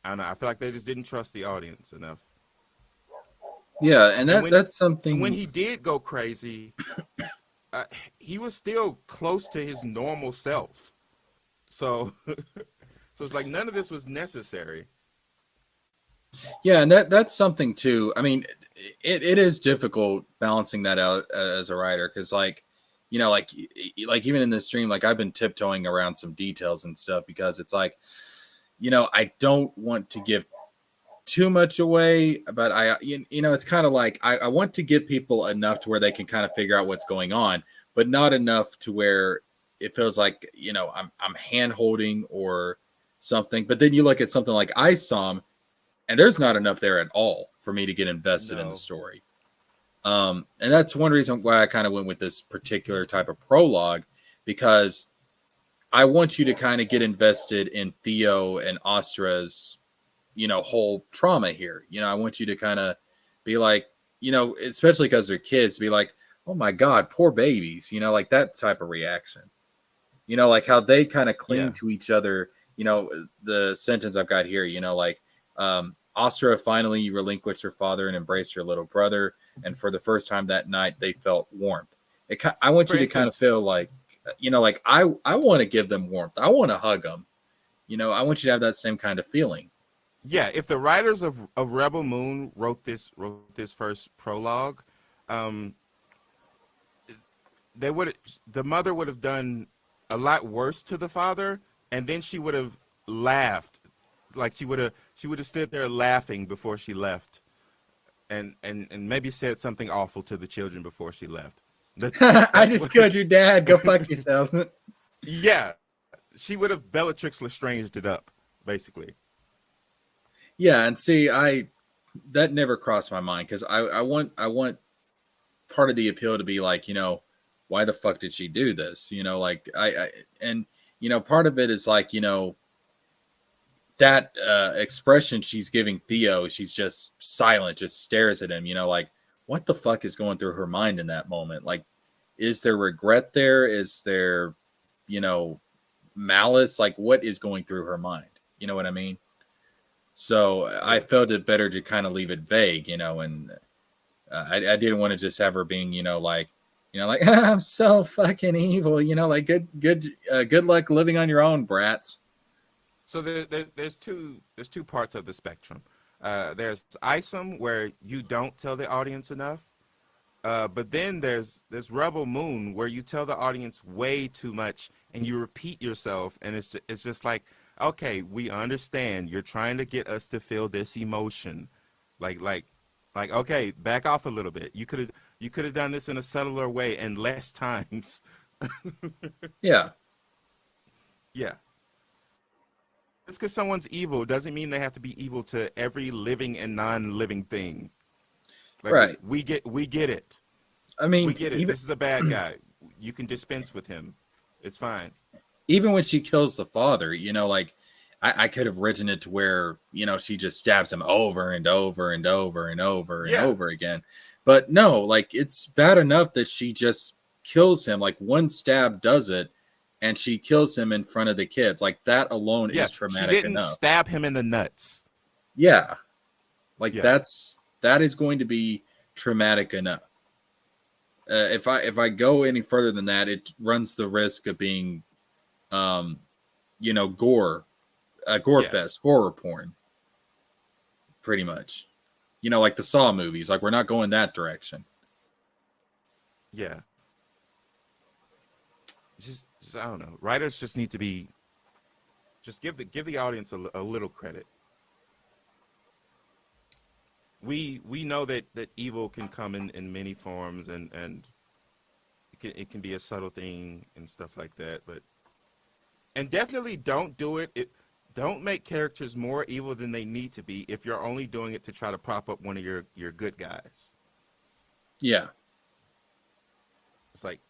don't know. I feel like they just didn't trust the audience enough. Yeah, and that's something. And when he did go crazy, he was still close to his normal self. So it's like none of this was necessary. Yeah, and that's something too. I mean, it is difficult balancing that out as a writer because, like, you know, like even in this stream, like I've been tiptoeing around some details and stuff because it's like, you know, I don't want to give too much away, but you know, it's kind of like I want to give people enough to where they can kind of figure out what's going on, but not enough to where it feels like, you know, I'm hand holding or something. But then you look at something like Isom, and there's not enough there at all for me to get invested in the story. And that's one reason why I kind of went with this particular type of prologue, because I want you to kind of get invested in Theo and Astra's, you know, whole trauma here. You know, I want you to kind of be like, you know, especially because they're kids, to be like, oh my God, poor babies, you know, like that type of reaction. You know, like how they kind of cling to each other. You know, the sentence I've got here, you know, like, Astra finally relinquished her father and embraced her little brother, and for the first time that night, they felt warmth. I want you to kind of feel like, you know, like I want to give them warmth. I want to hug them. You know, I want you to have that same kind of feeling. Yeah, if the writers of Rebel Moon wrote this first prologue, the mother would have done a lot worse to the father, and then she would have laughed, like she would have stood there laughing before she left, and maybe said something awful to the children before she left. I just killed your dad. Go fuck yourselves. Yeah, she would have Bellatrix Lestranged it up, basically. Yeah, and see, that never crossed my mind because I want part of the appeal to be like, why the fuck did she do this? Like and part of it is like, that expression she's giving Theo, she's just silent, just stares at him, like what the fuck is going through her mind in that moment? Like, is there regret there? Is there, malice? Like, what is going through her mind? You know what I mean? So I felt it better to kind of leave it vague, and I didn't want to just have her being, like, I'm so fucking evil, like good luck living on your own, brats. So there's two parts of the spectrum. There's Isom, where you don't tell the audience enough, but then there's Rebel Moon, where you tell the audience way too much and you repeat yourself, and it's just like, okay, we understand you're trying to get us to feel this emotion, like okay, back off a little bit. You could have done this in a subtler way and less times. Yeah. Yeah. Just because someone's evil doesn't mean they have to be evil to every living and non-living thing. Like, right. We get it. I mean, we get it. This is a bad guy. You can dispense with him. It's fine. Even when she kills the father, like I could have written it to where, she just stabs him over and over and over and over and over again. But no, like it's bad enough that she just kills him. Like one stab does it. And she kills him in front of the kids. Like that alone is traumatic enough. She didn't stab him in the nuts. Yeah. Like that is going to be traumatic enough. If I go any further than that, it runs the risk of being, gore fest, horror porn. Pretty much. Like the Saw movies. Like we're not going that direction. Yeah. Just I don't know. Writers just need to be. Just give the audience a little credit. We know that evil can come in many forms, and it can be a subtle thing and stuff like that. And definitely don't do it. Don't make characters more evil than they need to be if you're only doing it to try to prop up one of your good guys. Yeah. It's like,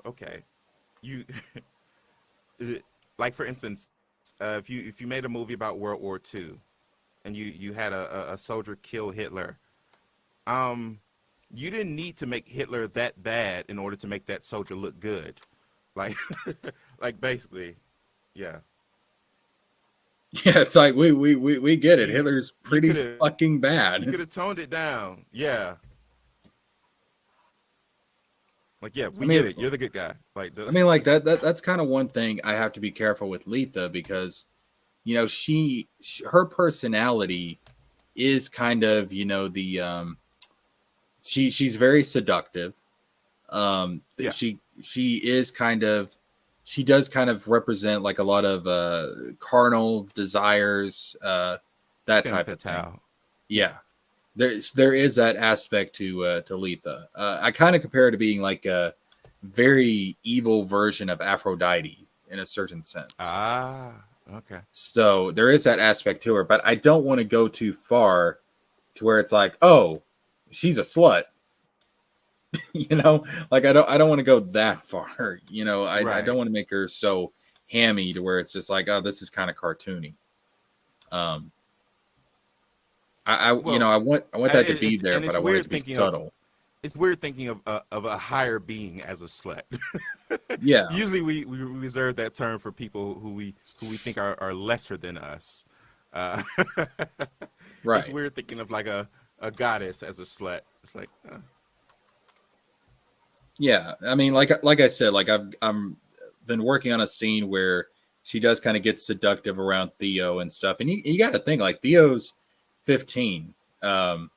okay. You like, for instance, if you made a movie about World War II and you had a soldier kill Hitler, you didn't need to make Hitler that bad in order to make that soldier look good. Like like basically, yeah. Yeah, it's like we get it. Hitler's pretty fucking bad. You could have toned it down. Yeah. Like, yeah, we get it. You're the good guy. Like, like that's kind of one thing I have to be careful with Letha because, her personality is kind of, she's very seductive. She is kind of, she does kind of represent like a lot of carnal desires, that type of thing. Yeah. There is that aspect to Letha. I kind of compare it to being like a very evil version of Aphrodite in a certain sense. Ah, okay. So there is that aspect to her, but I don't want to go too far to where it's like, oh, she's a slut. Like I don't want to go that far. I don't want to make her so hammy to where it's just like, oh, this is kind of cartoony. I want that to be there, but I want it to be subtle. It's weird thinking of a higher being as a slut. Yeah. Usually we reserve that term for people who we think are lesser than us. Right. It's weird thinking of like a goddess as a slut. It's like. Yeah, I mean, like I said, like I'm been working on a scene where she does kind of get seductive around Theo and stuff, and you got to think like Theo's 15, and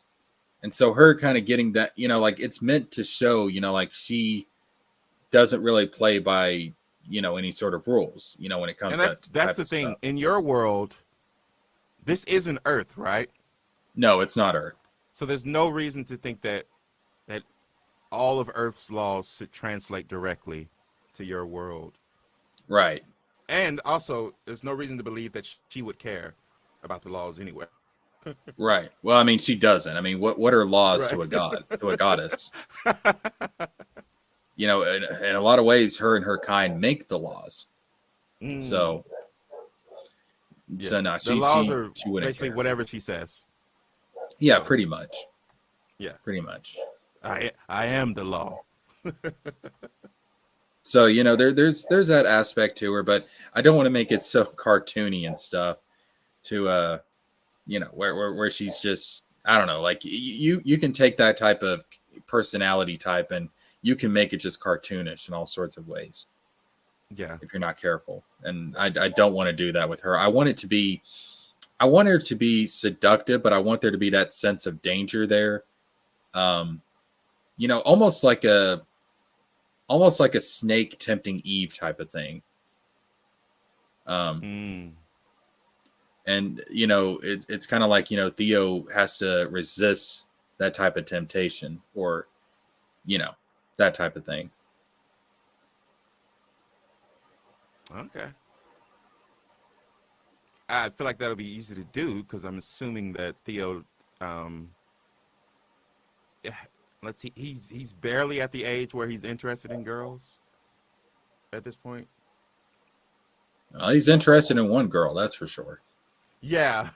so her kind of getting that, like it's meant to show, like she doesn't really play by, any sort of rules, when it comes And to that's type the of thing. stuff. In your world, this isn't Earth, right? No, it's not Earth. So there's no reason to think that all of Earth's laws should translate directly to your world. Right. And also, there's no reason to believe that she would care about the laws anyway. Right. Well, I mean, she doesn't. I mean, what are laws Right. to a god, to a goddess? In a lot of ways, her and her kind make the laws. So, Yeah. no, The laws are she wouldn't basically care. whatever she says. Yeah, pretty much. Yeah. Pretty much. I am the law. So, there's that aspect to her, but I don't want to make it so cartoony and stuff to where she's just, I don't know, like you can take that type of personality type and you can make it just cartoonish in all sorts of ways. Yeah. If you're not careful. And I don't want to do that with her. I want her to be seductive, but I want there to be that sense of danger there. Almost like a snake tempting Eve type of thing. And it's kind of like, Theo has to resist that type of temptation, or that type of thing. Okay. I feel like that'll be easy to do because I'm assuming that Theo, let's see, he's barely at the age where he's interested in girls at this point. He's interested in one girl, that's for sure. Yeah.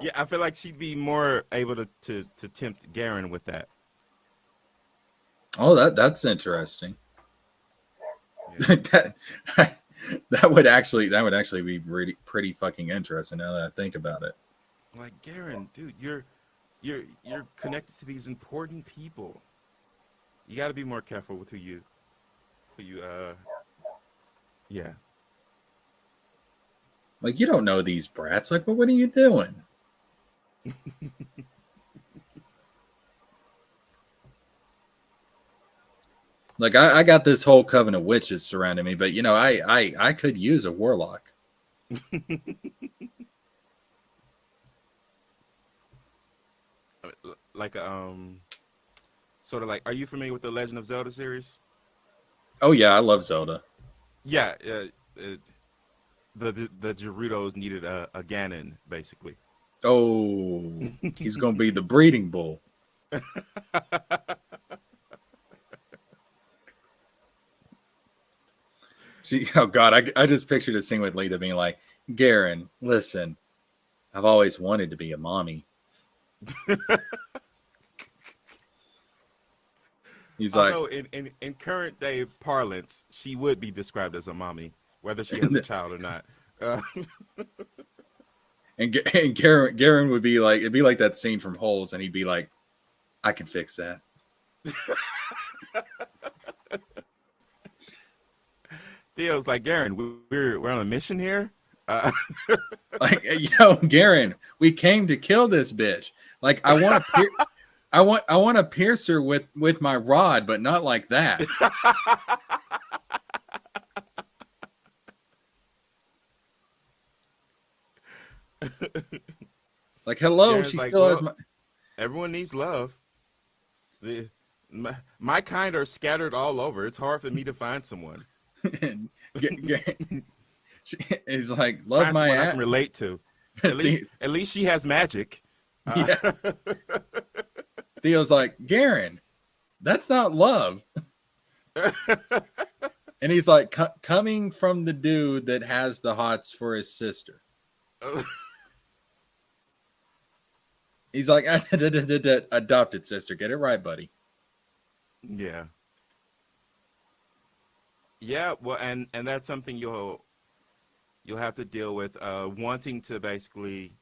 Yeah, I feel like she'd be more able to tempt Garen with that. Oh, that's interesting. Yeah. that would actually be pretty fucking interesting now that I think about it. Like, Garen, dude, you're connected to these important people. You got to be more careful with who you yeah. Like, you don't know these brats. Like, what are you doing? Like, I got this whole coven of witches surrounding me, but I could use a warlock. Like sort of like, are you familiar with the Legend of Zelda series? Oh yeah, I love Zelda. Yeah, the Gerudos needed a Ganon, basically. Oh, he's gonna be the breeding bull. Oh God, I just pictured a scene with Lita being like, Garen, listen, I've always wanted to be a mommy. He's Although like, in current day parlance, she would be described as a mommy, whether she has a child or not. And Garen would be like, it'd be like that scene from Holes, and he'd be like, I can fix that. Theo's like, Garen, we're on a mission here. Like, yo, Garen, we came to kill this bitch. Like, I want to pierce her with my rod, but not like that. Like, hello, Garen's she like, still has my. Everyone needs love. My kind are scattered all over. It's hard for me to find someone. He's like, love Find my someone I ass. can relate to. At least she has magic. Yeah. Theo's like, Garen, that's not love. And he's like, coming from the dude that has the hots for his sister. He's like, adopted sister. Get it right, buddy. Yeah. Yeah, well, and that's something you'll have to deal with, wanting to basically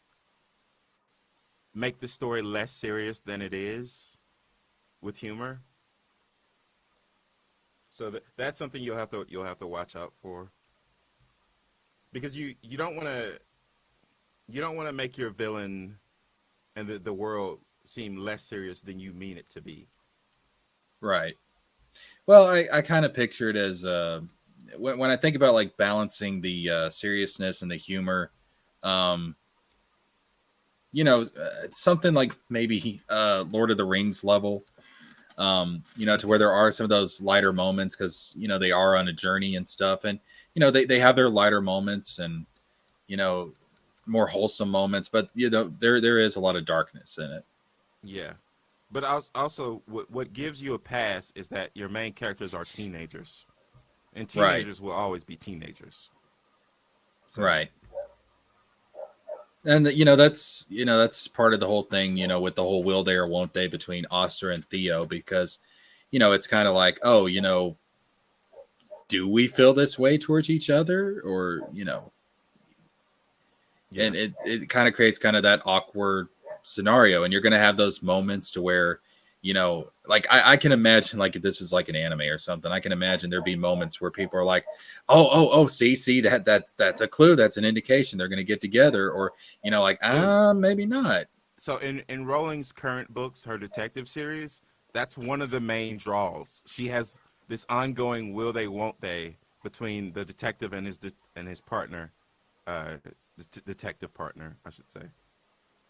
make the story less serious than it is with humor. So that's something you'll have to watch out for, because you don't want to make your villain and the world seem less serious than you mean it to be. Right. Well, I kind of picture it as when I think about like balancing the seriousness and the humor, um, something like maybe Lord of the Rings level, to where there are some of those lighter moments because they are on a journey and stuff, and they have their lighter moments and you know more wholesome moments, but there is a lot of darkness in it. Yeah. But also, what gives you a pass is that your main characters are teenagers, and Right. teenagers will always be teenagers. So, Right. And that's part of the whole thing, with the whole will they or won't they between Oster and Theo, because it's kind of like, oh, do we feel this way towards each other, or yeah. and it kind of creates kind of that awkward scenario, and you're going to have those moments to where like I can imagine, like if this was like an anime or something, I can imagine there'd be moments where people are like, oh, see that's a clue, that's an indication they're going to get together, or like maybe not. So in Rowling's current books, her detective series, that's one of the main draws. She has this ongoing will they won't they between the detective and his partner, detective partner, I should say,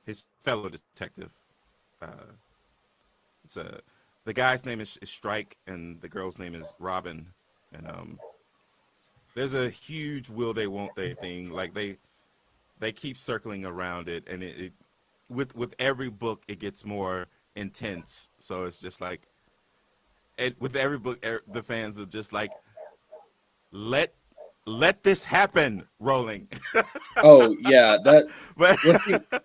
his fellow detective. It's the guy's name is Strike, and the girl's name is Robin, and there's a huge will they won't they thing. Like they keep circling around it, and it with every book it gets more intense. So it's just like, with every book, the fans are just like, let this happen, Rowling. Oh yeah, that But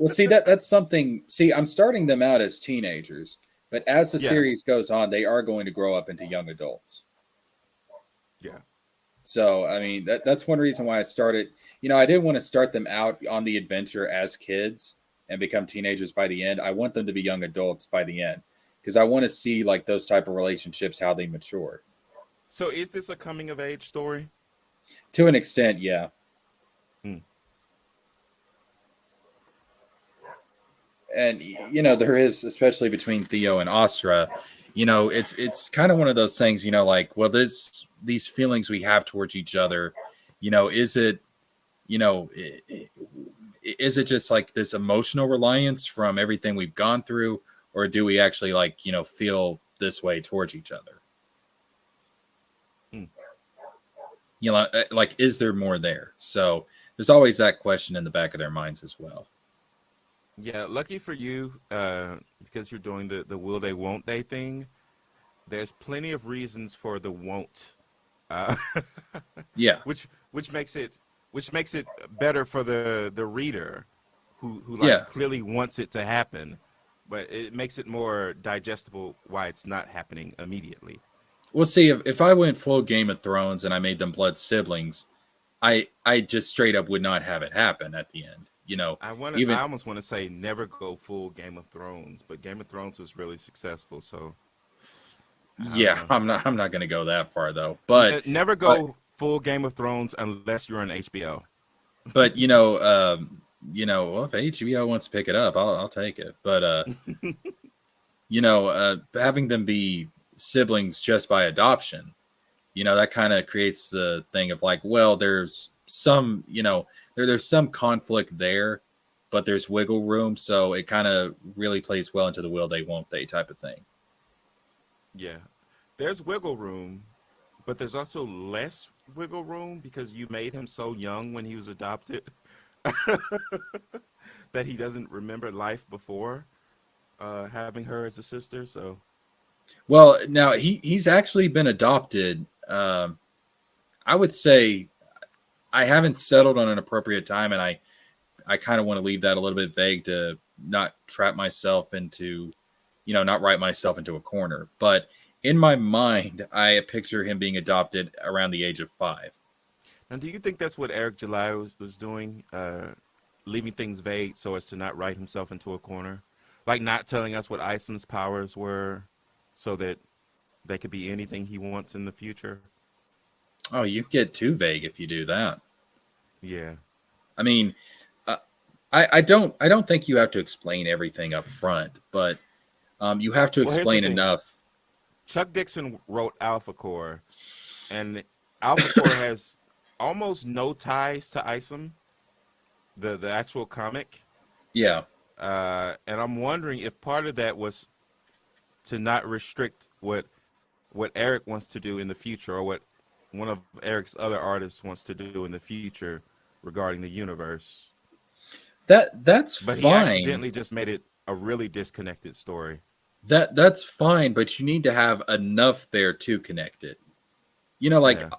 see that's something. See, I'm starting them out as teenagers, but as the Yeah. series goes on, they are going to grow up into young adults. yeah, So, I mean, that's one reason why I started. I didn't want to start them out on the adventure as kids and become teenagers by the end. I want them to be young adults by the end because I want to see like those type of relationships, how they mature. so is this a coming of age story? To an extent, yeah. Hmm. And there is, especially between Theo and Astra, it's kind of one of those things, like, well, these feelings we have towards each other, is it is it just like this emotional reliance from everything we've gone through, or do we actually like feel this way towards each other? Hmm. Like, is there more there? So there's always that question in the back of their minds as well. Yeah, lucky for you, because you're doing the will they won't they thing. There's plenty of reasons for the won't, uh, Yeah. which makes it better for the reader, who like Yeah. clearly wants it to happen, but it makes it more digestible why it's not happening immediately. Well, see, if I went full Game of Thrones and I made them blood siblings, I just straight up would not have it happen at the end. I Even almost want to say never go full Game of Thrones, but Game of Thrones was really successful, so I don't yeah, know. I'm not going to go that far though. But Never but go full Game of Thrones unless you're on HBO. but well, if HBO wants to pick it up, I'll take it. But having them be siblings just by adoption, that kind of creates the thing of like, well, there's some, there's some conflict there, but there's wiggle room. So it kind of really plays well into the will they, won't they type of thing. Yeah, there's wiggle room, but there's also less wiggle room because you made him so young when he was adopted that he doesn't remember life before having her as a sister. So Well, now he's actually been adopted. I would say I haven't settled on an appropriate time, and I kind of want to leave that a little bit vague to not trap myself into, not write myself into a corner. But in my mind, I picture him being adopted around the age of 5. now, do you think that's what Eric July was doing, leaving things vague so as to not write himself into a corner, like not telling us what Ison's powers were, so that they could be anything he wants in the future? Oh, you get too vague if you do that. Yeah. I mean, I don't think you have to explain everything up front, but you have to Well, here's the explain thing. enough. Chuck Dixon wrote Alpha Core, and Alpha Core has almost no ties to Isom, the actual comic. Yeah. And I'm wondering if part of that was to not restrict what Eric wants to do in the future, or what one of Eric's other artists wants to do in the future regarding the universe. That's But he fine. accidentally just made it a really disconnected story. That's fine, but you need to have enough there to connect it. Yeah.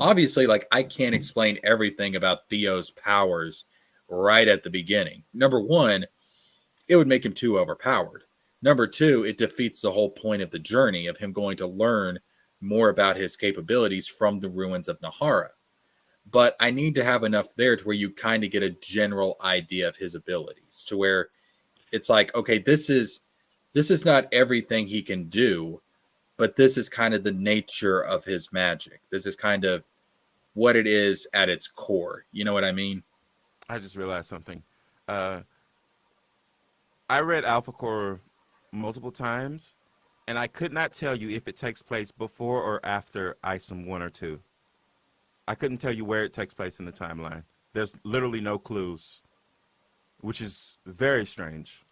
Obviously, like, I can't explain everything about Theo's powers right at the beginning. Number one, it would make him too overpowered. Number two, it defeats the whole point of the journey of him going to learn more about his capabilities from the ruins of Nahara. But I need to have enough there to where you kind of get a general idea of his abilities, to where it's like, okay, this is not everything he can do, but this is kind of the nature of his magic. This is kind of what it is at its core. You know what I mean? I just realized something. I read Alpha Core multiple times, and I could not tell you if it takes place before or after Isom 1 or 2. I couldn't tell you where it takes place in the timeline. There's literally no clues, which is very strange.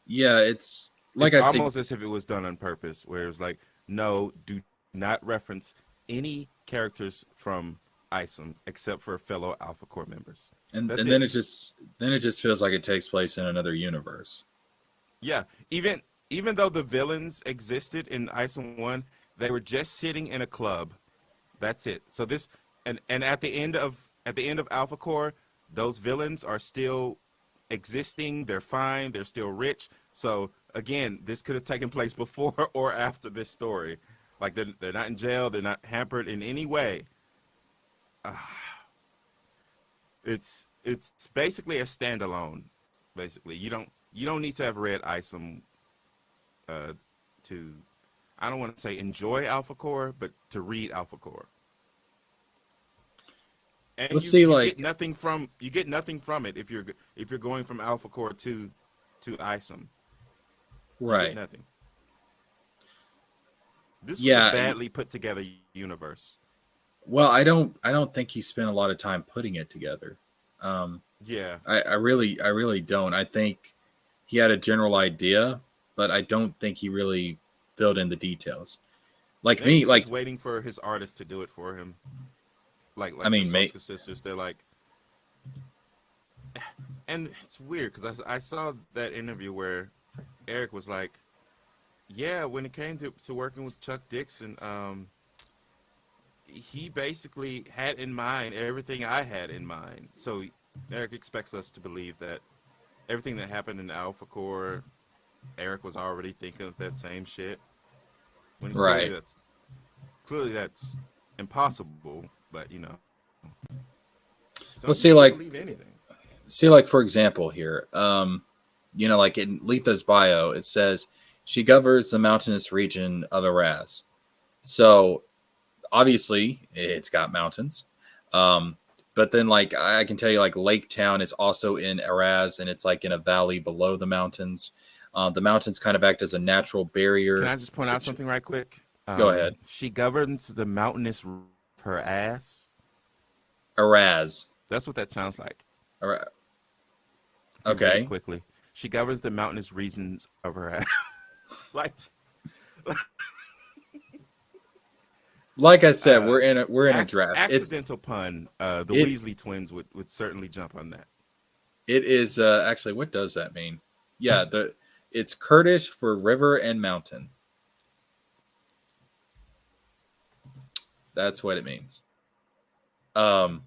Yeah, it's like It's I said. almost as if it was done on purpose, where it was like, no, do not reference any characters from Isom except for fellow Alpha Core members. And That's then it just feels like it takes place in another universe. Yeah, even though the villains existed in Isom 1, they were just sitting in a club. That's it. So this and at the end of Alpha Core, those villains are still existing. They're fine. They're still rich. So again, this could have taken place before or after this story. Like they're not in jail. They're not hampered in any way. It's basically a standalone. Basically, you don't need to have read Isom to, I don't want to say enjoy Alpha Core, but to read Alpha Core. And you get nothing from it if you're going from Alpha Core to Isom. Right. Nothing. This was a badly put together universe. Well, I don't think he spent a lot of time putting it together. Yeah. I really don't. I think he had a general idea, but I don't think he really filled in the details. Like Maybe me, he's like just waiting for his artist to do it for him. Like I mean, the Soska sisters, they're like, and it's weird because I saw that interview where Eric was like, yeah, when it came to working with Chuck Dixon, he basically had in mind everything I had in mind. So Eric expects us to believe that everything that happened in Alpha Core, Eric was already thinking of that same shit. When right. Clearly that's impossible, but Well, see, like for example here, like in Letha's bio, it says she governs the mountainous region of Araz. So obviously it's got mountains. But then like I can tell you, like Lake Town is also in Araz, and it's like in a valley below the mountains. The mountains kind of act as a natural barrier. Can I just point out something right quick? Go ahead. She governs the mountainous her ass. Araz. That's what that sounds like. Okay. Very quickly, she governs the mountainous regions of her ass. Like I said, we're in a draft. Accidental pun. The Weasley twins would certainly jump on that. It is actually, what does that mean? Yeah, it's Kurdish for river and mountain. That's what it means. Oh,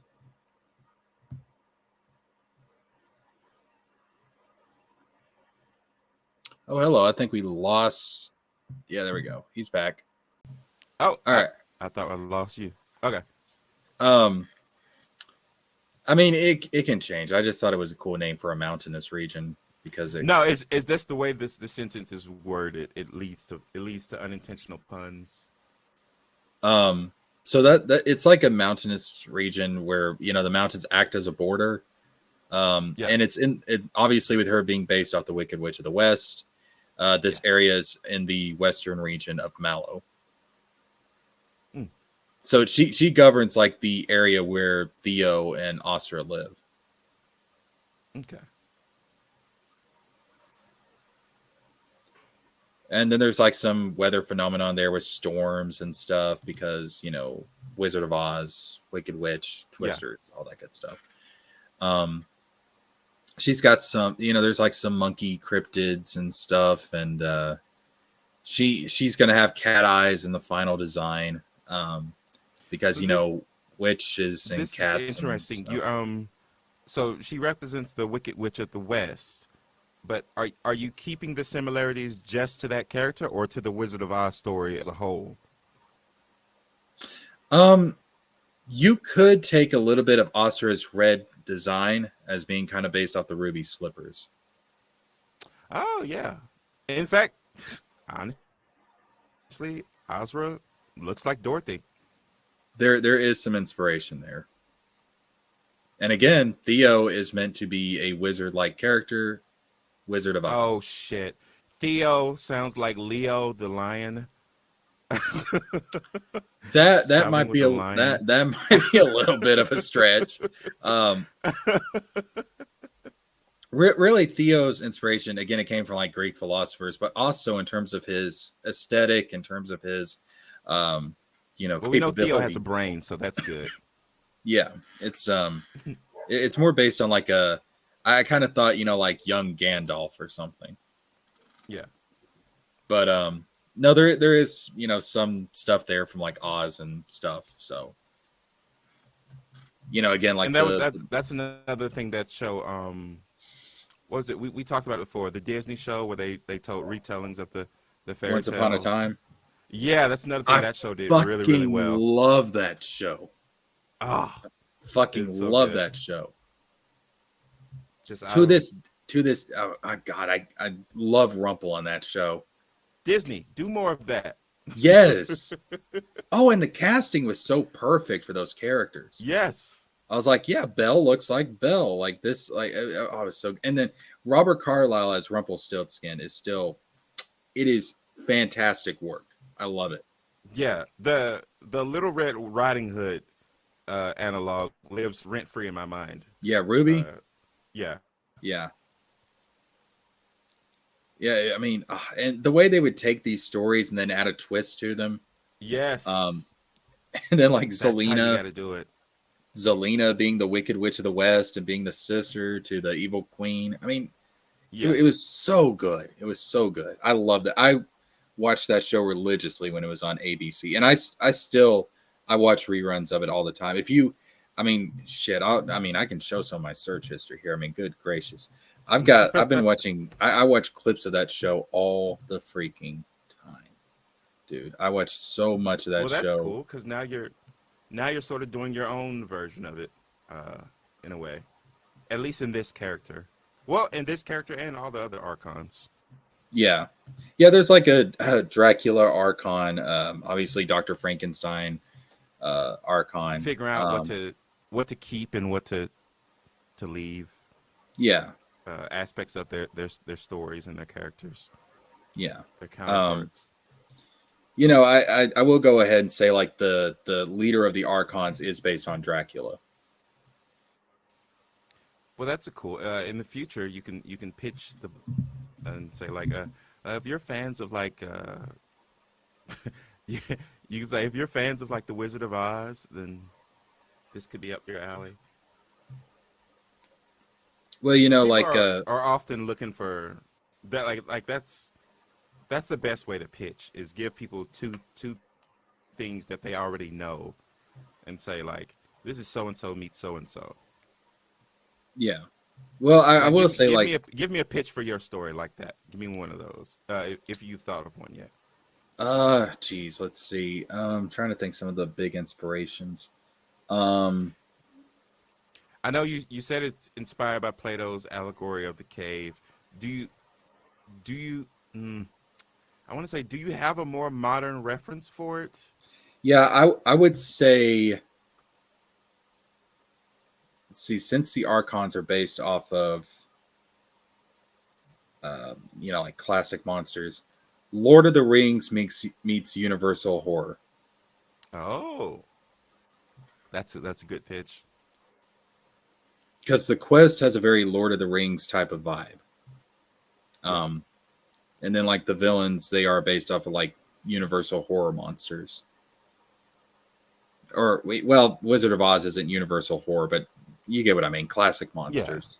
hello. I think we lost. Yeah, there we go. He's back. Oh, all right. I thought I lost you. Okay. I mean, it can change. I just thought it was a cool name for a mountainous region because is this the way the sentence is worded? It leads to unintentional puns. So that it's like a mountainous region where the mountains act as a border. Yeah. And it's obviously with her being based off the Wicked Witch of the West. This Yes. area is in the western region of Mallow. Mm. So she governs like the area where Theo and Asra live. Okay. And then there's like some weather phenomenon there with storms and stuff because, Wizard of Oz, Wicked Witch, Twisters, all that good stuff. She's got some, there's like some monkey cryptids and stuff. And she's going to have cat eyes in the final design because, So witches and this is cats and interesting. stuff. So she represents the Wicked Witch of the West, but are you keeping the similarities just to that character or to the Wizard of Oz story as a whole? You could take a little bit of Asra's red design as being kind of based off the ruby slippers. Oh yeah. In fact, honestly, Azra looks like Dorothy. There is some inspiration there. And again, Theo is meant to be a wizard-like character, Wizard of Oz. Oh shit. Theo sounds like Leo the lion. That Traveling might with be the a lion. that might be a little bit of a stretch. Really, Theo's inspiration again, it came from like Greek philosophers, but also in terms of his aesthetic, in terms of his, Well, we know Theo has capability. a brain, so that's good. Yeah, it's more based on like I kind of thought like young Gandalf or something. Yeah. But no, there is some stuff there from like Oz and stuff. So again, like And that's another thing that show what was it? We talked about it before, the Disney show where they told retellings of the fairy Once tales. Upon a Time. Yeah, that's another thing that show did really, really fucking well. love that show. Oh, Fucking it's so love good. that show. Just To this, oh God, I love Rumple on that show. Disney, do more of that. Yes. Oh, and the casting was so perfect for those characters. Yes. I was like, yeah, Belle looks like Belle. Like this, like I was so. And then Robert Carlyle as Rumpelstiltskin is it is fantastic work. I love it. Yeah, the Little Red Riding Hood analog lives rent free in my mind. Yeah, Ruby. Yeah. Yeah. Yeah, I mean, and the way they would take these stories and then add a twist to them. Yes. And then like That's how you Zelina. got to do it. Zelina being the Wicked Witch of the West and being the sister to the evil queen. I mean, Yeah. it was so good. It was so good. I loved it. I watched that show religiously when it was on ABC, and I watch reruns of it all the time. I can show some of my search history here. I mean, good gracious, I've been watching. I watch clips of that show all the freaking time, dude. I watched so much of that show. Well, that's cool because now you're sort of doing your own version of it, in a way, at least in this character. Well, in this character and all the other archons. Yeah. There's like a Dracula archon, obviously Dr. Frankenstein archon. Figuring out what to keep and what to leave. Yeah. Aspects of their stories and their characters. Yeah. Their counterparts. I will go ahead and say like the leader of the archons is based on Dracula. Well, that's a cool. In the future, you can pitch and say like, if you're fans of like, you can say if you're fans of like the Wizard of Oz, then this could be up your alley. Well, People like are often looking for that. Like that's the best way to pitch is give people two things that they already know, and say like, this is so and so meets so and so. yeah. Well, I will say give me a pitch for your story like that. Give me one of those, if you've thought of one yet. Geez, let's see. I'm trying to think some of the big inspirations. I know you said it's inspired by Plato's allegory of the cave. Do you? I want to say, do you have a more modern reference for it? Yeah, I would say see, since the Archons are based off of, like classic monsters, Lord of the Rings meets Universal Horror. Oh, that's a good pitch. Because the quest has a very Lord of the Rings type of vibe. Yeah. And then like the villains, they are based off of like Universal Horror monsters. Or wait, well, Wizard of Oz isn't Universal Horror, but you get what I mean. Classic monsters.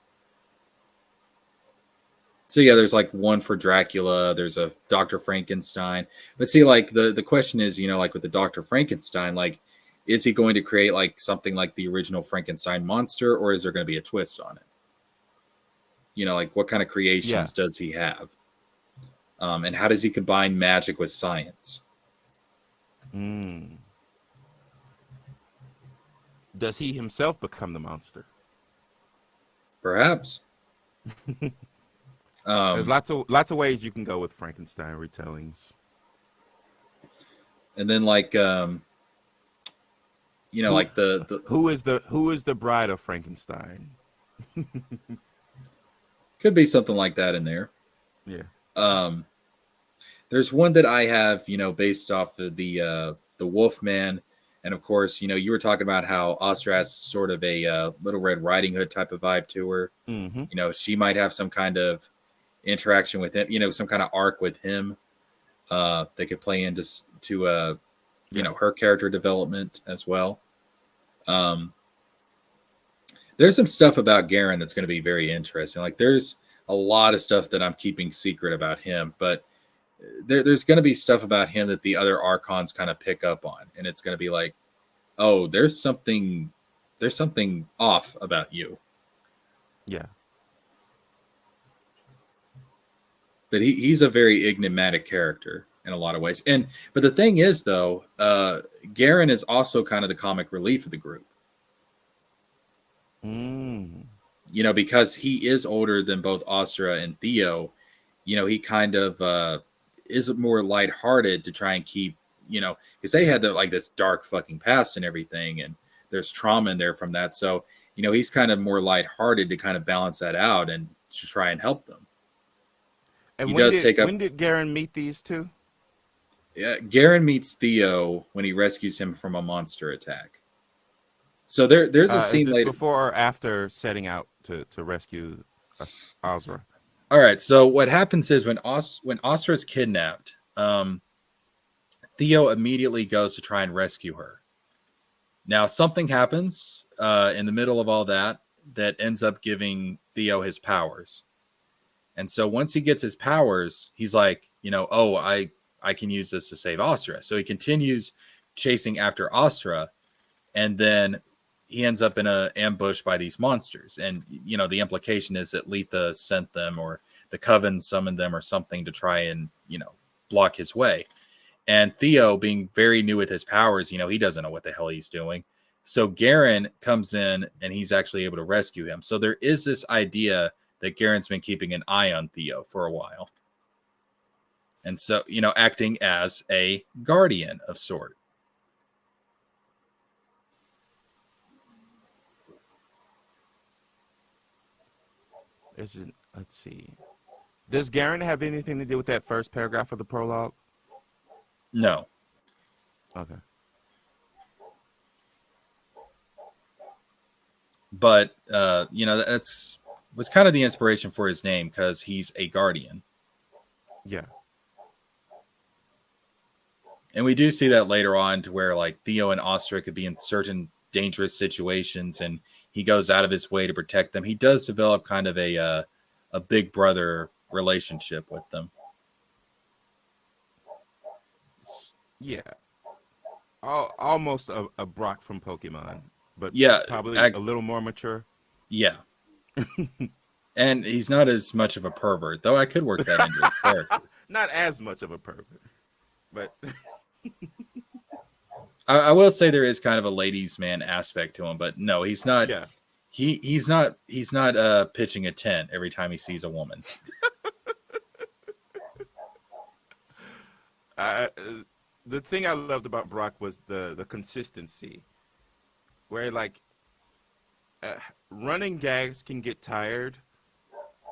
So yeah, there's like one for Dracula. There's a Dr. Frankenstein. But see, like the question is, like with the Dr. Frankenstein, like, is he going to create like something like the original Frankenstein monster, or is there going to be a twist on it? Like what kind of creations does he have? And how does he combine magic with science? Does he himself become the monster? Perhaps. There's lots of ways you can go with Frankenstein retellings. And then like like the who is the bride of Frankenstein? Could be something like that in there. Yeah. There's one that I have, based off of the Wolfman, and of course, you were talking about how Astra has sort of a Little Red Riding Hood type of vibe to her. Mm-hmm. She might have some kind of interaction with him, some kind of arc with him that could play into her character development as well. There's some stuff about Garen that's going to be very interesting. Like there's a lot of stuff that I'm keeping secret about him, but there's going to be stuff about him that the other Archons kind of pick up on, and it's going to be like, oh, there's something off about you. Yeah. But he's a very enigmatic character in a lot of ways. But the thing is, though, Garen is also kind of the comic relief of the group. Because he is older than both Astra and Theo, he kind of is more lighthearted to try and keep, because they had this dark fucking past and everything, and there's trauma in there from that. So, he's kind of more lighthearted to kind of balance that out and to try and help them. And when did Garen meet these two? Yeah, Garen meets Theo when he rescues him from a monster attack. So there's a scene is this later before or after setting out to rescue Asra. All right. So what happens is when Asra is kidnapped, Theo immediately goes to try and rescue her. Now something happens in the middle of all that ends up giving Theo his powers. And so once he gets his powers, he's like, I can use this to save Astra. So he continues chasing after Astra, and then he ends up in an ambush by these monsters. And, the implication is that Letha sent them, or the Coven summoned them or something to try and, block his way. And Theo, being very new with his powers, he doesn't know what the hell he's doing. So Garen comes in and he's actually able to rescue him. So there is this idea that Garen's been keeping an eye on Theo for a while. And so, acting as a guardian of sort. Let's see. Does Garen have anything to do with that first paragraph of the prologue? No. Okay. But, that's was kind of the inspiration for his name, because he's a guardian. Yeah. And we do see that later on, to where like Theo and Astra could be in certain dangerous situations, and he goes out of his way to protect them. He does develop kind of a big brother relationship with them. Yeah. Almost a Brock from Pokemon, but probably a little more mature. Yeah. And he's not as much of a pervert, though I could work that into his character. Not as much of a pervert, but I will say there is kind of a ladies' man aspect to him, but no, he's not. Yeah. He's not pitching a tent every time he sees a woman. The thing I loved about Brock was the consistency, where running gags can get tired,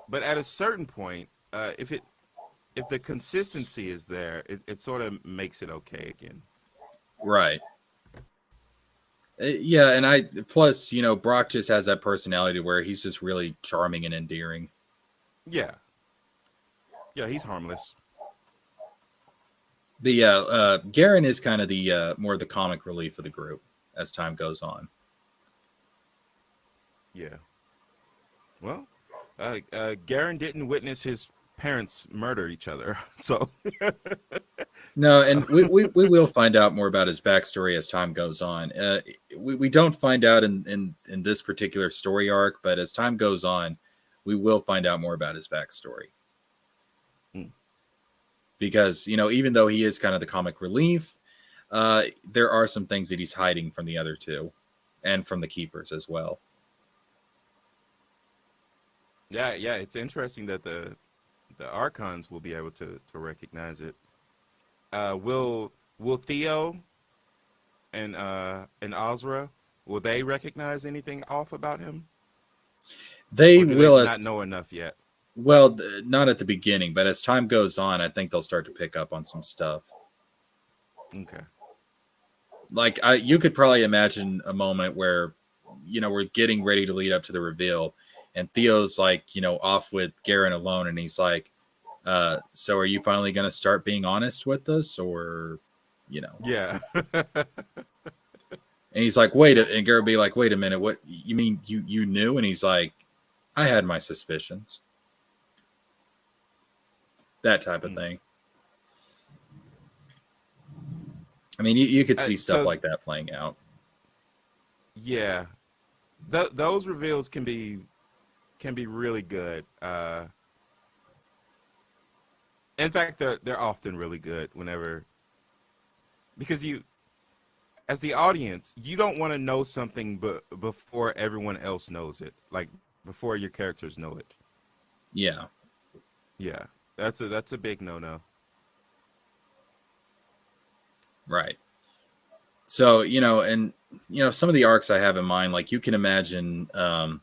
but at a certain point, if the consistency is there, it sort of makes it okay again. Right. Yeah, and I plus Brock just has that personality where he's just really charming and endearing. Yeah, yeah, he's harmless. But yeah, Garen is kind of the more the comic relief of the group as time goes on. Yeah. Well, Garen didn't witness his parents murder each other, so No, and we will find out more about his backstory as time goes on. We don't find out in this particular story arc, but as time goes on, we will find out more about his backstory. Because even though he is kind of the comic relief, there are some things that he's hiding from the other two, and from the keepers as well. yeah, it's interesting that the Archons will be able to recognize it. Will Theo and Ozra, will they recognize anything off about him? They Or do will they as not know enough yet? well, not at the beginning, but as time goes on, I think they'll start to pick up on some stuff. Okay. Like you could probably imagine a moment where we're getting ready to lead up to the reveal, and Theo's like off with Garen alone, and he's like, so are you finally going to start being honest with us, or Yeah. and he's like, wait, and Garen be like, wait a minute, what you mean you knew? And he's like, I had my suspicions. That type of thing. I mean, you could see stuff like that playing out. Yeah. Those reveals can be really good. In fact, they're often really good whenever, because you, as the audience, you don't want to know something before everyone else knows it, like before your characters know it. Yeah. Yeah. That's a big no-no. Right. So, and some of the arcs I have in mind, like you can imagine, like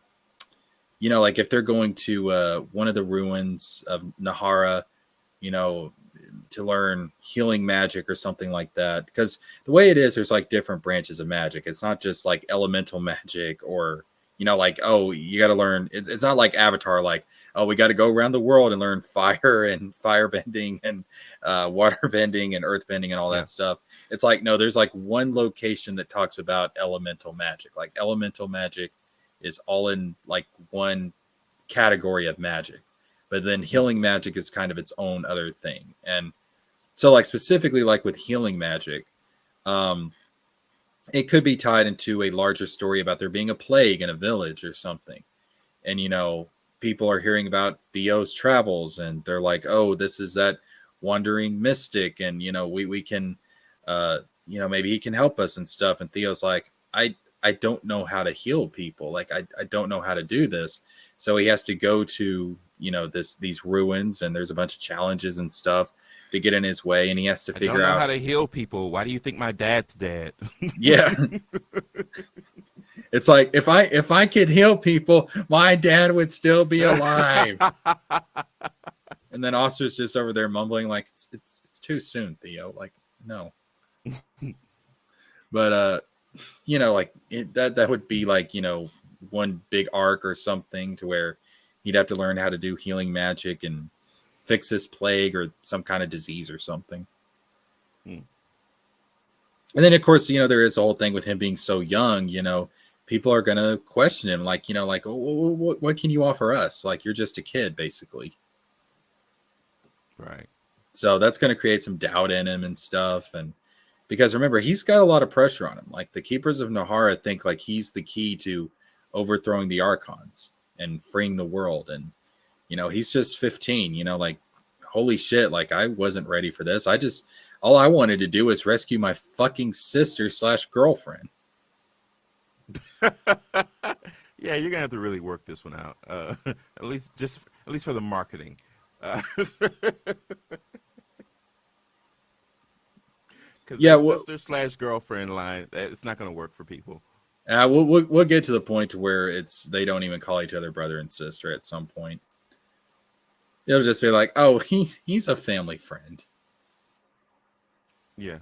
if they're going to one of the ruins of Nahara, to learn healing magic or something like that. Because the way it is, there's like different branches of magic. It's not just like elemental magic or, like, oh, you got to learn. It's not like Avatar, like, oh, we got to go around the world and learn fire and fire bending and water bending and earth bending and all that stuff. It's like, no, there's like one location that talks about elemental magic. Like elemental magic is all in like one category of magic. But then healing magic is kind of its own other thing. And so like specifically like with healing magic, it could be tied into a larger story about there being a plague in a village or something. And, people are hearing about Theo's travels and they're like, oh, this is that wandering mystic. And, we can, maybe he can help us and stuff. And Theo's like, I don't know how to heal people. Like, I don't know how to do this. So he has to go to, these ruins, and there's a bunch of challenges and stuff to get in his way. And he has to figure out how to heal people. Why do you think my dad's dead? Yeah. It's like, if I could heal people, my dad would still be alive. And then Oster's just over there mumbling like, it's too soon, Theo. Like, no. But like that would be like, one big arc or something to where he'd have to learn how to do healing magic and fix this plague or some kind of disease or something. And then of course, there is the whole thing with him being so young, people are going to question him. Like, like, oh, what can you offer us? Like, you're just a kid, basically. Right. So that's going to create some doubt in him and stuff. And because remember, he's got a lot of pressure on him. Like the Keepers of Nahara think like he's the key to overthrowing the Archons and freeing the world. And, he's just 15, like, holy shit. Like I wasn't ready for this. All I wanted to do was rescue my fucking sister / girlfriend. Yeah, you're gonna have to really work this one out. At least for the marketing. Because sister / girlfriend line, it's not gonna work for people. We'll get to the point to where they don't even call each other brother and sister at some point. It'll just be like, oh, he's a family friend. Yeah.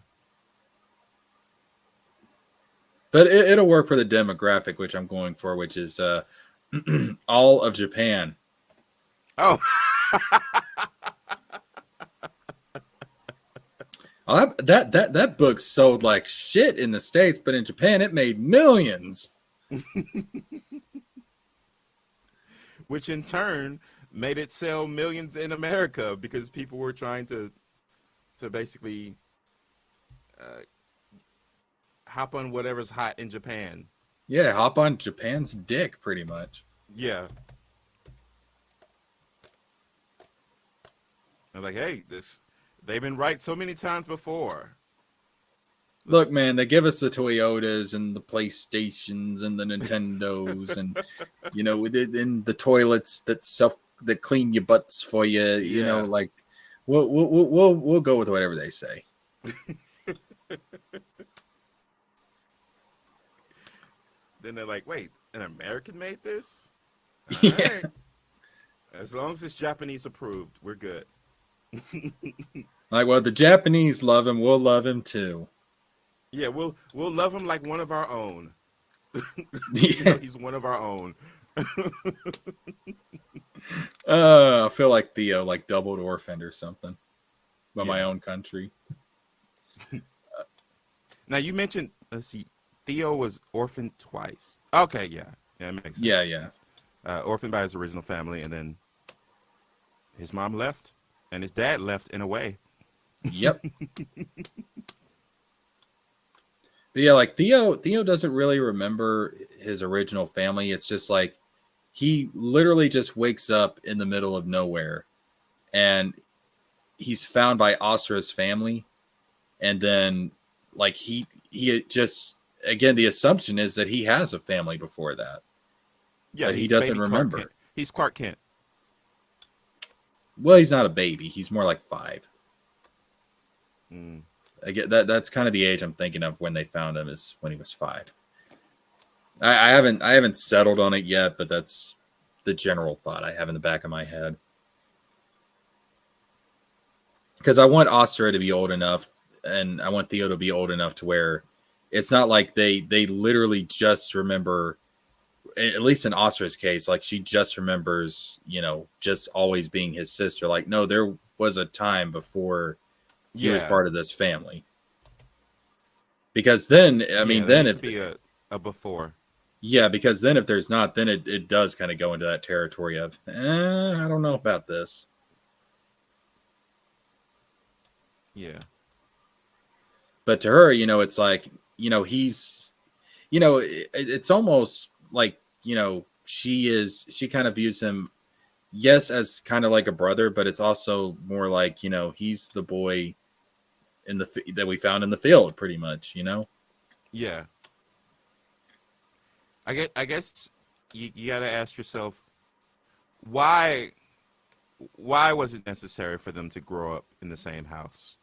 But it'll work for the demographic, which I'm going for, which is all of Japan. Oh. That book sold like shit in the States, but in Japan it made millions. Which in turn made it sell millions in America because people were trying to basically hop on whatever's hot in Japan. Yeah, hop on Japan's dick, pretty much. Yeah. I'm like, hey, they've been right so many times before. Look, man, they give us the Toyotas and the PlayStations and the Nintendos and and the toilets that clean your butts for you. You know, like we'll go with whatever they say. Then they're like, wait, an American made this? All Yeah. right. As long as it's Japanese approved, we're good. Like, well, the Japanese love him. We'll love him too. Yeah, we'll love him like one of our own. Yeah. He's one of our own. I feel like Theo, like doubled orphaned or something by my Yeah. own country. Now you mentioned, let's see, Theo was orphaned twice. Okay, yeah, it makes sense. Yeah. Orphaned by his original family, and then his mom left, and his dad left in a way. Yep. But yeah, like Theo doesn't really remember his original family. It's just like he literally just wakes up in the middle of nowhere and he's found by Asura's family. And then like he just, again, the assumption is that he has a family before that. Yeah, But he he's doesn't baby Clark remember. Kent. He's Clark Kent. Well, he's not a baby. He's more like 5. Mm. I get that's kind of the age I'm thinking of when they found him, is when he was 5. I haven't settled on it yet, but that's the general thought I have in the back of my head. Because I want Asura to be old enough, and I want Theo to be old enough to where it's not like they literally just remember, at least in Asura's case, like she just remembers, just always being his sister. Like, no, there was a time before he was part of this family. Because then, then needs if to be a before. Yeah, because then if there's not, then it does kind of go into that territory of, I don't know about this. Yeah. But to her, it's like, he's, it's almost like, she kind of views him, yes, as kind of like a brother, but it's also more like, he's the boy that we found in the field, pretty much, Yeah. I guess you got to ask yourself, why was it necessary for them to grow up in the same house?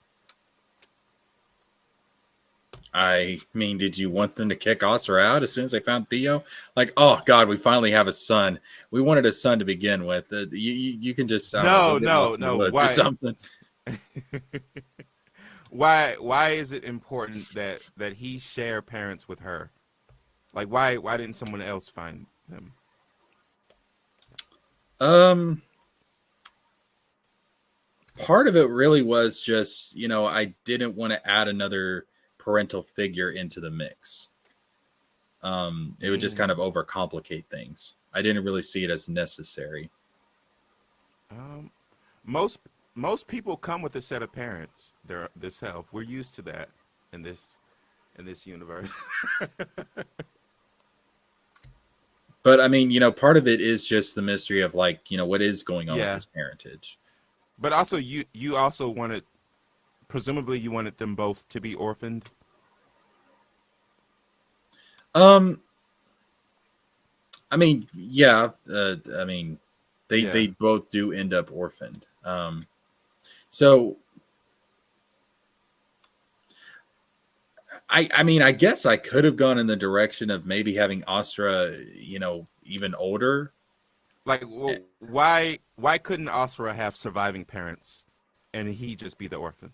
I mean, did you want them to kick Asura out as soon as they found Theo? Like, oh God, we finally have a son. We wanted a son to begin with. You can just No. Why? Or something. Why is it important that he share parents with her? Like, why didn't someone else find them? Part of it really was just, I didn't want to add another parental figure into the mix. It would just kind of overcomplicate things. I didn't really see it as necessary. Most people come with a set of parents themselves. We're used to that in this universe. But I mean, part of it is just the mystery of like, what is going on with his parentage. But also, you also wanted, presumably, you wanted them both to be orphaned. I mean, yeah. They both do end up orphaned. So I mean, I guess I could have gone in the direction of maybe having Astra, even older. Like, why couldn't Asura have surviving parents, and he just be the orphan?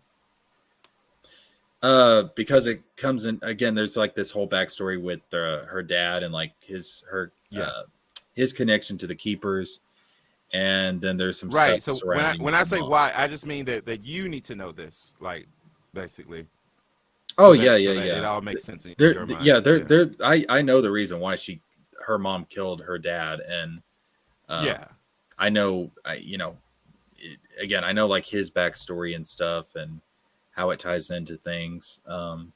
Because it comes in again. There's like this whole backstory with her dad and like his connection to the keepers, and then there's some Right. stuff So surrounding. when I say mom. why, I just mean that you need to know this, like, basically. Oh so that yeah. it all makes sense in There, your mind. there. I know the reason why her mom killed her dad, and I know, again, I know like his backstory and stuff, and how it ties into things. And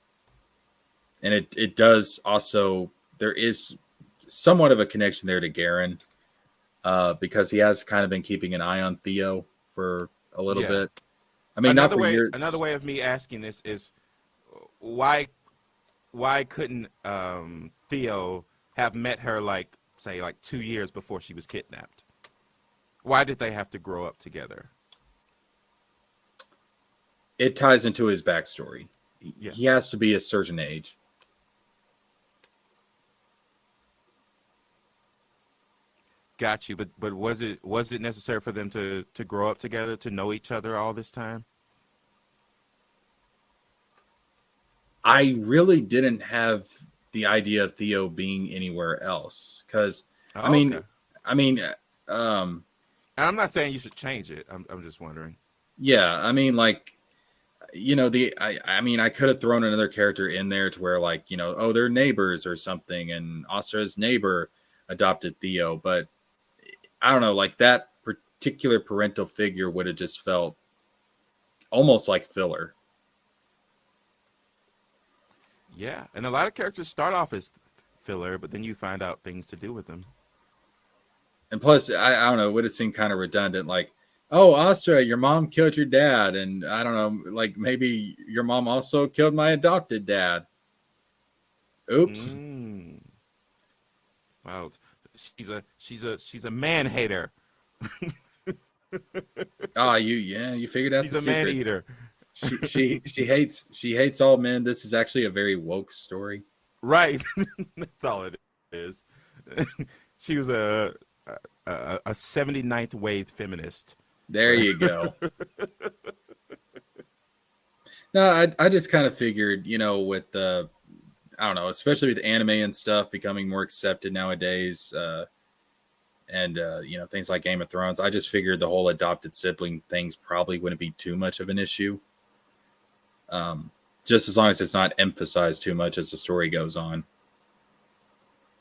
it does also, there is somewhat of a connection there to Garen, because he has kind of been keeping an eye on Theo for a little bit. I mean, not for years. Another way of me asking this is why couldn't Theo have met her like 2 years before she was kidnapped? Why did they have to grow up together? It ties into his backstory. He has to be a certain age. Got you, but was it necessary for them to grow up together, to know each other all this time? I really didn't have the idea of Theo being anywhere else, because Okay. And I'm not saying you should change it. I'm just wondering. Yeah, I mean, like, I could have thrown another character in there to where, like, oh, they're neighbors or something, and Astra's neighbor adopted Theo, but I don't know, like that particular parental figure would have just felt almost like filler. Yeah, and a lot of characters start off as filler, but then you find out things to do with them. And plus, I don't know, it would have seemed kind of redundant, like, oh, Astra, your mom killed your dad, and I don't know, like maybe your mom also killed my adopted dad. Oops. Wow, she's a man hater. Oh, you figured out she's the a secret. man eater. she hates all men. This is actually a very woke story. Right. That's all it is. She was a 79th wave feminist. There you go. No, I just kind of figured, with the, I don't know, especially with anime and stuff becoming more accepted nowadays, and things like Game of Thrones, I just figured the whole adopted sibling things probably wouldn't be too much of an issue. Just as long as it's not emphasized too much as the story goes on.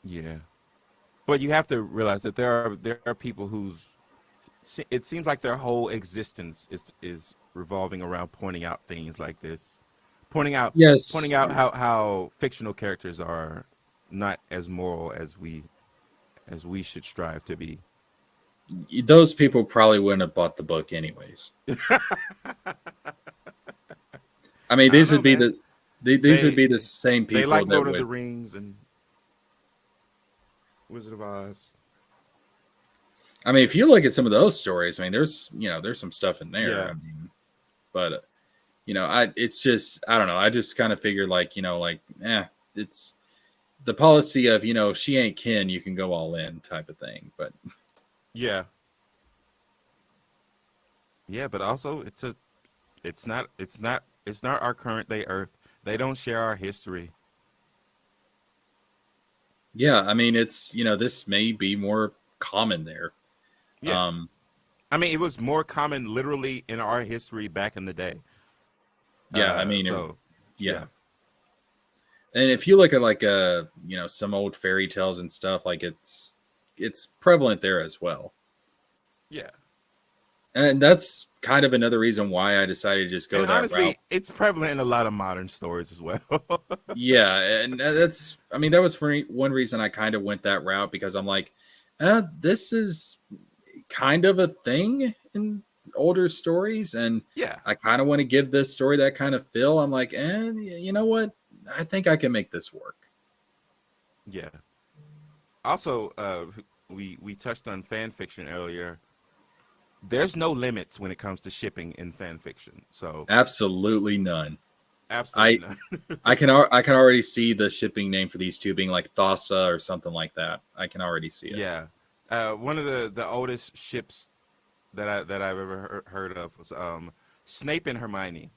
Yeah, but you have to realize that there are people whose, it seems like their whole existence is revolving around pointing out things like this, pointing out how fictional characters are not as moral as we should strive to be. Those people probably wouldn't have bought the book anyways. I mean, these would be the same people. They like that Lord of would, the Rings and Wizard of Oz. I mean, if you look at some of those stories, I mean, there's some stuff in there. Yeah. I mean, but it's just, I don't know. I just kind of figured it's the policy of, if she ain't kin, you can go all in type of thing. But yeah, but also it's not our current day Earth. They don't share our history. yeah, I mean, it's, this may be more common there. Yeah. I mean, it was more common literally in our history back in the day. Yeah, I mean, yeah. And if you look at some old fairy tales and stuff, like it's prevalent there as well. Yeah. And that's kind of another reason why I decided to just go that honestly, route. It's prevalent in a lot of modern stories as well. Yeah, and that was for one reason I kind of went that route, because I'm like, this is kind of a thing in older stories, and I kind of want to give this story that kind of feel. I'm like, you know what? I think I can make this work. Yeah. Also, we touched on fan fiction earlier. There's no limits when it comes to shipping in fan fiction. So absolutely none. Absolutely not. I can already see the shipping name for these two being like Thassa or something like that. I can already see it. Yeah, one of the oldest ships that I've ever heard of was Snape and Hermione.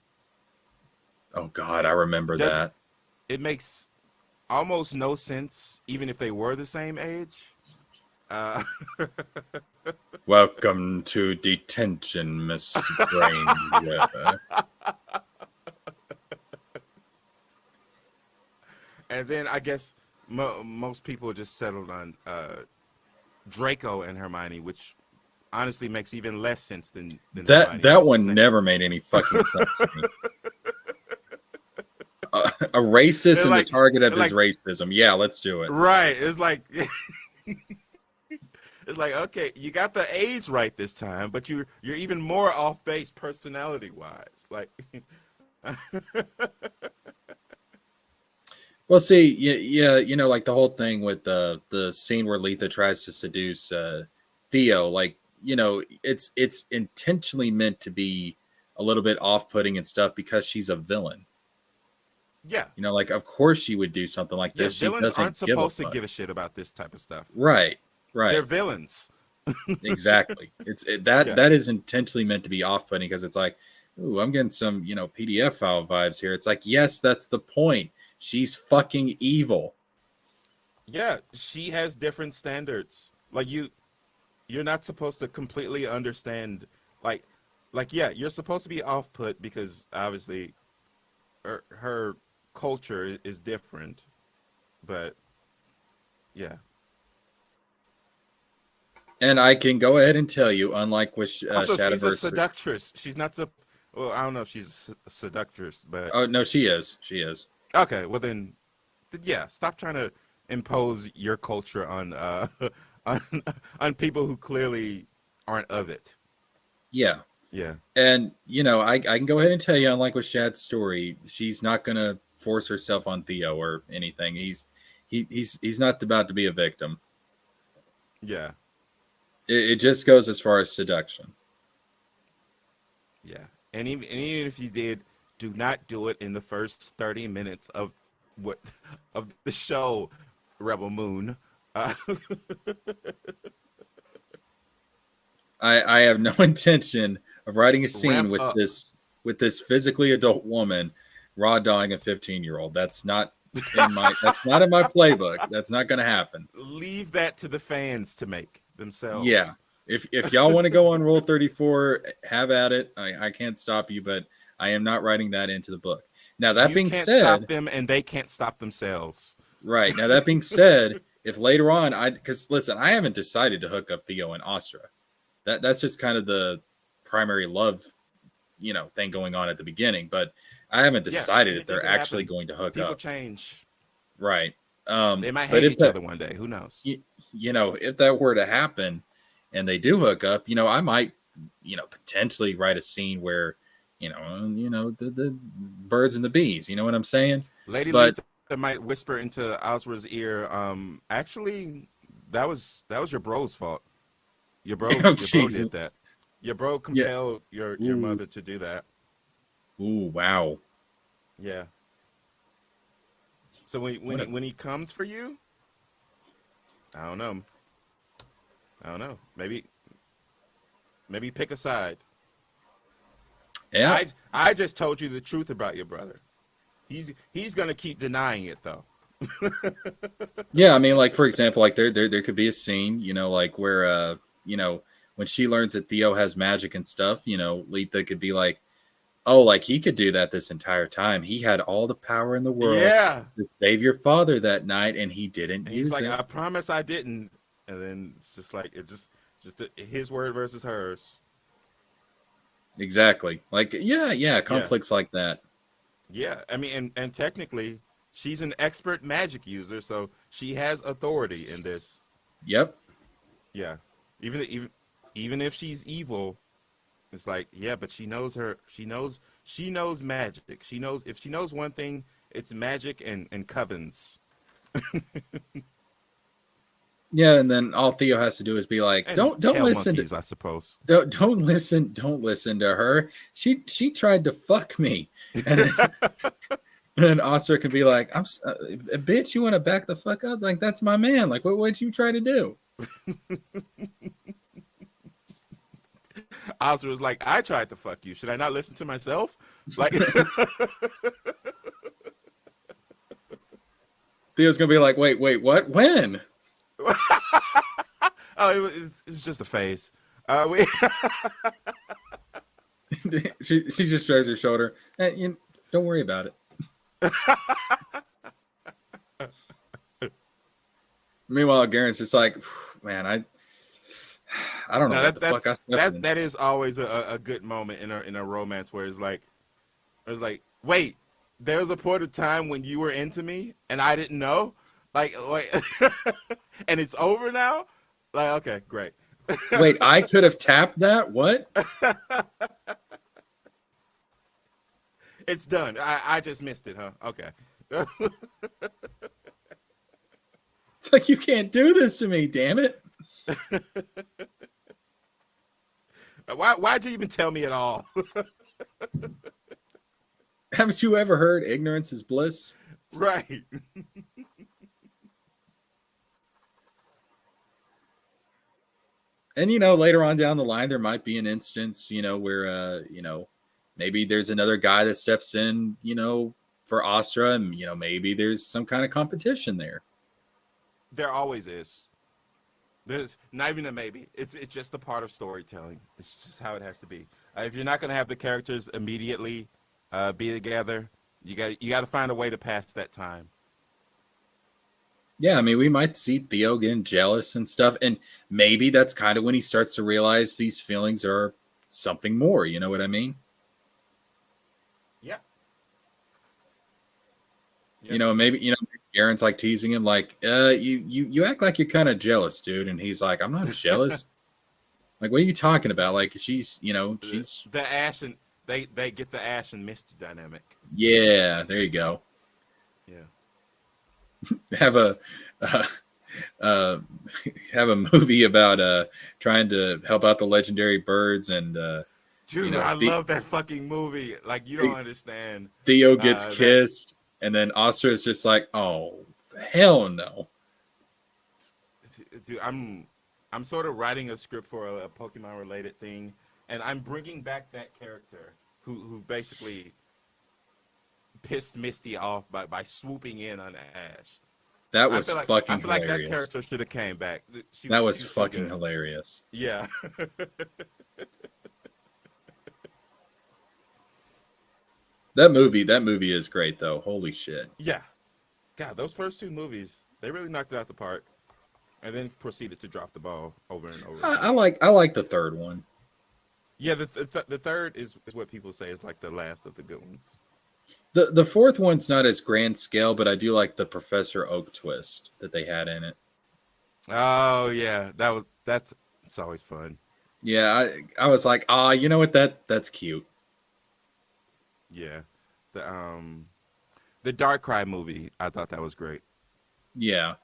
Oh God, I remember Does that. it makes almost no sense, even if they were the same age. Welcome to detention, Miss Granger. And then I guess most people just settled on Draco and Hermione, which honestly makes even less sense than Hermione. That one never made any fucking sense to me. A racist and the target of his racism. Yeah, let's do it. Right. It's like it's like, okay, you got the A's right this time, but you're even more off base personality wise. Like Well, see, yeah, like the whole thing with the scene where Letha tries to seduce Theo, like, it's intentionally meant to be a little bit off-putting and stuff because she's a villain. Yeah. Like, of course she would do something like this. She Villains aren't doesn't supposed to give a shit about this type of stuff. Right. They're villains. Exactly. That is intentionally meant to be off-putting because it's like, ooh, I'm getting some, PDF file vibes here. It's like, yes, that's the point. She's fucking evil. Yeah, she has different standards. Like you're not supposed to completely understand. Like yeah, you're supposed to be off-put because obviously her culture is different. But yeah. And I can go ahead and tell you, unlike with Also, Shadowverse, she's a seductress. She's not well, I don't know if she's a seductress, but oh no, she is. She is. Okay, well then yeah, stop trying to impose your culture on on people who clearly aren't of it. Yeah. Yeah. And I can go ahead and tell you, unlike with Shad's story, she's not gonna force herself on Theo or anything. He's not about to be a victim. Yeah. It just goes as far as seduction. Yeah. And even if you did, do not do it in the first 30 minutes of the show, Rebel Moon. I have no intention of writing a scene Ramp up. with this physically adult woman raw dawing a 15-year-old. That's not in my playbook. That's not going to happen. Leave that to the fans to make themselves. Yeah. If y'all want to go on Rule 34, have at it. I can't stop you, but I am not writing that into the book. Now, that being said, stop them and they can't stop themselves. Right. Now, that being said, if later on because listen, I haven't decided to hook up Theo and Astra. That's just kind of the primary love, thing going on at the beginning, but I haven't decided if they're actually going to hook up. People change. Right. They might hate each other one day. Who knows? If that were to happen and they do hook up, I might, potentially write a scene where, the birds and the bees, you know what I'm saying? Lady Letha might whisper into Osra's ear, actually, that was your bro's fault. Your bro did that. Your bro compelled your mother to do that. Ooh, wow. Yeah. So when he comes for you, I don't know. Maybe pick a side. Yeah. I just told you the truth about your brother. He's gonna keep denying it though. Yeah, I mean, like for example, like there could be a scene, like where when she learns that Theo has magic and stuff, Letha could be like, oh, like he could do that this entire time. He had all the power in the world to save your father that night, and he didn't use it. He's like, I promise I didn't. And then it's just like just his word versus hers. Exactly. Like, conflicts like that. Yeah, I mean, and technically, she's an expert magic user, so she has authority in this. Yep. Yeah, even if she's evil, it's like, yeah, but she knows magic. She knows if she knows one thing, it's magic and covens. Yeah, and then all Theo has to do is be like, And don't hell listen monkeys, to I suppose. don't listen to her. She tried to fuck me. And then Oscar can be like, bitch, you want to back the fuck up? Like, that's my man. Like, what'd you try to do? Oscar was like, I tried to fuck you. Should I not listen to myself? Like, Theo's going to be like, wait, what? When? oh, it was just a phase. she just shrugs her shoulder. Don't worry about it. Meanwhile, Garen's just like, man, I don't know what the fuck I stepped in. That is always a good moment in a romance where it's like, wait, there was a point of time when you were into me and I didn't know, like, and it's over now. Like, okay, great. Wait, I could have tapped that? What? It's done. I just missed it, huh? Okay. It's like, you can't do this to me, damn it. Why'd you even tell me at all? Haven't you ever heard ignorance is bliss? Right. And, later on down the line, there might be an instance, where, maybe there's another guy that steps in, for Astra, and, maybe there's some kind of competition there. There always is. There's not even a maybe. It's just a part of storytelling. It's just how it has to be. If you're not going to have the characters immediately be together, you got to find a way to pass that time. Yeah, I mean, we might see Theo getting jealous and stuff, and maybe that's kind of when he starts to realize these feelings are something more. You know what I mean? Yeah. Maybe Garen's like teasing him, like, you act like you're kind of jealous, dude, and he's like, I'm not jealous. Like, what are you talking about? Like, she's the Ash and they get the Ash and Misty dynamic. Yeah, there you go. Yeah. have a movie about trying to help out the legendary birds, and dude, I love that fucking movie. Like, you don't understand. Theo gets kissed, and then Astra is just like, oh hell no. Dude, I'm sort of writing a script for a Pokemon related thing, and I'm bringing back that character who basically pissed Misty off by swooping in on Ash. That was fucking hilarious. I feel like that character should have came back. That was fucking hilarious. Yeah. That movie is great though. Holy shit. Yeah. God, those first two movies, they really knocked it out the park, and then proceeded to drop the ball over and over. I like the third one. Yeah, the third is what people say is like the last of the good ones. The fourth one's not as grand scale, but I do like the Professor Oak twist that they had in it. Oh yeah, it's always fun. Yeah, I was like, you know what, that's cute. Yeah, the Darkrai movie, I thought that was great. Yeah.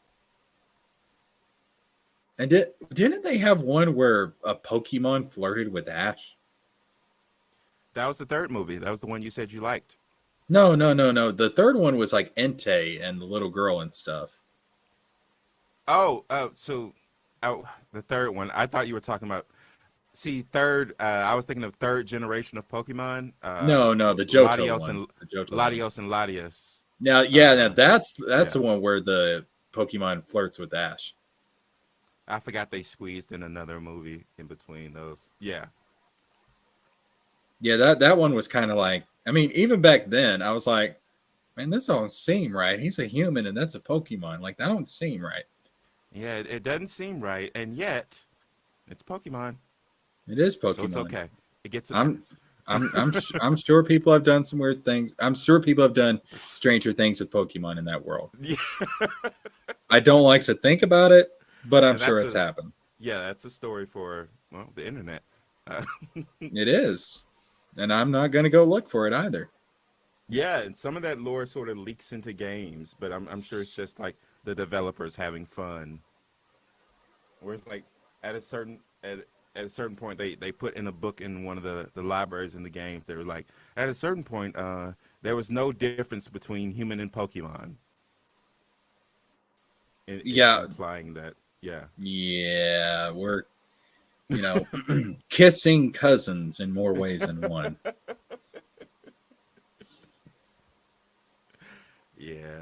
And didn't they have one where a Pokemon flirted with Ash? That was the third movie. That was the one you said you liked. No. The third one was like Entei and the little girl and stuff. The third one. I thought you were talking about. See, third. I was thinking of third generation of Pokemon. No, the Johto Latios one. Latios and Latias. Now, that's the one where the Pokemon flirts with Ash. I forgot they squeezed in another movie in between those. Yeah. Yeah, that one was kind of like, I mean, even back then, I was like, man, this don't seem right. He's a human and that's a Pokemon. Like, that don't seem right. Yeah, it doesn't seem right, and yet it's Pokemon. It is Pokemon. So it's okay. It gets. I'm sure people have done some weird things. I'm sure people have done stranger things with Pokemon in that world. Yeah. I don't like to think about it, but I'm sure it's happened. Yeah, that's a story for the internet. It is, and I'm not going to go look for it either. Yeah, and some of that lore sort of leaks into games, but I'm sure it's just like the developers having fun. Whereas, like at at a certain point they put in a book in one of the libraries in the games. They were like, at a certain point, there was no difference between human and Pokemon. Yeah, Implying that, yeah. yeah, we're kissing cousins in more ways than one. Yeah.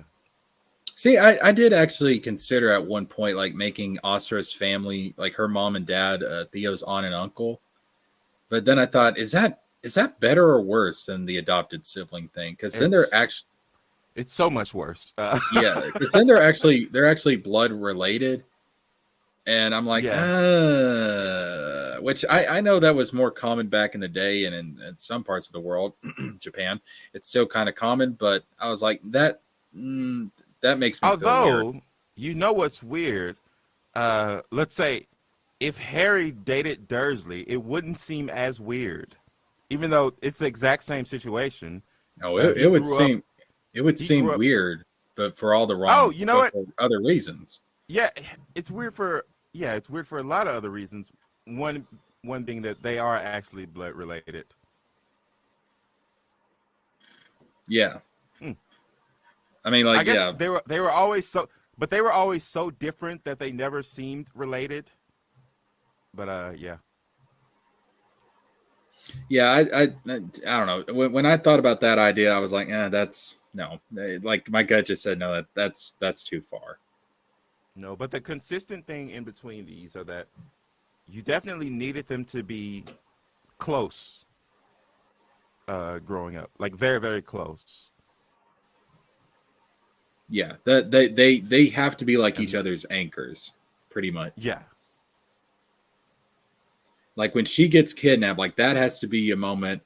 See, I did actually consider at one point like making Astra's family, like her mom and dad, Theo's aunt and uncle. But then I thought, is that better or worse than the adopted sibling thing? Because then it's so much worse. Yeah, because then they're actually blood related, and I'm like, which I know that was more common back in the day, and in some parts of the world, Japan, it's still kind of common. But I was like, that makes me feel weird. You know what's weird? Let's say if Harry dated Dursley, it wouldn't seem as weird, even though it's the exact same situation. No, it would seem weird, but for all the wrong. Oh, you know what? For other reasons. Yeah, it's weird for a lot of other reasons. One being that they are actually blood related. Yeah. I mean, like, I guess yeah, they were always so different that they never seemed related. But yeah. Yeah, I don't know. When I thought about that idea, I was like, that's no. Like my gut just said, no, that's too far. No, but the consistent thing in between these are that you definitely needed them to be close growing up, like very, very close. Yeah, that they have to be like each other's anchors, pretty much. Yeah. Like when she gets kidnapped, like that has to be a moment.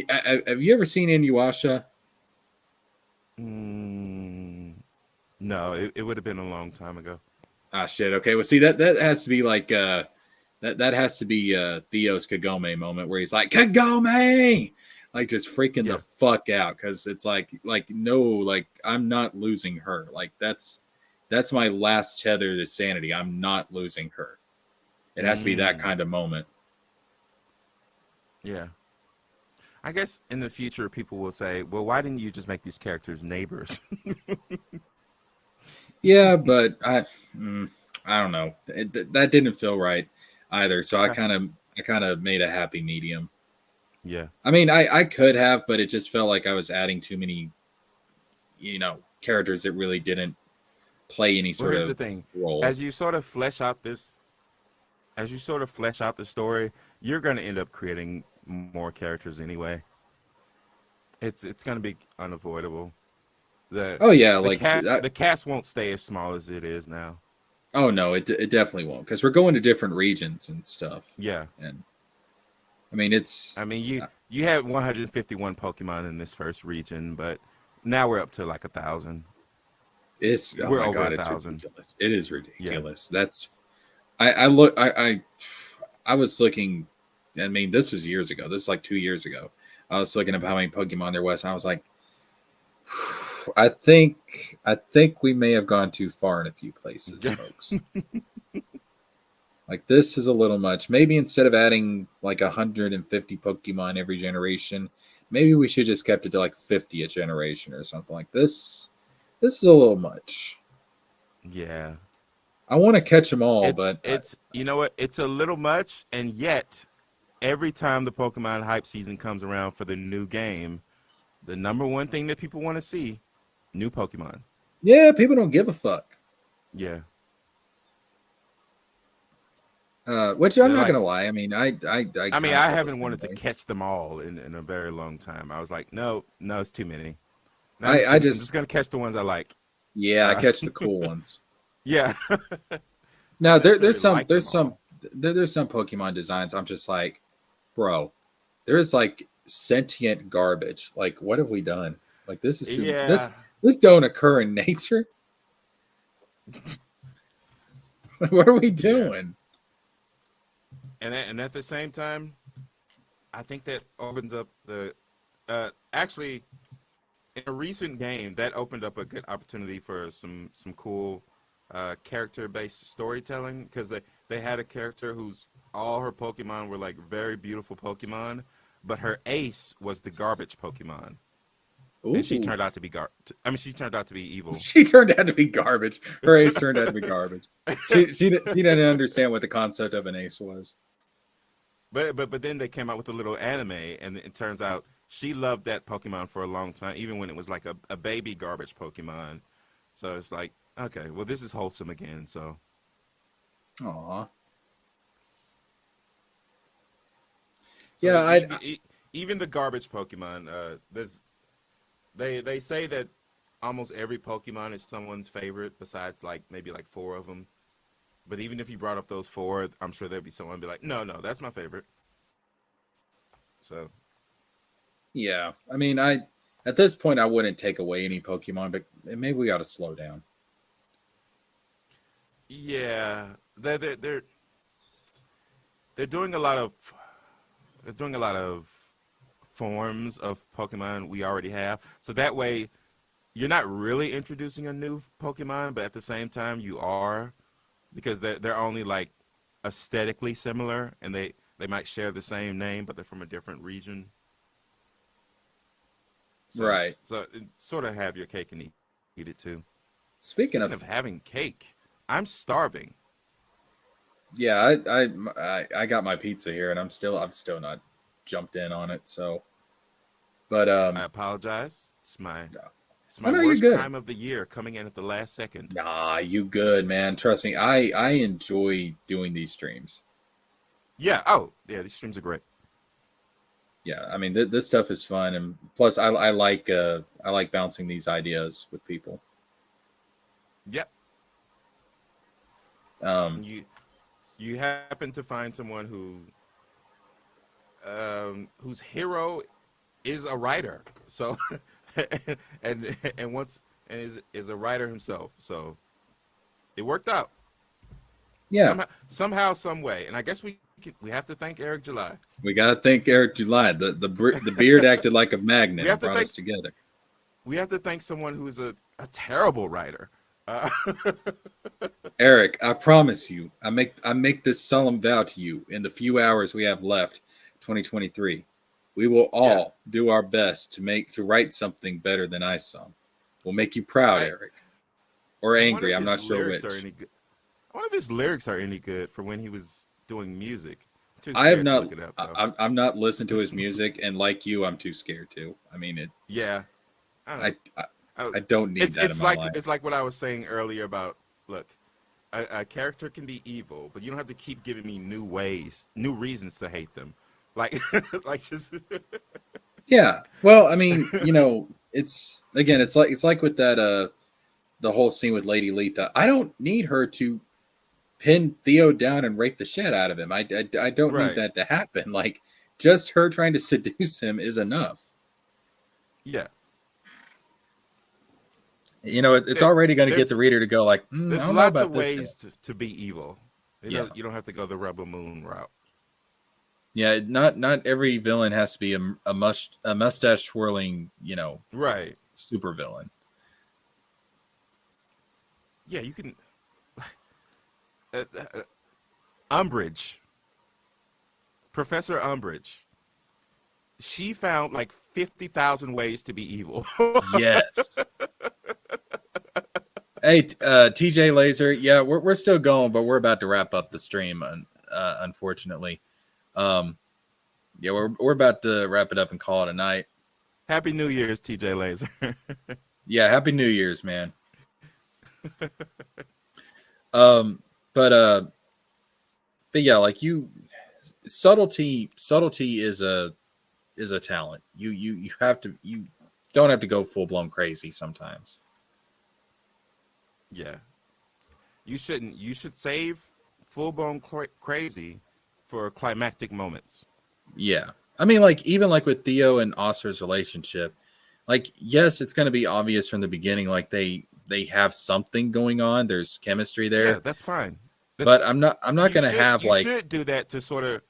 Have you ever seen Inuyasha? No, it would have been a long time ago. Ah, shit. Okay, well, see that has to be like that has to be Theo's Kagome moment where he's like Kagome, like just freaking the fuck out because it's like no, like I'm not losing her. Like that's my last tether to sanity. I'm not losing her. It has to be that kind of moment. Yeah. I guess in the future, people will say, well, why didn't you just make these characters neighbors? Yeah, but I don't know. That didn't feel right either. So I kind of made a happy medium. Yeah. I mean, I could have, but it just felt like I was adding too many, characters that really didn't play any sort of role. As you sort of flesh out the story, you're going to end up creating more characters anyway. It's going to be unavoidable. The cast won't stay as small as it is now. Oh no, it definitely won't because we're going to different regions and stuff. Yeah, and I mean you had 151 Pokemon in this first region, but now we're up to like 1,000. We're over 1,000. Ridiculous. It is ridiculous. Yeah. That's I was looking. I mean, this was years ago. This is like 2 years ago. I was looking up how many Pokemon there was, and I was like, I think we may have gone too far in a few places, folks. Like this is a little much. Maybe instead of adding like 150 Pokemon every generation, maybe we should just kept it to like 50 a generation or something like this. This is a little much. Yeah. I want to catch them all, but it's you know what? It's a little much, and yet every time the Pokemon hype season comes around for the new game, the number one thing that people want to see, new Pokemon. Yeah, people don't give a fuck. Yeah. Which I'm not gonna lie. I mean, I haven't wanted to catch them all in a very long time. I was like, no, it's too many. I'm just gonna catch the ones I like. Yeah, I catch the cool ones. Yeah. Now there's some Pokemon designs. I'm just like, bro, there's like sentient garbage. Like, what have we done? Like, this is too. Yeah. This don't occur in nature. What are we doing? And at the same time, I think that opens up the actually in a recent game that opened up a good opportunity for some cool character-based storytelling because they had a character whose all her Pokemon were like very beautiful Pokemon, but her ace was the garbage Pokemon, and she Ooh. turned out to be she turned out to be evil. She turned out to be garbage. Her ace turned out to be garbage. She didn't understand what the concept of an ace was. But then they came out with a little anime, and it turns out she loved that Pokemon for a long time, even when it was like a baby garbage Pokemon. So it's like, okay, well, this is wholesome again. So, Aw. so Yeah, even the garbage Pokemon, they say that almost every Pokemon is someone's favorite, besides like maybe like 4 of them. But even if you brought up those 4, I'm sure there'd be someone be like, no, that's my favorite. So, yeah. I mean, at this point I wouldn't take away any Pokemon, but maybe we got to slow down. yeah, they're doing a lot of forms of Pokemon we already have. So that way, you're not really introducing a new Pokemon, but at the same time, you are, because they're only like aesthetically similar, and they might share the same name, but they're from a different region. So, Right. So it sort of have your cake and eat it too. Speaking Speaking of having cake, I'm starving. yeah, I got my pizza here, and I've still not jumped in on it. So, but I apologize. It's my Oh, no, you're worst good. crime of the year, coming in at the last second. Nah, you good, man. Trust me, I enjoy doing these streams. Yeah. Oh, yeah. These streams are great. Yeah, I mean this stuff is fun, and plus I like bouncing these ideas with people. Yep. Um, You happen to find someone whose hero is a writer. So and is a writer himself. So it worked out. yeah, Somehow, some way. And I guess we have to thank Eric July. we gotta thank Eric July. The beard acted like a magnet We have and to brought thank- us together. We have to thank someone who's a terrible writer. Eric, I promise you, I make this solemn vow to you. In the few hours we have left, 2023, we will all do our best to write something better than I saw. We'll make you proud, Eric, or angry. I'm not sure which. I wonder if his lyrics are any good for when he was doing music. I have not. To look it up, I'm not listened to his music, and like you, I'm too scared to. I mean it. Yeah, I don't need that in my life. It's like what I was saying earlier about, look, a character can be evil, but you don't have to keep giving me new reasons to hate them. Like, just. Yeah. Well, I mean, it's like with that the whole scene with Lady Letha. I don't need her to pin Theo down and rape the shit out of him. I don't need that to happen. Like, just her trying to seduce him is enough. Yeah. It's already going to get the reader to go like, there's I don't know lots about of this ways to be evil. You don't have to go the Rebel Moon route. Yeah, not every villain has to be a mustache twirling, right, super villain. Yeah, you can. Umbridge, Professor Umbridge. She found like 50,000 ways to be evil. Yes. Hey, TJ Laser. Yeah, we're still going, but we're about to wrap up the stream. Unfortunately, yeah, we're about to wrap it up and call it a night. Happy New Year's, TJ Laser. Yeah, Happy New Year's, man. But yeah, like subtlety is a talent. You don't have to go full blown crazy sometimes. Yeah, you shouldn't. You should save full blown crazy for climactic moments. Yeah, I mean, like even like with Theo and Oscar's relationship, like yes, it's going to be obvious from the beginning, like they have something going on. There's chemistry there. Yeah, that's fine. But I'm not going to have like. You should do that to sort of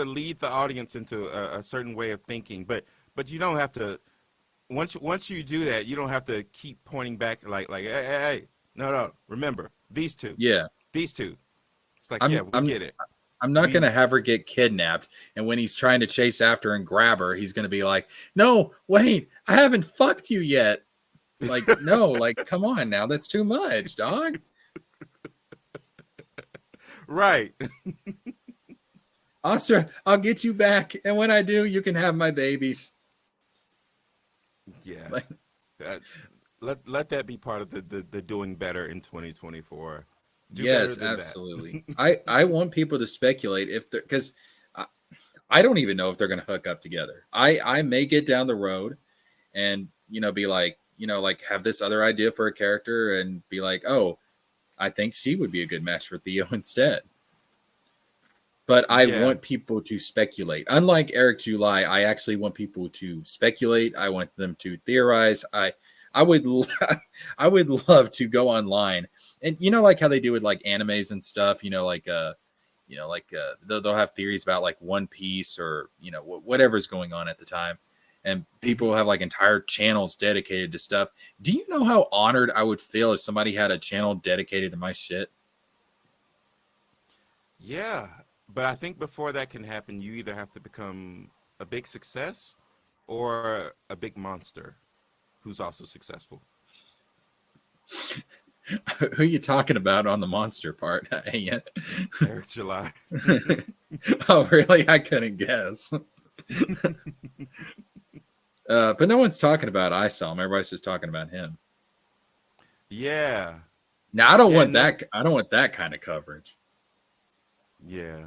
lead the audience into a certain way of thinking. But you don't have to. Once you do that, you don't have to keep pointing back like hey, no, remember these two. Yeah, these two. It's like, we get it. I'm not going to have her get kidnapped. And when he's trying to chase after her and grab her, he's going to be like, no, wait, I haven't fucked you yet. Like, no, like, come on now. That's too much, dog. Right. Oscar, I'll get you back. And when I do, you can have my babies. Yeah. Like, let that be part of the doing better in 2024. Yes, absolutely. I want people to speculate if they're, because I don't even know if they're going to hook up together. I may get down the road and, be like, like have this other idea for a character and be like, oh, I think she would be a good match for Theo instead. But I want people to speculate. Unlike Eric July, I actually want people to speculate. I want them to theorize. I would love to go online and like how they do with like animes and stuff, they'll have theories about like One Piece or whatever's going on at the time, and people have like entire channels dedicated to stuff. Do you know how honored I would feel if somebody had a channel dedicated to my shit? Yeah, but I think before that can happen, you either have to become a big success or a big monster who's also successful. Who are you talking about on the monster part? Eric July. Oh, really? I couldn't guess. But no one's talking about ISOM. Everybody's just talking about him. Yeah. Now I don't want that. I don't want that kind of coverage. Yeah.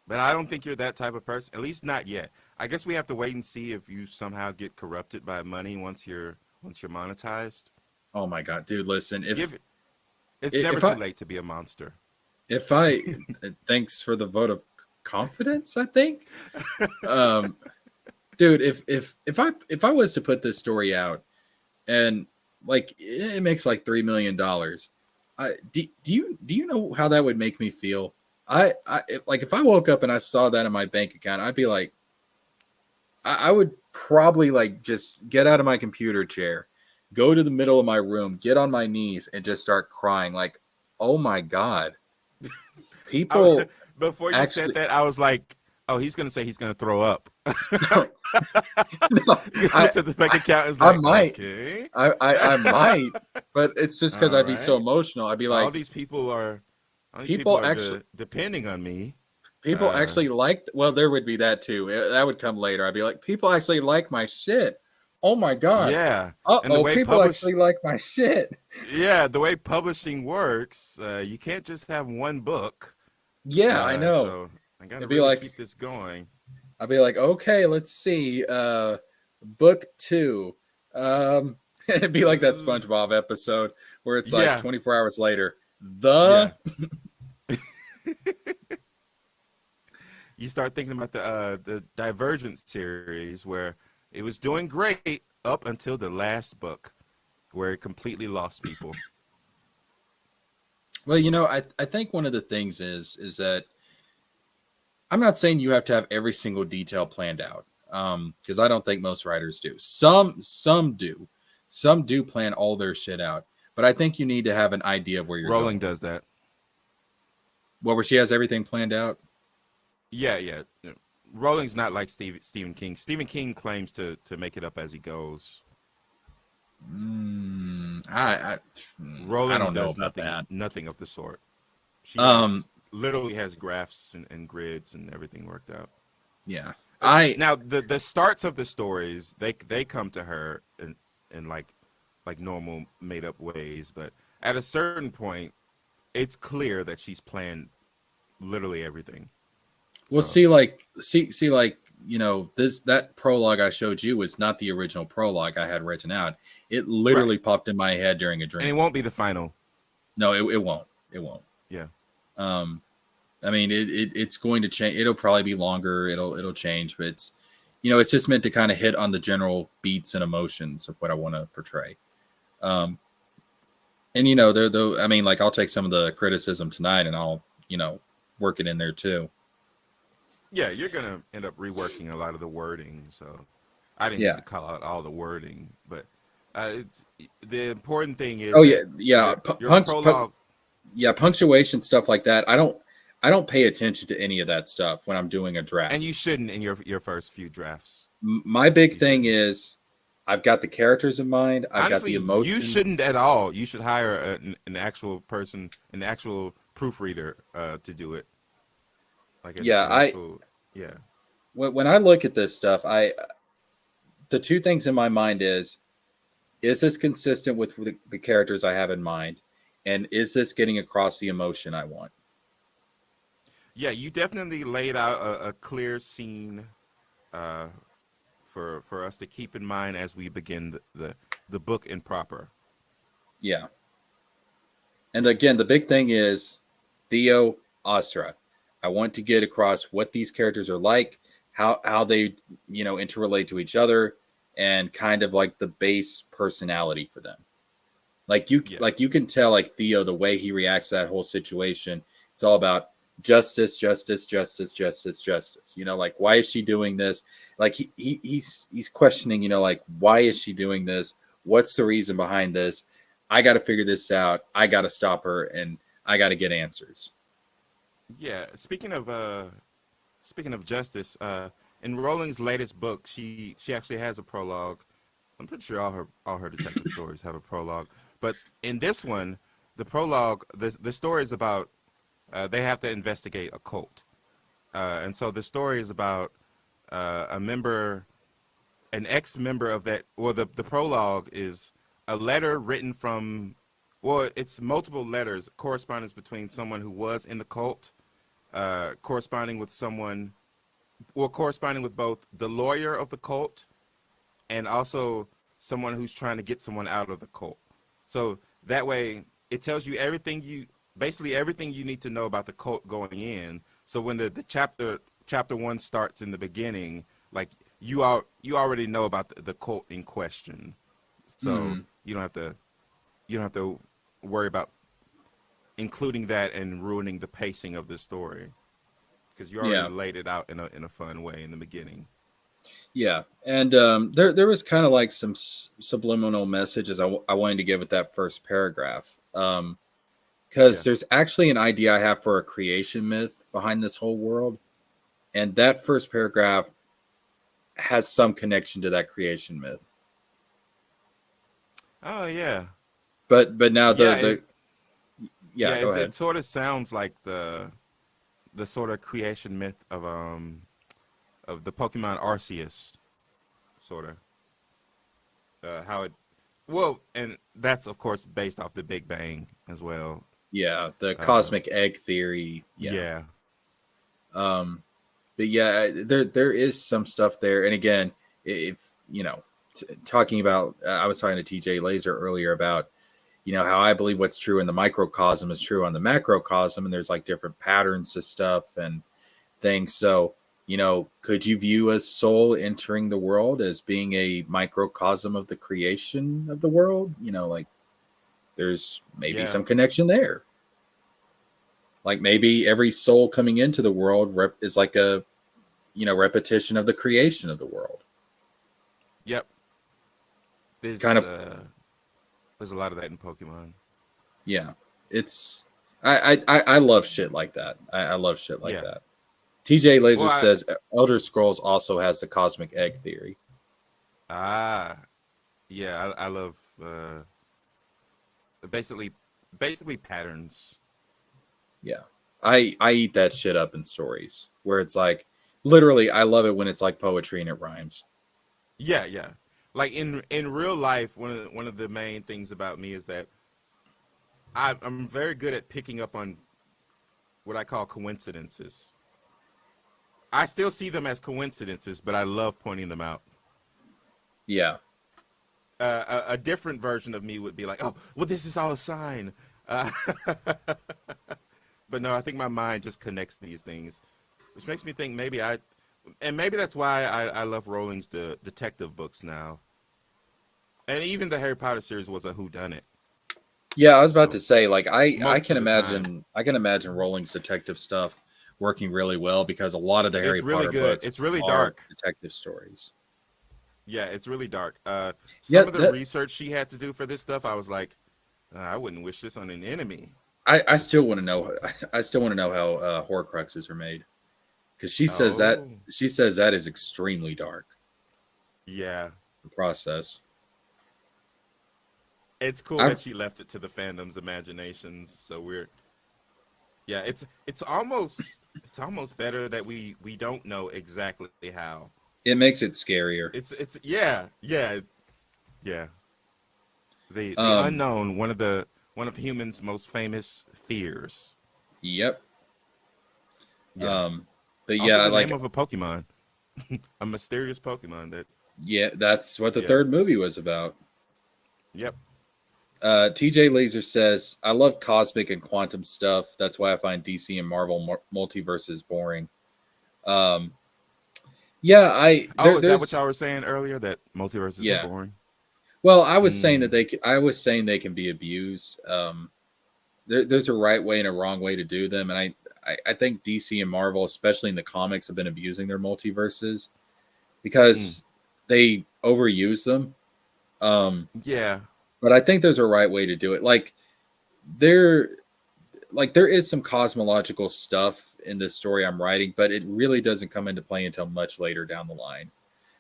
But I don't think you're that type of person. At least not yet. I guess we have to wait and see if you somehow get corrupted by money once you're monetized. Oh my God, dude! Listen, it's never too late to be a monster. Thanks for the vote of confidence. I think, dude, if I was to put this story out, and like it makes like $3 million, do you know how that would make me feel? I like if I woke up and I saw that in my bank account, I'd be like, I would probably like just get out of my computer chair, go to the middle of my room, get on my knees, and just start crying. Like, oh my God, people. Before you said that, I was like, oh, he's gonna say he's gonna throw up. No, to the bank account is like, I might, okay. I might, but it's just because I'd be so emotional. I'd be like, all these people are actually depending on me. People actually like. Well, there would be that too. That would come later. I'd be like, people actually like my shit. Oh my God. Yeah. People actually like my shit. Yeah, the way publishing works, you can't just have one book. Yeah, I know. So I gotta really keep this going. I'll be like, okay, let's see. Book 2. It'd be like that SpongeBob episode where it's like 24 hours later. You start thinking about the Divergent series where it was doing great up until the last book where it completely lost people. Well, I think one of the things is that I'm not saying you have to have every single detail planned out, because I don't think most writers do. Some do. Some do plan all their shit out, but I think you need to have an idea of where you're Rowling going. does that. Well, where she has everything planned out? Yeah. Rowling's not like Stephen King. Stephen King claims to make it up as he goes. Rowling does nothing of the sort. She literally has graphs and grids and everything worked out. Yeah. Now the starts of the stories, they come to her in like normal made up ways, but at a certain point it's clear that she's planned literally everything. Well, see, that prologue I showed you was not the original prologue I had written out. It literally popped in my head during a dream. And it won't be the final. No, it won't. It won't. Yeah. I mean, it's going to change. It'll probably be longer. It'll change, but it's just meant to kind of hit on the general beats and emotions of what I want to portray. And I mean, like I'll take some of the criticism tonight and I'll, work it in there too. Yeah, you're going to end up reworking a lot of the wording. So I didn't get to call out all the wording, but the important thing is. Oh, yeah. Your prologue. Punctuation, stuff like that. I I don't pay attention to any of that stuff when I'm doing a draft. And you shouldn't in your first few drafts. My big thing is I've got the characters in mind. I've got the Honestly, emotion. you shouldn't at all. You should hire an actual person, an actual proofreader to do it. Like an actual, yeah. When I look at this stuff, the two things in my mind is this consistent with the characters I have in mind, and is this getting across the emotion I want? Yeah, you definitely laid out a clear scene for us to keep in mind as we begin the book in proper. Yeah. And again, the big thing is Theo, Asra. I want to get across what these characters are like, how they, interrelate to each other, and kind of like the base personality for them. Like you can tell, like Theo, the way he reacts to that whole situation, it's all about justice, justice, justice, justice, justice. Like, why is she doing this? Like he's questioning, like, why is she doing this? What's the reason behind this? I got to figure this out. I got to stop her, and I got to get answers. Yeah. Speaking of justice, in Rowling's latest book, she actually has a prologue. I'm pretty sure all her detective stories have a prologue, but in this one, the prologue, the story is about they have to investigate a cult, and so the story is about an ex-member of that. Well, the prologue is a letter written from. Well, it's multiple letters, correspondence between someone who was in the cult, corresponding with both the lawyer of the cult and also someone who's trying to get someone out of the cult. So that way, it tells you basically everything you need to know about the cult going in. So when the chapter 1 starts in the beginning, like you already know about the cult in question. So you don't have to worry about including that and ruining the pacing of the story, because you already laid it out in a fun way in the beginning. Yeah, and there was kind of like some subliminal messages I wanted to give with that first paragraph, because there's actually an idea I have for a creation myth behind this whole world, and that first paragraph has some connection to that creation myth. Oh yeah. But now go ahead. It sort of sounds like the sort of creation myth of the Pokemon Arceus, sort of how it. Well, and that's of course based off the Big Bang as well. Yeah, the cosmic egg theory. Yeah. But yeah, there is some stuff there, and again, if talking about, I was talking to TJ Laser earlier about, how I believe what's true in the microcosm is true on the macrocosm, and there's like different patterns to stuff and things. So, could you view a soul entering the world as being a microcosm of the creation of the world? Like there's maybe some connection there. Like maybe every soul coming into the world is like a, repetition of the creation of the world. Yep. There's a lot of that in Pokemon. Yeah, it's I love shit like that. I love shit like that. TJ Laser says Elder Scrolls also has the cosmic egg theory. Yeah, I love basically patterns. Yeah, I eat that shit up in stories where it's like literally I love it when it's like poetry and it rhymes. Yeah. Like in real life, one of the main things about me is that I'm very good at picking up on what I call coincidences. I still see them as coincidences, but I love pointing them out. Yeah. A different version of me would be like, oh, well, this is all a sign. But no, I think my mind just connects these things, which makes me think maybe that's why I love Rowling's detective books now. And even the Harry Potter series was a whodunit. Yeah, I was about to say, like, I can imagine Rowling's detective stuff working really well because a lot of the Harry Potter books it's really dark detective stories. Yeah, it's really dark. Some of the research she had to do for this stuff, I was like, I wouldn't wish this on an enemy. I still want to know. I still want to know how Horcruxes are made, because Oh, she says that is extremely dark, yeah. the process. It's cool that I've she left it to the fandom's imaginations. So yeah, it's almost better that we don't know exactly how. It makes it scarier. It's yeah. The Um, unknown, one of humans' most famous fears. yep. Yeah. Um, but Also, yeah, the name like of a Pokemon, a mysterious Pokemon that. yeah, that's what the Yeah. third movie was about. Yep. TJ Laser says, "I love cosmic and quantum stuff. That's why I find DC and Marvel multiverses boring." Um, yeah, Oh, is that what there's y'all were saying earlier? That multiverses were yeah. boring. Well, I was saying that Mm. I was saying they can be abused. There's a right way and a wrong way to do them, and I think DC and Marvel, especially in the comics, have been abusing their multiverses Mm. because they overuse them. Um, Yeah. but I think there's a right way to do it. There, there is some cosmological stuff in this story I'm writing, but it really doesn't come into play until much later down the line.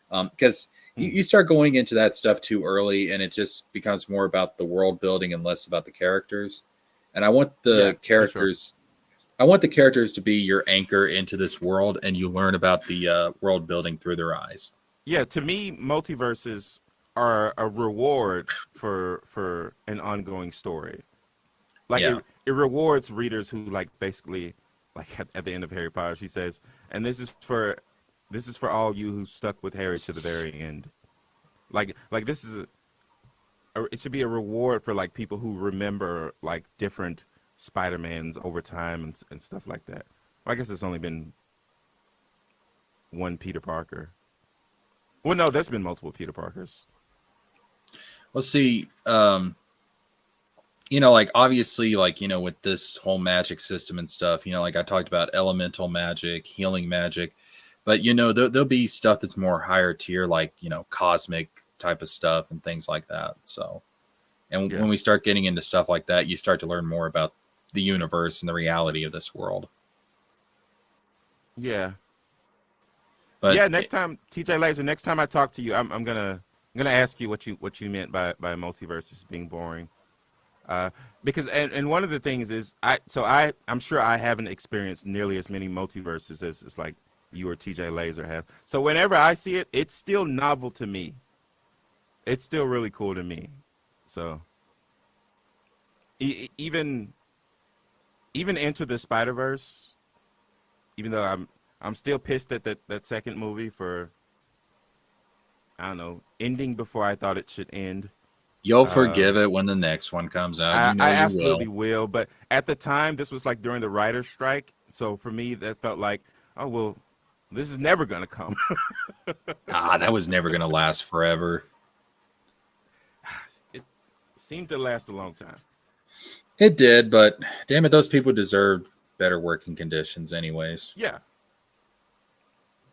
Because Mm. you start going into that stuff too early, and it just becomes more about the world building and less about the characters. And Yeah. For sure. I want the characters to be your anchor into this world, and you learn about the world building through their eyes. Yeah. To me, multiverses are a reward for an ongoing story. Like Yeah, it rewards readers who like basically like at the end of Harry Potter, she says, and this is for all you who stuck with Harry to the very end. Like this is it should be a reward for like people who remember like different Spider-Mans over time and stuff like that. Well, I guess it's only been one Peter Parker. Well, no, there's been multiple Peter Parkers. let's see. Like obviously, with this whole magic system and stuff, like I talked about elemental magic, healing magic, but there'll be stuff that's more higher tier, like cosmic type of stuff and things like that. So, and Yeah. when we start getting into stuff like that, you start to learn more about the universe and the reality of this world. Yeah. But Yeah, next time, TJ Laser, next time I talk to you, I'm gonna ask you what you meant by multiverses being boring. Because and one of the things is I'm sure I haven't experienced nearly as many multiverses as like you or TJ Laser have. So whenever I see it, it's still novel to me. It's still really cool to me. So even Enter the Spider Verse, even though I'm still pissed at that second movie for I don't know ending before I thought it should end. you'll Uh, forgive it when the next one comes out. I You absolutely will. will. But at the time, this was like during the writer's strike. So for me, that felt like, oh, well, this is never going to come. That was never going to last forever. It seemed to last a long time. It did, but damn it, those people deserved better working conditions, anyways. Yeah. I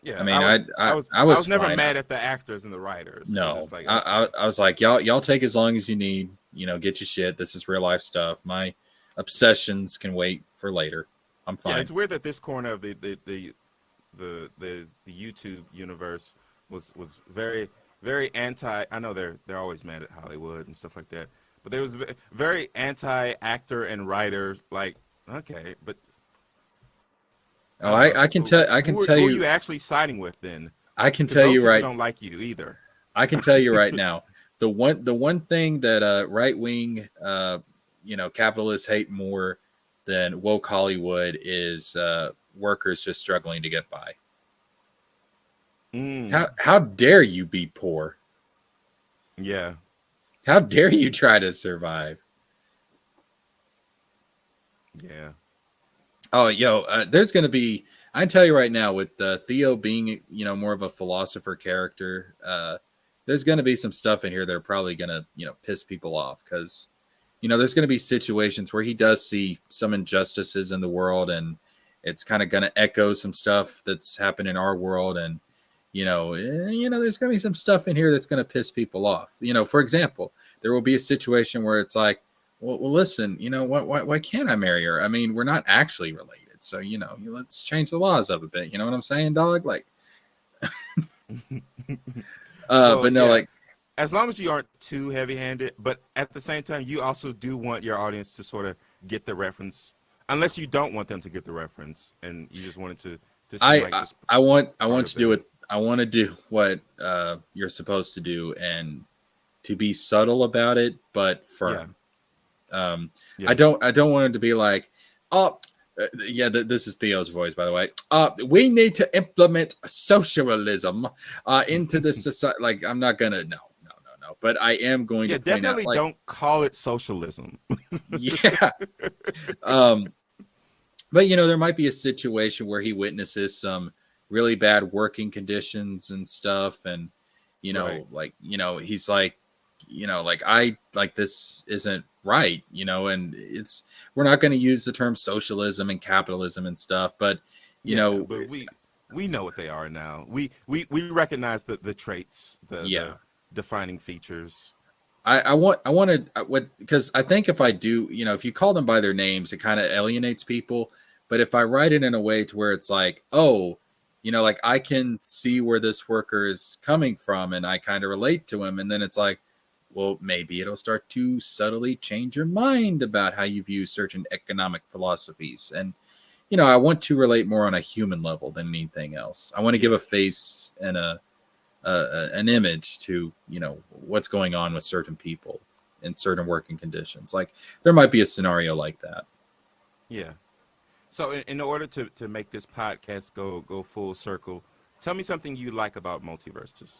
Yeah. mean, I I was was never fine. mad at the actors and the writers. It was No, just like, okay. I was like, y'all take as long as you need. Get your shit. This is real life stuff. My obsessions can wait for later. I'm Yeah. fine. It's weird that this corner of the YouTube universe was very very anti. I know they're always mad at Hollywood and stuff like that, but there was very anti actor and writer. Like, okay, but Oh, I don't know I can tell. I can tell who are you you. actually siding with then, I can because tell those you people right. don't like you either. I can tell you right now. The one thing that right wing capitalists hate more than woke Hollywood is workers just struggling to get by. Mm, How dare you be poor? yeah, How dare you try to survive? yeah. Oh, there's going to be. I can tell you right now, with Theo being more of a philosopher character, there's going to be some stuff in here that are probably going to piss people off, because there's going to be situations where he does see some injustices in the world, and it's kind of going to echo some stuff that's happened in our world, and there's going to be some stuff in here that's going to piss people off. For example, there will be a situation where it's like, well, listen, why can't I marry her? I mean, we're not actually related, so let's change the laws up a bit. You know what I'm saying, dog? Like, Well, but no, yeah. like, As long as you aren't too heavy-handed, but at the same time, you also do want your audience to sort of get the reference, unless you don't want them to get the reference, and you just want it to seem like just I want part to of do it. it. I want to do what you're supposed to do, and to be subtle about it, but Yeah, firm. I yeah. don't want it to be like, oh, yeah. This is Theo's voice, by the way. We need to implement socialism into the society. Like, I'm not gonna. No. But I am going Yeah, to point out, definitely like, don't call it socialism. yeah. Um, but there might be a situation where he witnesses some really bad working conditions and stuff, and Right. he's like, like, I like, this isn't right, and we're not going to use the term socialism and capitalism and stuff, but Yeah, but we know what they are now. We recognize the traits, yeah. the defining features. I want to what, because I think if I do, if you call them by their names, it kind of alienates people. But if I write it in a way to where it's like, oh, like, I can see where this worker is coming from, and I kind of relate to him, and then it's like, well, maybe it'll start to subtly change your mind about how you view certain economic philosophies. And I want to relate more on a human level than anything else. I want to give Yeah. a face and an image to what's going on with certain people in certain working conditions. Like, there might be a scenario like that. Yeah. So in order to make this podcast go full circle, tell me something you like about multiverses.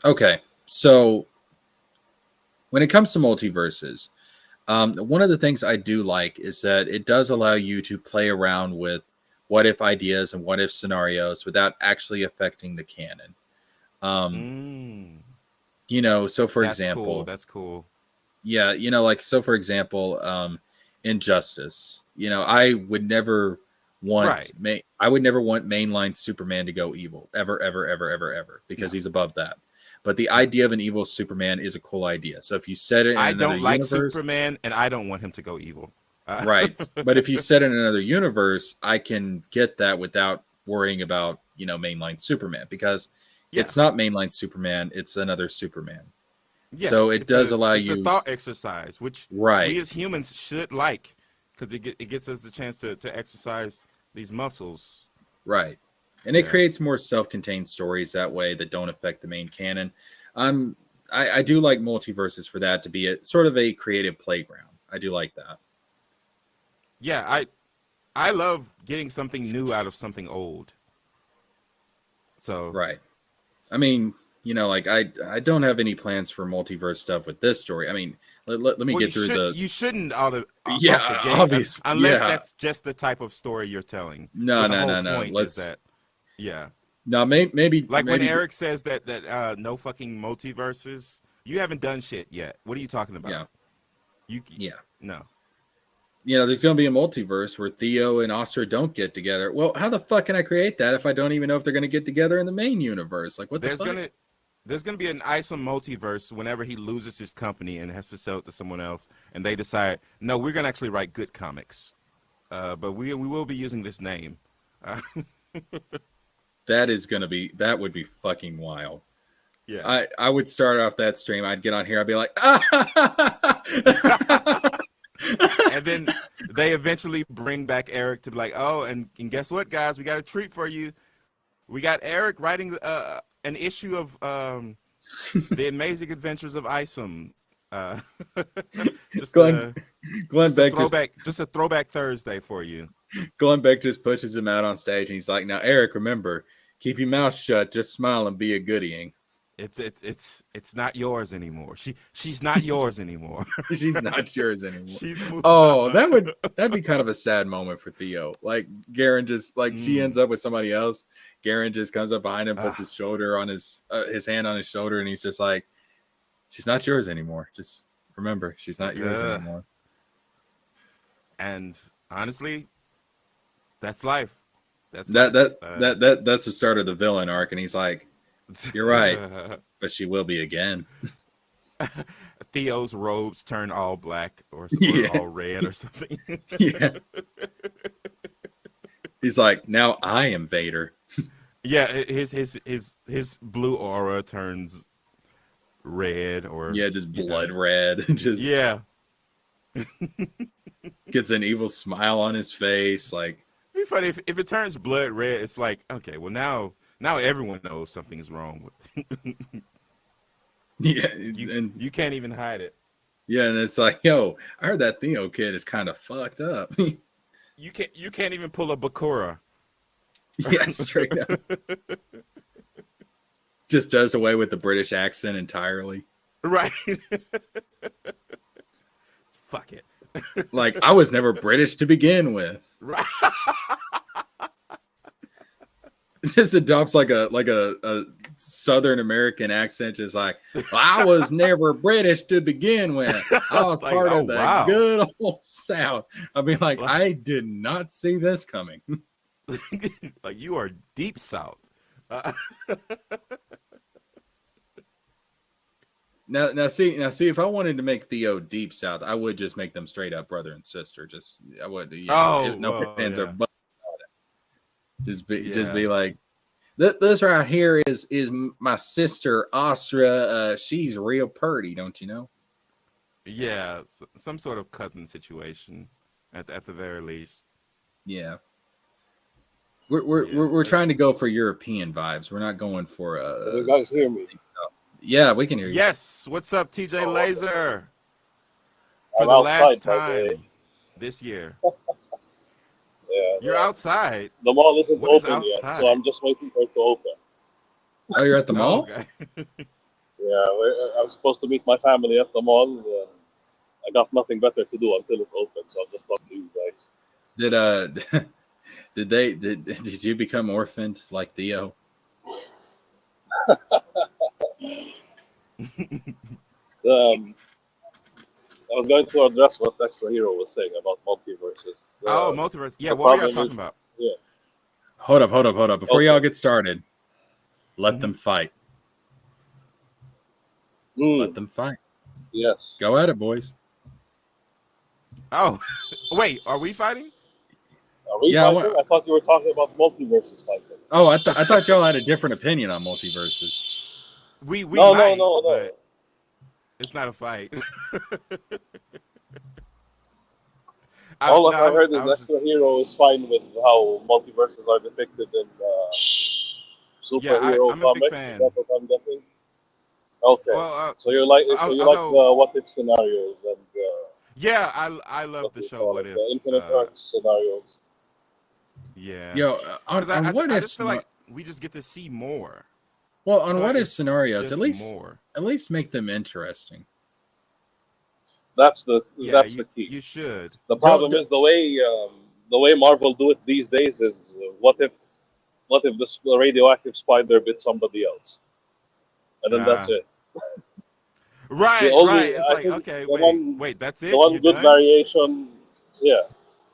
Okay, so when it comes to multiverses, one of the things I do like is that it does allow you to play around with what if ideas and what if scenarios without actually affecting the canon. So for That's cool. example, That's cool. yeah, like, so for example, Injustice, I would never want Right. I would never want mainline Superman to go evil, ever, ever, ever, ever, ever, because No. he's above that. But the No. idea of an evil Superman is a cool idea. So if you set it in I another don't like universe, Superman, and I don't want him to go evil. right? But if you set it in another universe, I can get that without worrying about mainline Superman, because Yeah. it's not mainline Superman, it's another Superman. Yeah. So it does allow it's a you, thought exercise, which right? we as humans should like, because it gets us a chance to exercise these muscles. Right. And it Yeah. creates more self-contained stories that way that don't affect the main canon. I do like multiverses for that to be a sort of a creative playground. I do like that. Yeah, I love getting something new out of something old. So Right. I mean, like, I don't have any plans for multiverse stuff with this story. I mean, let me well, get through the you shouldn't off the yeah, gate, obvious. unless Yeah. that's just the type of story you're telling. No, But the no, whole no, no. point is Let's that, yeah. no, maybe Like when maybe Eric says that no fucking multiverses, you haven't done shit yet. What are you talking about? yeah. You Yeah. no. There's going to be a multiverse where Theo and Oscar don't get together. Well, how the fuck can I create that if I don't even know if they're going to get together in the main universe? Like, what the fuck? There's gonna be an Isom multiverse whenever he loses his company and has to sell it to someone else, and they decide, no, we're gonna actually write good comics, but we will be using this name. That would be fucking wild. Yeah. I would start off that stream. I'd get on here. I'd be like, And then they eventually bring back Eric to be like, oh, and guess what, guys? We got a treat for you. We got Eric writing an issue of The Amazing Adventures of Isom. Just Glenn just a throwback Thursday for you. Glenn Beck just pushes him out on stage, and he's like, "Now, Eric, remember, keep your mouth shut. Just smile and be a goodieing." It's not yours anymore. She's not yours anymore. She's not yours anymore. She's moved Oh, on. that'd be kind of a sad moment for Theo. Like, Garen just, like, she ends up with somebody else. Garen just comes up behind him, puts his shoulder on his hand on his shoulder, and he's just like, "She's not yours anymore. Just remember, she's not yours anymore." And honestly, that's life. That's That's life. the start of the villain arc, and he's like, "You're right, but she will be again." Theo's robes turn all black or Yeah. all red or something. Yeah. He's like, now I am Vader. Yeah, his blue aura turns red or Yeah, just you know. blood red. Just Yeah. gets an evil smile on his face. Like, It'd be funny if it turns blood red. It's like, okay, well now everyone knows something's wrong with. yeah, You can't even hide it. yeah, and it's like, yo, I heard that Theo kid is kind of fucked up. You can't even pull a Bakura. Yeah, straight up. Just does away with the British accent entirely. Right. Fuck it. Like, I was never British to begin with. Right. It just adopts like a Southern American accent, just like, well, I was never British to begin with. I was Like, part oh, of the wow. good old South. I mean, like, I did not see this coming. Like, you are deep south. Now, see, if I wanted to make Theo deep South, I would just make them straight up brother and sister. I would, no well, fans yeah. or buts about it. Just be like, this right here is my sister Astra. She's real pretty, don't you know? Yeah, some sort of cousin situation at the very least. Yeah. We're trying to go for European vibes. We're not going for Can you guys hear me? Yeah, we can hear you. Yes. What's up, TJ Laser? For I'm the last outside, by the way. time this year. Yeah, You're outside. the mall isn't What is open yet, outside? so I'm just waiting for it to open. Oh, you're at the mall? Okay. Yeah, I'm supposed to meet my family at the mall. And I got nothing better to do until it opens, so I'll just talk to you guys. Did you become orphaned like Theo? I was going to address what Extra Hero was saying about multiverses. Oh, multiverse. Yeah, the what were you problem talking is- about? Yeah. Hold up. Before Okay. y'all get started, let them fight. Let them fight. Yes. Go at it, boys. Oh, wait, are we fighting? Are we Yeah, fighting? I thought you were talking about multiverses fighting. Oh, I thought y'all had a different opinion on multiverses. We No, might, no. but it's not a fight. All I heard is I was Extra Hero is fine with how multiverses are depicted in superhero I'm a big comics. fan. Is that what I'm getting? Okay. Well, So you like although- the what if scenarios and yeah, I love the show. What if? the Infinite Earth scenarios. Yeah. Yo, on 'Cause I what if? just feel like we just get to see more. Well, on But what if it's scenarios, Just at least more. make them interesting. That's the Yeah, the key. You should. The problem is the way Marvel do it these days is what if the radioactive spider bit somebody else, and then that's it. Right, The only- right. It's I like, think okay, the wait, that's it? The one You're good done? variation, yeah,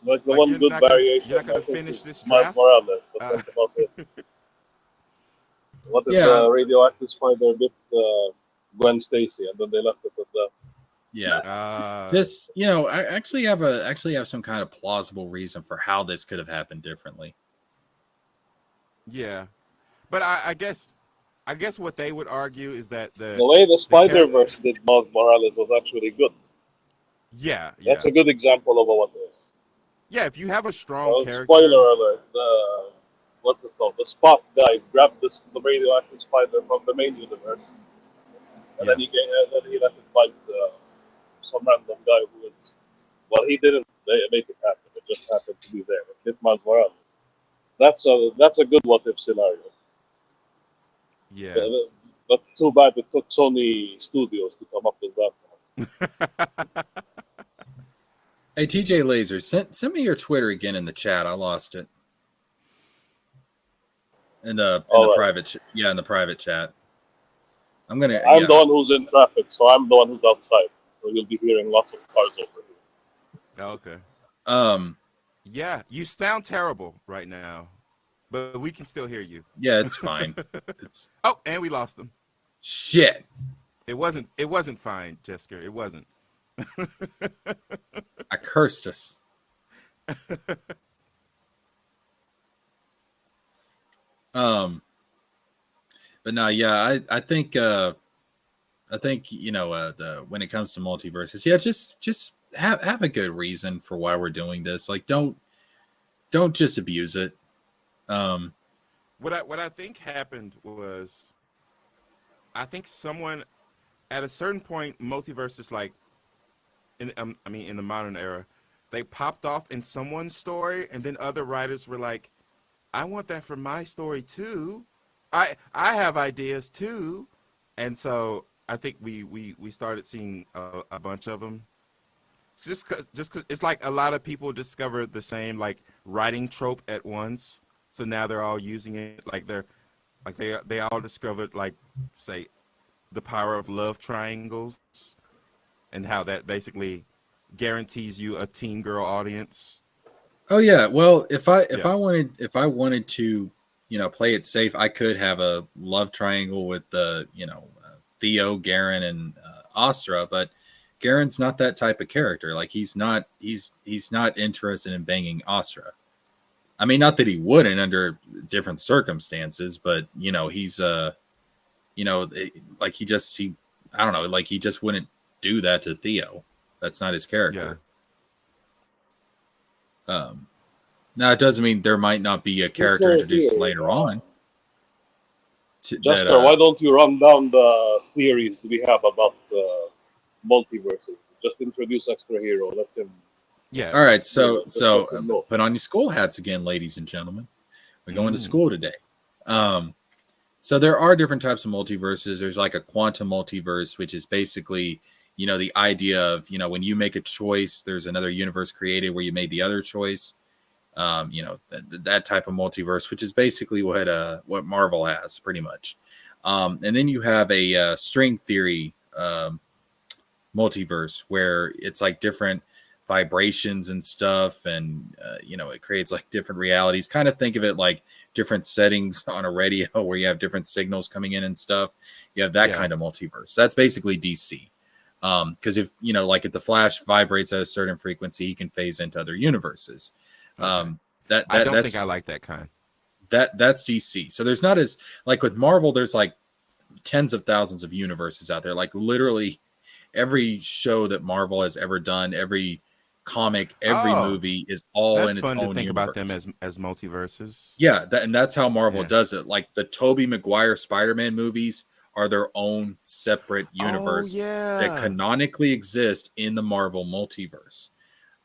like the Like, one you're good not gonna- variation. you're not gonna I think, finish is this Miles draft? Morales, but that's about it. What if Yeah. the radioactive spider bit Gwen Stacy, and then they left it at that? Yeah. Just I actually have some kind of plausible reason for how this could have happened differently. Yeah, but I guess what they would argue is that The way the Spider-Verse did Miles Morales was actually good. yeah, That's a good example of a what if. yeah. If you have a strong character, Spoiler alert: what's it called? The Spot guy grabbed the radioactive spider from the main universe, and then he let it bite some random guy who was. Well, he didn't make it happen. It just happened to be there. It hit Miles Morales. That's a good what if scenario. yeah. But too bad it took Sony Studios to come up with that one. Hey, TJ Laser, send me your Twitter again in the chat. I lost it. In the private in the private chat. I'm the one who's in traffic, so I'm the one who's outside. So you'll be hearing lots of cars over here. Okay. Yeah, you sound terrible right now, but we can still hear you. Yeah, it's fine. Oh, and we lost them. Shit. It wasn't fine, Jesker. It wasn't. I cursed us. But no, yeah, I think when it comes to multiverses, yeah, just have a good reason for why we're doing this. Like, don't just abuse it. What I think happened was, I think someone at a certain point, multiverses, like in the modern era, they popped off in someone's story, and then other writers were like, I want that for my story too. I have ideas too, and so I think we started seeing a bunch of them. Just cause it's like a lot of people discovered the same like writing trope at once, so now they're all using it. They all discovered, like, say, the power of love triangles, and how that basically guarantees you a teen girl audience. Oh yeah, well, if I wanted to, play it safe, I could have a love triangle with Theo, Garen, and Astra, but Garen's not that type of character. Like, he's not interested in banging Astra. I mean, not that he wouldn't under different circumstances, but he's I don't know, like, he just wouldn't do that to Theo. That's not his character. Yeah. Now, it doesn't mean there might not be a character introduced later on. Jester, why don't you run down the theories we have about multiverses? Just introduce extra hero. Let him. Yeah. All right. So put on your school hats again, ladies and gentlemen. We're going to school today. So there are different types of multiverses. There's like a quantum multiverse, which is basically, the idea of, when you make a choice, there's another universe created where you made the other choice. That type of multiverse, which is basically what Marvel has pretty much. And then you have a string theory multiverse where it's like different vibrations and stuff, and it creates like different realities. Kind of think of it like different settings on a radio where you have different signals coming in and stuff. You have that kind of multiverse. That's basically DC. Because if like if the Flash vibrates at a certain frequency, he can phase into other universes. Okay. I don't think I like that kind. That's DC. So there's not as, like with Marvel, there's like tens of thousands of universes out there. Like literally every show that Marvel has ever done, every comic, every movie is all in its own universe. That's fun to think about them as multiverses. Yeah, and that's how Marvel does it. Like the Tobey Maguire Spider-Man movies are their own separate universe that canonically exist in the Marvel multiverse.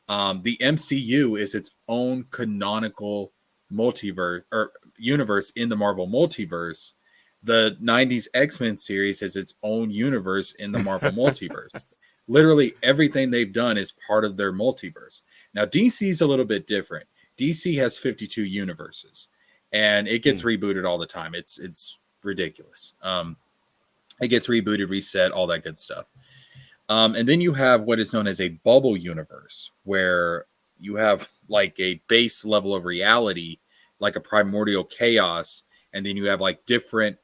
The MCU is its own canonical multiverse or universe in the Marvel multiverse. The 90s X-Men series is its own universe in the Marvel multiverse. Literally everything they've done is part of their multiverse. Now, DC is a little bit different. DC has 52 universes, and it gets rebooted all the time. It's ridiculous. It gets rebooted, reset, all that good stuff. And then you have what is known as a bubble universe, where you have like a base level of reality, like a primordial chaos, and then you have like different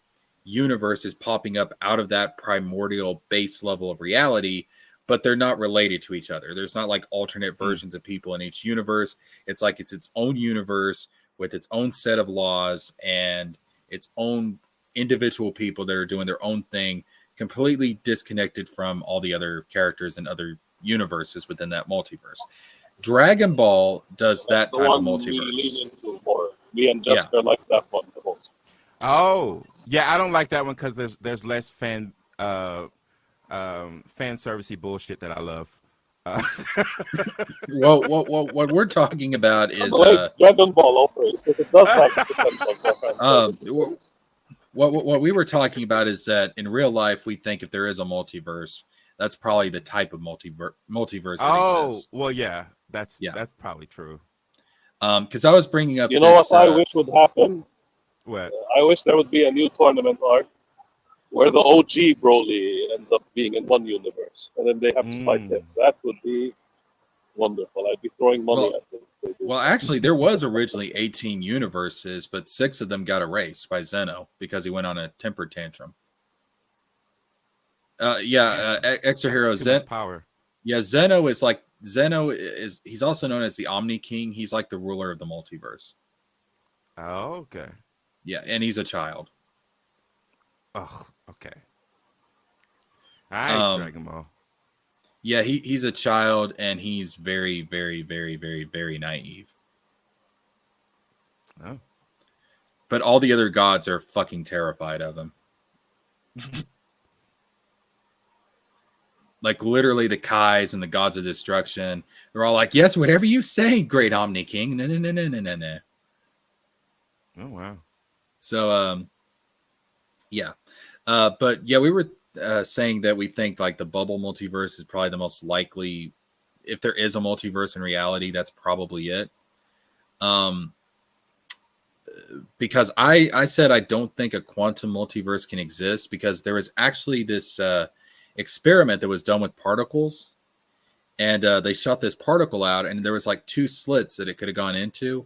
universes popping up out of that primordial base level of reality, but they're not related to each other. There's not like alternate versions of people in each universe. It's like it's its own universe with its own set of laws and its own individual people that are doing their own thing, completely disconnected from all the other characters and other universes within that multiverse. Dragon Ball does that type of multiverse. Me and Jesker like that one the most. Oh, yeah, I don't like that one because there's less fan servicey bullshit that I love. Well, what we're talking about is Dragon Ball operates. It does have what we were talking about is that in real life, we think if there is a multiverse, that's probably the type of multiverse that exists. Well, yeah, that's probably true. Because I was bringing up, what I wish would happen? What? I wish there would be a new tournament arc where the OG Broly ends up being in one universe, and then they have to fight him. That would be wonderful. I'd be throwing money at them. Well, actually, there was originally 18 universes, but 6 of them got erased by Zeno because he went on a temper tantrum. Extra hero Too much power. Yeah, Zeno is he's also known as the Omni King. He's like the ruler of the multiverse. Oh, okay. Yeah, and he's a child. Oh, okay. All right, Um, Dragon Ball. Yeah, he's a child, and he's very, very, very, very, very naive. Oh. But all the other gods are fucking terrified of him. Like literally the Kais and the gods of destruction, they're all like, "Yes, whatever you say, great Omni King." No, no, no, no, no, no, no. Oh wow. So yeah. But yeah, we were saying that we think like the bubble multiverse is probably the most likely. If there is a multiverse in reality, that's probably it. Because I said I don't think a quantum multiverse can exist because there was actually this experiment that was done with particles, and they shot this particle out, and there was like 2 slits that it could have gone into,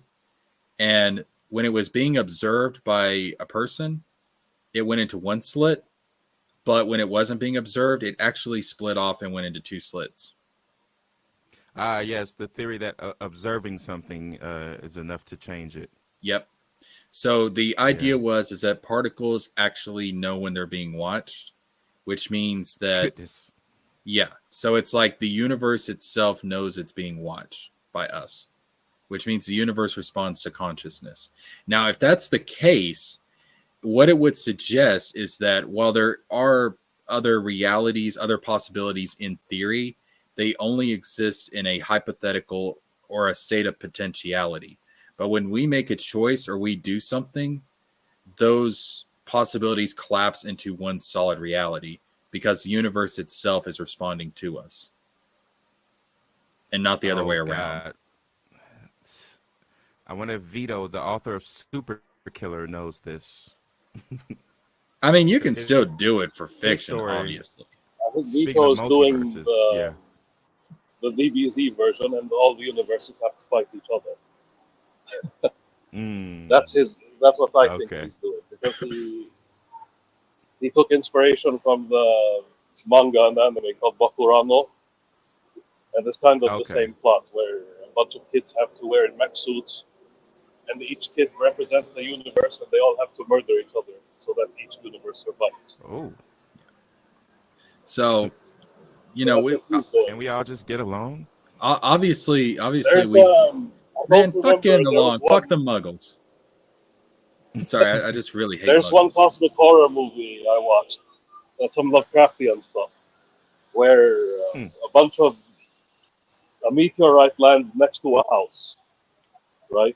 and when it was being observed by a person, it went into 1 slit, but when it wasn't being observed, it actually split off and went into 2 slits. Yes, the theory that observing something is enough to change it. Yep. So the idea is that particles actually know when they're being watched, which means that Goodness. yeah. So it's like the universe itself knows it's being watched by us, which means the universe responds to consciousness. Now, if that's the case, what it would suggest is that while there are other realities, other possibilities in theory, they only exist in a hypothetical or a state of potentiality. But when we make a choice or we do something, those possibilities collapse into one solid reality because the universe itself is responding to us and not the other way around. God. I wonder if Vito, the author of Super Killer, knows this. I mean, you can still do it for fiction, story. obviously. I think Speaking Vito of is doing multiverses, the DBZ version, and all the universes have to fight each other. That's what I think he's doing, because he took inspiration from the manga and anime called Bakurano, and it's kind of the same plot where a bunch of kids have to wear mech suits, and each kid represents the universe, and they all have to murder each other so that each universe survives. Oh. So, you know, can we all just get along? Obviously, There's, man, fuck getting along. Fuck the Muggles. Sorry, I just really hate There's Muggles. one cosmic horror movie I watched, some Lovecraftian stuff, where a meteorite lands next to a house, right?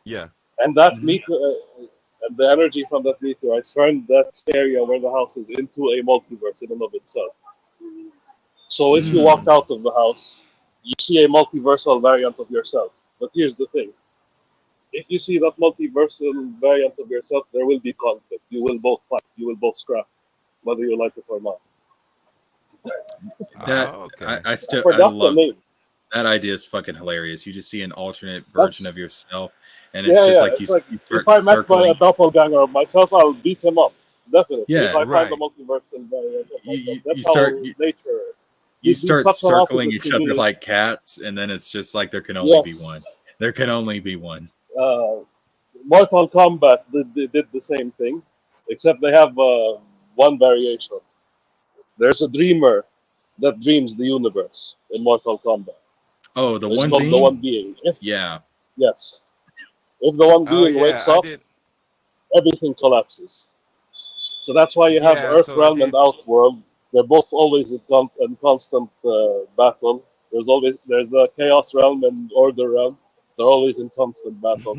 Yeah. And that the energy from that meteorite turned that area where the house is into a multiverse in and of itself. So if you walk out of the house, you see a multiversal variant of yourself. But here's the thing. If you see that multiversal variant of yourself, there will be conflict. You will both fight. You will both scrap, whether you like it or not. I love that idea. Is fucking hilarious. You just see an alternate version of yourself, and it's just like you start if I met circling. a doppelganger of myself, I'll beat him up. Definitely. Yeah, if I find the multiversal variant of myself, that's how nature. You start circling each other like cats, and then it's just like there can only be one. There can only be one. Mortal Kombat did the same thing, except they have one variation. There's a dreamer that dreams the universe in Mortal Kombat. Oh, the one being? The one being. Yes. If the one being wakes up, everything collapses. So that's why you have Earthrealm and Outworld. They're both always in constant battle. There's a Chaos Realm and Order Realm. They're always in constant battle.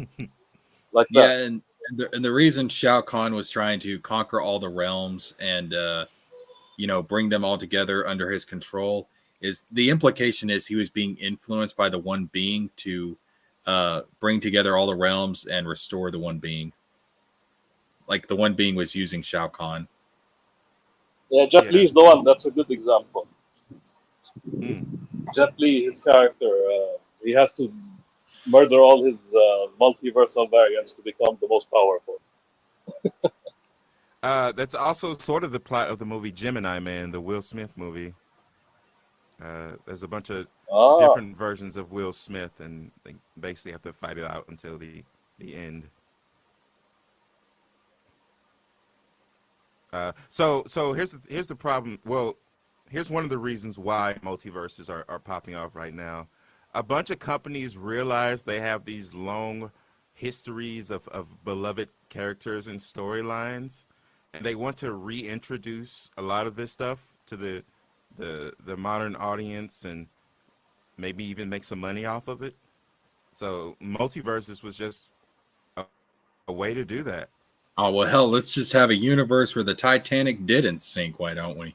Like that. Yeah, and the reason Shao Kahn was trying to conquer all the realms and bring them all together under his control is the implication is he was being influenced by the one being to bring together all the realms and restore the one being. Like the one being was using Shao Kahn. Yeah, Jet Li's the one. That's a good example. Jet Li, his character, he has to murder all his multiversal variants to become the most powerful. That's also sort of the plot of the movie Gemini Man, the Will Smith movie. There's a bunch of Ah, different versions of Will Smith, and they basically have to fight it out until the end. So here's the problem. Well, here's one of the reasons why multiverses are popping off right now. A bunch of companies realize they have these long histories of beloved characters and storylines, and they want to reintroduce a lot of this stuff to the modern audience and maybe even make some money off of it. So multiverses was just a way to do that. Oh well, hell, let's just have a universe where the Titanic didn't sink. Why don't we?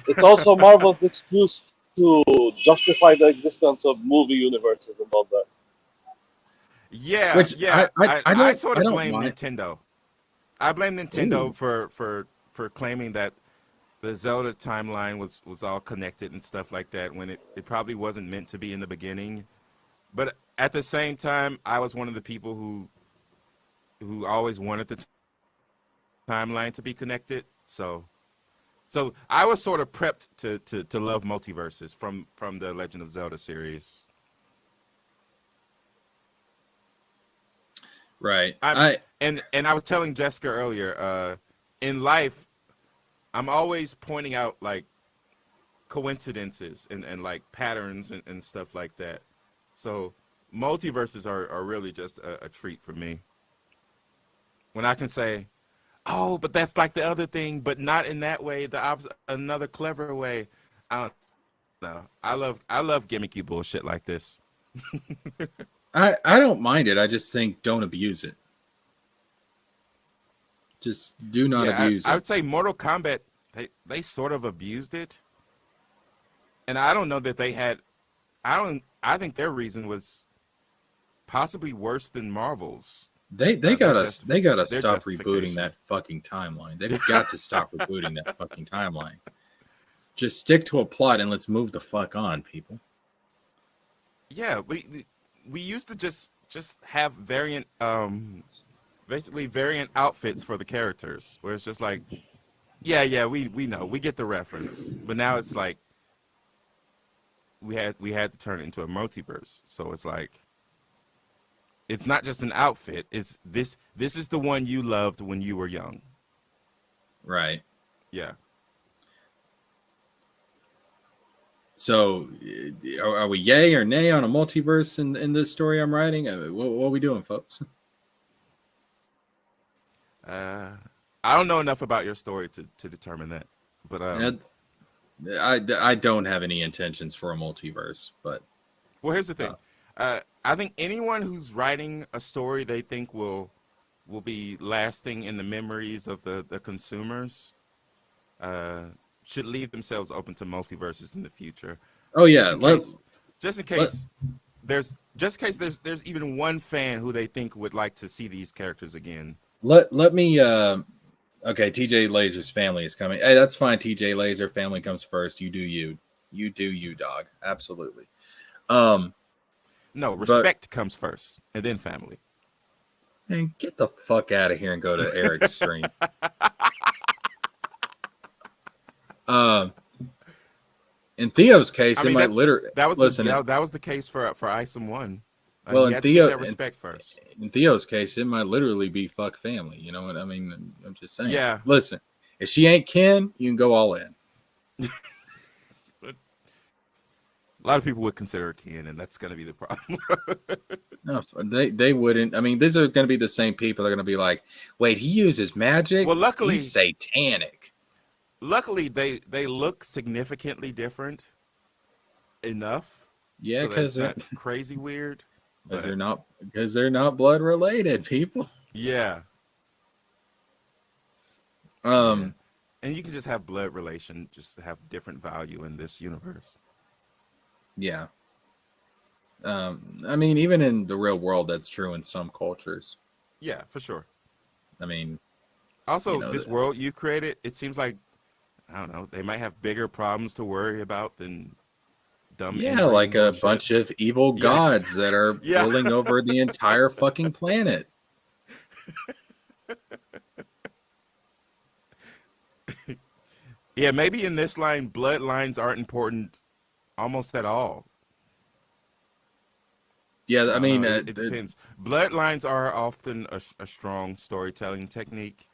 it's also Marvel's excuse to justify the existence of movie universes and all that. Yeah, Which yeah. I I don't sort I of don't blame mind. Nintendo. I blame Nintendo Ooh. for claiming that the Zelda timeline was all connected and stuff like that when it probably wasn't meant to be in the beginning. But at the same time, I was one of the people who always wanted the timeline to be connected. So I was sort of prepped to love multiverses from the Legend of Zelda series. Right. And I was telling Jessica earlier, in life, I'm always pointing out like coincidences and like patterns and stuff like that. So multiverses are really just a treat for me. When I can say, oh, but that's like the other thing, but not in that way, another clever way. I don't know. I love gimmicky bullshit like this. I don't mind it. I just think don't abuse it. Just do not abuse I it. would say Mortal Kombat, they sort of abused it. And I don't know that they had I think their reason was possibly worse than Marvel's. They gotta stop rebooting justification. that fucking timeline. They've got to stop rebooting that fucking timeline. Just stick to a plot and let's move the fuck on, people. Yeah, we used to just have variant basically variant outfits for the characters where it's just like we know, we get the reference. But now it's like we had to turn it into a multiverse. So it's like it's not just an outfit. It's this is the one you loved when you were young. Right. Yeah. So, are we yay or nay on a multiverse in this story I'm writing? What are we doing, folks? I don't know enough about your story to determine that, but I don't have any intentions for a multiverse. But well, here's the thing. I think anyone who's writing a story they think will be lasting in the memories of the consumers should leave themselves open to multiverses in the future. Oh yeah, just in case there's even one fan who they think would like to see these characters again. Let me okay, TJ Laser's family is coming. Hey, that's fine. TJ Laser family comes first. You do you. You do you, dog. Absolutely. No, respect comes first and then family. Man, get the fuck out of here and go to Eric's stream. In Theo's case, it might literally that was the case for Isom 1. Well, in respect first. In Theo's case, it might literally be fuck family. You know what I mean? I'm just saying. Yeah. Listen, if she ain't kin, you can go all in. But a lot of people would consider her kin, and that's going to be the problem. No, they wouldn't. I mean, these are going to be the same people. They're going to be like, wait, he uses magic? Well, luckily, he's satanic. Luckily, they look significantly different enough. Yeah, because so they're not crazy weird. Because they're not blood related, people. Yeah. And you can just have blood relation, just have different value in this universe. Yeah. I mean, even in the real world, that's true in some cultures. Yeah, for sure. I mean, also, this world you created, it seems like, I don't know, they might have bigger problems to worry about than dumb. Yeah, like a bunch of evil gods that are ruling over the entire fucking planet. Yeah, maybe in this line, bloodlines aren't important almost at all. Yeah, I I don't mean, know. It depends. Bloodlines are often a strong storytelling technique.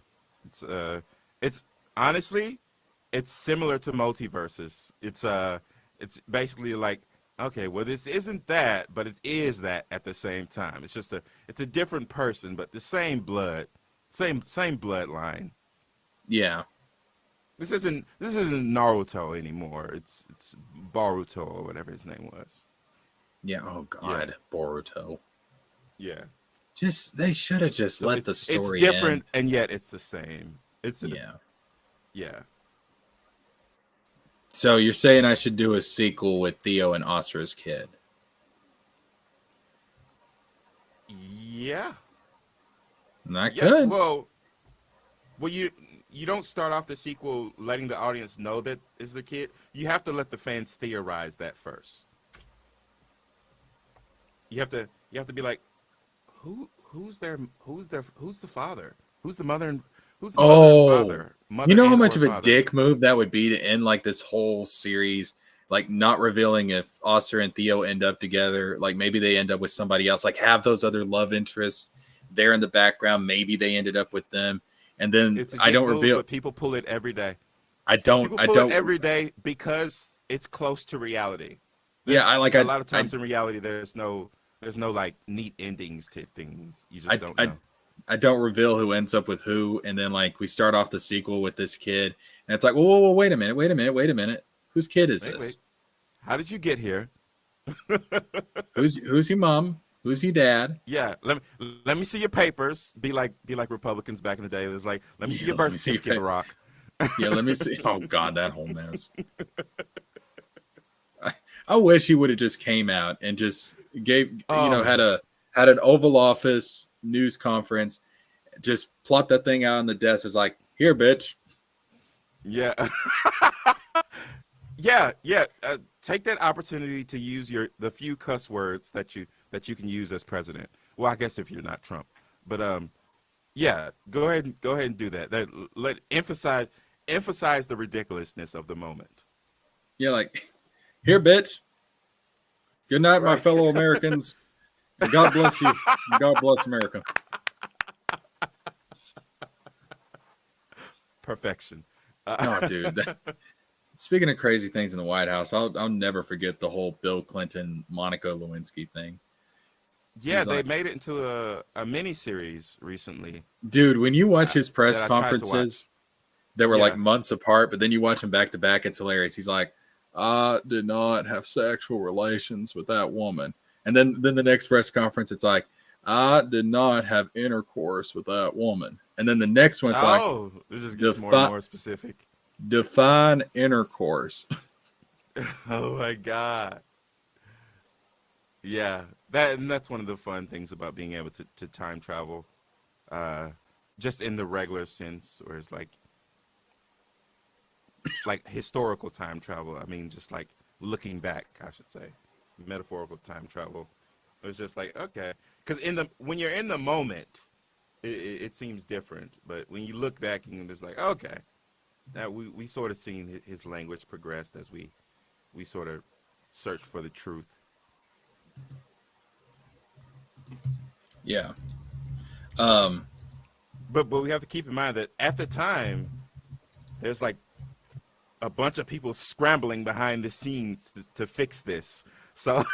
It's honestly, it's similar to multiverses. It's basically like, okay, well, this isn't that, but it is that at the same time. It's a different person, but the same blood, same bloodline. yeah, This isn't Naruto anymore. It's Baruto or whatever his name was. yeah. Oh Yeah, God, Boruto. yeah. Just they should have just So let the it's story end. different and yet it's the same. Yeah. Yeah. So you're saying I should do a sequel with Theo and Astra's kid? Yeah. And I Yeah. could. Well, you don't start off the sequel letting the audience know that is the kid. You have to let the fans theorize that first. You have to be like, who's the father? Who's the mother and Oh, father? you Mother know how and much or of a father. dick move that would be to end like this whole series, like not revealing if Astra and Theo end up together. Like maybe they end up with somebody else. Like have those other love interests there in the background. Maybe they ended up with them, and then It's a I dick don't move, reveal. but people pull it every day. I don't. People I pull it don't. every day because it's close to reality. Yeah, There's I like. a lot of times in reality there's no like neat endings to things. You just don't know. I don't reveal who ends up with who, and then like we start off the sequel with this kid, and it's like, whoa, wait a minute, whose kid is Wait. this? How did you get here? Who's your mom? Who's your dad? Yeah, let me see your papers. Be like Republicans back in the day. It was like, let me see your Let birth me see your certificate, Barack. Yeah, let me see. Oh God, that whole mess. I wish he would have just came out and just gave, Oh, had an Oval Office news conference, just plopped that thing out on the desk. It's like, here, bitch. yeah, yeah. Take that opportunity to use the few cuss words that you can use as president. Well, I guess if you're not Trump, but yeah, go ahead and do that. Let emphasize the ridiculousness of the moment. Yeah, like, here, bitch. Good night, my Right. fellow Americans. God bless you. God bless America. Perfection. Oh, dude. Speaking of crazy things in the White House, I'll never forget the whole Bill Clinton, Monica Lewinsky thing. Yeah, they Like, made it into a mini series recently. dude, when you watch his press that I tried to watch. conferences that were like Yeah. months apart, but then you watch them back to back, it's hilarious. He's like, I did not have sexual relations with that woman. And then the next press conference, it's like, I did not have intercourse with that woman. And then the next one, it's like, Oh, it just gets more and more specific. define intercourse. Oh my God. Yeah, that's one of the fun things about being able to time travel, just in the regular sense, where it's like historical time travel. I mean, just like looking back, I should say, metaphorical time travel. It's just like, okay, because when you're in the moment, it seems different, but when you look back and it's like, okay, now we sort of seen his language progressed as we sort of search for the truth. Yeah. But we have to keep in mind that at the time, there's like a bunch of people scrambling behind the scenes to fix this. So,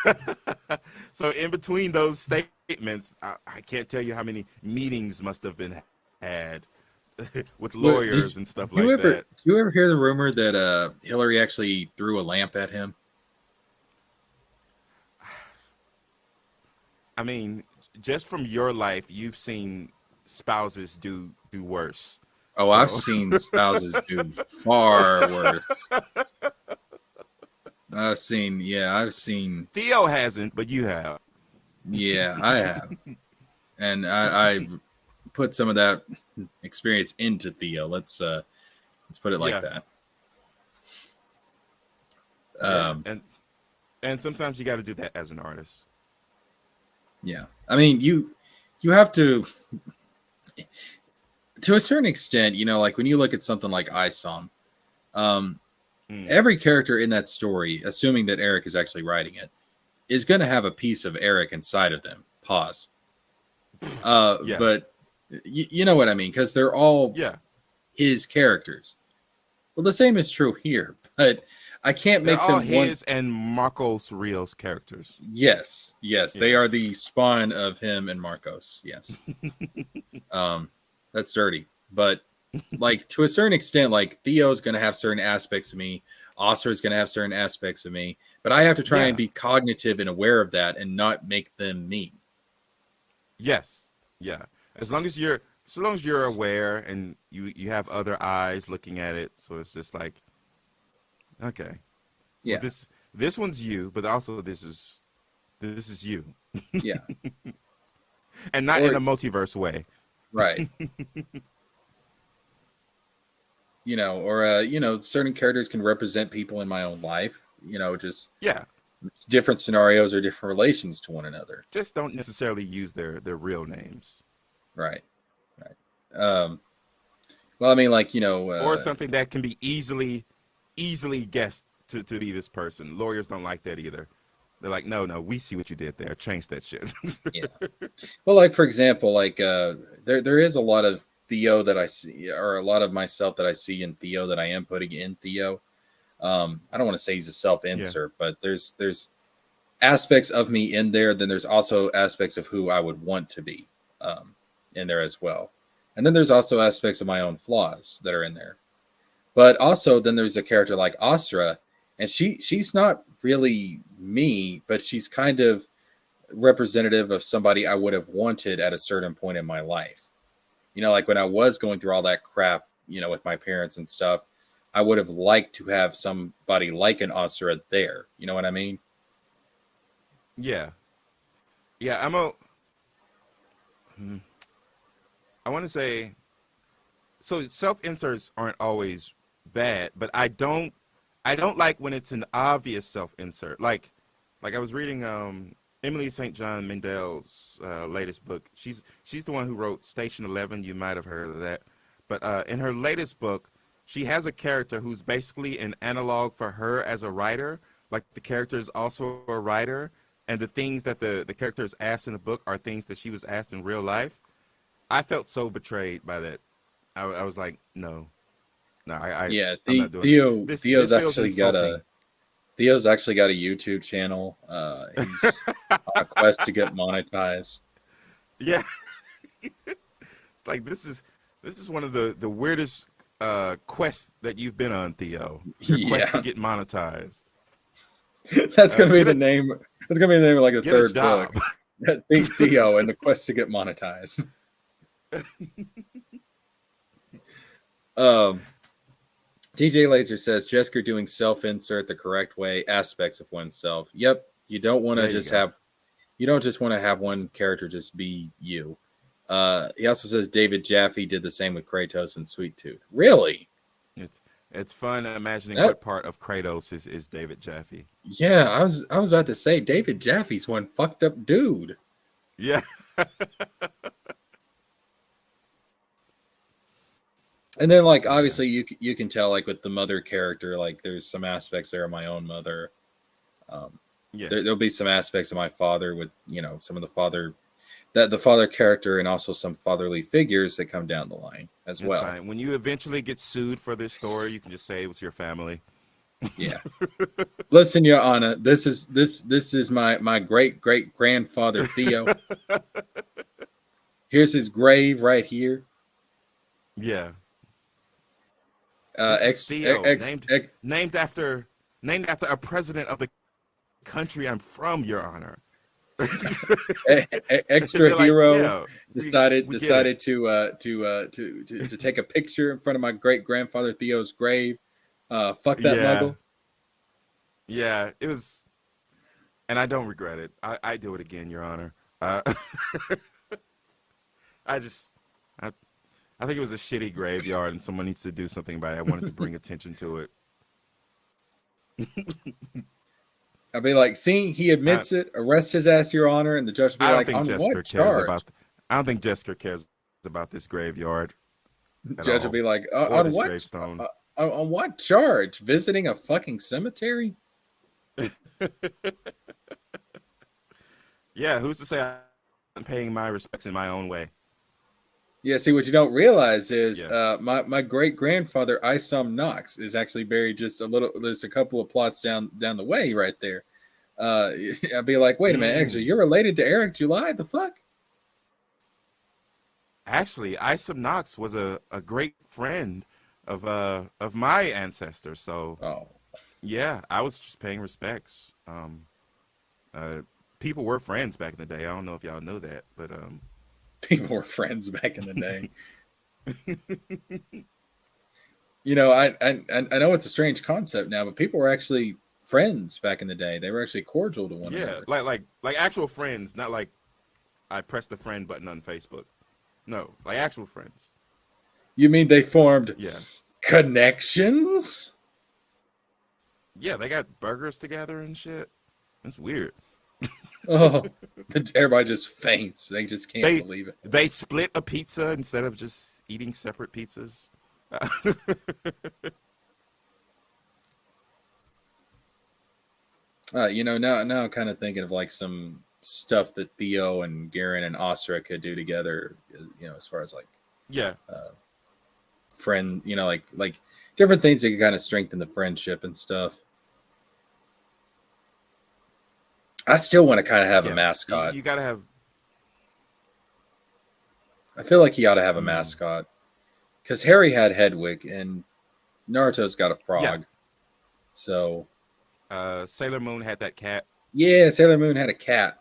so in between those statements, I can't tell you how many meetings must have been had with lawyers and stuff like that. Did you ever hear the rumor that Hillary actually threw a lamp at him? I mean, just from your life, you've seen spouses do worse. Oh, I've seen spouses do far worse. I've seen. Theo hasn't, but you have. Yeah, I have. And I've put some of that experience into Theo. Let's put it like that. And sometimes you got to do that as an artist. Yeah, I mean you have to. to a certain extent, you know, like when you look at something like iSong, Mm. every character in that story, assuming that Eric is actually writing it, is going to have a piece of Eric inside of them. Pause. Yeah. But you know what I mean? Because they're all Yeah. his characters. Well, the same is true here, but I can't They're make all them one. his and Marcos Rios characters. Yes, they Yeah. are the spawn of him and Marcos. Yes, that's dirty, but like to a certain extent, like Theo's going to have certain aspects of me, Oscar's going to have certain aspects of me, but I have to try Yeah. and be cognitive and aware of that and not make them me. Yes. Yeah. As long as you're aware and you have other eyes looking at it, so it's just like, okay, Yeah, well, this one's you, but also this is you, yeah, and not Or- in a multiverse way. right. You know, or you know, certain characters can represent people in my own life. You know, just Yeah. it's different scenarios or different relations to one another. Just don't necessarily use their real names Right. Well, I mean, like, you know, or something that can be easily guessed to be this person. Lawyers don't like that either. They're like, no, we see what you did there. Change that shit. yeah. Well, like for example, like there is a lot of Theo that I see, or a lot of myself that I see in Theo that I am putting in Theo. I don't want to say he's a self-insert, but there's aspects of me in there. Then there's also aspects of who I would want to be in there as well. And then there's also aspects of my own flaws that are in there. But also then there's a character like Astra, and she's not really me, but she's kind of representative of somebody I would have wanted at a certain point in my life. You know, like when I was going through all that crap, you know, with my parents and stuff, I would have liked to have somebody like an Astra there. You know what I mean? Yeah. I want to say, so self-inserts aren't always bad, but I don't like when it's an obvious self-insert. Like I was reading Emily St. John Mendel's latest book. She's the one who wrote Station 11. You might have heard of that. But in her latest book, she has a character who's basically an analog for her as a writer. Like the character is also a writer, and the things that the character is asked in the book are things that she was asked in real life. I felt so betrayed by that. I was like, no, I'm not doing this. Theo's This feels actually got insulting. Theo's actually got a YouTube channel. He's on a quest to get monetized. Yeah. It's like this is one of the weirdest quests that you've been on, Theo. Your quest to get monetized. That's gonna be the name. That's gonna be the name of like the Get a third job. book. Theo and the quest to get monetized. DJ Laser says Jesker doing self-insert the correct way, aspects of oneself. Yep, you don't want to There you just go. have, you don't just want to have one character just be you. He also says David Jaffe did the same with Kratos and Sweet Tooth. Really? It's fun imagining That- what part of Kratos is David Jaffe. Yeah, I was about to say David Jaffe's one fucked up dude. Yeah. And then, like, obviously, you can tell, like, with the mother character, like, there's some aspects there of my own mother. Yeah. There'll be some aspects of my father with, you know, some of the father character and also some fatherly figures that come down the line as It's well. fine. When you eventually get sued for this story, you can just say it was your family. Yeah. Listen, Your Honor, this is my great grandfather Theo. Here's his grave right here. Yeah. This is Theo, named after a president of the country I'm from, Your Honor. Extra They're like, hero yeah, decided we get it. to take a picture in front of my great grandfather Theo's grave. Fuck that muggle. Yeah, it was, and I don't regret it. I do it again, Your Honor. I think it was a shitty graveyard, and someone needs to do something about it. I wanted to bring attention to it. I'll be like, see, he admits it. Arrest his ass, Your Honor, and the judge will be I don't like, think on Jesker what cares charge? about. I don't think Jesker cares about this graveyard. Judge will all, be like, or on this what? gravestone. On what charge? Visiting a fucking cemetery? Yeah, who's to say I'm paying my respects in my own way? Yeah, see, what you don't realize is Yeah. my great grandfather, Isom Knox, is actually buried just there's a couple of plots down the way right there. I'd be like, wait a minute, actually, you're related to Eric July? The fuck? Actually, Isom Knox was a great friend of my ancestor. So Oh, yeah, I was just paying respects. People were friends back in the day. I don't know if y'all know that, but people were friends back in the day. You know, I know it's a strange concept now, but people were actually friends back in the day. They were actually cordial to one yeah, another. like actual friends, not like I pressed the friend button on Facebook. No, like actual friends. You mean they formed Yeah. connections? Yeah, they got burgers together and shit. That's weird. Oh, everybody just faints. They just can't They believe it. they split a pizza instead of just eating separate pizzas. You know, now I'm kind of thinking of like some stuff that Theo and Garen and Osra could do together. You know, as far as like Yeah. friend, you know, like different things that could kind of strengthen the friendship and stuff. I still want to kind of have a mascot. You gotta have. I feel like he ought to have a mascot because Harry had Hedwig and Naruto's got a frog. Yeah. So Sailor Moon had that cat. yeah, Sailor Moon had a cat.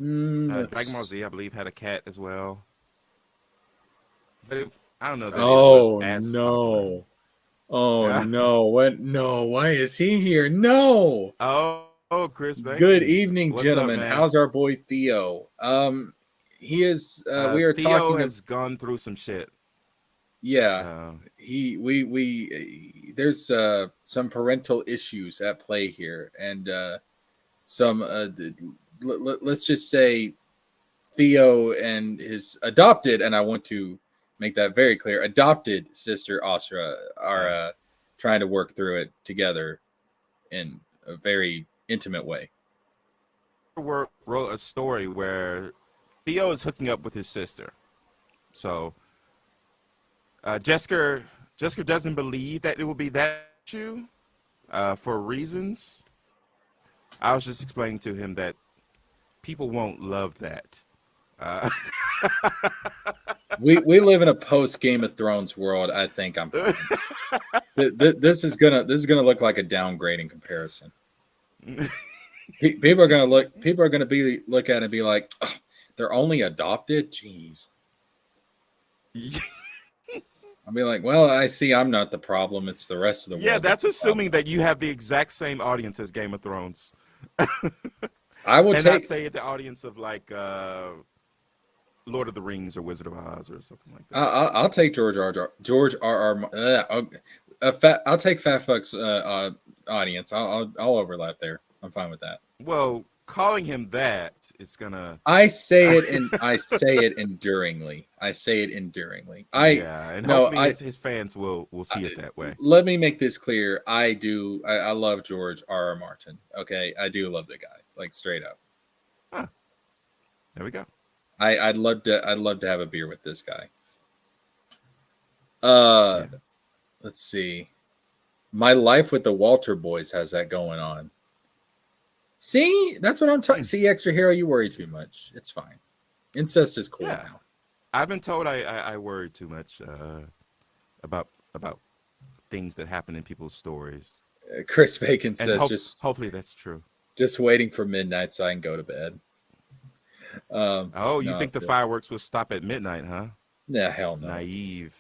Dragon Ball Z, I believe, had a cat as well. But I don't know that it Oh was as no! popular. Oh Yeah. no! What? No! Why is he here? No! Oh, Chris Bacon. Good evening, What's gentlemen. up, man? How's our boy Theo? He is. We are Theo talking. has gone through some shit. Yeah, we there's some parental issues at play here, and some let's just say Theo and his adopted, and I want to make that very clear, adopted sister Asra are trying to work through it together in a very intimate way. Wrote a story where Theo is hooking up with his sister. So Jesker doesn't believe that it will be that issue for reasons. I was just explaining to him that people won't love that. We live in a post Game of Thrones world. I think I'm fine. This is gonna look like a downgrade in comparison. People are gonna look at it and be like, oh, they're only adopted. Jeez. I'll be like, well, I see I'm not the problem. It's the rest of the world. Yeah, that's assuming that you have the exact same audience as Game of Thrones. I will not say the audience of like Lord of the Rings or Wizard of Oz or something like that. I'll take George R. I'll take Fat Fuck's audience. I'll overlap there. I'm fine with that. Well, calling him that, it's gonna. I say it enduringly. Hopefully his fans will see it that way. Let me make this clear. I love George R. Martin. Okay, I do love the guy, like straight up. Huh. There we go. I'd love to have a beer with this guy. Let's see. My Life with the Walter Boys has that going on. See, that's what I'm talking. See, Extra Hero, you worry too much. It's fine. Incest is cool now. I've been told I worry too much about things that happen in people's stories. Chris Bacon says, hopefully that's true. Just waiting for midnight so I can go to bed. You think the fireworks will stop at midnight, huh? Yeah, hell no. Naive.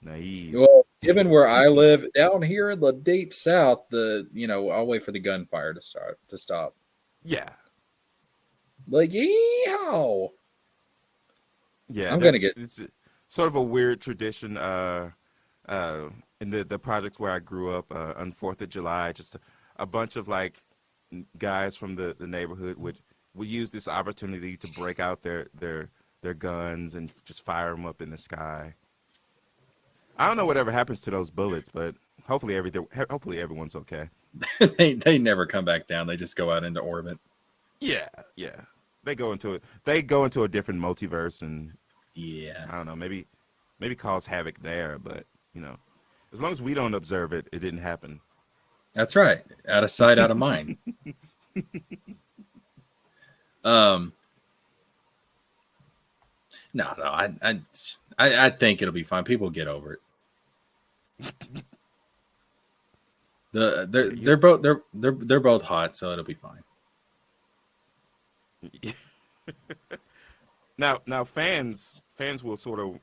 Well, given where I live down here in the deep south, I'll wait for the gunfire to stop. Yeah. Like, yeehaw. Yeah, I'm gonna get. It's sort of a weird tradition. In the projects where I grew up, on 4th of July, just a bunch of like guys from the neighborhood would use this opportunity to break out their guns and just fire them up in the sky. I don't know whatever happens to those bullets, but hopefully everyone's okay. They never come back down. They just go out into orbit. Yeah, yeah. They go into a different multiverse, and Yeah, I don't know, maybe cause havoc there. But as long as we don't observe it, it didn't happen. that's right. Out of sight, out of mind. No, I think it'll be fine. People get over it. They're both hot, so it'll be fine. Now fans will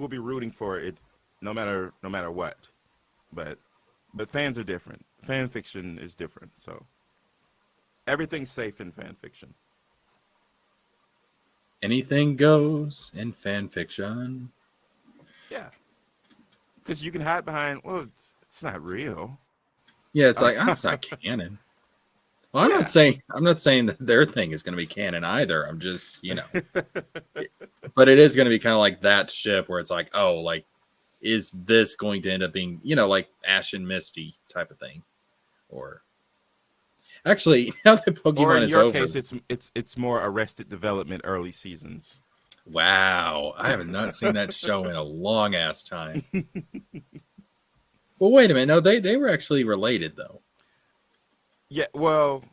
be rooting for it no matter what. But fans are different. Fan fiction is different. So everything's safe in fan fiction. Anything goes in fan fiction. Yeah. Because you can hide behind, well, it's not real. Yeah, it's like that's not canon. Well, I'm not saying that their thing is going to be canon either. I'm just, but it is going to be kind of like that ship where it's like, oh, like, is this going to end up being, like Ash and Misty type of thing, or actually now that Pokemon or in is your over, case, it's more Arrested Development early seasons. Wow, I have not seen that show in a long ass time. Well, wait a minute. No, they were actually related though. Yeah, well,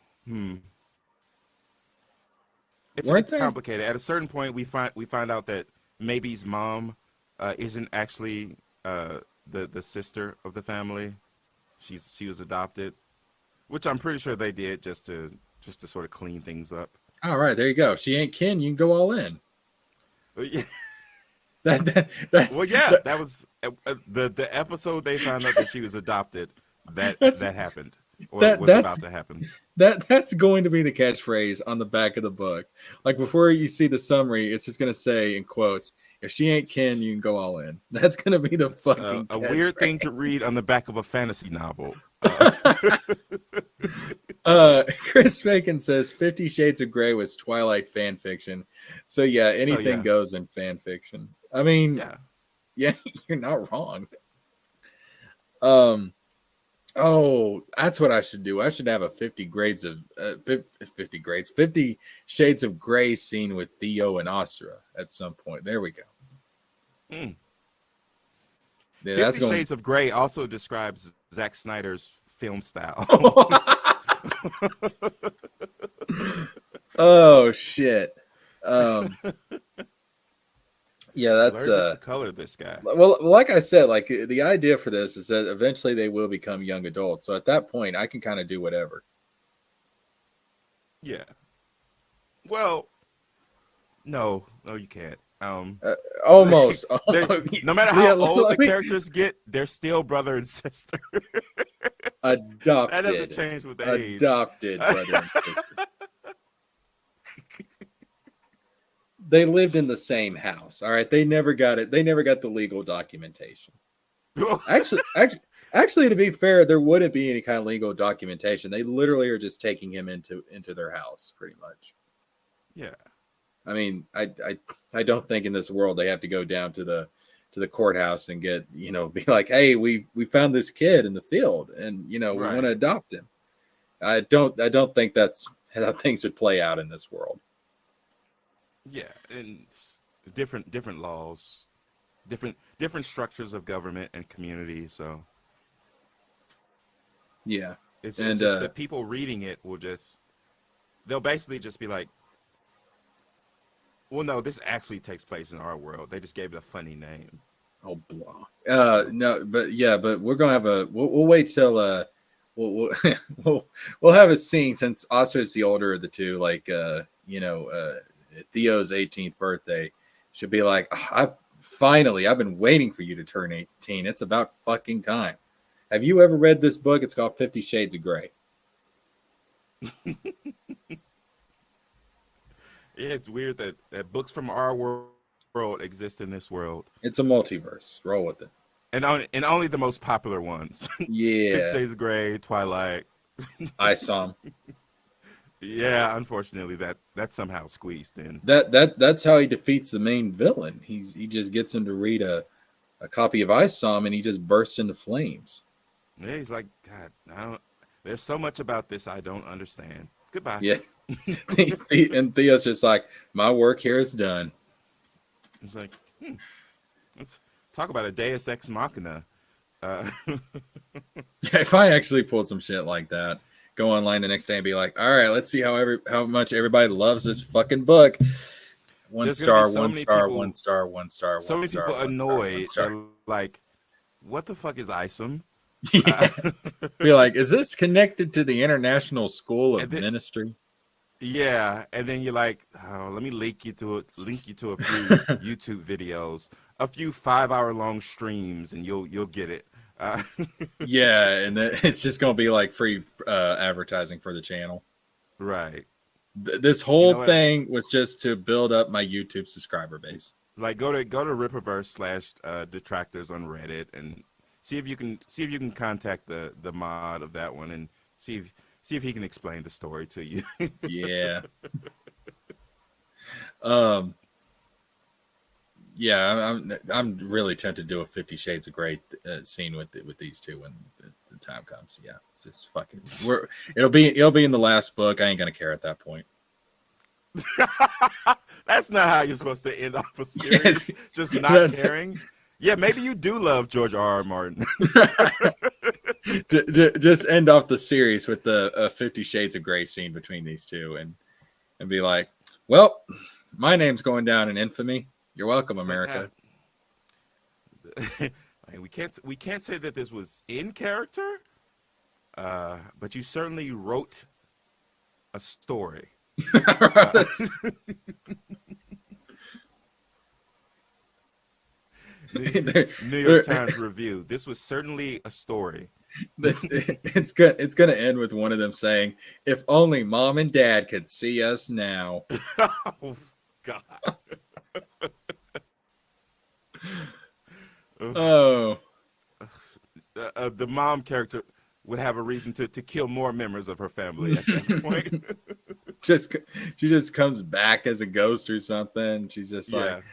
it's complicated. At a certain point, we find out that Maybe's mom isn't actually the sister of the family. She was adopted, which I'm pretty sure they did just to sort of clean things up. All right, there you go. She ain't kin. You can go all in. Yeah. Well, yeah, that was the episode they found out that she was adopted. That happened. Or was about to happen. That's going to be the catchphrase on the back of the book. Like before you see the summary, it's just going to say in quotes, "If she ain't kin, you can go all in." That's going to be the fucking a weird thing to read on the back of a fantasy novel. Chris Bacon says 50 Shades of Grey was Twilight fan fiction. So yeah, anything goes in fan fiction. I mean, yeah, you're not wrong. Oh, that's what I should do. I should have a 50 Shades of Grey scene with Theo and Astra at some point. There we go. Yeah, 50 Shades of Grey also describes Zack Snyder's film style. Oh shit. Yeah, that's to color this guy. Well, like I said, like the idea for this is that eventually they will become young adults. So at that point, I can kind of do whatever. Yeah. Well, no, you can't. Almost. No matter how old the characters get, they're still brother and sister. Adopted. That doesn't change with age. Adopted brother and sister. They lived in the same house. All right. They never got it. They never got the legal documentation. Actually, to be fair, there wouldn't be any kind of legal documentation. They literally are just taking him into their house, pretty much. Yeah. I mean, I don't think in this world they have to go down to the courthouse and get, be like, hey, we found this kid in the field and we want to adopt him. I don't think that's how things would play out in this world. Yeah, and different laws, different structures of government and community. So yeah, it's just the people reading it they'll basically just be like, well, no, this actually takes place in our world. They just gave it a funny name. Oh, blah. No, but we're gonna have we'll wait till we'll have a scene since Asa is the older of the two, like Theo's 18th birthday should be like, I've been waiting for you to turn 18. It's about fucking time. Have you ever read this book? It's called 50 Shades of Grey. Yeah, it's weird that books from our world exist in this world. It's a multiverse. Roll with it. And only the most popular ones. Yeah. 50 Shades of Grey, Twilight. I saw him. Yeah, unfortunately, that somehow squeezed in. That's how he defeats the main villain. He just gets him to read a a copy of I Saw Him, and he just burst into flames. Yeah, he's like, God, I don't. There's so much about this I don't understand. Goodbye. Yeah. And Theo's just like, my work here is done. It's like, let's talk about a Deus Ex Machina. If I actually pulled some shit like that, go online the next day and be like, all right, let's see how much everybody loves this fucking book. One There's gonna be star, so one many star, people- 1 star, 1 star, so 1 many star, people 1 star, 1 annoyed. star. They're like, what the fuck is ISOM? Yeah. Be like, is this connected to the International School of And then- Ministry? Yeah, and then you're like, oh, let me link you to a few YouTube videos, a few 5-hour long streams, and you'll get it. Yeah, and it's just gonna be like free advertising for the channel. Right. This whole You know what? thing was just to build up my YouTube subscriber base. Like go to Rippaverse / detractors on Reddit and see if you can contact the mod of that one and see if he can explain the story to you. Yeah. Yeah, I'm really tempted to do a 50 Shades of Grey scene with these two when the time comes. Yeah, just fucking. It'll be in the last book. I ain't gonna care at that point. That's not how you're supposed to end off a series. Just not caring. Yeah, maybe you do love George R.R. Martin. Just end off the series with the 50 Shades of Grey scene between these two, and be like, well, my name's going down in infamy. You're welcome, America. We can't say that this was in character, but you certainly wrote a story. New York Times review. This was certainly a story. It's gonna end with one of them saying, "If only Mom and Dad could see us now." Oh God. Oh, the mom character would have a reason to kill more members of her family at that point. she just comes back as a ghost or something. She's just Yeah. like,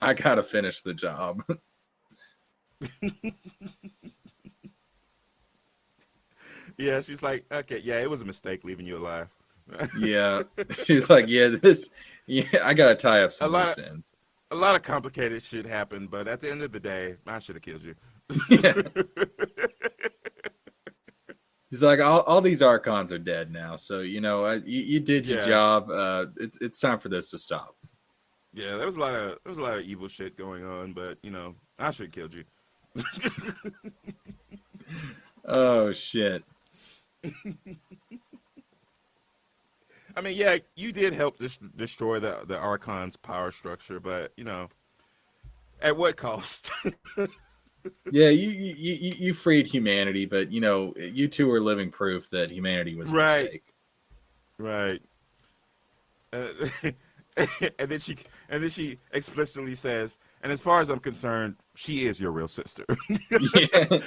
I gotta finish the job. Yeah, she's like, okay, yeah, it was a mistake leaving you alive. Yeah, she's like, I gotta tie up some loose ends. A lot of complicated shit happened, but at the end of the day, I should have killed you. Yeah. He's like, all these archons are dead now, so you did your job. It's time for this to stop. Yeah, there was a lot of evil shit going on, but I should have killed you. Oh shit. I mean, yeah, you did help destroy the Archon's power structure, but at what cost? Yeah, you freed humanity, but you two are living proof that humanity was a mistake. Right. And then she explicitly says, and as far as I'm concerned, she is your real sister. Yeah.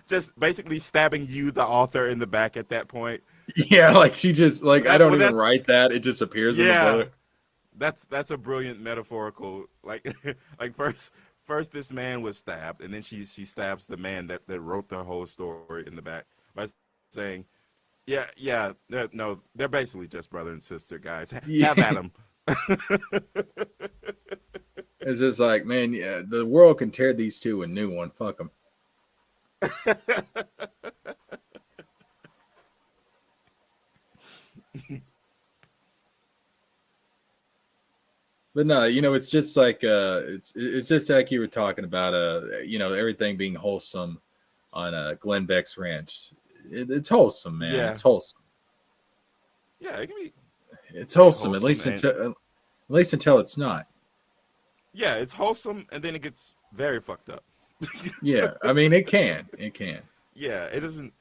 just basically stabbing you, the author, in the back at that point. Yeah, like she just I don't even write that; it just appears in the book. That's a brilliant metaphorical. Like first this man was stabbed, and then she stabs the man that wrote the whole story in the back by saying, "Yeah, they're basically just brother and sister, guys. Have at them." It's just like, man, yeah, the world can tear these two a new one. Fuck them. But no, it's just like it's just like you were talking about everything being wholesome on Glenn Beck's ranch. It's wholesome, man. Yeah. It's wholesome. Yeah, it can be. It's wholesome, at wholesome least until it's not. Yeah, it's wholesome, and then it gets very fucked up. Yeah, I mean it can. Yeah, it doesn't.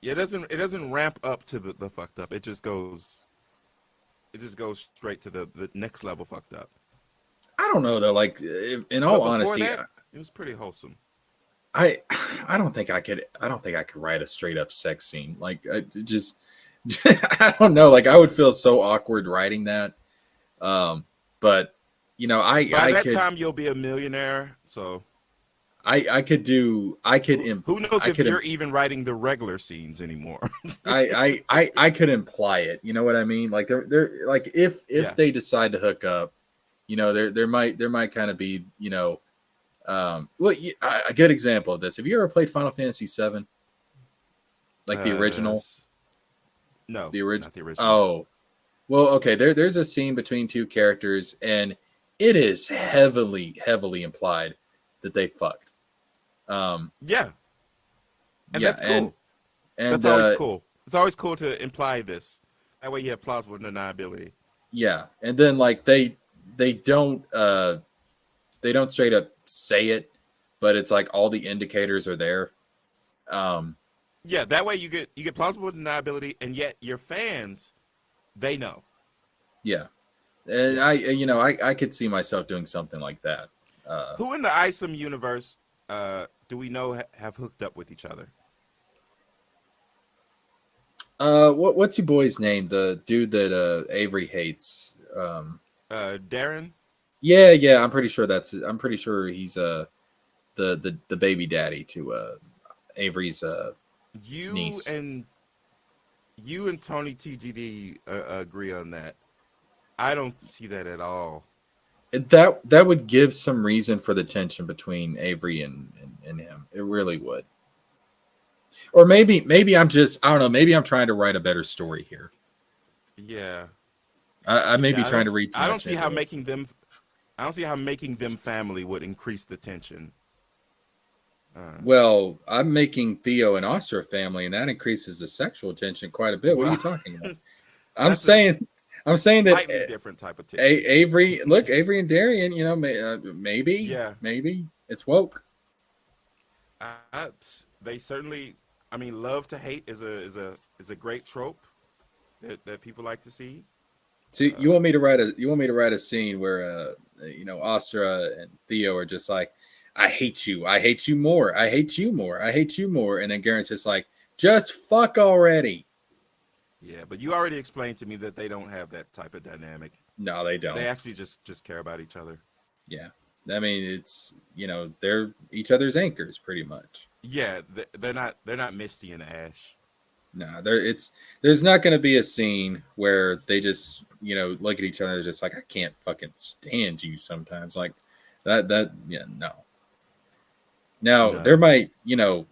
It doesn't ramp up to the fucked up. It just goes straight to the next level fucked up. I don't know though. Like in all honesty, that, it was pretty wholesome. I don't think I could write a straight up sex scene. Like I don't know. Like I would feel so awkward writing that. But you know, By I that could time, you'll be a millionaire. So I could do I could who knows I if could you're even writing the regular scenes anymore? I could imply it. You know what I mean? Like they're like if Yeah. they decide to hook up, you know, there might kind of be, you know, well, a good example of this. Have you ever played Final Fantasy VII? Like the original? No, The original. not the original. Oh, well, okay. There's a scene between two characters, and it is heavily implied that they fucked. Yeah, and Yeah, that's cool. and That's always cool. It's always cool to imply this. That way, you have plausible deniability. yeah, and then like they don't straight up say it, but it's like all the indicators are there. Yeah, that way you get plausible deniability, and yet your fans, they know. Yeah, and I could see myself doing something like that. Who in the ISOM universe do we know have hooked up with each other? What's your boy's name? The dude that Avery hates. Darren. Yeah. I'm pretty sure he's the baby daddy to Avery's niece. You and Tony TGD agree on that. I don't see that at all. That would give some reason for the tension between Avery and him. It really would. Or maybe I don't know. Maybe I'm trying to write a better story here. Yeah, I may be trying to read too much. I don't see how making them family would increase the tension. Well, I'm making Theo and Oscar a family, and that increases the sexual tension quite a bit. What are you talking about? I'm saying that slightly different type of tension. Avery and Darian, you know, maybe it's woke. They certainly. I mean, love to hate is a great trope that people like to see. So you want me to write a scene where you know, Astra and Theo are just like, I hate you more, I hate you more, and then Garen's just like, just fuck already. Yeah, but you already explained to me that they don't have that type of dynamic. No, they don't. They actually just care about each other. Yeah, I mean, it's, you know, they're each other's anchors pretty much. Yeah, they're not Misty and Ash. No, there's not going to be a scene where they just, you know, look at each other just like, I can't fucking stand you sometimes, like that. Yeah, no. Now there might, you know,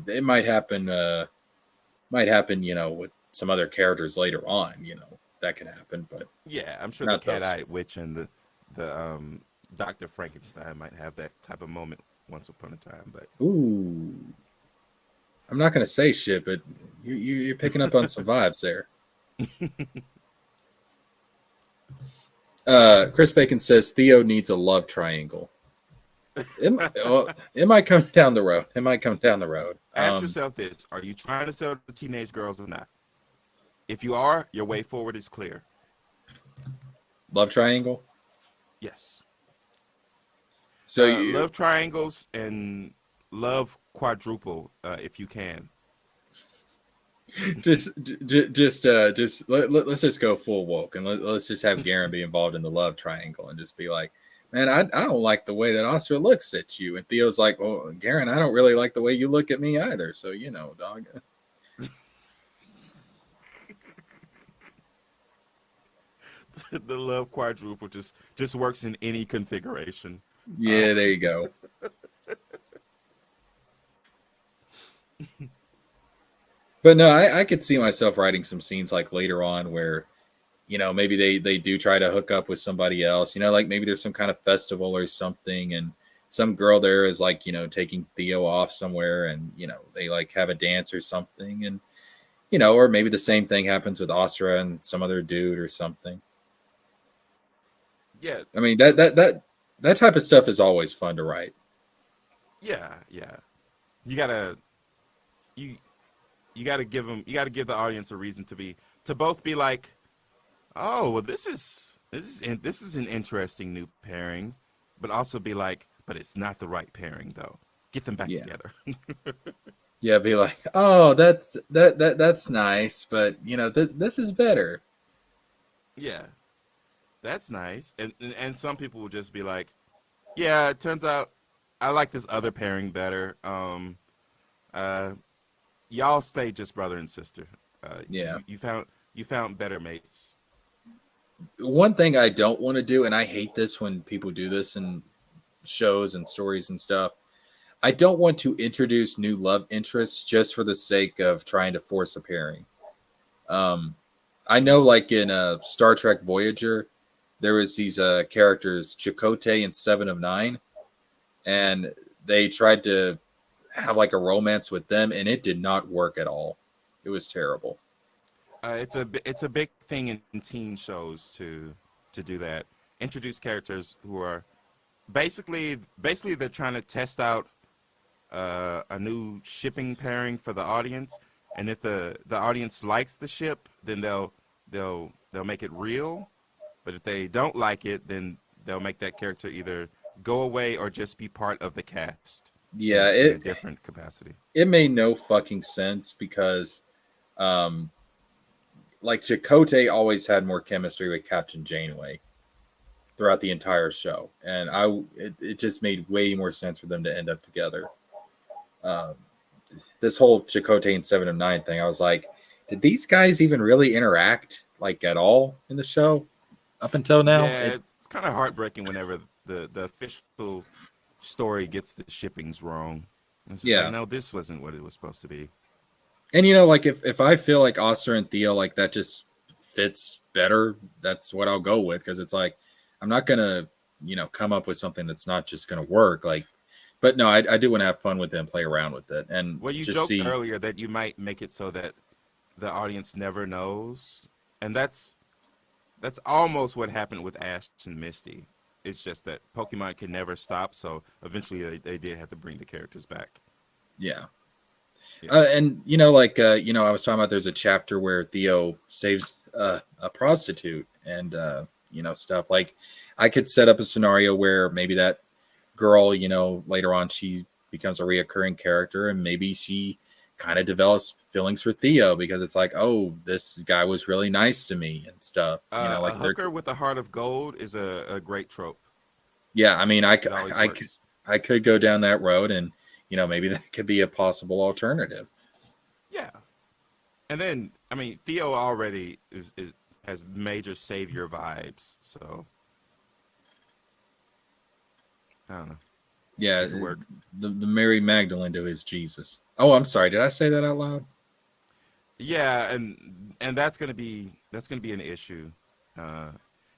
it might happen, you know, with some other characters later on, you know, that can happen, but yeah, I'm sure the Cat-Eyed Witch and the Dr. Frankenstein might have that type of moment once upon a time, but ooh, I'm not gonna say shit, but you're picking up on some vibes there. Chris Bacon says Theo needs a love triangle. It might come down the road. Ask yourself this: are you trying to sell to teenage girls or not? If you are, your way forward is clear. Love triangle. Yes. So love triangles and love quadruple, if you can. let's just go full woke and let's just have Garen be involved in the love triangle and just be like, man, I don't like the way that Oscar looks at you, and Theo's like, well, Garen, I don't really like the way you look at me either, so you know, dog. The love quadruple just works in any configuration. Yeah, there you go. But no, I could see myself writing some scenes like later on where, you know, maybe they do try to hook up with somebody else. You know, like maybe there's some kind of festival or something, and some girl there is like, you know, taking Theo off somewhere, and, you know, they like have a dance or something, and, you know, or maybe the same thing happens with Astra and some other dude or something. Yeah. I mean, that type of stuff is always fun to write. Yeah. You gotta give the audience a reason to both be like, oh, well, this is an interesting new pairing, but also be like, but it's not the right pairing though. Get them back together. Yeah, be like, oh, that's nice, but you know, this is better. Yeah. That's nice. And some people will just be like, yeah, it turns out I like this other pairing better. Uh, y'all stay just brother and sister. Yeah. You found better mates. One thing I don't want to do, and I hate this when people do this in shows and stories and stuff. I don't want to introduce new love interests just for the sake of trying to force a pairing. Um, I know, like in Star Trek Voyager, there was these characters, Chakotay and Seven of Nine, and they tried to have like a romance with them, and it did not work at all. It was terrible. It's a big thing in teen shows to do that. Introduce characters who are basically they're trying to test out a new shipping pairing for the audience, and if the audience likes the ship, then they'll make it real. But if they don't like it, then they'll make that character either go away or just be part of the cast. Yeah, in a different capacity. It made no fucking sense because, like Chakotay always had more chemistry with Captain Janeway throughout the entire show, and it just made way more sense for them to end up together. This whole Chakotay and Seven of Nine thing, I was like, did these guys even really interact like at all in the show up until now? Yeah, it's kind of heartbreaking whenever the official story gets the shippings wrong. It's just like, no, this wasn't what it was supposed to be. And like if I feel like Oster and Theo like that just fits better, that's what I'll go with, because it's like I'm not gonna come up with something that's not just gonna work. Like, but no, I do want to have fun with it and play around with it. And well, you joked earlier that you might make it so that the audience never knows, and that's almost what happened with Ash and Misty. It's just that Pokemon can never stop, so eventually they did have to bring the characters back. Yeah. And I was talking about, there's a chapter where Theo saves a prostitute and stuff. Like, I could set up a scenario where maybe that girl, later on she becomes a reoccurring character, and maybe she kind of develops feelings for Theo because it's like, oh, this guy was really nice to me and stuff. Like a hooker with a heart of gold is a great trope. Yeah, I mean, I could go down that road, and maybe that could be a possible alternative. Yeah, and then I mean, Theo already has major savior vibes, so I don't know. Yeah, the Mary Magdalene to his Jesus. Oh, I'm sorry. Did I say that out loud? Yeah, and that's gonna be an issue.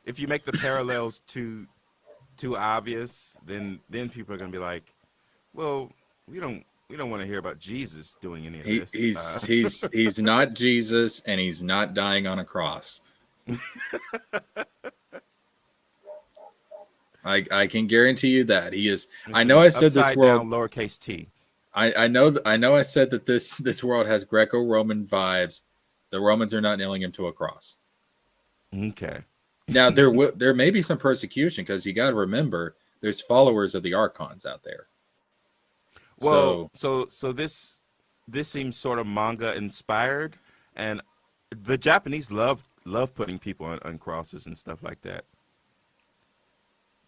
If you make the parallels too obvious, then people are gonna be like, well, we don't want to hear about Jesus doing any of this. He's not Jesus, and he's not dying on a cross. I can guarantee you that he is. I know I said this world down, lowercase t. I know I said that this world has Greco-Roman vibes. The Romans are not nailing him to a cross. Okay. Now there may be some persecution, because you got to remember there's followers of the Archons out there. Well, so this seems sort of manga inspired, and the Japanese love putting people on crosses and stuff like that.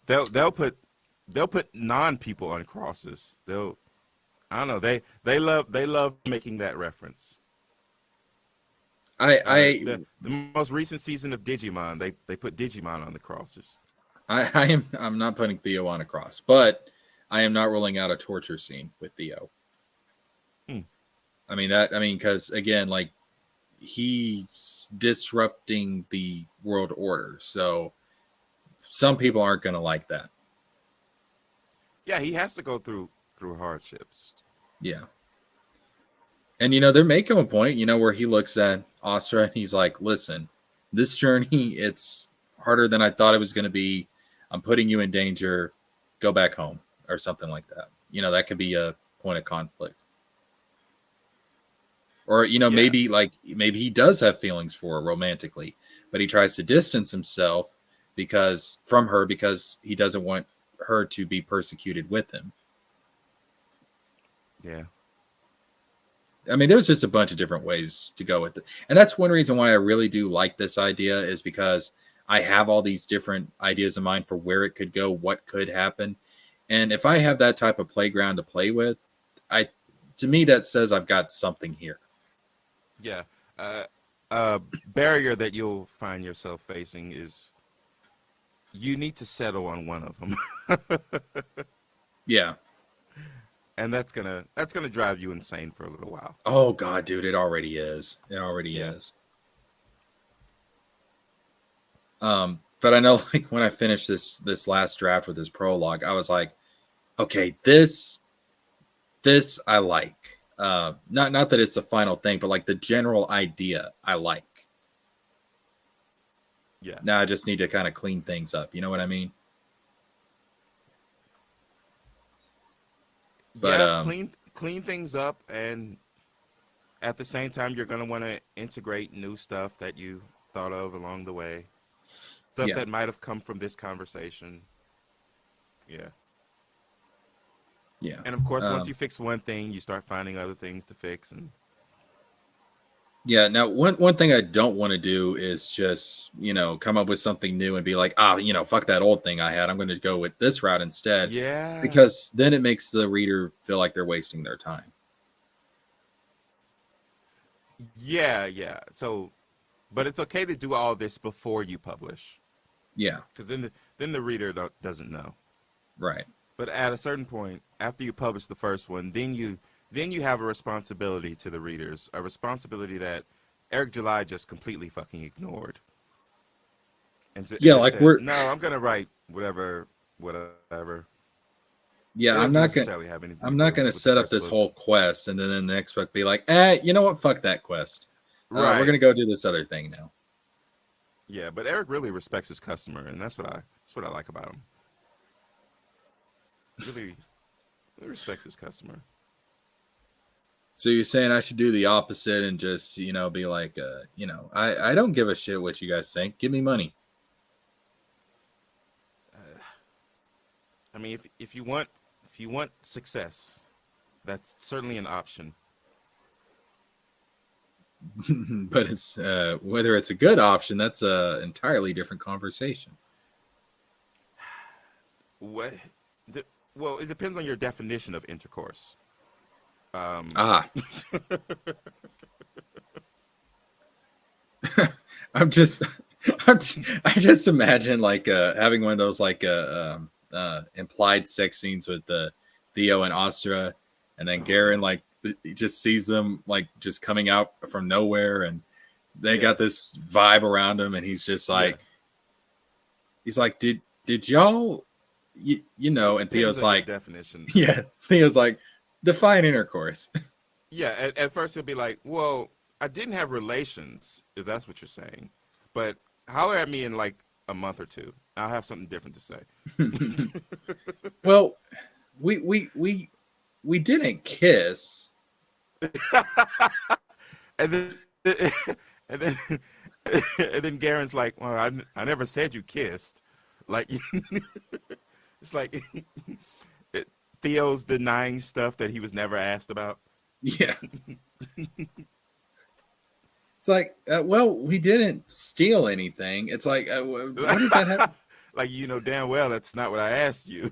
They'll put non-people on crosses. I don't know. They love making that reference. The most recent season of Digimon, they put Digimon on the crosses. I'm not putting Theo on a cross, but I am not ruling out a torture scene with Theo. Because again, like, he's disrupting the world order, so some people aren't going to like that. Yeah, he has to go through hardships. Yeah. And, there may come a point, where he looks at Astra and he's like, listen, this journey, it's harder than I thought it was going to be. I'm putting you in danger. Go back home, or something like that. That could be a point of conflict. Or, maybe he does have feelings for her romantically, but he tries to distance himself from her because he doesn't want her to be persecuted with him. Yeah. I mean, there's just a bunch of different ways to go with it. And that's one reason why I really do like this idea, is because I have all these different ideas in mind for where it could go, what could happen. And if I have that type of playground to play with, I to me that says I've got something here. Yeah. A barrier that you'll find yourself facing is you need to settle on one of them. Yeah. And that's gonna drive you insane for a little while. Oh God, dude, it already is. It already Yeah. is. But I know like when I finished this last draft with this prologue, I was like, okay, this I like. Not that it's a final thing, but like the general idea I like. Yeah. Now I just need to kind of clean things up. You know what I mean? But Yeah, clean things up, and at the same time, you're gonna want to integrate new stuff that you thought of along the way, stuff Yeah. that might have come from this conversation. Yeah, yeah. and of course, once you fix one thing, you start finding other things to fix, and Yeah. Now, one thing I don't want to do is just come up with something new and be like, fuck that old thing I had. I'm going to go with this route instead, yeah, because then it makes the reader feel like they're wasting their time. yeah. So, but it's okay to do all this before you publish, Yeah. because then the reader doesn't know. Right. But at a certain point, after you publish the first one, then you have a responsibility to the readers, a responsibility that Eric July just completely fucking ignored. And Yeah, just like said, no, I'm gonna write whatever. Yeah, It I'm doesn't not going. necessarily have anything I'm to not do going to with the set up first this book. whole quest and then in the next book be like, you know what? Fuck that quest. Right. We're going to go do this other thing now. Yeah, but Eric really respects his customer, and that's what I like about him. Really respects his customer. So you're saying I should do the opposite and just, be like, I don't give a shit what you guys think. Give me money. I mean, if you want success, that's certainly an option. But it's whether it's a good option, that's a entirely different conversation. Well, it depends on your definition of intercourse. I'm just, I just imagine like having one of those like implied sex scenes with Theo and Astra, and then Garen like he just sees them like just coming out from nowhere, and they got this vibe around him, and he's just like, he's like, did y'all, and Theo's like, definition. Yeah, Theo's like, define intercourse. Yeah, at first he'll be like, well, I didn't have relations, if that's what you're saying. But holler at me in like a month or two. I'll have something different to say. Well, we didn't kiss. and then and then and then Garen's like, well, I never said you kissed. Like it's like Theo's denying stuff that he was never asked about. Yeah. It's like, well, we didn't steal anything. It's like, what does that have? Like, damn well that's not what I asked you.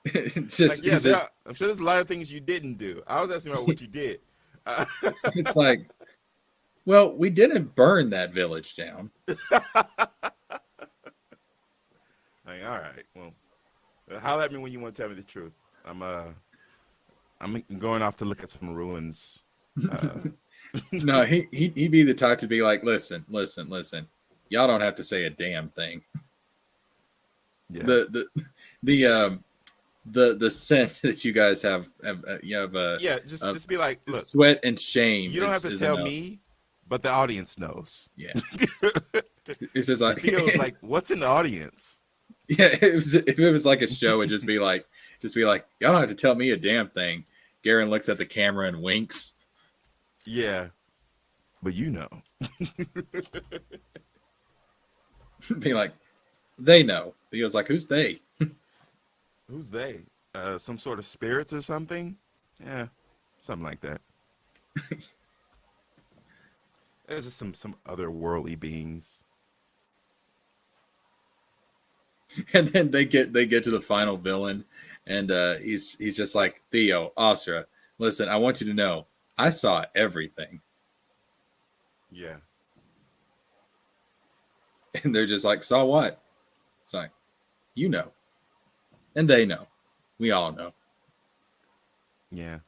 It's just, like, I'm sure there's a lot of things you didn't do. I was asking about what you did. It's like, well, we didn't burn that village down. Like, all right, well, holler at me when you want to tell me the truth. I'm going off to look at some ruins. No, he'd be the type to be like, listen. Y'all don't have to say a damn thing. Yeah. The scent that you guys have just be like, look, sweat and shame. You don't have to tell me, but the audience knows. Yeah. It's just like, feels like, what's in the audience? Yeah, if it was like a show, it'd just be like, y'all don't have to tell me a damn thing. Garen looks at the camera and winks. Yeah, but Be like, they know. He was like, who's they? Who's they? Some sort of spirits or something? Yeah, something like that. There's just some otherworldly beings. And then they get to the final villain, and he's just like, Theo, Astra, listen, I want you to know, I saw everything. Yeah. And they're just like, saw what? It's like, you know. And they know. We all know. Yeah.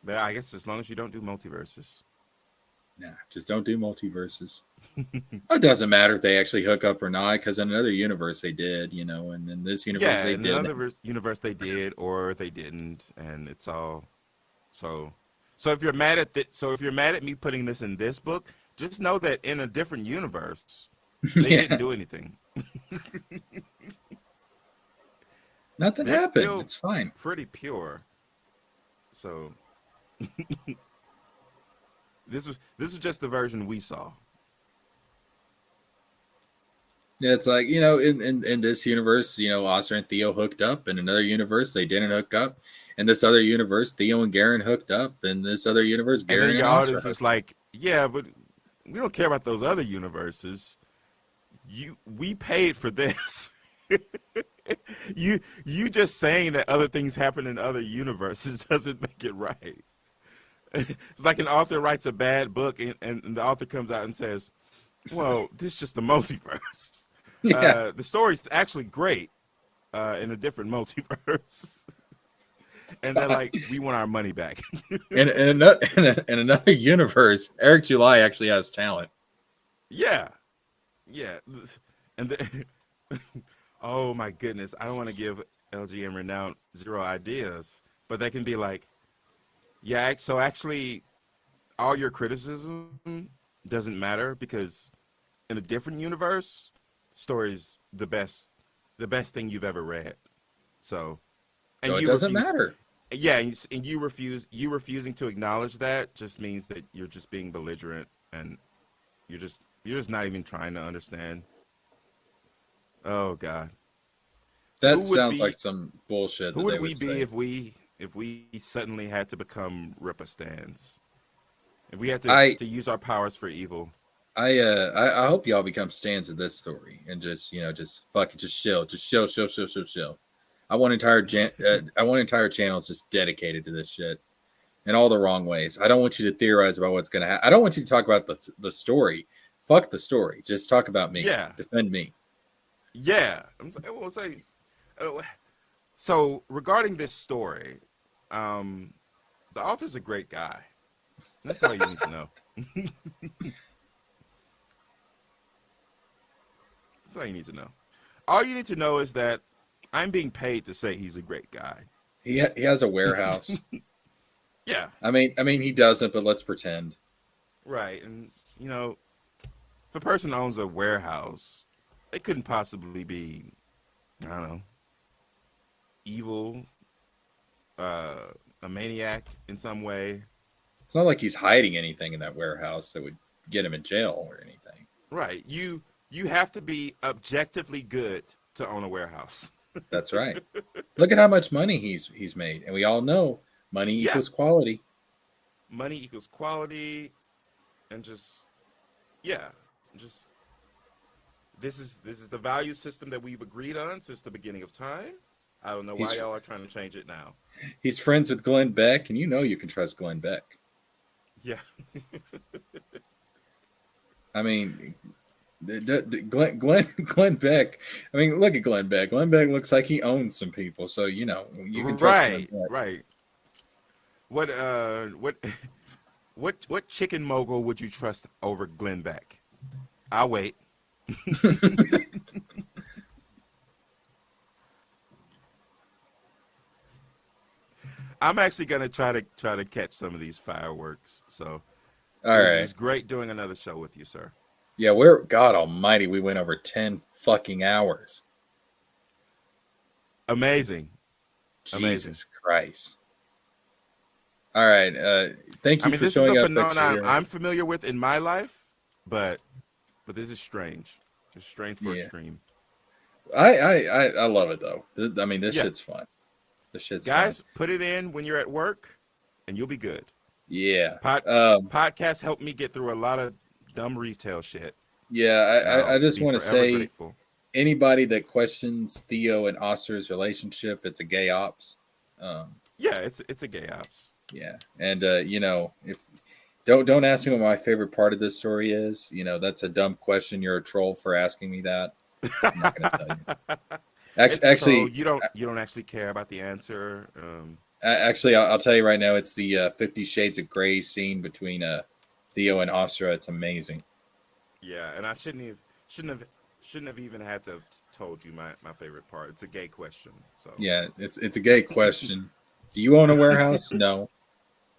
But I guess as long as you don't do multiverses. Nah, just don't do multiverses. It doesn't matter if they actually hook up or not, because in another universe they did, you know, and in this universe Yeah, they in did. another universe they did or they didn't, and it's all so. So if you're mad at if you're mad at me putting this in this book, just know that in a different universe, they Yeah. didn't do anything. Nothing They're happened. still It's fine. pretty pure. So this was just the version we saw. Yeah, it's like, you know, in this universe, you know, Oscar and Theo hooked up. In another universe, they didn't hook up. In this other universe, Theo and Garen hooked up. In this other universe, And Garen then and your Oscar audience is hooked up. like, yeah, but we don't care about those other universes. We paid for this. you just saying that other things happen in other universes doesn't make it right. It's like an author writes a bad book and the author comes out and says, well, this is just the multiverse. Yeah. The story's actually great in a different multiverse. And they're like, we want our money back. in another universe, Eric July actually has talent. Yeah. And oh my goodness, I don't want to give LGM Renown zero ideas, but they can be like, yeah, so actually all your criticism doesn't matter because in a different universe, story's the best thing you've ever read. So So it doesn't matter. Yeah, and you refusing to acknowledge that just means that you're just being belligerent and you're just not even trying to understand. Oh God. That sounds like some bullshit. Who that would they we would be say. if we suddenly had to become Ripastans? If we had to use our powers for evil? I hope y'all become stands of this story and just, you know, just fucking just chill. I want entire channels just dedicated to this shit in all the wrong ways. I don't want you to theorize about what's gonna happen. I don't want you to talk about the story. Fuck the story. Just talk about me. Yeah. Defend me. Yeah. So regarding this story, the author's a great guy. That's all you need to know. That's all you need to know. All you need to know is that I'm being paid to say he's a great guy. He has a warehouse. Yeah. I mean he doesn't, but let's pretend. Right. And you know, if a person owns a warehouse, they couldn't possibly be, I don't know, evil, a maniac in some way. It's not like he's hiding anything in that warehouse that would get him in jail or anything. Right. You have to be objectively good to own a warehouse. That's right. Look at how much money he's made, and we all know money equals quality. Money equals quality, and just this is the value system that we've agreed on since the beginning of time. I don't know why y'all are trying to change it now. He's friends with Glenn Beck, and you know you can trust Glenn Beck. Yeah. I mean, Glenn Beck. I mean, look at Glenn Beck. Glenn Beck looks like he owns some people, so you know you can trust Glenn Beck. Right. What chicken mogul would you trust over Glenn Beck? I'll wait. I'm actually gonna try to catch some of these fireworks. So, it was great doing another show with you, sir. Yeah, God Almighty, we went over 10 fucking hours. Amazing. Jesus Christ. All right, thank you for showing this is a up. phenomenon I'm familiar with in my life, but this is strange. It's strange for a stream. I love it though. I mean, this shit's fun. This shit's guys, fun. put it in when you're at work, and you'll be good. Yeah. Podcasts helped me get through a lot of dumb retail shit. I just want to say, grateful. anybody that questions Theo and Oster's relationship, it's a gay ops. Yeah, it's a gay ops. Yeah, and if don't ask me what my favorite part of this story is. That's a dumb question. You're a troll for asking me that. I'm not going to tell you. Actually, you don't actually care about the answer. Actually, I'll tell you right now. It's the 50 Shades of Grey scene between Theo and Ostra. It's amazing. Yeah, and I shouldn't have even had to have told you my favorite part. It's a gay question. So yeah, it's a gay question. Do you own a warehouse? No.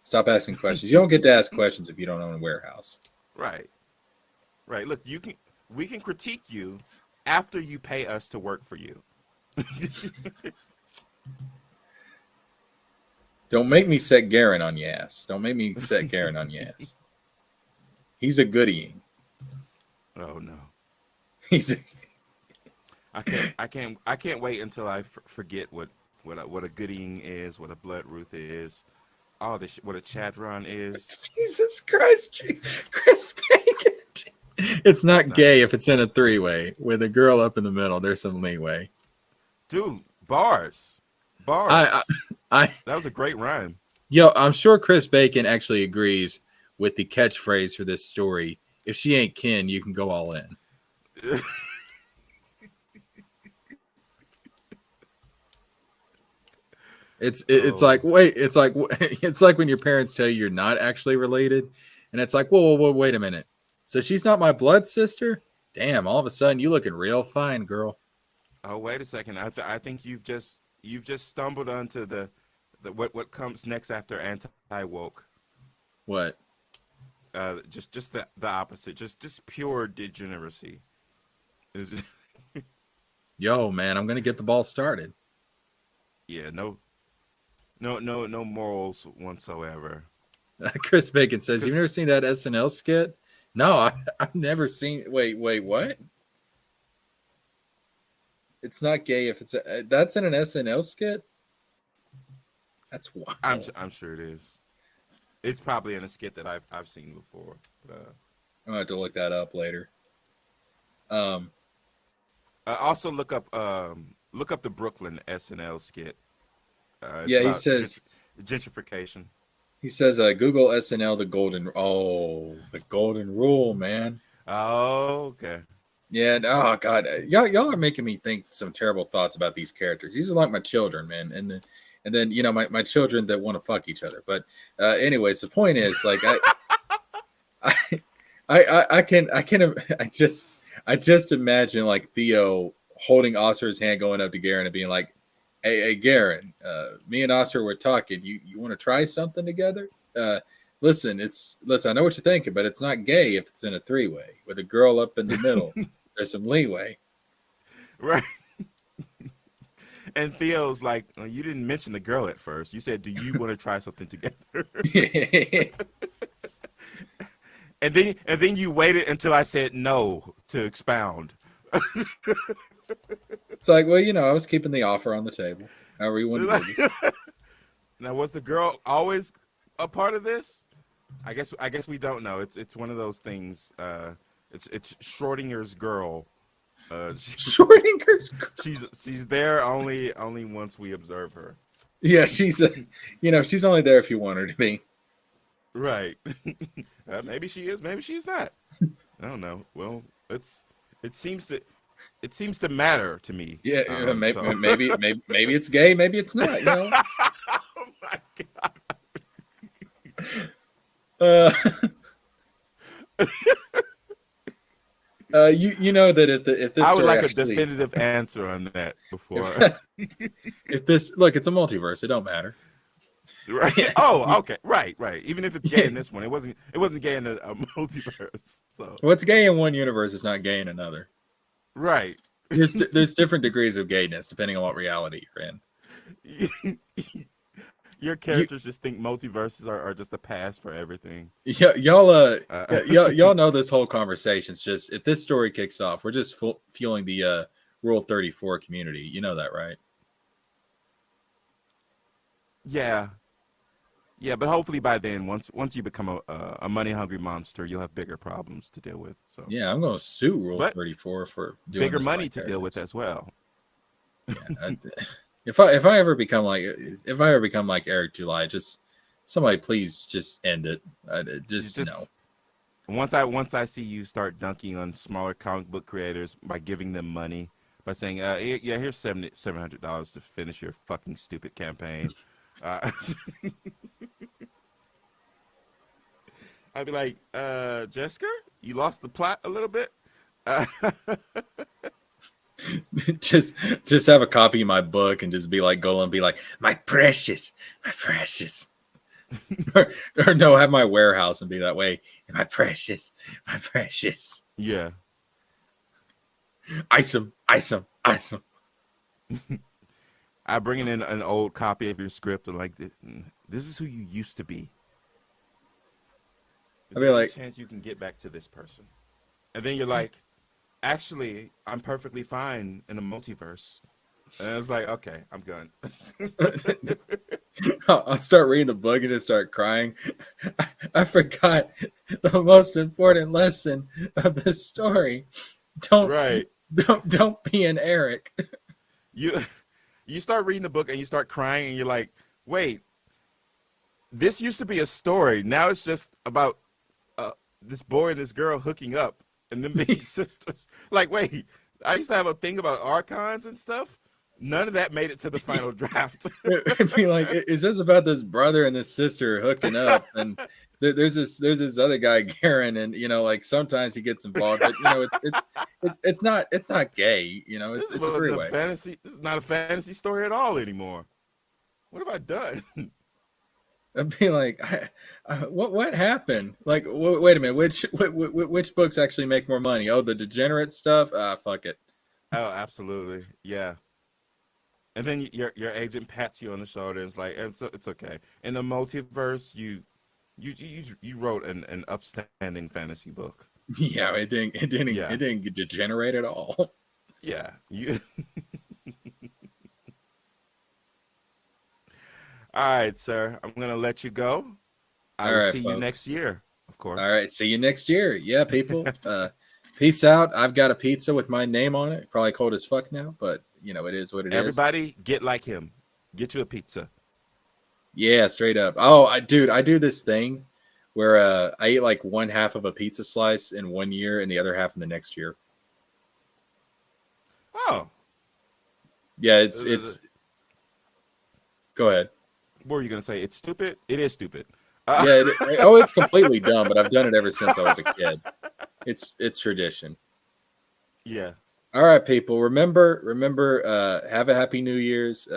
Stop asking questions. You don't get to ask questions if you don't own a warehouse. Right. Look, we can critique you after you pay us to work for you. Don't make me set Garen on your ass. Don't make me set Garen on your ass. He's a goodieing. Oh no. He's. I can't wait until I forget what a goodieing is, what a bloodruth is, all this, what a chadron is. Jesus Christ, Chris Bacon. It's not gay if it's in a three-way with a girl up in the middle. There's some leeway. Dude, bars. That was a great rhyme. Yo, I'm sure Chris Bacon actually agrees with the catchphrase for this story. If she ain't kin, you can go all in. It's like when your parents tell you you're not actually related, and it's like, whoa, wait a minute. So she's not my blood sister? Damn! All of a sudden, you looking real fine, girl. Oh, wait a second. I think you've just stumbled onto the what comes next after anti-woke. What? Just the opposite. Just pure degeneracy. Yo, man, I'm gonna get the ball started. Yeah, no morals whatsoever. Chris Bacon says, "You've never seen that SNL skit?" No, I've never seen. Wait, what? It's not gay if it's that's in an SNL skit. That's wild. I'm sure it is. It's probably in a skit that I've seen before. But, I'm gonna have to look that up later. Also look up the Brooklyn SNL skit. Yeah, he says gentrification. He says, Google SNL, the golden rule, man. Oh, okay. Yeah, oh, God. Y'all are making me think some terrible thoughts about these characters. These are like my children, man. And then my children that want to fuck each other. But anyways, the point is, like, I just imagine, like, Theo holding Oscar's hand going up to Garen and being like, Hey, Garen, me and Oscar were talking. You want to try something together? Listen, I know what you're thinking, but it's not gay if it's in a three-way with a girl up in the middle. There's some leeway. Right. And Theo's like, oh, you didn't mention the girl at first. You said, do you want to try something together? and then you waited until I said no to expound. It's like, well, I was keeping the offer on the table. However you want to do this. Now, was the girl always a part of this? I guess we don't know. It's one of those things. It's Schrodinger's girl. Schrodinger's girl. She's there only once we observe her. Yeah, she's only there if you want her to be. Right. Maybe she is. Maybe she's not. I don't know. Well, it seems to matter to me. Yeah, maybe it's gay, maybe it's not. Oh my God. You know that if this I would like actually, a definitive answer on that before. If this it's a multiverse, it don't matter. Right. Oh, okay. Right. Even if it's gay in this one, it wasn't gay in a multiverse. So what's gay in one universe is not gay in another. Right. There's different degrees of gayness depending on what reality you're in. Your characters just think multiverses are just a pass for everything. Yeah, y'all know this whole conversation's just, if this story kicks off, we're just fueling the Rule 34 community. You know that, right? Yeah. Yeah, but hopefully by then, once you become a money hungry monster, you'll have bigger problems to deal with. So Yeah, I'm gonna sue Rule But 34 for doing bigger this to my money to deal with characters. as well. Yeah, if I ever become like Eric July, just somebody please just end it. You Just no. just once I see you start dunking on smaller comic book creators by giving them money by saying, yeah, here's $700 to finish your fucking stupid campaign. Uh, I'd be like, Jesker, you lost the plot a little bit. Uh, just have a copy of my book and just be like Golan, be like, my precious, my precious. or no, have my warehouse and be that way. My precious, my precious. yeah. Ice him, ice him, ice him. I bring in an old copy of your script and like, this is who you used to be. Is I'd there be any like, chance you can get back to this person? And then you're like, actually, I'm perfectly fine in a multiverse. And it's like, okay, I'm gone. I'll start reading the book and just start crying. I forgot the most important lesson of this story. Don't Right. don't be an Eric. You start reading the book and you start crying and you're like, wait, this used to be a story. Now it's just about this boy and this girl hooking up and them being sisters. Like, wait, I used to have a thing about archons and stuff. None of that made it to the final draft. It'd be like, it's just about this brother and this sister hooking up, and there's this other guy, Garen, and like sometimes he gets involved, but it's not gay, it's a three-way. Fantasy. This is not a fantasy story at all anymore. What have I done? I'd be like, what happened? Like, wait a minute, which books actually make more money? Oh, the degenerate stuff. Fuck it. Oh, absolutely, yeah. And then your agent pats you on the shoulder and is like, it's okay. In the multiverse, you wrote an upstanding fantasy book. Yeah, it didn't get degenerate at all. Yeah, you. All right, sir. I'm gonna let you go. I will see you next year, of course. All right, see you next year. Yeah, people. Peace out. I've got a pizza with my name on it. Probably cold as fuck now, but it is what it is. Everybody, get like him. Get you a pizza. Yeah, straight up. Oh, I do this thing where I eat like one half of a pizza slice in 1 year and the other half in the next year. Oh. Yeah, it's. Go ahead. What were you gonna say? It's stupid. It is stupid. Yeah. It's completely dumb, but I've done it ever since I was a kid. It's tradition. Yeah. All right, people. Remember. Have a happy New Year's.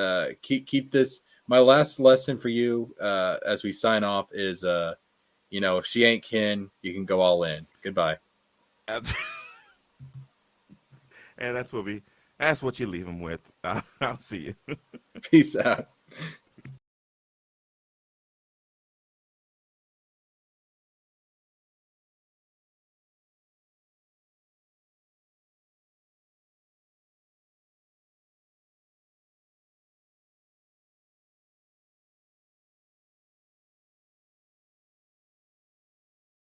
Keep this. My last lesson for you, as we sign off, is if she ain't kin, you can go all in. Goodbye. And that's what you leave them with. I'll see you. Peace out.